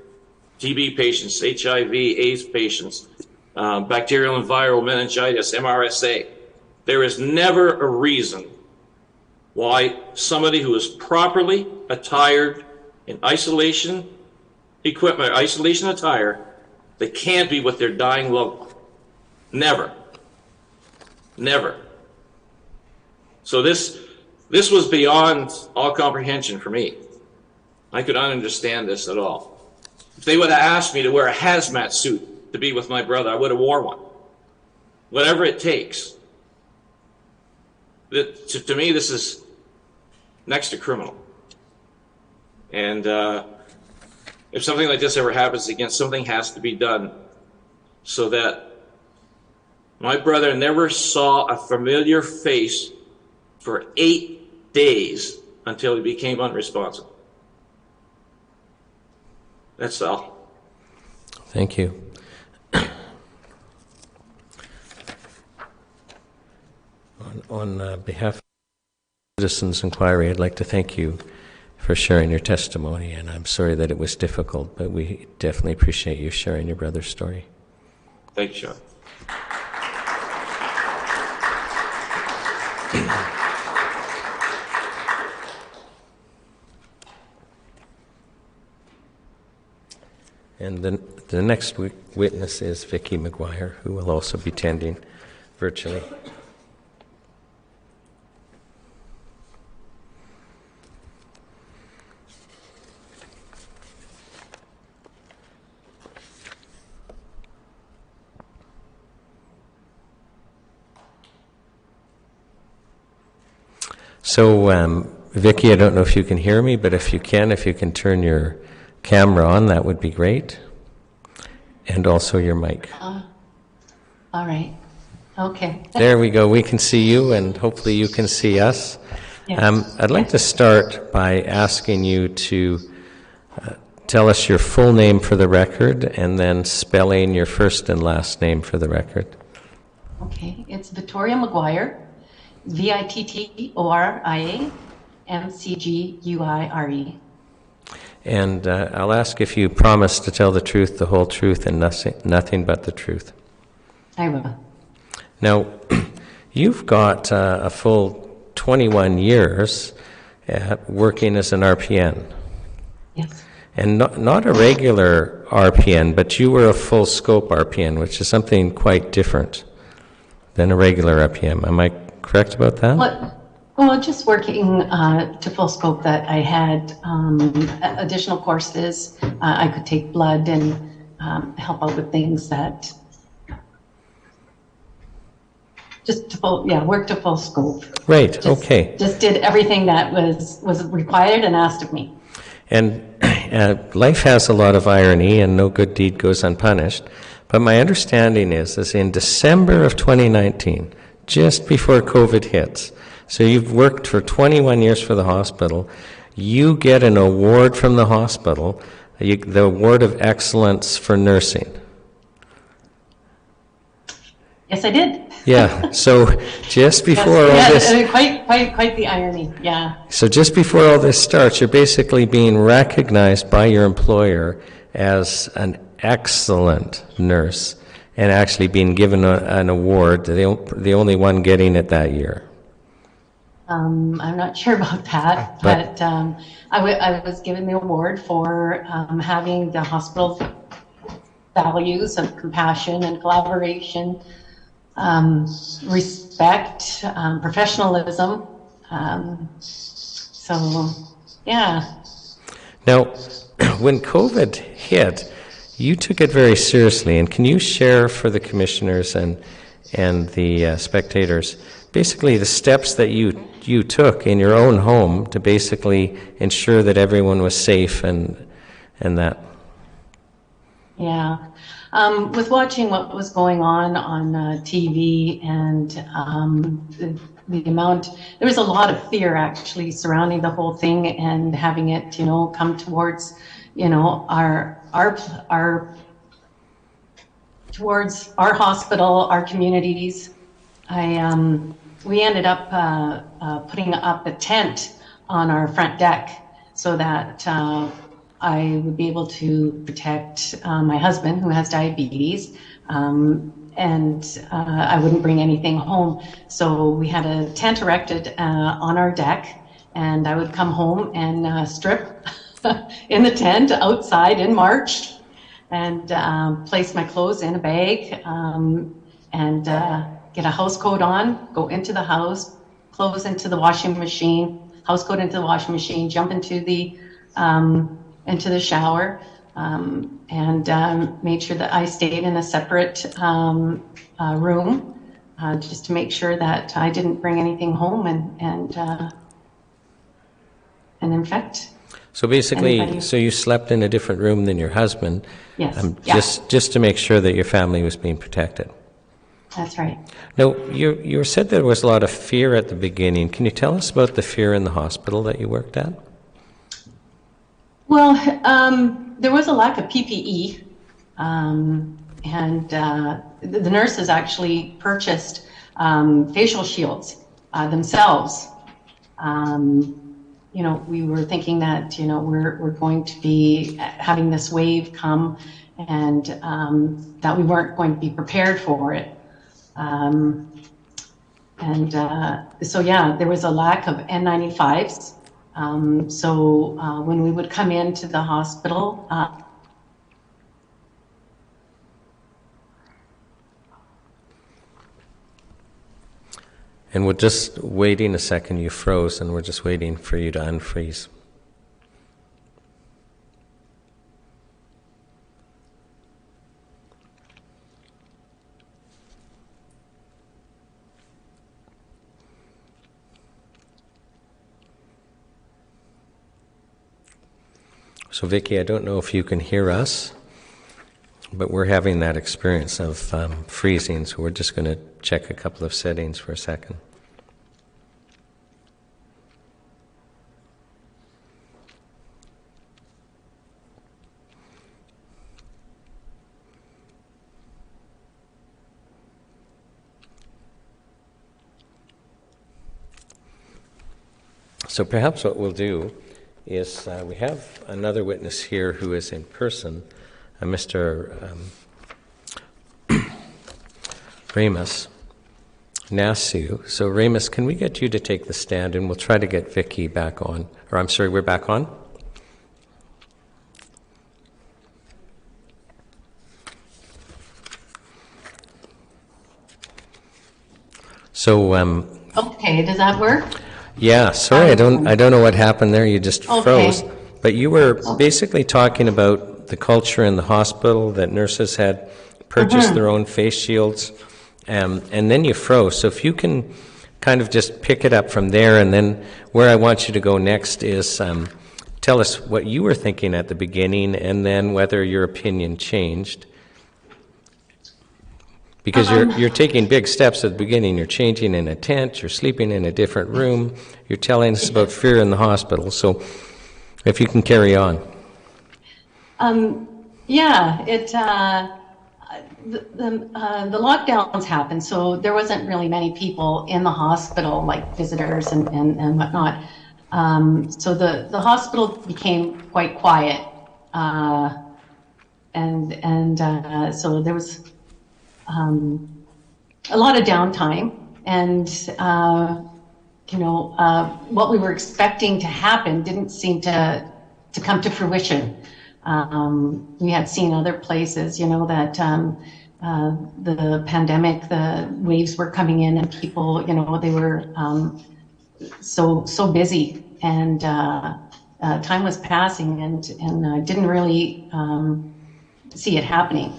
TB patients, HIV, AIDS patients, bacterial and viral meningitis, MRSA. There is never a reason why somebody who is properly attired in isolation equipment, isolation attire, they can't be with their dying loved one. Never. Never. So this was beyond all comprehension for me. I could not understand this at all. If they would have asked me to wear a hazmat suit to be with my brother, I would have worn one. Whatever it takes. To me, this is next to criminal. And if something like this ever happens again, something has to be done so that my brother never saw a familiar face for 8 days until he became unresponsive. That's all. Thank you. On behalf of Citizens Inquiry, I'd like to thank you for sharing your testimony, and I'm sorry that it was difficult, but we definitely appreciate you sharing your brother's story. Thank you, Sean. And the next witness is Vicki McGuire, who will also be attending virtually. So, Vicki, I don't know if you can hear me, but if you can turn your camera on, that would be great. And also your mic. All right. Okay. There we go. We can see you, and hopefully you can see us. Yes. I'd like to start by asking you to tell us your full name for the record, and then spelling your first and last name for the record. Okay. It's Victoria McGuire, Vittoria McGuire. And I'll ask if you promise to tell the truth, the whole truth, and nothing but the truth. I will. Now, you've got a full 21 years working as an RPN. Yes. And not a regular RPN, but you were a full scope RPN, which is something quite different than a regular RPN. Am I correct about that? Well, just working to full scope that I had additional courses. I could take blood and help out with things that work to full scope. Right, okay. Just did everything that was required and asked of me. And life has a lot of irony, and no good deed goes unpunished. But my understanding is in December of 2019, just before COVID hits, so you've worked for 21 years for the hospital, you get an award from the hospital, the Award of Excellence for Nursing. Yes, I did. Yeah, so just before quite the irony, yeah. So just before all this starts, you're basically being recognized by your employer as an excellent nurse and actually being given an award, the only one getting it that year. I'm not sure about that, but I was given the award for having the hospital's values of compassion and collaboration, respect, professionalism. So, yeah. Now, when COVID hit, you took it very seriously, and can you share for the commissioners and the spectators basically the steps that you took in your own home to basically ensure that everyone was safe and that? Yeah. With watching what was going on TV and the amount, there was a lot of fear actually surrounding the whole thing and having it, come towards, towards our hospital, our communities. We ended up putting up a tent on our front deck so that I would be able to protect my husband, who has diabetes, and I wouldn't bring anything home. So we had a tent erected on our deck, and I would come home and strip in the tent outside in March and place my clothes in a bag and get a house coat on, go into the house, clothes into the washing machine, house coat into the washing machine, jump into the shower, and made sure that I stayed in a separate room, just to make sure that I didn't bring anything home and infect. So basically, anybody. so you slept in a different room than your husband, Yes. just to make sure that your family was being protected. That's right. Now, you said there was a lot of fear at the beginning. Can you tell us about the fear in the hospital that you worked at? Well, there was a lack of PPE, and the nurses actually purchased facial shields themselves. You know, we were thinking that, you know, we're going to be having this wave come, and that we weren't going to be prepared for it. So yeah, there was a lack of N95s. So when we would come into the hospital, And we're just waiting a second. You froze, and we're just waiting for you to unfreeze. So Vicki, I don't know if you can hear us, but we're having that experience of freezing, so we're just going to check a couple of settings for a second. So perhaps what we'll do is we have another witness here who is in person, Mr. Remus Nasu. So Remus, can we get you to take the stand, and we'll try to get Vicki back on. Or I'm sorry, we're back on? So okay, does that work? yeah, sorry, I don't know what happened there. You just froze. But you were basically talking about the culture in the hospital, that nurses had purchased their own face shields, and then you froze. So if you can kind of just pick it up from there, and then where I want you to go next is tell us what you were thinking at the beginning, and then whether your opinion changed. Because you're taking big steps at the beginning. You're changing in a tent. You're sleeping in a different room. You're telling us about fear in the hospital. So, if you can carry on. Yeah, the lockdowns happened, so there wasn't really many people in the hospital, like visitors and whatnot. So the hospital became quite quiet, so there was a lot of downtime, and what we were expecting to happen didn't seem to come to fruition. We had seen other places, that the pandemic, the waves were coming in, and people, they were so busy, and time was passing, and didn't really see it happening.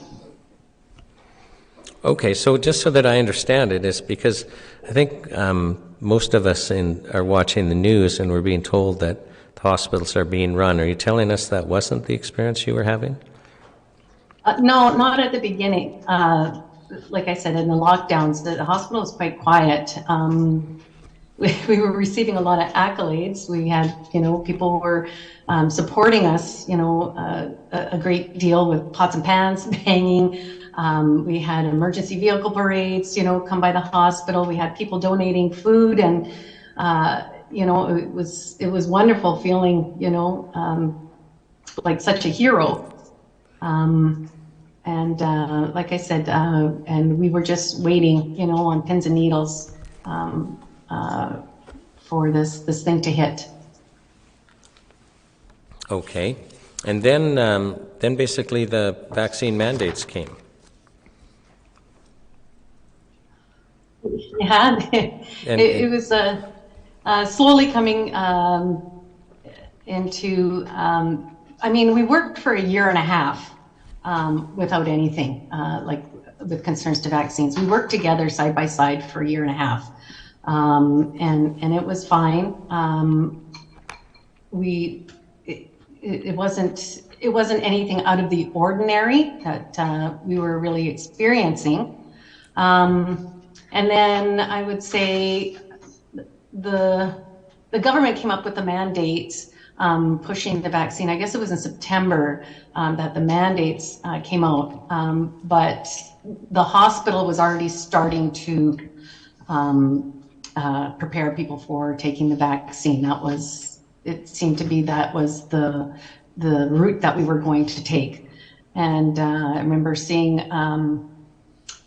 Okay, so just so that I understand it, is because I think most of us are watching the news, and we're being told that the hospitals are being run. Are you telling us that wasn't the experience you were having? No, not at the beginning. Like I said, in the lockdowns, the hospital was quite quiet. We were receiving a lot of accolades. We had, people were supporting us, a great deal with pots and pans banging. We had emergency vehicle parades, come by the hospital. We had people donating food, and it was wonderful feeling, like such a hero. Like I said, and we were just waiting, on pins and needles for this thing to hit. Okay, and then basically the vaccine mandates came. Yeah, it was slowly coming into, I mean, we worked for a year and a half without anything, like with concerns to vaccines. We worked together side by side for a year and a half, and it was fine. It wasn't anything out of the ordinary that we were really experiencing. And then I would say the government came up with the mandates pushing the vaccine. I guess it was in September that the mandates came out, but the hospital was already starting to prepare people for taking the vaccine. It seemed to be that was the route that we were going to take. And I remember seeing a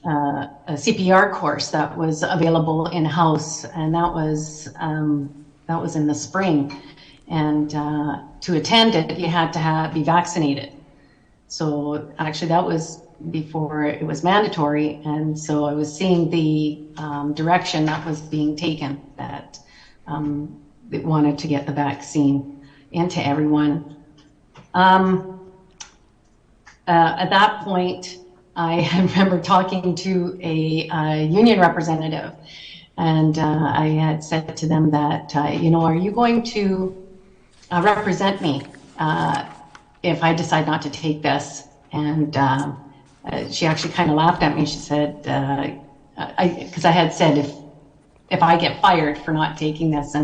CPR course that was available in-house, and that was in the spring. And to attend it, you had to be vaccinated. So actually that was before it was mandatory, and so I was seeing the direction that was being taken, that it wanted to get the vaccine into everyone. At that point, I remember talking to a union representative, and I had said to them that, are you going to represent me if I decide not to take this? And she actually kind of laughed at me. She said, because I had said if I get fired for not taking this,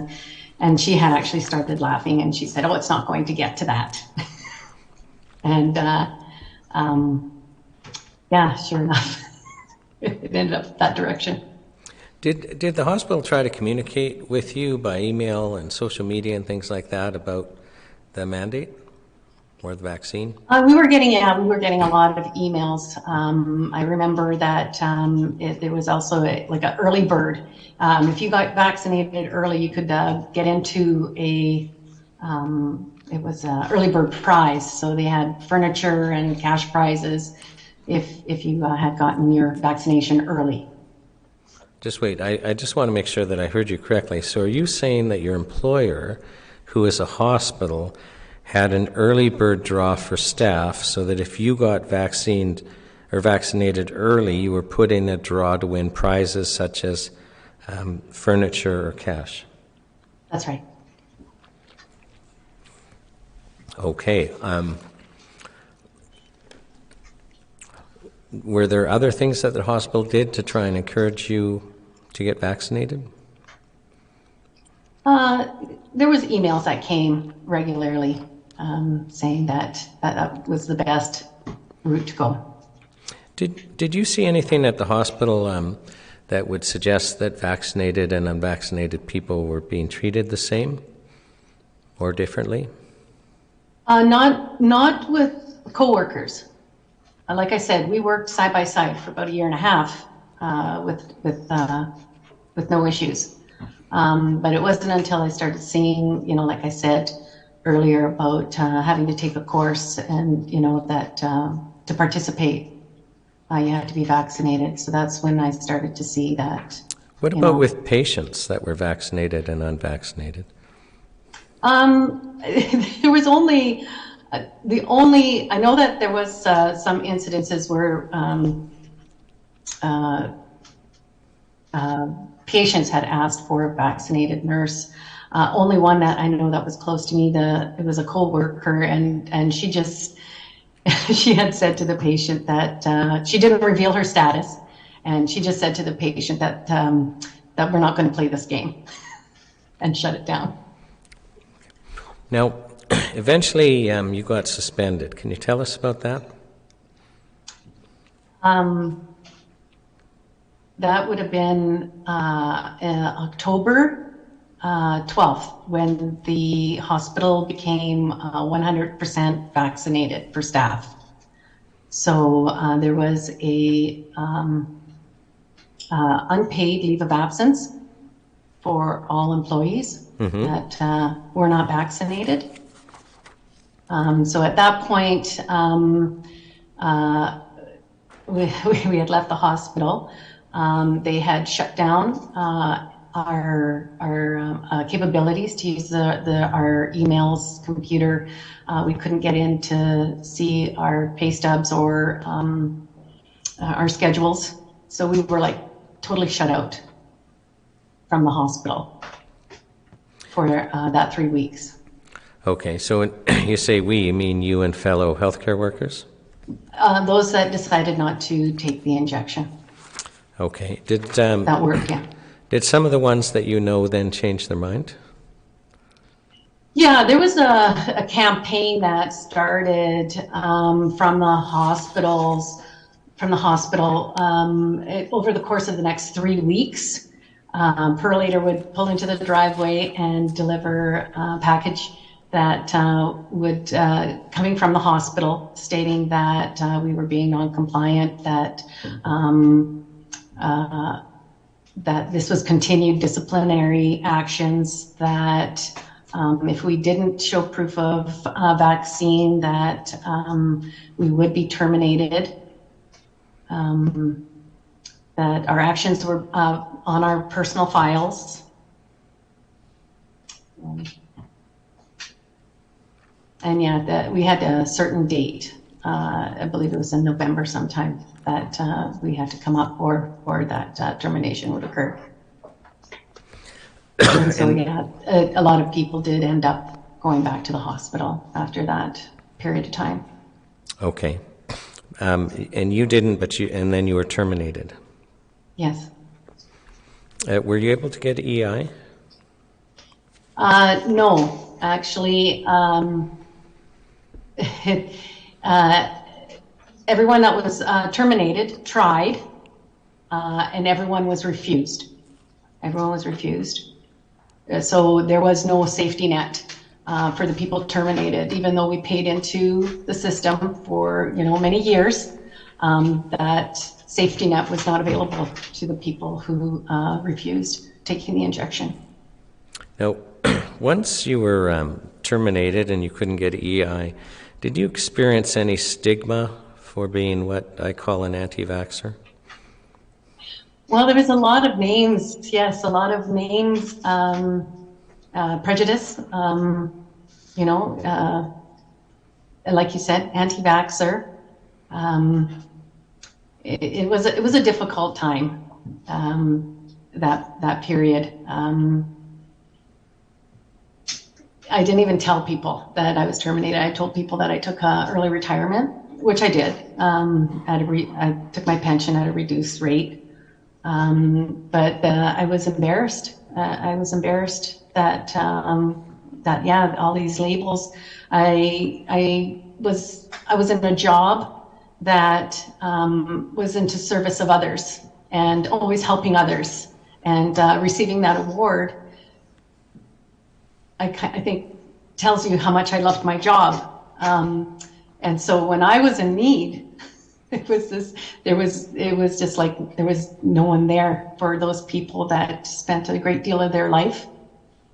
and she had actually started laughing, and she said, "Oh, it's not going to get to that." And yeah, sure enough, it ended up that direction. Did the hospital try to communicate with you by email and social media and things like that about the mandate or the vaccine? We were getting a lot of emails. I remember that there was also like an early bird. If you got vaccinated early, you could get into it was an early bird prize. So they had furniture and cash prizes if you had gotten your vaccination early. Just wait, I just want to make sure that I heard you correctly. So are you saying that your employer, who is a hospital, had an early bird draw for staff so that if you got vaccinated early, you were put in a draw to win prizes such as furniture or cash? That's right. Okay. Were there other things that the hospital did to try and encourage you to get vaccinated? There was emails that came regularly saying that was the best route to go. Did you see anything at the hospital that would suggest that vaccinated and unvaccinated people were being treated the same or differently? Not with coworkers. Like I said, we worked side by side for about a year and a half with no issues. But it wasn't until I started seeing, like I said earlier, about having to take a course and, that to participate, you had to be vaccinated. So that's when I started to see that. What about with patients that were vaccinated and unvaccinated? There was only, I know that there was some incidences where patients had asked for a vaccinated nurse. Only one that I know that was close to me, it was a co-worker, and she just, she had said to the patient that she didn't reveal her status, and she just said to the patient that we're not going to play this game, and shut it down. Now, eventually you got suspended. Can you tell us about that? That would have been October 12th, when the hospital became 100% vaccinated for staff. So there was a unpaid leave of absence for all employees that were not vaccinated. So at that point, we had left the hospital. They had shut down our capabilities to use our emails, computer. We couldn't get in to see our pay stubs or our schedules. So we were like totally shut out from the hospital for that 3 weeks. Okay, so when you say we, you mean you and fellow healthcare workers? Those that decided not to take the injection. Okay. That worked, yeah. Did some of the ones that you know then change their mind? Yeah, there was a campaign that started from the hospital over the course of the next 3 weeks. Perlator would pull into the driveway and deliver a package that would coming from the hospital, stating that we were being non-compliant, that that this was continued disciplinary actions, that if we didn't show proof of vaccine, that we would be terminated, that our actions were on our personal files. And yeah, that we had a certain date, I believe it was in November sometime, that we had to come up or that termination would occur. And so yeah, a lot of people did end up going back to the hospital after that period of time. Okay. And you didn't, and then you were terminated. Yes. Were you able to get EI? No, actually, everyone that was terminated tried, and everyone was refused. Everyone was refused. So there was no safety net for the people terminated, even though we paid into the system for many years. That safety net was not available to the people who refused taking the injection. Now, once you were terminated and you couldn't get EI, did you experience any stigma for being what I call an anti-vaxxer? Well, there was a lot of names, yes, a lot of names, prejudice, like you said, anti-vaxxer. It was a difficult time, that period. I didn't even tell people that I was terminated. I told people that I took early retirement, which I did. I took my pension at a reduced rate. But I was embarrassed. I was embarrassed that yeah, all these labels. I was in a job that was into service of others and always helping others, and receiving that award, I think tells you how much I loved my job. And so when I was in need, it was just like there was no one there for those people that spent a great deal of their life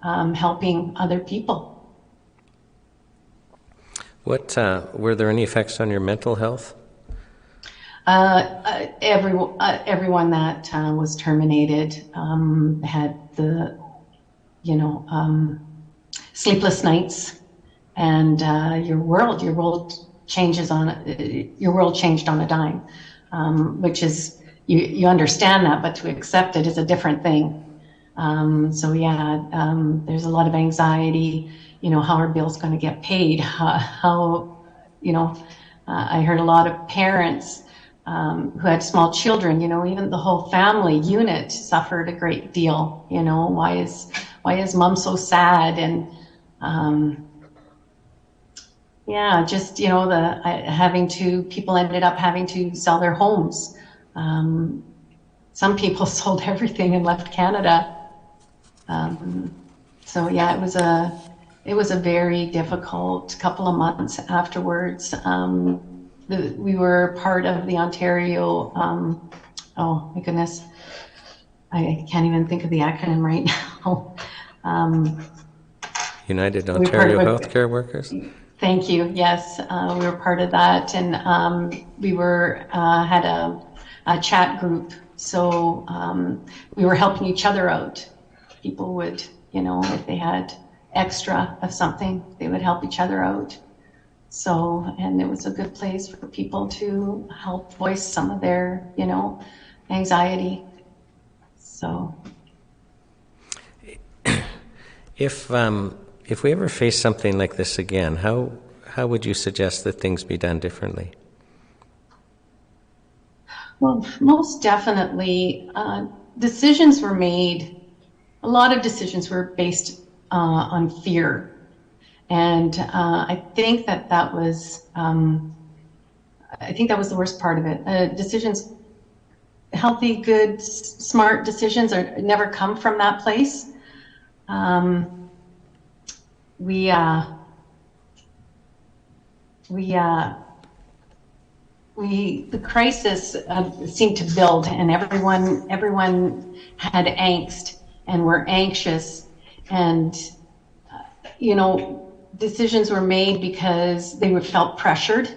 helping other people. What were there any effects on your mental health? Everyone that was terminated had the sleepless nights, and your world changed on a dime, which is you understand that, but to accept it is a different thing. So yeah, there's a lot of anxiety. How are bills going to get paid? How I heard a lot of parents who had small children. Even the whole family unit suffered a great deal. Why is mom so sad? And yeah, just people ended up having to sell their homes. Some people sold everything and left Canada. So yeah, it was a very difficult couple of months afterwards. We were part of the Ontario. Oh my goodness, I can't even think of the acronym right now. United Ontario Healthcare Workers. Thank you. Yes, we were part of that, and we had a chat group So we were helping each other out. People would, if they had extra of something, they would help each other out. So, and it was a good place for people to help voice some of their, anxiety. So. If we ever face something like this again, how would you suggest that things be done differently? Well, most definitely, decisions were made. A lot of decisions were based on fear. And I think that was the worst part of it. Decisions, healthy, good, smart decisions never come from that place. The crisis seemed to build, and everyone had angst and were anxious, and decisions were made because they felt pressured.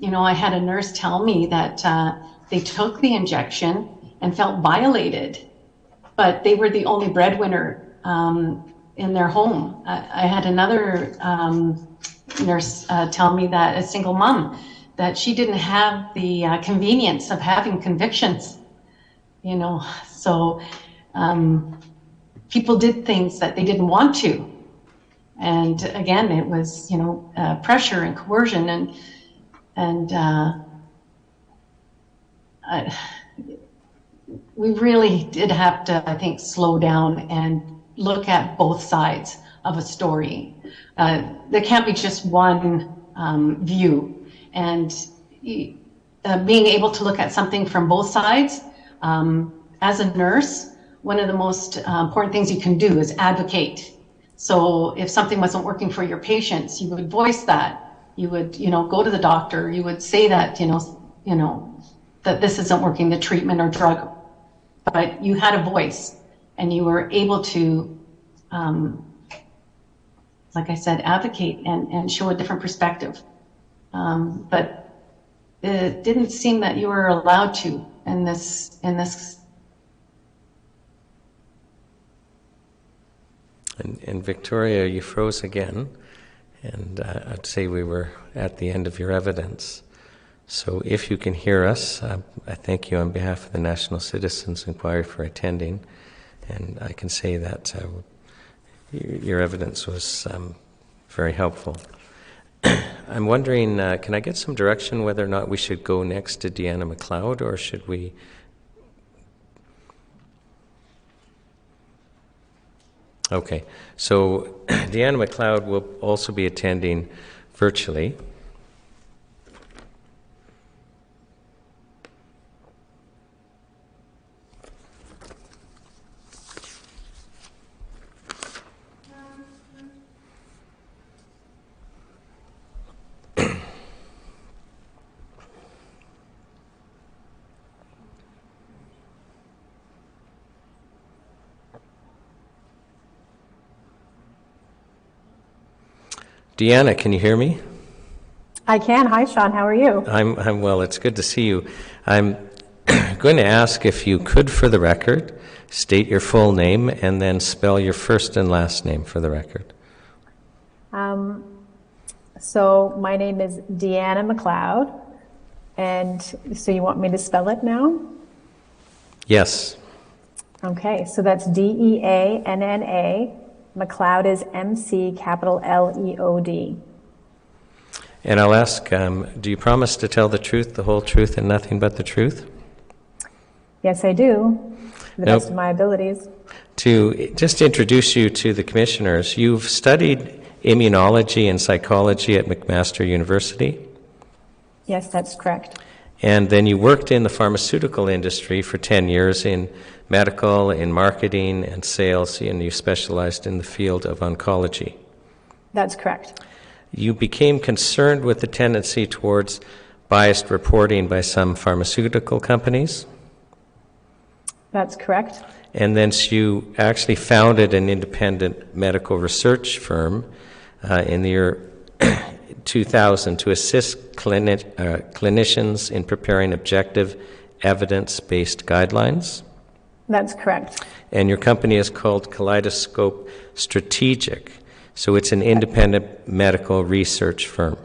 I had a nurse tell me that they took the injection and felt violated, but they were the only breadwinner in their home. I had another nurse tell me that, a single mom, that she didn't have the convenience of having convictions. So people did things that they didn't want to. And again, it was, pressure and coercion, and we really did have to, I think, slow down and look at both sides of a story. There can't be just one view. And being able to look at something from both sides, as a nurse, one of the most important things you can do is advocate. So if something wasn't working for your patients, you would voice that. You would, go to the doctor. You would say that, that this isn't working, the treatment or drug. But you had a voice, and you were able to, like I said, advocate and show a different perspective. But it didn't seem that you were allowed to in this. And Victoria, you froze again, and I'd say we were at the end of your evidence. So if you can hear us, I thank you on behalf of the National Citizens Inquiry for attending, and I can say that your evidence was very helpful. I'm wondering, can I get some direction whether or not we should go next to Deanna McLeod, or should we... Okay, so Deanna McLeod will also be attending virtually. Deanna, can you hear me? I can. Hi, Sean. How are you? I'm well. It's good to see you. I'm going to ask if you could, for the record, state your full name and then spell your first and last name for the record. So my name is Deanna McLeod, and so you want me to spell it now? Yes. Okay, so that's Deanna. McLeod is MC, capital Leod. And I'll ask, do you promise to tell the truth, the whole truth, and nothing but the truth? Yes, I do, to the best of my abilities. To just introduce you to the commissioners, you've studied immunology and psychology at McMaster University. Yes, that's correct. And then you worked in the pharmaceutical industry for 10 years in medical, in marketing and sales, and you specialized in the field of oncology. That's correct. You became concerned with the tendency towards biased reporting by some pharmaceutical companies. That's correct. And then you actually founded an independent medical research firm in the year 2000 to assist clinicians in preparing objective, evidence-based guidelines. That's correct. And your company is called Kaleidoscope Strategic. So it's an independent medical research firm.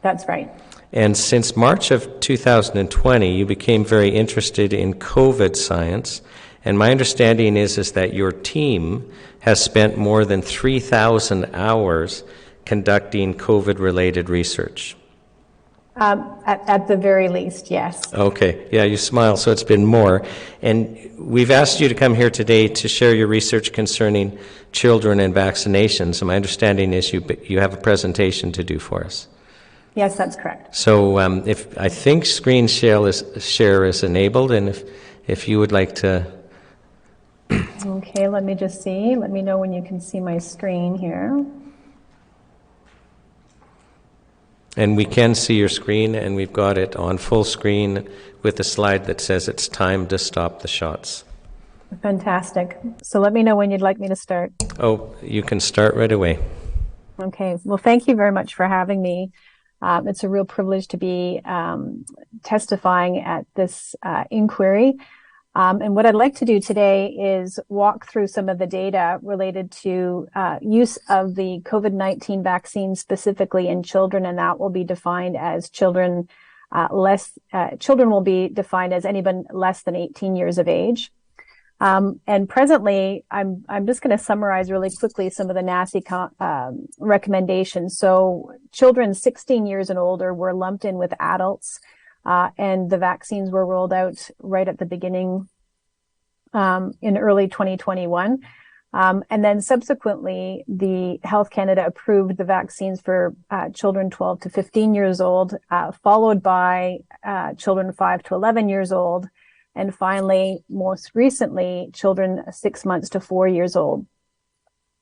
That's right. And since March of 2020, you became very interested in COVID science. And my understanding is that your team has spent more than 3,000 hours conducting COVID-related research. At the very least, yes. Okay, yeah, you smile, so it's been more. And we've asked you to come here today to share your research concerning children and vaccinations. And my understanding is you have a presentation to do for us. Yes, that's correct. So if I think screen share is enabled, and if you would like to. Okay, let me just see. Let me know when you can see my screen here. And we can see your screen, and we've got it on full screen with a slide that says it's time to stop the shots. Fantastic. So let me know when you'd like me to start. Oh, you can start right away. Okay. Well, thank you very much for having me. It's a real privilege to be testifying at this inquiry. And what I'd like to do today is walk through some of the data related to use of the COVID-19 vaccine specifically in children, and that will be defined as children children will be defined as anyone less than 18 years of age. And presently, I'm just going to summarize really quickly some of the NCI recommendations. So children 16 years and older were lumped in with adults. And the vaccines were rolled out right at the beginning in early 2021. And then subsequently, the Health Canada approved the vaccines for children 12 to 15 years old, followed by children 5 to 11 years old, and finally, most recently, children 6 months to 4 years old.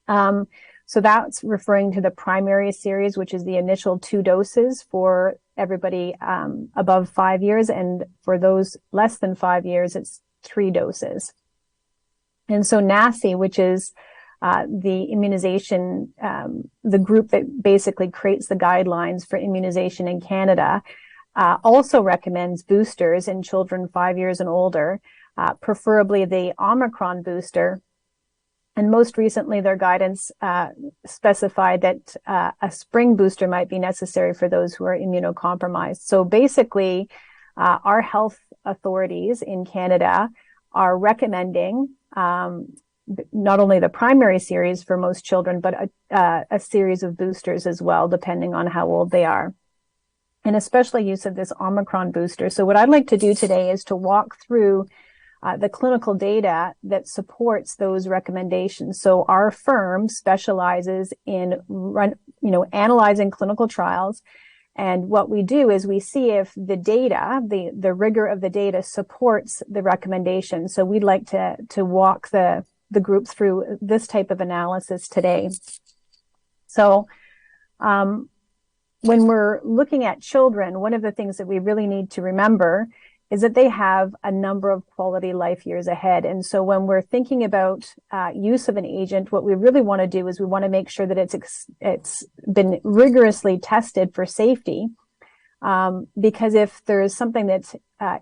So that's referring to the primary series, which is the initial 2 doses for everybody above 5 years. And for those less than 5 years, it's 3 doses. And so NACI, which is the immunization, the group that basically creates the guidelines for immunization in Canada, also recommends boosters in children 5 years and older, preferably the Omicron booster. And most recently, their guidance specified that a spring booster might be necessary for those who are immunocompromised. So basically, our health authorities in Canada are recommending not only the primary series for most children, but a series of boosters as well, depending on how old they are, and especially use of this Omicron booster. So what I'd like to do today is to walk through the clinical data that supports those recommendations. So our firm specializes in analyzing clinical trials. And what we do is we see if the data, the rigor of the data supports the recommendation. So we'd like to walk the group through this type of analysis today. So when we're looking at children, one of the things that we really need to remember is that they have a number of quality life years ahead. And so when we're thinking about use of an agent, what we really want to do is we want to make sure that it's been rigorously tested for safety. Because if there is something that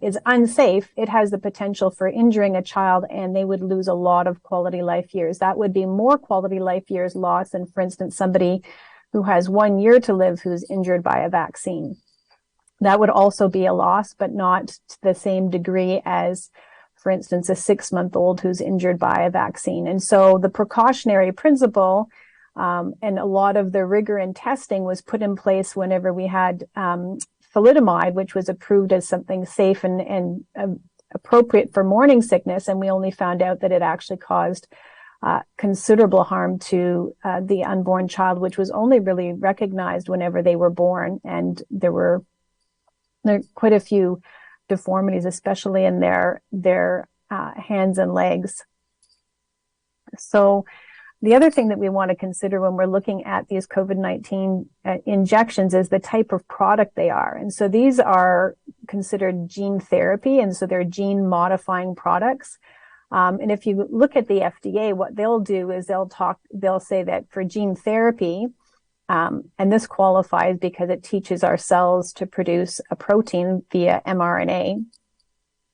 is unsafe, it has the potential for injuring a child, and they would lose a lot of quality life years. That would be more quality life years lost than, for instance, somebody who has 1 year to live who's injured by a vaccine. That would also be a loss, but not to the same degree as, for instance, a 6-month-old who's injured by a vaccine. And so the precautionary principle and a lot of the rigor in testing was put in place whenever we had thalidomide, which was approved as something safe and appropriate for morning sickness. And we only found out that it actually caused considerable harm to the unborn child, which was only really recognized whenever they were born. And there are quite a few deformities, especially in their hands and legs. So the other thing that we want to consider when we're looking at these COVID-19 injections is the type of product they are. And so these are considered gene therapy, and so they're gene modifying products. And if you look at the FDA, what they'll do is they'll say that for gene therapy, and this qualifies because it teaches our cells to produce a protein via mRNA.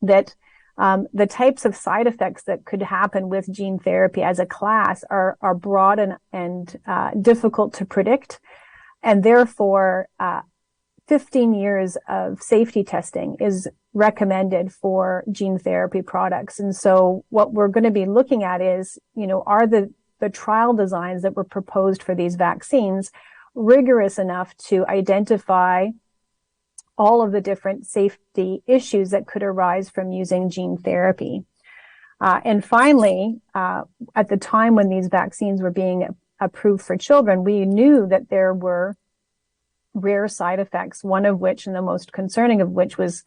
that the types of side effects that could happen with gene therapy as a class are broad and difficult to predict. And therefore, 15 years of safety testing is recommended for gene therapy products. And so what we're going to be looking at is, are the trial designs that were proposed for these vaccines rigorous enough to identify all of the different safety issues that could arise from using gene therapy. And finally, at the time when these vaccines were being approved for children, we knew that there were rare side effects, one of which, and the most concerning of which, was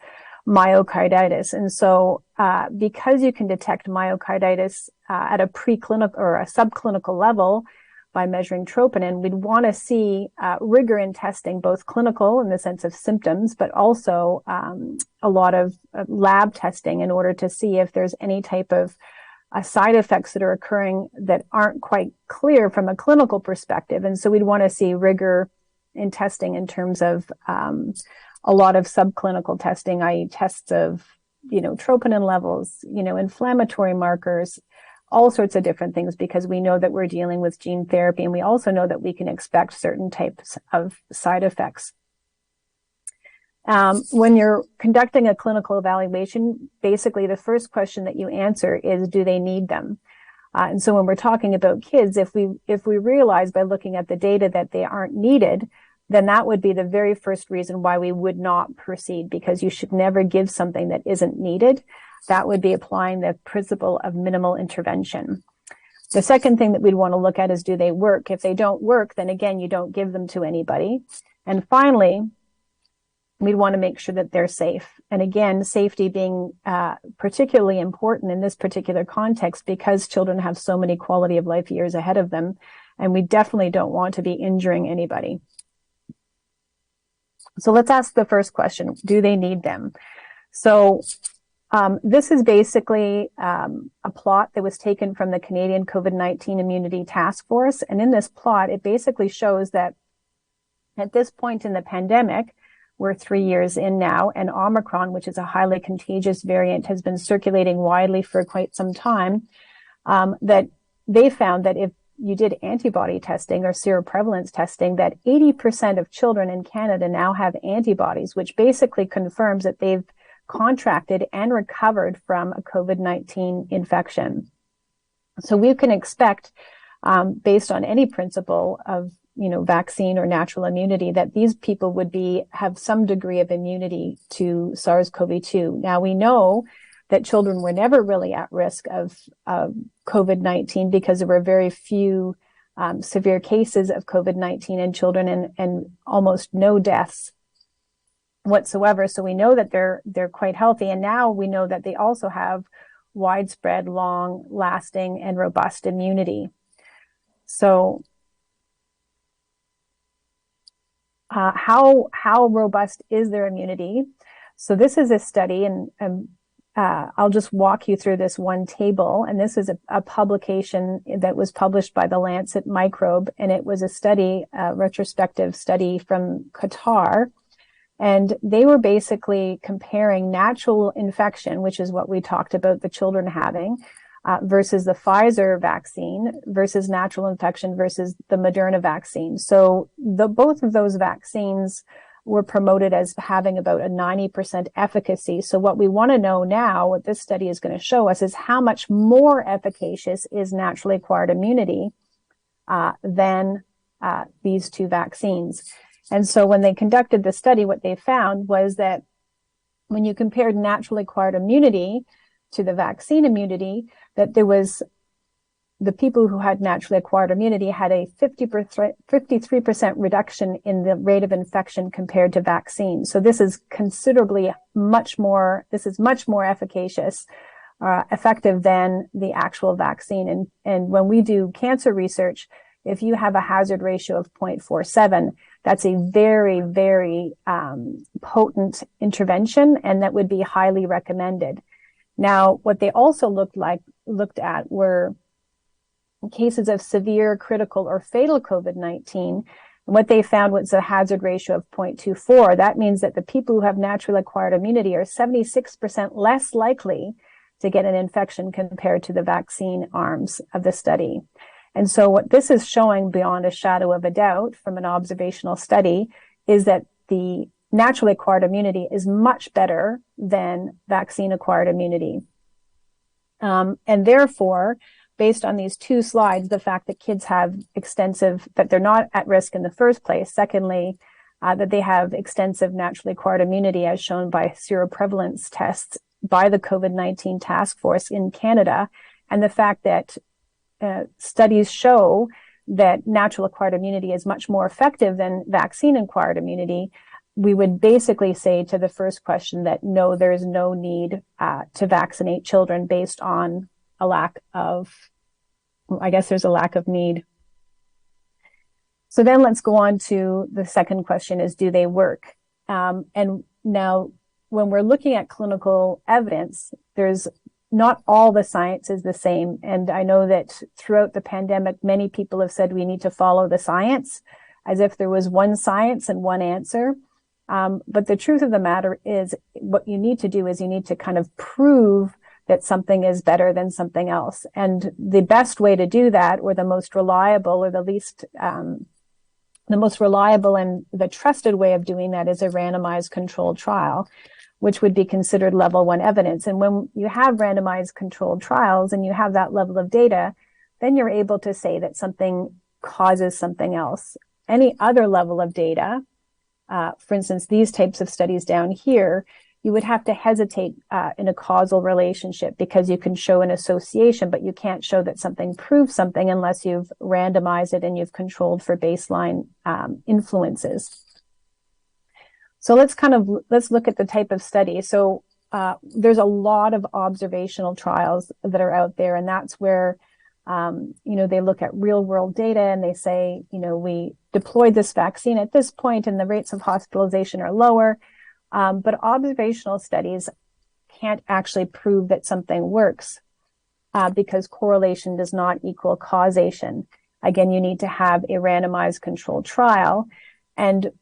myocarditis. And so because you can detect myocarditis at a preclinical or a subclinical level by measuring troponin, we'd want to see rigor in testing, both clinical in the sense of symptoms, but also a lot of lab testing in order to see if there's any type of side effects that are occurring that aren't quite clear from a clinical perspective. And so we'd want to see rigor in testing in terms of a lot of subclinical testing, i.e. tests of, troponin levels, inflammatory markers, all sorts of different things, because we know that we're dealing with gene therapy, and we also know that we can expect certain types of side effects. When you're conducting a clinical evaluation, basically the first question that you answer is, do they need them? And so when we're talking about kids, if we realize by looking at the data that they aren't needed, then that would be the very first reason why we would not proceed, because you should never give something that isn't needed. That would be applying the principle of minimal intervention. The second thing that we'd want to look at is, do they work? If they don't work, then again, you don't give them to anybody. And finally, we'd want to make sure that they're safe. And again, safety being particularly important in this particular context, because children have so many quality of life years ahead of them, and we definitely don't want to be injuring anybody. So let's ask the first question, do they need them? So this is basically a plot that was taken from the Canadian COVID-19 Immunity Task Force. And in this plot, it basically shows that at this point in the pandemic, we're 3 years in now, and Omicron, which is a highly contagious variant, has been circulating widely for quite some time, that they found that if you did antibody testing or seroprevalence testing, that 80% of children in Canada now have antibodies, which basically confirms that they've contracted and recovered from a COVID-19 infection. So we can expect, based on any principle of vaccine or natural immunity, that these people would have some degree of immunity to SARS-CoV-2. Now we know that children were never really at risk of COVID-19 because there were very few severe cases of COVID-19 in children and almost no deaths whatsoever. So we know that they're quite healthy. And now we know that they also have widespread, long lasting and robust immunity. So how robust is their immunity? So this is a study, and I'll just walk you through this one table. And this is a publication that was published by the Lancet Microbe, and it was a study, a retrospective study from Qatar. And they were basically comparing natural infection, which is what we talked about the children having, versus the Pfizer vaccine, versus natural infection versus the Moderna vaccine. So both of those vaccines were promoted as having about a 90% efficacy. So what we want to know now, what this study is going to show us, is how much more efficacious is naturally acquired immunity than these two vaccines. And so when they conducted the study, what they found was that when you compared naturally acquired immunity to the vaccine immunity, that there was the people who had naturally acquired immunity had a 53% reduction in the rate of infection compared to vaccine. So this is much more efficacious, effective than the actual vaccine. And when we do cancer research, if you have a hazard ratio of 0.47, that's a very, very potent intervention, and that would be highly recommended. Now, what they also looked at were cases of severe, critical, or fatal COVID-19. And what they found was a hazard ratio of 0.24. That means that the people who have naturally acquired immunity are 76% less likely to get an infection compared to the vaccine arms of the study. And so what this is showing beyond a shadow of a doubt from an observational study is that the naturally acquired immunity is much better than vaccine acquired immunity. And therefore, based on these two slides, the fact that kids have that they're not at risk in the first place. Secondly, that they have extensive naturally acquired immunity as shown by seroprevalence tests by the COVID-19 task force in Canada. And the fact that studies show that natural acquired immunity is much more effective than vaccine acquired immunity, we would basically say to the first question that no, there is no need to vaccinate children based on a lack of, I guess there's a lack of need. So then let's go on to the second question is, do they work? And now when we're looking at clinical evidence, there's not all the science is the same. And I know that throughout the pandemic, many people have said we need to follow the science as if there was one science and one answer. But the truth of the matter is what you need to do is you need to kind of prove that something is better than something else. And the best way to do that, or the most reliable or the most reliable and the trusted way of doing that is a randomized controlled trial, which would be considered level 1 evidence. And when you have randomized controlled trials and you have that level of data, then you're able to say that something causes something else. Any other level of data, for instance, these types of studies down here, you would have to hesitate in a causal relationship because you can show an association, but you can't show that something proves something unless you've randomized it and you've controlled for baseline influences. So let's look at the type of study. So there's a lot of observational trials that are out there, and that's where they look at real world data and they say, we deployed this vaccine at this point and the rates of hospitalization are lower. But observational studies can't actually prove that something works because correlation does not equal causation. Again, you need to have a randomized controlled trial. And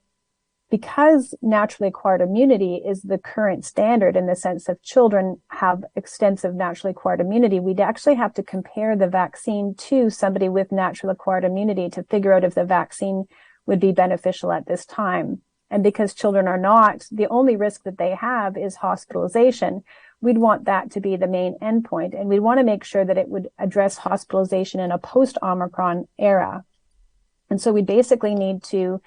because naturally acquired immunity is the current standard in the sense of children have extensive naturally acquired immunity, we'd actually have to compare the vaccine to somebody with naturally acquired immunity to figure out if the vaccine would be beneficial at this time. And because children are not, the only risk that they have is hospitalization, we'd want that to be the main endpoint. And we'd want to make sure that it would address hospitalization in a post-Omicron era. And so we basically need to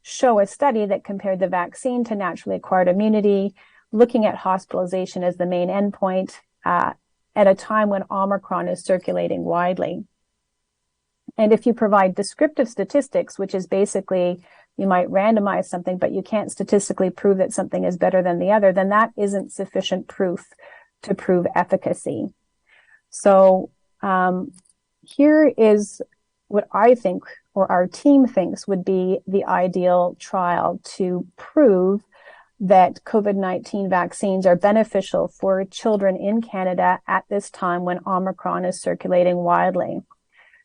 show a study that compared the vaccine to naturally acquired immunity, looking at hospitalization as the main endpoint at a time when Omicron is circulating widely. And if you provide descriptive statistics, which is basically you might randomize something, but you can't statistically prove that something is better than the other, then that isn't sufficient proof to prove efficacy. So here is what I think, or our team thinks, would be the ideal trial to prove that COVID-19 vaccines are beneficial for children in Canada at this time when Omicron is circulating widely.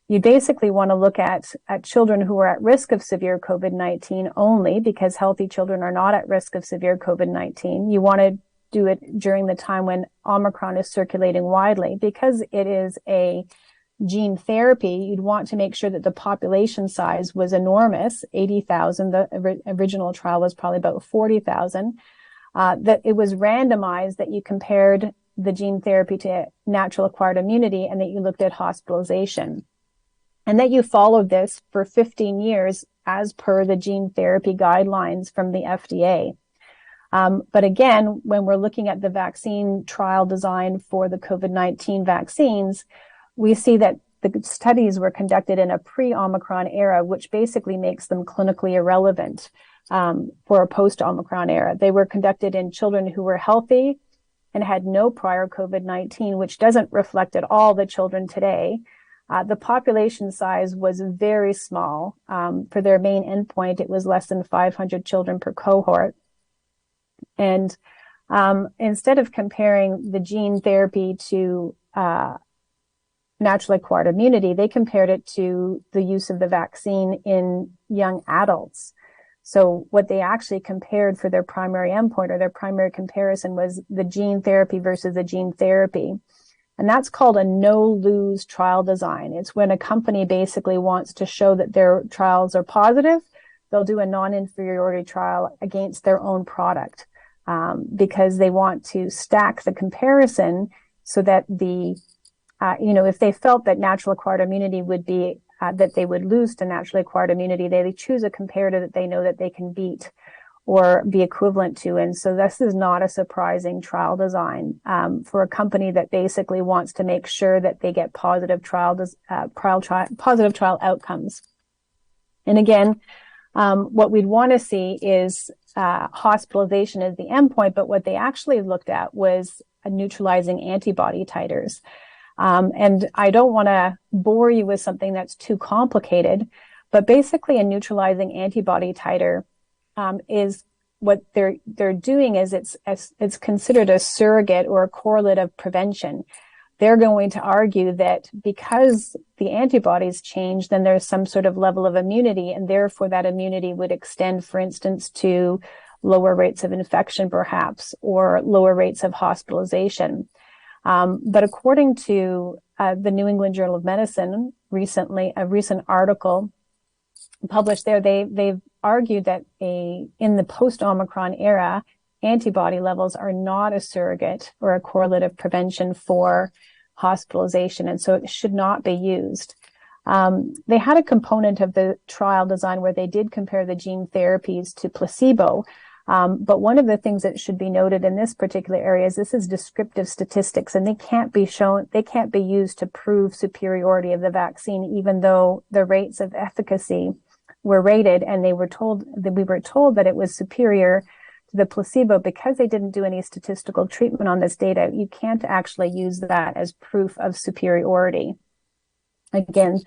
You basically want to look at children who are at risk of severe COVID-19 only, because healthy children are not at risk of severe COVID-19. You want to do it during the time when Omicron is circulating widely. Because it is a gene therapy, you'd want to make sure that the population size was enormous, 80,000. The original trial was probably about 40,000. That it was randomized, that you compared the gene therapy to natural acquired immunity, and that you looked at hospitalization. And that you followed this for 15 years as per the gene therapy guidelines from the FDA. But again, when we're looking at the vaccine trial design for the COVID-19 vaccines, we see that the studies were conducted in a pre-Omicron era, which basically makes them clinically irrelevant for a post-Omicron era. They were conducted in children who were healthy and had no prior COVID-19, which doesn't reflect at all the children today. The population size was very small. For their main endpoint, it was less than 500 children per cohort. And instead of comparing the gene therapy to naturally acquired immunity, they compared it to the use of the vaccine in young adults. So what they actually compared for their primary endpoint, or their primary comparison, was the gene therapy versus the gene therapy. And that's called a no-lose trial design. It's when a company basically wants to show that their trials are positive, they'll do a non-inferiority trial against their own product, because they want to stack the comparison so that if they felt that natural acquired immunity would be, that they would lose to naturally acquired immunity, they choose a comparator that they know that they can beat or be equivalent to. And so this is not a surprising trial design for a company that basically wants to make sure that they get positive trial outcomes. And again, what we'd want to see is hospitalization as the endpoint, but what they actually looked at was neutralizing antibody titers. And I don't want to bore you with something that's too complicated, but basically a neutralizing antibody titer is what they're doing is it's considered a surrogate or a correlate of prevention. They're going to argue that because the antibodies change, then there's some sort of level of immunity, and therefore that immunity would extend, for instance, to lower rates of infection, perhaps, or lower rates of hospitalization. But according to the New England Journal of Medicine, a recent article published there, they've argued that in the post-Omicron era, antibody levels are not a surrogate or a correlate of prevention for hospitalization, and so it should not be used. They had a component of the trial design where they did compare the gene therapies to placebo. But one of the things that should be noted in this particular area is this is descriptive statistics, and they can't be used to prove superiority of the vaccine, even though the rates of efficacy were rated, and we were told that it was superior to the placebo. Because they didn't do any statistical treatment on this data, you can't actually use that as proof of superiority. Again,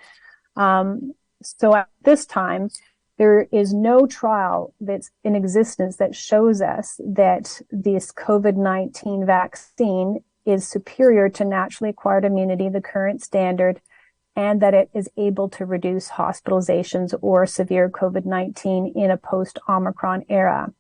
so at this time, there is no trial that's in existence that shows us that this COVID-19 vaccine is superior to naturally acquired immunity, the current standard, and that it is able to reduce hospitalizations or severe COVID-19 in a post-Omicron era.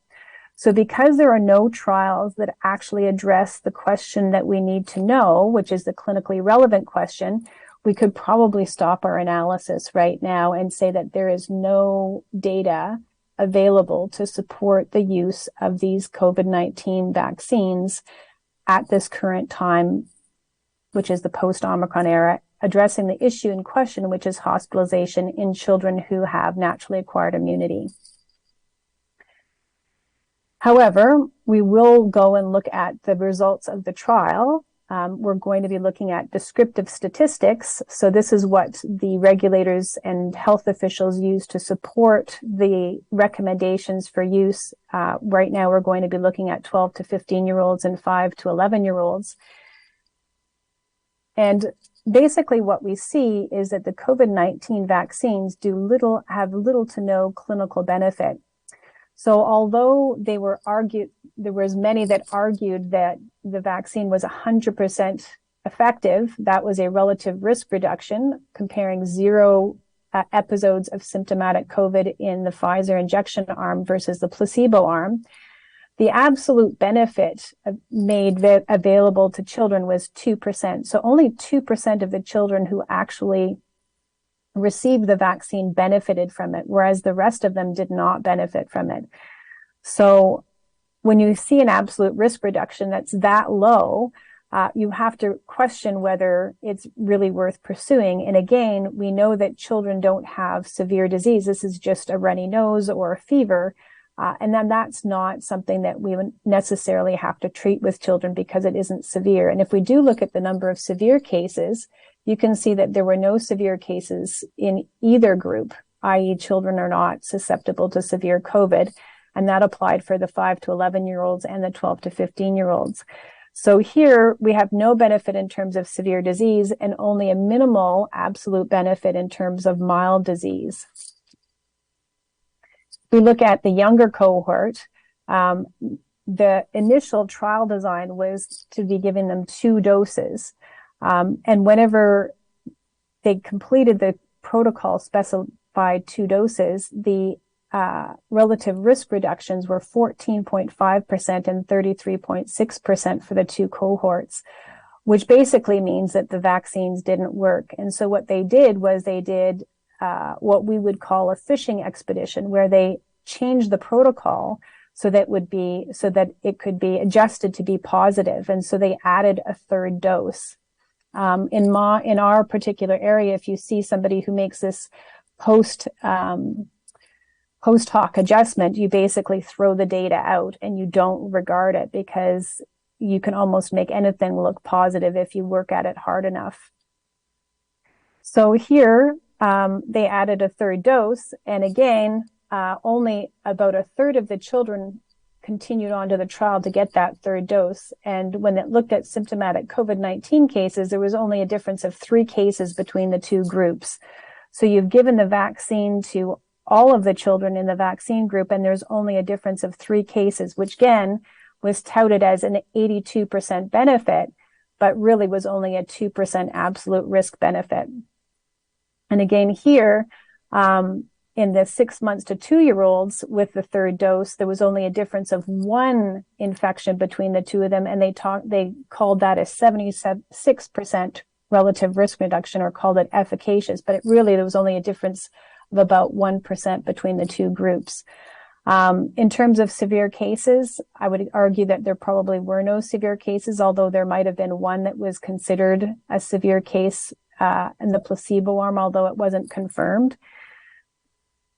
So because there are no trials that actually address the question that we need to know, which is the clinically relevant question, we could probably stop our analysis right now and say that there is no data available to support the use of these COVID-19 vaccines at this current time, which is the post-Omicron era, addressing the issue in question, which is hospitalization in children who have naturally acquired immunity. However, we will go and look at the results of the trial. We're going to be looking at descriptive statistics. So this is what the regulators and health officials use to support the recommendations for use. Right now, we're going to be looking at 12 to 15-year-olds and 5 to 11-year-olds. And basically what we see is that the COVID-19 vaccines have little to no clinical benefit. So although there was many that argued that the vaccine was 100% effective, that was a relative risk reduction, comparing 0 episodes of symptomatic COVID in the Pfizer injection arm versus the placebo arm. The absolute benefit made available to children was 2%. So only 2% of the children who actually received the vaccine benefited from it, whereas the rest of them did not benefit from it. So when you see an absolute risk reduction that's that low, you have to question whether it's really worth pursuing. And again, we know that children don't have severe disease. This is just a runny nose or a fever. And then that's not something that we would necessarily have to treat with children because it isn't severe. And if we do look at the number of severe cases, you can see that there were no severe cases in either group, i.e. children are not susceptible to severe COVID. And that applied for the 5 to 11-year-olds and the 12 to 15-year-olds. So here we have no benefit in terms of severe disease and only a minimal absolute benefit in terms of mild disease. We look at the younger cohort. The initial trial design was to be giving them 2 doses. And whenever they completed the protocol specified 2 doses, the relative risk reductions were 14.5% and 33.6% for the 2 cohorts, which basically means that the vaccines didn't work. And so what they did was they did what we would call a fishing expedition, where they changed the protocol so that it could be adjusted to be positive. And so they added a 3rd dose. In our particular area, if you see somebody who makes this post hoc adjustment, you basically throw the data out and you don't regard it, because you can almost make anything look positive if you work at it hard enough. So here, they added a 3rd dose, and again, only about a third of the children continued on to the trial to get that 3rd dose. And when it looked at symptomatic COVID-19 cases, there was only a difference of 3 cases between the 2 groups. So you've given the vaccine to all of the children in the vaccine group, and there's only a difference of 3 cases, which again was touted as an 82% benefit, but really was only a 2% absolute risk benefit. And again here, in the 6 months to 2-year-olds with the 3rd dose, there was only a difference of 1 infection between the 2 of them, and they called that a 76% relative risk reduction, or called it efficacious, but there was only a difference of about 1% between the 2 groups. In terms of severe cases, I would argue that there probably were no severe cases, although there might have been one that was considered a severe case in the placebo arm, although it wasn't confirmed.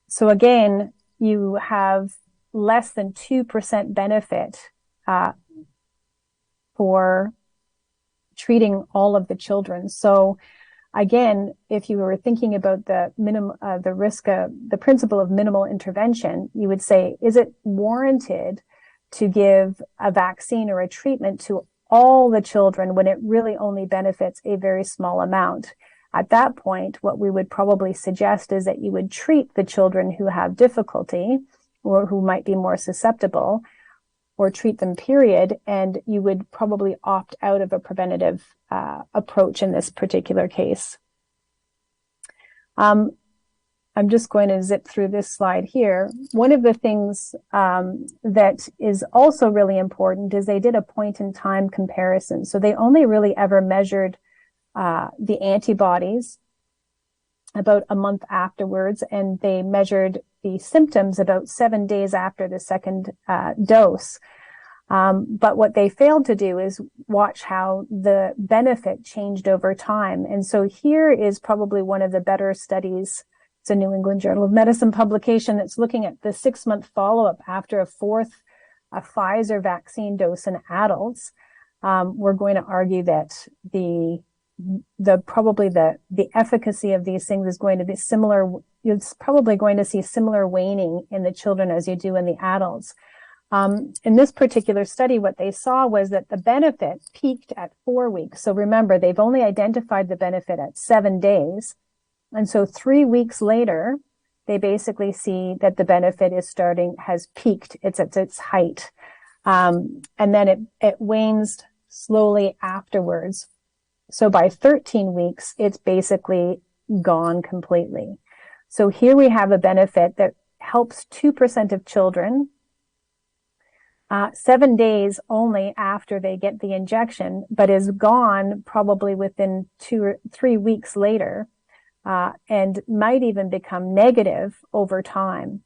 So again, you have less than 2% benefit for treating all of the children. So again, if you were thinking about the principle of minimal intervention, you would say, is it warranted to give a vaccine or a treatment to all the children when it really only benefits a very small amount? At that point, what we would probably suggest is that you would treat the children who have difficulty or who might be more susceptible, or treat them, period, and you would probably opt out of a preventative approach in this particular case. I'm just going to zip through this slide here. One of the things that is also really important is they did a point-in-time comparison. So they only really ever measured the antibodies about a month afterwards, and they measured the symptoms about 7 days after the 2nd dose. But what they failed to do is watch how the benefit changed over time. And so here is probably one of the better studies. It's a New England Journal of Medicine publication that's looking at the 6-month follow-up after a 4th Pfizer vaccine dose in adults. We're going to argue that the efficacy of these things is going to be similar. You're probably going to see similar waning in the children as you do in the adults. In this particular study, what they saw was that the benefit peaked at 4 weeks. So remember, they've only identified the benefit at 7 days. And so 3 weeks later, they basically see that the benefit has peaked. It's at its height. And then it wanes slowly afterwards. So by 13 weeks, it's basically gone completely. So here we have a benefit that helps 2% of children 7 days only after they get the injection, but is gone probably within 2 or 3 weeks later, and might even become negative over time.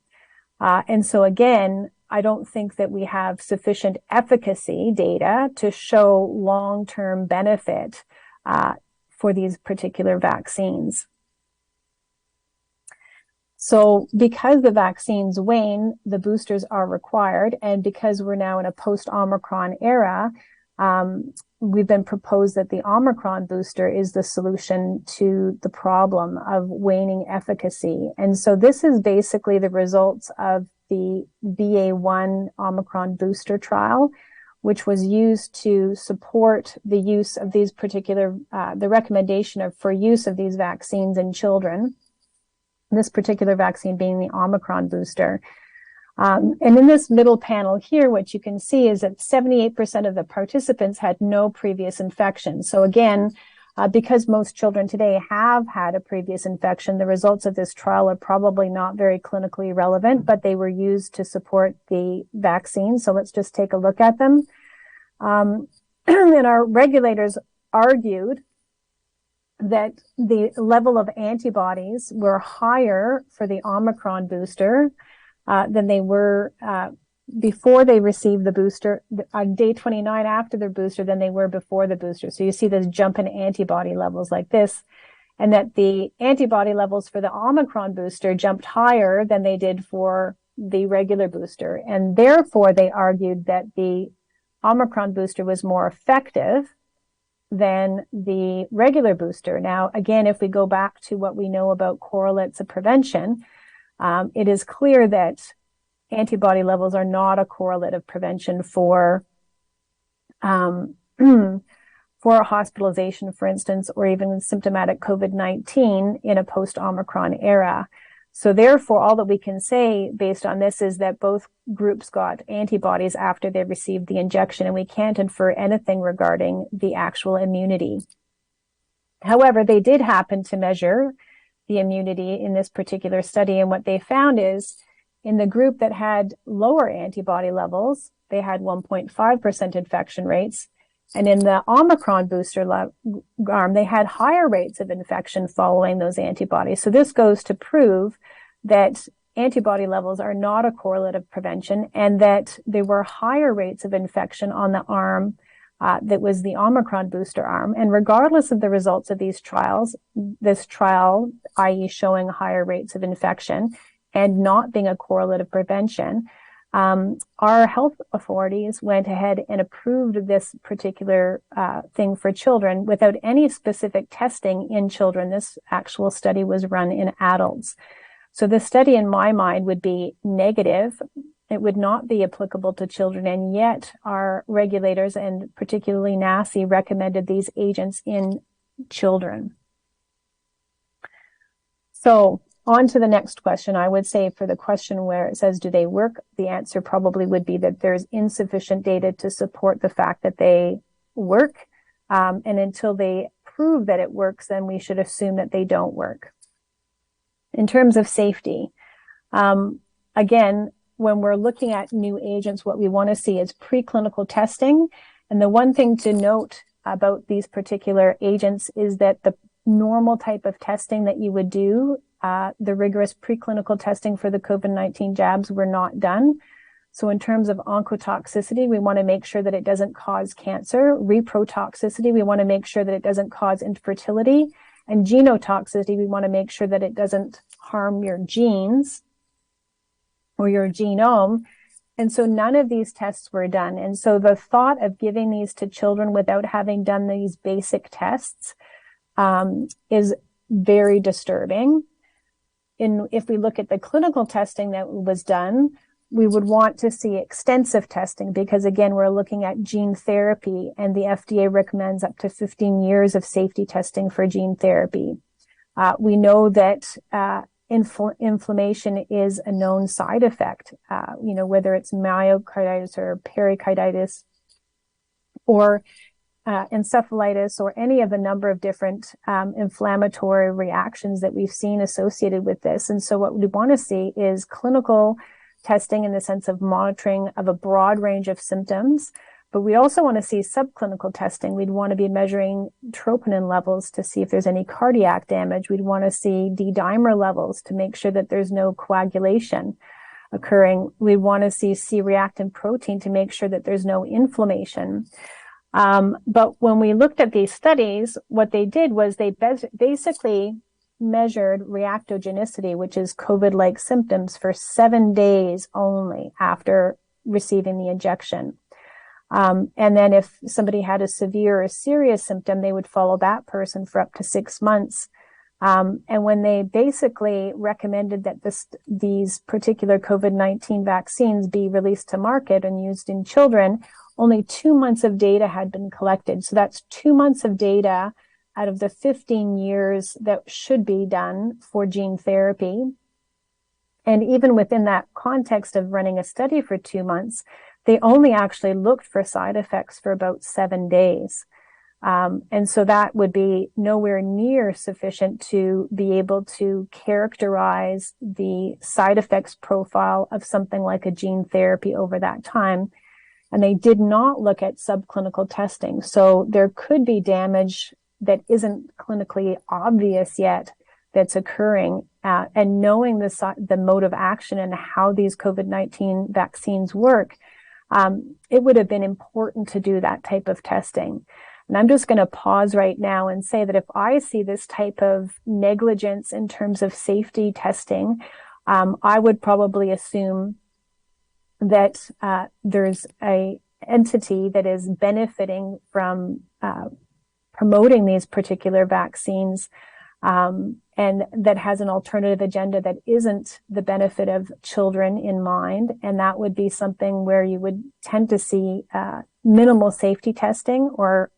And so again, I don't think that we have sufficient efficacy data to show long-term benefit for these particular vaccines. So because the vaccines wane, the boosters are required. And because we're now in a post-Omicron era, we've been proposed that the Omicron booster is the solution to the problem of waning efficacy. And so this is basically the results of the BA1 Omicron booster trial, which was used to support the use of these particular, the recommendation for use of these vaccines in children. This particular vaccine being the Omicron booster. And in this middle panel here, what you can see is that 78% of the participants had no previous infection. So again, Because most children today have had a previous infection, the results of this trial are probably not very clinically relevant, but they were used to support the vaccine. So let's just take a look at them. And our regulators argued that the level of antibodies were higher for the Omicron booster than they were before they received the booster on day 29 after their booster than they were before the booster. So you see this jump in antibody levels like this, and that the antibody levels for the Omicron booster jumped higher than they did for the regular booster. And therefore, they argued that the Omicron booster was more effective than the regular booster. Now, again, if we go back to what we know about correlates of prevention, it is clear that antibody levels are not a correlate of prevention for for hospitalization, for instance, or even symptomatic COVID-19 in a post-Omicron era. So therefore, all that we can say based on this is that both groups got antibodies after they received the injection, and we can't infer anything regarding the actual immunity. However, they did happen to measure the immunity in this particular study, and what they found is in the group that had lower antibody levels, they had 1.5% infection rates. And in the Omicron booster arm, they had higher rates of infection following those antibodies. So this goes to prove that antibody levels are not a correlate of prevention, and that there were higher rates of infection on the arm that was the Omicron booster arm. And regardless of the results of these trials, this trial, i.e. showing higher rates of infection and not being a correlate of prevention, our health authorities went ahead and approved this particular thing for children without any specific testing in children. This actual study was run in adults. So the study, in my mind, would be negative. It would not be applicable to children, and yet our regulators, and particularly NACI, recommended these agents in children. So on to the next question. I would say for the question where it says, do they work? The answer probably would be that there's insufficient data to support the fact that they work. And until they prove that it works, then we should assume that they don't work. In terms of safety, again, when we're looking at new agents, what we want to see is preclinical testing. And the one thing to note about these particular agents is that the normal type of testing that you would do, the rigorous preclinical testing for the COVID-19 jabs, were not done. So in terms of oncotoxicity, we want to make sure that it doesn't cause cancer. Reprotoxicity, we want to make sure that it doesn't cause infertility. And genotoxicity, we want to make sure that it doesn't harm your genes or your genome. And so none of these tests were done. And so the thought of giving these to children without having done these basic tests is very disturbing. If we look at the clinical testing that was done, we would want to see extensive testing because, again, we're looking at gene therapy, and the FDA recommends up to 15 years of safety testing for gene therapy. We know that inflammation is a known side effect, whether it's myocarditis or pericarditis or encephalitis or any of a number of different inflammatory reactions that we've seen associated with this. And so what we want to see is clinical testing in the sense of monitoring of a broad range of symptoms, but we also want to see subclinical testing. We'd want to be measuring troponin levels to see if there's any cardiac damage. We'd want to see D-dimer levels to make sure that there's no coagulation occurring. We want to see C-reactant protein to make sure that there's no inflammation. But when we looked at these studies, what they did was they basically measured reactogenicity, which is COVID-like symptoms, for 7 days only after receiving the injection. And then if somebody had a severe or serious symptom, they would follow that person for up to 6 months. And when they basically recommended that these particular COVID-19 vaccines be released to market and used in children, only 2 months of data had been collected. So that's 2 months of data out of the 15 years that should be done for gene therapy. And even within that context of running a study for 2 months, they only actually looked for side effects for about 7 days. And so that would be nowhere near sufficient to be able to characterize the side effects profile of something like a gene therapy over that time. And they did not look at subclinical testing. So there could be damage that isn't clinically obvious yet that's occurring. And knowing the mode of action and how these COVID-19 vaccines work, it would have been important to do that type of testing. And I'm just going to pause right now and say that if I see this type of negligence in terms of safety testing, I would probably assume that there's a entity that is benefiting from promoting these particular vaccines, and that has an alternative agenda that isn't the benefit of children in mind. And that would be something where you would tend to see minimal safety testing or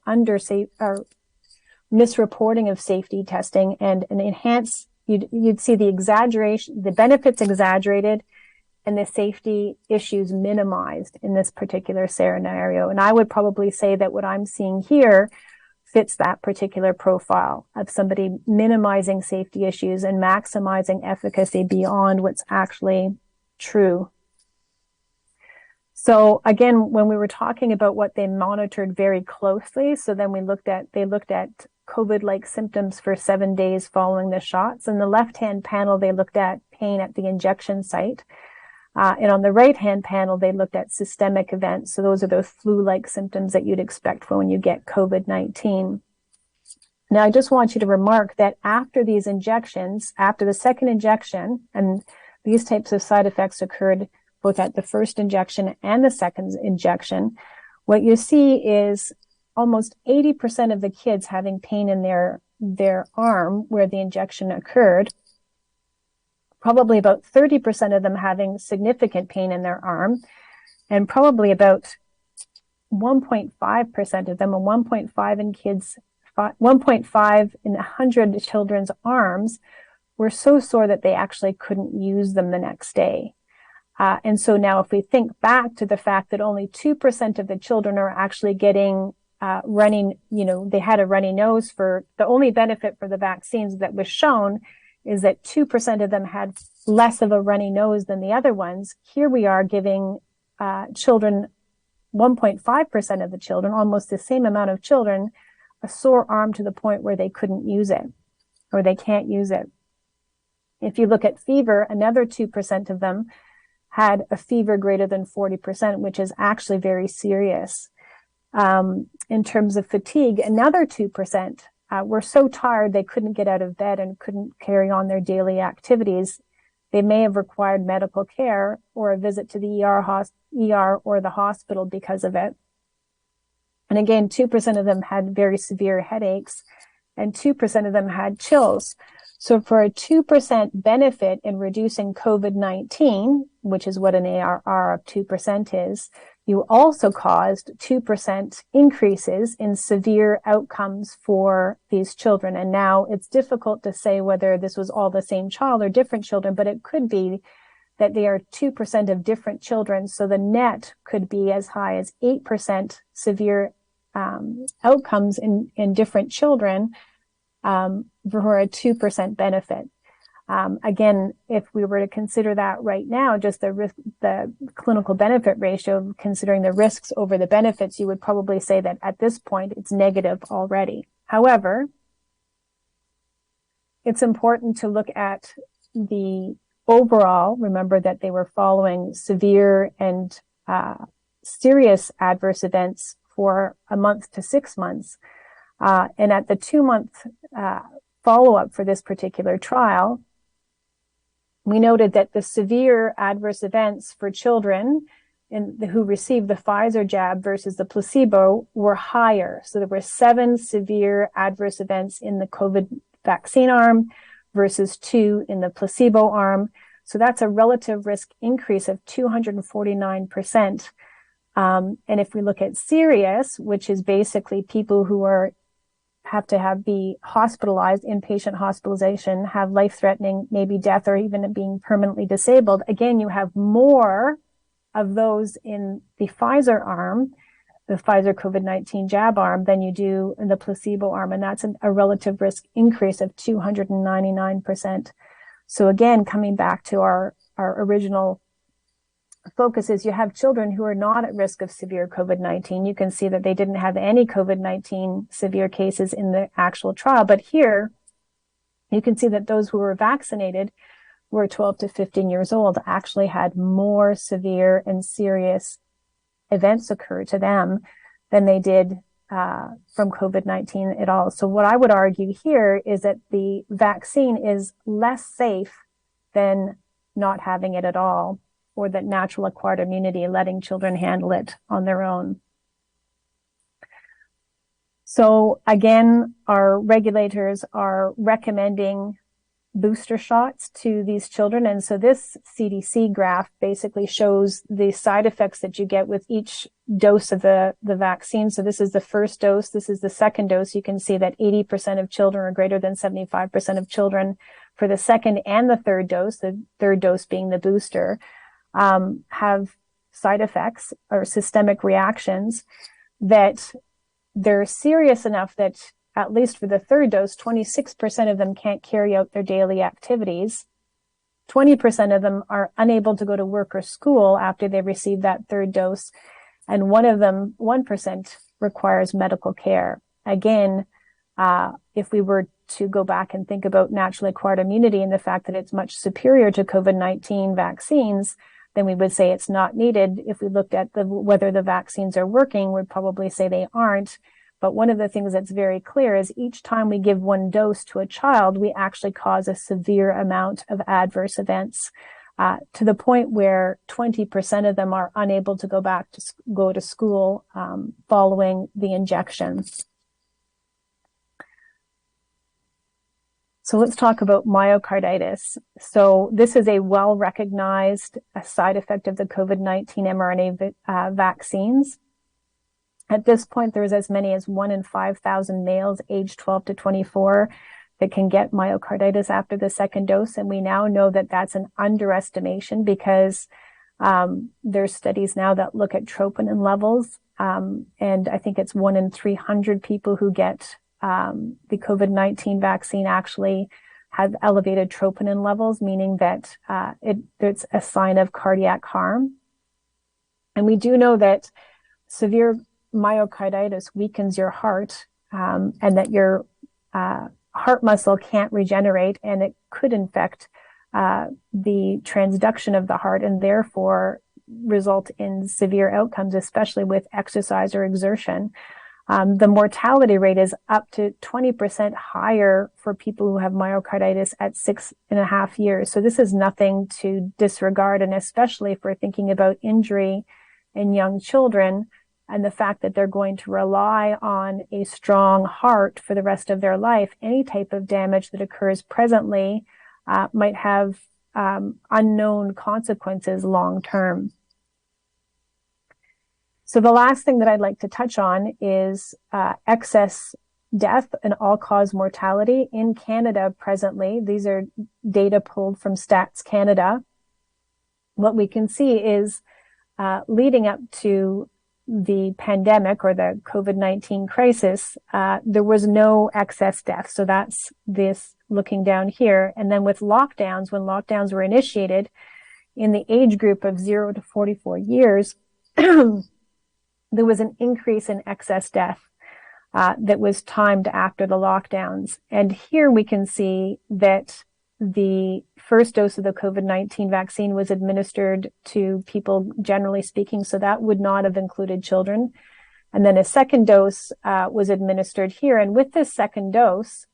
misreporting of safety testing, and an enhanced, you'd see the benefits exaggerated and the safety issues minimized in this particular scenario. And I would probably say that what I'm seeing here fits that particular profile of somebody minimizing safety issues and maximizing efficacy beyond what's actually true. So again, when we were talking about what they monitored very closely, so then they looked at COVID-like symptoms for 7 days following the shots. In the left-hand panel, they looked at pain at the injection site. And on the right-hand panel, they looked at systemic events. So those are those flu-like symptoms that you'd expect when you get COVID-19. Now, I just want you to remark that after these injections, after the second injection, and these types of side effects occurred both at the first injection and the second injection, what you see is almost 80% of the kids having pain in their arm where the injection occurred. Probably about 30% of them having significant pain in their arm, and probably about 1.5% of them, and 1.5 in kids, 1.5 in 100 children's arms were so sore that they actually couldn't use them the next day. And so now if we think back to the fact that only 2% of the children are actually getting running, they had a runny nose for the only benefit for the vaccines that was shown is that 2% of them had less of a runny nose than the other ones. Here we are giving children, 1.5% of the children, almost the same amount of children, a sore arm to the point where they couldn't use it or they can't use it. If you look at fever, another 2% of them had a fever greater than 40%, which is actually very serious. In terms of fatigue, another 2% were so tired they couldn't get out of bed and couldn't carry on their daily activities. They may have required medical care or a visit to the ER or the hospital because of it. And again, 2% of them had very severe headaches and 2% of them had chills. So for a 2% benefit in reducing COVID-19, which is what an ARR of 2% is, you also caused 2% increases in severe outcomes for these children. And now it's difficult to say whether this was all the same child or different children, but it could be that they are 2% of different children. So the net could be as high as 8% severe outcomes in different children for a 2% benefit. Again, if we were to consider that right now, just the clinical benefit ratio, considering the risks over the benefits, you would probably say that at this point it's negative already. However, it's important to look at the overall. Remember that they were following severe and serious adverse events for a month to 6 months. And at the 2-month follow-up for this particular trial, we noted that the severe adverse events for children who received the Pfizer jab versus the placebo were higher. So there were 7 severe adverse events in the COVID vaccine arm versus 2 in the placebo arm. So that's a relative risk increase of 249%. And if we look at serious, which is basically people who have to be hospitalized, inpatient hospitalization, have life-threatening, maybe death or even being permanently disabled. Again, you have more of those in the Pfizer arm the Pfizer COVID-19 jab arm than you do in the placebo arm, and that's a relative risk increase of 299%. So again, coming back to our original focus is you have children who are not at risk of severe COVID-19. You can see that they didn't have any COVID-19 severe cases in the actual trial, but here you can see that those who were vaccinated, who were 12 to 15 years old, actually had more severe and serious events occur to them than they did from COVID-19 at all. So what I would argue here is that the vaccine is less safe than not having it at all, or that natural acquired immunity, letting children handle it on their own. So again, our regulators are recommending booster shots to these children. And so this CDC graph basically shows the side effects that you get with each dose of the vaccine. So this is the first dose. This is the second dose. You can see that 80% of children, or greater than 75% of children, for the second and the third dose being the booster, have side effects or systemic reactions that they're serious enough that, at least for the third dose, 26% of them can't carry out their daily activities. 20% of them are unable to go to work or school after they receive that third dose. And 1% requires medical care. Again, if we were to go back and think about naturally acquired immunity and the fact that it's much superior to COVID-19 vaccines, then we would say it's not needed. If we looked at whether the vaccines are working, we'd probably say they aren't. But one of the things that's very clear is each time we give one dose to a child, we actually cause a severe amount of adverse events, to the point where 20% of them are unable to go to school following the injection. So let's talk about myocarditis. So this is a well-recognized side effect of the COVID-19 mRNA vaccines. At this point, there's as many as 1 in 5,000 males aged 12 to 24 that can get myocarditis after the second dose. And we now know that that's an underestimation because there's studies now that look at troponin levels. And I think it's 1 in 300 people who get the COVID-19 vaccine actually have elevated troponin levels, meaning that it's a sign of cardiac harm. And we do know that severe myocarditis weakens your heart, and that your heart muscle can't regenerate, and it could infect the transduction of the heart and therefore result in severe outcomes, especially with exercise or exertion. The mortality rate is up to 20% higher for people who have myocarditis at 6.5 years. So this is nothing to disregard, and especially if we're thinking about injury in young children, and the fact that they're going to rely on a strong heart for the rest of their life. Any type of damage that occurs presently might have unknown consequences long term. So the last thing that I'd like to touch on is excess death and all-cause mortality in Canada presently. These are data pulled from Stats Canada. What we can see is leading up to the pandemic or the COVID-19 crisis, there was no excess death. So that's this looking down here. And then with lockdowns, when lockdowns were initiated in the age group of 0 to 44 years, there was an increase in excess death that was timed after the lockdowns. And here we can see that the first dose of the COVID-19 vaccine was administered to people, generally speaking, so that would not have included children. And then a second dose was administered here. And with this second dose,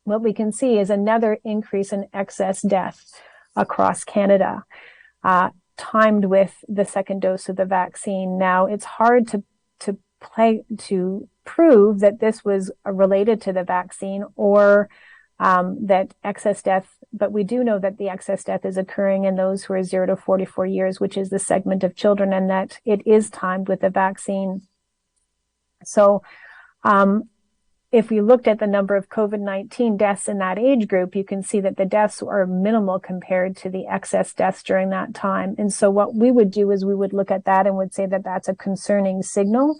what we can see is another increase in excess death across Canada, timed with the second dose of the vaccine. Now, it's hard to prove that this was related to the vaccine or that excess death, but we do know that the excess death is occurring in those who are 0 to 44 years, which is the segment of children, and that it is timed with the vaccine. So if we looked at the number of COVID-19 deaths in that age group, you can see that the deaths are minimal compared to the excess deaths during that time. And so what we would do is we would look at that and would say that that's a concerning signal.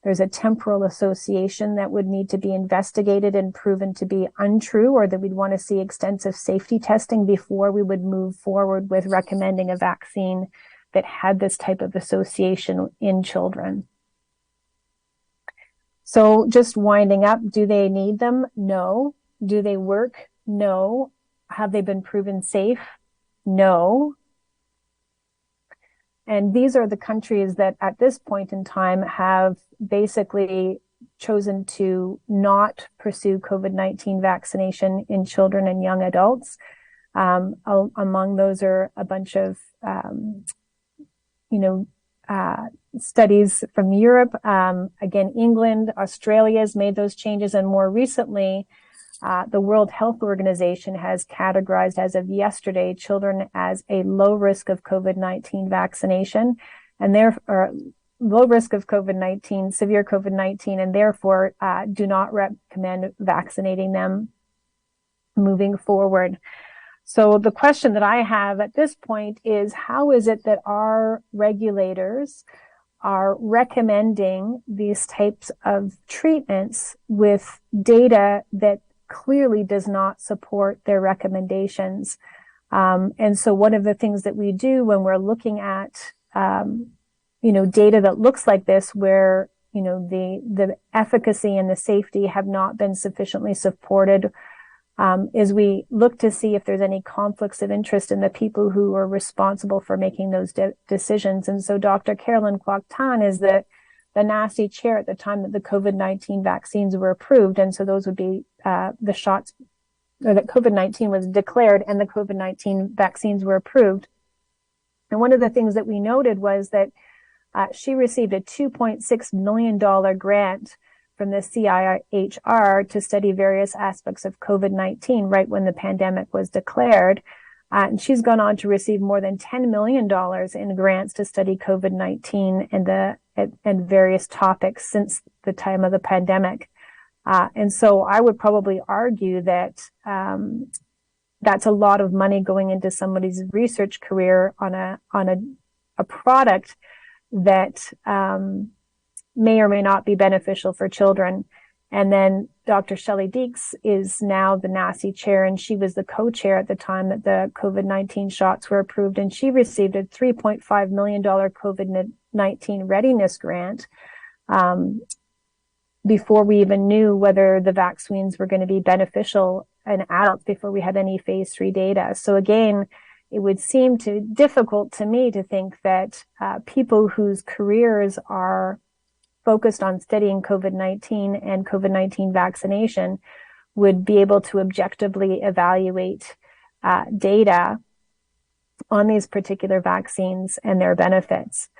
There's a temporal association that would need to be investigated and proven to be untrue, or that we'd want to see extensive safety testing before we would move forward with recommending a vaccine that had this type of association in children. So just winding up, do they need them? No. Do they work? No. Have they been proven safe? No. And these are the countries that at this point in time have basically chosen to not pursue COVID-19 vaccination in children and young adults. Among those are a bunch of, studies from Europe. Again, England, Australia has made those changes. And more recently, the World Health Organization has categorized, as of yesterday, children as a low risk of COVID-19 vaccination, and therefore low risk of COVID-19, severe COVID-19, and therefore do not recommend vaccinating them moving forward. So the question that I have at this point is, how is it that our regulators are recommending these types of treatments with data that clearly does not support their recommendations? And so one of the things that we do when we're looking at, data that looks like this, where, the efficacy and the safety have not been sufficiently supported, is we look to see if there's any conflicts of interest in the people who are responsible for making those decisions. And so Dr. Carolyn Kwok-Tan is the NACI chair at the time that the COVID-19 vaccines were approved. And so those would be the shots, or that COVID-19 was declared and the COVID-19 vaccines were approved. And one of the things that we noted was that she received a $2.6 million grant from the CIHR to study various aspects of COVID-19 right when the pandemic was declared. And she's gone on to receive more than $10 million in grants to study COVID-19 and various topics since the time of the pandemic. And so I would probably argue that that's a lot of money going into somebody's research career on a product that may or may not be beneficial for children. And then Dr. Shelley Deeks is now the NACI chair, and she was the co-chair at the time that the COVID-19 shots were approved, and she received a $3.5 million COVID-19 readiness grant before we even knew whether the vaccines were going to be beneficial in adults, before we had any phase 3 data. So again, it would seem difficult to me to think that people whose careers are focused on studying COVID-19 and COVID-19 vaccination would be able to objectively evaluate data on these particular vaccines and their benefits.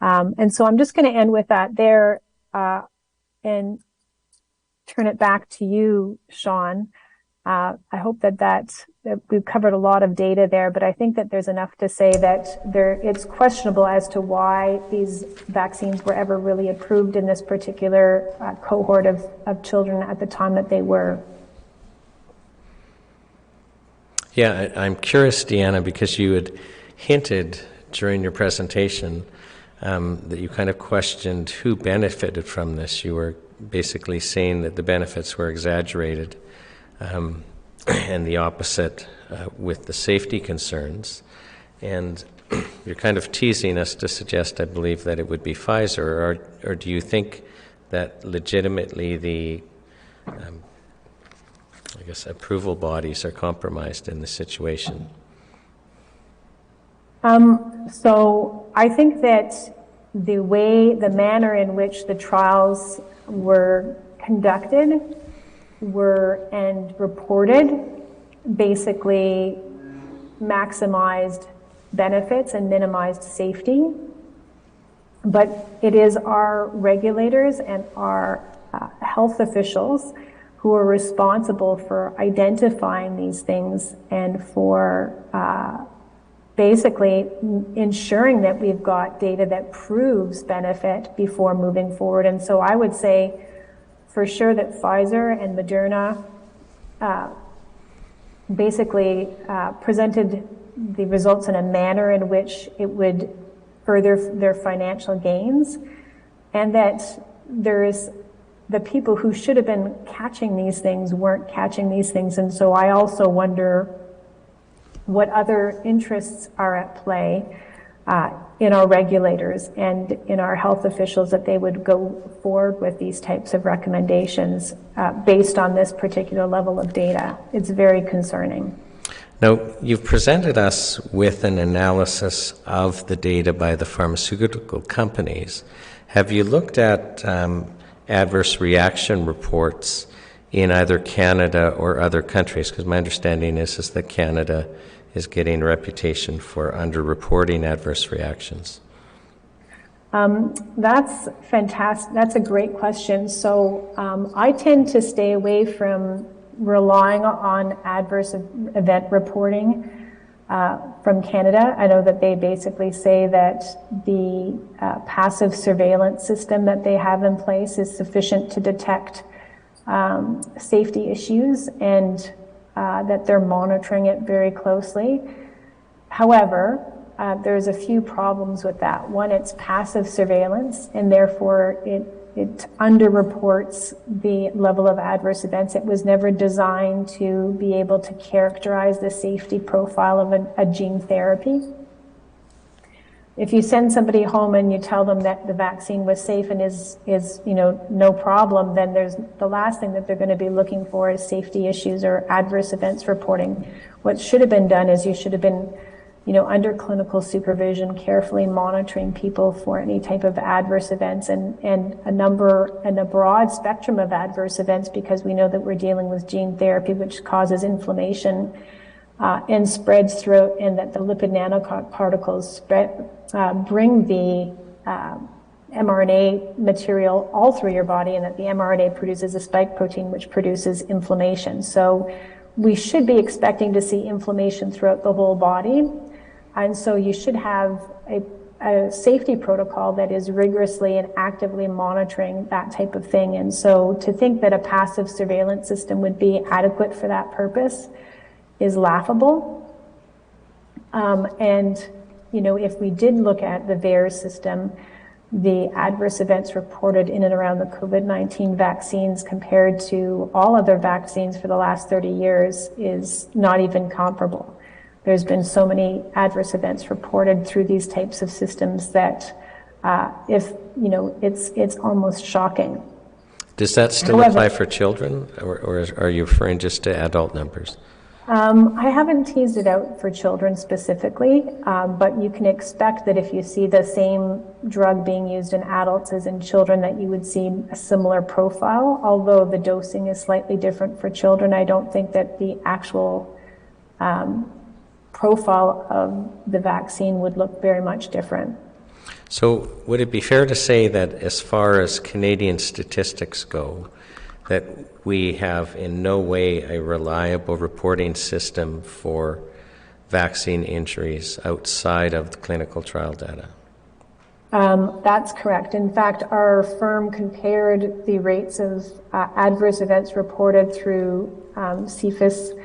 And so I'm just going to end with that there and turn it back to you, Sean. I hope that we've covered a lot of data there, but I think that there's enough to say that it's questionable as to why these vaccines were ever really approved in this particular cohort of children at the time that they were. Yeah, I'm curious, Deanna, because you had hinted during your presentation that you kind of questioned who benefited from this. You were basically saying that the benefits were exaggerated. And the opposite with the safety concerns. And you're kind of teasing us to suggest, I believe, that it would be Pfizer, or do you think that legitimately the, approval bodies are compromised in this situation? So I think that the manner in which the trials were conducted and reported basically maximized benefits and minimized safety. But it is our regulators and our health officials who are responsible for identifying these things and for basically ensuring that we've got data that proves benefit before moving forward. And so I would say, for sure that Pfizer and Moderna basically presented the results in a manner in which it would further their financial gains, and that the people who should have been catching these things weren't catching these things. And so I also wonder what other interests are at play in our regulators and in our health officials, that they would go forward with these types of recommendations based on this particular level of data. It's very concerning. Now, you've presented us with an analysis of the data by the pharmaceutical companies. Have you looked at adverse reaction reports in either Canada or other countries? Because my understanding is that Canada is getting a reputation for underreporting adverse reactions. That's fantastic. That's a great question. So I tend to stay away from relying on adverse event reporting from Canada. I know that they basically say that the passive surveillance system that they have in place is sufficient to detect safety issues, and that they're monitoring it very closely. However, there's a few problems with that. One, it's passive surveillance, and therefore it underreports the level of adverse events. It was never designed to be able to characterize the safety profile of a gene therapy. If you send somebody home and you tell them that the vaccine was safe and is no problem, then the last thing that they're going to be looking for is safety issues or adverse events reporting. What should have been done is you should have been under clinical supervision, carefully monitoring people for any type of adverse events and a broad spectrum of adverse events, because we know that we're dealing with gene therapy, which causes inflammation and spreads throughout, and that the lipid nanoparticles bring the mRNA material all through your body, and that the mRNA produces a spike protein which produces inflammation. So we should be expecting to see inflammation throughout the whole body. And so you should have a safety protocol that is rigorously and actively monitoring that type of thing. And so to think that a passive surveillance system would be adequate for that purpose is laughable. If we did look at the VAERS system, the adverse events reported in and around the COVID-19 vaccines compared to all other vaccines for the last 30 years is not even comparable. There's been so many adverse events reported through these types of systems that it's almost shocking. Does that still apply for children, or are you referring just to adult numbers? I haven't teased it out for children specifically, but you can expect that if you see the same drug being used in adults as in children, that you would see a similar profile. Although the dosing is slightly different for children, I don't think that the actual profile of the vaccine would look very much different. So would it be fair to say that as far as Canadian statistics go, that we have in no way a reliable reporting system for vaccine injuries outside of the clinical trial data? That's correct. In fact, our firm compared the rates of adverse events reported through CFIS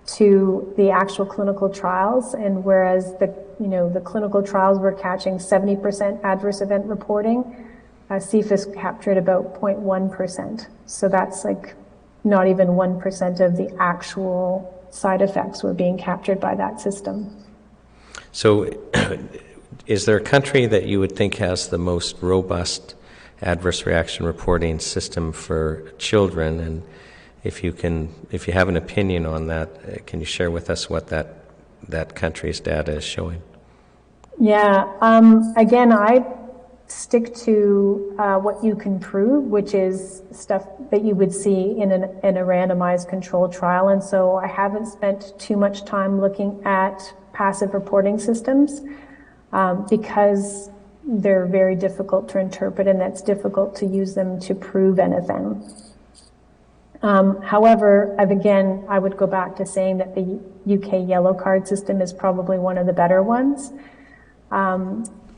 to the actual clinical trials, and whereas the clinical trials were catching 70% adverse event reporting, CFIS captured about 0.1%. So that's like not even 1% of the actual side effects were being captured by that system. So is there a country that you would think has the most robust adverse reaction reporting system for children? And if you have an opinion on that, can you share with us what that country's data is showing? Yeah, again, I stick to what you can prove, which is stuff that you would see in a randomized controlled trial. And so I haven't spent too much time looking at passive reporting systems because they're very difficult to interpret, and that's difficult to use them to prove anything. However, I would go back to saying that the UK yellow card system is probably one of the better ones.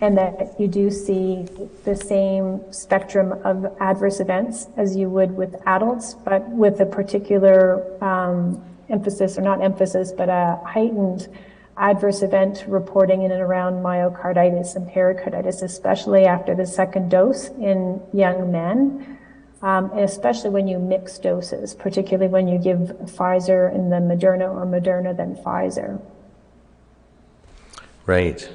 and that you do see the same spectrum of adverse events as you would with adults, but with a particular emphasis, or not emphasis, but a heightened adverse event reporting in and around myocarditis and pericarditis, especially after the second dose in young men, and especially when you mix doses, particularly when you give Pfizer and then Moderna, or Moderna then Pfizer. Right.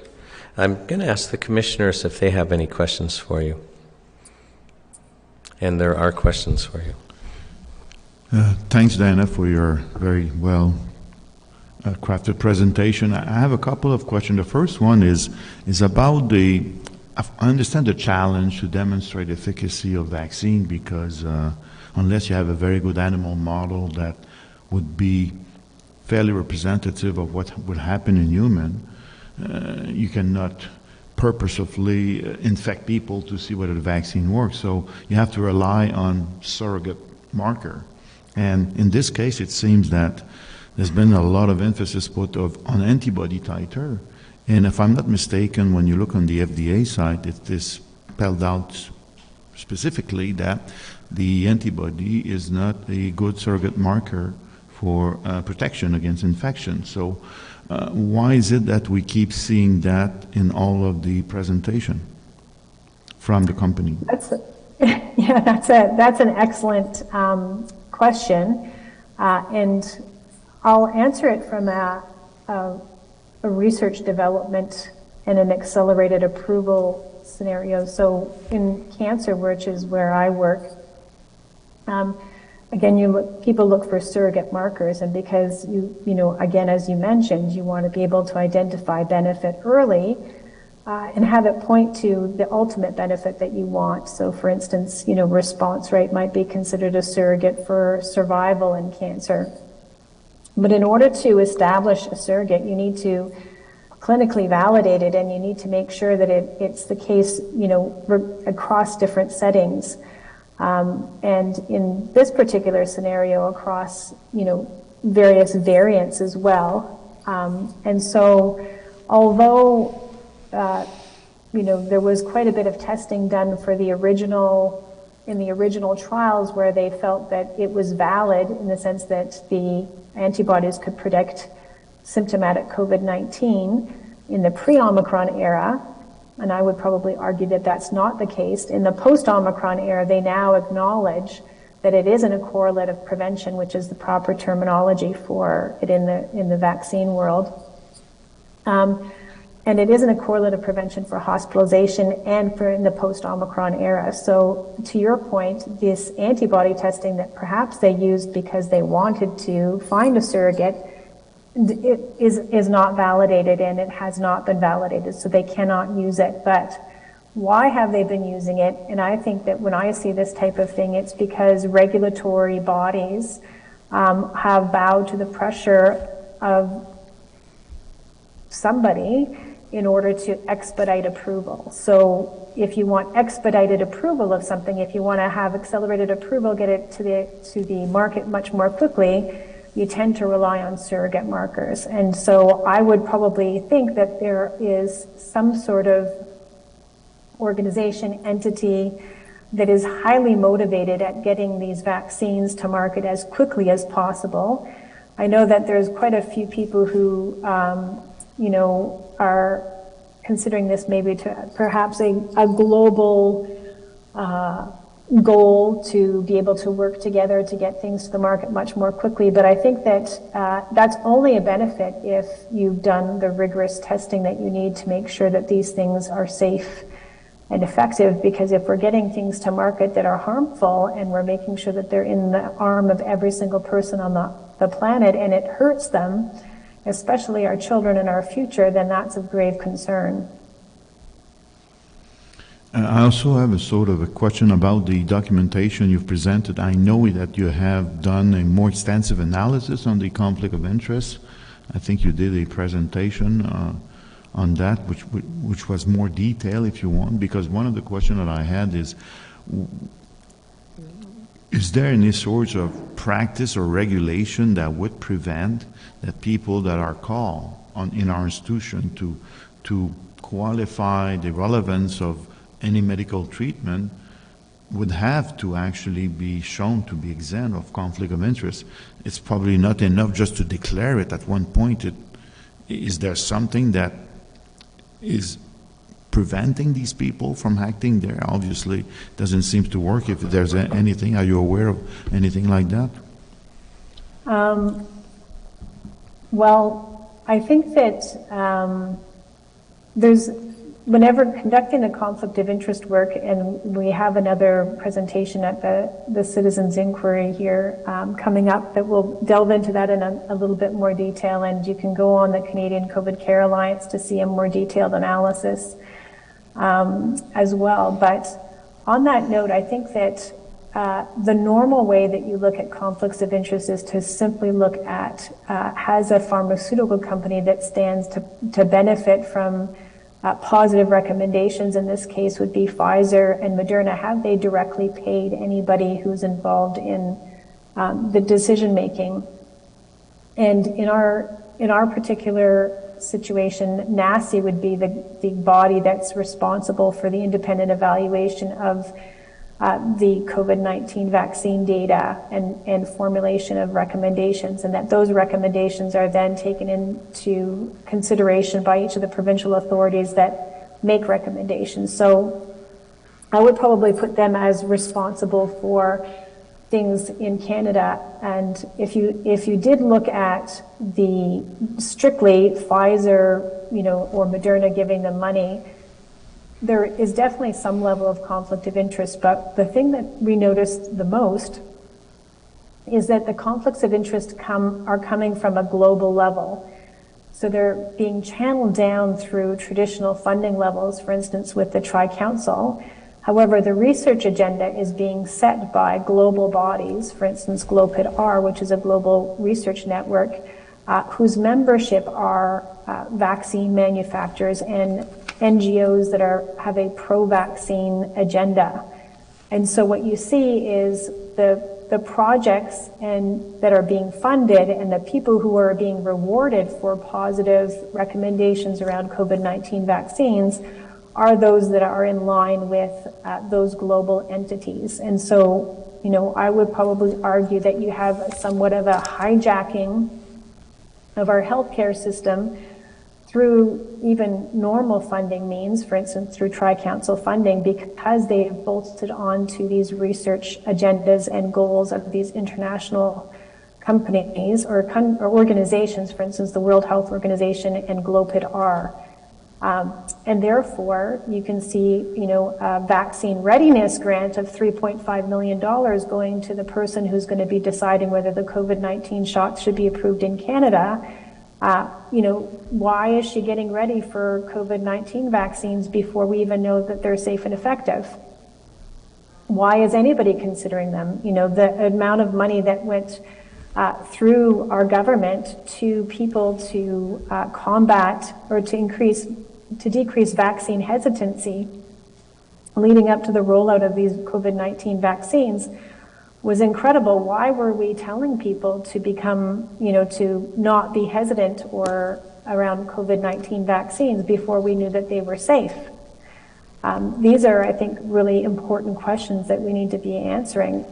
I'm going to ask the commissioners if they have any questions for you. And there are questions for you. Thanks, Diana, for your very well crafted presentation. I have a couple of questions. The first one is about I understand the challenge to demonstrate efficacy of vaccine, because unless you have a very good animal model that would be fairly representative of what would happen in human, you cannot purposefully infect people to see whether the vaccine works. So you have to rely on surrogate marker. And in this case, it seems that there's been a lot of emphasis put on antibody titer. And if I'm not mistaken, when you look on the FDA side, it is spelled out specifically that the antibody is not a good surrogate marker for protection against infection. So why is it that we keep seeing that in all of the presentation from the company? That's an excellent question, and I'll answer it from a research development and an accelerated approval scenario. So in cancer, which is where I work, again, people look for surrogate markers, and because you know, again, as you mentioned, you want to be able to identify benefit early and have it point to the ultimate benefit that you want. So, for instance, you know, response rate might be considered a surrogate for survival in cancer. But in order to establish a surrogate, you need to clinically validate it, and you need to make sure that it's the case, you know, across different settings. And in this particular scenario, across, you know, various variants as well. And so, although, you know, there was quite a bit of testing done for in the original trials, where they felt that it was valid in the sense that the antibodies could predict symptomatic COVID-19 in the pre-Omicron era, and I would probably argue that that's not the case. In the post-Omicron era, they now acknowledge that it isn't a correlate of prevention, which is the proper terminology for it in the vaccine world. And it isn't a correlate of prevention for hospitalization and for in the post-Omicron era. So to your point, this antibody testing that perhaps they used because they wanted to find a surrogate, it is not validated, and it has not been validated, so they cannot use it. But why have they been using it? And I think that when I see this type of thing, it's because regulatory bodies have bowed to the pressure of somebody in order to expedite approval. So if you want expedited approval of something, if you want to have accelerated approval, get it to the market much more quickly, you tend to rely on surrogate markers. And so I would probably think that there is some sort of organization, entity that is highly motivated at getting these vaccines to market as quickly as possible. I know that there's quite a few people who, you know, are considering this maybe to perhaps a global goal to be able to work together to get things to the market much more quickly. But I think that that's only a benefit if you've done the rigorous testing that you need to make sure that these things are safe and effective. Because if we're getting things to market that are harmful, and we're making sure that they're in the arm of every single person on the planet, and it hurts them, especially our children and our future, then that's of grave concern. I also have a sort of a question about the documentation you've presented. I know that you have done a more extensive analysis on the conflict of interest. I think you did a presentation on that, which was more detailed, if you want, because one of the questions that I had is there any sorts of practice or regulation that would prevent that people that are called in our institution to qualify the relevance of any medical treatment would have to actually be shown to be exempt of conflict of interest. It's probably not enough just to declare it at one point. Is there something that is preventing these people from acting there? Obviously, doesn't seem to work. If there's anything, are you aware of anything like that? Well, I think that whenever conducting the conflict of interest work, and we have another presentation at the Citizens Inquiry here coming up that will delve into that in a little bit more detail, and you can go on the Canadian COVID Care Alliance to see a more detailed analysis as well. But on that note, I think that the normal way that you look at conflicts of interest is to simply look at has a pharmaceutical company that stands to benefit from positive recommendations. In this case would be Pfizer and Moderna. Have they directly paid anybody who's involved in the decision making? And in our particular situation, NACI would be the body that's responsible for the independent evaluation of the COVID-19 vaccine data and formulation of recommendations, and that those recommendations are then taken into consideration by each of the provincial authorities that make recommendations. So I would probably put them as responsible for things in Canada. And if you did look at the strictly Pfizer, or Moderna giving them money, there is definitely some level of conflict of interest, but the thing that we noticed the most is that the conflicts of interest are coming from a global level. So they're being channeled down through traditional funding levels, for instance, with the Tri-Council. However, the research agenda is being set by global bodies, for instance, GLOPID-R, which is a global research network, whose membership are vaccine manufacturers and NGOs that have a pro-vaccine agenda. And so what you see is the projects that are being funded and the people who are being rewarded for positive recommendations around COVID-19 vaccines are those that are in line with those global entities. And so, I would probably argue that you have somewhat of a hijacking of our healthcare system through even normal funding means, for instance, through Tri-Council funding, because they have bolted onto these research agendas and goals of these international companies or organizations, for instance, the World Health Organization and GLOPID-R. And therefore, you can see, a vaccine readiness grant of $3.5 million going to the person who's going to be deciding whether the COVID-19 shots should be approved in Canada. Why is she getting ready for COVID-19 vaccines before we even know that they're safe and effective? Why is anybody considering them? The amount of money that went through our government to people to combat or to decrease vaccine hesitancy leading up to the rollout of these COVID-19 vaccines was incredible. Why were we telling people to become, to not be hesitant or around COVID-19 vaccines before we knew that they were safe? These are, I think, really important questions that we need to be answering.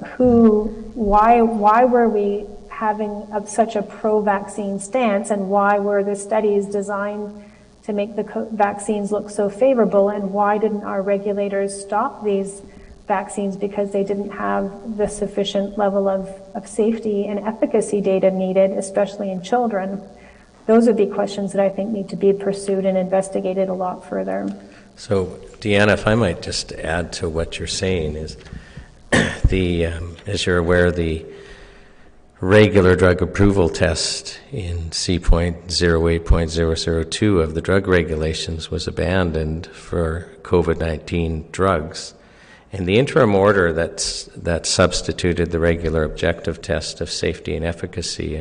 Why were we having such a pro-vaccine stance, and why were the studies designed to make the vaccines look so favorable, and why didn't our regulators stop these vaccines because they didn't have the sufficient level of safety and efficacy data needed, especially in children? Those would be questions that I think need to be pursued and investigated a lot further. So, Deanna, if I might just add to what you're saying is, as you're aware, the regular drug approval test in C.08.002 of the drug regulations was abandoned for COVID-19 drugs. And the interim order that substituted the regular objective test of safety and efficacy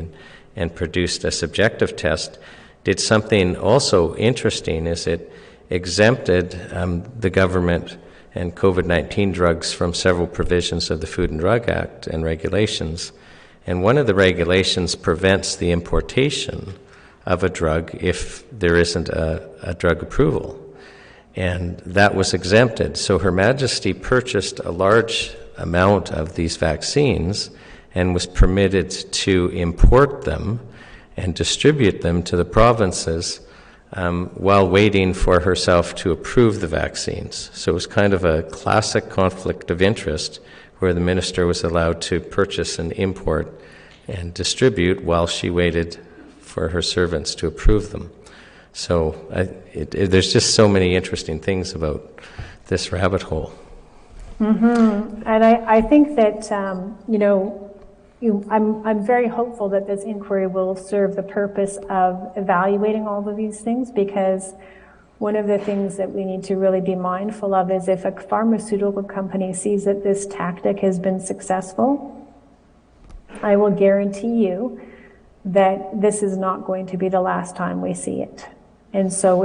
and produced a subjective test did something also interesting, is it exempted the government and COVID-19 drugs from several provisions of the Food and Drug Act and regulations. And one of the regulations prevents the importation of a drug if there isn't a drug approval. And that was exempted. So Her Majesty purchased a large amount of these vaccines and was permitted to import them and distribute them to the provinces while waiting for herself to approve the vaccines. So it was kind of a classic conflict of interest where the minister was allowed to purchase and import and distribute while she waited for her servants to approve them. So there's just so many interesting things about this rabbit hole. Mm-hmm. And I think that, I'm very hopeful that this inquiry will serve the purpose of evaluating all of these things, because one of the things that we need to really be mindful of is if a pharmaceutical company sees that this tactic has been successful, I will guarantee you that this is not going to be the last time we see it. And so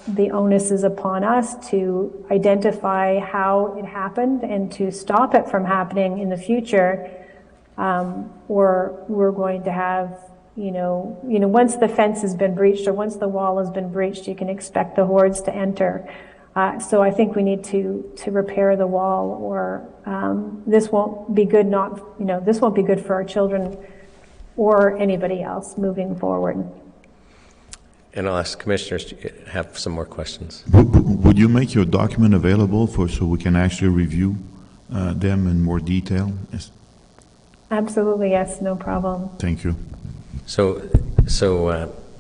the onus is upon us to identify how it happened and to stop it from happening in the future, or we're going to have, once the fence has been breached or once the wall has been breached, you can expect the hordes to enter. So I think we need to repair the wall, or this won't be good. This won't be good for our children or anybody else moving forward. And I'll ask commissioners to have some more questions. Would you make your document available so we can actually review them in more detail? Yes. Absolutely, yes, no problem. Thank you. So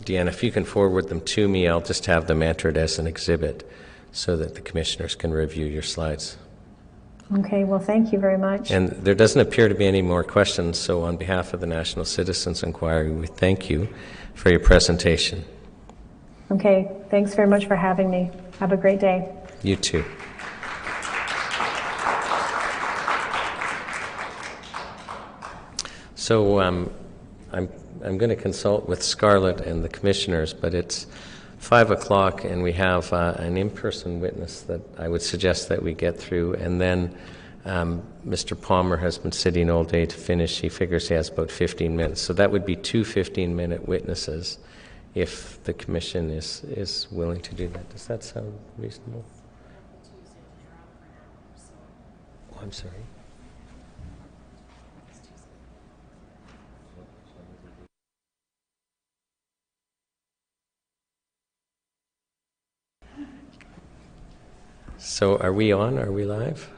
Deanna, if you can forward them to me, I'll just have them entered as an exhibit so that the commissioners can review your slides. Okay, well, thank you very much. And there doesn't appear to be any more questions, so on behalf of the National Citizens Inquiry, we thank you for your presentation. Okay, thanks very much for having me. Have a great day. You too. So I'm going to consult with Scarlett and the commissioners, but it's 5 o'clock and we have an in-person witness that I would suggest that we get through, and then Mr. Palmer has been sitting all day to finish. He figures he has about 15 minutes. So that would be 2 15-minute witnesses if the commission is willing to do that. Does that sound reasonable? Oh, I'm sorry. So are we on? Are we live?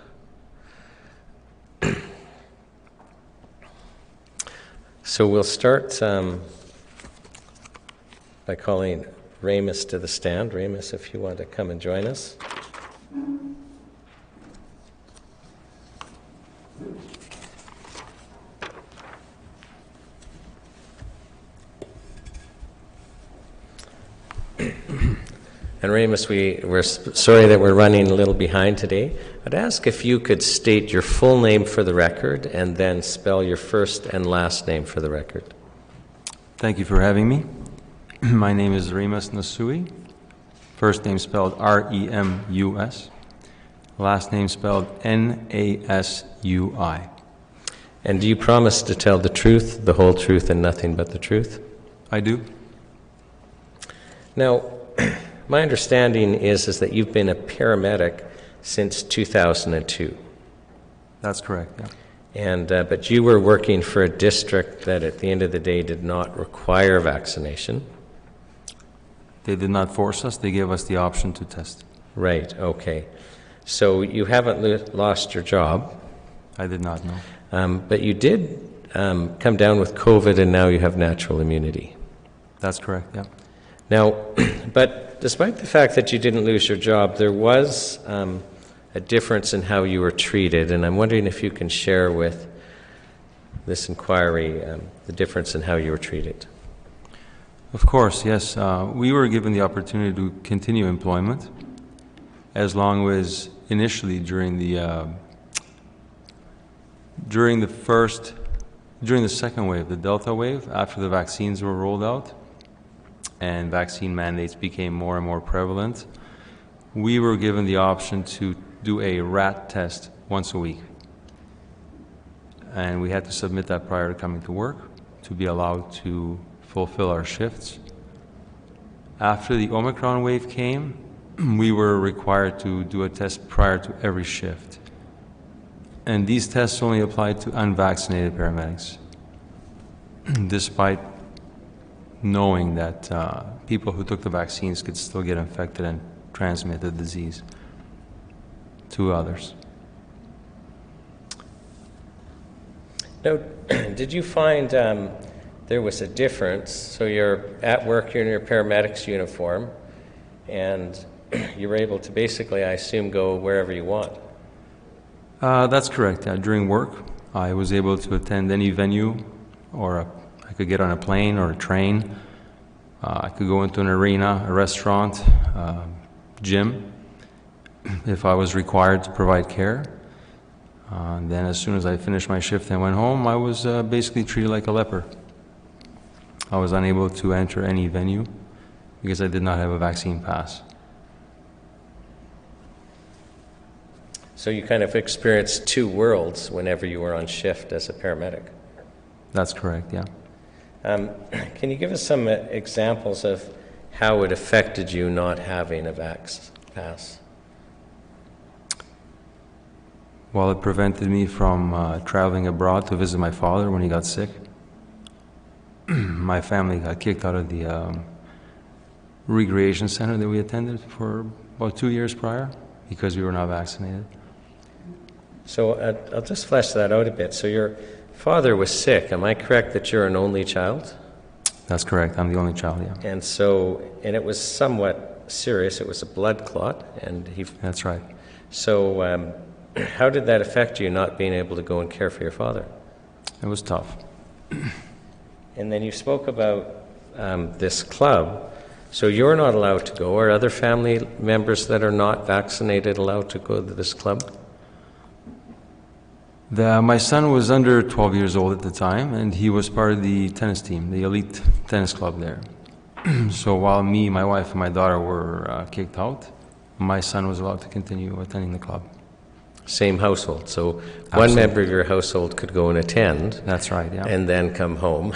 So we'll start by calling Ramus to the stand. Ramus, if you want to come and join us. And Ramus, we're sorry that we're running a little behind today. I'd ask if you could state your full name for the record and then spell your first and last name for the record. Thank you for having me. My name is Remus Nasui. First name spelled R-E-M-U-S. Last name spelled N-A-S-U-I. And do you promise to tell the truth, the whole truth, and nothing but the truth? I do. Now, my understanding is that you've been a paramedic since 2002. That's correct, yeah. And but you were working for a district that at the end of the day did not require vaccination. They did not force us. They gave us the option to test. Right, okay. So you haven't lost your job. I did not, know. But you did come down with COVID, and now you have natural immunity. That's correct, yeah. Now, but despite the fact that you didn't lose your job, there was a difference in how you were treated, and I'm wondering if you can share with this inquiry the difference in how you were treated. Of course, yes. We were given the opportunity to continue employment as long as initially during the second wave, the Delta wave, after the vaccines were rolled out and vaccine mandates became more and more prevalent, we were given the option to do a rat test once a week. And we had to submit that prior to coming to work to be allowed to fulfill our shifts. After the Omicron wave came, we were required to do a test prior to every shift. And these tests only applied to unvaccinated paramedics, despite knowing that people who took the vaccines could still get infected and transmit the disease to others. Now, did you find there was a difference? So you're at work, you're in your paramedic's uniform, and you were able to basically, I assume, go wherever you want. That's correct. During work, I was able to attend any venue, or I could get on a plane or a train. I could go into an arena, a restaurant, gym, if I was required to provide care. And then as soon as I finished my shift and went home, I was basically treated like a leper. I was unable to enter any venue because I did not have a vaccine pass. So you kind of experienced two worlds whenever you were on shift as a paramedic. That's correct, yeah. Can you give us some examples of how it affected you not having a vax pass? Well, it prevented me from traveling abroad to visit my father when he got sick. My family got kicked out of the recreation center that we attended for about 2 years prior because we were not vaccinated. So I'll just flesh that out a bit. So your father was sick. Am I correct that you're an only child? That's correct. I'm the only child, yeah. And it was somewhat serious. It was a blood clot, and he. That's right. So how did that affect you, not being able to go and care for your father? It was tough. And then you spoke about this club. So you're not allowed to go. Are other family members that are not vaccinated allowed to go to this club? My son was under 12 years old at the time, and he was part of the tennis team, the elite tennis club there. So while me, my wife, and my daughter were kicked out, my son was allowed to continue attending the club. Same household. So Absolutely. One member of your household could go and attend. That's right, yeah. And then come home,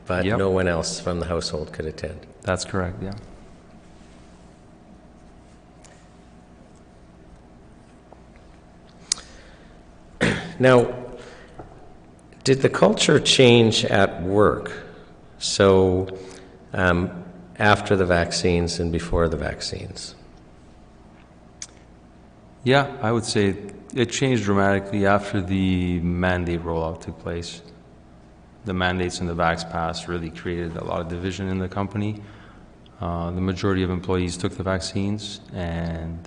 but Yep. no one else from the household could attend. That's correct, yeah. Now, did the culture change at work? So after the vaccines and before the vaccines? Yeah, I would say it changed dramatically after the mandate rollout took place. The mandates and the Vax Pass really created a lot of division in the company. The majority of employees took the vaccines, and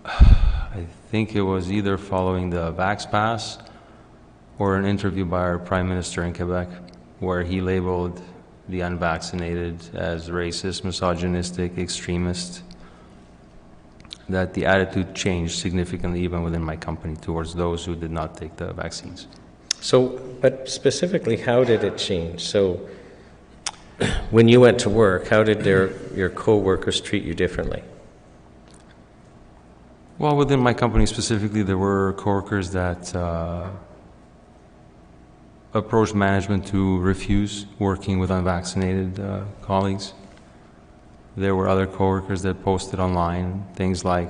I think it was either following the Vax Pass or an interview by our Prime Minister in Quebec where he labeled the unvaccinated as racist, misogynistic, extremist, that the attitude changed significantly even within my company towards those who did not take the vaccines. So, but specifically, how did it change? So when you went to work, how did your co-workers treat you differently? Well, within my company specifically, there were coworkers that approached management to refuse working with unvaccinated colleagues. There were other coworkers that posted online things like,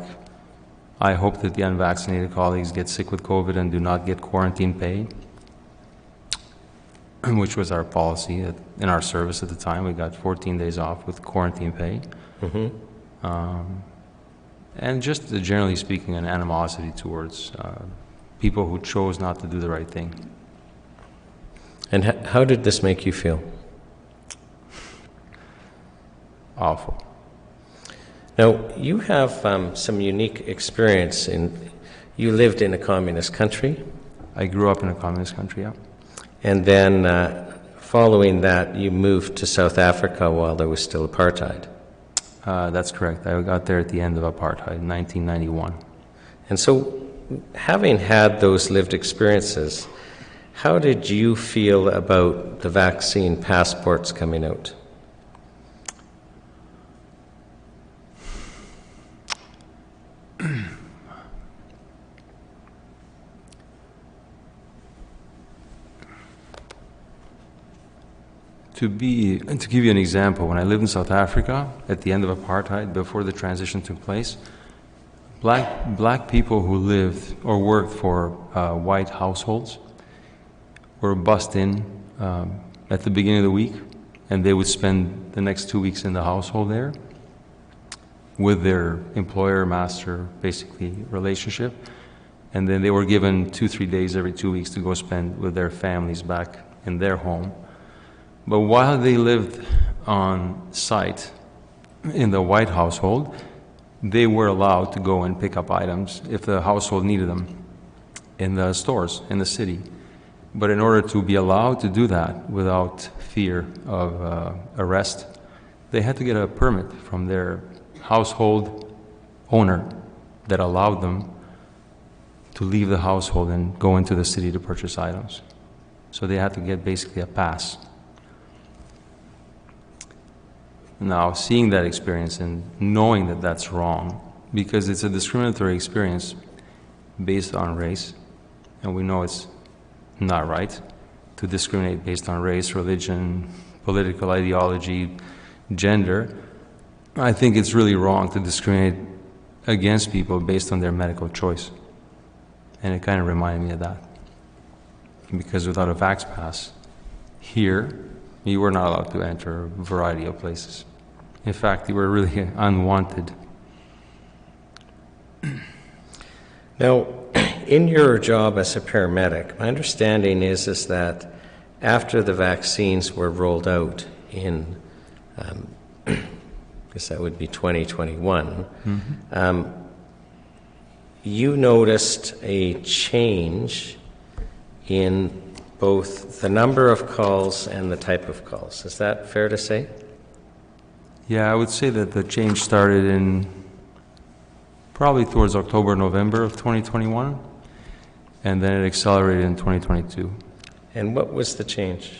"I hope that the unvaccinated colleagues get sick with COVID and do not get quarantine pay," which was our policy in our service at the time. We got 14 days off with quarantine pay. Mm-hmm. And just generally speaking, an animosity towards people who chose not to do the right thing. And how did this make you feel? Awful. Now, you have some unique experience you lived in a communist country. I grew up in a communist country, yeah. And then following that, you moved to South Africa while there was still apartheid. That's correct. I got there at the end of apartheid in 1991. And so, having had those lived experiences, how did you feel about the vaccine passports coming out? To give you an example, when I lived in South Africa at the end of apartheid, before the transition took place, black people who lived or worked for white households were bussed in at the beginning of the week, and they would spend the next 2 weeks in the household there with their employer-master, basically, relationship. And then they were given 2-3 days every 2 weeks to go spend with their families back in their home. But while they lived on site in the white household, they were allowed to go and pick up items if the household needed them in the stores in the city. But in order to be allowed to do that without fear of arrest, they had to get a permit from their household owner that allowed them to leave the household and go into the city to purchase items. So they had to get basically a pass. Now, seeing that experience and knowing that that's wrong, because it's a discriminatory experience based on race, and we know it's not right to discriminate based on race, religion, political ideology, gender. I think it's really wrong to discriminate against people based on their medical choice. And it kind of reminded me of that. Because without a vax pass, here, you were not allowed to enter a variety of places. In fact, you were really unwanted. Now, in your job as a paramedic, my understanding is that after the vaccines were rolled out in, I guess that would be 2021, you noticed a change in both the number of calls and the type of calls. Is that fair to say? Yeah, I would say that the change started in probably towards October, November of 2021, and then it accelerated in 2022. And what was the change?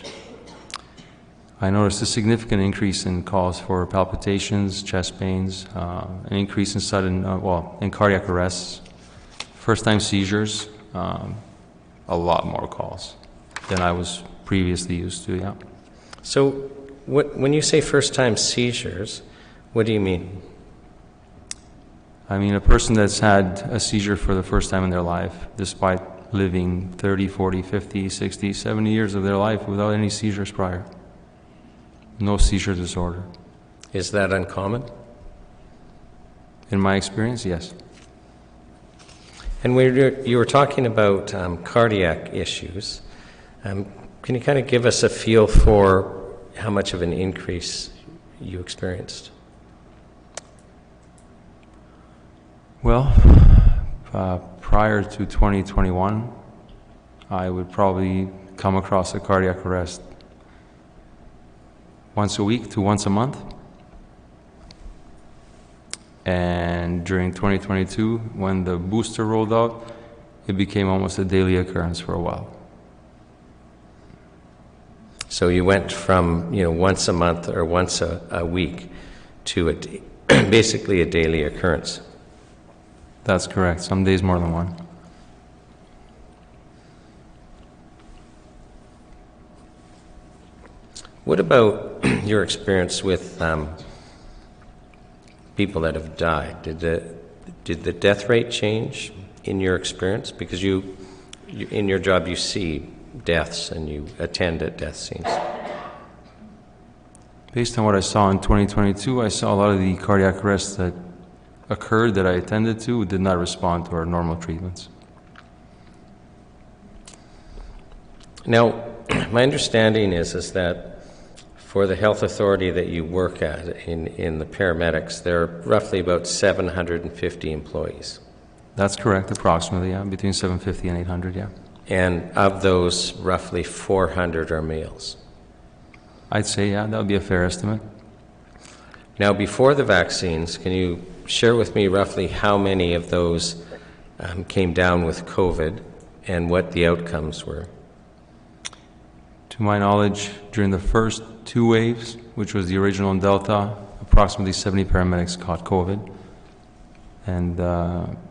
I noticed a significant increase in calls for palpitations, chest pains, an increase in in cardiac arrests, first-time seizures, a lot more calls than I was previously used to, yeah. So when you say first-time seizures, what do you mean? I mean a person that's had a seizure for the first time in their life, despite living 30, 40, 50, 60, 70 years of their life without any seizures prior. No seizure disorder. Is that uncommon? In my experience, yes. And when you were talking about cardiac issues, can you kind of give us a feel for how much of an increase you experienced? Well, prior to 2021, I would probably come across a cardiac arrest once a week to once a month. And during 2022, when the booster rolled out, it became almost a daily occurrence for a while. So you went from once a month or once a week to basically a daily occurrence. That's correct. Some days more than one. What about your experience with people that have died? Did the death rate change in your experience? Because you in your job you see deaths and you attend at death scenes. Based on what I saw in 2022, I saw a lot of the cardiac arrests that occurred that I attended to did not respond to our normal treatments. Now, my understanding is that for the health authority that you work at in the paramedics, there are roughly about 750 employees. That's correct, approximately, yeah, between 750 and 800, yeah. And of those, roughly 400 are males. I'd say, yeah, that would be a fair estimate. Now, before the vaccines, can you share with me roughly how many of those came down with COVID and what the outcomes were? To my knowledge, during the first two waves, which was the original and Delta, approximately 70 paramedics caught COVID. And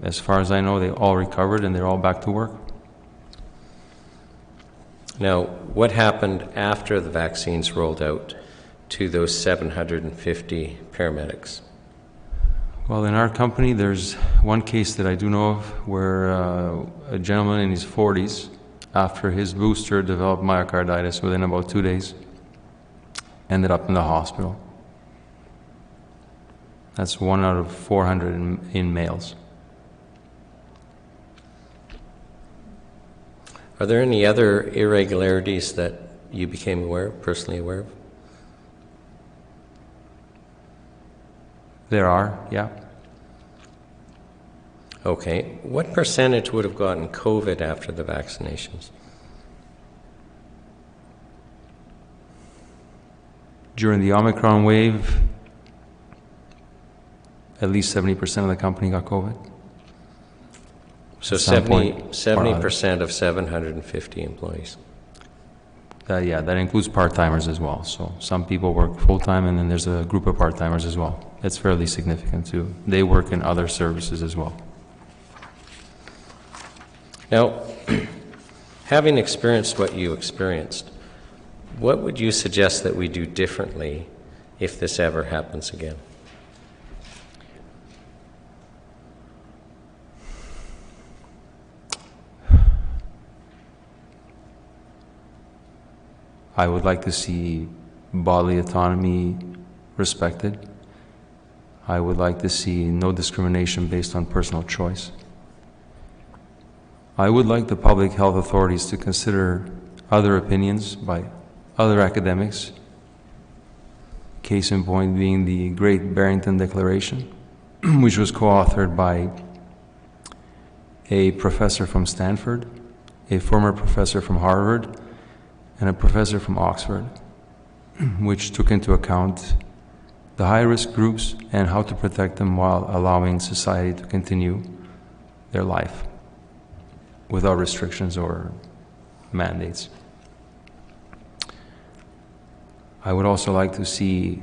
as far as I know, they all recovered and they're all back to work. Now, what happened after the vaccines rolled out to those 750 paramedics? Well, in our company, there's one case that I do know of where a gentleman in his 40s, after his booster, developed myocarditis within about 2 days, ended up in the hospital. That's 1 out of 400 in males. Are there any other irregularities that you became personally aware of? There are, yeah. Okay. What percentage would have gotten COVID after the vaccinations? During the Omicron wave, at least 70% of the company got COVID. So At some point, 70% of 750 employees. Yeah, that includes part-timers as well. So some people work full-time, and then there's a group of part-timers as well. It's fairly significant too. They work in other services as well. Now, having experienced what you experienced, what would you suggest that we do differently if this ever happens again? I would like to see bodily autonomy respected. I would like to see no discrimination based on personal choice. I would like the public health authorities to consider other opinions by other academics, case in point being the Great Barrington Declaration, which was co-authored by a professor from Stanford, a former professor from Harvard, and a professor from Oxford, which took into account the high-risk groups and how to protect them while allowing society to continue their life without restrictions or mandates. I would also like to see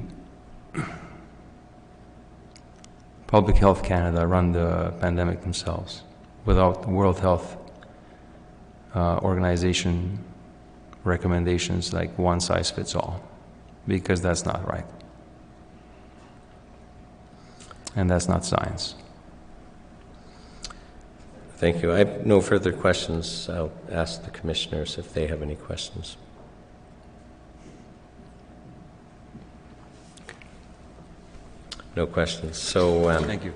Public Health Canada run the pandemic themselves without the World Health Organization recommendations like one size fits all, because that's not right. And that's not science. Thank you. I have no further questions. I'll ask the commissioners if they have any questions. No questions. So, thank you.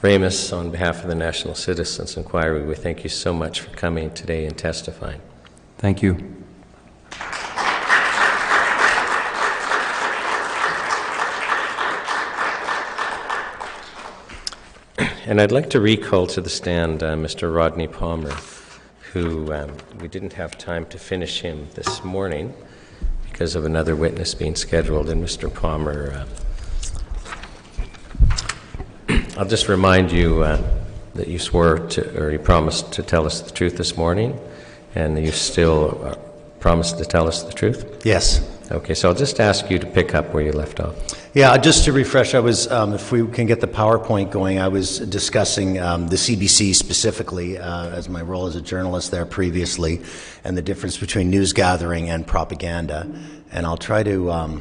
Ramus, on behalf of the National Citizens Inquiry, we thank you so much for coming today and testifying. Thank you. And I'd like to recall to the stand Mr. Rodney Palmer, who we didn't have time to finish him this morning because of another witness being scheduled. And Mr. Palmer, I'll just remind you that you swore to, or you promised to tell us the truth this morning, and you still promise to tell us the truth? Yes. Okay, so I'll just ask you to pick up where you left off. Yeah, just to refresh, I was, if we can get the PowerPoint going, I was discussing the CBC specifically as my role as a journalist there previously, and the difference between news gathering and propaganda. And I'll try to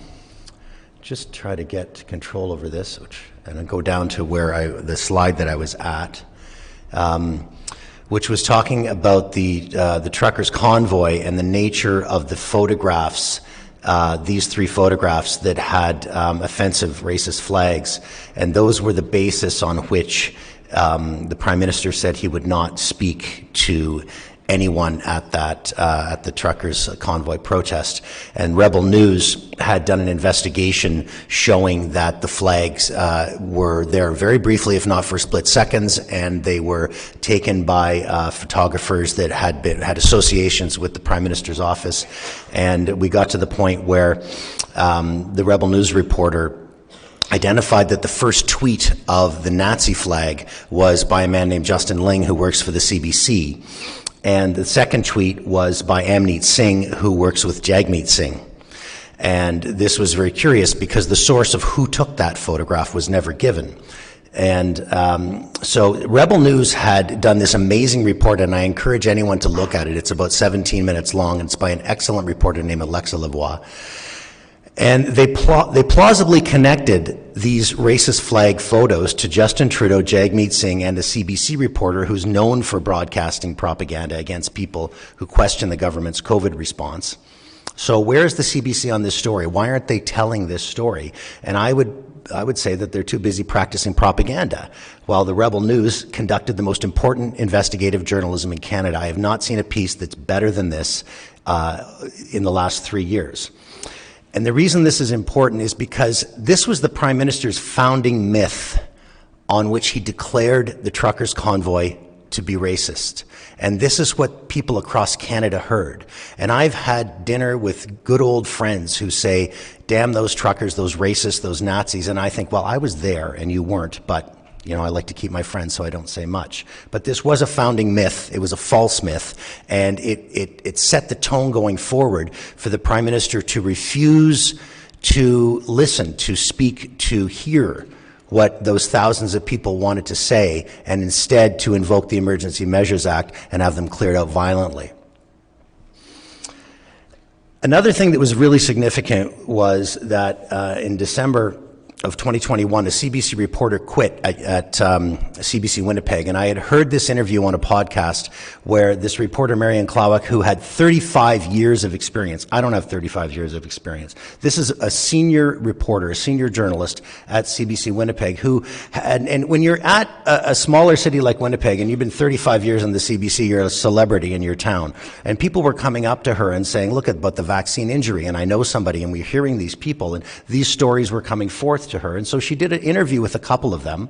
just try to get control over this, and I'll go down to where the slide that I was at. Which was talking about the truckers' convoy and the nature of the photographs, these 3 photographs that had offensive racist flags, and those were the basis on which the Prime Minister said he would not speak to anyone at the truckers' convoy protest. And Rebel News had done an investigation showing that the flags were there very briefly, if not for split seconds, and they were taken by photographers that had associations with the Prime Minister's office. And we got to the point where the Rebel News reporter identified that the first tweet of the Nazi flag was by a man named Justin Ling, who works for the CBC. And the second tweet was by Amneet Singh, who works with Jagmeet Singh. And this was very curious because the source of who took that photograph was never given. And so Rebel News had done this amazing report, and I encourage anyone to look at it. It's about 17 minutes long, and it's by an excellent reporter named Alexa Lavoie. And they plausibly connected these racist flag photos to Justin Trudeau, Jagmeet Singh, and a CBC reporter who's known for broadcasting propaganda against people who question the government's COVID response. So where's the CBC on this story? Why aren't they telling this story? And I would say that they're too busy practicing propaganda, while the Rebel News conducted the most important investigative journalism in Canada. I have not seen a piece that's better than this in the last 3 years. And the reason this is important is because this was the Prime Minister's founding myth on which he declared the truckers' convoy to be racist. And this is what people across Canada heard. And I've had dinner with good old friends who say, damn those truckers, those racists, those Nazis. And I think, well, I was there and you weren't, but you know, I like to keep my friends, so I don't say much. But this was a founding myth. It was a false myth. And it set the tone going forward for the Prime Minister to refuse to listen, to speak, to hear what those thousands of people wanted to say, and instead to invoke the Emergency Measures Act and have them cleared out violently. Another thing that was really significant was that in December of 2021, a CBC reporter quit at CBC Winnipeg, and I had heard this interview on a podcast where this reporter, Marian Klawak, who had 35 years of experience. I don't have 35 years of experience. This is a senior reporter, a senior journalist at CBC Winnipeg who, and when you're at a smaller city like Winnipeg and you've been 35 years in the CBC, you're a celebrity in your town. And people were coming up to her and saying, look about the vaccine injury, and I know somebody, and we're hearing these people, and these stories were coming forth to her. And so she did an interview with a couple of them.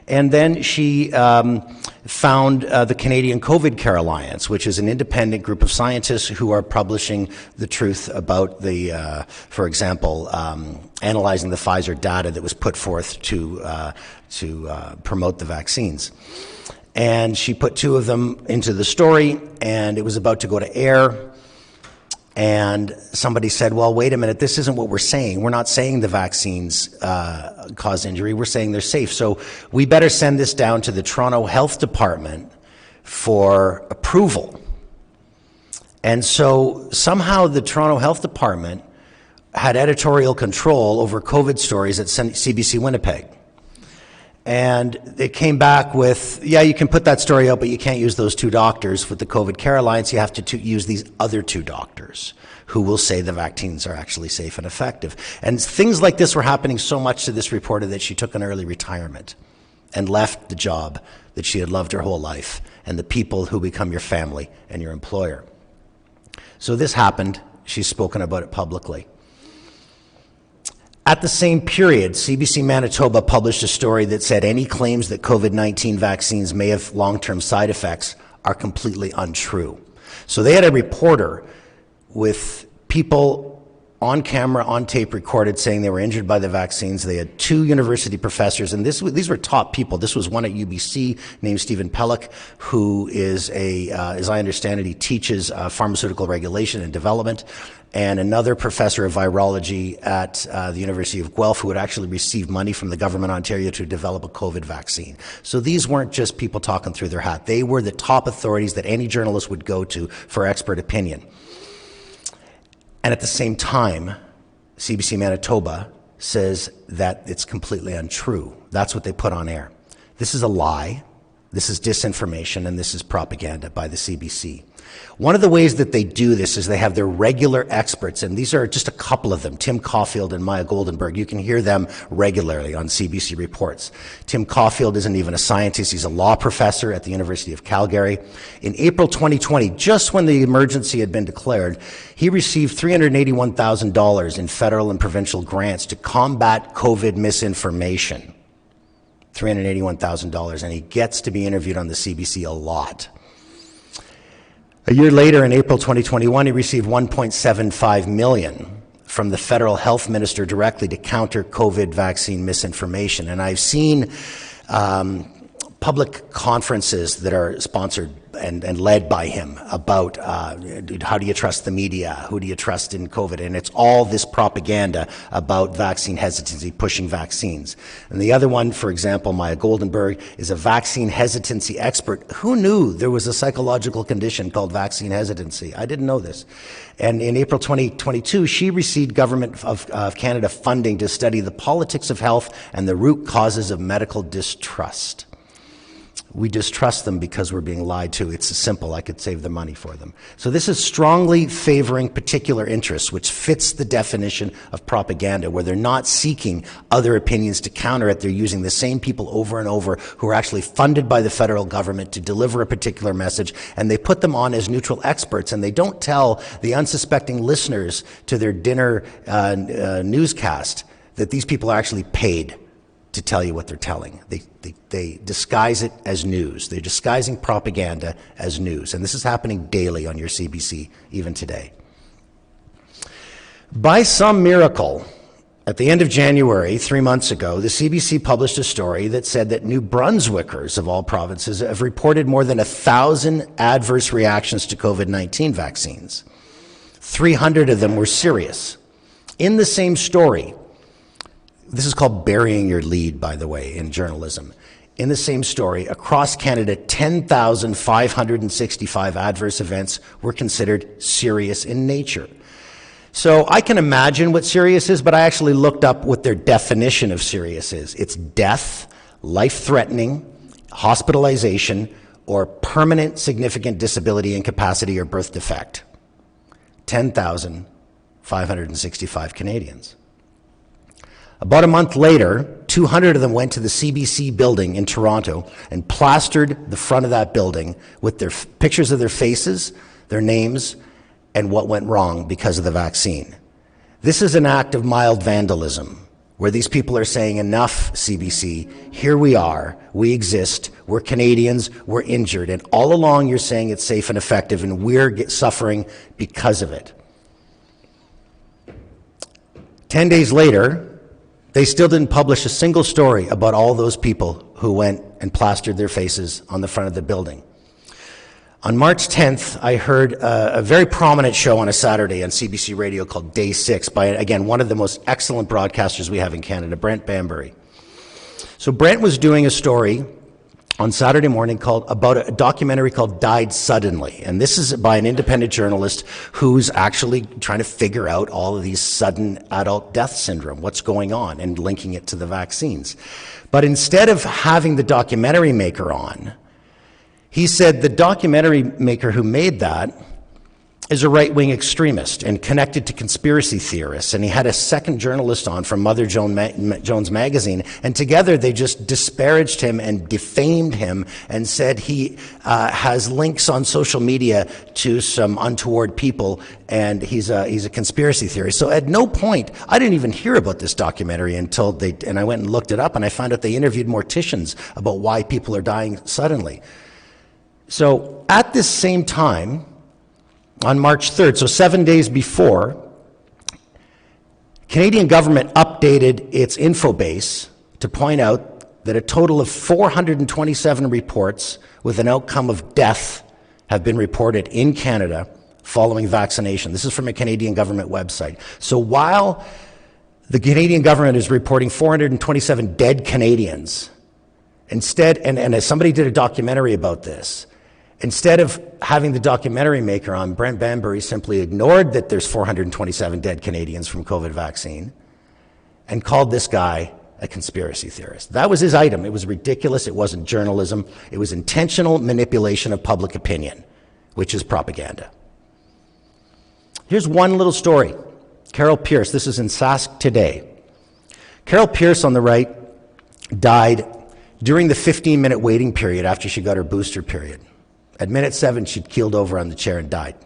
And then she found the Canadian COVID Care Alliance, which is an independent group of scientists who are publishing the truth about the, for example, analyzing the Pfizer data that was put forth to promote the vaccines. And she put two of them into the story, and it was about to go to air. And somebody said, well, wait a minute, this isn't what we're saying. We're not saying the vaccines cause injury. We're saying they're safe. So we better send this down to the Toronto Health Department for approval. And so somehow the Toronto Health Department had editorial control over COVID stories at CBC Winnipeg. And it came back with, yeah, you can put that story out, but you can't use those two doctors with the COVID Care Alliance. You have to use these other two doctors who will say the vaccines are actually safe and effective. And things like this were happening so much to this reporter that she took an early retirement and left the job that she had loved her whole life and the people who become your family and your employer. So this happened. She's spoken about it publicly. At the same period, CBC Manitoba published a story that said any claims that COVID-19 vaccines may have long-term side effects are completely untrue. So they had a reporter with people on camera, on tape recorded, saying they were injured by the vaccines. They had two university professors, and these were top people. This was one at UBC named Stephen Pellick, who is as I understand it, he teaches pharmaceutical regulation and development, and another professor of virology at the University of Guelph who had actually received money from the government of Ontario to develop a COVID vaccine. So these weren't just people talking through their hat. They were the top authorities that any journalist would go to for expert opinion. And at the same time, CBC Manitoba says that it's completely untrue. That's what they put on air. This is a lie, this is disinformation, and this is propaganda by the CBC. One of the ways that they do this is they have their regular experts, and these are just a couple of them, Tim Caulfield and Maya Goldenberg. You can hear them regularly on CBC Reports. Tim Caulfield isn't even a scientist. He's a law professor at the University of Calgary. In April 2020, just when the emergency had been declared, he received $381,000 in federal and provincial grants to combat COVID misinformation. $381,000, and he gets to be interviewed on the CBC a lot. A year later, in April 2021, he received $1.75 million from the federal health minister directly to counter COVID vaccine misinformation. And I've seen public conferences that are sponsored and led by him about how do you trust the media, who do you trust in COVID, and it's all this propaganda about vaccine hesitancy, pushing vaccines. And the other one, for example, Maya Goldenberg, is a vaccine hesitancy expert. Who knew there was a psychological condition called vaccine hesitancy? I didn't know this. And in April 2022, she received Government of Canada funding to study the politics of health and the root causes of medical distrust. We distrust them because we're being lied to. It's simple. I could save the money for them. So this is strongly favoring particular interests, which fits the definition of propaganda, where they're not seeking other opinions to counter it. They're using the same people over and over who are actually funded by the federal government to deliver a particular message, and they put them on as neutral experts, and they don't tell the unsuspecting listeners to their dinner newscast that these people are actually paid to tell you what they're telling. They disguise it as news. They're disguising propaganda as news. And this is happening daily on your CBC, even today. By some miracle, at the end of January, 3 months ago, the CBC published a story that said that New Brunswickers of all provinces have reported more than 1,000 adverse reactions to COVID-19 vaccines. 300 of them were serious. In the same story, this is called burying your lead, by the way, in journalism. In the same story, across Canada, 10,565 adverse events were considered serious in nature. So I can imagine what serious is, but I actually looked up what their definition of serious is. It's death, life-threatening, hospitalization, or permanent significant disability, incapacity, or birth defect. 10,565 Canadians. About a month later, 200 of them went to the CBC building in Toronto and plastered the front of that building with their pictures of their faces, their names, and what went wrong because of the vaccine. This is an act of mild vandalism, where these people are saying, enough, CBC, here we are, we exist, we're Canadians, we're injured, and all along you're saying it's safe and effective, and we're suffering because of it. 10 days later, they still didn't publish a single story about all those people who went and plastered their faces on the front of the building. On March 10th, I heard a very prominent show on a Saturday on CBC Radio called Day 6 by, again, one of the most excellent broadcasters we have in Canada, Brent Bambury. So Brent was doing a story on Saturday morning about a documentary called Died Suddenly. And this is by an independent journalist who's actually trying to figure out all of these sudden adult death syndrome, what's going on, and linking it to the vaccines. But instead of having the documentary maker on, he said the documentary maker who made that is a right-wing extremist and connected to conspiracy theorists. And he had a second journalist on from Mother Jones magazine, and together they just disparaged him and defamed him and said he has links on social media to some untoward people, and he's a conspiracy theorist. So at no point, I didn't even hear about this documentary until and I went and looked it up, and I found out they interviewed morticians about why people are dying suddenly. So at this same time, on March 3rd, so 7 days before, Canadian government updated its info base to point out that a total of 427 reports with an outcome of death have been reported in Canada following vaccination. This is from a Canadian government website. So while the Canadian government is reporting 427 dead Canadians, instead, and as somebody did a documentary about this, instead of having the documentary maker on, Brent Bambury simply ignored that there's 427 dead Canadians from COVID vaccine and called this guy a conspiracy theorist. That was his item. It was ridiculous. It wasn't journalism. It was intentional manipulation of public opinion, which is propaganda. Here's one little story. Carol Pierce, this is in Sask today. Carol Pierce on the right died during the 15-minute waiting period after she got her booster period. At minute 7, she'd keeled over on the chair and died.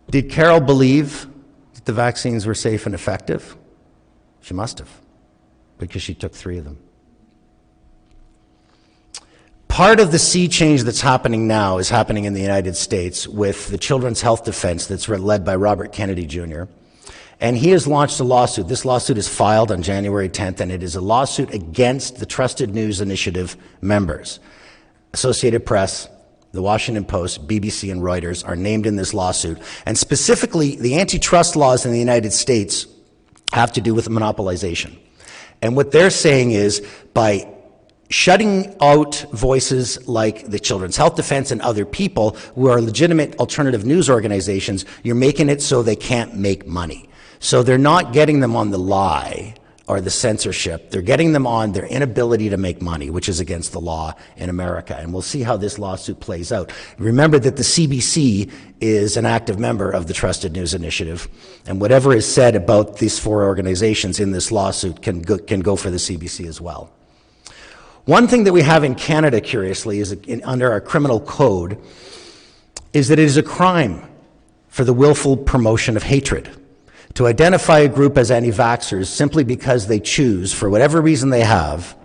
Did Carol believe that the vaccines were safe and effective? She must have, because she took 3 of them. Part of the sea change that's happening now is happening in the United States with the Children's Health Defense that's led by Robert Kennedy Jr. And he has launched a lawsuit. This lawsuit is filed on January 10th, and it is a lawsuit against the Trusted News Initiative members. Associated Press, the Washington Post, BBC, and Reuters are named in this lawsuit. And specifically, the antitrust laws in the United States have to do with monopolization. And what they're saying is, by shutting out voices like the Children's Health Defense and other people who are legitimate alternative news organizations, you're making it so they can't make money. So they're not getting them on the lie or the censorship. They're getting them on their inability to make money, which is against the law in America. And we'll see how this lawsuit plays out. Remember that the CBC is an active member of the Trusted News Initiative, and whatever is said about these four organizations in this lawsuit can go for the CBC as well. One thing that we have in Canada, curiously, is under our criminal code, is that it is a crime for the willful promotion of hatred. To identify a group as anti-vaxxers simply because they choose, for whatever reason they have,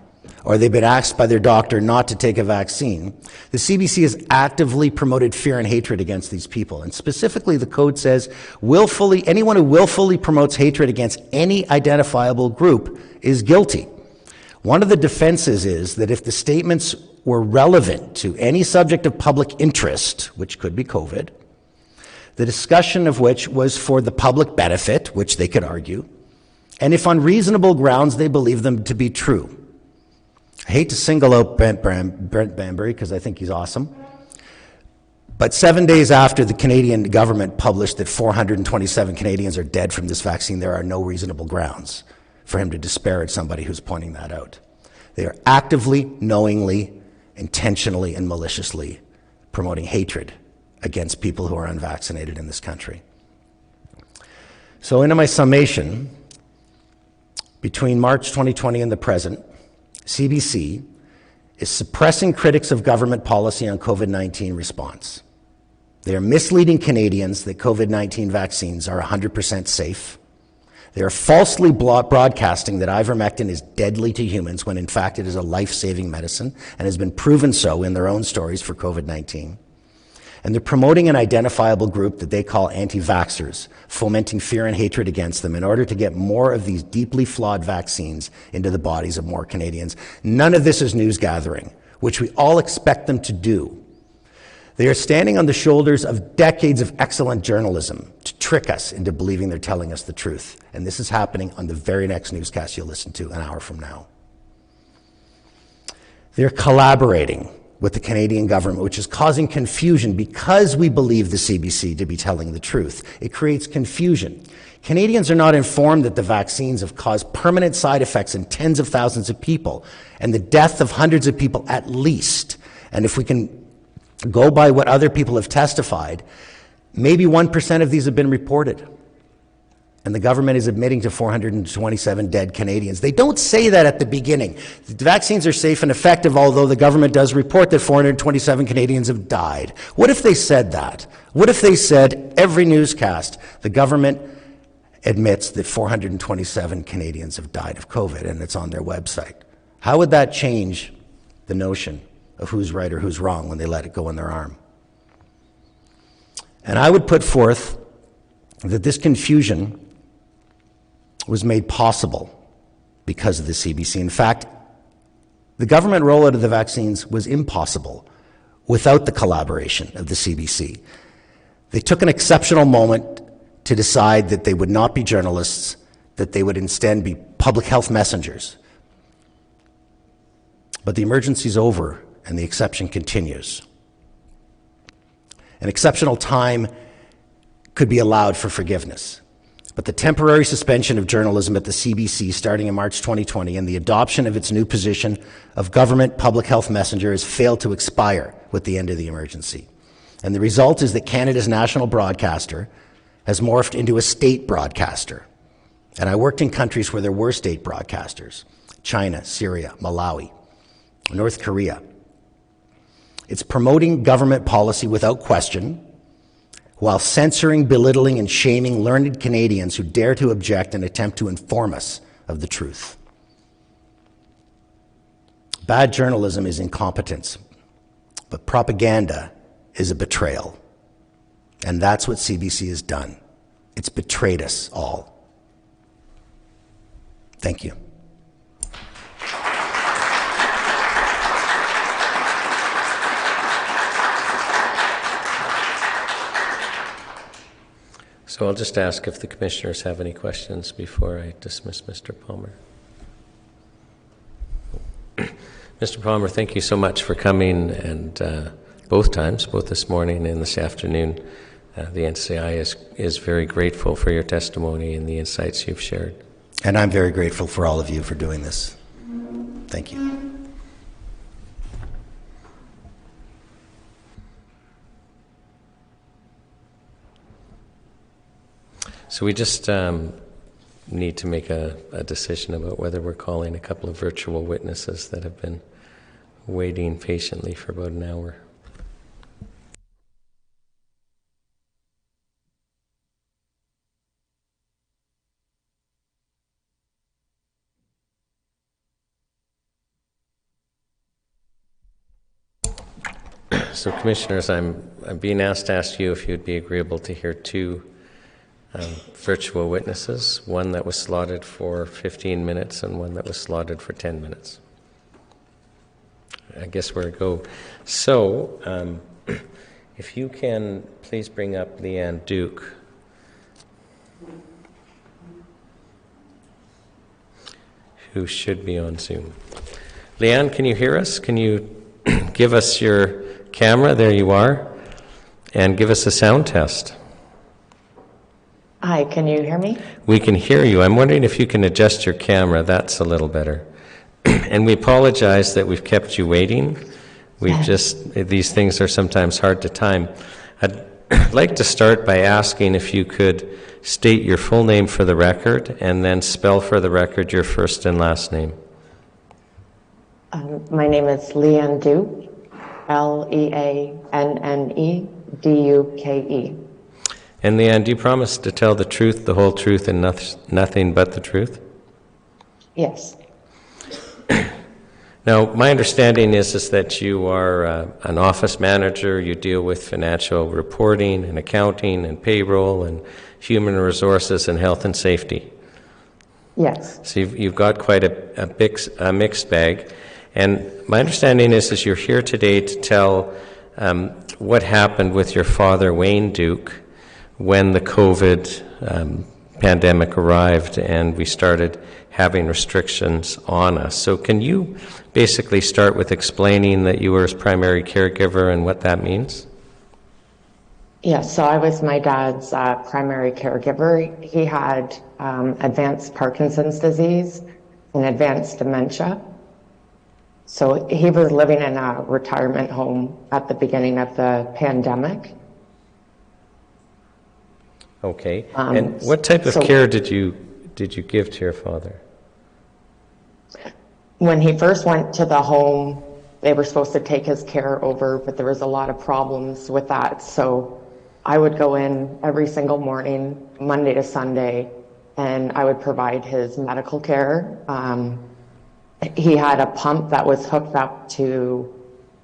or they've been asked by their doctor not to take a vaccine, the CBC has actively promoted fear and hatred against these people. And specifically, the code says, anyone who willfully promotes hatred against any identifiable group is guilty. One of the defenses is that if the statements were relevant to any subject of public interest, which could be COVID, the discussion of which was for the public benefit, which they could argue, and if on reasonable grounds they believe them to be true. I hate to single out Brent Bambury because I think he's awesome, but 7 days after the Canadian government published that 427 Canadians are dead from this vaccine, there are no reasonable grounds for him to disparage somebody who's pointing that out. They are actively, knowingly, intentionally, and maliciously promoting hatred against people who are unvaccinated in this country. So into my summation, between March 2020 and the present, CBC is suppressing critics of government policy on COVID-19 response. They are misleading Canadians that COVID-19 vaccines are 100% safe. They are falsely broadcasting that ivermectin is deadly to humans when in fact it is a life-saving medicine and has been proven so in their own stories for COVID-19. And they're promoting an identifiable group that they call anti-vaxxers, fomenting fear and hatred against them in order to get more of these deeply flawed vaccines into the bodies of more Canadians. None of this is news gathering, which we all expect them to do. They are standing on the shoulders of decades of excellent journalism to trick us into believing they're telling us the truth. And this is happening on the very next newscast you'll listen to an hour from now. They're collaborating with the Canadian government, which is causing confusion because we believe the CBC to be telling the truth. It creates confusion. Canadians are not informed that the vaccines have caused permanent side effects in tens of thousands of people and the death of hundreds of people at least. And if we can go by what other people have testified, maybe 1% of these have been reported. And the government is admitting to 427 dead Canadians. They don't say that at the beginning. The vaccines are safe and effective, although the government does report that 427 Canadians have died. What if they said that? What if they said, every newscast, the government admits that 427 Canadians have died of COVID, and it's on their website? How would that change the notion of who's right or who's wrong when they let it go in their arm? And I would put forth that this confusion was made possible because of the CBC. In fact, the government rollout of the vaccines was impossible without the collaboration of the CBC. They took an exceptional moment to decide that they would not be journalists, that they would instead be public health messengers. But the emergency's over and the exception continues. An exceptional time could be allowed for forgiveness. But the temporary suspension of journalism at the CBC starting in March 2020 and the adoption of its new position of government public health messenger has failed to expire with the end of the emergency. And the result is that Canada's national broadcaster has morphed into a state broadcaster. And I worked in countries where there were state broadcasters: China, Syria, Malawi, North Korea. It's promoting government policy without question, while censoring, belittling, and shaming learned Canadians who dare to object and attempt to inform us of the truth. Bad journalism is incompetence, but propaganda is a betrayal. And that's what CBC has done. It's betrayed us all. Thank you. So I'll just ask if the commissioners have any questions before I dismiss Mr. Palmer. Mr. Palmer, thank you so much for coming, and both times, both this morning and this afternoon. The NCI is very grateful for your testimony and the insights you've shared. And I'm very grateful for all of you for doing this. Thank you. So we just need to make a decision about whether we're calling a couple of virtual witnesses that have been waiting patiently for about an hour. So, Commissioners, I'm being asked to ask you if you'd be agreeable to hear two virtual witnesses, one that was slotted for 15 minutes and one that was slotted for 10 minutes. I guess where to go. So, if you can please bring up Leanne Duke. Who should be on Zoom. Leanne, can you hear us? Can you give us your camera? There you are. And give us a sound test. Hi, can you hear me? We can hear you. I'm wondering if you can adjust your camera. That's a little better. And we apologize that we've kept you waiting. These things are sometimes hard to time. I'd like to start by asking if you could state your full name for the record and then spell for the record your first and last name. My name is Leanne Duke, Leanne Duke. And Leanne, do you promise to tell the truth, the whole truth, and nothing but the truth? Yes. Now, my understanding is that you are an office manager. You deal with financial reporting and accounting and payroll and human resources and health and safety. Yes. So you've got quite a mixed bag. And my understanding is you're here today to tell what happened with your father, Wayne Duke, when the COVID pandemic arrived and we started having restrictions on us. So can you basically start with explaining that you were his primary caregiver and what that means? Yes, so I was my dad's primary caregiver. He had advanced Parkinson's disease and advanced dementia. So he was living in a retirement home at the beginning of the pandemic. Okay. And what type of care did you give to your father? When he first went to the home, they were supposed to take his care over, but there was a lot of problems with that. So I would go in every single morning, Monday to Sunday, and I would provide his medical care. He had a pump that was hooked up to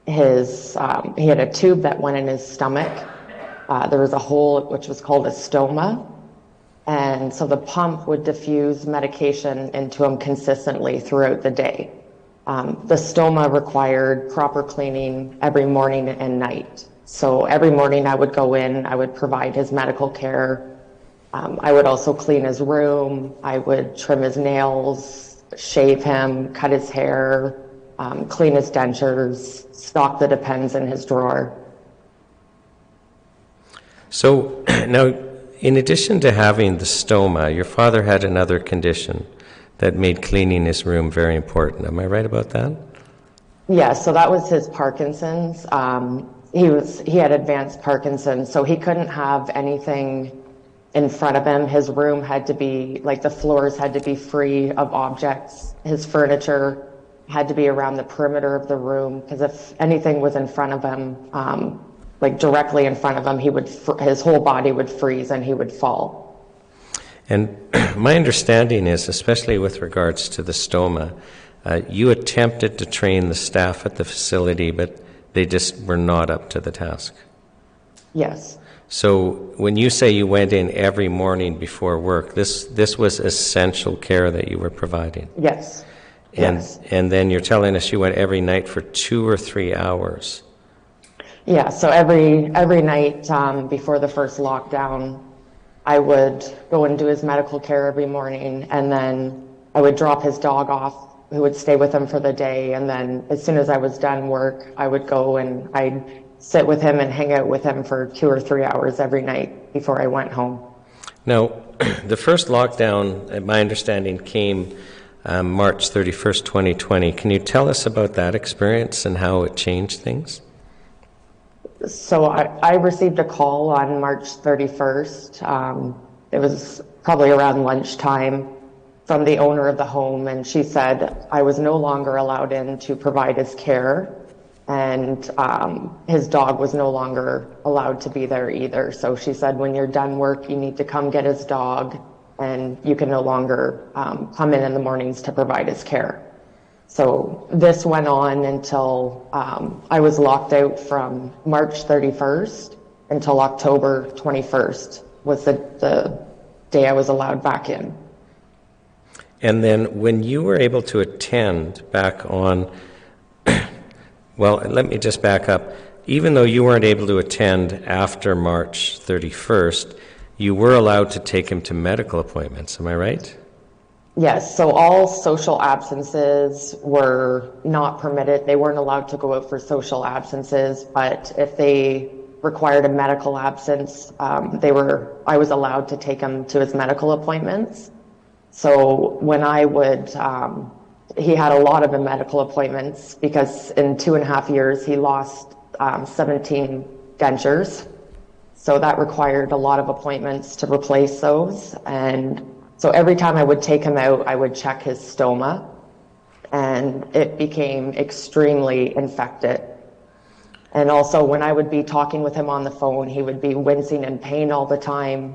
his, he had a tube that went in his stomach. There was a hole which was called a stoma. And so the pump would diffuse medication into him consistently throughout the day. The stoma required proper cleaning every morning and night. So every morning I would go in, I would provide his medical care. I would also clean his room. I would trim his nails, shave him, cut his hair, clean his dentures, stock the Depends in his drawer. So now, in addition to having the stoma, your father had another condition that made cleaning his room very important. Am I right about that? Yeah, so that was his Parkinson's. He had advanced Parkinson's, so he couldn't have anything in front of him. His room had to be, like the floors had to be free of objects. His furniture had to be around the perimeter of the room, because if anything was in front of him, like directly in front of him, his whole body would freeze and he would fall. And my understanding is, especially with regards to the stoma, you attempted to train the staff at the facility, but they just were not up to the task. Yes. So when you say you went in every morning before work, this was essential care that you were providing? Yes. And, yes. and then you're telling us you went every night for 2 or 3 hours. Yeah, so every night before the first lockdown, I would go and do his medical care every morning, and then I would drop his dog off, who would stay with him for the day, and then as soon as I was done work, I would go and I'd sit with him and hang out with him for 2 or 3 hours every night before I went home. Now, the first lockdown, my understanding, came March 31st, 2020. Can you tell us about that experience and how it changed things? So I received a call on March 31st. It was probably around lunchtime from the owner of the home, and she said I was no longer allowed in to provide his care, and his dog was no longer allowed to be there either. So she said, when you're done work, you need to come get his dog, and you can no longer come in the mornings to provide his care. So this went on until I was locked out from March 31st until October 21st was the day I was allowed back in. And then when you were able to attend back on, well, let me just back up. Even though you weren't able to attend after March 31st, you were allowed to take him to medical appointments, am I right? Yes, so all social absences were not permitted. They weren't allowed to go out for social absences, but if they required a medical absence, I was allowed to take him to his medical appointments. So when I would, he had a lot of the medical appointments because in 2.5 years he lost 17 dentures. So that required a lot of appointments to replace those. And so every time I would take him out, I would check his stoma, and it became extremely infected. And also when I would be talking with him on the phone, he would be wincing in pain all the time,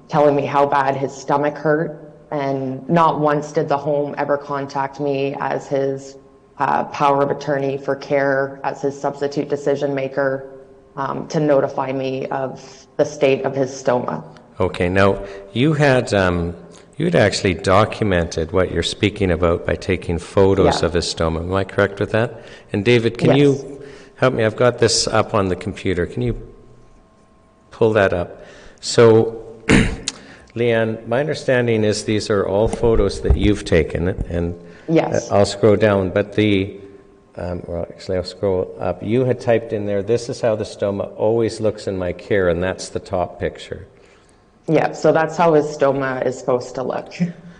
telling me how bad his stomach hurt. And not once did the home ever contact me as his power of attorney for care, as his substitute decision maker, to notify me of the state of his stoma. Okay, now you had actually documented what you're speaking about by taking photos of his stoma. Am I correct with that? And David, can you help me? I've got this up on the computer. Can you pull that up? So, Leanne, my understanding is these are all photos that you've taken, and I'll scroll down, but I'll scroll up. You had typed in there, this is how the stoma always looks in my care, and that's the top picture. Yeah, so that's how his stoma is supposed to look.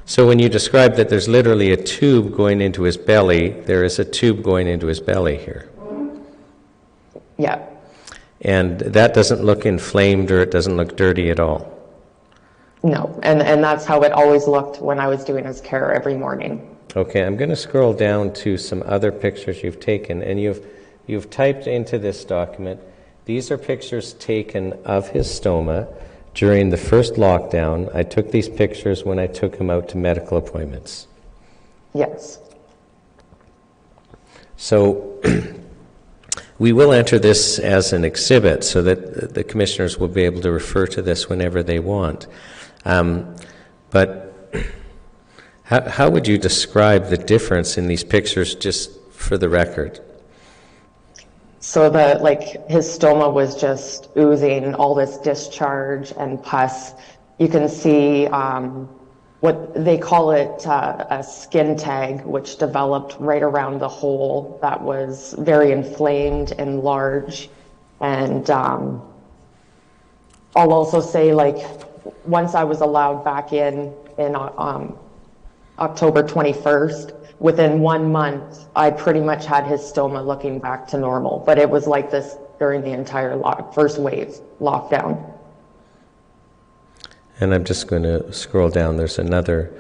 So when you describe that there's literally a tube going into his belly, there is a tube going into his belly here. Yeah. And that doesn't look inflamed or it doesn't look dirty at all. No, and that's how it always looked when I was doing his care every morning. Okay, I'm going to scroll down to some other pictures you've taken, and you've typed into this document, these are pictures taken of his stoma during the first lockdown. I took these pictures when I took him out to medical appointments. Yes. So we will enter this as an exhibit so that the commissioners will be able to refer to this whenever they want. But how would you describe the difference in these pictures, just for the record? So his stoma was just oozing all this discharge and pus. You can see what they call it a skin tag, which developed right around the hole that was very inflamed and large. And I'll also say, once I was allowed back in October 21st, within 1 month, I pretty much had his stoma looking back to normal. But it was like this during the entire first wave lockdown. And I'm just going to scroll down. There's another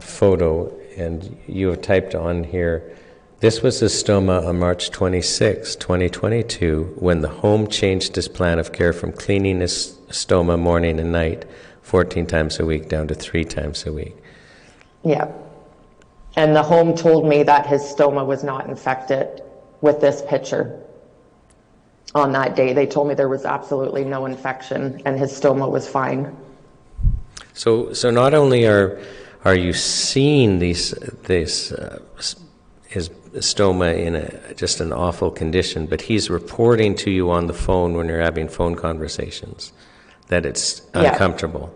photo, and you have typed on here, this was his stoma on March 26, 2022, when the home changed his plan of care from cleaning his stoma morning and night 14 times a week down to 3 times a week. Yeah. And the home told me that his stoma was not infected with this picture. on that day. They told me there was absolutely no infection and his stoma was fine. So not only are you seeing his stoma in just an awful condition, but he's reporting to you on the phone when you're having phone conversations that it's uncomfortable.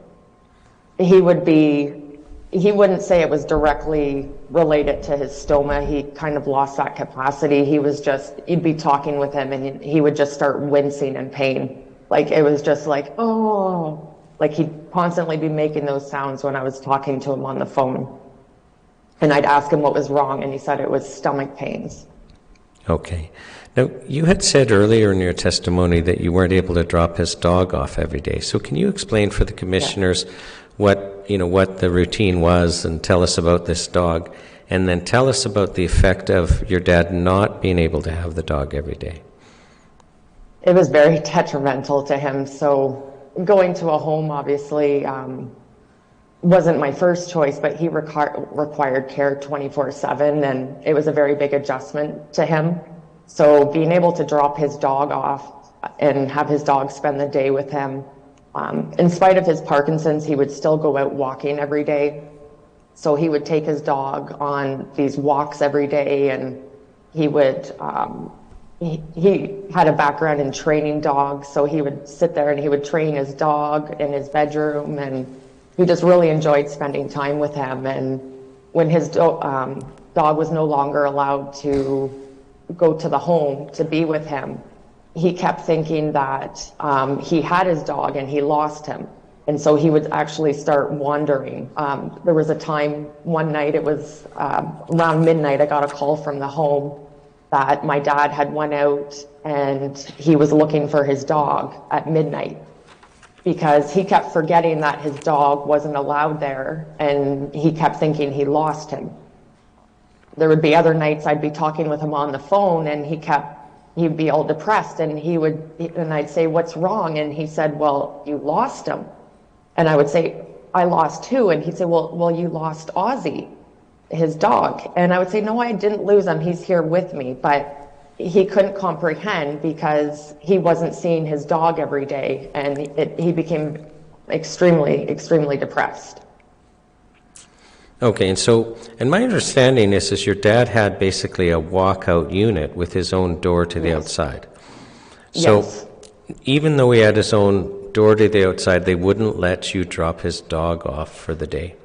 He wouldn't say it was directly related to his stoma. He kind of lost that capacity. You'd be talking with him and he would just start wincing in pain. Like it was just like, oh, like he'd constantly be making those sounds when I was talking to him on the phone. And I'd ask him what was wrong, and he said it was stomach pains. Okay. Now, you had said earlier in your testimony that you weren't able to drop his dog off every day. So can you explain for the commissioners what the routine was, and tell us about this dog, and then tell us about the effect of your dad not being able to have the dog every day? It was very detrimental to him. So going to a home, obviously, wasn't my first choice, but he required care 24/7, and it was a very big adjustment to him. So being able to drop his dog off and have his dog spend the day with him, in spite of his Parkinson's, he would still go out walking every day. So he would take his dog on these walks every day, and he would he had a background in training dogs, so he would sit there and he would train his dog in his bedroom, and he just really enjoyed spending time with him. And when his dog was no longer allowed to go to the home to be with him, he kept thinking that he had his dog and he lost him. And so he would actually start wandering. There was a time, one night, it was around midnight, I got a call from the home that my dad had went out and he was looking for his dog at midnight, because he kept forgetting that his dog wasn't allowed there, and he kept thinking he lost him. There would be other nights I'd be talking with him on the phone, and he'd be all depressed, and I'd say, "What's wrong?" And he said, "Well, you lost him." And I would say, "I lost who?" And he'd say, well, you lost Ozzy, his dog. And I would say, "No, I didn't lose him. He's here with me." But he couldn't comprehend, because he wasn't seeing his dog every day, and he became extremely, extremely depressed. Okay, and my understanding is your dad had basically a walkout unit with his own door to the outside. So even though he had his own door to the outside, they wouldn't let you drop his dog off for the day?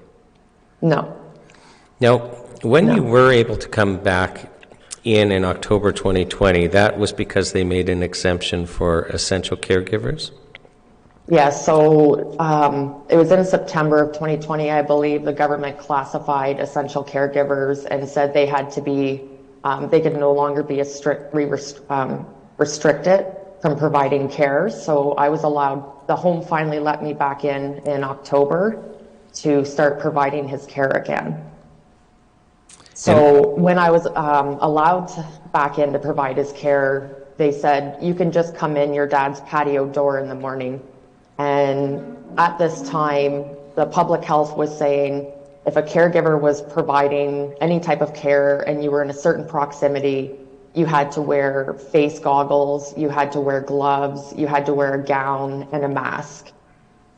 No. Now, when you were able to come back in October 2020, that was because they made an exemption for essential caregivers? Yeah, so it was in September of 2020, I believe. The government classified essential caregivers and said they had to be, they could no longer be restricted from providing care. So I was allowed, the home finally let me back in October to start providing his care again. So when I was allowed back in to provide his care, they said, "You can just come in your dad's patio door in the morning." And at this time, the public health was saying if a caregiver was providing any type of care and you were in a certain proximity, you had to wear face goggles, you had to wear gloves, you had to wear a gown and a mask.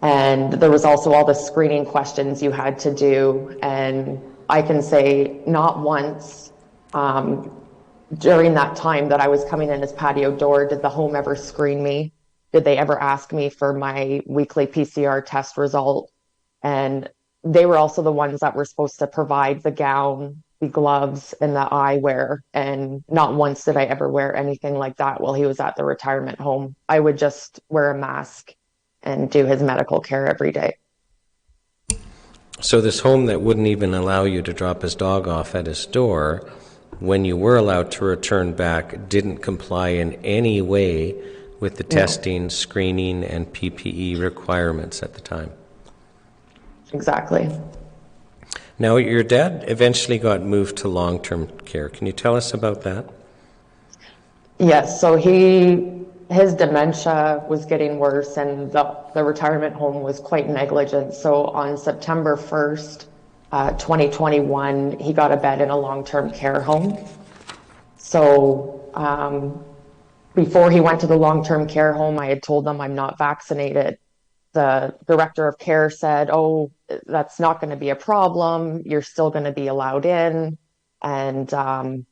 And there was also all the screening questions you had to do. And I can say not once during that time that I was coming in his patio door did the home ever screen me. Did they ever ask me for my weekly PCR test result? And they were also the ones that were supposed to provide the gown, the gloves, and the eyewear. And not once did I ever wear anything like that while he was at the retirement home. I would just wear a mask and do his medical care every day. So this home that wouldn't even allow you to drop his dog off at his door, when you were allowed to return back, didn't comply in any way with the testing, screening, and PPE requirements at the time. Exactly. Now, your dad eventually got moved to long-term care. Can you tell us about that? Yes, so his dementia was getting worse, and the retirement home was quite negligent. So on September 1st, 2021, he got a bed in a long-term care home. So before he went to the long-term care home, I had told them I'm not vaccinated. The director of care said, oh, that's not going to be a problem. You're still going to be allowed in. And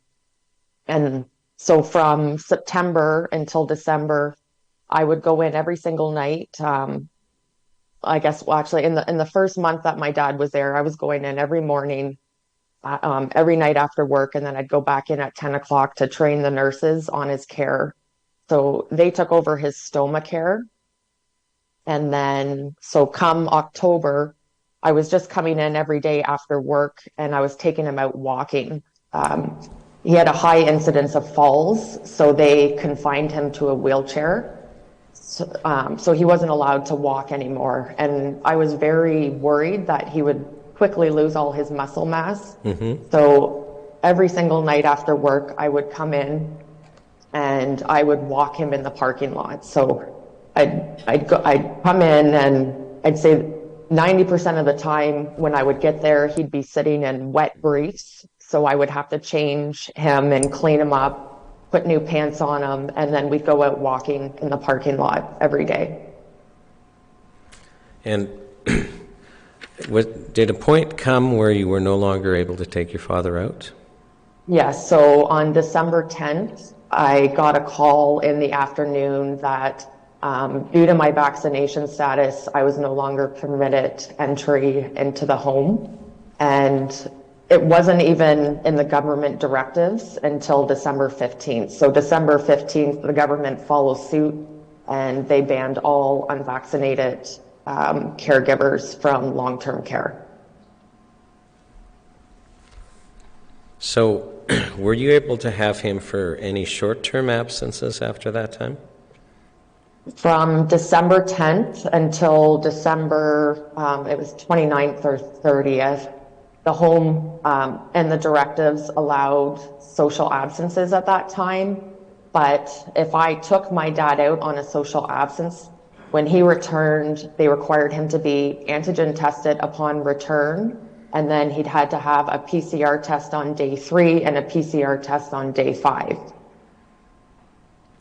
so from September until December, I would go in every single night. I guess, well, actually, in the first month that my dad was there, I was going in every morning, every night after work, and then I'd go back in at 10 o'clock to train the nurses on his care. So they took over his stoma care. And then, so come October, I was just coming in every day after work and I was taking him out walking. He had a high incidence of falls, so they confined him to a wheelchair. So he wasn't allowed to walk anymore. And I was very worried that he would quickly lose all his muscle mass. So every single night after work, I would come in and I would walk him in the parking lot. So I'd come in and I'd say 90% of the time when I would get there, he'd be sitting in wet briefs. So I would have to change him and clean him up, put new pants on him, and then we'd go out walking in the parking lot every day. And did a point come where you were no longer able to take your father out? Yes, so on December 10th, I got a call in the afternoon that due to my vaccination status, I was no longer permitted entry into the home. And it wasn't even in the government directives until December 15th. So December 15th, the government followed suit and they banned all unvaccinated caregivers from long-term care. So were you able to have him for any short-term absences after that time? From December 10th until December, it was 29th or 30th, the home and the directives allowed social absences at that time. But if I took my dad out on a social absence, when he returned, they required him to be antigen tested upon return. And then he'd had to have a PCR test on day 3 and a PCR test on day 5.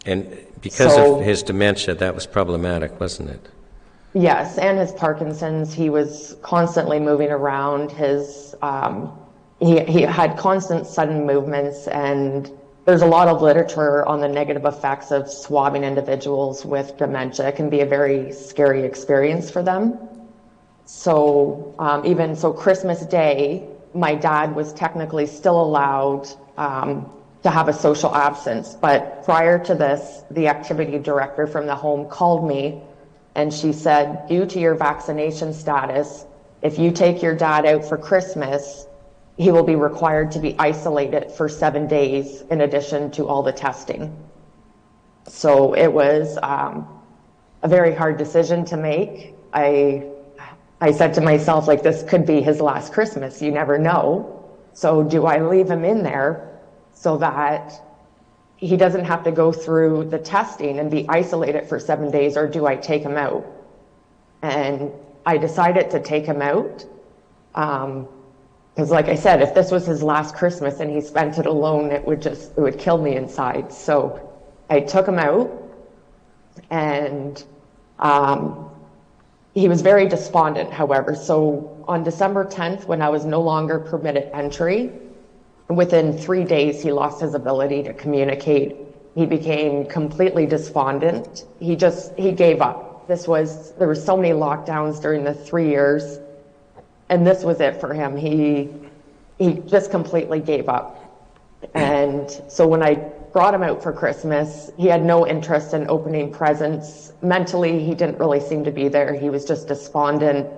And because of his dementia, that was problematic, wasn't it? Yes, and his Parkinson's, he was constantly moving around. He had constant sudden movements, and there's a lot of literature on the negative effects of swabbing individuals with dementia. It can be a very scary experience for them. So even so, Christmas Day, my dad was technically still allowed to have a social absence. But prior to this, the activity director from the home called me and she said, due to your vaccination status, if you take your dad out for Christmas, he will be required to be isolated for 7 days in addition to all the testing. So it was a very hard decision to make. I said to myself, like, this could be his last Christmas. You never know. So do I leave him in there so that he doesn't have to go through the testing and be isolated for 7 days, or do I take him out? And I decided to take him out. Because like I said, if this was his last Christmas and he spent it alone, it would kill me inside. So I took him out, and he was very despondent, however. So on December 10th, when I was no longer permitted entry, within 3 days, he lost his ability to communicate. He became completely despondent. He gave up. There were so many lockdowns during the 3 years, and this was it for him. He just completely gave up. And so when I brought him out for Christmas, he had no interest in opening presents. Mentally, he didn't really seem to be there. He was just despondent.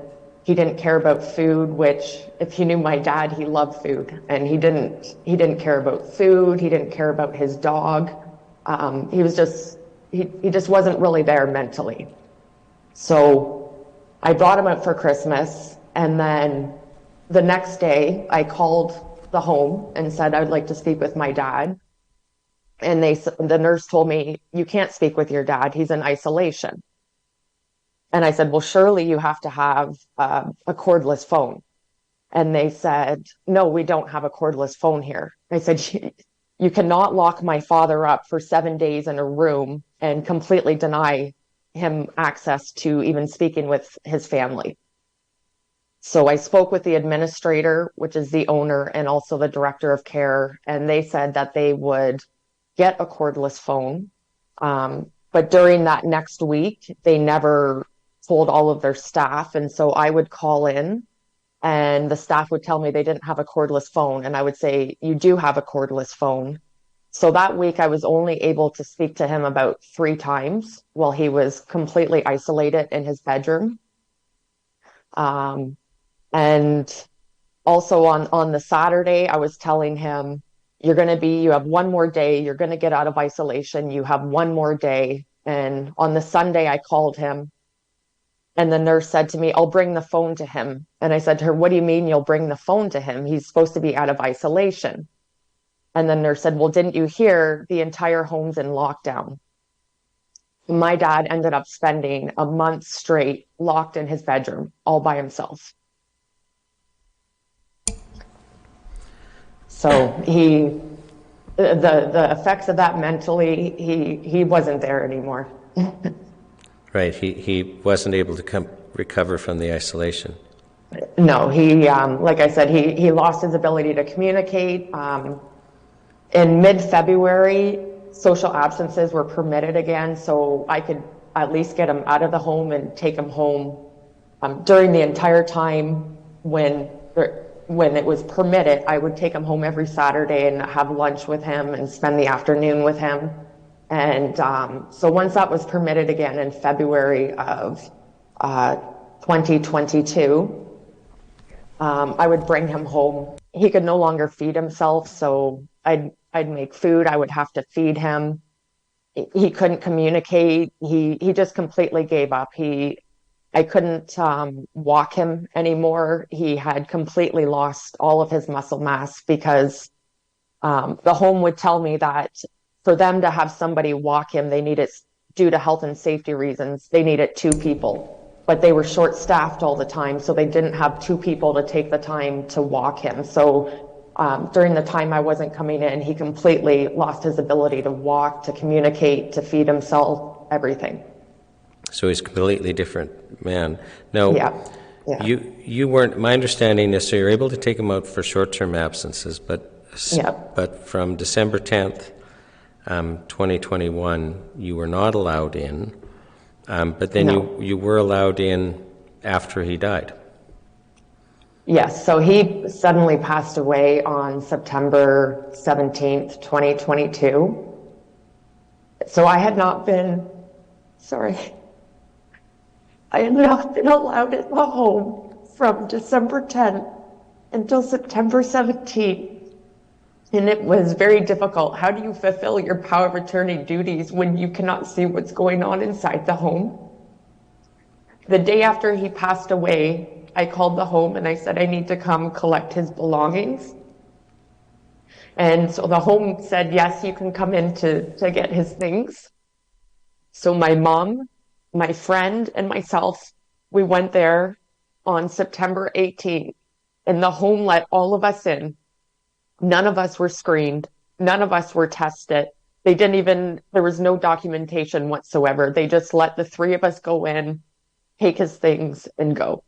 He didn't care about food, which, if you knew my dad, he loved food, and he didn't care about food. He didn't care about his dog. He just wasn't really there mentally. So I brought him out for Christmas, and then the next day I called the home and said I'd like to speak with my dad. And the nurse told me, you can't speak with your dad. He's in isolation. And I said, well, surely you have to have a cordless phone. And they said, no, we don't have a cordless phone here. I said, you cannot lock my father up for 7 days in a room and completely deny him access to even speaking with his family. So I spoke with the administrator, which is the owner, and also the director of care, and they said that they would get a cordless phone. But during that next week, they never told all of their staff. And so I would call in and the staff would tell me they didn't have a cordless phone. And I would say, you do have a cordless phone. So that week I was only able to speak to him about 3 times while he was completely isolated in his bedroom. And also on the Saturday, I was telling him, you have one more day, you're going to get out of isolation, you have one more day. And on the Sunday, I called him and the nurse said to me, I'll bring the phone to him. And I said to her, what do you mean you'll bring the phone to him? He's supposed to be out of isolation. And the nurse said, well, didn't you hear the entire home's in lockdown? My dad ended up spending a month straight locked in his bedroom all by himself. So the effects of that mentally, he wasn't there anymore. Right, he wasn't able to recover from the isolation. No, like I said, he lost his ability to communicate. In mid-February, social absences were permitted again, so I could at least get him out of the home and take him home. During the entire time when it was permitted, I would take him home every Saturday and have lunch with him and spend the afternoon with him. And so once that was permitted again in February of 2022, I would bring him home. He could no longer feed himself, so I'd make food. I would have to feed him. He couldn't communicate. He just completely gave up. I couldn't walk him anymore. He had completely lost all of his muscle mass because the home would tell me that for them to have somebody walk him, they needed, due to health and safety reasons, they needed 2 people. But they were short-staffed all the time, so they didn't have 2 people to take the time to walk him. So during the time I wasn't coming in, he completely lost his ability to walk, to communicate, to feed himself, everything. So he's a completely different man. Now, yeah. you weren't, my understanding is, so you're able to take him out for short-term absences, but from December 10th, 2021, you were not allowed in, but then you were allowed in after he died. Yes, so he suddenly passed away on September 17th, 2022. So I had not been allowed in the home from December 10th until September 17th. And it was very difficult. How do you fulfill your power of attorney duties when you cannot see what's going on inside the home? The day after he passed away, I called the home and I said, I need to come collect his belongings. And so the home said, yes, you can come in to get his things. So my mom, my friend, and myself, we went there on September 18th, and the home let all of us in. None of us were screened. None of us were tested. There was no documentation whatsoever. They just let the 3 of us go in, take his things, and go.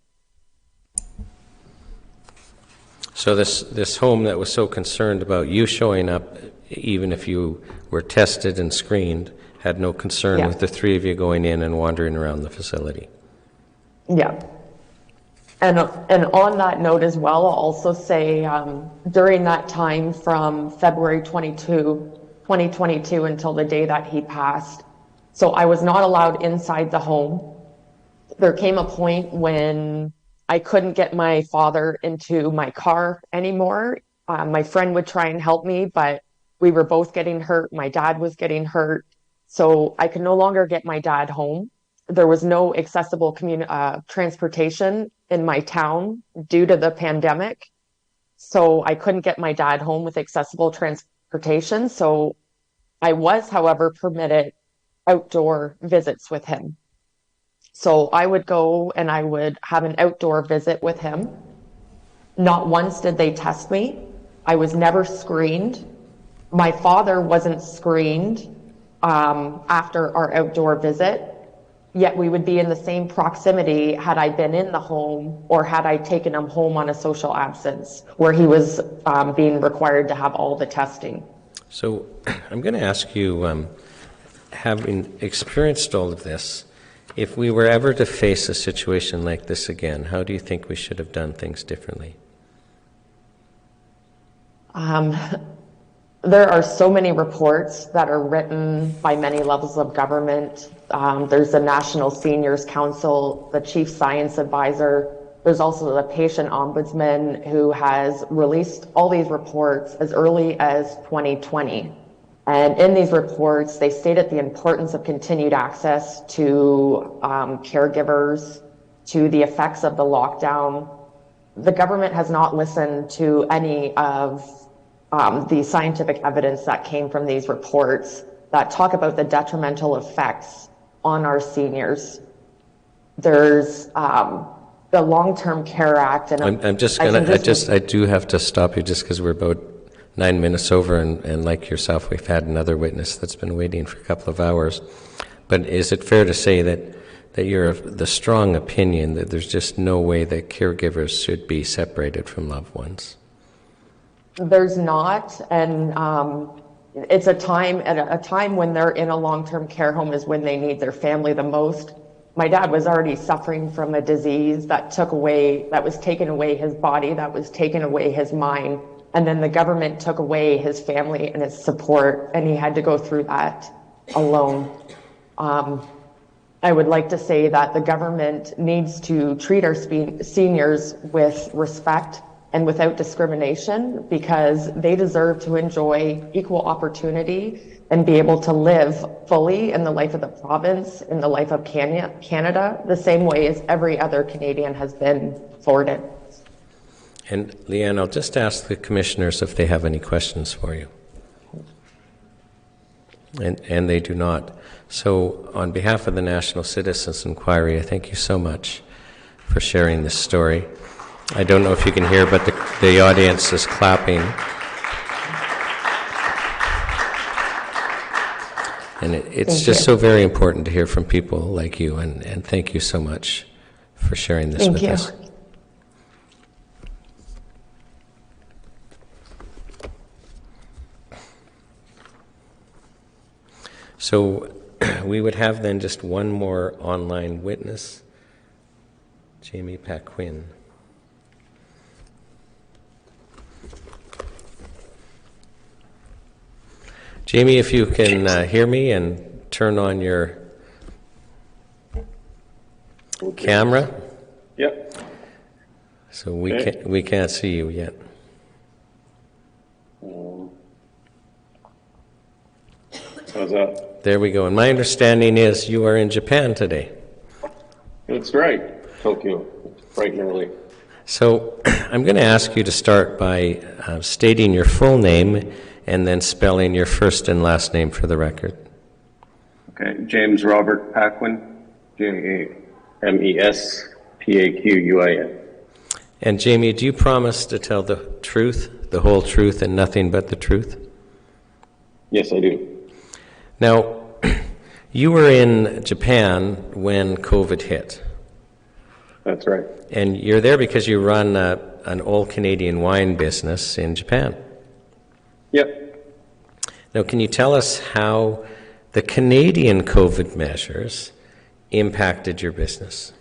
So this home that was so concerned about you showing up, even if you were tested and screened, had no concern with the 3 of you going in and wandering around the facility. Yeah. And on that note as well, I'll also say during that time from February 2022 until the day that he passed, so I was not allowed inside the home. There came a point when I couldn't get my father into my car anymore. My friend would try and help me, but we were both getting hurt. My dad was getting hurt. So I could no longer get my dad home. There was no accessible transportation in my town due to the pandemic. So I couldn't get my dad home with accessible transportation. So I was, however, permitted outdoor visits with him. So I would go and I would have an outdoor visit with him. Not once did they test me. I was never screened. My father wasn't screened after our outdoor visit, yet we would be in the same proximity had I been in the home or had I taken him home on a social absence where he was being required to have all the testing. So I'm going to ask you, having experienced all of this, if we were ever to face a situation like this again, how do you think we should have done things differently? There are so many reports that are written by many levels of government. There's the National Seniors Council, the Chief Science Advisor. There's also the Patient Ombudsman who has released all these reports as early as 2020. And in these reports, they stated the importance of continued access to caregivers, to the effects of the lockdown. The government has not listened to any of the scientific evidence that came from these reports that talk about the detrimental effects on our seniors. There's the Long-Term Care Act, and I do have to stop you just because we're about 9 minutes over, and like yourself, we've had another witness that's been waiting for a couple of hours. But is it fair to say that you're of the strong opinion that there's just no way that caregivers should be separated from loved ones? There's not, and it's a time when they're in a long-term care home is when they need their family the most. My dad was already suffering from a disease that was taken away his body, that was taken away his mind, and then the government took away his family and his support, and he had to go through that alone. I would like to say that the government needs to treat our seniors with respect and without discrimination, because they deserve to enjoy equal opportunity and be able to live fully in the life of the province, in the life of Canada, the same way as every other Canadian has been afforded. And Leanne, I'll just ask the commissioners if they have any questions for you. And they do not. So on behalf of the National Citizens Inquiry, I thank you so much for sharing this story. I don't know if you can hear, but the audience is clapping. And it's just so very important to hear from people like you, and thank you so much for sharing this with us. So we would have then just one more online witness, Jamie Paquin. Jamie, if you can hear me and turn on your camera. Yep. So we can't see you yet. How's that? There we go. And my understanding is you are in Japan today. That's right. Tokyo. It's bright and early. So I'm going to ask you to start by stating your full name and then spelling your first and last name for the record. Okay. James Robert Paquin. Jamespaquin. And Jamie, do you promise to tell the truth, the whole truth, and nothing but the truth? Yes, I do. Now, you were in Japan when COVID hit. That's right. And you're there because you run an old Canadian wine business in Japan. Yep. Now, can you tell us how the Canadian COVID measures impacted your business?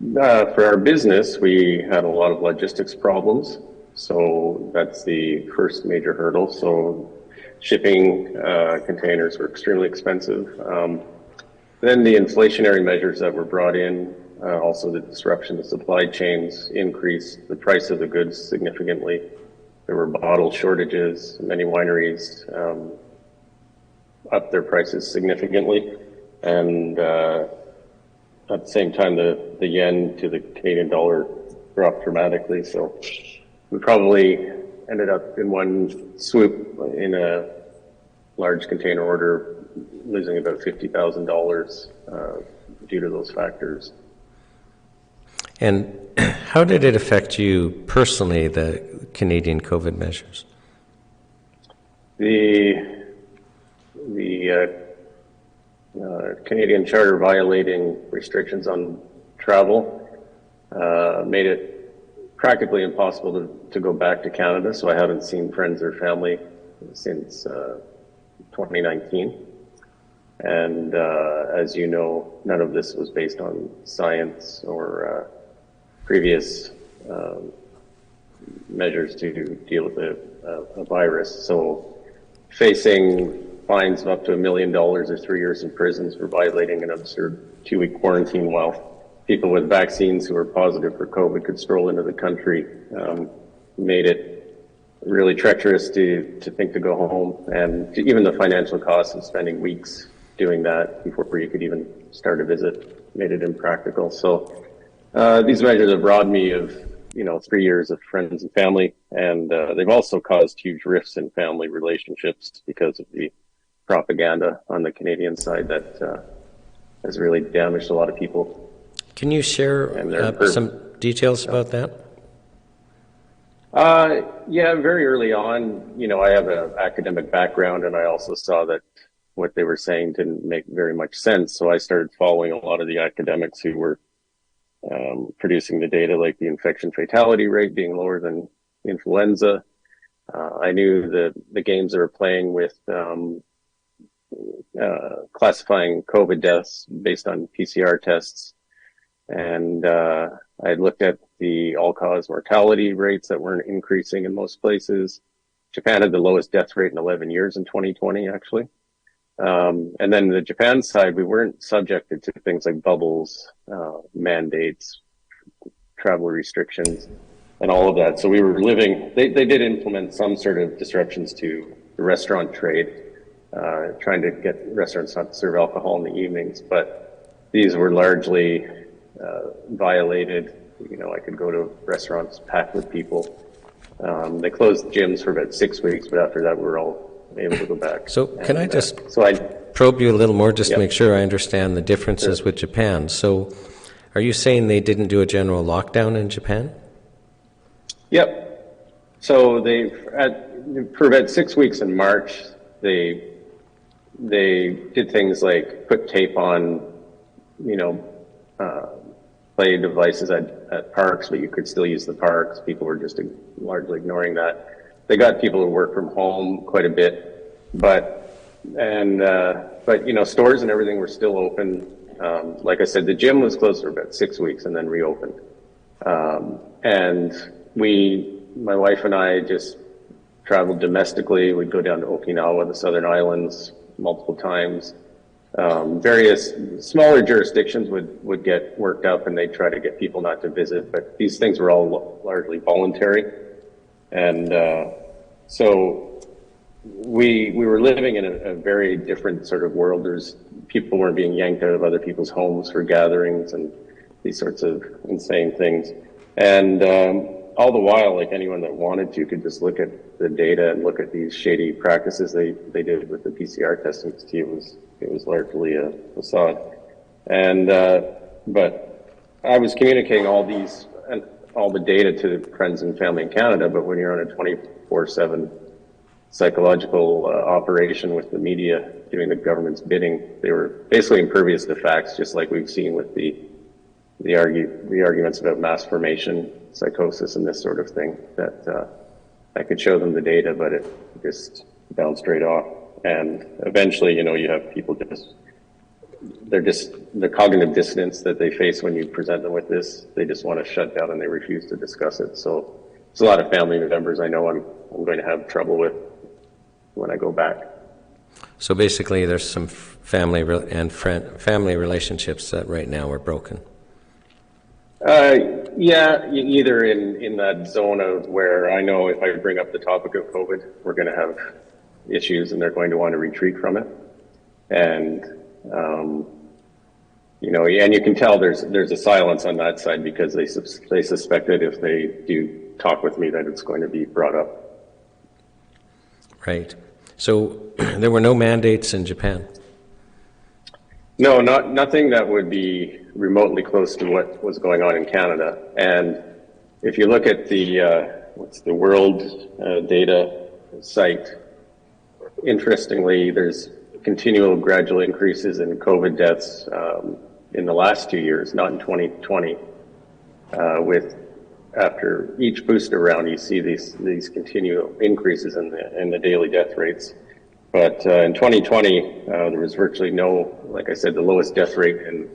For our business, we had a lot of logistics problems. So that's the first major hurdle. So shipping containers were extremely expensive. Then the inflationary measures that were brought in, also the disruption of supply chains increased the price of the goods significantly. There were bottle shortages. Many wineries upped their prices significantly. And at the same time, the yen to the Canadian dollar dropped dramatically. So we probably ended up in one swoop in a large container order losing about $50,000 due to those factors. And how did it affect you personally, the Canadian COVID measures? the Canadian Charter violating restrictions on travel made it practically impossible to go back to Canada, so I haven't seen friends or family since 2019. And as you know, none of this was based on science or previous measures to deal with a virus. So facing fines of up to $1 million or 3 years in prison for violating an absurd 2-week quarantine while people with vaccines who are positive for COVID could stroll into the country made it really treacherous to think to go home, and even the financial costs of spending weeks doing that before you could even start a visit made it impractical. So these measures have robbed me of 3 years of friends and family, and they've also caused huge rifts in family relationships because of the propaganda on the Canadian side that has really damaged a lot of people. Can you share some details about that? Yeah, very early on, I have an academic background, and I also saw that what they were saying didn't make very much sense. So I started following a lot of the academics who were producing the data, like the infection fatality rate being lower than influenza. I knew the games they were playing with classifying COVID deaths based on PCR tests. And I looked at the all-cause mortality rates that weren't increasing in most places. Japan had the lowest death rate in 11 years in 2020, actually. And then the Japan side, we weren't subjected to things like bubbles, mandates, travel restrictions, and all of that. So we were living, they did implement some sort of disruptions to the restaurant trade, trying to get restaurants not to serve alcohol in the evenings, but these were largely violated. I could go to restaurants packed with people. They closed gyms for about 6 weeks, but after that, we were all able to go back. So can I just probe you a little more, just to make sure I understand the differences with Japan? So are you saying they didn't do a general lockdown in Japan? Yep. So for about 6 weeks in March, they did things like put tape on, play devices at parks, but you could still use the parks. People were just largely ignoring that. They got people to work from home quite a bit, but stores and everything were still open. Like I said, the gym was closed for about 6 weeks and then reopened. And my wife and I just traveled domestically. We'd go down to Okinawa, the Southern Islands, multiple times. Various smaller jurisdictions would get worked up and they'd try to get people not to visit, but these things were all largely voluntary. And so we were living in a very different sort of world. People weren't being yanked out of other people's homes for gatherings and these sorts of insane things. And all the while, like anyone that wanted to could just look at the data and look at these shady practices they did with the PCR testing to see it was largely a facade. And but I was communicating all the data to friends and family in Canada, but when you're on a 24/7 psychological operation with the media doing the government's bidding, they were basically impervious to facts, just like we've seen with the arguments about mass formation, psychosis, and this sort of thing. That I could show them the data, but it just bounced right off. And eventually, you have people the cognitive dissonance that they face when you present them with this, they just want to shut down and they refuse to discuss it. So there's a lot of family members I know I'm going to have trouble with when I go back. So basically, there's some family relationships that right now are broken. Yeah, either in that zone of where I know if I bring up the topic of COVID, we're going to have issues and they're going to want to retreat from it. And, and you can tell there's a silence on that side because they suspect that if they do talk with me that it's going to be brought up. Right. So there were no mandates in Japan? No, nothing that would be remotely close to what was going on in Canada. And if you look at the World Data site, interestingly, there's continual gradual increases in COVID deaths in the last 2 years, not in 2020. With after each booster round, you see these continual increases in the daily death rates. But in 2020, there was virtually no, like I said, the lowest death rate in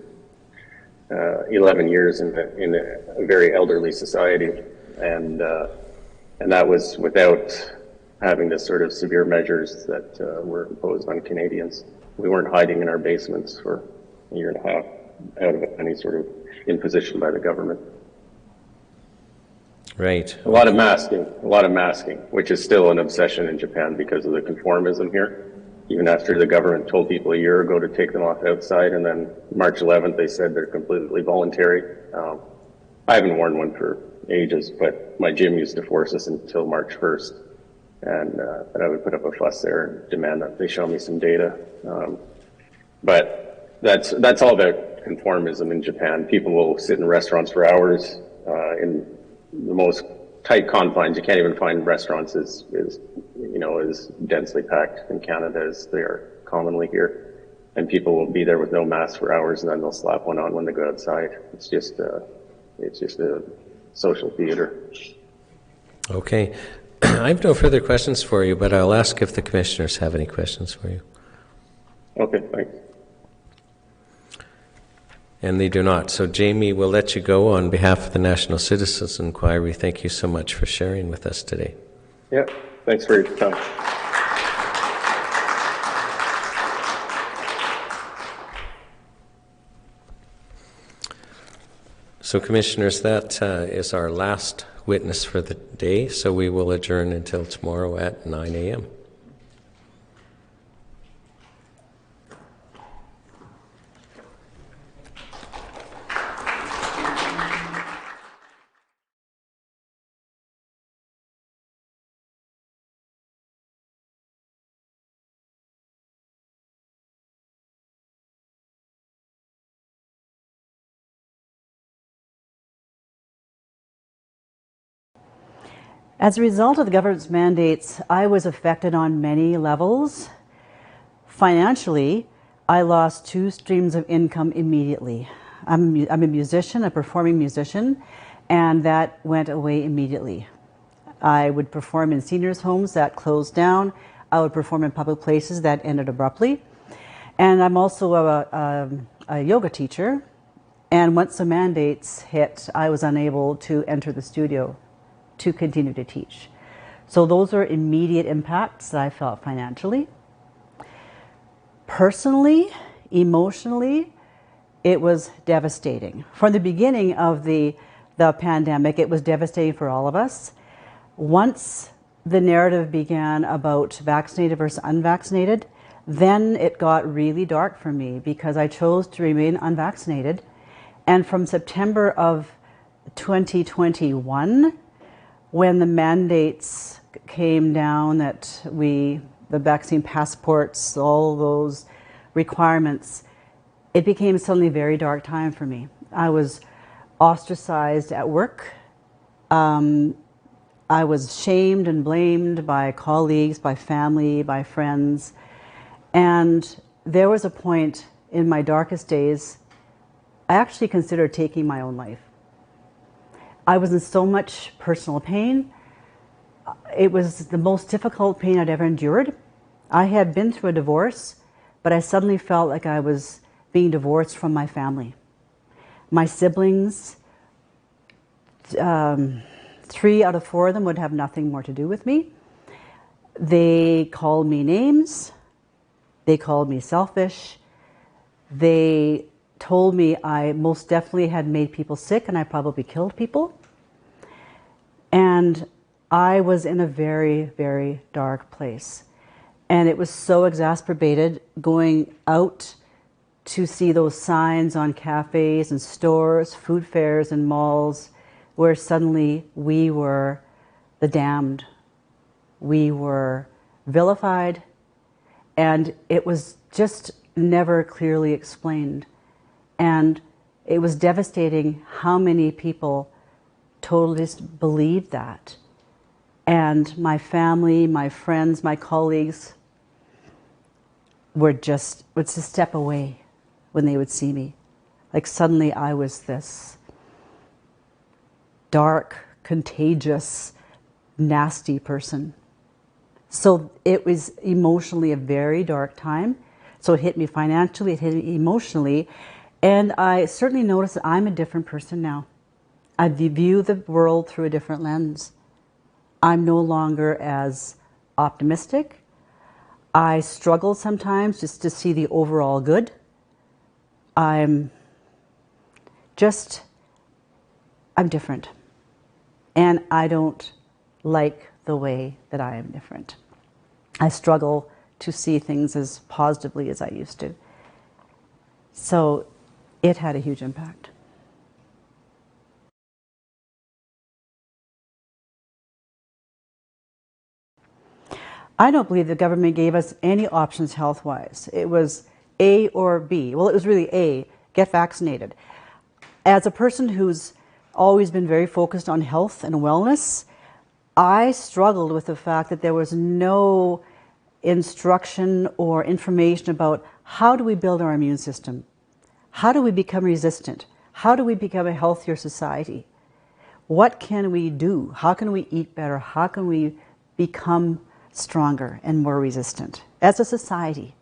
11 years in a very elderly society, and that was without having the sort of severe measures that were imposed on Canadians. We weren't hiding in our basements for a year and a half out of any sort of imposition by the government. Right. A lot of masking, which is still an obsession in Japan because of the conformism here. Even after the government told people a year ago to take them off outside, and then March 11th they said they're completely voluntary. I haven't worn one for ages, but my gym used to force us until March 1st, and I would put up a fuss there and demand that they show me some data. But that's all about conformism in Japan. People will sit in restaurants for hours in the most tight confines. You can't even find restaurants as densely packed in Canada as they are commonly here. And people will be there with no masks for hours, and then they'll slap one on when they go outside. It's just a social theater. Okay. I have no further questions for you, but I'll ask if the commissioners have any questions for you. Okay, thanks. And they do not. So, Jamie, we'll let you go on behalf of the National Citizens Inquiry. Thank you so much for sharing with us today. Yeah, thanks for your time. So, Commissioners, that is our last witness for the day. So we will adjourn until tomorrow at 9 a.m. As a result of the government's mandates, I was affected on many levels. Financially, I lost 2 streams of income immediately. I'm a musician, a performing musician, and that went away immediately. I would perform in seniors' homes that closed down. I would perform in public places that ended abruptly. And I'm also a yoga teacher. And once the mandates hit, I was unable to enter the studio to continue to teach. So those are immediate impacts that I felt financially. Personally, emotionally, it was devastating. From the beginning of the pandemic, it was devastating for all of us. Once the narrative began about vaccinated versus unvaccinated, then it got really dark for me because I chose to remain unvaccinated. And from September of 2021, when the mandates came down that the vaccine passports, all those requirements, it became suddenly a very dark time for me. I was ostracized at work. I was shamed and blamed by colleagues, by family, by friends. And there was a point in my darkest days, I actually considered taking my own life. I was in so much personal pain. It was the most difficult pain I'd ever endured. I had been through a divorce, but I suddenly felt like I was being divorced from my family. My siblings, 3 out of 4 of them would have nothing more to do with me. They called me names. They called me selfish. They told me I most definitely had made people sick and I probably killed people. And I was in a very, very dark place. And it was so exacerbated going out to see those signs on cafes and stores, food fairs and malls, where suddenly we were the damned. We were vilified, and it was just never clearly explained. And it was devastating how many people totally just believed that. And my family, my friends, my colleagues would just step away when they would see me. Like suddenly I was this dark, contagious, nasty person. So it was emotionally a very dark time. So it hit me financially, it hit me emotionally, and I certainly noticed that I'm a different person now. I view the world through a different lens. I'm no longer as optimistic. I struggle sometimes just to see the overall good. I'm different. And I don't like the way that I am different. I struggle to see things as positively as I used to. So it had a huge impact. I don't believe the government gave us any options health-wise. It was A or B. Well, it was really A, get vaccinated. As a person who's always been very focused on health and wellness, I struggled with the fact that there was no instruction or information about how do we build our immune system? How do we become resistant? How do we become a healthier society? What can we do? How can we eat better? How can we become stronger and more resistant as a society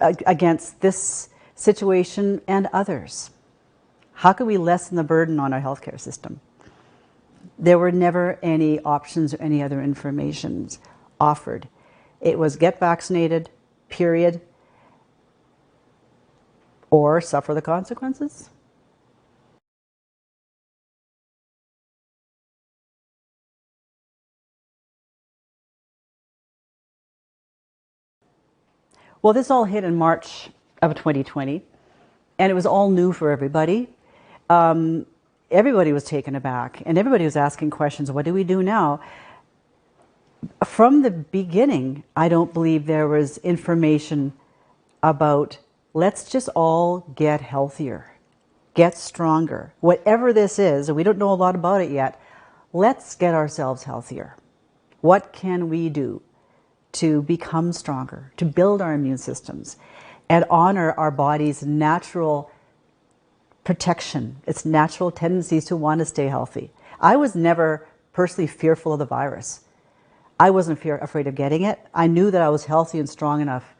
against this situation and others? How can we lessen the burden on our healthcare system? There were never any options or any other information offered. It was get vaccinated, period, or suffer the consequences. Well, this all hit in March of 2020, and it was all new for everybody. Everybody was taken aback, and everybody was asking questions, what do we do now? From the beginning, I don't believe there was information about let's just all get healthier, get stronger. Whatever this is, and we don't know a lot about it yet, let's get ourselves healthier. What can we do to become stronger, to build our immune systems, and honor our body's natural protection, its natural tendencies to want to stay healthy? I was never personally fearful of the virus. I wasn't afraid of getting it. I knew that I was healthy and strong enough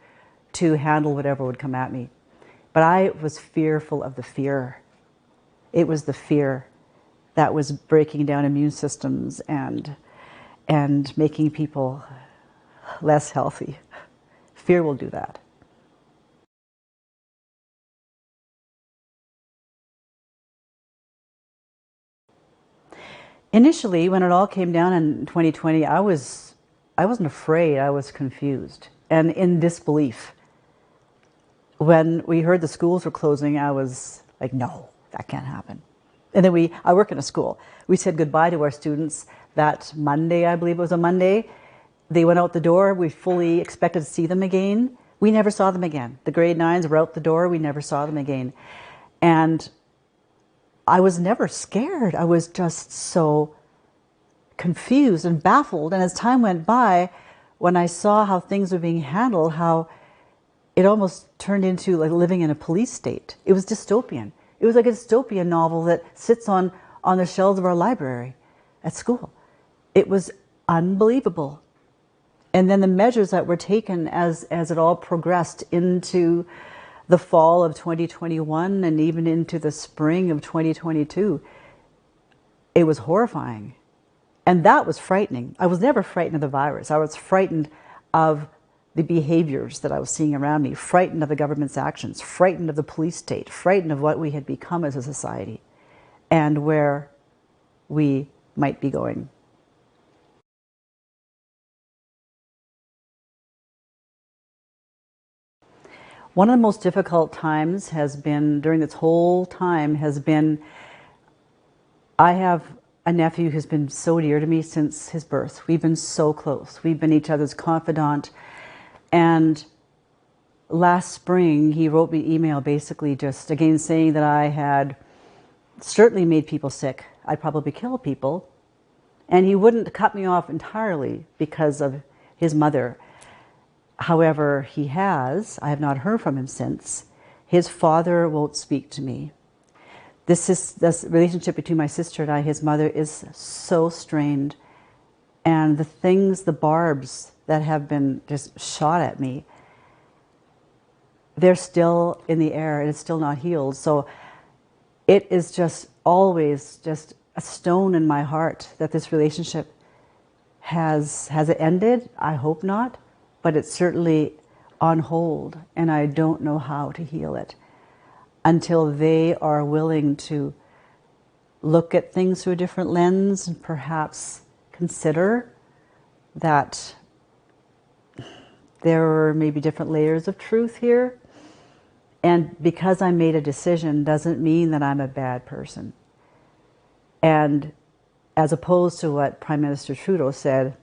to handle whatever would come at me. But I was fearful of the fear. It was the fear that was breaking down immune systems and making people less healthy. Fear will do that. Initially, when it all came down in 2020, I wasn't afraid, I was confused and in disbelief. When we heard the schools were closing, I was like, no, that can't happen. And then I work in a school. We said goodbye to our students that Monday, I believe it was a Monday. They went out the door. We fully expected to see them again. We never saw them again. The grade 9s were out the door. We never saw them again. And I was never scared. I was just so confused and baffled. And as time went by, when I saw how things were being handled, how it almost turned into like living in a police state. It was dystopian. It was like a dystopian novel that sits on the shelves of our library at school. It was unbelievable. And then the measures that were taken as it all progressed into the fall of 2021 and even into the spring of 2022, it was horrifying. And that was frightening. I was never frightened of the virus. I was frightened of the behaviors that I was seeing around me, frightened of the government's actions, frightened of the police state, frightened of what we had become as a society and where we might be going. One of the most difficult times has been, during this whole time, has been, I have a nephew who's been so dear to me since his birth. We've been so close. We've been each other's confidant. And last spring, he wrote me an email basically just again saying that I had certainly made people sick. I'd probably kill people. And he wouldn't cut me off entirely because of his mother. However, I have not heard from him since. His father won't speak to me. This relationship between my sister and I, his mother, is so strained. And the barbs that have been just shot at me, they're still in the air and it's still not healed. So it is just always just a stone in my heart that this relationship has it ended? I hope not, but it's certainly on hold, and I don't know how to heal it until they are willing to look at things through a different lens and perhaps consider that there are maybe different layers of truth here. And because I made a decision doesn't mean that I'm a bad person. And as opposed to what Prime Minister Trudeau said,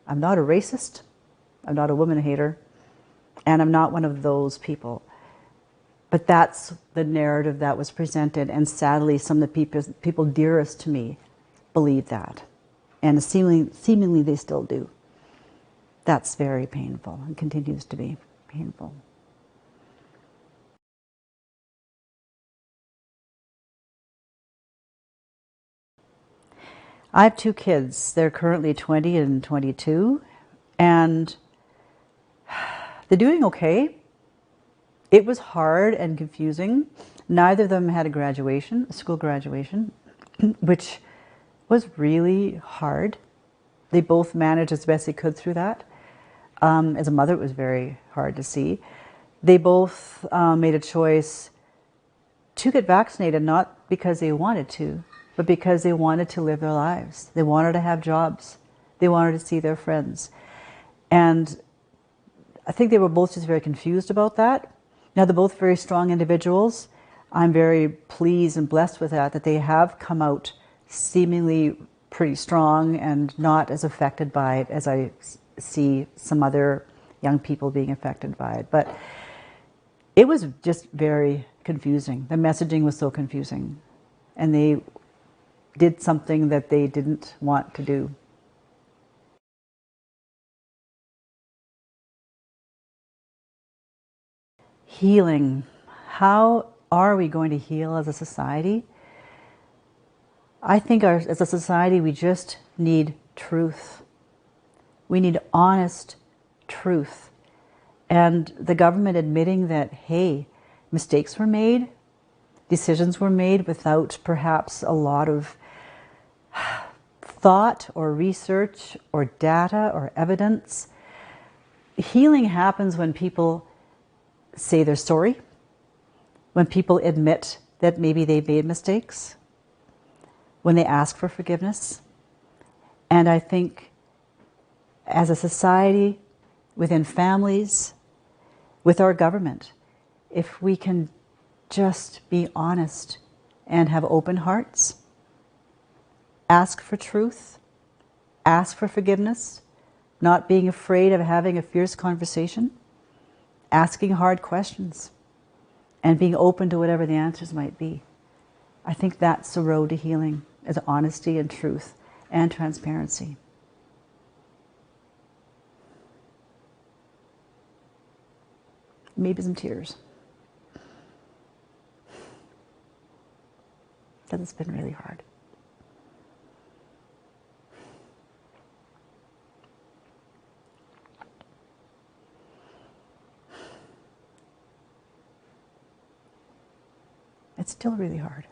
I'm not a racist, I'm not a woman hater, and I'm not one of those people. But that's the narrative that was presented, and sadly some of the people dearest to me believe that. And seemingly they still do. That's very painful and continues to be painful. I have 2 kids. They're currently 20 and 22, and they're doing okay. It was hard and confusing. Neither of them had a school graduation, which was really hard. They both managed as best they could through that. As a mother, it was very hard to see. They both made a choice to get vaccinated, not because they wanted to, but because they wanted to live their lives. They wanted to have jobs. They wanted to see their friends. And I think they were both just very confused about that. Now, they're both very strong individuals. I'm very pleased and blessed with that they have come out seemingly pretty strong and not as affected by it as I see some other young people being affected by it. But it was just very confusing. The messaging was so confusing. And they did something that they didn't want to do. Healing. How are we going to heal as a society? I think as a society we just need truth. We need honest truth. And the government admitting that, hey, mistakes were made, decisions were made without perhaps a lot of thought or research or data or evidence. Healing happens when people say they're sorry, when people admit that maybe they made mistakes, when they ask for forgiveness. And I think as a society, within families, with our government, if we can just be honest and have open hearts, ask for truth, ask for forgiveness, not being afraid of having a fierce conversation, asking hard questions, and being open to whatever the answers might be. I think that's the road to healing, is honesty and truth and transparency. Maybe some tears. Because it's been really hard. It's still really hard.